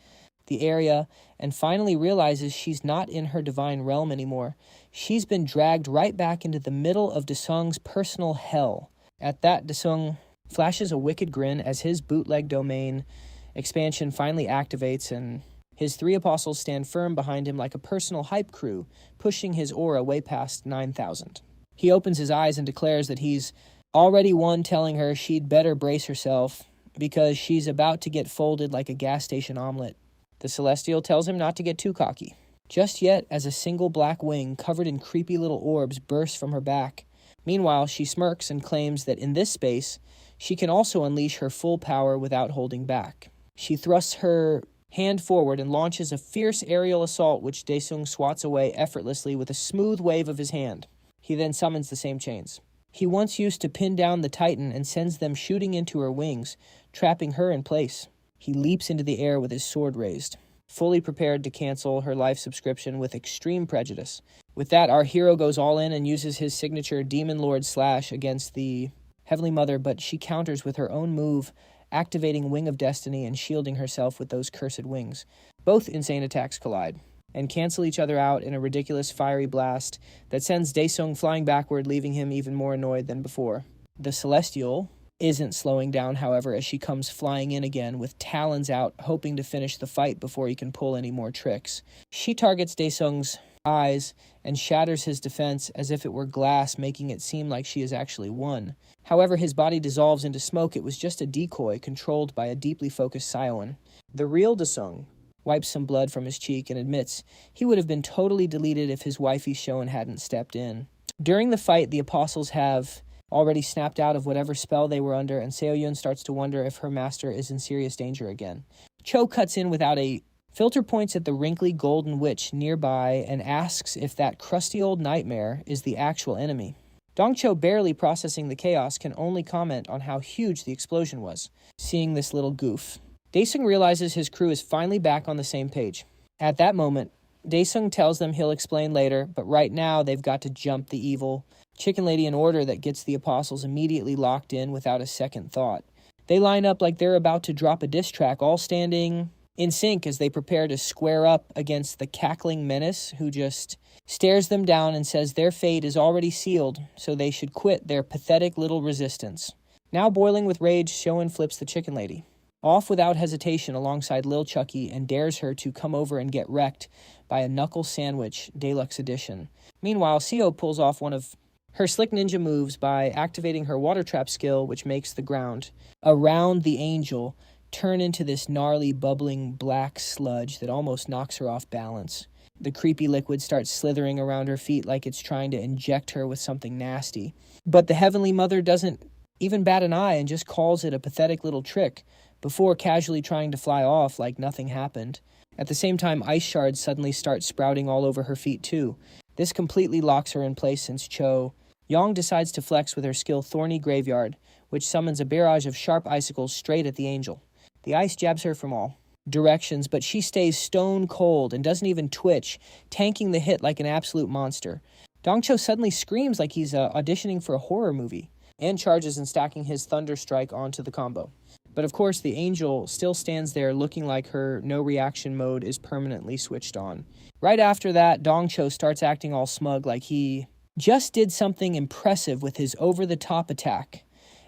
the area and finally realizes she's not in her divine realm anymore. She's been dragged right back into the middle of Daesung's personal hell. At that, Daesung flashes a wicked grin as his bootleg domain expansion finally activates, and his three apostles stand firm behind him like a personal hype crew, pushing his aura way past 9,000. He opens his eyes and declares that he's already won, telling her she'd better brace herself because she's about to get folded like a gas station omelet. The Celestial tells him not to get too cocky just yet, as a single black wing covered in creepy little orbs bursts from her back. Meanwhile, she smirks and claims that in this space, she can also unleash her full power without holding back. She thrusts her hand forward and launches a fierce aerial assault, which Daesung swats away effortlessly with a smooth wave of his hand. He then summons the same chains he once used to pin down the Titan and sends them shooting into her wings, trapping her in place. He leaps into the air with his sword raised, fully prepared to cancel her life subscription with extreme prejudice. With that, our hero goes all in and uses his signature Demon Lord Slash against the Heavenly Mother, but she counters with her own move, activating Wing of Destiny and shielding herself with those cursed wings. Both insane attacks collide and cancel each other out in a ridiculous fiery blast that sends Daesung flying backward, leaving him even more annoyed than before. The Celestial isn't slowing down, however, as she comes flying in again with talons out, hoping to finish the fight before he can pull any more tricks. She targets Daesung's eyes and shatters his defense as if it were glass, making it seem like she has actually won. However, his body dissolves into smoke. It was just a decoy controlled by a deeply focused Sioan. The real Daesung wipes some blood from his cheek and admits he would have been totally deleted if his wifey Shoen hadn't stepped in. During the fight, the apostles have already snapped out of whatever spell they were under, and Seo-yun starts to wonder if her master is in serious danger again. Cho cuts in without a filter, points at the wrinkly golden witch nearby and asks if that crusty old nightmare is the actual enemy. Dongcho, barely processing the chaos, can only comment on how huge the explosion was, seeing this little goof. Daesung realizes his crew is finally back on the same page. At that moment, Daesung tells them he'll explain later, but right now they've got to jump the evil Chicken Lady in order that gets the apostles immediately locked in without a second thought. They line up like they're about to drop a diss track, all standing in sync as they prepare to square up against the cackling menace who just stares them down and says their fate is already sealed, so they should quit their pathetic little resistance. Now boiling with rage, Shoin flips the chicken lady off without hesitation alongside Lil Chucky and dares her to come over and get wrecked by a knuckle sandwich deluxe edition. Meanwhile, Seo pulls off one of her slick ninja moves by activating her water trap skill, which makes the ground around the angel turn into this gnarly, bubbling black sludge that almost knocks her off balance. The creepy liquid starts slithering around her feet like it's trying to inject her with something nasty. But the Heavenly Mother doesn't even bat an eye and just calls it a pathetic little trick before casually trying to fly off like nothing happened. At the same time, ice shards suddenly start sprouting all over her feet too. This completely locks her in place since Cho Yong decides to flex with her skill Thorny Graveyard, which summons a barrage of sharp icicles straight at the angel. The ice jabs her from all directions, but she stays stone cold and doesn't even twitch, tanking the hit like an absolute monster. Dongcho suddenly screams like he's auditioning for a horror movie, and charges and stacking his Thunder Strike onto the combo. But of course, the angel still stands there looking like her no-reaction mode is permanently switched on. Right after that, Dongcho starts acting all smug like he just did something impressive with his over-the-top attack,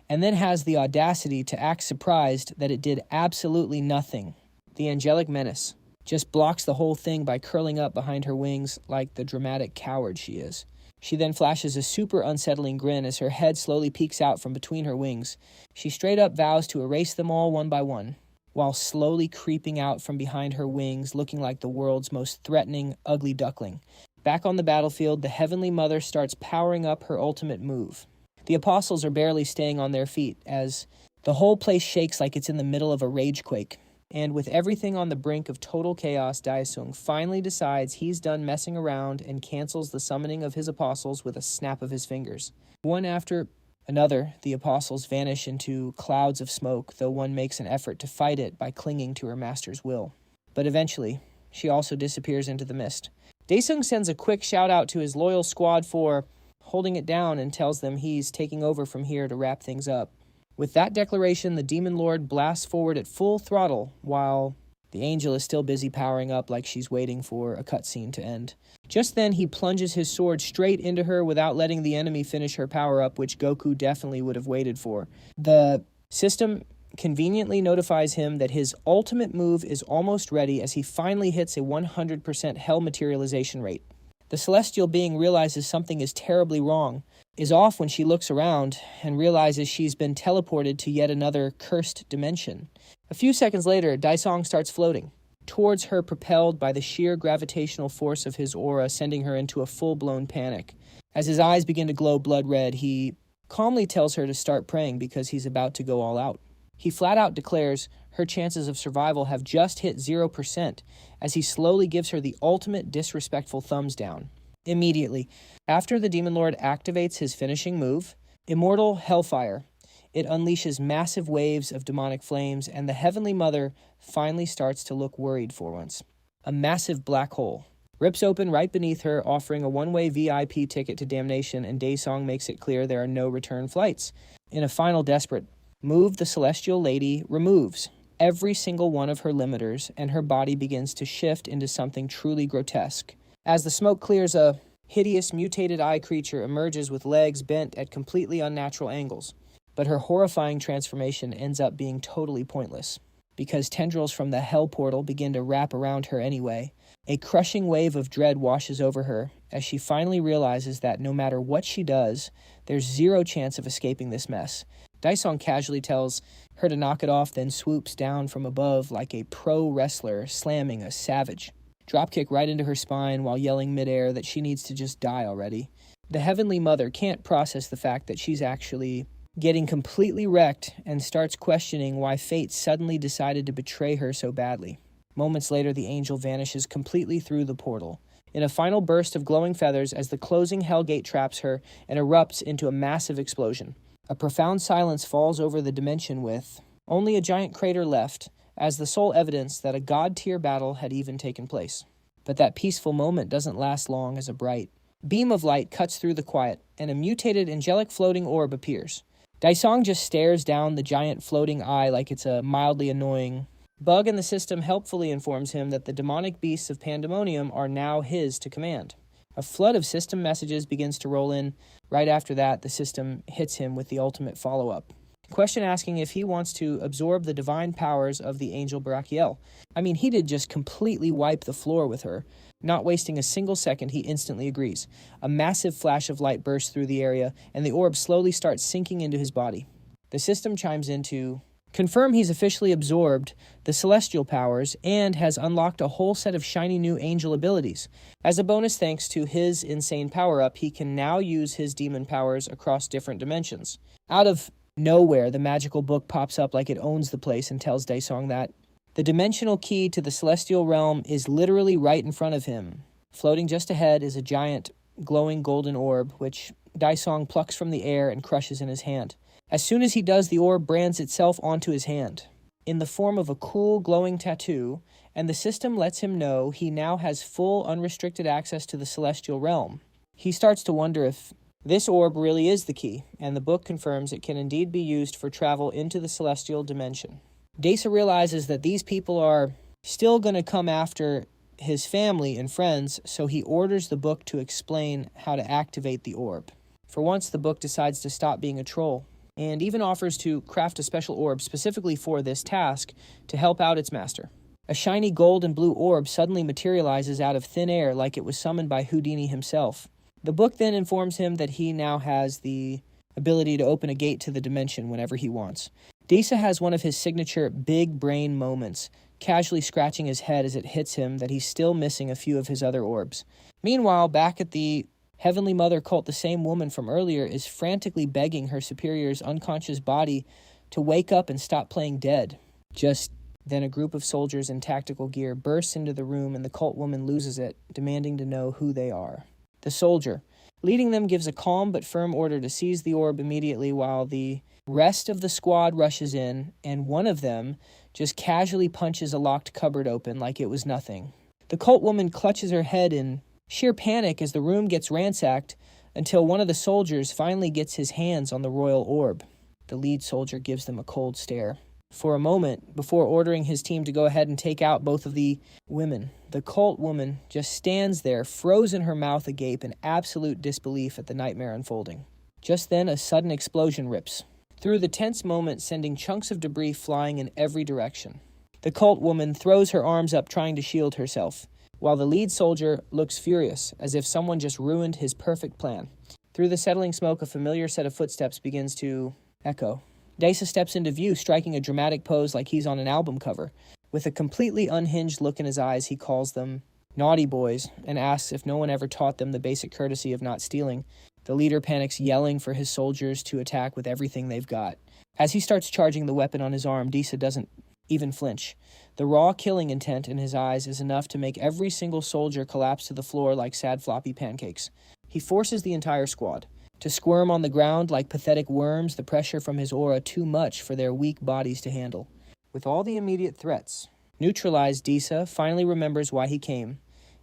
and then has the audacity to act surprised that it did absolutely nothing. The angelic menace just blocks the whole thing by curling up behind her wings like the dramatic coward she is. She then flashes a super unsettling grin as her head slowly peeks out from between her wings. She straight up vows to erase them all one by one, while slowly creeping out from behind her wings, looking like the world's most threatening, ugly duckling. Back on the battlefield, the Heavenly Mother starts powering up her ultimate move. The apostles are barely staying on their feet, as the whole place shakes like it's in the middle of a ragequake. And with everything on the brink of total chaos, Daesung finally decides he's done messing around and cancels the summoning of his apostles with a snap of his fingers. One after another, the apostles vanish into clouds of smoke, though one makes an effort to fight it by clinging to her master's will. But eventually, she also disappears into the mist. Daesung sends a quick shout-out to his loyal squad for holding it down and tells them he's taking over from here to wrap things up. With that declaration, the Demon Lord blasts forward at full throttle, while the angel is still busy powering up like she's waiting for a cutscene to end. Just then, he plunges his sword straight into her without letting the enemy finish her power-up, which Goku definitely would have waited for. The system conveniently notifies him that his ultimate move is almost ready as he finally hits a 100% hell materialization rate. The celestial being realizes something is terribly wrong, is off when she looks around, and realizes she's been teleported to yet another cursed dimension. A few seconds later, Daesung starts floating towards her, propelled by the sheer gravitational force of his aura, sending her into a full-blown panic. As his eyes begin to glow blood red, he calmly tells her to start praying because he's about to go all out. He flat out declares her chances of survival have just hit 0%, as he slowly gives her the ultimate disrespectful thumbs down. Immediately, after the Demon Lord activates his finishing move, Immortal Hellfire, it unleashes massive waves of demonic flames, and the Heavenly Mother finally starts to look worried for once. A massive black hole rips open right beneath her, offering a one-way VIP ticket to damnation, and Daesung makes it clear there are no return flights. In a final desperate move, the Celestial Lady removes every single one of her limiters, and her body begins to shift into something truly grotesque. As the smoke clears, a hideous mutated eye creature emerges with legs bent at completely unnatural angles. But her horrifying transformation ends up being totally pointless, because tendrils from the hell portal begin to wrap around her anyway. A crushing wave of dread washes over her as she finally realizes that no matter what she does, there's zero chance of escaping this mess. Daesung casually tells her to knock it off, then swoops down from above like a pro wrestler slamming a savage. Dropkick right into her spine while yelling midair that she needs to just die already. The Heavenly Mother can't process the fact that she's actually getting completely wrecked and starts questioning why fate suddenly decided to betray her so badly. Moments later, the angel vanishes completely through the portal, in a final burst of glowing feathers as the closing Hellgate traps her and erupts into a massive explosion. A profound silence falls over the dimension with only a giant crater left, as the sole evidence that a god-tier battle had even taken place. But that peaceful moment doesn't last long, as a bright beam of light cuts through the quiet, and a mutated angelic floating orb appears. Daesung just stares down the giant floating eye like it's a mildly annoying Bug and the system helpfully informs him that the demonic beasts of Pandemonium are now his to command. A flood of system messages begins to roll in. Right after that, the system hits him with the ultimate follow-up. Question asking if he wants to absorb the divine powers of the angel Brachiel. I mean, he did just completely wipe the floor with her. Not wasting a single second, he instantly agrees. A massive flash of light bursts through the area, and the orb slowly starts sinking into his body. The system chimes in to confirm he's officially absorbed the celestial powers and has unlocked a whole set of shiny new angel abilities. As a bonus thanks to his insane power-up, he can now use his demon powers across different dimensions. Out of nowhere, the magical book pops up like it owns the place and tells Daesung that the dimensional key to the celestial realm is literally right in front of him. Floating just ahead is a giant, glowing golden orb, which Daesung plucks from the air and crushes in his hand. As soon as he does, the orb brands itself onto his hand, in the form of a cool, glowing tattoo, and the system lets him know he now has full, unrestricted access to the celestial realm. He starts to wonder if this orb really is the key, and the book confirms it can indeed be used for travel into the celestial dimension. Daesa realizes that these people are still going to come after his family and friends, so he orders the book to explain how to activate the orb. For once, the book decides to stop being a troll, and even offers to craft a special orb specifically for this task to help out its master. A shiny gold and blue orb suddenly materializes out of thin air like it was summoned by Houdini himself. The book then informs him that he now has the ability to open a gate to the dimension whenever he wants. Daesa has one of his signature big brain moments, casually scratching his head as it hits him that he's still missing a few of his other orbs. Meanwhile, back at the Heavenly Mother cult, the same woman from earlier is frantically begging her superior's unconscious body to wake up and stop playing dead. Just then a group of soldiers in tactical gear bursts into the room and the cult woman loses it, demanding to know who they are. The soldier, leading them, gives a calm but firm order to seize the orb immediately while the rest of the squad rushes in, and one of them just casually punches a locked cupboard open like it was nothing. The cult woman clutches her head in sheer panic as the room gets ransacked until one of the soldiers finally gets his hands on the royal orb. The lead soldier gives them a cold stare for a moment before ordering his team to go ahead and take out both of the women. The cult woman just stands there, frozen, her mouth agape in absolute disbelief at the nightmare unfolding. Just then, a sudden explosion rips through the tense moment, sending chunks of debris flying in every direction. The cult woman throws her arms up trying to shield herself, while the lead soldier looks furious, as if someone just ruined his perfect plan. Through the settling smoke, a familiar set of footsteps begins to echo. Daesa steps into view, striking a dramatic pose like he's on an album cover. With a completely unhinged look in his eyes, he calls them naughty boys and asks if no one ever taught them the basic courtesy of not stealing. The leader panics, yelling for his soldiers to attack with everything they've got. As he starts charging the weapon on his arm, Daesa doesn't even flinch. The raw killing intent in his eyes is enough to make every single soldier collapse to the floor like sad floppy pancakes. He forces the entire squad to squirm on the ground like pathetic worms, the pressure from his aura too much for their weak bodies to handle. With all the immediate threats neutralized, Daesa finally remembers why he came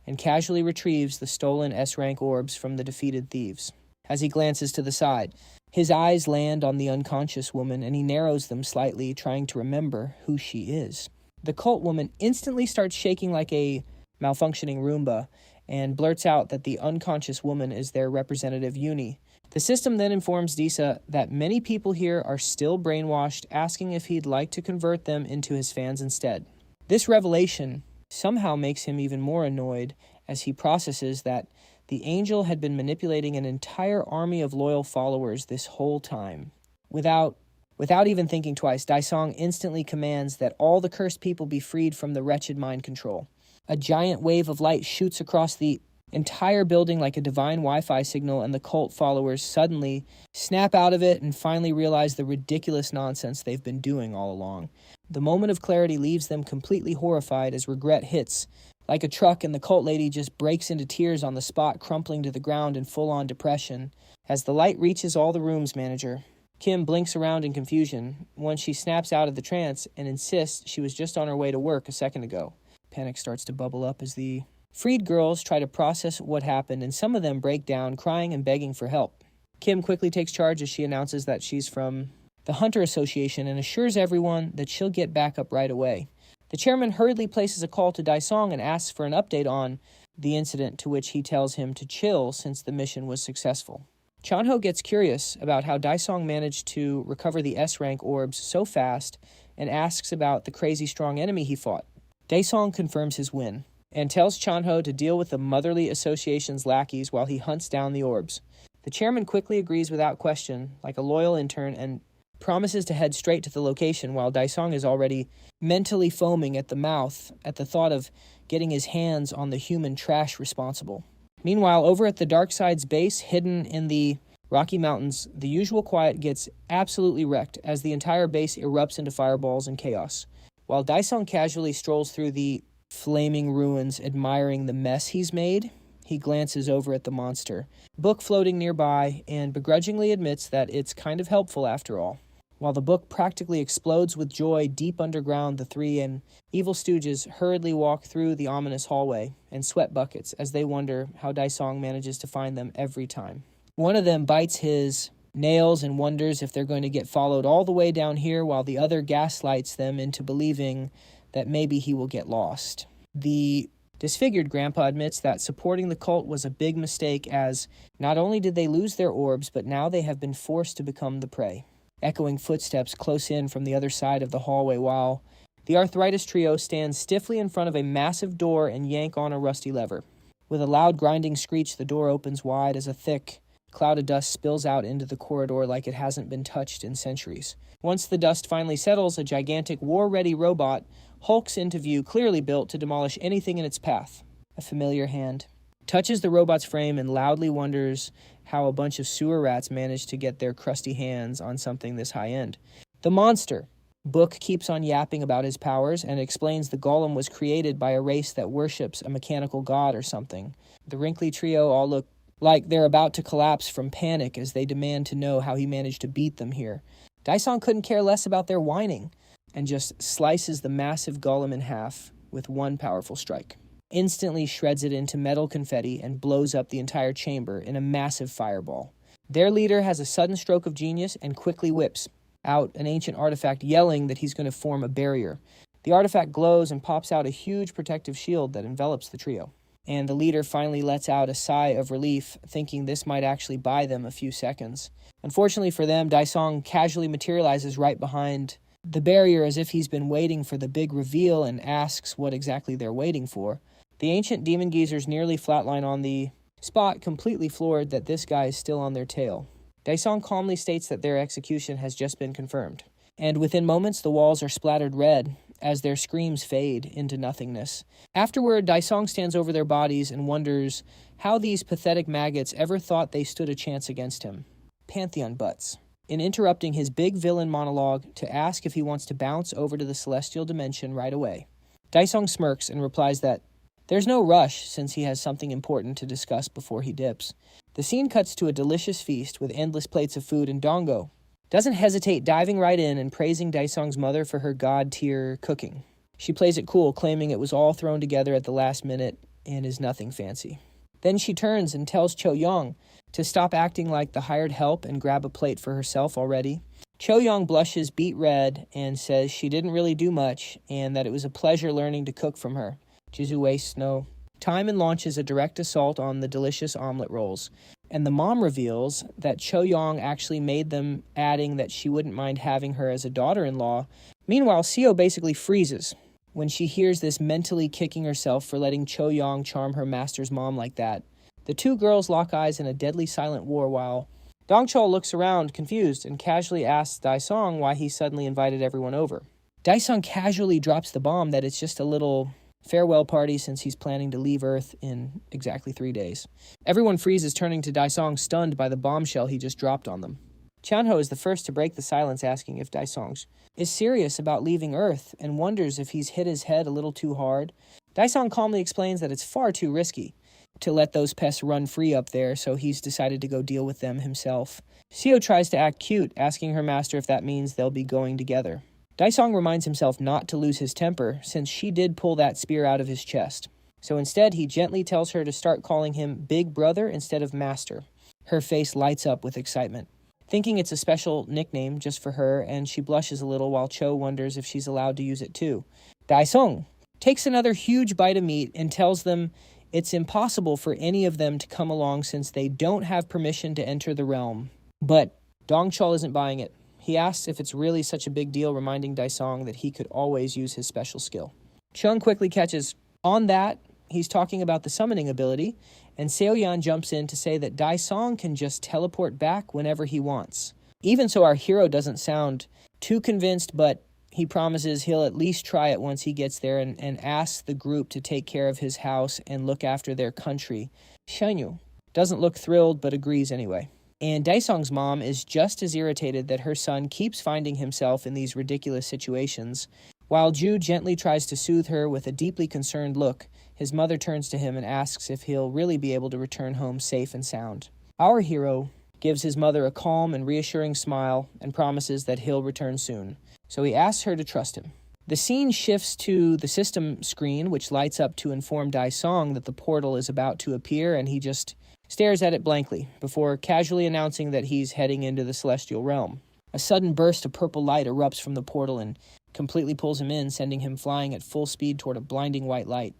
and casually retrieves the stolen S-rank orbs from the defeated thieves. As he glances to the side, his eyes land on the unconscious woman and he narrows them slightly, trying to remember who she is. The cult woman instantly starts shaking like a malfunctioning Roomba and blurts out that the unconscious woman is their representative Uni. The system then informs Daesa that many people here are still brainwashed, asking if he'd like to convert them into his fans instead. This revelation somehow makes him even more annoyed as he processes that the angel had been manipulating an entire army of loyal followers this whole time. Without even thinking twice, Daesung instantly commands that all the cursed people be freed from the wretched mind control. A giant wave of light shoots across the entire building like a divine Wi-Fi signal, and the cult followers suddenly snap out of it and finally realize the ridiculous nonsense they've been doing all along. The moment of clarity leaves them completely horrified as regret hits like a truck, and the cult lady just breaks into tears on the spot, crumpling to the ground in full-on depression. As the light reaches all the rooms, manager Kim blinks around in confusion when she snaps out of the trance and insists she was just on her way to work a second ago. Panic starts to bubble up as the freed girls try to process what happened, and some of them break down, crying and begging for help. Kim quickly takes charge as she announces that she's from the Hunter Association and assures everyone that she'll get back up right away. The chairman hurriedly places a call to Daisong and asks for an update on the incident, to which he tells him to chill since the mission was successful. Chanho gets curious about how Daisong managed to recover the S-rank orbs so fast and asks about the crazy strong enemy he fought. Daisong confirms his win and tells Chanho to deal with the Motherly Association's lackeys while he hunts down the orbs. The chairman quickly agrees without question, like a loyal intern, and promises to head straight to the location while Daisong is already mentally foaming at the mouth at the thought of getting his hands on the human trash responsible. Meanwhile, over at the Darkside's base, hidden in the Rocky Mountains, the usual quiet gets absolutely wrecked as the entire base erupts into fireballs and chaos. While Daisong casually strolls through the flaming ruins admiring the mess he's made, he glances over at the monster, book floating nearby, and begrudgingly admits that it's kind of helpful after all. While the book practically explodes with joy deep underground, the three and evil stooges hurriedly walk through the ominous hallway and sweat buckets as they wonder how Daisong manages to find them every time. One of them bites his nails and wonders if they're going to get followed all the way down here, while the other gaslights them into believing that maybe he will get lost. The disfigured grandpa admits that supporting the cult was a big mistake, as not only did they lose their orbs, but now they have been forced to become the prey. Echoing footsteps close in from the other side of the hallway while the arthritis trio stands stiffly in front of a massive door and yank on a rusty lever. With a loud grinding screech, the door opens wide as a thick cloud of dust spills out into the corridor like it hasn't been touched in centuries. Once the dust finally settles, a gigantic war-ready robot hulks into view, clearly built to demolish anything in its path. A familiar hand touches the robot's frame and loudly wonders how a bunch of sewer rats managed to get their crusty hands on something this high-end. The monster. Book keeps on yapping about his powers and explains the golem was created by a race that worships a mechanical god or something. The wrinkly trio all look like they're about to collapse from panic as they demand to know how he managed to beat them here. Daisong couldn't care less about their whining and just slices the massive golem in half with one powerful strike. Instantly shreds it into metal confetti and blows up the entire chamber in a massive fireball. Their leader has a sudden stroke of genius and quickly whips out an ancient artifact, yelling that he's going to form a barrier. The artifact glows and pops out a huge protective shield that envelops the trio. And the leader finally lets out a sigh of relief, thinking this might actually buy them a few seconds. Unfortunately for them, Daisong casually materializes right behind the barrier as if he's been waiting for the big reveal and asks what exactly they're waiting for. The ancient demon geezers nearly flatline on the spot, completely floored that this guy is still on their tail. Daisong calmly states that their execution has just been confirmed, and within moments the walls are splattered red as their screams fade into nothingness. Afterward, Daisong stands over their bodies and wonders how these pathetic maggots ever thought they stood a chance against him. Pantheon butts in interrupting his big villain monologue to ask if he wants to bounce over to the celestial dimension right away. Daisong smirks and replies that there's no rush since he has something important to discuss before he dips. The scene cuts to a delicious feast with endless plates of food, and Dongo doesn't hesitate diving right in and praising Daisong's mother for her god-tier cooking. She plays it cool, claiming it was all thrown together at the last minute and is nothing fancy. Then she turns and tells Cho Yong to stop acting like the hired help and grab a plate for herself already. Cho Yong blushes beet red and says she didn't really do much and that it was a pleasure learning to cook from her. Jizu wastes no time and launches a direct assault on the delicious omelet rolls. And the mom reveals that Cho Yong actually made them, adding that she wouldn't mind having her as a daughter-in-law. Meanwhile, Seo basically freezes when she hears this, mentally kicking herself for letting Cho Yong charm her master's mom like that. The two girls lock eyes in a deadly silent war while Dongchul looks around confused and casually asks Daisong why he suddenly invited everyone over. Daisong casually drops the bomb that it's just a little farewell party since he's planning to leave Earth in exactly 3 days. Everyone freezes, turning to Daisong, stunned by the bombshell he just dropped on them. Chanho is the first to break the silence, asking if Daisong is serious about leaving Earth and wonders if he's hit his head a little too hard. Daisong calmly explains that it's far too risky to let those pests run free up there, so he's decided to go deal with them himself. Seo tries to act cute, asking her master if that means they'll be going together. Daisong reminds himself not to lose his temper, since she did pull that spear out of his chest. So instead, he gently tells her to start calling him Big Brother instead of Master. Her face lights up with excitement, thinking it's a special nickname just for her, and she blushes a little while Cho wonders if she's allowed to use it too. Daisong takes another huge bite of meat and tells them it's impossible for any of them to come along since they don't have permission to enter the realm. But Dongchul isn't buying it. He asks if it's really such a big deal, reminding Daisong that he could always use his special skill. Chung quickly catches on that he's talking about the summoning ability, and Seoyan jumps in to say that Daisong can just teleport back whenever he wants. Even so, our hero doesn't sound too convinced, but he promises he'll at least try it once he gets there and asks the group to take care of his house and look after their country. Shanyu doesn't look thrilled, but agrees anyway. And Daisong's mom is just as irritated that her son keeps finding himself in these ridiculous situations. While Ju gently tries to soothe her with a deeply concerned look, his mother turns to him and asks if he'll really be able to return home safe and sound. Our hero gives his mother a calm and reassuring smile and promises that he'll return soon. So he asks her to trust him. The scene shifts to the system screen, which lights up to inform Daisong that the portal is about to appear, and he just stares at it blankly before casually announcing that he's heading into the celestial realm. A sudden burst of purple light erupts from the portal and completely pulls him in, sending him flying at full speed toward a blinding white light.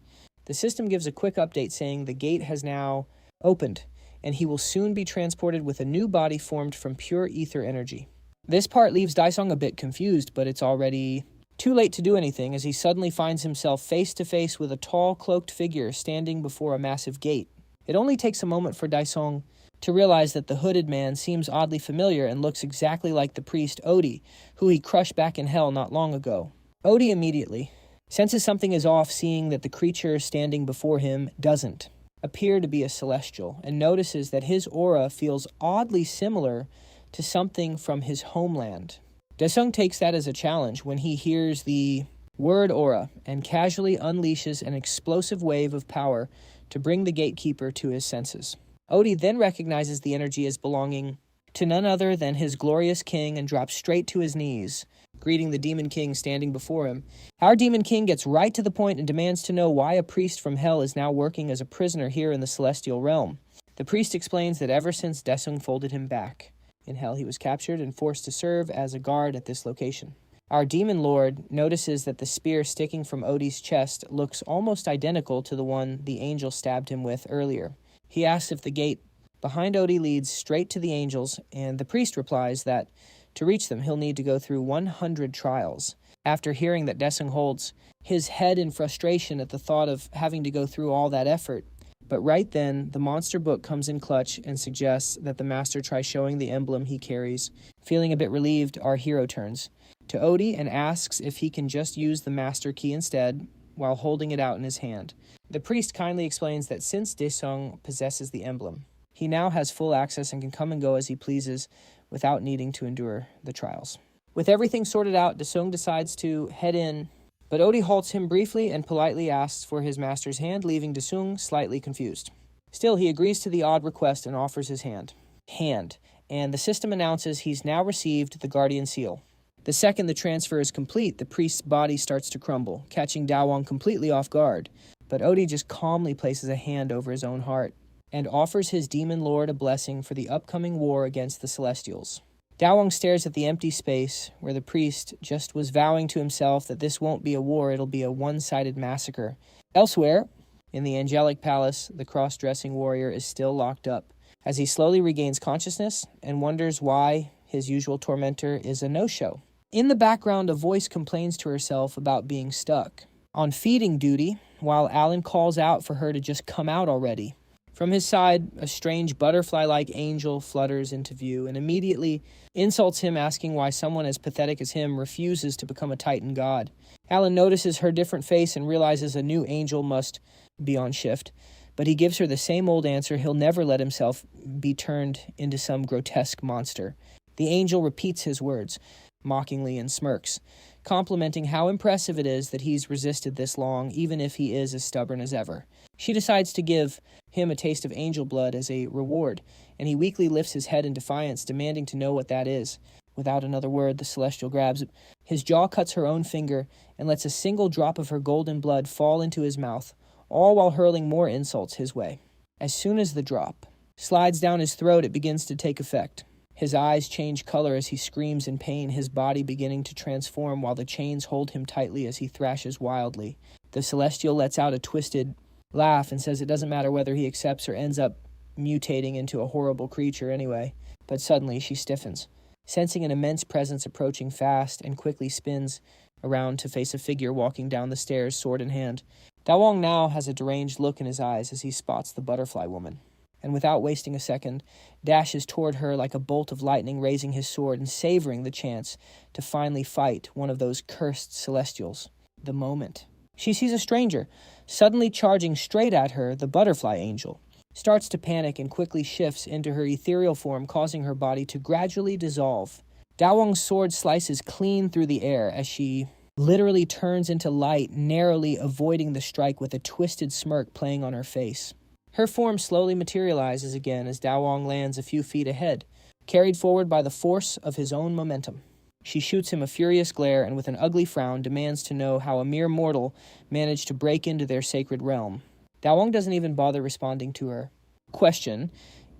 The system gives a quick update saying the gate has now opened, and he will soon be transported with a new body formed from pure ether energy. This part leaves Daisong a bit confused, but it's already too late to do anything as he suddenly finds himself face to face with a tall, cloaked figure standing before a massive gate. It only takes a moment for Daisong to realize that the hooded man seems oddly familiar and looks exactly like the priest Odi, who he crushed back in hell not long ago. Odi immediately senses something is off, seeing that the creature standing before him doesn't appear to be a celestial, and notices that his aura feels oddly similar to something from his homeland. Daisong takes that as a challenge when he hears the word aura and casually unleashes an explosive wave of power to bring the gatekeeper to his senses. Odi then recognizes the energy as belonging to none other than his glorious king and drops straight to his knees, greeting the Demon King standing before him. Our Demon King gets right to the point and demands to know why a priest from hell is now working as a prisoner here in the celestial realm. The priest explains that ever since Daisong folded him back in hell, he was captured and forced to serve as a guard at this location. Our demon lord notices that the spear sticking from Odi's chest looks almost identical to the one the angel stabbed him with earlier. He asks if the gate behind Odi leads straight to the angels, and the priest replies that to reach them, he'll need to go through 100 trials. After hearing that Daisong holds his head in frustration at the thought of having to go through all that effort. But right then, the monster book comes in clutch and suggests that the master try showing the emblem he carries. Feeling a bit relieved, our hero turns to Odi and asks if he can just use the master key instead while holding it out in his hand. The priest kindly explains that since Daisong possesses the emblem, he now has full access and can come and go as he pleases without needing to endure the trials. With everything sorted out, Daisong decides to head in, but Odi halts him briefly and politely asks for his master's hand, leaving Daisong slightly confused. Still, he agrees to the odd request and offers his hand. And the system announces he's now received the Guardian Seal. The second the transfer is complete, the priest's body starts to crumble, catching Dawang completely off guard. But Odi just calmly places a hand over his own heart and offers his demon lord a blessing for the upcoming war against the Celestials. Dawang stares at the empty space where the priest just was vowing to himself that this won't be a war, it'll be a one-sided massacre. Elsewhere, in the angelic palace, the cross-dressing warrior is still locked up as he slowly regains consciousness and wonders why his usual tormentor is a no-show. In the background, a voice complains to herself about being stuck on feeding duty, while Alan calls out for her to just come out already. From his side, a strange butterfly-like angel flutters into view and immediately insults him, asking why someone as pathetic as him refuses to become a Titan god. Alan notices her different face and realizes a new angel must be on shift, but he gives her the same old answer: he'll never let himself be turned into some grotesque monster. The angel repeats his words mockingly and smirks, complimenting how impressive it is that he's resisted this long, even if he is as stubborn as ever. She decides to give him a taste of angel blood as a reward, and he weakly lifts his head in defiance, demanding to know what that is. Without another word, the Celestial grabs it. His jaw cuts her own finger and lets a single drop of her golden blood fall into his mouth, all while hurling more insults his way. As soon as the drop slides down his throat, it begins to take effect. His eyes change color as he screams in pain, his body beginning to transform while the chains hold him tightly as he thrashes wildly. The Celestial lets out a twisted laugh and says it doesn't matter whether he accepts or ends up mutating into a horrible creature anyway. But suddenly she stiffens, sensing an immense presence approaching fast, and quickly spins around to face a figure walking down the stairs, sword in hand. Dawong now has a deranged look in his eyes as he spots the butterfly woman, and without wasting a second, dashes toward her like a bolt of lightning, raising his sword and savoring the chance to finally fight one of those cursed Celestials. The moment she sees a stranger suddenly charging straight at her, the butterfly angel starts to panic and quickly shifts into her ethereal form, causing her body to gradually dissolve. Dawong's sword slices clean through the air as she literally turns into light, narrowly avoiding the strike with a twisted smirk playing on her face. Her form slowly materializes again as Dawong lands a few feet ahead, carried forward by the force of his own momentum. She shoots him a furious glare and with an ugly frown demands to know how a mere mortal managed to break into their sacred realm. Dawong doesn't even bother responding to her question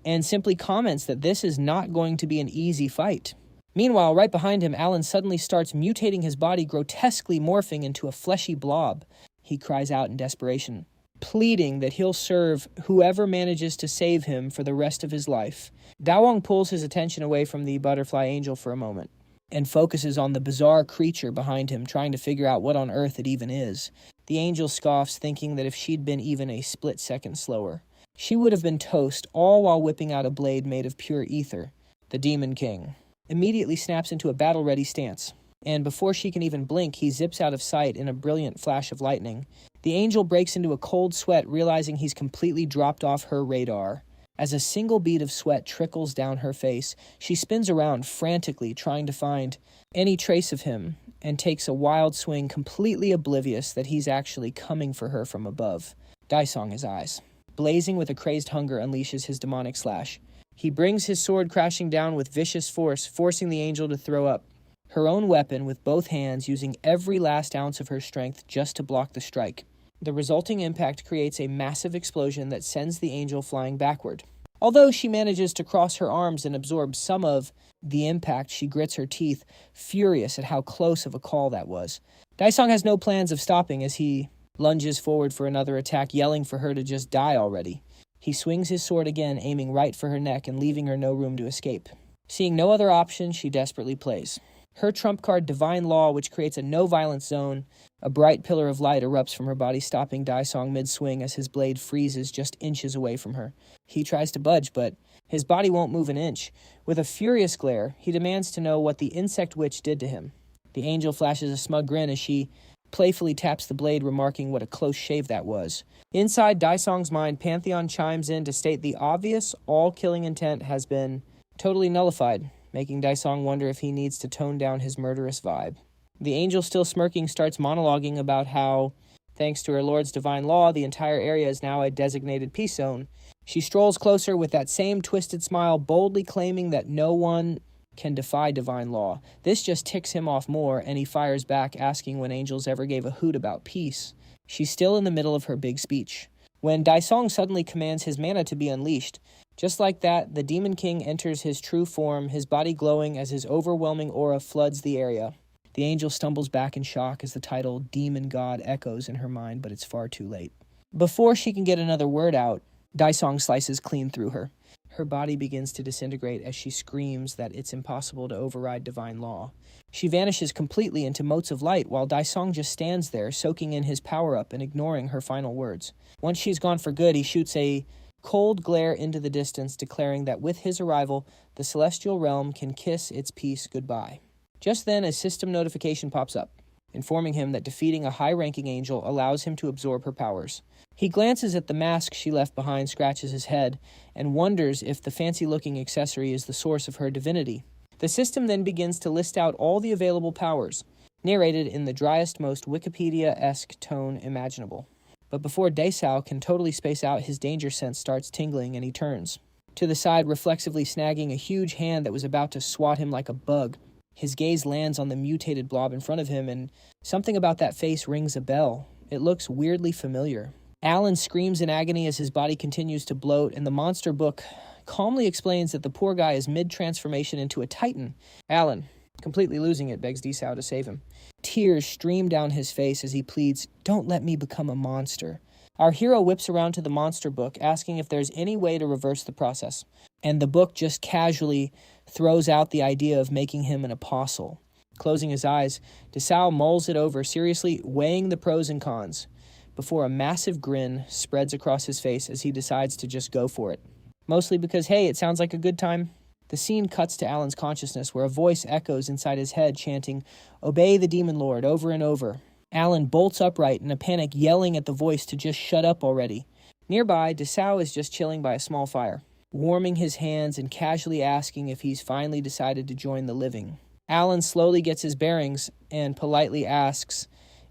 and simply comments that this is not going to be an easy fight. Meanwhile, right behind him, Alan suddenly starts mutating his body, grotesquely morphing into a fleshy blob. He cries out in desperation, pleading that he'll serve whoever manages to save him for the rest of his life. Dawong pulls his attention away from the butterfly angel for a moment and focuses on the bizarre creature behind him, trying to figure out what on earth it even is. The angel scoffs, thinking that if she'd been even a split second slower, she would have been toast, all while whipping out a blade made of pure ether. The Demon King immediately snaps into a battle-ready stance, and before she can even blink, he zips out of sight in a brilliant flash of lightning. The angel breaks into a cold sweat, realizing he's completely dropped off her radar. As a single bead of sweat trickles down her face, she spins around frantically, trying to find any trace of him, and takes a wild swing, completely oblivious that he's actually coming for her from above. Daisong, his eyes blazing with a crazed hunger, unleashes his demonic slash. He brings his sword crashing down with vicious force, forcing the angel to throw up her own weapon with both hands, using every last ounce of her strength just to block the strike. The resulting impact creates a massive explosion that sends the angel flying backward. Although she manages to cross her arms and absorb some of the impact, she grits her teeth, furious at how close of a call that was. Daisong has no plans of stopping as he lunges forward for another attack, yelling for her to just die already. He swings his sword again, aiming right for her neck and leaving her no room to escape. Seeing no other option, she desperately plays her trump card, Divine Law, which creates a no-violence zone. A bright pillar of light erupts from her body, stopping Daisong mid-swing as his blade freezes just inches away from her. He tries to budge, but his body won't move an inch. With a furious glare, he demands to know what the insect witch did to him. The angel flashes a smug grin as she playfully taps the blade, remarking what a close shave that was. Inside Daisong's mind, Pantheon chimes in to state the obvious all-killing intent has been totally nullified, making Daisong wonder if he needs to tone down his murderous vibe. The angel, still smirking, starts monologuing about how, thanks to her lord's divine law, the entire area is now a designated peace zone. She strolls closer with that same twisted smile, boldly claiming that no one can defy divine law. This just ticks him off more, and he fires back, asking when angels ever gave a hoot about peace. She's still in the middle of her big speech, when Daisong suddenly commands his mana to be unleashed. Just like that, the Demon King enters his true form, his body glowing as his overwhelming aura floods the area. The angel stumbles back in shock as the title Demon God echoes in her mind, but it's far too late. Before she can get another word out, Daisong slices clean through her. Her body begins to disintegrate as she screams that it's impossible to override divine law. She vanishes completely into motes of light while Daisong just stands there, soaking in his power-up and ignoring her final words. Once she's gone for good, he shoots a cold glare into the distance, declaring that with his arrival, the celestial realm can kiss its peace goodbye. Just then, a system notification pops up, informing him that defeating a high-ranking angel allows him to absorb her powers. He glances at the mask she left behind, scratches his head, and wonders if the fancy-looking accessory is the source of her divinity. The system then begins to list out all the available powers, narrated in the driest, most Wikipedia-esque tone imaginable. But before Daisao can totally space out, his danger sense starts tingling and he turns to the side, reflexively snagging a huge hand that was about to swat him like a bug. His gaze lands on the mutated blob in front of him, and something about that face rings a bell. It looks weirdly familiar. Alan screams in agony as his body continues to bloat, and the monster book calmly explains that the poor guy is mid-transformation into a titan. Alan, completely losing it, begs Desao to save him. Tears stream down his face as he pleads, "Don't let me become a monster." Our hero whips around to the monster book, asking if there's any way to reverse the process. And the book just casually throws out the idea of making him an apostle. Closing his eyes, Desao mulls it over, seriously weighing the pros and cons, before a massive grin spreads across his face as he decides to just go for it. Mostly because, hey, it sounds like a good time. The scene cuts to Alan's consciousness, where a voice echoes inside his head, chanting, "Obey the Demon Lord," over and over. Alan bolts upright in a panic, yelling at the voice to just shut up already. Nearby, Desao is just chilling by a small fire, warming his hands and casually asking if he's finally decided to join the living. Alan slowly gets his bearings and politely asks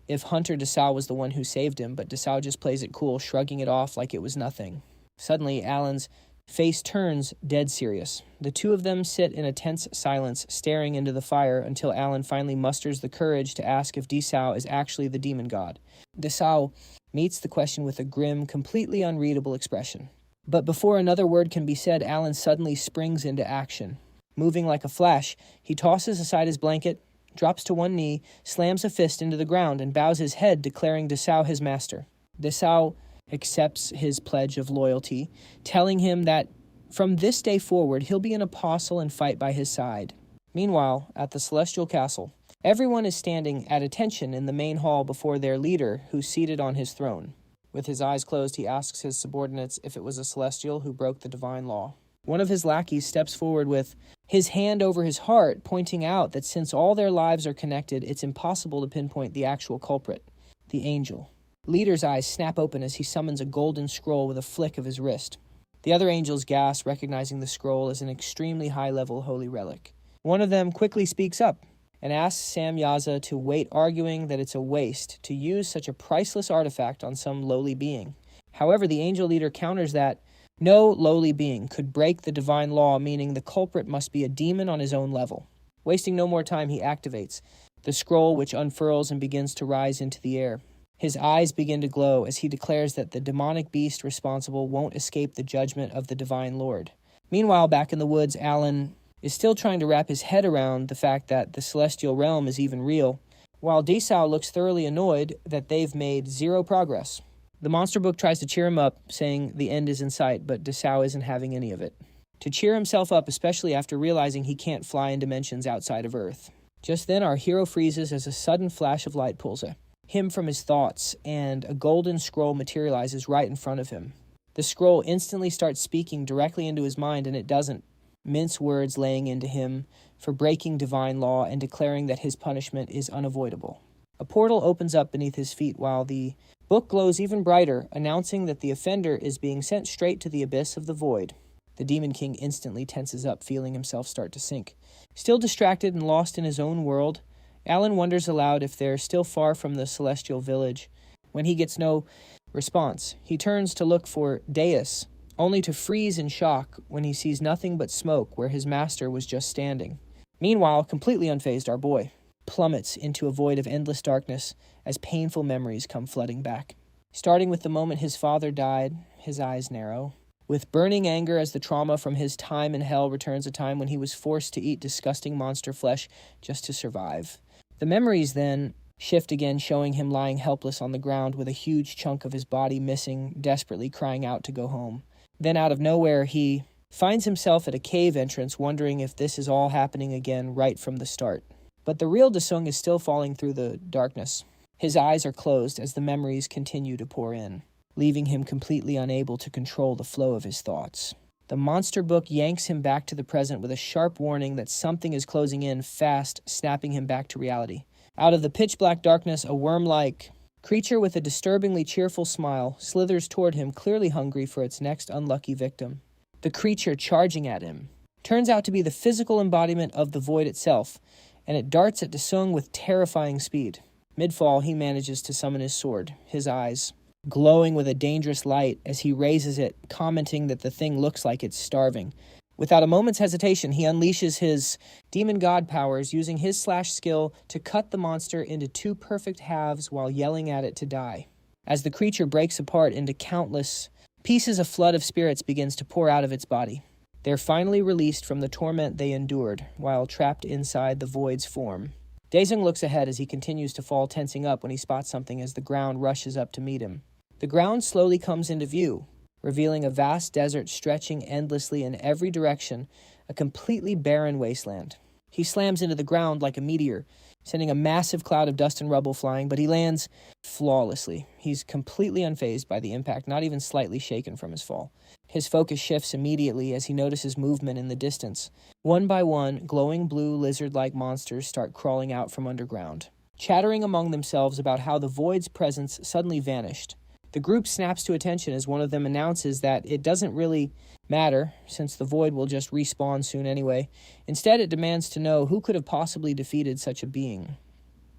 if Hunter Desao was the one who saved him, but Desao just plays it cool, shrugging it off like it was nothing. Suddenly, Alan's face turns dead serious. The two of them sit in a tense silence, staring into the fire until Alan finally musters the courage to ask if Desao is actually the demon god. Desao meets the question with a grim, completely unreadable expression. But before another word can be said, Alan suddenly springs into action. Moving like a flash, he tosses aside his blanket, drops to one knee, slams a fist into the ground, and bows his head, declaring Desao his master. Desao accepts his pledge of loyalty, telling him that from this day forward, he'll be an apostle and fight by his side. Meanwhile, at the Celestial Castle, everyone is standing at attention in the main hall before their leader, who's seated on his throne. With his eyes closed, he asks his subordinates if it was a Celestial who broke the divine law. One of his lackeys steps forward with his hand over his heart, pointing out that since all their lives are connected, it's impossible to pinpoint the actual culprit, the angel. Leader's eyes snap open as he summons a golden scroll with a flick of his wrist. The other angels gasp, recognizing the scroll as an extremely high-level holy relic. One of them quickly speaks up and asks Samyaza to wait, arguing that it's a waste to use such a priceless artifact on some lowly being. However, the angel leader counters that no lowly being could break the divine law, meaning the culprit must be a demon on his own level. Wasting no more time, he activates the scroll, which unfurls and begins to rise into the air. His eyes begin to glow as he declares that the demonic beast responsible won't escape the judgment of the divine lord. Meanwhile, back in the woods, Alan is still trying to wrap his head around the fact that the celestial realm is even real, while Desao looks thoroughly annoyed that they've made zero progress. The monster book tries to cheer him up, saying the end is in sight, but Desao isn't having any of it. To cheer himself up, especially after realizing he can't fly in dimensions outside of Earth. Just then, our hero freezes as a sudden flash of light pulls him from his thoughts, and a golden scroll materializes right in front of him. The scroll instantly starts speaking directly into his mind, and it doesn't mince words, laying into him for breaking divine law and declaring that his punishment is unavoidable. A portal opens up beneath his feet while the book glows even brighter, announcing that the offender is being sent straight to the abyss of the void. The Demon King instantly tenses up, feeling himself start to sink. Still distracted and lost in his own world, Alan wonders aloud if they're still far from the celestial village. When he gets no response, he turns to look for Deus, only to freeze in shock when he sees nothing but smoke where his master was just standing. Meanwhile, completely unfazed, our boy plummets into a void of endless darkness as painful memories come flooding back. Starting with the moment his father died, his eyes narrow. With burning anger as the trauma from his time in hell returns, a time when he was forced to eat disgusting monster flesh just to survive. The memories then shift again, showing him lying helpless on the ground with a huge chunk of his body missing, desperately crying out to go home. Then out of nowhere, he finds himself at a cave entrance, wondering if this is all happening again right from the start. But the real Desung is still falling through the darkness. His eyes are closed as the memories continue to pour in, leaving him completely unable to control the flow of his thoughts. The monster book yanks him back to the present with a sharp warning that something is closing in fast, snapping him back to reality. Out of the pitch-black darkness, a worm-like creature with a disturbingly cheerful smile slithers toward him, clearly hungry for its next unlucky victim. The creature charging at him turns out to be the physical embodiment of the void itself, and it darts at Desung with terrifying speed. Mid-fall, he manages to summon his sword, his eyes glowing with a dangerous light as he raises it, commenting that the thing looks like it's starving. Without a moment's hesitation, he unleashes his demon god powers, using his slash skill to cut the monster into two perfect halves while yelling at it to die. As the creature breaks apart into countless pieces, a flood of spirits begins to pour out of its body. They're finally released from the torment they endured while trapped inside the void's form. Daesung looks ahead as he continues to fall, tensing up when he spots something as the ground rushes up to meet him. The ground slowly comes into view, revealing a vast desert stretching endlessly in every direction, a completely barren wasteland. He slams into the ground like a meteor, sending a massive cloud of dust and rubble flying, but he lands flawlessly. He's completely unfazed by the impact, not even slightly shaken from his fall. His focus shifts immediately as he notices movement in the distance. One by one, glowing blue lizard-like monsters start crawling out from underground, chattering among themselves about how the void's presence suddenly vanished. The group snaps to attention as one of them announces that it doesn't really matter, since the void will just respawn soon anyway. Instead, it demands to know who could have possibly defeated such a being.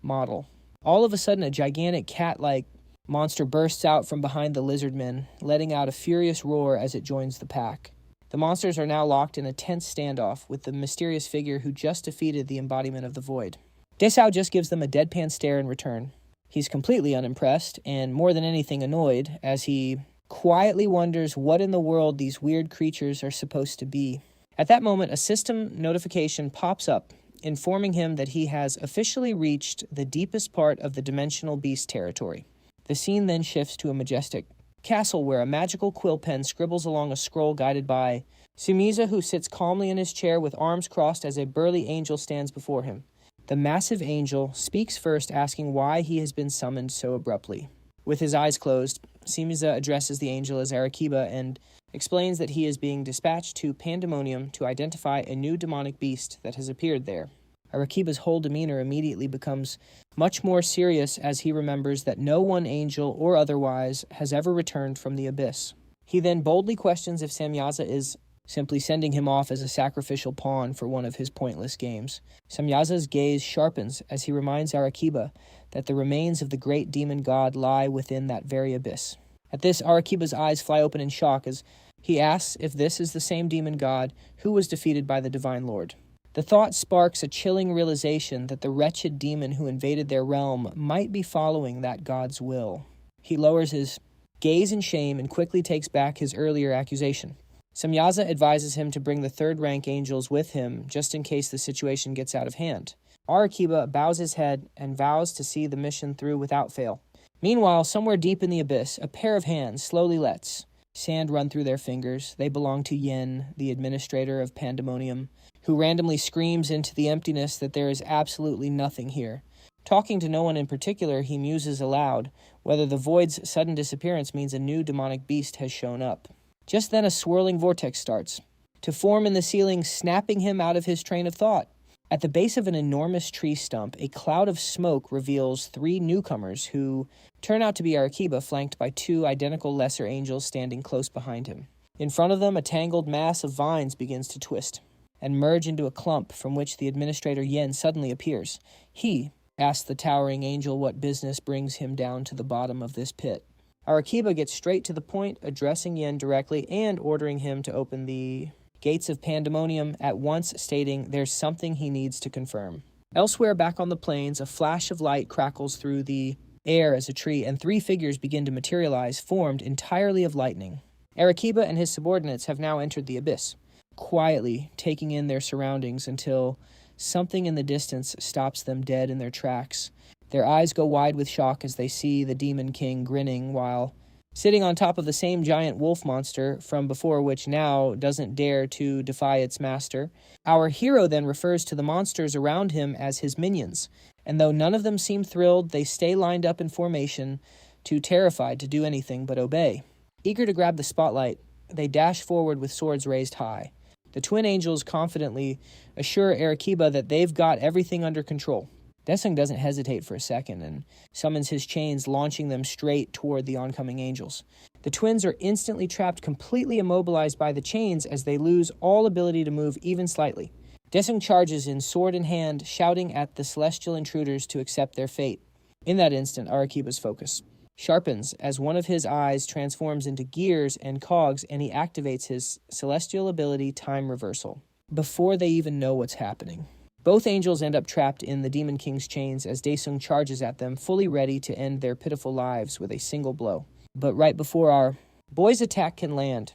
Model. All of a sudden, a gigantic cat-like monster bursts out from behind the lizardmen, letting out a furious roar as it joins the pack. The monsters are now locked in a tense standoff with the mysterious figure who just defeated the embodiment of the void. Desao just gives them a deadpan stare in return. He's completely unimpressed, and more than anything annoyed, as he quietly wonders what in the world these weird creatures are supposed to be. At that moment, a system notification pops up, informing him that he has officially reached the deepest part of the dimensional beast territory. The scene then shifts to a majestic castle where a magical quill pen scribbles along a scroll guided by Sumiza, who sits calmly in his chair with arms crossed as a burly angel stands before him. The massive angel speaks first, asking why he has been summoned so abruptly. With his eyes closed, Sumiza addresses the angel as Arequiba and explains that he is being dispatched to Pandemonium to identify a new demonic beast that has appeared there. Arequiba's whole demeanor immediately becomes much more serious as he remembers that no one, angel or otherwise, has ever returned from the abyss. He then boldly questions if Samyaza is simply sending him off as a sacrificial pawn for one of his pointless games. Samyaza's gaze sharpens as he reminds Arequiba that the remains of the great demon god lie within that very abyss. At this, Arequiba's eyes fly open in shock as he asks if this is the same demon god who was defeated by the Divine Lord. The thought sparks a chilling realization that the wretched demon who invaded their realm might be following that god's will. He lowers his gaze in shame and quickly takes back his earlier accusation. Samyaza advises him to bring the third-rank angels with him, just in case the situation gets out of hand. Arequiba bows his head and vows to see the mission through without fail. Meanwhile, somewhere deep in the abyss, a pair of hands slowly lets sand run through their fingers. They belong to Yen, the administrator of Pandemonium, who randomly screams into the emptiness that there is absolutely nothing here. Talking to no one in particular, he muses aloud whether the void's sudden disappearance means a new demonic beast has shown up. Just then a swirling vortex starts to form in the ceiling, snapping him out of his train of thought. At the base of an enormous tree stump, a cloud of smoke reveals three newcomers who turn out to be Arequiba, flanked by two identical lesser angels standing close behind him. In front of them, a tangled mass of vines begins to twist and merge into a clump from which the administrator Yen suddenly appears. He asks the towering angel what business brings him down to the bottom of this pit. Arequiba gets straight to the point, addressing Yen directly and ordering him to open the gates of Pandemonium, at once stating there's something he needs to confirm. Elsewhere back on the plains, a flash of light crackles through the air as a tree, and three figures begin to materialize, formed entirely of lightning. Arequiba and his subordinates have now entered the abyss, quietly taking in their surroundings until something in the distance stops them dead in their tracks. Their eyes go wide with shock as they see the Demon King grinning while sitting on top of the same giant wolf monster from before, which now doesn't dare to defy its master. Our hero then refers to the monsters around him as his minions, and though none of them seem thrilled, they stay lined up in formation, too terrified to do anything but obey. Eager to grab the spotlight, they dash forward with swords raised high. The twin angels confidently assure Arequiba that they've got everything under control. Daesung doesn't hesitate for a second and summons his chains, launching them straight toward the oncoming angels. The twins are instantly trapped, completely immobilized by the chains as they lose all ability to move even slightly. Daesung charges in, sword in hand, shouting at the celestial intruders to accept their fate. In that instant, Arequiba's focus sharpens as one of his eyes transforms into gears and cogs, and he activates his celestial ability, Time Reversal, before they even know what's happening. Both angels end up trapped in the Demon King's chains as Daesung charges at them, fully ready to end their pitiful lives with a single blow. But right before our boy's attack can land,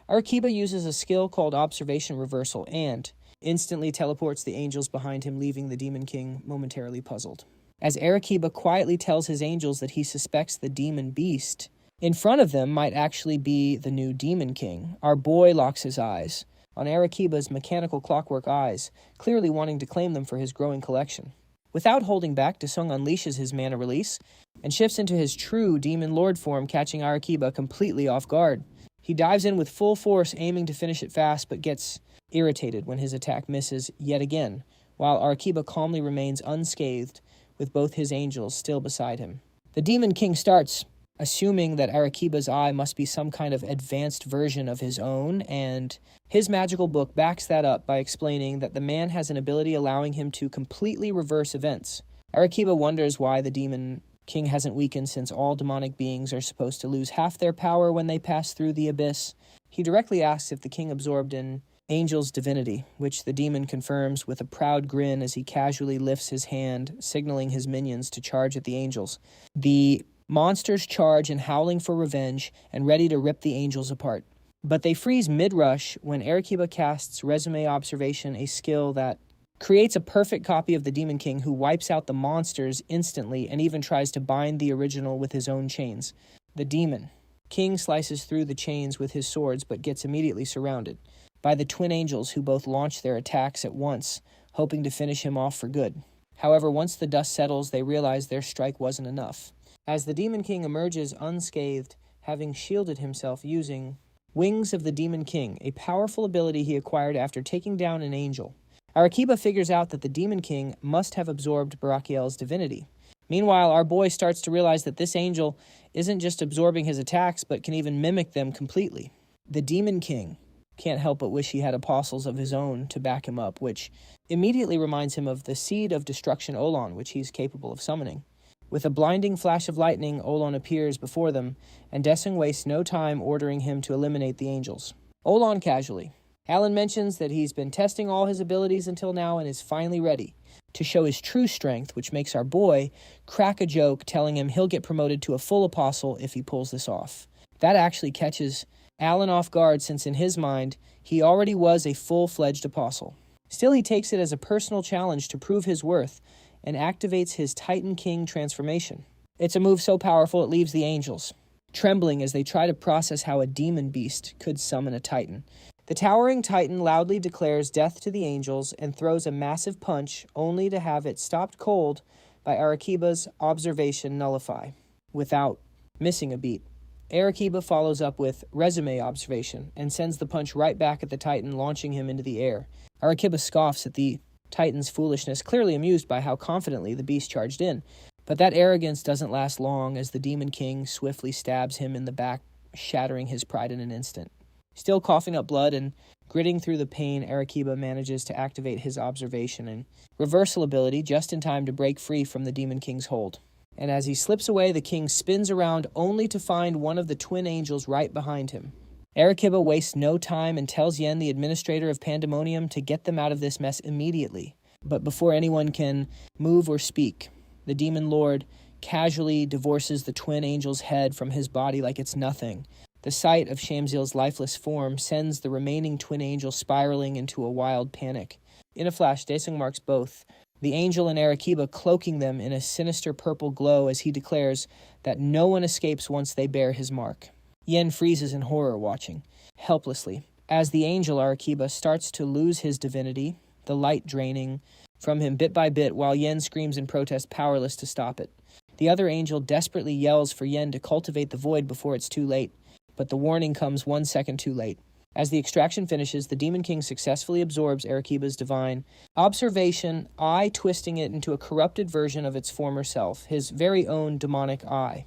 Arequipa uses a skill called Observation Reversal and instantly teleports the angels behind him, leaving the Demon King momentarily puzzled. As Arequipa quietly tells his angels that he suspects the demon beast in front of them might actually be the new Demon King, our boy locks his eyes on Arequipa's mechanical clockwork eyes, clearly wanting to claim them for his growing collection. Without holding back, Desung unleashes his mana release and shifts into his true Demon Lord form, catching Arequipa completely off guard. He dives in with full force, aiming to finish it fast, but gets irritated when his attack misses yet again, while Arequipa calmly remains unscathed, with both his angels still beside him. The Demon King starts, assuming that Arequipa's eye must be some kind of advanced version of his own, and his magical book backs that up by explaining that the man has an ability allowing him to completely reverse events. Arequipa wonders why the Demon King hasn't weakened, since all demonic beings are supposed to lose half their power when they pass through the abyss. He directly asks if the king absorbed an angel's divinity, which the demon confirms with a proud grin as he casually lifts his hand, signaling his minions to charge at the angels. The monsters charge in howling for revenge and ready to rip the angels apart. But they freeze mid-rush when Arequipa casts Resume Observation, a skill that creates a perfect copy of the Demon King, who wipes out the monsters instantly and even tries to bind the original with his own chains. The Demon King slices through the chains with his swords but gets immediately surrounded by the twin angels, who both launch their attacks at once, hoping to finish him off for good. However, once the dust settles, they realize their strike wasn't enough, as the Demon King emerges unscathed, having shielded himself using Wings of the Demon King, a powerful ability he acquired after taking down an angel. Arequipa figures out that the Demon King must have absorbed Barakiel's divinity. Meanwhile, our boy starts to realize that this angel isn't just absorbing his attacks, but can even mimic them completely. The Demon King can't help but wish he had apostles of his own to back him up, which immediately reminds him of the Seed of Destruction Olon, which he's capable of summoning. With a blinding flash of lightning, Olon appears before them, and Desung wastes no time ordering him to eliminate the angels. Olon casually. Alan mentions that he's been testing all his abilities until now and is finally ready to show his true strength, which makes our boy crack a joke telling him he'll get promoted to a full apostle if he pulls this off. That actually catches Alan off guard, since in his mind, he already was a full-fledged apostle. Still, he takes it as a personal challenge to prove his worth and activates his Titan King transformation. It's a move so powerful it leaves the angels trembling as they try to process how a demon beast could summon a Titan. The towering Titan loudly declares death to the angels and throws a massive punch, only to have it stopped cold by Arequipa's observation nullify, without missing a beat. Arequipa follows up with Resume Observation and sends the punch right back at the Titan, launching him into the air. Arequipa scoffs at the Titan's foolishness, clearly amused by how confidently the beast charged in. But that arrogance doesn't last long, as the Demon King swiftly stabs him in the back, shattering his pride in an instant. Still coughing up blood and gritting through the pain, Arequipa manages to activate his observation and reversal ability just in time to break free from the Demon King's hold. And as he slips away, the king spins around only to find one of the twin angels right behind him. Arequipa wastes no time and tells Yen, the administrator of Pandemonium, to get them out of this mess immediately. But before anyone can move or speak, the Demon Lord casually divorces the twin angel's head from his body like it's nothing. The sight of Shamzil's lifeless form sends the remaining twin angel spiraling into a wild panic. In a flash, Daesung marks both, the angel and Arequipa, cloaking them in a sinister purple glow as he declares that no one escapes once they bear his mark. Yen freezes in horror, watching helplessly as the angel Arequipa starts to lose his divinity, the light draining from him bit by bit, while Yen screams in protest, powerless to stop it. The other angel desperately yells for Yen to cultivate the void before it's too late, but the warning comes 1 second too late. As the extraction finishes, the Demon King successfully absorbs Arequipa's divine observation, eye twisting it into a corrupted version of its former self, his very own demonic eye.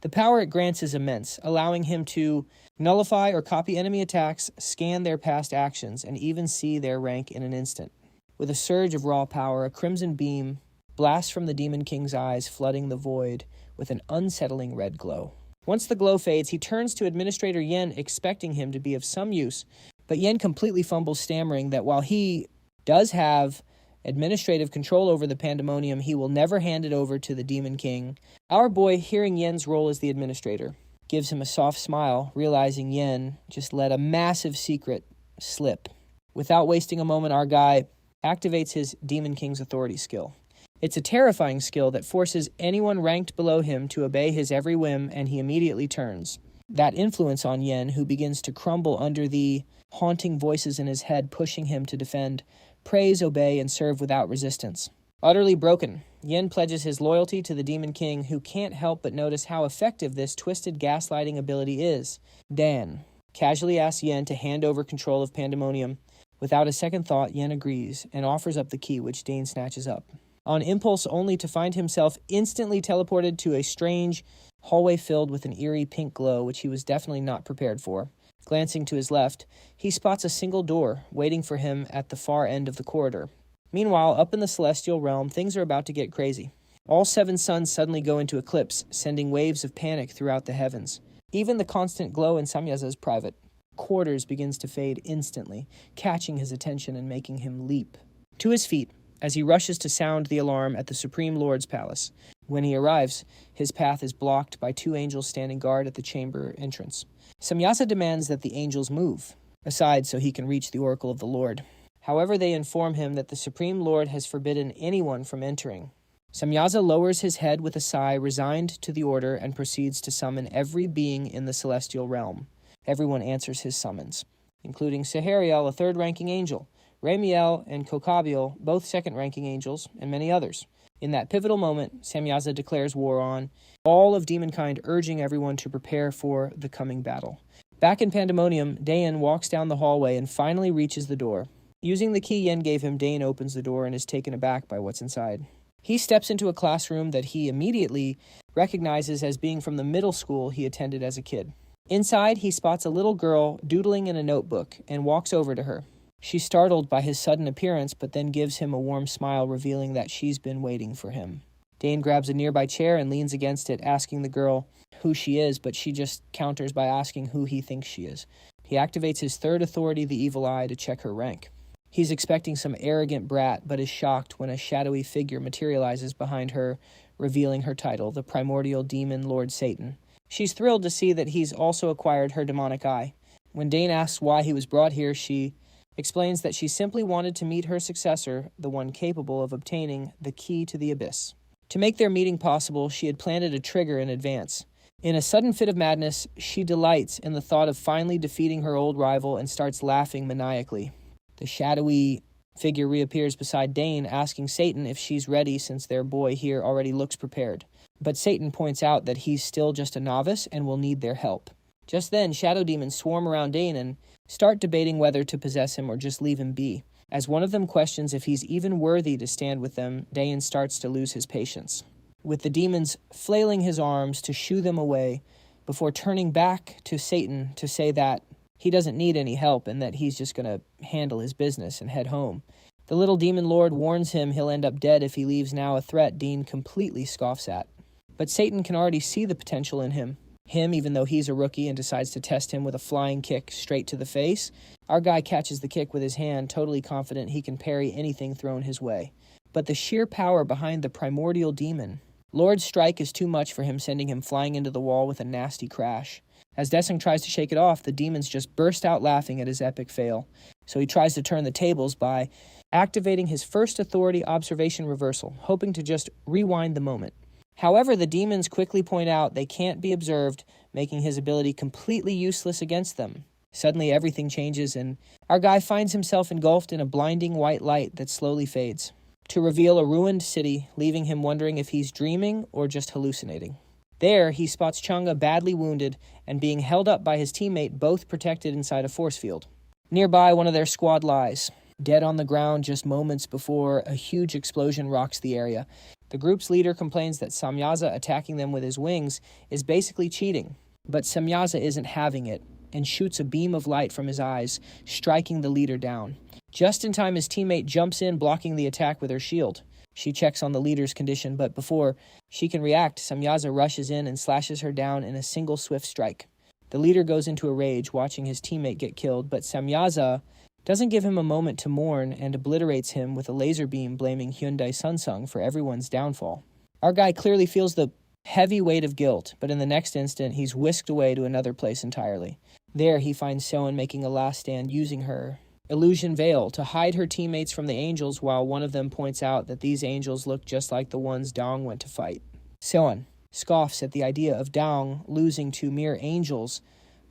The power it grants is immense, allowing him to nullify or copy enemy attacks, scan their past actions, and even see their rank in an instant. With a surge of raw power, a crimson beam blasts from the Demon King's eyes, flooding the void with an unsettling red glow. Once the glow fades, he turns to Administrator Yen, expecting him to be of some use, but Yen completely fumbles, stammering that while he does have administrative control over the Pandemonium, he will never hand it over to the Demon King. Our boy, hearing Yen's role as the administrator, gives him a soft smile, realizing Yen just let a massive secret slip. Without wasting a moment, our guy activates his Demon King's authority skill. It's a terrifying skill that forces anyone ranked below him to obey his every whim, and he immediately turns. That influence on Yen, who begins to crumble under the haunting voices in his head pushing him to defend, praise, obey, and serve without resistance. Utterly broken, Yen pledges his loyalty to the Demon King, who can't help but notice how effective this twisted gaslighting ability is. Dan casually asks Yen to hand over control of Pandemonium. Without a second thought, Yen agrees and offers up the key, which Dane snatches up. On impulse only to find himself instantly teleported to a strange hallway filled with an eerie pink glow, which he was definitely not prepared for. Glancing to his left, he spots a single door waiting for him at the far end of the corridor. Meanwhile, up in the Celestial Realm, things are about to get crazy. All 7 suns suddenly go into eclipse, sending waves of panic throughout the heavens. Even the constant glow in Samyaza's private quarters begins to fade instantly, catching his attention and making him leap to his feet as he rushes to sound the alarm at the Supreme Lord's palace. When he arrives, his path is blocked by 2 angels standing guard at the chamber entrance. Samyaza demands that the angels move aside so he can reach the Oracle of the Lord. However, they inform him that the Supreme Lord has forbidden anyone from entering. Samyaza lowers his head with a sigh, resigned to the order, and proceeds to summon every being in the celestial realm. Everyone answers his summons, including Sahariel, a 3rd-ranking angel, Ramiel and Kokabiel, both 2nd-ranking angels, and many others. In that pivotal moment, Samyaza declares war on all of demonkind, urging everyone to prepare for the coming battle. Back in Pandemonium, Dayan walks down the hallway and finally reaches the door. Using the key Yen gave him, Dayan opens the door and is taken aback by what's inside. He steps into a classroom that he immediately recognizes as being from the middle school he attended as a kid. Inside, he spots a little girl doodling in a notebook and walks over to her. She's startled by his sudden appearance, but then gives him a warm smile, revealing that she's been waiting for him. Dane grabs a nearby chair and leans against it, asking the girl who she is, but she just counters by asking who he thinks she is. He activates his 3rd authority, the Evil Eye, to check her rank. He's expecting some arrogant brat, but is shocked when a shadowy figure materializes behind her, revealing her title, the Primordial Demon Lord Satan. She's thrilled to see that he's also acquired her demonic eye. When Dane asks why he was brought here, she explains that she simply wanted to meet her successor, the one capable of obtaining the key to the abyss. To make their meeting possible, she had planted a trigger in advance. In a sudden fit of madness, she delights in the thought of finally defeating her old rival and starts laughing maniacally. The shadowy figure reappears beside Dane, asking Satan if she's ready since their boy here already looks prepared. But Satan points out that he's still just a novice and will need their help. Just then, shadow demons swarm around Dane and start debating whether to possess him or just leave him be. As one of them questions if he's even worthy to stand with them, Dane starts to lose his patience, with the demons flailing his arms to shoo them away, before turning back to Satan to say that he doesn't need any help and that he's just going to handle his business and head home. The little demon lord warns him he'll end up dead if he leaves now, a threat Dean completely scoffs at. But Satan can already see the potential in him, even though he's a rookie, and decides to test him with a flying kick straight to the face. Our guy catches the kick with his hand, totally confident he can parry anything thrown his way. But the sheer power behind the primordial demon Lord's strike is too much for him, sending him flying into the wall with a nasty crash. As Desing tries to shake it off, the demons just burst out laughing at his epic fail. So he tries to turn the tables by activating his 1st authority observation reversal, hoping to just rewind the moment. However, the demons quickly point out they can't be observed, making his ability completely useless against them. Suddenly everything changes, and our guy finds himself engulfed in a blinding white light that slowly fades, to reveal a ruined city, leaving him wondering if he's dreaming or just hallucinating. There, he spots Chang'e badly wounded and being held up by his teammate, both protected inside a force field. Nearby, one of their squad lies, dead on the ground just moments before a huge explosion rocks the area. The group's leader complains that Samyaza attacking them with his wings is basically cheating, but Samyaza isn't having it and shoots a beam of light from his eyes, striking the leader down. Just in time, his teammate jumps in, blocking the attack with her shield. She checks on the leader's condition, but before she can react, Samyaza rushes in and slashes her down in a single swift strike. The leader goes into a rage, watching his teammate get killed, but Samyaza doesn't give him a moment to mourn and obliterates him with a laser beam, blaming Hyundai Sunsung for everyone's downfall. Our guy clearly feels the heavy weight of guilt, but in the next instant, he's whisked away to another place entirely. There, he finds Soen making a last stand using her illusion veil to hide her teammates from the angels, while one of them points out that these angels look just like the ones Dong went to fight. Soen scoffs at the idea of Dong losing to mere angels,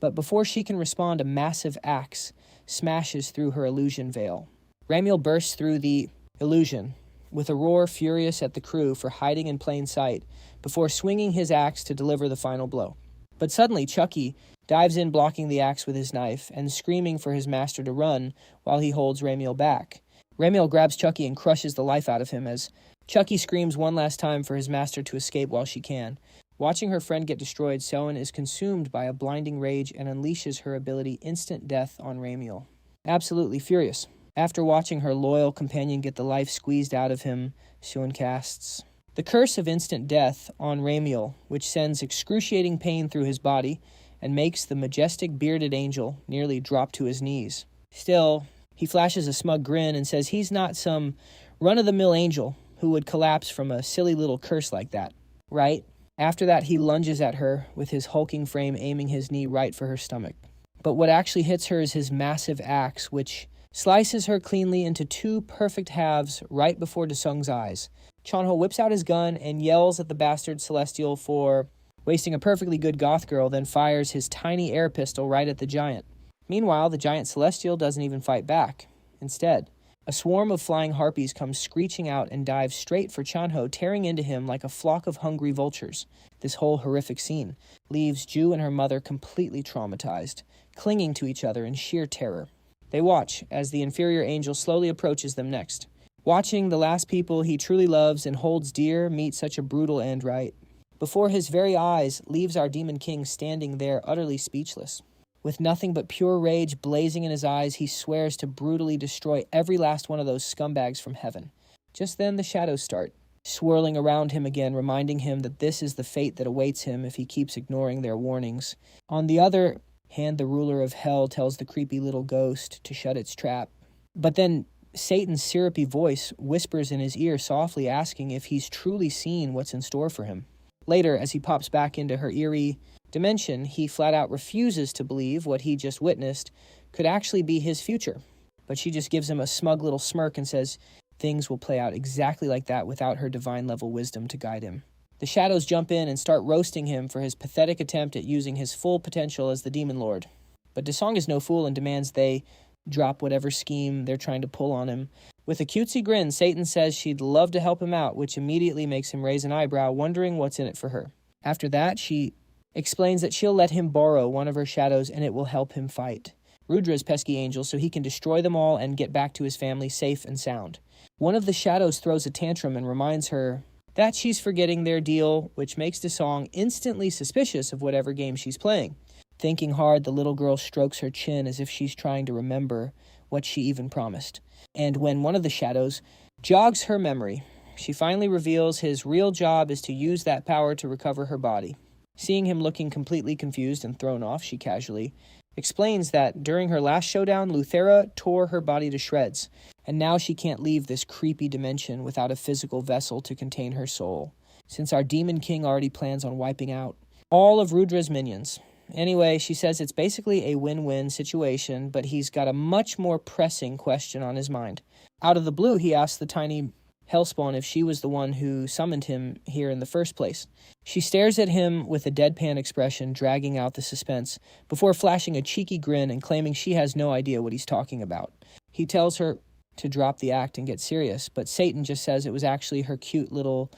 but before she can respond, a massive axe smashes through her illusion veil. Ramiel bursts through the illusion with a roar, furious at the crew for hiding in plain sight, before swinging his axe to deliver the final blow. But suddenly, Chucky dives in, blocking the axe with his knife and screaming for his master to run while he holds Ramiel back. Ramiel grabs Chucky and crushes the life out of him as Chucky screams one last time for his master to escape while she can. Watching her friend get destroyed, Soen is consumed by a blinding rage and unleashes her ability Instant Death on Ramiel. Absolutely furious. After watching her loyal companion get the life squeezed out of him, Soen casts the Curse of Instant Death on Ramiel, which sends excruciating pain through his body and makes the majestic bearded angel nearly drop to his knees. Still, he flashes a smug grin and says he's not some run-of-the-mill angel who would collapse from a silly little curse like that, right? After that, he lunges at her with his hulking frame, aiming his knee right for her stomach. But what actually hits her is his massive axe, which slices her cleanly into two perfect halves right before Desung's eyes. Chanho whips out his gun and yells at the bastard Celestial for wasting a perfectly good goth girl, then fires his tiny air pistol right at the giant. Meanwhile, the giant Celestial doesn't even fight back. Instead, a swarm of flying harpies comes screeching out and dives straight for Chanho, tearing into him like a flock of hungry vultures. This whole horrific scene leaves Ju and her mother completely traumatized, clinging to each other in sheer terror. They watch as the inferior angel slowly approaches them next. Watching the last people he truly loves and holds dear meet such a brutal end, right? Before his very eyes leaves our demon king standing there utterly speechless. With nothing but pure rage blazing in his eyes, he swears to brutally destroy every last one of those scumbags from heaven. Just then the shadows start swirling around him again, reminding him that this is the fate that awaits him if he keeps ignoring their warnings. On the other hand, the ruler of hell tells the creepy little ghost to shut its trap. But then Satan's syrupy voice whispers in his ear, softly asking if he's truly seen what's in store for him. Later, as he pops back into her eerie dimension, he flat out refuses to believe what he just witnessed could actually be his future. But she just gives him a smug little smirk and says things will play out exactly like that without her divine-level wisdom to guide him. The shadows jump in and start roasting him for his pathetic attempt at using his full potential as the Demon Lord. But Desung is no fool and demands they drop whatever scheme they're trying to pull on him. With a cutesy grin, Satan says she'd love to help him out, which immediately makes him raise an eyebrow, wondering what's in it for her. After that, she explains that she'll let him borrow one of her shadows and it will help him fight Rudra's pesky angels so he can destroy them all and get back to his family safe and sound. One of the shadows throws a tantrum and reminds her that she's forgetting their deal, which makes Desung instantly suspicious of whatever game she's playing. Thinking hard, the little girl strokes her chin as if she's trying to remember what she even promised. And when one of the shadows jogs her memory, she finally reveals his real job is to use that power to recover her body. Seeing him looking completely confused and thrown off, she casually explains that during her last showdown, Luthera tore her body to shreds, and now she can't leave this creepy dimension without a physical vessel to contain her soul, since our Demon King already plans on wiping out all of Rudra's minions. Anyway, she says it's basically a win-win situation, but he's got a much more pressing question on his mind. Out of the blue, he asks the tiny Hellspawn if she was the one who summoned him here in the first place. She stares at him with a deadpan expression, dragging out the suspense, before flashing a cheeky grin and claiming she has no idea what he's talking about. He tells her to drop the act and get serious, but Satan just says it was actually her cute little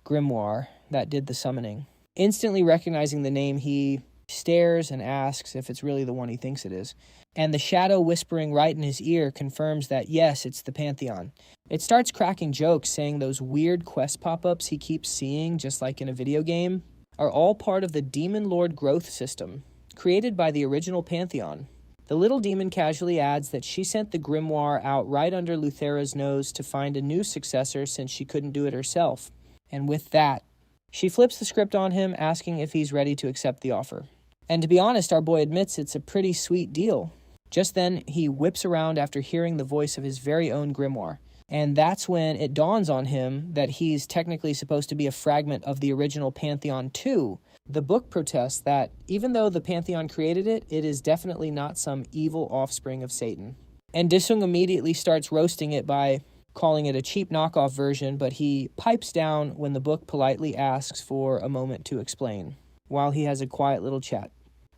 grimoire that did the summoning. Instantly recognizing the name, he stares and asks if it's really the one he thinks it is. And the shadow whispering right in his ear confirms that yes, it's the Pantheon. It starts cracking jokes, saying those weird quest pop-ups he keeps seeing, just like in a video game, are all part of the Demon Lord growth system, created by the original Pantheon. The little demon casually adds that she sent the grimoire out right under Luthera's nose to find a new successor since she couldn't do it herself. And with that, she flips the script on him, asking if he's ready to accept the offer. And to be honest, our boy admits it's a pretty sweet deal. Just then, he whips around after hearing the voice of his very own grimoire. And that's when it dawns on him that he's technically supposed to be a fragment of the original Pantheon too. The book protests that even though the Pantheon created it, it is definitely not some evil offspring of Satan. And Disung immediately starts roasting it by calling it a cheap knockoff version, but he pipes down when the book politely asks for a moment to explain, while he has a quiet little chat.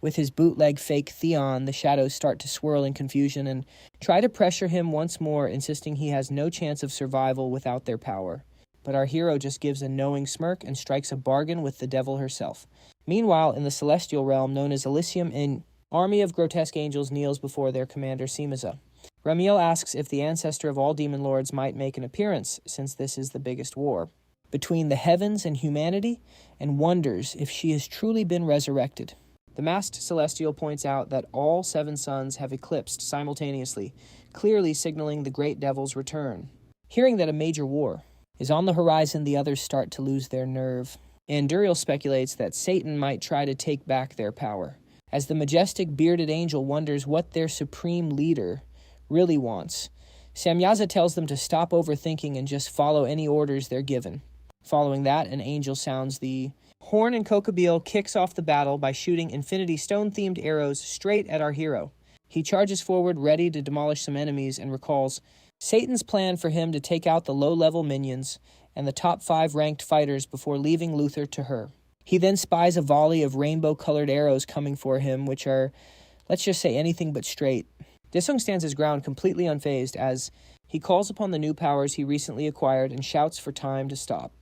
With his bootleg fake Theon, the shadows start to swirl in confusion and try to pressure him once more, insisting he has no chance of survival without their power. But our hero just gives a knowing smirk and strikes a bargain with the devil herself. Meanwhile, in the celestial realm known as Elysium, an army of grotesque angels kneels before their commander Simiza. Ramiel asks if the ancestor of all demon lords might make an appearance, since this is the biggest war between the heavens and humanity, and wonders if she has truly been resurrected. The masked celestial points out that all 7 suns have eclipsed simultaneously, clearly signaling the great devil's return. Hearing that a major war is on the horizon, the others start to lose their nerve, and Duriel speculates that Satan might try to take back their power, as the majestic bearded angel wonders what their supreme leader really wants. Samyaza tells them to stop overthinking and just follow any orders they're given. Following that, an angel sounds the horn, and Kokobeel kicks off the battle by shooting Infinity Stone-themed arrows straight at our hero. He charges forward, ready to demolish some enemies, and recalls Satan's plan for him to take out the low-level minions and the top 5 ranked fighters before leaving Luther to her. He then spies a volley of rainbow-colored arrows coming for him, which are, let's just say, anything but straight. Disung stands his ground completely unfazed as he calls upon the new powers he recently acquired and shouts for time to stop.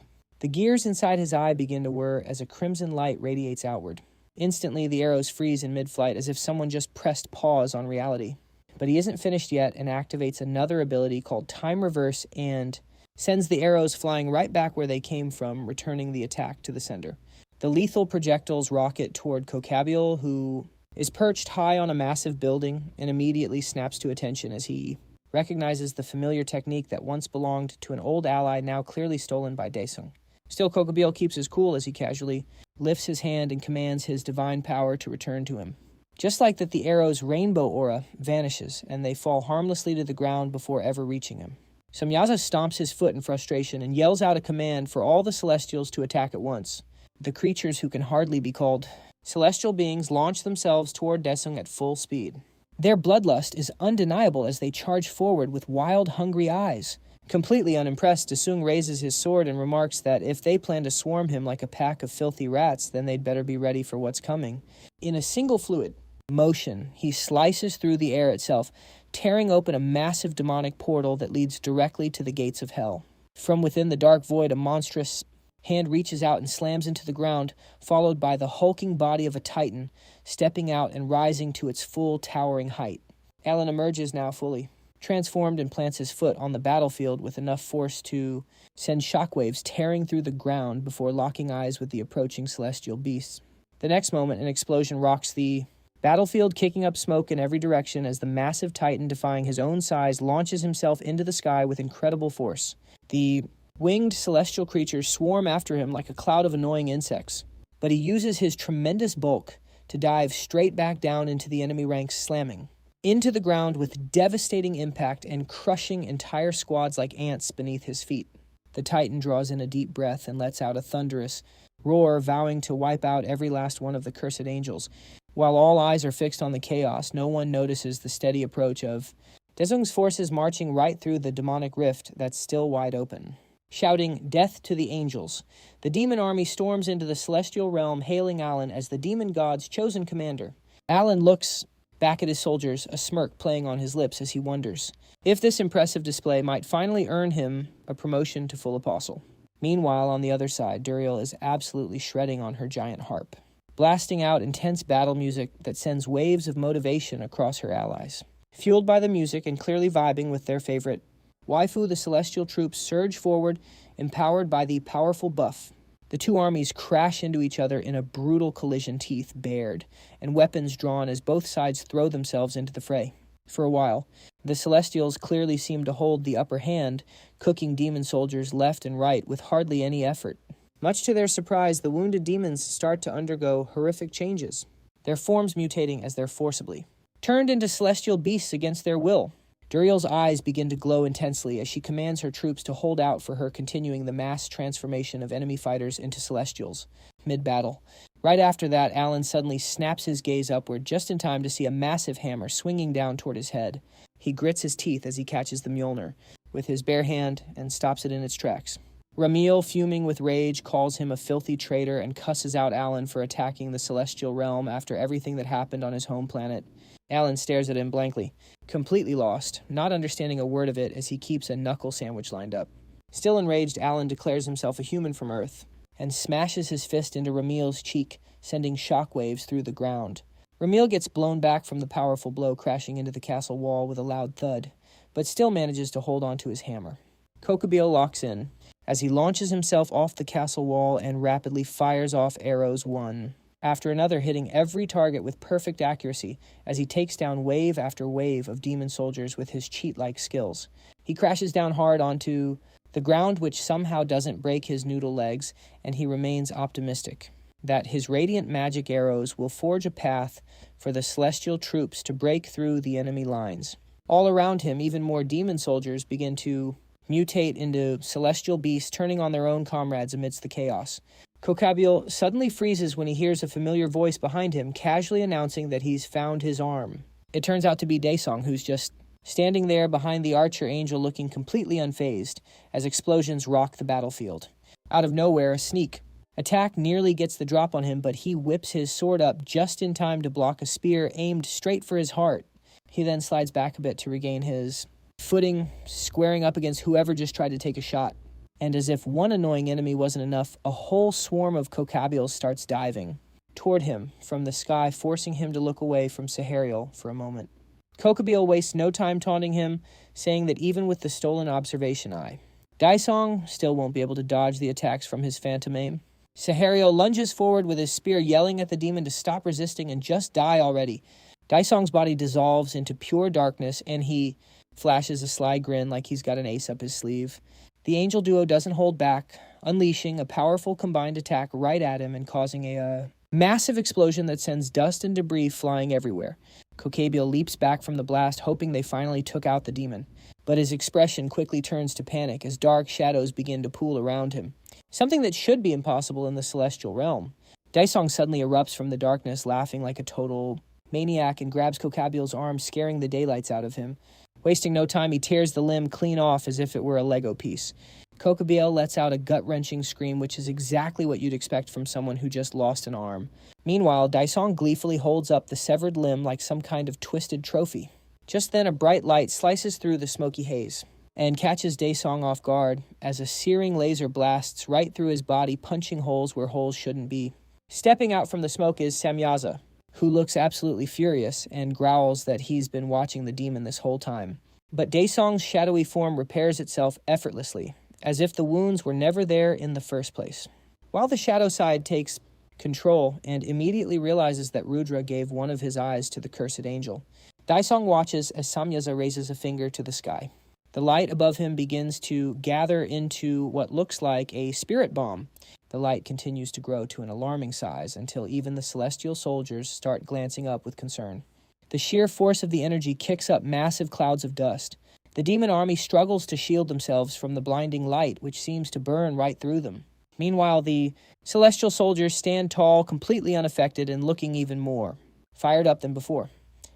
The gears inside his eye begin to whir as a crimson light radiates outward. Instantly, the arrows freeze in mid-flight as if someone just pressed pause on reality. But he isn't finished yet and activates another ability called Time Reverse and sends the arrows flying right back where they came from, returning the attack to the sender. The lethal projectiles rocket toward Kokobeel, who is perched high on a massive building, and immediately snaps to attention as he recognizes the familiar technique that once belonged to an old ally now clearly stolen by Daesung. Still, Kokobeel keeps his cool as he casually lifts his hand and commands his divine power to return to him. Just like that, the arrow's rainbow aura vanishes, and they fall harmlessly to the ground before ever reaching him. Samyaza stomps his foot in frustration and yells out a command for all the Celestials to attack at once. The creatures who can hardly be called celestial beings launch themselves toward Daesung at full speed. Their bloodlust is undeniable as they charge forward with wild, hungry eyes. Completely unimpressed, Daesung raises his sword and remarks that if they plan to swarm him like a pack of filthy rats, then they'd better be ready for what's coming. In a single fluid motion, he slices through the air itself, tearing open a massive demonic portal that leads directly to the gates of hell. From within the dark void, a monstrous hand reaches out and slams into the ground, followed by the hulking body of a titan, stepping out and rising to its full towering height. Alan emerges now fully transformed and plants his foot on the battlefield with enough force to send shockwaves tearing through the ground before locking eyes with the approaching celestial beasts. The next moment, an explosion rocks the battlefield, kicking up smoke in every direction as the massive titan, defying his own size, launches himself into the sky with incredible force. The winged celestial creatures swarm after him like a cloud of annoying insects, but he uses his tremendous bulk to dive straight back down into the enemy ranks, slamming into the ground with devastating impact and crushing entire squads like ants beneath his feet. The Titan draws in a deep breath and lets out a thunderous roar, vowing to wipe out every last one of the cursed angels. While all eyes are fixed on the chaos, no one notices the steady approach of Daesung's forces marching right through the demonic rift that's still wide open. Shouting, "Death to the angels," the demon army storms into the celestial realm, hailing Alan as the demon god's chosen commander. Alan looks back at his soldiers, a smirk playing on his lips as he wonders if this impressive display might finally earn him a promotion to full apostle. Meanwhile, on the other side, Duriel is absolutely shredding on her giant harp, blasting out intense battle music that sends waves of motivation across her allies. Fueled by the music and clearly vibing with their favorite waifu, the celestial troops surge forward, empowered by the powerful buff. The two armies crash into each other in a brutal collision, teeth bared, and weapons drawn as both sides throw themselves into the fray. For a while, the Celestials clearly seem to hold the upper hand, cooking demon soldiers left and right with hardly any effort. Much to their surprise, the wounded demons start to undergo horrific changes, their forms mutating as they're forcibly turned into celestial beasts against their will. Duriel's eyes begin to glow intensely as she commands her troops to hold out for her continuing the mass transformation of enemy fighters into Celestials, mid-battle. Right after that, Alan suddenly snaps his gaze upward just in time to see a massive hammer swinging down toward his head. He grits his teeth as he catches the Mjolnir with his bare hand and stops it in its tracks. Ramil, fuming with rage, calls him a filthy traitor and cusses out Alan for attacking the Celestial Realm after everything that happened on his home planet. Alan stares at him blankly, completely lost, not understanding a word of it as he keeps a knuckle sandwich lined up. Still enraged, Alan declares himself a human from Earth and smashes his fist into Ramil's cheek, sending shockwaves through the ground. Ramil gets blown back from the powerful blow, crashing into the castle wall with a loud thud, but still manages to hold onto his hammer. Kokubio locks in as he launches himself off the castle wall and rapidly fires off arrows one after another, hitting every target with perfect accuracy as he takes down wave after wave of demon soldiers with his cheat-like skills. He crashes down hard onto the ground, which somehow doesn't break his noodle legs, and he remains optimistic that his radiant magic arrows will forge a path for the celestial troops to break through the enemy lines. All around him, even more demon soldiers begin to mutate into celestial beasts, turning on their own comrades amidst the chaos. Kokabiel suddenly freezes when he hears a familiar voice behind him, casually announcing that he's found his arm. It turns out to be Daesong, who's just standing there behind the archer angel looking completely unfazed as explosions rock the battlefield. Out of nowhere, a sneak attack nearly gets the drop on him, but he whips his sword up just in time to block a spear aimed straight for his heart. He then slides back a bit to regain his footing, squaring up against whoever just tried to take a shot. And as if one annoying enemy wasn't enough, a whole swarm of Kokabiels starts diving toward him from the sky, forcing him to look away from Sahariel for a moment. Kokabiel wastes no time taunting him, saying that even with the stolen observation eye, Daesong still won't be able to dodge the attacks from his phantom aim. Sahariel lunges forward with his spear, yelling at the demon to stop resisting and just die already. Daesong's body dissolves into pure darkness, and he flashes a sly grin like he's got an ace up his sleeve. The angel duo doesn't hold back, unleashing a powerful combined attack right at him and causing a massive explosion that sends dust and debris flying everywhere. Kokabiel leaps back from the blast, hoping they finally took out the demon, but his expression quickly turns to panic as dark shadows begin to pool around him, something that should be impossible in the celestial realm. Daesong suddenly erupts from the darkness, laughing like a total maniac, and grabs Kokabiel's arm, scaring the daylights out of him. Wasting no time, he tears the limb clean off as if it were a Lego piece. Kokabiel lets out a gut-wrenching scream, which is exactly what you'd expect from someone who just lost an arm. Meanwhile, Daesong gleefully holds up the severed limb like some kind of twisted trophy. Just then, a bright light slices through the smoky haze and catches Daesong off guard as a searing laser blasts right through his body, punching holes where holes shouldn't be. Stepping out from the smoke is Samyaza, who looks absolutely furious and growls that he's been watching the demon this whole time. But Daesong's shadowy form repairs itself effortlessly, as if the wounds were never there in the first place. While the shadow side takes control and immediately realizes that Rudra gave one of his eyes to the cursed angel, Daesong watches as Samyaza raises a finger to the sky. The light above him begins to gather into what looks like a spirit bomb. The light continues to grow to an alarming size until even the celestial soldiers start glancing up with concern. The sheer force of the energy kicks up massive clouds of dust. The demon army struggles to shield themselves from the blinding light, which seems to burn right through them. Meanwhile, the celestial soldiers stand tall, completely unaffected, and looking even more fired up than before.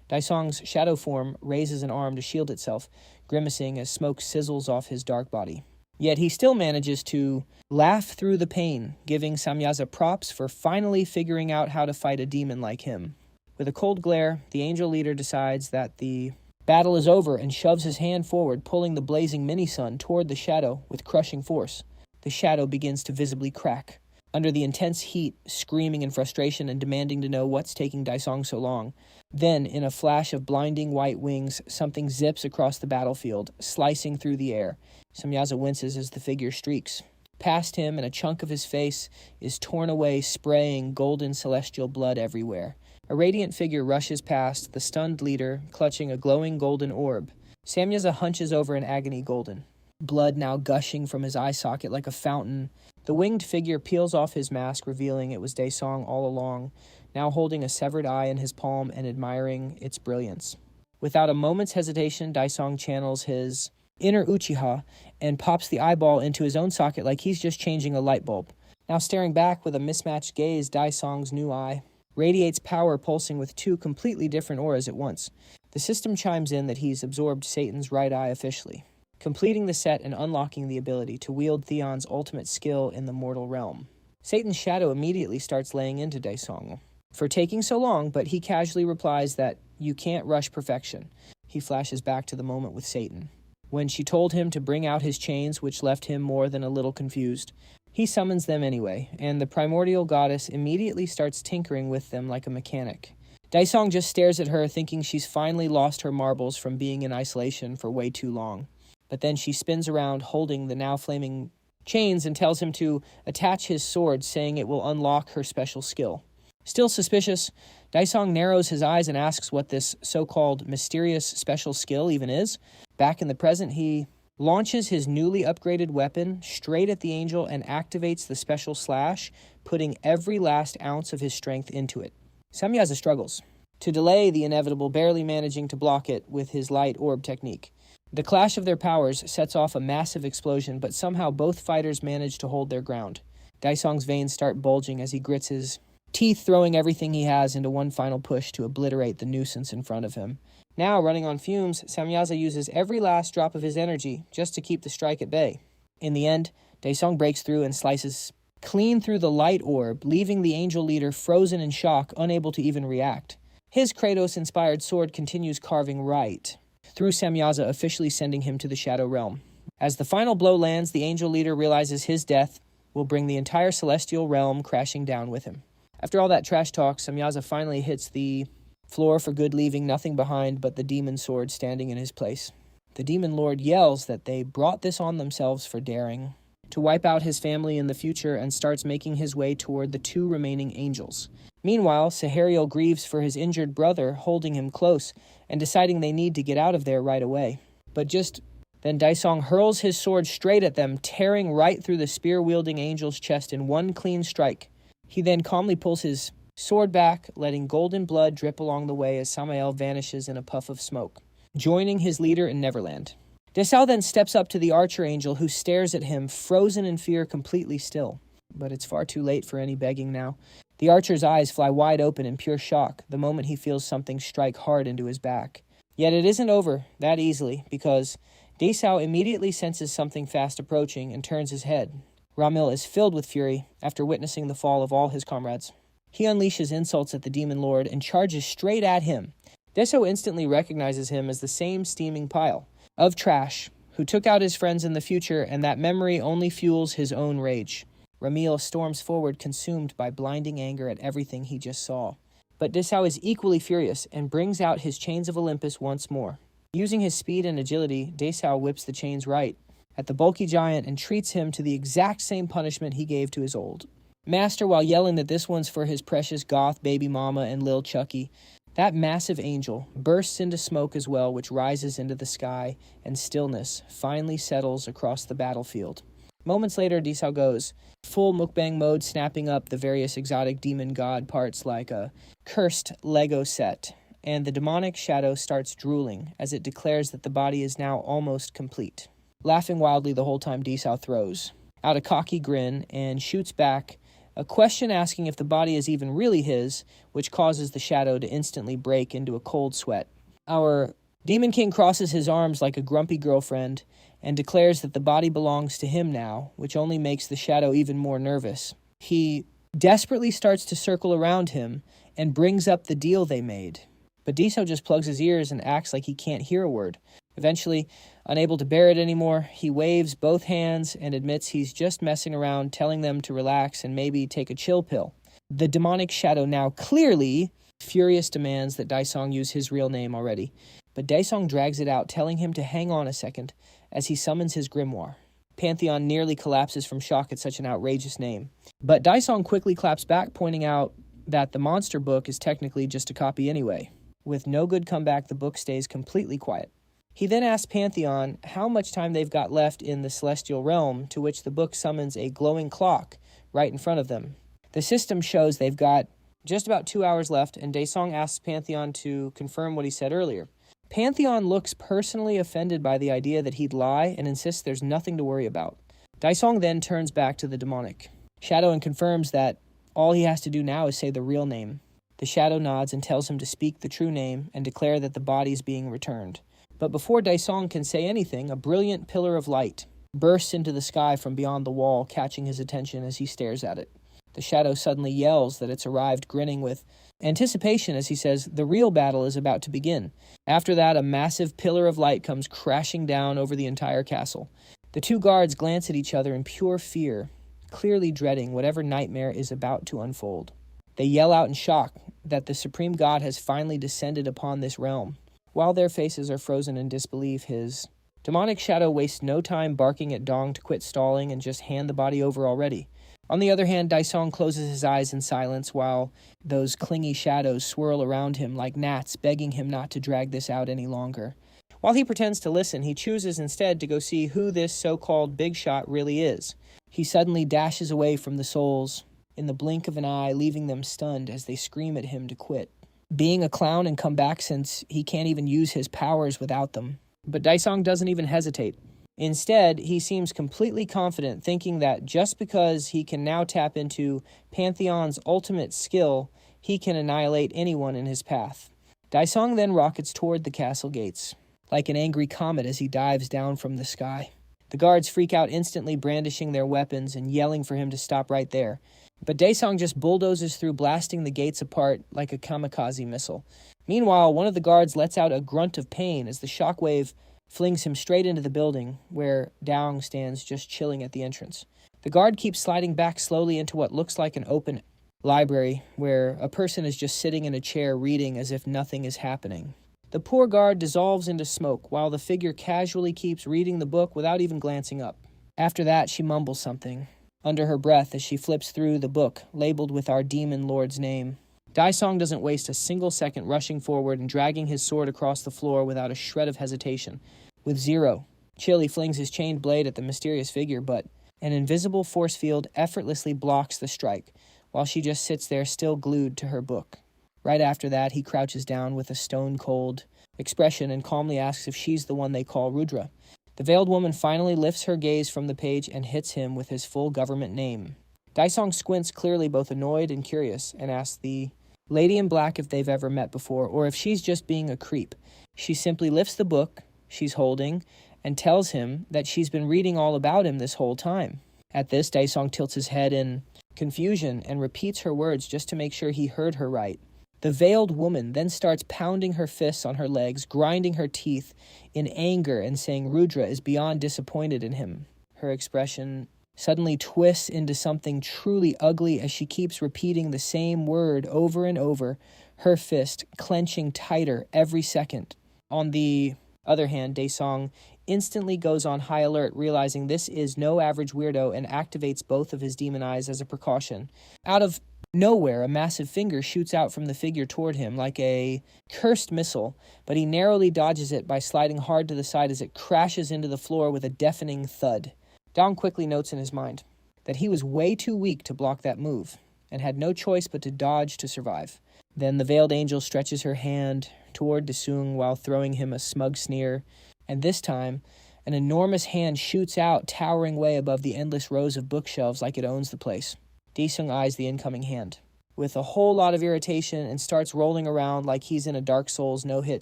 Daesong's shadow form raises an arm to shield itself, grimacing as smoke sizzles off his dark body. Yet he still manages to laugh through the pain, giving Samyaza props for finally figuring out how to fight a demon like him. With a cold glare, the angel leader decides that the battle is over and shoves his hand forward, pulling the blazing mini-sun toward the shadow with crushing force. The shadow begins to visibly crack. Under the intense heat, screaming in frustration and demanding to know what's taking Daesong so long. Then, in a flash of blinding white wings, something zips across the battlefield, slicing through the air. Samyaza winces as the figure streaks past him, and a chunk of his face is torn away, spraying golden celestial blood everywhere. A radiant figure rushes past, the stunned leader clutching a glowing golden orb. Samyaza hunches over in agony golden, blood now gushing from his eye socket like a fountain. The winged figure peels off his mask, revealing it was Daesong all along, now holding a severed eye in his palm and admiring its brilliance. Without a moment's hesitation, Daisong channels his inner Uchiha and pops the eyeball into his own socket like he's just changing a light bulb. Now staring back with a mismatched gaze, Daisong's new eye radiates power, pulsing with two completely different auras at once. The system chimes in that he's absorbed Satan's right eye officially, completing the set and unlocking the ability to wield Theon's ultimate skill in the mortal realm. Satan's shadow immediately starts laying into Daisong for taking so long, but he casually replies that you can't rush perfection. He flashes back to the moment with Satan, when she told him to bring out his chains, which left him more than a little confused. He summons them anyway, and the primordial goddess immediately starts tinkering with them like a mechanic. Daisong just stares at her, thinking she's finally lost her marbles from being in isolation for way too long. But then she spins around holding the now flaming chains and tells him to attach his sword, saying it will unlock her special skill. Still suspicious, Daisong narrows his eyes and asks what this so-called mysterious special skill even is. Back in the present, he launches his newly upgraded weapon straight at the angel and activates the special slash, putting every last ounce of his strength into it. Samyaza struggles to delay the inevitable, barely managing to block it with his light orb technique. The clash of their powers sets off a massive explosion, but somehow both fighters manage to hold their ground. Daisong's veins start bulging as he grits his teeth, throwing everything he has into one final push to obliterate the nuisance in front of him. Now, running on fumes, Samyaza uses every last drop of his energy just to keep the strike at bay. In the end, Daisong breaks through and slices clean through the light orb, leaving the angel leader frozen in shock, unable to even react. His Kratos-inspired sword continues carving right through Samyaza, officially sending him to the Shadow Realm. As the final blow lands, the angel leader realizes his death will bring the entire celestial realm crashing down with him. After all that trash talk, Samyaza finally hits the floor for good, leaving nothing behind but the demon sword standing in his place. The demon lord yells that they brought this on themselves for daring to wipe out his family in the future, and starts making his way toward the two remaining angels. Meanwhile, Sahariel grieves for his injured brother, holding him close and deciding they need to get out of there right away. But just then Daisong hurls his sword straight at them, tearing right through the spear-wielding angel's chest in one clean strike. He then calmly pulls his sword back, letting golden blood drip along the way as Samael vanishes in a puff of smoke, joining his leader in Neverland. Desao then steps up to the archer angel, who stares at him, frozen in fear, completely still. But it's far too late for any begging now. The archer's eyes fly wide open in pure shock the moment he feels something strike hard into his back. Yet it isn't over that easily, because Desao immediately senses something fast approaching and turns his head. Ramil is filled with fury after witnessing the fall of all his comrades. He unleashes insults at the demon lord and charges straight at him. Desao instantly recognizes him as the same steaming pile of trash who took out his friends in the future, and that memory only fuels his own rage. Ramil storms forward, consumed by blinding anger at everything he just saw. But Desao is equally furious and brings out his chains of Olympus once more. Using his speed and agility, Desao whips the chains right at the bulky giant and treats him to the exact same punishment he gave to his old master, while yelling that this one's for his precious goth baby mama and Lil Chucky. That massive angel bursts into smoke as well, which rises into the sky, and stillness finally settles across the battlefield. Moments later, Desao goes full mukbang mode, snapping up the various exotic demon god parts like a cursed Lego set, and the demonic shadow starts drooling as it declares that the body is now almost complete. Laughing wildly the whole time, Desao throws out a cocky grin and shoots back a question asking if the body is even really his, which causes the shadow to instantly break into a cold sweat. Our Demon King crosses his arms like a grumpy girlfriend and declares that the body belongs to him now, which only makes the shadow even more nervous. He desperately starts to circle around him and brings up the deal they made. But Desao just plugs his ears and acts like he can't hear a word. Eventually, unable to bear it anymore, he waves both hands and admits he's just messing around, telling them to relax and maybe take a chill pill. The demonic shadow now clearly furious demands that Daisong use his real name already, but Daisong drags it out, telling him to hang on a second as he summons his grimoire. Pantheon nearly collapses from shock at such an outrageous name, but Daisong quickly claps back, pointing out that the monster book is technically just a copy anyway. With no good comeback, the book stays completely quiet. He then asks Pantheon how much time they've got left in the celestial realm, to which the book summons a glowing clock right in front of them. The system shows they've got just about 2 hours left, and Daisong asks Pantheon to confirm what he said earlier. Pantheon looks personally offended by the idea that he'd lie and insists there's nothing to worry about. Daisong then turns back to the demonic shadow and confirms that all he has to do now is say the real name. The shadow nods and tells him to speak the true name and declare that the body's being returned. But before Daisong can say anything, a brilliant pillar of light bursts into the sky from beyond the wall, catching his attention as he stares at it. The shadow suddenly yells that it's arrived, grinning with anticipation as he says, "The real battle is about to begin." After that, a massive pillar of light comes crashing down over the entire castle. The two guards glance at each other in pure fear, clearly dreading whatever nightmare is about to unfold. They yell out in shock that the supreme god has finally descended upon this realm. While their faces are frozen in disbelief, his demonic shadow wastes no time barking at Dong to quit stalling and just hand the body over already. On the other hand, Daisong closes his eyes in silence while those clingy shadows swirl around him like gnats, begging him not to drag this out any longer. While he pretends to listen, he chooses instead to go see who this so-called big shot really is. He suddenly dashes away from the souls in the blink of an eye, leaving them stunned as they scream at him to quit. Being a clown and come back since he can't even use his powers without them. But Daisong doesn't even hesitate. Instead, he seems completely confident, thinking that just because he can now tap into Pantheon's ultimate skill, he can annihilate anyone in his path. Daisong then rockets toward the castle gates, like an angry comet as he dives down from the sky. The guards freak out instantly, brandishing their weapons and yelling for him to stop right there. But Daisong just bulldozes through, blasting the gates apart like a kamikaze missile. Meanwhile, one of the guards lets out a grunt of pain as the shockwave flings him straight into the building, where Daong stands just chilling at the entrance. The guard keeps sliding back slowly into what looks like an open library, where a person is just sitting in a chair reading as if nothing is happening. The poor guard dissolves into smoke, while the figure casually keeps reading the book without even glancing up. After that, she mumbles something under her breath as she flips through the book, labeled with our demon lord's name. Daisong doesn't waste a single second rushing forward and dragging his sword across the floor without a shred of hesitation. With zero chill, he flings his chained blade at the mysterious figure, but an invisible force field effortlessly blocks the strike, while she just sits there still glued to her book. Right after that, he crouches down with a stone-cold expression and calmly asks if she's the one they call Rudra. The veiled woman finally lifts her gaze from the page and hits him with his full government name. Daisong squints, clearly both annoyed and curious, and asks the lady in black if they've ever met before, or if she's just being a creep. She simply lifts the book she's holding and tells him that she's been reading all about him this whole time. At this, Daisong tilts his head in confusion and repeats her words just to make sure he heard her right. The veiled woman then starts pounding her fists on her legs, grinding her teeth in anger and saying Rudra is beyond disappointed in him. Her expression suddenly twists into something truly ugly as she keeps repeating the same word over and over, her fist clenching tighter every second. On the other hand, Daisong instantly goes on high alert, realizing this is no average weirdo, and activates both of his demon eyes as a precaution. Out of nowhere, a massive finger shoots out from the figure toward him like a cursed missile, but he narrowly dodges it by sliding hard to the side as it crashes into the floor with a deafening thud. Dong quickly notes in his mind that he was way too weak to block that move, and had no choice but to dodge to survive. Then the veiled angel stretches her hand toward Daesung while throwing him a smug sneer, and this time, an enormous hand shoots out, towering way above the endless rows of bookshelves like it owns the place. Daesung eyes the incoming hand with a whole lot of irritation and starts rolling around like he's in a Dark Souls no-hit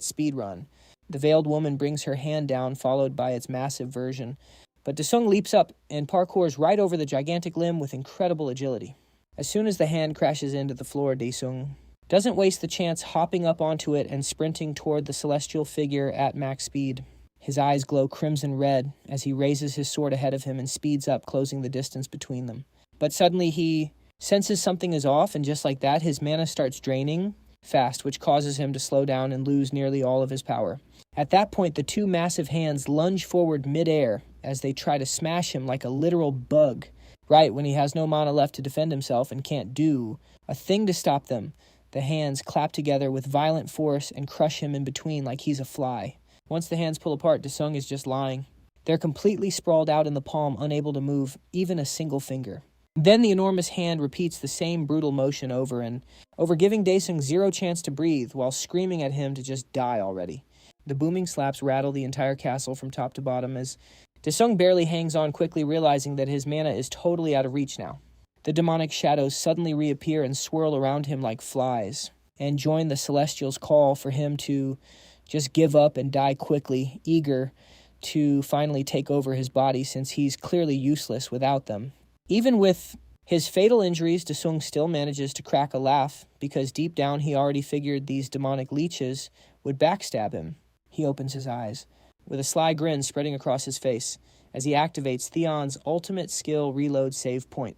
speedrun. The veiled woman brings her hand down, followed by its massive version, but Daesung leaps up and parkours right over the gigantic limb with incredible agility. As soon as the hand crashes into the floor, Daesung doesn't waste the chance, hopping up onto it and sprinting toward the celestial figure at max speed. His eyes glow crimson red as he raises his sword ahead of him and speeds up, closing the distance between them. But suddenly he senses something is off, and just like that, his mana starts draining fast, which causes him to slow down and lose nearly all of his power. At that point, the two massive hands lunge forward mid-air as they try to smash him like a literal bug, right when he has no mana left to defend himself and can't do a thing to stop them. The hands clap together with violent force and crush him in between like he's a fly. Once the hands pull apart, Daesung is just lying. They're completely sprawled out in the palm, unable to move even a single finger. Then the enormous hand repeats the same brutal motion over and over, giving Daesung zero chance to breathe while screaming at him to just die already. The booming slaps rattle the entire castle from top to bottom as Desung barely hangs on, quickly realizing that his mana is totally out of reach now. The demonic shadows suddenly reappear and swirl around him like flies, and join the Celestials' call for him to just give up and die quickly, eager to finally take over his body since he's clearly useless without them. Even with his fatal injuries, Desung still manages to crack a laugh because deep down he already figured these demonic leeches would backstab him. He opens his eyes, with a sly grin spreading across his face, as he activates Theon's ultimate skill reload save point.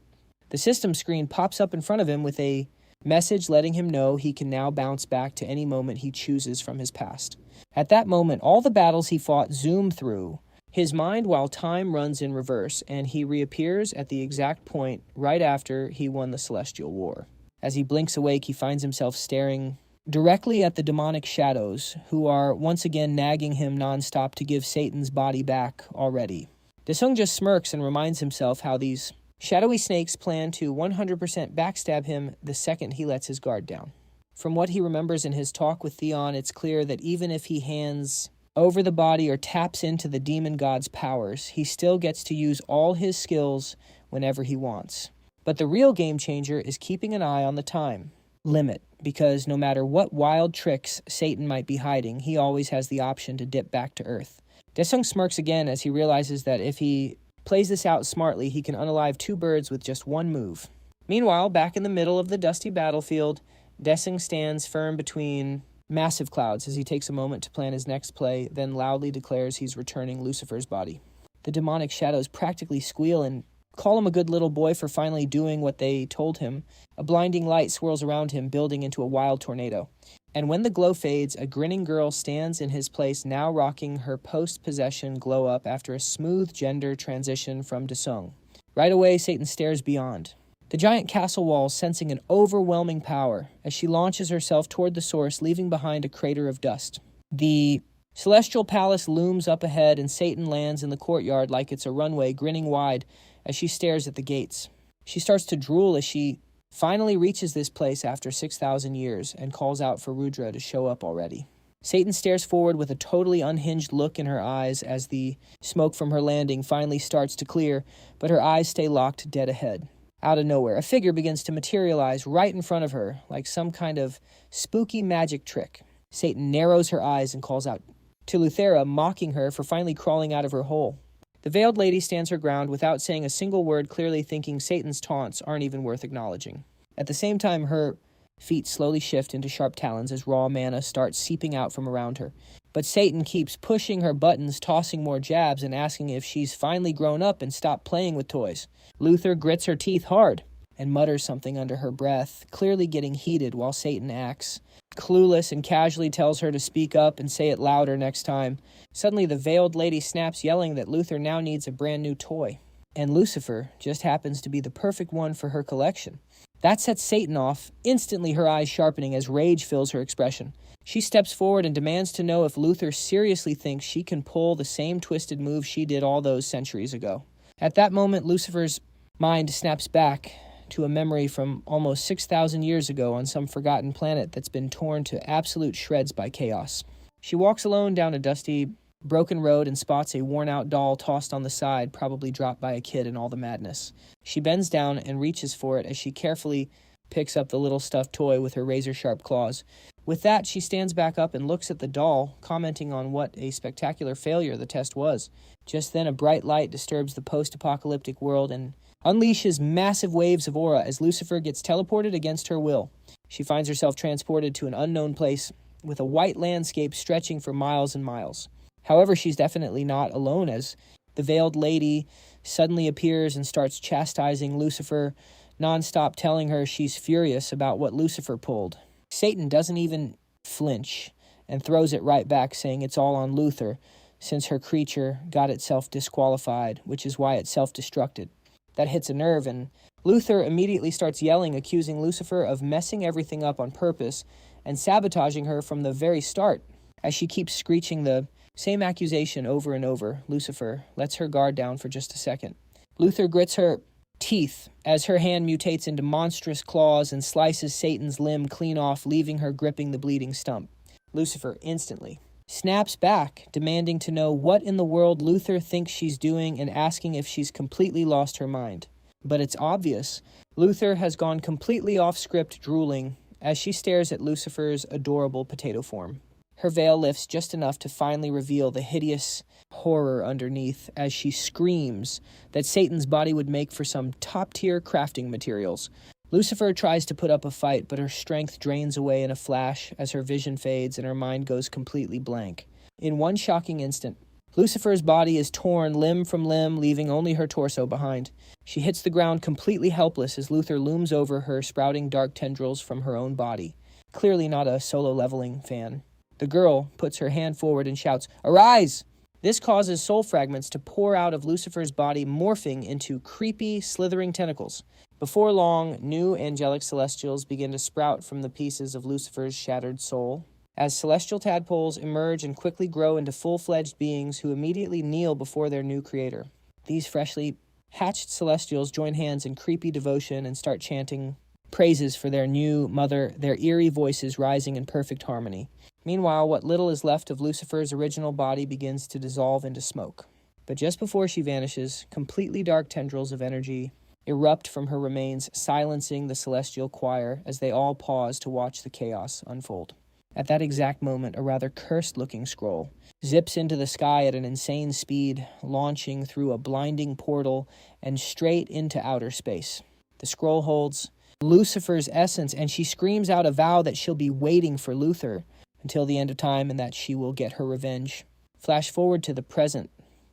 The system screen pops up in front of him with a message letting him know he can now bounce back to any moment he chooses from his past. At that moment, all the battles he fought zoom through his mind while time runs in reverse, and he reappears at the exact point right after he won the Celestial War. As he blinks awake, he finds himself staring directly at the demonic shadows, who are once again nagging him nonstop to give Satan's body back already. Desung just smirks and reminds himself how these shadowy snakes plan to 100% backstab him the second he lets his guard down. From what he remembers in his talk with Theon, it's clear that even if he hands over the body or taps into the demon god's powers, he still gets to use all his skills whenever he wants. But the real game changer is keeping an eye on the time limit, because no matter what wild tricks Satan might be hiding, he always has the option to dip back to Earth. Desung smirks again as he realizes that if he plays this out smartly, he can unalive two birds with just one move. Meanwhile, back in the middle of the dusty battlefield, Desung stands firm between massive clouds as he takes a moment to plan his next play, then loudly declares he's returning Lucifer's body. The demonic shadows practically squeal and call him a good little boy for finally doing what they told him. A blinding light swirls around him, building into a wild tornado. And when the glow fades, a grinning girl stands in his place, now rocking her post-possession glow-up after a smooth gender transition from Desung. Right away, Satan stares beyond the giant castle walls, sensing an overwhelming power as she launches herself toward the source, leaving behind a crater of dust. The celestial palace looms up ahead, and Satan lands in the courtyard like it's a runway, grinning wide as she stares at the gates. She starts to drool as she finally reaches this place after 6,000 years and calls out for Rudra to show up already. Satan stares forward with a totally unhinged look in her eyes as the smoke from her landing finally starts to clear, but her eyes stay locked dead ahead. Out of nowhere, a figure begins to materialize right in front of her, like some kind of spooky magic trick. Satan narrows her eyes and calls out to Luthera, mocking her for finally crawling out of her hole. The veiled lady stands her ground without saying a single word, clearly thinking Satan's taunts aren't even worth acknowledging. At the same time, her feet slowly shift into sharp talons as raw mana starts seeping out from around her. But Satan keeps pushing her buttons, tossing more jabs, and asking if she's finally grown up and stopped playing with toys. Luther grits her teeth hard and mutters something under her breath, clearly getting heated while Satan acts clueless and casually tells her to speak up and say it louder next time. Suddenly, the veiled lady snaps, yelling that Luther now needs a brand new toy. And Lucifer just happens to be the perfect one for her collection. That sets Satan off, instantly her eyes sharpening as rage fills her expression. She steps forward and demands to know if Luther seriously thinks she can pull the same twisted move she did all those centuries ago. At that moment, Lucifer's mind snaps back to a memory from almost 6,000 years ago on some forgotten planet that's been torn to absolute shreds by chaos. She walks alone down a dusty, broken road and spots a worn-out doll tossed on the side, probably dropped by a kid in all the madness. She bends down and reaches for it as she carefully picks up the little stuffed toy with her razor-sharp claws. With that, she stands back up and looks at the doll, commenting on what a spectacular failure the test was. Just then, a bright light disturbs the post-apocalyptic world and unleashes massive waves of aura as Lucifer gets teleported against her will. She finds herself transported to an unknown place with a white landscape stretching for miles and miles. However, she's definitely not alone as the veiled lady suddenly appears and starts chastising Lucifer, nonstop telling her she's furious about what Lucifer pulled. Satan doesn't even flinch and throws it right back, saying it's all on Luther, since her creature got itself disqualified, which is why it self-destructed. That hits a nerve, and Luther immediately starts yelling, accusing Lucifer of messing everything up on purpose and sabotaging her from the very start. As she keeps screeching the same accusation over and over, Lucifer lets her guard down for just a second. Luther grits her teeth as her hand mutates into monstrous claws and slices Satan's limb clean off, leaving her gripping the bleeding stump. Lucifer instantly snaps back, demanding to know what in the world Luther thinks she's doing and asking if she's completely lost her mind. But it's obvious. Luther has gone completely off script, drooling as she stares at Lucifer's adorable potato form. Her veil lifts just enough to finally reveal the hideous horror underneath as she screams that Satan's body would make for some top-tier crafting materials. Lucifer tries to put up a fight, but her strength drains away in a flash as her vision fades and her mind goes completely blank. In one shocking instant, Lucifer's body is torn limb from limb, leaving only her torso behind. She hits the ground completely helpless as Luther looms over her, sprouting dark tendrils from her own body. Clearly not a solo-leveling fan. The girl puts her hand forward and shouts, "Arise!" This causes soul fragments to pour out of Lucifer's body, morphing into creepy, slithering tentacles. Before long, new angelic celestials begin to sprout from the pieces of Lucifer's shattered soul, as celestial tadpoles emerge and quickly grow into full-fledged beings who immediately kneel before their new creator. These freshly hatched celestials join hands in creepy devotion and start chanting praises for their new mother, their eerie voices rising in perfect harmony. Meanwhile, what little is left of Lucifer's original body begins to dissolve into smoke. But just before she vanishes, completely dark tendrils of energy erupt from her remains, silencing the celestial choir as they all pause to watch the chaos unfold. At that exact moment, a rather cursed-looking scroll zips into the sky at an insane speed, launching through a blinding portal and straight into outer space. The scroll holds Lucifer's essence, and she screams out a vow that she'll be waiting for Luther until the end of time and that she will get her revenge. Flash forward to the present,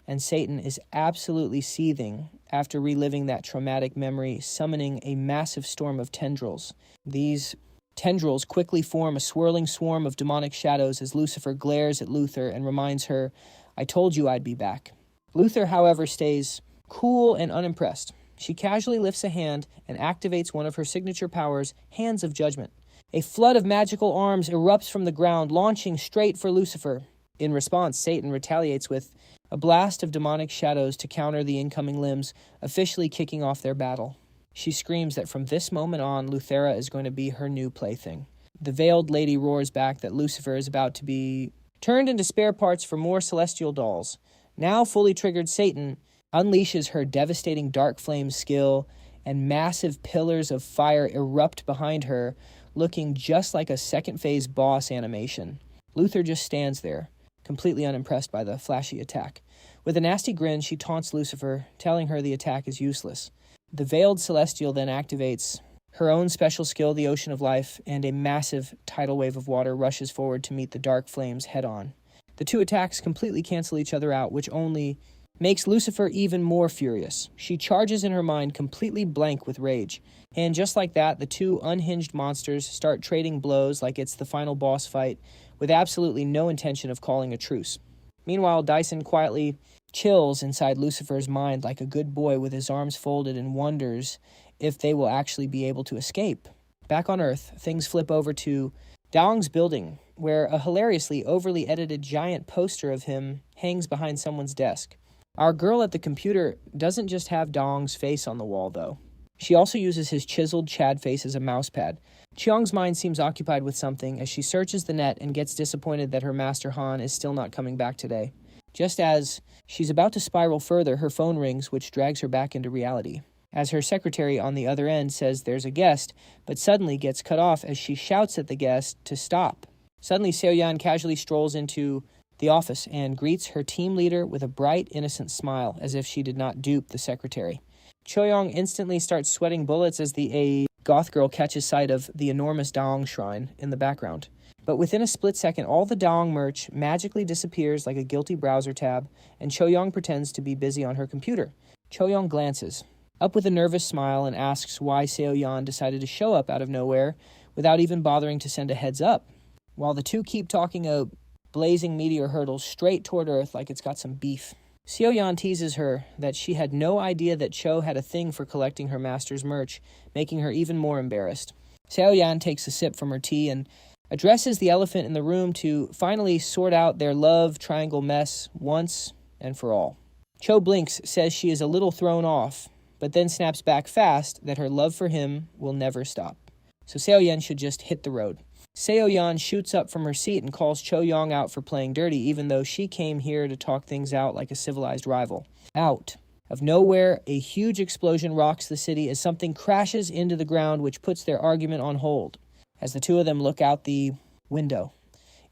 and Satan is absolutely seething after reliving that traumatic memory, summoning a massive storm of tendrils. These tendrils quickly form a swirling swarm of demonic shadows as Lucifer glares at Luther and reminds her, "I told you I'd be back." Luther, however, stays cool and unimpressed. She casually lifts a hand and activates one of her signature powers, Hands of Judgment. A flood of magical arms erupts from the ground, launching straight for Lucifer. In response, Satan retaliates with a blast of demonic shadows to counter the incoming limbs, officially kicking off their battle. She screams that from this moment on, Luthera is going to be her new plaything. The veiled lady roars back that Lucifer is about to be turned into spare parts for more celestial dolls. Now fully triggered, Satan unleashes her devastating dark flame skill, and massive pillars of fire erupt behind her, looking just like a second-phase boss animation. Luther just stands there, completely unimpressed by the flashy attack. With a nasty grin, she taunts Lucifer, telling her the attack is useless. The veiled celestial then activates her own special skill, the Ocean of Life, and a massive tidal wave of water rushes forward to meet the dark flames head-on. The two attacks completely cancel each other out, which only makes Lucifer even more furious. She charges in her mind, completely blank with rage. And just like that, the two unhinged monsters start trading blows like it's the final boss fight, with absolutely no intention of calling a truce. Meanwhile, Dyson quietly chills inside Lucifer's mind like a good boy with his arms folded and wonders if they will actually be able to escape. Back on Earth, things flip over to Daong's building, where a hilariously overly edited giant poster of him hangs behind someone's desk. Our girl at the computer doesn't just have Daong's face on the wall, though. She also uses his chiseled Chad face as a mousepad. Cheong's mind seems occupied with something as she searches the net and gets disappointed that her master Han is still not coming back today. Just as she's about to spiral further, her phone rings, which drags her back into reality. As her secretary on the other end says there's a guest, but suddenly gets cut off as she shouts at the guest to stop. Suddenly, Seo-yan casually strolls into the office and greets her team leader with a bright, innocent smile, as if she did not dupe the secretary. Choyong instantly starts sweating bullets as a goth girl catches sight of the enormous Daong shrine in the background. But within a split second, all the Daong merch magically disappears like a guilty browser tab, and Choyong pretends to be busy on her computer. Choyong glances up with a nervous smile and asks why Seo-yan decided to show up out of nowhere without even bothering to send a heads up. While the two keep talking, a blazing meteor hurtles straight toward Earth like it's got some beef. Seo-yan teases her that she had no idea that Cho had a thing for collecting her master's merch, making her even more embarrassed. Seo-yan takes a sip from her tea and addresses the elephant in the room to finally sort out their love triangle mess once and for all. Cho blinks, says she is a little thrown off, but then snaps back fast that her love for him will never stop. So Seo-yan should just hit the road. Seo-yeon shoots up from her seat and calls Cho-young out for playing dirty, even though she came here to talk things out like a civilized rival. Out of nowhere, a huge explosion rocks the city as something crashes into the ground, which puts their argument on hold, as the two of them look out the window.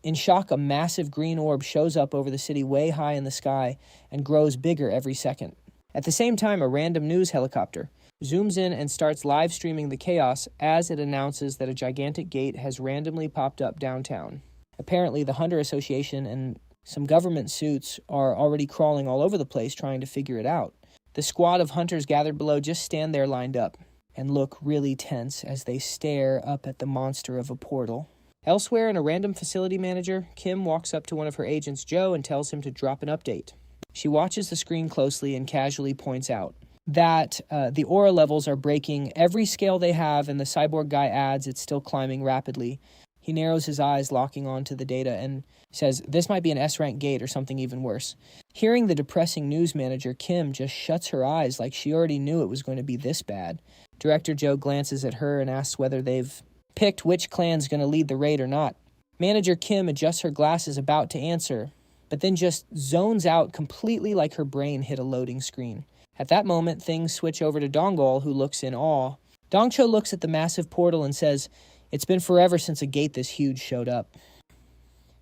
In shock, a massive green orb shows up over the city way high in the sky and grows bigger every second. At the same time, a random news helicopter zooms in and starts live streaming the chaos as it announces that a gigantic gate has randomly popped up downtown. Apparently, the Hunter Association and some government suits are already crawling all over the place trying to figure it out. The squad of hunters gathered below just stand there lined up and look really tense as they stare up at the monster of a portal. Elsewhere, in a random facility manager, Kim walks up to one of her agents, Joe, and tells him to drop an update. She watches the screen closely and casually points out that the aura levels are breaking every scale they have, and the cyborg guy adds it's still climbing rapidly. He narrows his eyes, locking onto the data, and says this might be an S-rank gate or something even worse. Hearing the depressing news manager, Kim just shuts her eyes like she already knew it was going to be this bad. Director Joe glances at her and asks whether they've picked which clan's going to lead the raid or not. Manager Kim adjusts her glasses about to answer, but then just zones out completely like her brain hit a loading screen. At that moment, things switch over to Dongol, who looks in awe. Dongcho looks at the massive portal and says, "It's been forever since a gate this huge showed up."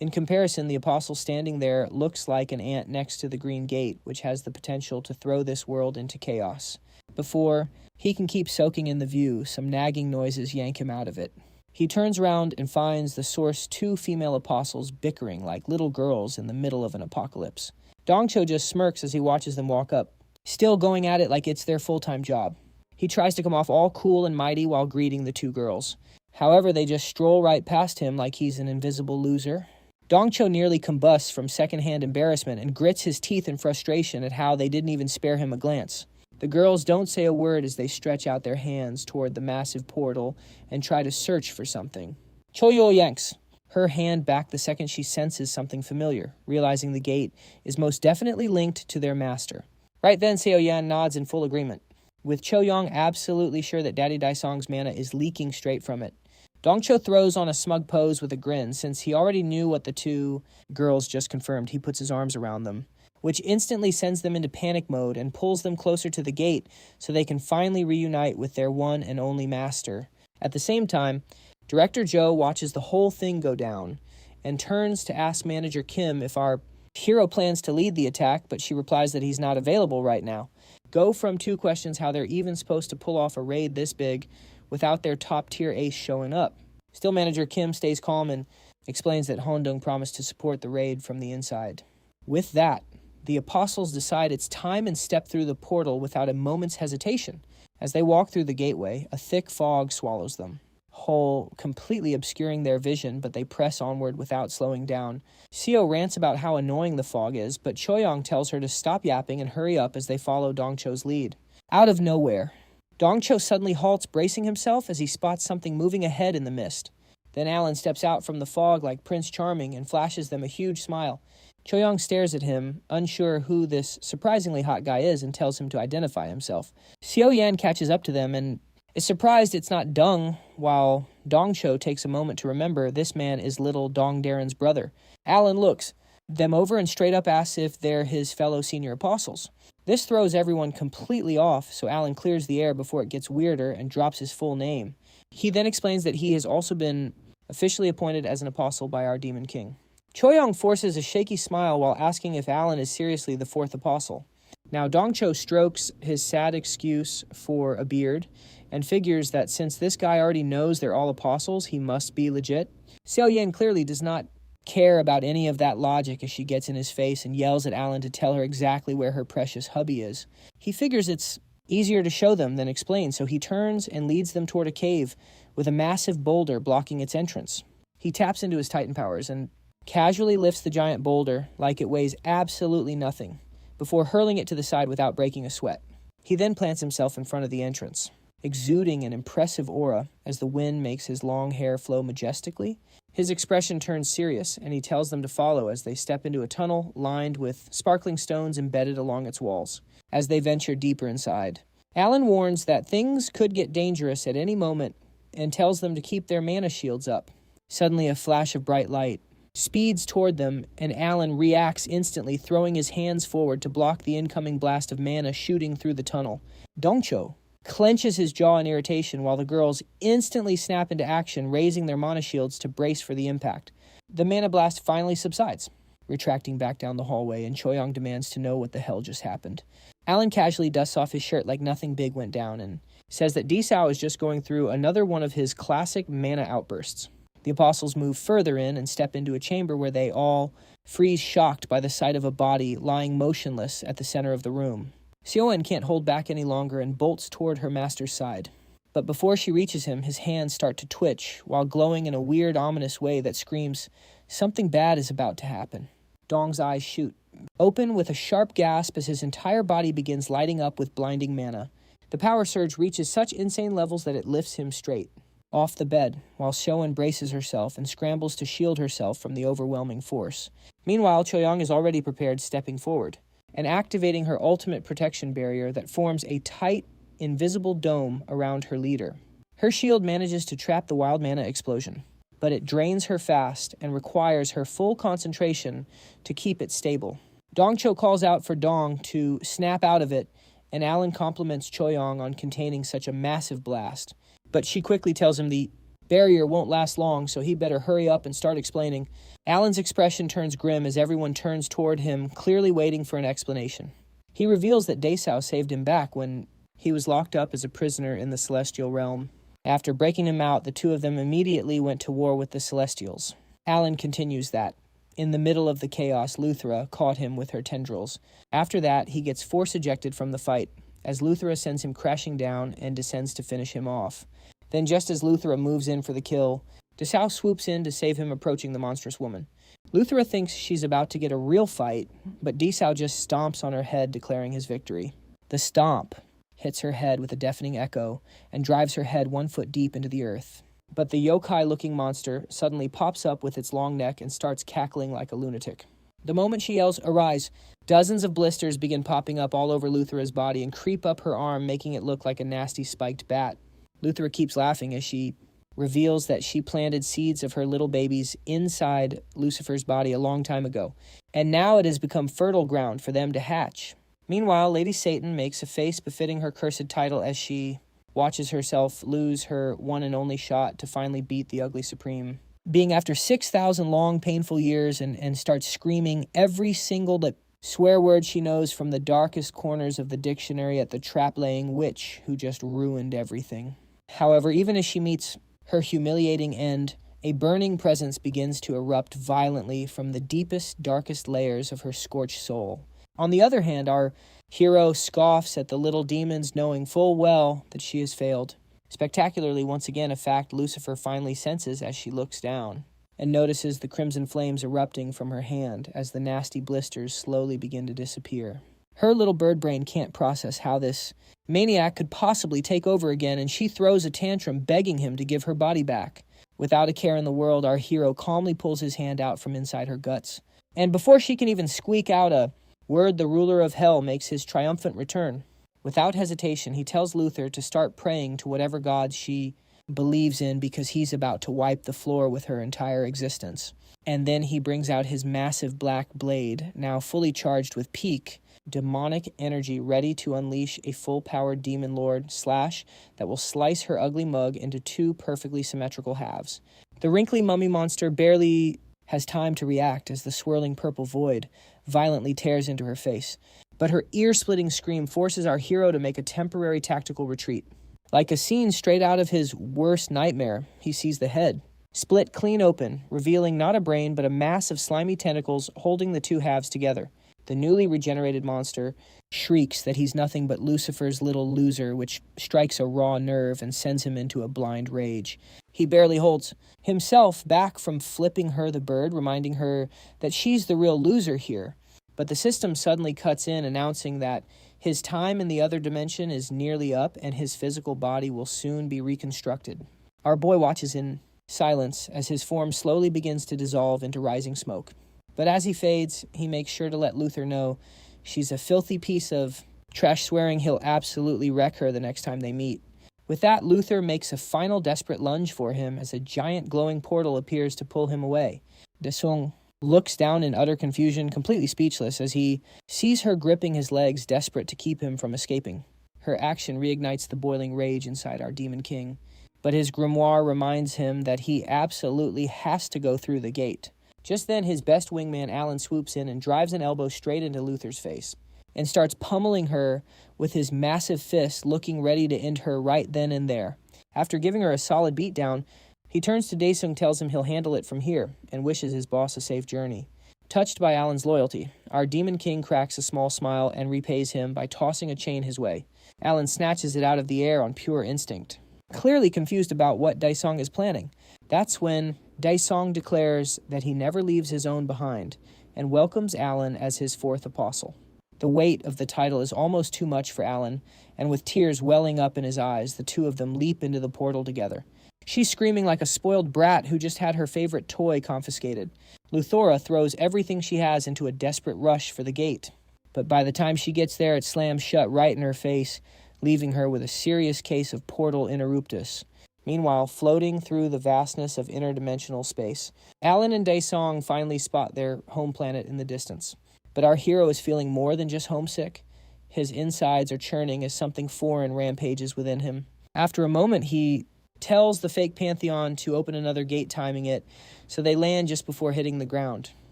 In comparison, the apostle standing there looks like an ant next to the green gate, which has the potential to throw this world into chaos. Before he can keep soaking in the view, some nagging noises yank him out of it. He turns around and finds the source two female apostles bickering like little girls in the middle of an apocalypse. Dongcho just smirks as he watches them walk up, still going at it like it's their full-time job. He tries to come off all cool and mighty while greeting the two girls. However, they just stroll right past him like he's an invisible loser. Dongcho nearly combusts from secondhand embarrassment and grits his teeth in frustration at how they didn't even spare him a glance. The girls don't say a word as they stretch out their hands toward the massive portal and try to search for something. Choyo yanks her hand back the second she senses something familiar, realizing the gate is most definitely linked to their master. Right then, Seo-yeon nods in full agreement, with Cho-young absolutely sure that Daddy Daisong's mana is leaking straight from it. Dongcho throws on a smug pose with a grin. Since he already knew what the two girls just confirmed, he puts his arms around them, which instantly sends them into panic mode and pulls them closer to the gate so they can finally reunite with their one and only master. At the same time, Director Joe watches the whole thing go down and turns to ask Manager Kim if our hero plans to lead the attack, but she replies that he's not available right now. Go from two questions how they're even supposed to pull off a raid this big without their top-tier ace showing up. Still, Manager Kim stays calm and explains that Hondong promised to support the raid from the inside. With that, the apostles decide it's time and step through the portal without a moment's hesitation. As they walk through the gateway, a thick fog swallows them, whole completely obscuring their vision, but they press onward without slowing down. Seo rants about how annoying the fog is, but Choyong tells her to stop yapping and hurry up as they follow Dongcho's lead. Out of nowhere, Dongcho suddenly halts, bracing himself as he spots something moving ahead in the mist. Then Alan steps out from the fog like Prince Charming and flashes them a huge smile. Choyong stares at him, unsure who this surprisingly hot guy is, and tells him to identify himself. Seo-yeon catches up to them and is surprised it's not Dung, while Dongcho takes a moment to remember this man is little Dong Darren's brother. Alan looks them over and straight up asks if they're his fellow senior apostles. This throws everyone completely off, so Alan clears the air before it gets weirder and drops his full name. He then explains that he has also been officially appointed as an apostle by our Demon King. Choyong forces a shaky smile while asking if Alan is seriously the fourth apostle. Now, Dongcho strokes his sad excuse for a beard and figures that since this guy already knows they're all apostles, he must be legit. Seo-yeon clearly does not care about any of that logic as she gets in his face and yells at Alan to tell her exactly where her precious hubby is. He figures it's easier to show them than explain, so he turns and leads them toward a cave with a massive boulder blocking its entrance. He taps into his Titan powers and casually lifts the giant boulder like it weighs absolutely nothing, before hurling it to the side without breaking a sweat. He then plants himself in front of the entrance, exuding an impressive aura as the wind makes his long hair flow majestically. His expression turns serious, and he tells them to follow as they step into a tunnel lined with sparkling stones embedded along its walls. As they venture deeper inside, Alan warns that things could get dangerous at any moment and tells them to keep their mana shields up. Suddenly, a flash of bright light speeds toward them, and Alan reacts instantly, throwing his hands forward to block the incoming blast of mana shooting through the tunnel. Dongcho clenches his jaw in irritation while the girls instantly snap into action, raising their mana shields to brace for the impact. The mana blast finally subsides, retracting back down the hallway, and Choyong demands to know what the hell just happened. Alan casually dusts off his shirt like nothing big went down and says that Disao is just going through another one of his classic mana outbursts. The apostles move further in and step into a chamber where they all freeze shocked by the sight of a body lying motionless at the center of the room. Sioen can't hold back any longer and bolts toward her master's side. But before she reaches him, his hands start to twitch while glowing in a weird, ominous way that screams, "Something bad is about to happen." Dong's eyes shoot open with a sharp gasp as his entire body begins lighting up with blinding mana. The power surge reaches such insane levels that it lifts him straight off the bed, while Sioen braces herself and scrambles to shield herself from the overwhelming force. Meanwhile, Choyong is already prepared, stepping forward and activating her ultimate protection barrier that forms a tight, invisible dome around her leader. Her shield manages to trap the wild mana explosion, but it drains her fast and requires her full concentration to keep it stable. Dongcho calls out for Dong to snap out of it, and Alan compliments Choyong on containing such a massive blast. But she quickly tells him the barrier won't last long, so he better hurry up and start explaining. Alan's expression turns grim as everyone turns toward him, clearly waiting for an explanation. He reveals that Desao saved him back when he was locked up as a prisoner in the Celestial Realm. After breaking him out, the two of them immediately went to war with the Celestials. Alan continues that, in the middle of the chaos, Luthra caught him with her tendrils. After that, he gets force ejected from the fight, as Luthra sends him crashing down and descends to finish him off. Then just as Luthra moves in for the kill, Desao swoops in to save him approaching the monstrous woman. Luthra thinks she's about to get a real fight, but Desao just stomps on her head, declaring his victory. The stomp hits her head with a deafening echo and drives her head 1 foot deep into the earth. But the yokai-looking monster suddenly pops up with its long neck and starts cackling like a lunatic. The moment she yells, "Arise," dozens of blisters begin popping up all over Luthra's body and creep up her arm, making it look like a nasty spiked bat. Luthra keeps laughing as she reveals that she planted seeds of her little babies inside Lucifer's body a long time ago, and now it has become fertile ground for them to hatch. Meanwhile, Lady Satan makes a face befitting her cursed title as she watches herself lose her one and only shot to finally beat the ugly Supreme. Being after 6,000 long, painful years and starts screaming every single swear word she knows from the darkest corners of the dictionary at the trap-laying witch who just ruined everything. However, even as she meets her humiliating end, a burning presence begins to erupt violently from the deepest, darkest layers of her scorched soul. On the other hand, our hero scoffs at the little demons, knowing full well that she has failed. Spectacularly, once again, a fact Lucifer finally senses as she looks down and notices the crimson flames erupting from her hand as the nasty blisters slowly begin to disappear. Her little bird brain can't process how this maniac could possibly take over again, and she throws a tantrum begging him to give her body back. Without a care in the world, our hero calmly pulls his hand out from inside her guts. And before she can even squeak out a word, the ruler of hell makes his triumphant return. Without hesitation, he tells Luther to start praying to whatever god she believes in because he's about to wipe the floor with her entire existence. And then he brings out his massive black blade, now fully charged with peak demonic energy, ready to unleash a full-powered demon lord slash that will slice her ugly mug into two perfectly symmetrical halves. The wrinkly mummy monster barely has time to react as the swirling purple void violently tears into her face. But her ear-splitting scream forces our hero to make a temporary tactical retreat. Like a scene straight out of his worst nightmare, he sees the head split clean open, revealing not a brain but a mass of slimy tentacles holding the two halves together. The newly regenerated monster shrieks that he's nothing but Lucifer's little loser, which strikes a raw nerve and sends him into a blind rage. He barely holds himself back from flipping her the bird, reminding her that she's the real loser here. But the system suddenly cuts in, announcing that his time in the other dimension is nearly up and his physical body will soon be reconstructed. Our boy watches in silence as his form slowly begins to dissolve into rising smoke. But as he fades, he makes sure to let Luther know she's a filthy piece of trash, swearing he'll absolutely wreck her the next time they meet. With that, Luther makes a final desperate lunge for him as a giant glowing portal appears to pull him away. Daesung looks down in utter confusion, completely speechless, as he sees her gripping his legs, desperate to keep him from escaping. Her action reignites the boiling rage inside our Demon King, but his grimoire reminds him that he absolutely has to go through the gate. Just then, his best wingman, Alan, swoops in and drives an elbow straight into Luther's face, and starts pummeling her with his massive fist, looking ready to end her right then and there. After giving her a solid beatdown, he turns to Daesung, tells him he'll handle it from here, and wishes his boss a safe journey. Touched by Alan's loyalty, our Demon King cracks a small smile and repays him by tossing a chain his way. Alan snatches it out of the air on pure instinct, clearly confused about what Daesung is planning. That's when Daesung declares that he never leaves his own behind, and welcomes Alan as his fourth apostle. The weight of the title is almost too much for Alan, and with tears welling up in his eyes, the two of them leap into the portal together. She's screaming like a spoiled brat who just had her favorite toy confiscated. Luthora throws everything she has into a desperate rush for the gate, but by the time she gets there, it slams shut right in her face, leaving her with a serious case of portal interruptus. Meanwhile, floating through the vastness of interdimensional space, Alan and Daesung finally spot their home planet in the distance. But our hero is feeling more than just homesick. His insides are churning as something foreign rampages within him. After a moment, he tells the fake Pantheon to open another gate, timing it, so they land just before hitting the ground.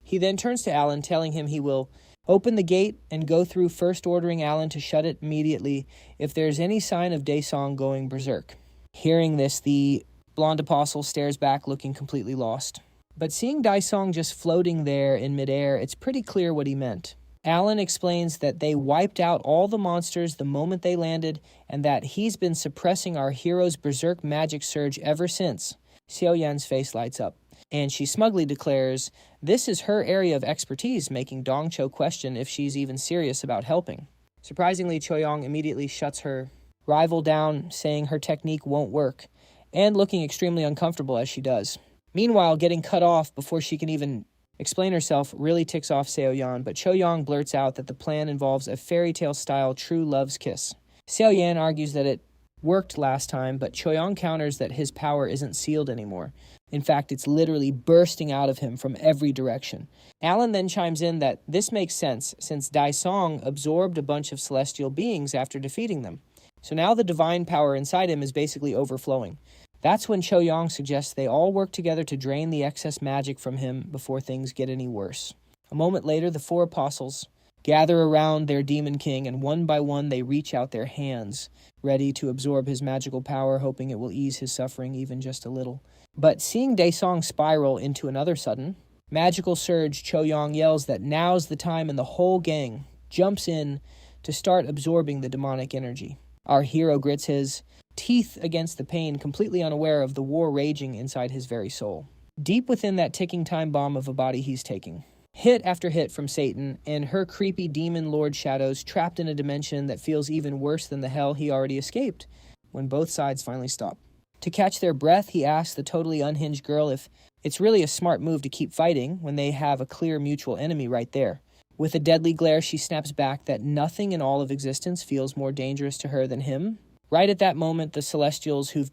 He then turns to Alan, telling him he will open the gate and go through, first ordering Alan to shut it immediately if there's any sign of Daesung going berserk. Hearing this, the blonde apostle stares back, looking completely lost. But seeing Daesung just floating there in midair, it's pretty clear what he meant. Alan explains that they wiped out all the monsters the moment they landed, and that he's been suppressing our hero's berserk magic surge ever since. Xiao Yan's face lights up, and she smugly declares this is her area of expertise, making Dong Cho question if she's even serious about helping. Surprisingly, Choyong immediately shuts her rival down, saying her technique won't work, and looking extremely uncomfortable as she does. Meanwhile, getting cut off before she can even explain herself really ticks off Seo Yan, but Cho Yong blurts out that the plan involves a fairy tale style true love's kiss. Seo Yan argues that it worked last time, but Cho Yong counters that his power isn't sealed anymore. In fact, it's literally bursting out of him from every direction. Alan then chimes in that this makes sense, since Daesung absorbed a bunch of celestial beings after defeating them. So now the divine power inside him is basically overflowing. That's when Cho Yong suggests they all work together to drain the excess magic from him before things get any worse. A moment later, the four apostles gather around their Demon King, and one by one they reach out their hands, ready to absorb his magical power, hoping it will ease his suffering even just a little. But seeing Daesung spiral into another sudden magical surge, Cho Yong yells that now's the time, and the whole gang jumps in to start absorbing the demonic energy. Our hero grits his teeth against the pain, completely unaware of the war raging inside his very soul. Deep within that ticking time bomb of a body he's taking. Hit after hit from Satan and her creepy demon lord shadows, trapped in a dimension that feels even worse than the hell he already escaped, when both sides finally stop. To catch their breath, he asks the totally unhinged girl if it's really a smart move to keep fighting when they have a clear mutual enemy right there. With a deadly glare, she snaps back that nothing in all of existence feels more dangerous to her than him. Right at that moment, the Celestials who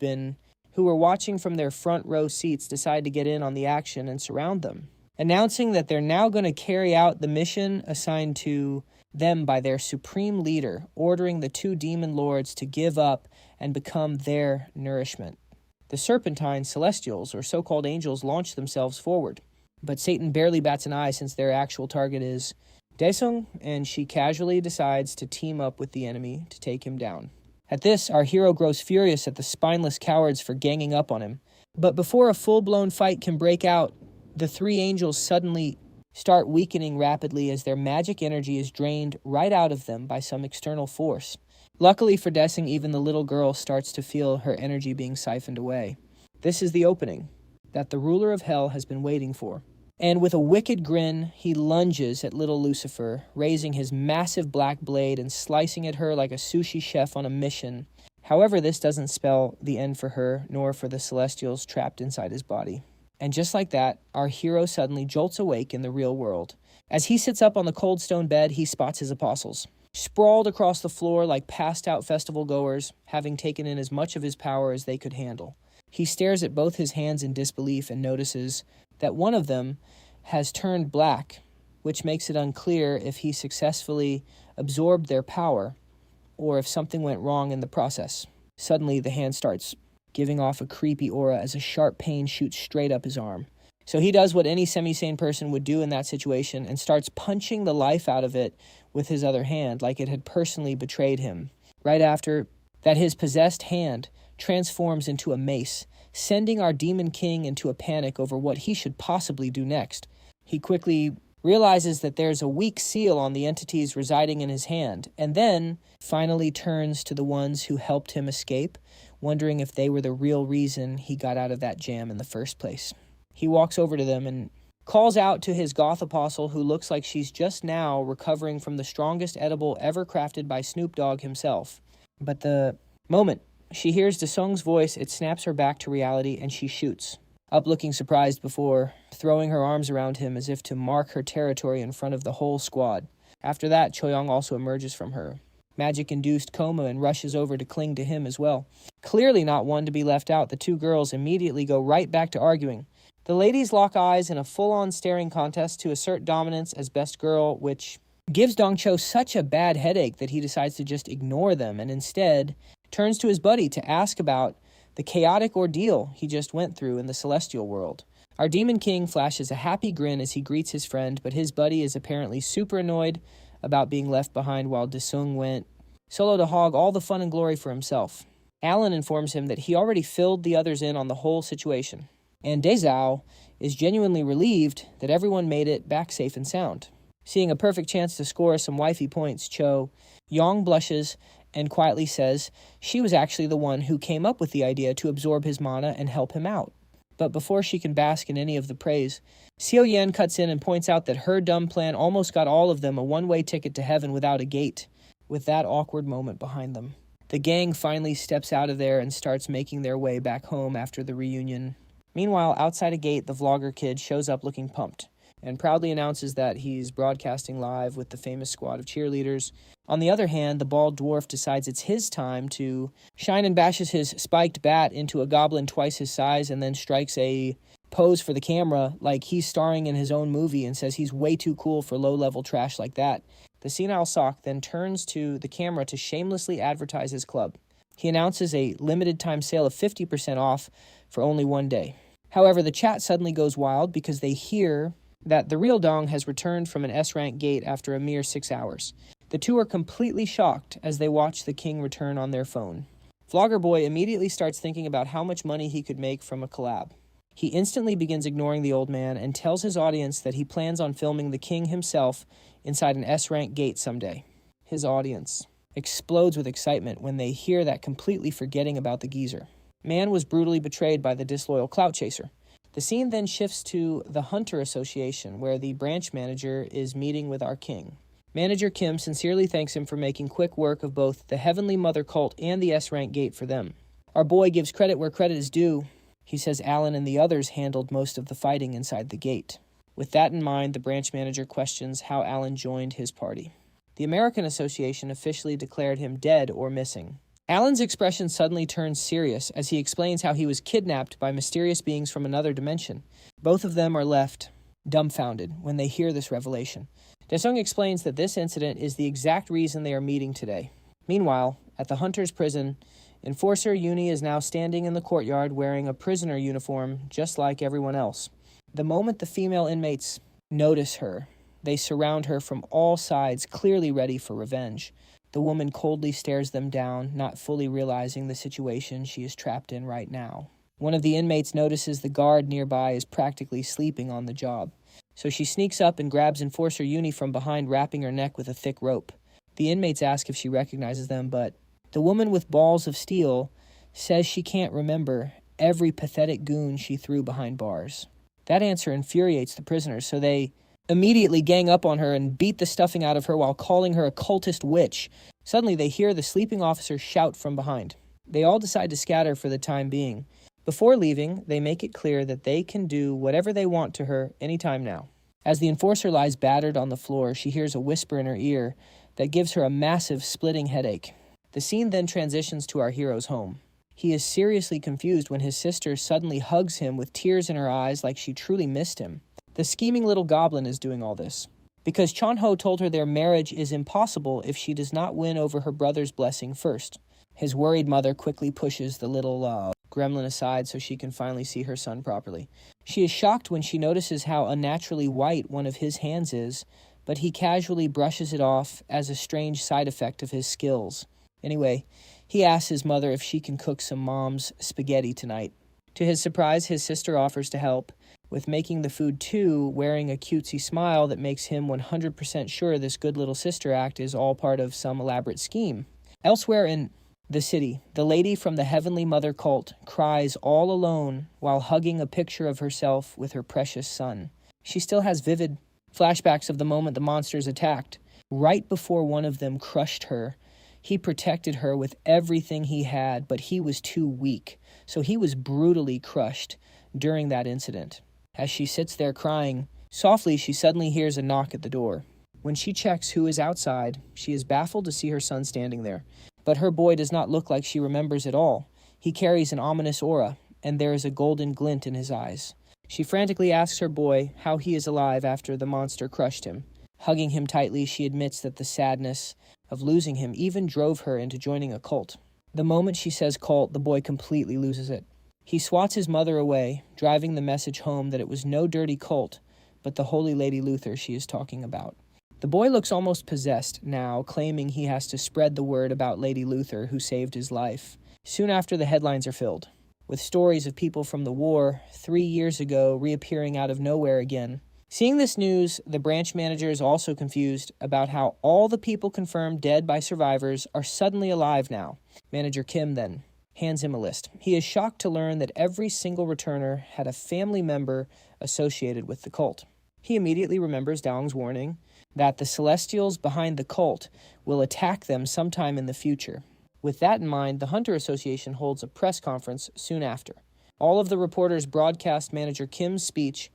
were watching from their front row seats decide to get in on the action and surround them, announcing that they're now going to carry out the mission assigned to them by their supreme leader, ordering the two demon lords to give up and become their nourishment. The Serpentine Celestials, or so-called angels, launch themselves forward, but Satan barely bats an eye since their actual target is Daesung, and she casually decides to team up with the enemy to take him down. At this, our hero grows furious at the spineless cowards for ganging up on him. But before a full-blown fight can break out, the three angels suddenly start weakening rapidly as their magic energy is drained right out of them by some external force. Luckily for Daesung, even the little girl starts to feel her energy being siphoned away. This is the opening that the ruler of hell has been waiting for. And with a wicked grin, he lunges at little Lucifer, raising his massive black blade and slicing at her like a sushi chef on a mission. However, this doesn't spell the end for her, nor for the Celestials trapped inside his body. And just like that, our hero suddenly jolts awake in the real world. As he sits up on the cold stone bed, he spots his apostles. sprawled across the floor like passed-out festival goers, having taken in as much of his power as they could handle. He stares at both his hands in disbelief and notices that one of them has turned black, which makes it unclear if he successfully absorbed their power or if something went wrong in the process. Suddenly, the hand starts giving off a creepy aura as a sharp pain shoots straight up his arm. So he does what any semi-sane person would do in that situation and starts punching the life out of it with his other hand like it had personally betrayed him. Right after that, his possessed hand transforms into a mace, sending our demon king into a panic over what he should possibly do next. He quickly realizes that there's a weak seal on the entities residing in his hand, and then finally turns to the ones who helped him escape, wondering if they were the real reason he got out of that jam in the first place. He walks over to them and calls out to his goth apostle, who looks like she's just now recovering from the strongest edible ever crafted by Snoop Dogg himself. But the moment she hears Desung's voice, it snaps her back to reality and she shoots, up looking surprised before throwing her arms around him as if to mark her territory in front of the whole squad. After that, Choyong also emerges from her magic-induced coma and rushes over to cling to him as well. Clearly not one to be left out, the two girls immediately go right back to arguing. The ladies lock eyes in a full-on staring contest to assert dominance as best girl, which gives Dongcho such a bad headache that he decides to just ignore them and instead turns to his buddy to ask about the chaotic ordeal he just went through in the celestial world. Our Demon King flashes a happy grin as he greets his friend, but his buddy is apparently super annoyed about being left behind while Desung went solo to hog all the fun and glory for himself. Alan informs him that he already filled the others in on the whole situation, and Dezao is genuinely relieved that everyone made it back safe and sound. Seeing a perfect chance to score some wifey points, Cho Yong blushes and quietly says she was actually the one who came up with the idea to absorb his mana and help him out. But before she can bask in any of the praise, Xiao Yan cuts in and points out that her dumb plan almost got all of them a one-way ticket to heaven without a gate, with that awkward moment behind them. The gang finally steps out of there and starts making their way back home after the reunion. Meanwhile, outside a gate, the vlogger kid shows up looking pumped and proudly announces that he's broadcasting live with the famous squad of cheerleaders. On the other hand, the bald dwarf decides it's his time to shine and bashes his spiked bat into a goblin twice his size and then strikes a pose for the camera like he's starring in his own movie and says he's way too cool for low-level trash like that. The senile sock then turns to the camera to shamelessly advertise his club. He announces a limited-time sale of 50% off for only one day. However, the chat suddenly goes wild because they hear that the real Dong has returned from an S-rank gate after a mere 6 hours. The two are completely shocked as they watch the king return on their phone. Vlogger Boy immediately starts thinking about how much money he could make from a collab. He instantly begins ignoring the old man and tells his audience that he plans on filming the king himself inside an S-rank gate someday. His audience explodes with excitement when they hear that, completely forgetting about the geezer. Man was brutally betrayed by the disloyal clout chaser. The scene then shifts to the Hunter Association, where the branch manager is meeting with our king. Manager Kim sincerely thanks him for making quick work of both the Heavenly Mother cult and the S-rank gate for them. Our boy gives credit where credit is due. He says Alan and the others handled most of the fighting inside the gate. With that in mind, the branch manager questions how Alan joined his party. The American Association officially declared him dead or missing. Alan's expression suddenly turns serious as he explains how he was kidnapped by mysterious beings from another dimension. Both of them are left dumbfounded when they hear this revelation. Desung explains that this incident is the exact reason they are meeting today. Meanwhile, at the Hunter's prison, Enforcer Uni is now standing in the courtyard wearing a prisoner uniform just like everyone else. The moment the female inmates notice her, they surround her from all sides, clearly ready for revenge. The woman coldly stares them down, not fully realizing the situation she is trapped in right now. One of the inmates notices the guard nearby is practically sleeping on the job, so she sneaks up and grabs Enforcer Uni from behind, wrapping her neck with a thick rope. The inmates ask if she recognizes them, but the woman with balls of steel says she can't remember every pathetic goon she threw behind bars. That answer infuriates the prisoners, so they immediately gang up on her and beat the stuffing out of her while calling her a cultist witch. Suddenly, they hear the sleeping officer shout from behind. They all decide to scatter for the time being. Before leaving, they make it clear that they can do whatever they want to her anytime now. As the enforcer lies battered on the floor, she hears a whisper in her ear that gives her a massive splitting headache. The scene then transitions to our hero's home. He is seriously confused when his sister suddenly hugs him with tears in her eyes like she truly missed him. The scheming little goblin is doing all this because Chon-ho told her their marriage is impossible if she does not win over her brother's blessing first. His worried mother quickly pushes the little gremlin aside so she can finally see her son properly. She is shocked when she notices how unnaturally white one of his hands is, but he casually brushes it off as a strange side effect of his skills. Anyway, he asks his mother if she can cook some mom's spaghetti tonight. To his surprise, his sister offers to help with making the food too, wearing a cutesy smile that makes him 100% sure this good little sister act is all part of some elaborate scheme. Elsewhere in the city, the lady from the Heavenly Mother cult cries all alone while hugging a picture of herself with her precious son. She still has vivid flashbacks of the moment the monsters attacked. Right before one of them crushed her, he protected her with everything he had, but he was too weak, so he was brutally crushed during that incident. As she sits there crying, softly she suddenly hears a knock at the door. When she checks who is outside, she is baffled to see her son standing there. But her boy does not look like she remembers at all. He carries an ominous aura, and there is a golden glint in his eyes. She frantically asks her boy how he is alive after the monster crushed him. Hugging him tightly, she admits that the sadness of losing him even drove her into joining a cult. The moment she says cult, the boy completely loses it. He swats his mother away, driving the message home that it was no dirty cult, but the Holy Lady Luther she is talking about. The boy looks almost possessed now, claiming he has to spread the word about Lady Luther, who saved his life. Soon after, the headlines are filled with stories of people from the war 3 years ago reappearing out of nowhere again. Seeing this news, the branch manager is also confused about how all the people confirmed dead by survivors are suddenly alive now. Manager Kim then hands him a list. He is shocked to learn that every single returner had a family member associated with the cult. He immediately remembers Daong's warning that the Celestials behind the cult will attack them sometime in the future. With that in mind, the Hunter Association holds a press conference soon after. All of the reporters broadcast Manager Kim's speech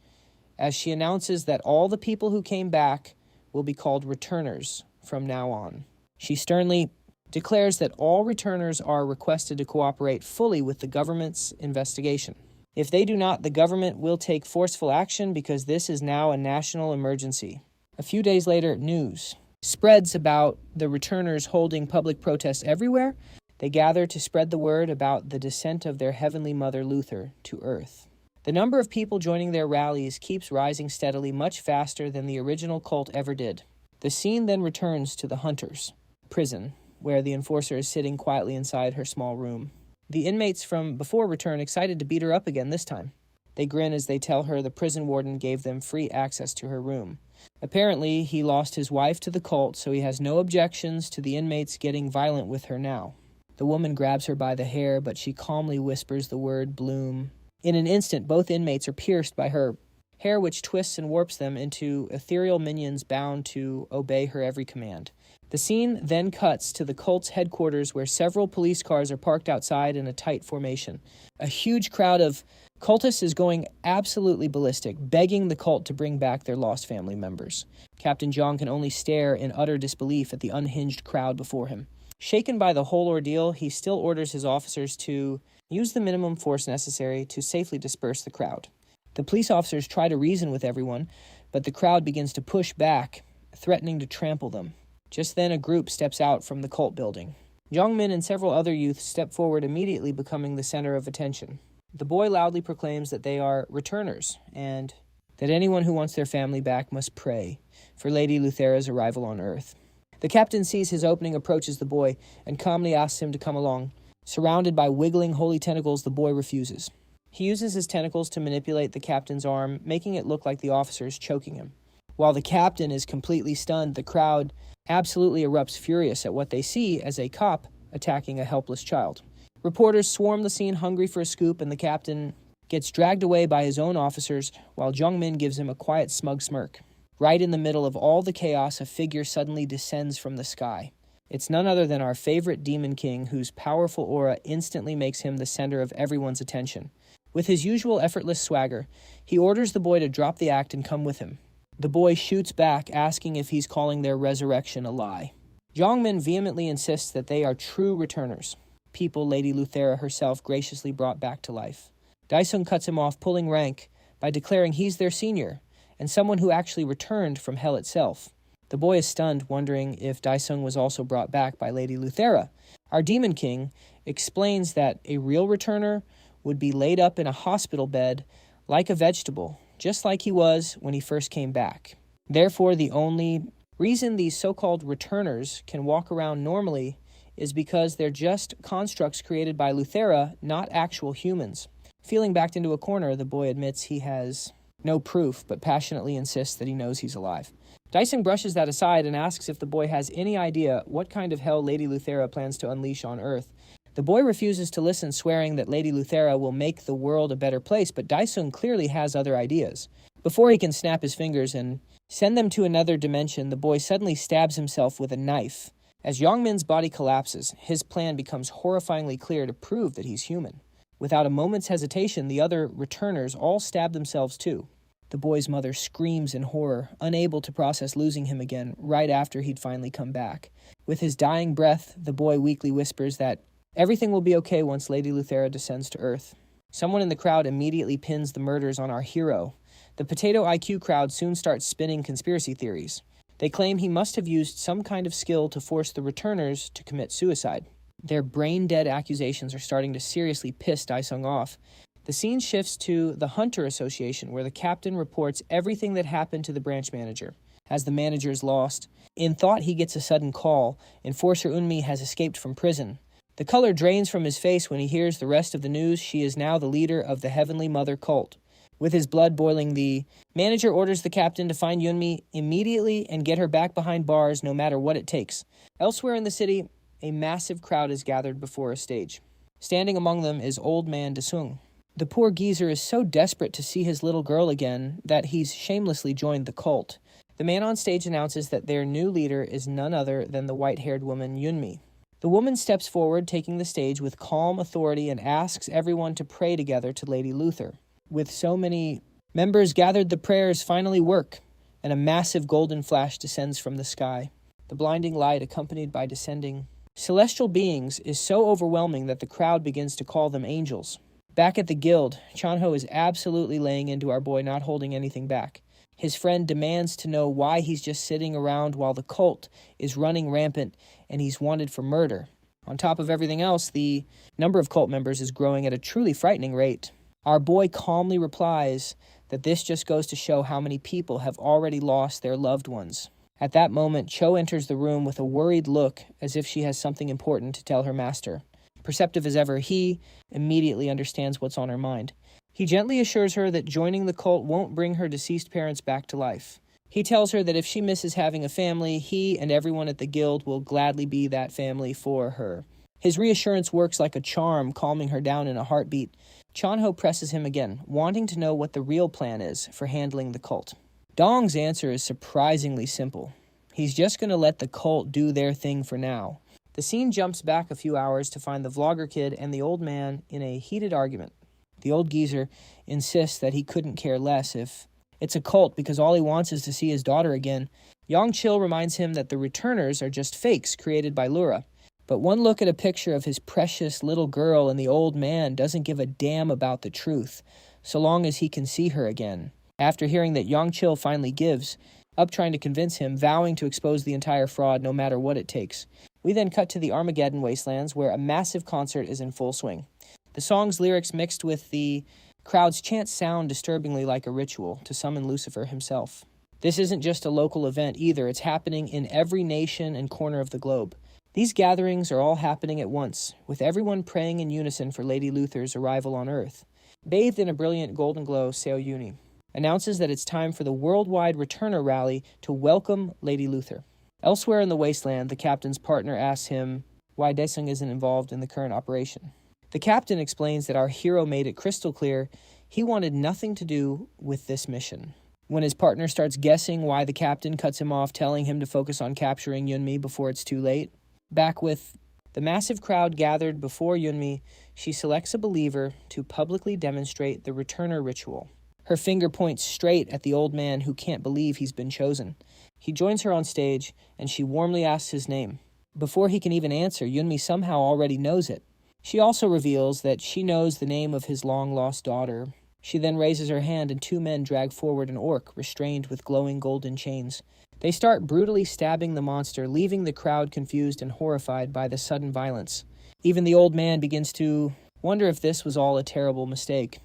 as she announces that all the people who came back will be called returners from now on. She sternly declares that all returners are requested to cooperate fully with the government's investigation. If they do not, the government will take forceful action because this is now a national emergency. A few days later, news spreads about the returners holding public protests everywhere. They gather to spread the word about the descent of their Heavenly Mother Luther to Earth. The number of people joining their rallies keeps rising steadily, much faster than the original cult ever did. The scene then returns to the Hunters' prison, where the enforcer is sitting quietly inside her small room. The inmates from before return, excited to beat her up again this time. They grin as they tell her the prison warden gave them free access to her room. Apparently, he lost his wife to the cult, so he has no objections to the inmates getting violent with her now. The woman grabs her by the hair, but she calmly whispers the word bloom. In an instant, both inmates are pierced by her hair, which twists and warps them into ethereal minions bound to obey her every command. The scene then cuts to the cult's headquarters, where several police cars are parked outside in a tight formation. A huge crowd of cultists is going absolutely ballistic, begging the cult to bring back their lost family members. Captain Jong can only stare in utter disbelief at the unhinged crowd before him. Shaken by the whole ordeal, he still orders his officers to use the minimum force necessary to safely disperse the crowd. The police officers try to reason with everyone, but the crowd begins to push back, threatening to trample them. Just then, a group steps out from the cult building. Jongmin and several other youths step forward, immediately becoming the center of attention. The boy loudly proclaims that they are returners, and that anyone who wants their family back must pray for Lady Luthera's arrival on Earth. The captain sees his opening, approaches the boy, and calmly asks him to come along. Surrounded by wiggling holy tentacles, the boy refuses. He uses his tentacles to manipulate the captain's arm, making it look like the officer is choking him. While the captain is completely stunned, the crowd absolutely erupts furious at what they see as a cop attacking a helpless child. Reporters swarm the scene, hungry for a scoop, and the captain gets dragged away by his own officers, while Jongmin gives him a quiet, smug smirk. Right in the middle of all the chaos, a figure suddenly descends from the sky. It's none other than our favorite Demon King, whose powerful aura instantly makes him the center of everyone's attention. With his usual effortless swagger, he orders the boy to drop the act and come with him. The boy shoots back, asking if he's calling their resurrection a lie. Jongmin vehemently insists that they are true returners, people Lady Luthera herself graciously brought back to life. Daesung cuts him off, pulling rank, by declaring he's their senior, and someone who actually returned from hell itself. The boy is stunned, wondering if Daesung was also brought back by Lady Luthera. Our Demon King explains that a real returner would be laid up in a hospital bed like a vegetable, just like he was when he first came back. Therefore, the only reason these so-called returners can walk around normally is because they're just constructs created by Luthera, not actual humans. Feeling backed into a corner, the boy admits he has no proof, but passionately insists that he knows he's alive. Daesung brushes that aside and asks if the boy has any idea what kind of hell Lady Luthera plans to unleash on Earth. The boy refuses to listen, swearing that Lady Luthera will make the world a better place, but Daesung clearly has other ideas. Before he can snap his fingers and send them to another dimension, the boy suddenly stabs himself with a knife. As Yongmin's body collapses, his plan becomes horrifyingly clear to prove that he's human. Without a moment's hesitation, the other returners all stab themselves too. The boy's mother screams in horror, unable to process losing him again right after he'd finally come back. With his dying breath, the boy weakly whispers that everything will be okay once Lady Luthera descends to Earth. Someone in the crowd immediately pins the murders on our hero. The potato IQ crowd soon starts spinning conspiracy theories. They claim he must have used some kind of skill to force the returners to commit suicide. Their brain-dead accusations are starting to seriously piss Daesung off. The scene shifts to the Hunter Association, where the captain reports everything that happened to the branch manager. As the manager is lost, in thought he gets a sudden call. Enforcer Unmi has escaped from prison. The color drains from his face when he hears the rest of the news. She is now the leader of the Heavenly Mother cult. With his blood boiling, the manager orders the captain to find Yunmi immediately and get her back behind bars no matter what it takes. Elsewhere in the city, a massive crowd is gathered before a stage. Standing among them is Old Man Daesung. The poor geezer is so desperate to see his little girl again that he's shamelessly joined the cult. The man on stage announces that their new leader is none other than the white-haired woman Yunmi. The woman steps forward, taking the stage with calm authority, and asks everyone to pray together to Lady Luther. With so many members gathered, the prayers finally work, and a massive golden flash descends from the sky. The blinding light, accompanied by descending celestial beings, is so overwhelming that the crowd begins to call them angels. Back at the guild, Chanho is absolutely laying into our boy, not holding anything back. His friend demands to know why he's just sitting around while the cult is running rampant and he's wanted for murder. On top of everything else, the number of cult members is growing at a truly frightening rate. Our boy calmly replies that this just goes to show how many people have already lost their loved ones. At that moment, Cho enters the room with a worried look, as if she has something important to tell her master. Perceptive as ever, he immediately understands what's on her mind. He gently assures her that joining the cult won't bring her deceased parents back to life. He tells her that if she misses having a family, he and everyone at the guild will gladly be that family for her. His reassurance works like a charm, calming her down in a heartbeat. Chanho presses him again, wanting to know what the real plan is for handling the cult. Dong's answer is surprisingly simple. He's just going to let the cult do their thing for now. The scene jumps back a few hours to find the vlogger kid and the old man in a heated argument. The old geezer insists that he couldn't care less if it's a cult because all he wants is to see his daughter again. Yang Chil reminds him that the returners are just fakes created by Lura. But one look at a picture of his precious little girl and the old man doesn't give a damn about the truth, so long as he can see her again. After hearing that, Yang Chil finally gives up trying to convince him, vowing to expose the entire fraud no matter what it takes. We then cut to the Armageddon wastelands, where a massive concert is in full swing. The song's lyrics mixed with the crowd's chants sound disturbingly like a ritual to summon Lucifer himself. This isn't just a local event either, it's happening in every nation and corner of the globe. These gatherings are all happening at once, with everyone praying in unison for Lady Luther's arrival on Earth. Bathed in a brilliant golden glow, Seo Yuni announces that it's time for the worldwide returner rally to welcome Lady Luther. Elsewhere in the wasteland, the captain's partner asks him why Daesung isn't involved in the current operation. The captain explains that our hero made it crystal clear he wanted nothing to do with this mission. When his partner starts guessing why the captain cuts him off, telling him to focus on capturing Yunmi before it's too late, back with the massive crowd gathered before Yunmi, she selects a believer to publicly demonstrate the returner ritual. Her finger points straight at the old man who can't believe he's been chosen. He joins her on stage, and she warmly asks his name. Before he can even answer, Yunmi somehow already knows it. She also reveals that she knows the name of his long-lost daughter. She then raises her hand, and two men drag forward an orc restrained with glowing golden chains. They start brutally stabbing the monster, leaving the crowd confused and horrified by the sudden violence. Even the old man begins to wonder if this was all a terrible mistake.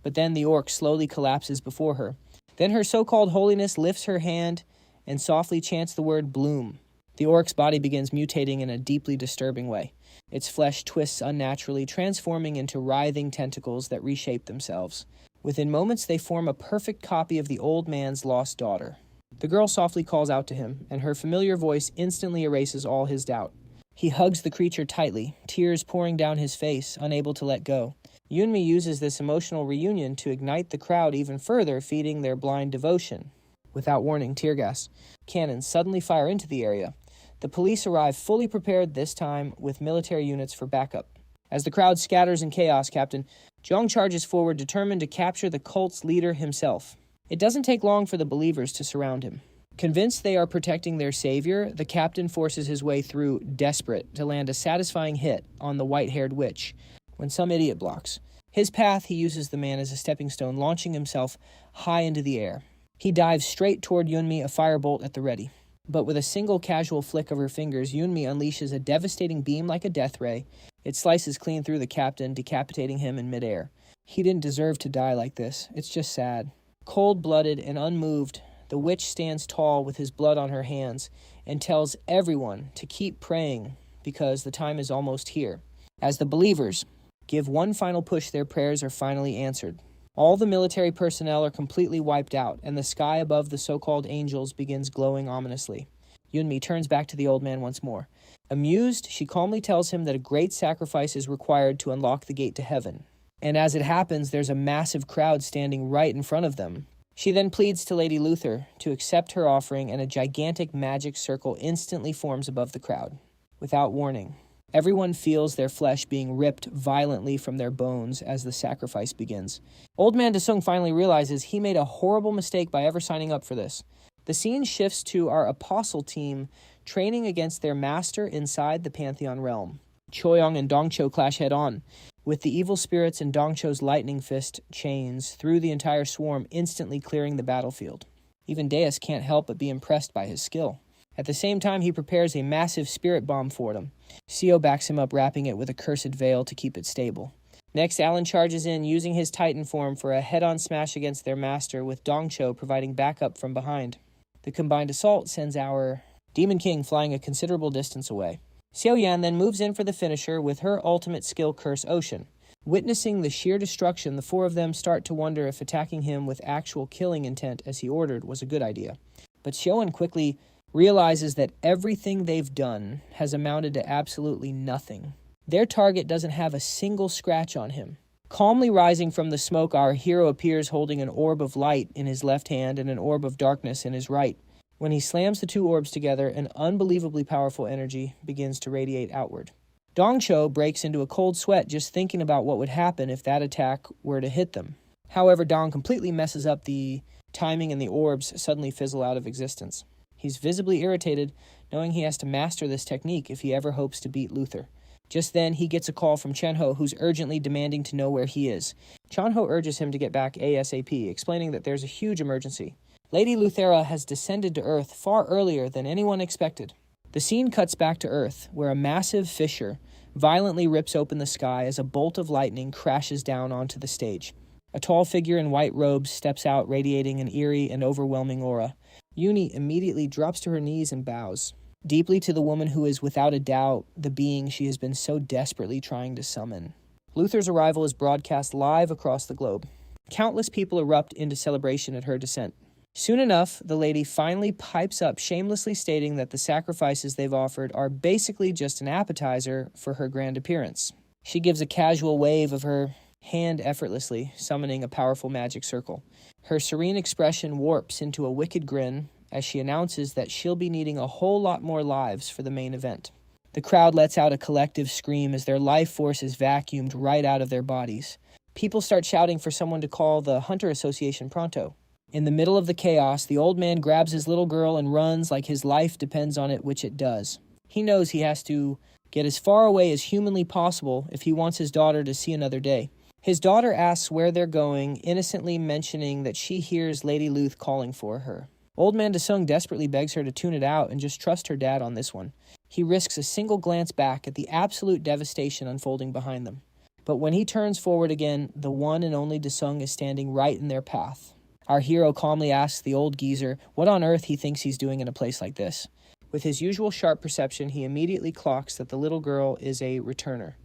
But then the orc slowly collapses before her. Then her so-called holiness lifts her hand and softly chants the word bloom. The orc's body begins mutating in a deeply disturbing way. Its flesh twists unnaturally, transforming into writhing tentacles that reshape themselves. Within moments, they form a perfect copy of the old man's lost daughter. The girl softly calls out to him, and her familiar voice instantly erases all his doubt. He hugs the creature tightly, tears pouring down his face, unable to let go. Yunmi uses this emotional reunion to ignite the crowd even further, feeding their blind devotion. Without warning, tear gas cannons suddenly fire into the area. The police arrive fully prepared this time with military units for backup. As the crowd scatters in chaos, Captain Zhang charges forward, determined to capture the cult's leader himself. It doesn't take long for the believers to surround him. Convinced they are protecting their savior, the captain forces his way through, desperate to land a satisfying hit on the white-haired witch, when some idiot blocks. His path, he uses the man as a stepping stone, launching himself high into the air. He dives straight toward Yunmi, a firebolt at the ready. But with a single casual flick of her fingers, Yunmi unleashes a devastating beam like a death ray. It slices clean through the captain, decapitating him in midair. He didn't deserve to die like this. It's just sad. Cold-blooded and unmoved, the witch stands tall with his blood on her hands and tells everyone to keep praying because the time is almost here. As the believers give one final push, their prayers are finally answered. All the military personnel are completely wiped out, and the sky above the so-called angels begins glowing ominously. Yunmi turns back to the old man once more. Amused, she calmly tells him that a great sacrifice is required to unlock the gate to heaven. And as it happens, there's a massive crowd standing right in front of them. She then pleads to Lady Luther to accept her offering, and a gigantic magic circle instantly forms above the crowd. Without warning, everyone feels their flesh being ripped violently from their bones as the sacrifice begins. Old Man Desung finally realizes he made a horrible mistake by ever signing up for this. The scene shifts to our apostle team training against their master inside the Pantheon realm. Choyong and Dongcho clash head-on, with the evil spirits and Dongcho's lightning fist chains through the entire swarm, instantly clearing the battlefield. Even Deus can't help but be impressed by his skill. At the same time, he prepares a massive spirit bomb for them. Seo backs him up, wrapping it with a cursed veil to keep it stable. Next, Alan charges in, using his Titan form for a head-on smash against their master, with Dongcho providing backup from behind. The combined assault sends our Demon King flying a considerable distance away. Xiao Yan then moves in for the finisher with her ultimate skill, Curse Ocean. Witnessing the sheer destruction, the four of them start to wonder if attacking him with actual killing intent as he ordered was a good idea. But Xiaoyan quickly realizes that everything they've done has amounted to absolutely nothing. Their target doesn't have a single scratch on him. Calmly rising from the smoke, our hero appears holding an orb of light in his left hand and an orb of darkness in his right. When he slams the two orbs together, an unbelievably powerful energy begins to radiate outward. Dongcho breaks into a cold sweat just thinking about what would happen if that attack were to hit them. However, Dong completely messes up the timing and the orbs suddenly fizzle out of existence. He's visibly irritated, knowing he has to master this technique if he ever hopes to beat Luther. Just then, he gets a call from Chen-ho, who's urgently demanding to know where he is. Chen-ho urges him to get back ASAP, explaining that there's a huge emergency. Lady Luthera has descended to Earth far earlier than anyone expected. The scene cuts back to Earth, where a massive fissure violently rips open the sky as a bolt of lightning crashes down onto the stage. A tall figure in white robes steps out, radiating an eerie and overwhelming aura. Uni immediately drops to her knees and bows, deeply to the woman who is without a doubt the being she has been so desperately trying to summon. Luther's arrival is broadcast live across the globe. Countless people erupt into celebration at her descent. Soon enough, the lady finally pipes up, shamelessly stating that the sacrifices they've offered are basically just an appetizer for her grand appearance. She gives a casual wave of her hand effortlessly, summoning a powerful magic circle. Her serene expression warps into a wicked grin as she announces that she'll be needing a whole lot more lives for the main event. The crowd lets out a collective scream as their life force is vacuumed right out of their bodies. People start shouting for someone to call the Hunter Association pronto. In the middle of the chaos, the old man grabs his little girl and runs like his life depends on it, which it does. He knows he has to get as far away as humanly possible if he wants his daughter to see another day. His daughter asks where they're going, innocently mentioning that she hears Lady Luth calling for her. Old man Desung desperately begs her to tune it out and just trust her dad on this one. He risks a single glance back at the absolute devastation unfolding behind them. But when he turns forward again, the one and only Desung is standing right in their path. Our hero calmly asks the old geezer what on earth he thinks he's doing in a place like this. With his usual sharp perception, he immediately clocks that the little girl is a returner.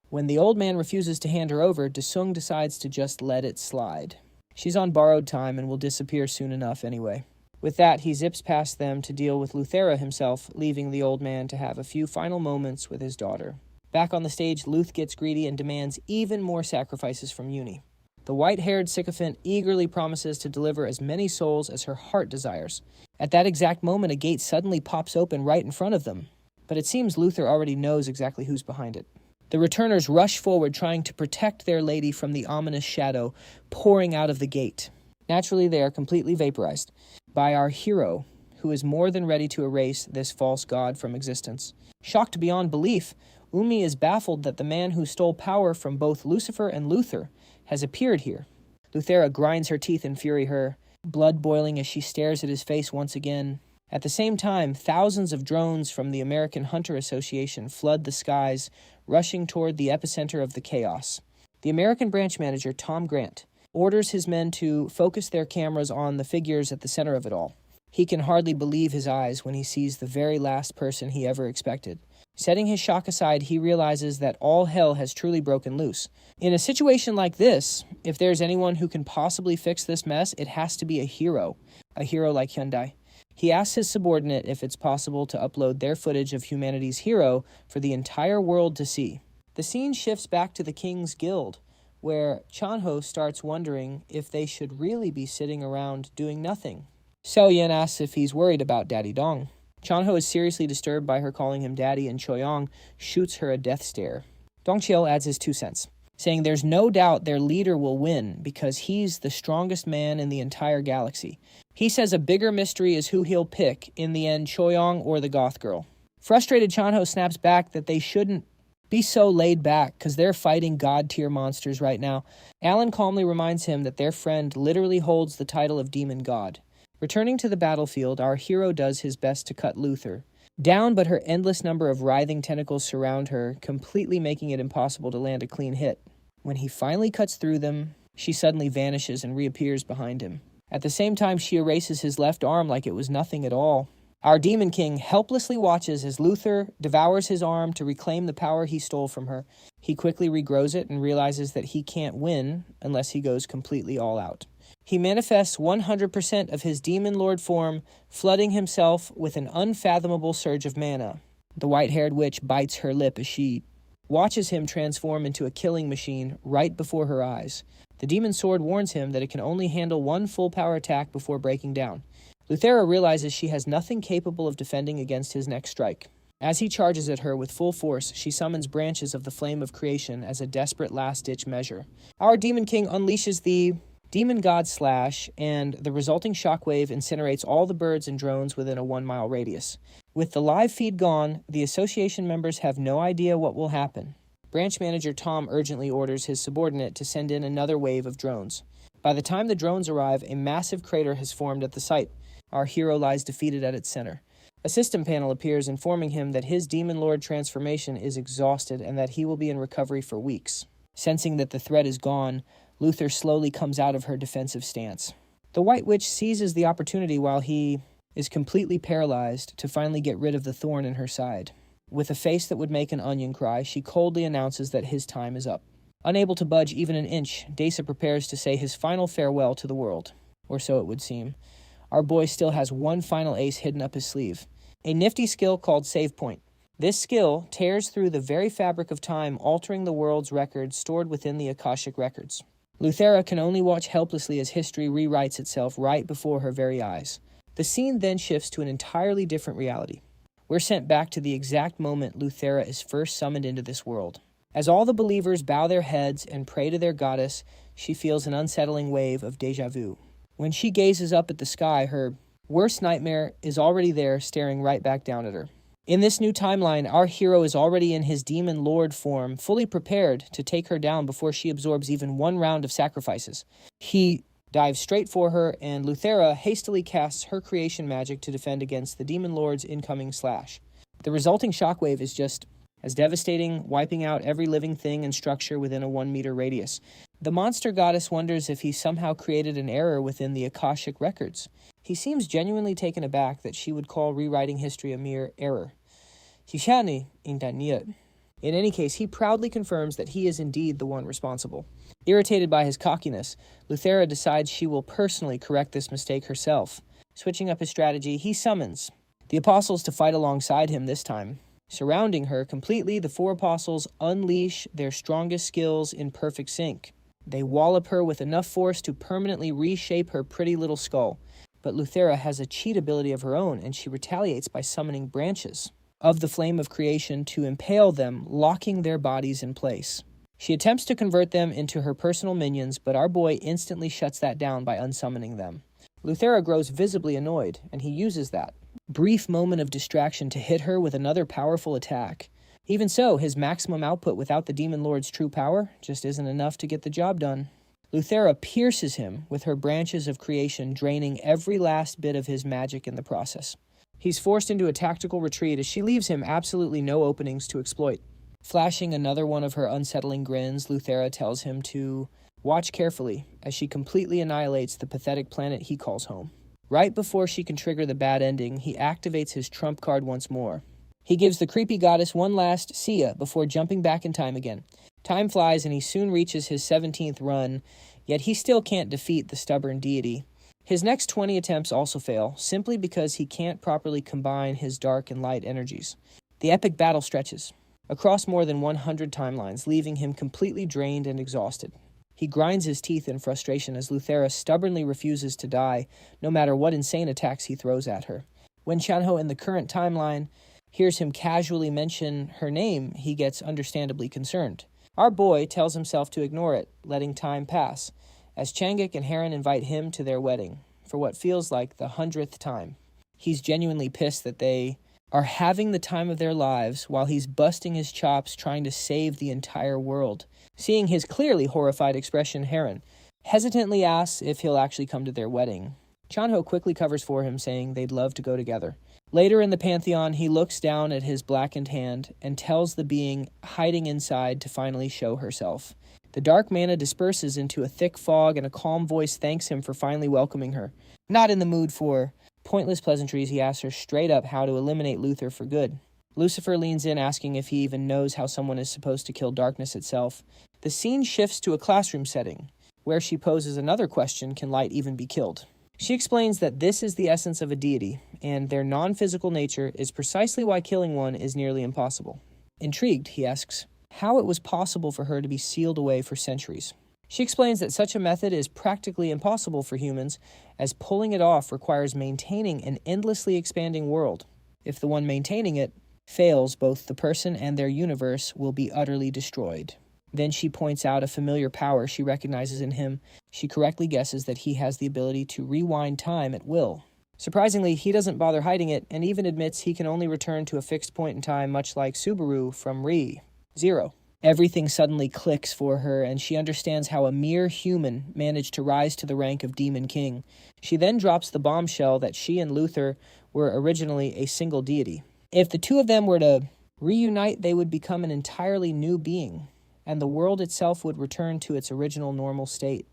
When the old man refuses to hand her over, Desung decides to just let it slide. She's on borrowed time and will disappear soon enough anyway. With that, he zips past them to deal with Luthera himself, leaving the old man to have a few final moments with his daughter. Back on the stage, Luth gets greedy and demands even more sacrifices from Uni. The white-haired sycophant eagerly promises to deliver as many souls as her heart desires. At that exact moment, a gate suddenly pops open right in front of them. But it seems Luther already knows exactly who's behind it. The returners rush forward, trying to protect their lady from the ominous shadow pouring out of the gate. Naturally, they are completely vaporized by our hero, who is more than ready to erase this false god from existence. Shocked beyond belief, Umi is baffled that the man who stole power from both Lucifer and Luther has appeared here. Luthera grinds her teeth in fury, her blood boiling as she stares at his face once again. At the same time, thousands of drones from the American Hunter Association flood the skies, rushing toward the epicenter of the chaos. The American branch manager, Tom Grant, orders his men to focus their cameras on the figures at the center of it all. He can hardly believe his eyes when he sees the very last person he ever expected. Setting his shock aside, he realizes that all hell has truly broken loose. In a situation like this, if there's anyone who can possibly fix this mess, it has to be a hero like Hyundai. He asks his subordinate if it's possible to upload their footage of humanity's hero for the entire world to see. The scene shifts back to the King's Guild, where Chanho starts wondering if they should really be sitting around doing nothing. Seo Yen asks if he's worried about Daddy Dong. Chanho is seriously disturbed by her calling him daddy, and Choyong shoots her a death stare. Dongcheol adds his 2 cents, saying there's no doubt their leader will win because he's the strongest man in the entire galaxy. He says a bigger mystery is who he'll pick, in the end, Choyong or the goth girl. Frustrated, Chanho snaps back that they shouldn't be so laid back because they're fighting god-tier monsters right now. Alan calmly reminds him that their friend literally holds the title of demon god. Returning to the battlefield, our hero does his best to cut Luther down, but her endless number of writhing tentacles surround her, completely making it impossible to land a clean hit. When he finally cuts through them, she suddenly vanishes and reappears behind him. At the same time, she erases his left arm like it was nothing at all. Our Demon King helplessly watches as Luther devours his arm to reclaim the power he stole from her. He quickly regrows it and realizes that he can't win unless he goes completely all out. He manifests 100% of his Demon Lord form, flooding himself with an unfathomable surge of mana. The white-haired witch bites her lip as she watches him transform into a killing machine right before her eyes. The demon sword warns him that it can only handle one full power attack before breaking down. Luthera realizes she has nothing capable of defending against his next strike. As he charges at her with full force, she summons branches of the Flame of Creation as a desperate last-ditch measure. Our Demon King unleashes the Demon God Slash, and the resulting shockwave incinerates all the birds and drones within a 1-mile radius. With the live feed gone, the association members have no idea what will happen. Branch Manager Tom urgently orders his subordinate to send in another wave of drones. By the time the drones arrive, a massive crater has formed at the site. Our hero lies defeated at its center. A system panel appears, informing him that his Demon Lord transformation is exhausted and that he will be in recovery for weeks. Sensing that the threat is gone, Luther slowly comes out of her defensive stance. The White Witch seizes the opportunity while he is completely paralyzed to finally get rid of the thorn in her side. With a face that would make an onion cry, she coldly announces that his time is up. Unable to budge even an inch, Dasa prepares to say his final farewell to the world. Or so it would seem. Our boy still has one final ace hidden up his sleeve. A nifty skill called Save Point. This skill tears through the very fabric of time, altering the world's records stored within the Akashic Records. Luthera can only watch helplessly as history rewrites itself right before her very eyes. The scene then shifts to an entirely different reality. We're sent back to the exact moment Luthera is first summoned into this world. As all the believers bow their heads and pray to their goddess, she feels an unsettling wave of déjà vu. When she gazes up at the sky, her worst nightmare is already there, staring right back down at her. In this new timeline, our hero is already in his demon lord form, fully prepared to take her down before she absorbs even one round of sacrifices. He dives straight for her, and Luthera hastily casts her creation magic to defend against the demon lord's incoming slash. The resulting shockwave is just as devastating, wiping out every living thing and structure within a 1-meter radius. The monster goddess wonders if he somehow created an error within the Akashic records. He seems genuinely taken aback that she would call rewriting history a mere error. In any case, he proudly confirms that he is indeed the one responsible. Irritated by his cockiness, Luthera decides she will personally correct this mistake herself. Switching up his strategy, he summons the apostles to fight alongside him this time. Surrounding her completely, the 4 apostles unleash their strongest skills in perfect sync. They wallop her with enough force to permanently reshape her pretty little skull. But Luthera has a cheat ability of her own, and she retaliates by summoning branches of the flame of creation to impale them, locking their bodies in place. She attempts to convert them into her personal minions, but our boy instantly shuts that down by unsummoning them. Luthera grows visibly annoyed, and he uses that brief moment of distraction to hit her with another powerful attack. Even so, his maximum output without the Demon Lord's true power just isn't enough to get the job done. Luthera pierces him with her branches of creation, draining every last bit of his magic in the process. He's forced into a tactical retreat as she leaves him absolutely no openings to exploit. Flashing another one of her unsettling grins, Luthera tells him to watch carefully as she completely annihilates the pathetic planet he calls home. Right before she can trigger the bad ending, he activates his trump card once more. He gives the creepy goddess one last see ya before jumping back in time again. Time flies and he soon reaches his 17th run, yet he still can't defeat the stubborn deity. His next 20 attempts also fail, simply because he can't properly combine his dark and light energies. The epic battle stretches across more than 100 timelines, leaving him completely drained and exhausted. He grinds his teeth in frustration as Luthera stubbornly refuses to die, no matter what insane attacks he throws at her. When Chanho in the current timeline hears him casually mention her name, he gets understandably concerned. Our boy tells himself to ignore it, letting time pass, as Changik and Heron invite him to their wedding, for what feels like the 100th time. He's genuinely pissed that they are having the time of their lives while he's busting his chops trying to save the entire world. Seeing his clearly horrified expression, Heron hesitantly asks if he'll actually come to their wedding. Chanho quickly covers for him, saying they'd love to go together. Later in the Pantheon, he looks down at his blackened hand and tells the being hiding inside to finally show herself. The dark mana disperses into a thick fog, and a calm voice thanks him for finally welcoming her. Not in the mood for pointless pleasantries, he asks her straight up how to eliminate Luther for good. Lucifer leans in, asking if he even knows how someone is supposed to kill darkness itself. The scene shifts to a classroom setting, where she poses another question: can light even be killed? She explains that this is the essence of a deity, and their non-physical nature is precisely why killing one is nearly impossible. Intrigued, he asks how it was possible for her to be sealed away for centuries. She explains that such a method is practically impossible for humans, as pulling it off requires maintaining an endlessly expanding world. If the one maintaining it fails, both the person and their universe will be utterly destroyed. Then she points out a familiar power she recognizes in him. She correctly guesses that he has the ability to rewind time at will. Surprisingly, he doesn't bother hiding it, and even admits he can only return to a fixed point in time, much like Subaru from Zero. Everything suddenly clicks for her, and she understands how a mere human managed to rise to the rank of Demon King. She then drops the bombshell that she and Luther were originally a single deity. If the two of them were to reunite, they would become an entirely new being, and the world itself would return to its original normal state.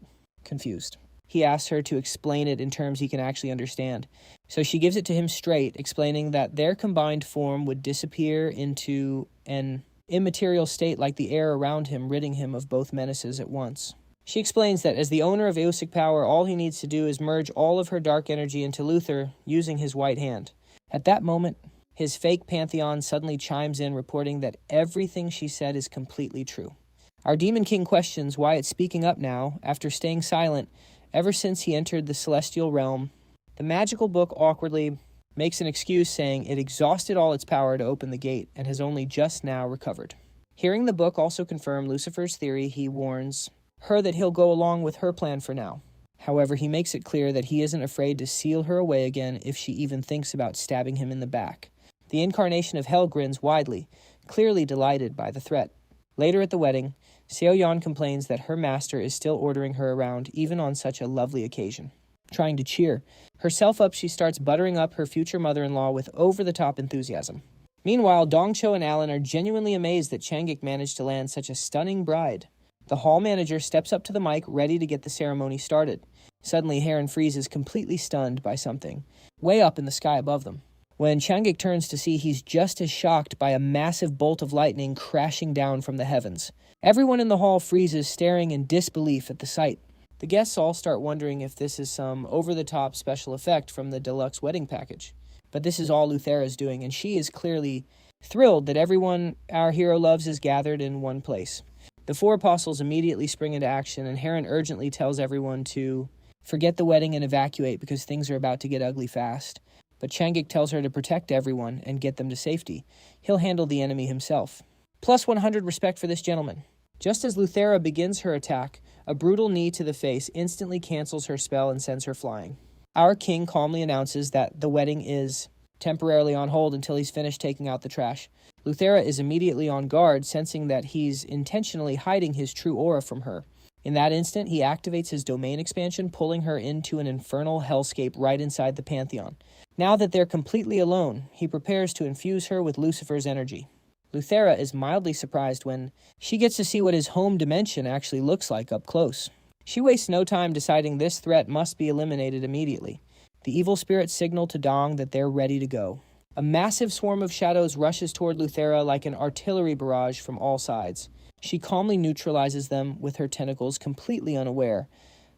Confused, he asks her to explain it in terms he can actually understand. So she gives it to him straight, explaining that their combined form would disappear into an immaterial state like the air around him, ridding him of both menaces at once. She explains that as the owner of Aosic power, all he needs to do is merge all of her dark energy into Luther using his white hand. At that moment, his fake Pantheon suddenly chimes in, reporting that everything she said is completely true. Our Demon King questions why it's speaking up now, after staying silent ever since he entered the Celestial Realm. The magical book awkwardly makes an excuse, saying it exhausted all its power to open the gate and has only just now recovered. Hearing the book also confirm Lucifer's theory, he warns her that he'll go along with her plan for now. However, he makes it clear that he isn't afraid to seal her away again if she even thinks about stabbing him in the back. The incarnation of hell grins widely, clearly delighted by the threat. Later at the wedding, Seo-yeon complains that her master is still ordering her around even on such a lovely occasion. Trying to cheer herself up, she starts buttering up her future mother-in-law with over-the-top enthusiasm. Meanwhile, Dong-cho and Alan are genuinely amazed that Changik managed to land such a stunning bride. The hall manager steps up to the mic, ready to get the ceremony started. Suddenly, Heron freezes, completely stunned by something way up in the sky above them. When Changik turns to see, he's just as shocked by a massive bolt of lightning crashing down from the heavens. Everyone in the hall freezes, staring in disbelief at the sight. The guests all start wondering if this is some over-the-top special effect from the deluxe wedding package. But this is all Luthera's doing, and she is clearly thrilled that everyone our hero loves is gathered in one place. The four apostles immediately spring into action, and Heron urgently tells everyone to forget the wedding and evacuate because things are about to get ugly fast. But Changik tells her to protect everyone and get them to safety. He'll handle the enemy himself. Plus 100 respect for this gentleman. Just as Luthera begins her attack, a brutal knee to the face instantly cancels her spell and sends her flying. Our king calmly announces that the wedding is temporarily on hold until he's finished taking out the trash. Luthera is immediately on guard, sensing that he's intentionally hiding his true aura from her. In that instant, he activates his domain expansion, pulling her into an infernal hellscape right inside the Pantheon. Now that they're completely alone, he prepares to infuse her with Lucifer's energy. Luthera is mildly surprised when she gets to see what his home dimension actually looks like up close. She wastes no time deciding this threat must be eliminated immediately. The evil spirits signal to Dong that they're ready to go. A massive swarm of shadows rushes toward Luthera like an artillery barrage from all sides. She calmly neutralizes them with her tentacles, completely unaware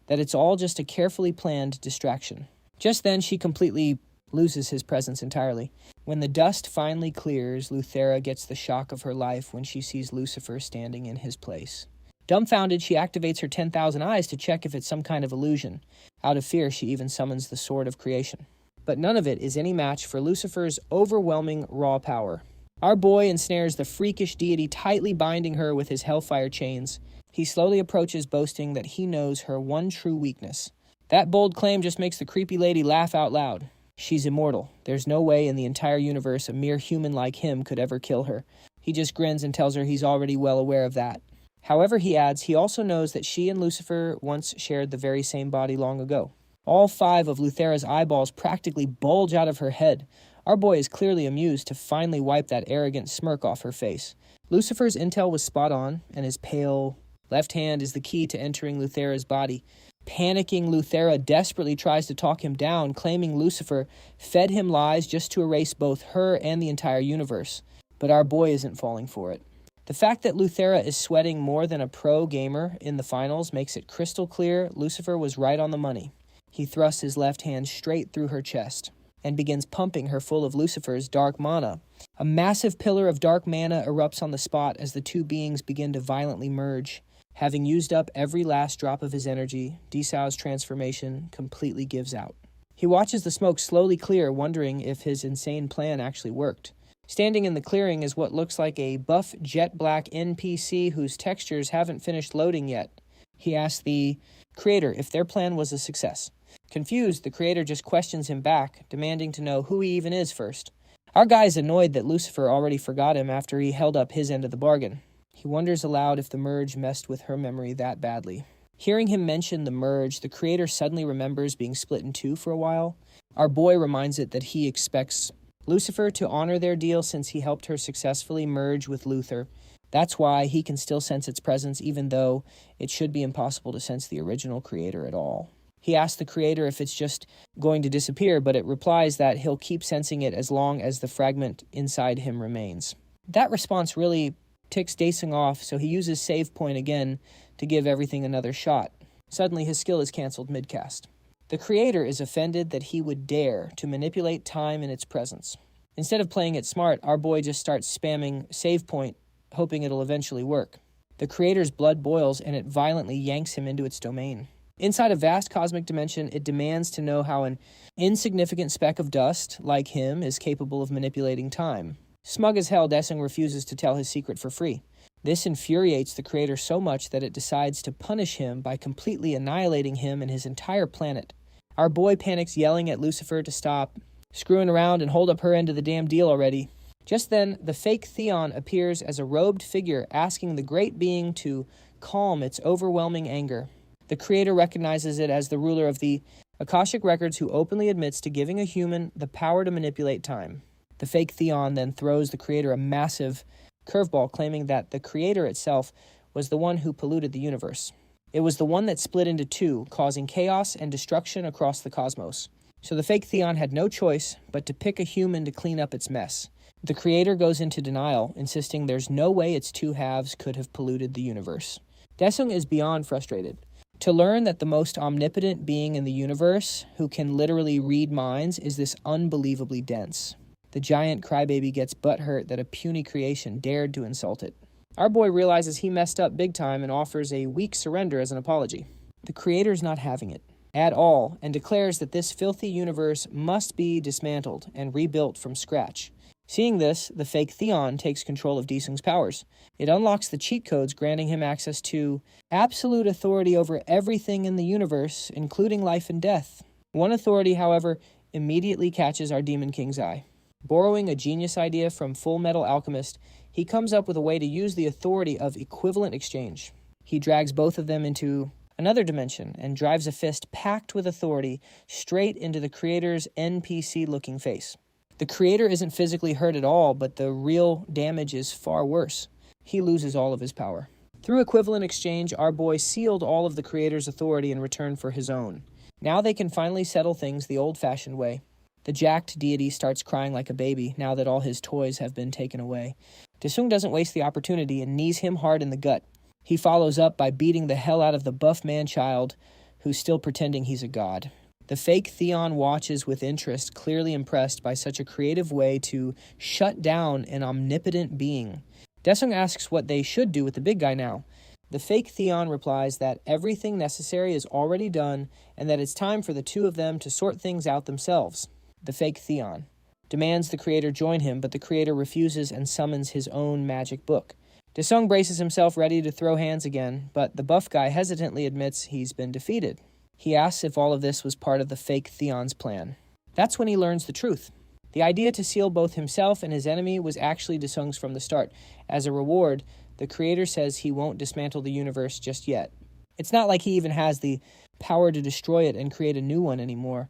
that it's all just a carefully planned distraction. Just then, she completely loses his presence entirely. When the dust finally clears, Luthera gets the shock of her life when she sees Lucifer standing in his place. Dumbfounded, she activates her 10,000 eyes to check if it's some kind of illusion. Out of fear, she even summons the Sword of Creation. But none of it is any match for Lucifer's overwhelming raw power. Our boy ensnares the freakish deity, tightly binding her with his hellfire chains. He slowly approaches, boasting that he knows her one true weakness. That bold claim just makes the creepy lady laugh out loud. She's immortal. There's no way in the entire universe a mere human like him could ever kill her. He just grins and tells her he's already well aware of that. However, he adds, he also knows that she and Lucifer once shared the very same body long ago. All 5 of Luthera's eyeballs practically bulge out of her head. Our boy is clearly amused to finally wipe that arrogant smirk off her face. Lucifer's intel was spot on, and his pale left hand is the key to entering Luthera's body. Panicking, Luthera desperately tries to talk him down, claiming Lucifer fed him lies just to erase both her and the entire universe. But our boy isn't falling for it. The fact that Luthera is sweating more than a pro gamer in the finals makes it crystal clear Lucifer was right on the money. He thrusts his left hand straight through her chest and begins pumping her full of Lucifer's dark mana. A massive pillar of dark mana erupts on the spot as the two beings begin to violently merge. Having used up every last drop of his energy, Desao's transformation completely gives out. He watches the smoke slowly clear, wondering if his insane plan actually worked. Standing in the clearing is what looks like a buff jet black NPC whose textures haven't finished loading yet. He asks the creator if their plan was a success. Confused, the creator just questions him back, demanding to know who he even is first. Our guy is annoyed that Lucifer already forgot him after he held up his end of the bargain. He wonders aloud if the merge messed with her memory that badly. Hearing him mention the merge, the creator suddenly remembers being split in two for a while. Our boy reminds it that he expects Lucifer to honor their deal since he helped her successfully merge with Luther. That's why he can still sense its presence, even though it should be impossible to sense the original creator at all. He asks the creator if it's just going to disappear, but it replies that he'll keep sensing it as long as the fragment inside him remains. That response really ticks Daesung off, so he uses save point again to give everything another shot. Suddenly, his skill is cancelled mid-cast. The creator is offended that he would dare to manipulate time in its presence. Instead of playing it smart, our boy just starts spamming save point, hoping it'll eventually work. The creator's blood boils and it violently yanks him into its domain. Inside a vast cosmic dimension, it demands to know how an insignificant speck of dust, like him, is capable of manipulating time. Smug as hell, Daesung refuses to tell his secret for free. This infuriates the creator so much that it decides to punish him by completely annihilating him and his entire planet. Our boy panics, yelling at Lucifer to stop screwing around and hold up her end of the damn deal already. Just then, the fake Theon appears as a robed figure asking the great being to calm its overwhelming anger. The creator recognizes it as the ruler of the Akashic Records, who openly admits to giving a human the power to manipulate time. The fake Theon then throws the creator a massive curveball, claiming that the creator itself was the one who polluted the universe. It was the one that split into two, causing chaos and destruction across the cosmos. So the fake Theon had no choice but to pick a human to clean up its mess. The creator goes into denial, insisting there's no way its two halves could have polluted the universe. Daesung is beyond frustrated. To learn that the most omnipotent being in the universe, who can literally read minds, is this unbelievably dense. The giant crybaby gets butthurt that a puny creation dared to insult it. Our boy realizes he messed up big time and offers a weak surrender as an apology. The creator's not having it at all and declares that this filthy universe must be dismantled and rebuilt from scratch. Seeing this, the fake Theon takes control of Daesung's powers. It unlocks the cheat codes, granting him access to absolute authority over everything in the universe, including life and death. One authority, however, immediately catches our Demon King's eye. Borrowing a genius idea from Full Metal Alchemist, he comes up with a way to use the authority of equivalent exchange. He drags both of them into another dimension and drives a fist packed with authority straight into the creator's NPC-looking face. The creator isn't physically hurt at all, but the real damage is far worse. He loses all of his power. Through equivalent exchange, our boy sealed all of the creator's authority in return for his own. Now they can finally settle things the old-fashioned way. The jacked deity starts crying like a baby now that all his toys have been taken away. Daesung doesn't waste the opportunity and knees him hard in the gut. He follows up by beating the hell out of the buff man-child, who's still pretending he's a god. The fake Theon watches with interest, clearly impressed by such a creative way to shut down an omnipotent being. Daesung asks what they should do with the big guy now. The fake Theon replies that everything necessary is already done and that it's time for the two of them to sort things out themselves. The fake Theon demands the creator join him, but the creator refuses and summons his own magic book. Daesung braces himself ready to throw hands again, but the buff guy hesitantly admits he's been defeated. He asks if all of this was part of the fake Theon's plan. That's when he learns the truth. The idea to seal both himself and his enemy was actually Daesung's from the start. As a reward, the creator says he won't dismantle the universe just yet. It's not like he even has the power to destroy it and create a new one anymore.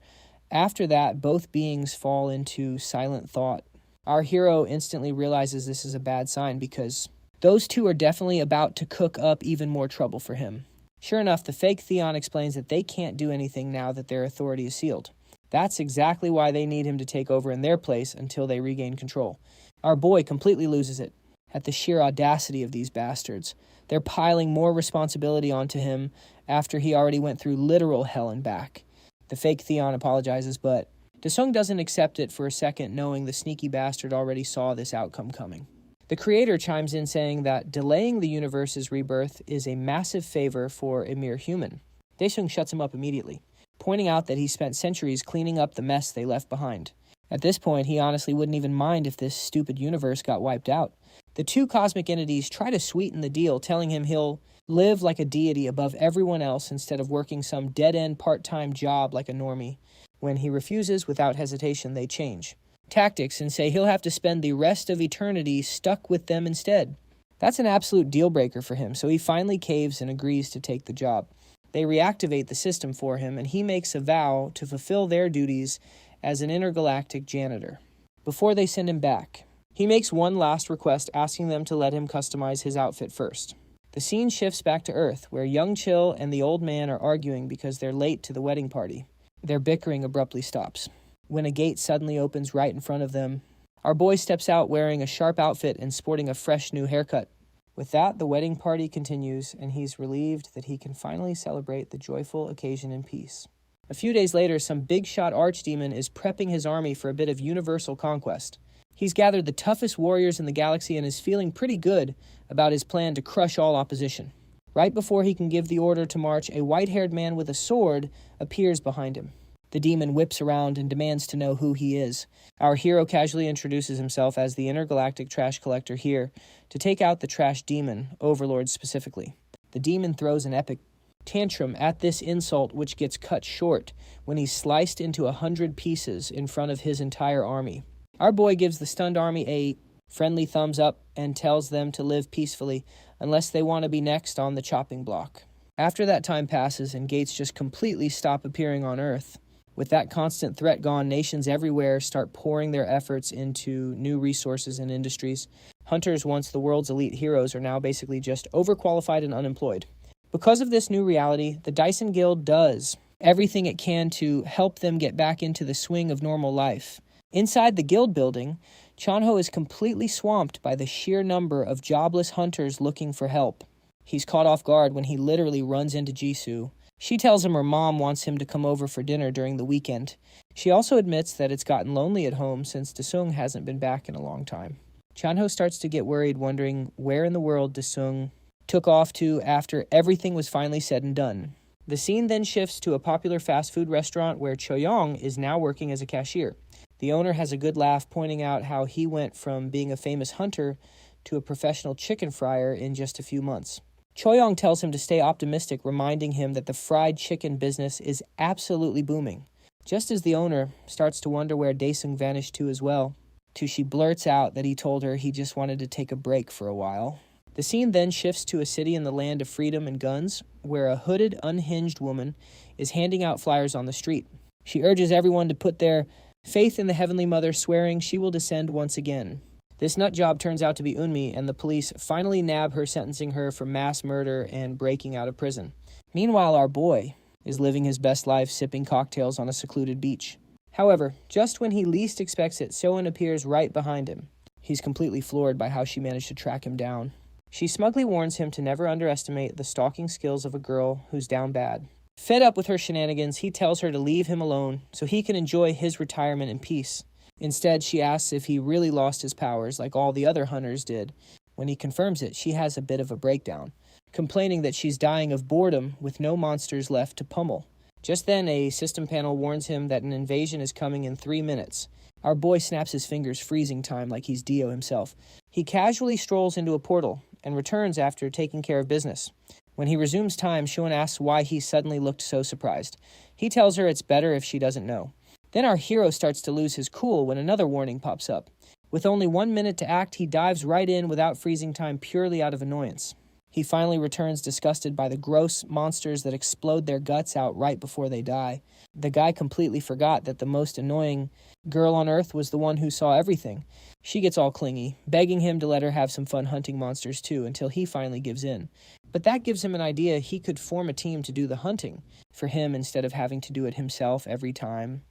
After that, both beings fall into silent thought. Our hero instantly realizes this is a bad sign because those two are definitely about to cook up even more trouble for him. Sure enough, the fake Theon explains that they can't do anything now that their authority is sealed. That's exactly why they need him to take over in their place until they regain control. Our boy completely loses it at the sheer audacity of these bastards. They're piling more responsibility onto him after he already went through literal hell and back. The fake Theon apologizes, but Daesung doesn't accept it for a second, knowing the sneaky bastard already saw this outcome coming. The creator chimes in saying that delaying the universe's rebirth is a massive favor for a mere human. Daesung shuts him up immediately, pointing out that he spent centuries cleaning up the mess they left behind. At this point, he honestly wouldn't even mind if this stupid universe got wiped out. The two cosmic entities try to sweeten the deal, telling him he'll live like a deity above everyone else instead of working some dead-end part-time job like a normie. When he refuses, without hesitation, they change tactics and say he'll have to spend the rest of eternity stuck with them instead. That's an absolute deal-breaker for him, so he finally caves and agrees to take the job. They reactivate the system for him, and he makes a vow to fulfill their duties as an intergalactic janitor. Before they send him back, he makes one last request, asking them to let him customize his outfit first. The scene shifts back to Earth, where young Chill and the old man are arguing because they're late to the wedding party. Their bickering abruptly stops when a gate suddenly opens right in front of them. Our boy steps out wearing a sharp outfit and sporting a fresh new haircut. With that, the wedding party continues, and he's relieved that he can finally celebrate the joyful occasion in peace. A few days later, some big-shot archdemon is prepping his army for a bit of universal conquest. He's gathered the toughest warriors in the galaxy and is feeling pretty good about his plan to crush all opposition. Right before he can give the order to march, a white-haired man with a sword appears behind him. The demon whips around and demands to know who he is. Our hero casually introduces himself as the intergalactic trash collector here to take out the trash demon, Overlord specifically. The demon throws an epic tantrum at this insult, which gets cut short when he's sliced into 100 pieces in front of his entire army. Our boy gives the stunned army a friendly thumbs up and tells them to live peacefully unless they want to be next on the chopping block. After that time passes and gates just completely stop appearing on Earth, with that constant threat gone, nations everywhere start pouring their efforts into new resources and industries. Hunters, once the world's elite heroes, are now basically just overqualified and unemployed. Because of this new reality, the Dyson Guild does everything it can to help them get back into the swing of normal life. Inside the guild building, Chanho is completely swamped by the sheer number of jobless hunters looking for help. He's caught off guard when he literally runs into Jisoo. She tells him her mom wants him to come over for dinner during the weekend. She also admits that it's gotten lonely at home since Dasung hasn't been back in a long time. Chanho starts to get worried, wondering where in the world Dasung took off to after everything was finally said and done. The scene then shifts to a popular fast food restaurant where Choyong is now working as a cashier. The owner has a good laugh, pointing out how he went from being a famous hunter to a professional chicken fryer in just a few months. Choyong tells him to stay optimistic, reminding him that the fried chicken business is absolutely booming. Just as the owner starts to wonder where Daesung vanished to as well, she blurts out that he told her he just wanted to take a break for a while. The scene then shifts to a city in the land of freedom and guns, where a hooded, unhinged woman is handing out flyers on the street. She urges everyone to put their faith in the Heavenly Mother, swearing she will descend once again. This nut job turns out to be Eunmi, and the police finally nab her, sentencing her for mass murder and breaking out of prison. Meanwhile, our boy is living his best life, sipping cocktails on a secluded beach. However, just when he least expects it, Soen appears right behind him. He's completely floored by how she managed to track him down. She smugly warns him to never underestimate the stalking skills of a girl who's down bad. Fed up with her shenanigans, he tells her to leave him alone so he can enjoy his retirement in peace. Instead, she asks if he really lost his powers like all the other hunters did. When he confirms it, she has a bit of a breakdown, complaining that she's dying of boredom with no monsters left to pummel. Just then, a system panel warns him that an invasion is coming in 3 minutes. Our boy snaps his fingers, freezing time like he's Dio himself. He casually strolls into a portal and returns after taking care of business. When he resumes time, Shun asks why he suddenly looked so surprised. He tells her it's better if she doesn't know. Then our hero starts to lose his cool when another warning pops up. With only 1 minute to act, he dives right in without freezing time, purely out of annoyance. He finally returns disgusted by the gross monsters that explode their guts out right before they die. The guy completely forgot that the most annoying girl on Earth was the one who saw everything. She gets all clingy, begging him to let her have some fun hunting monsters too, until he finally gives in. But that gives him an idea he could form a team to do the hunting for him instead of having to do it himself every time.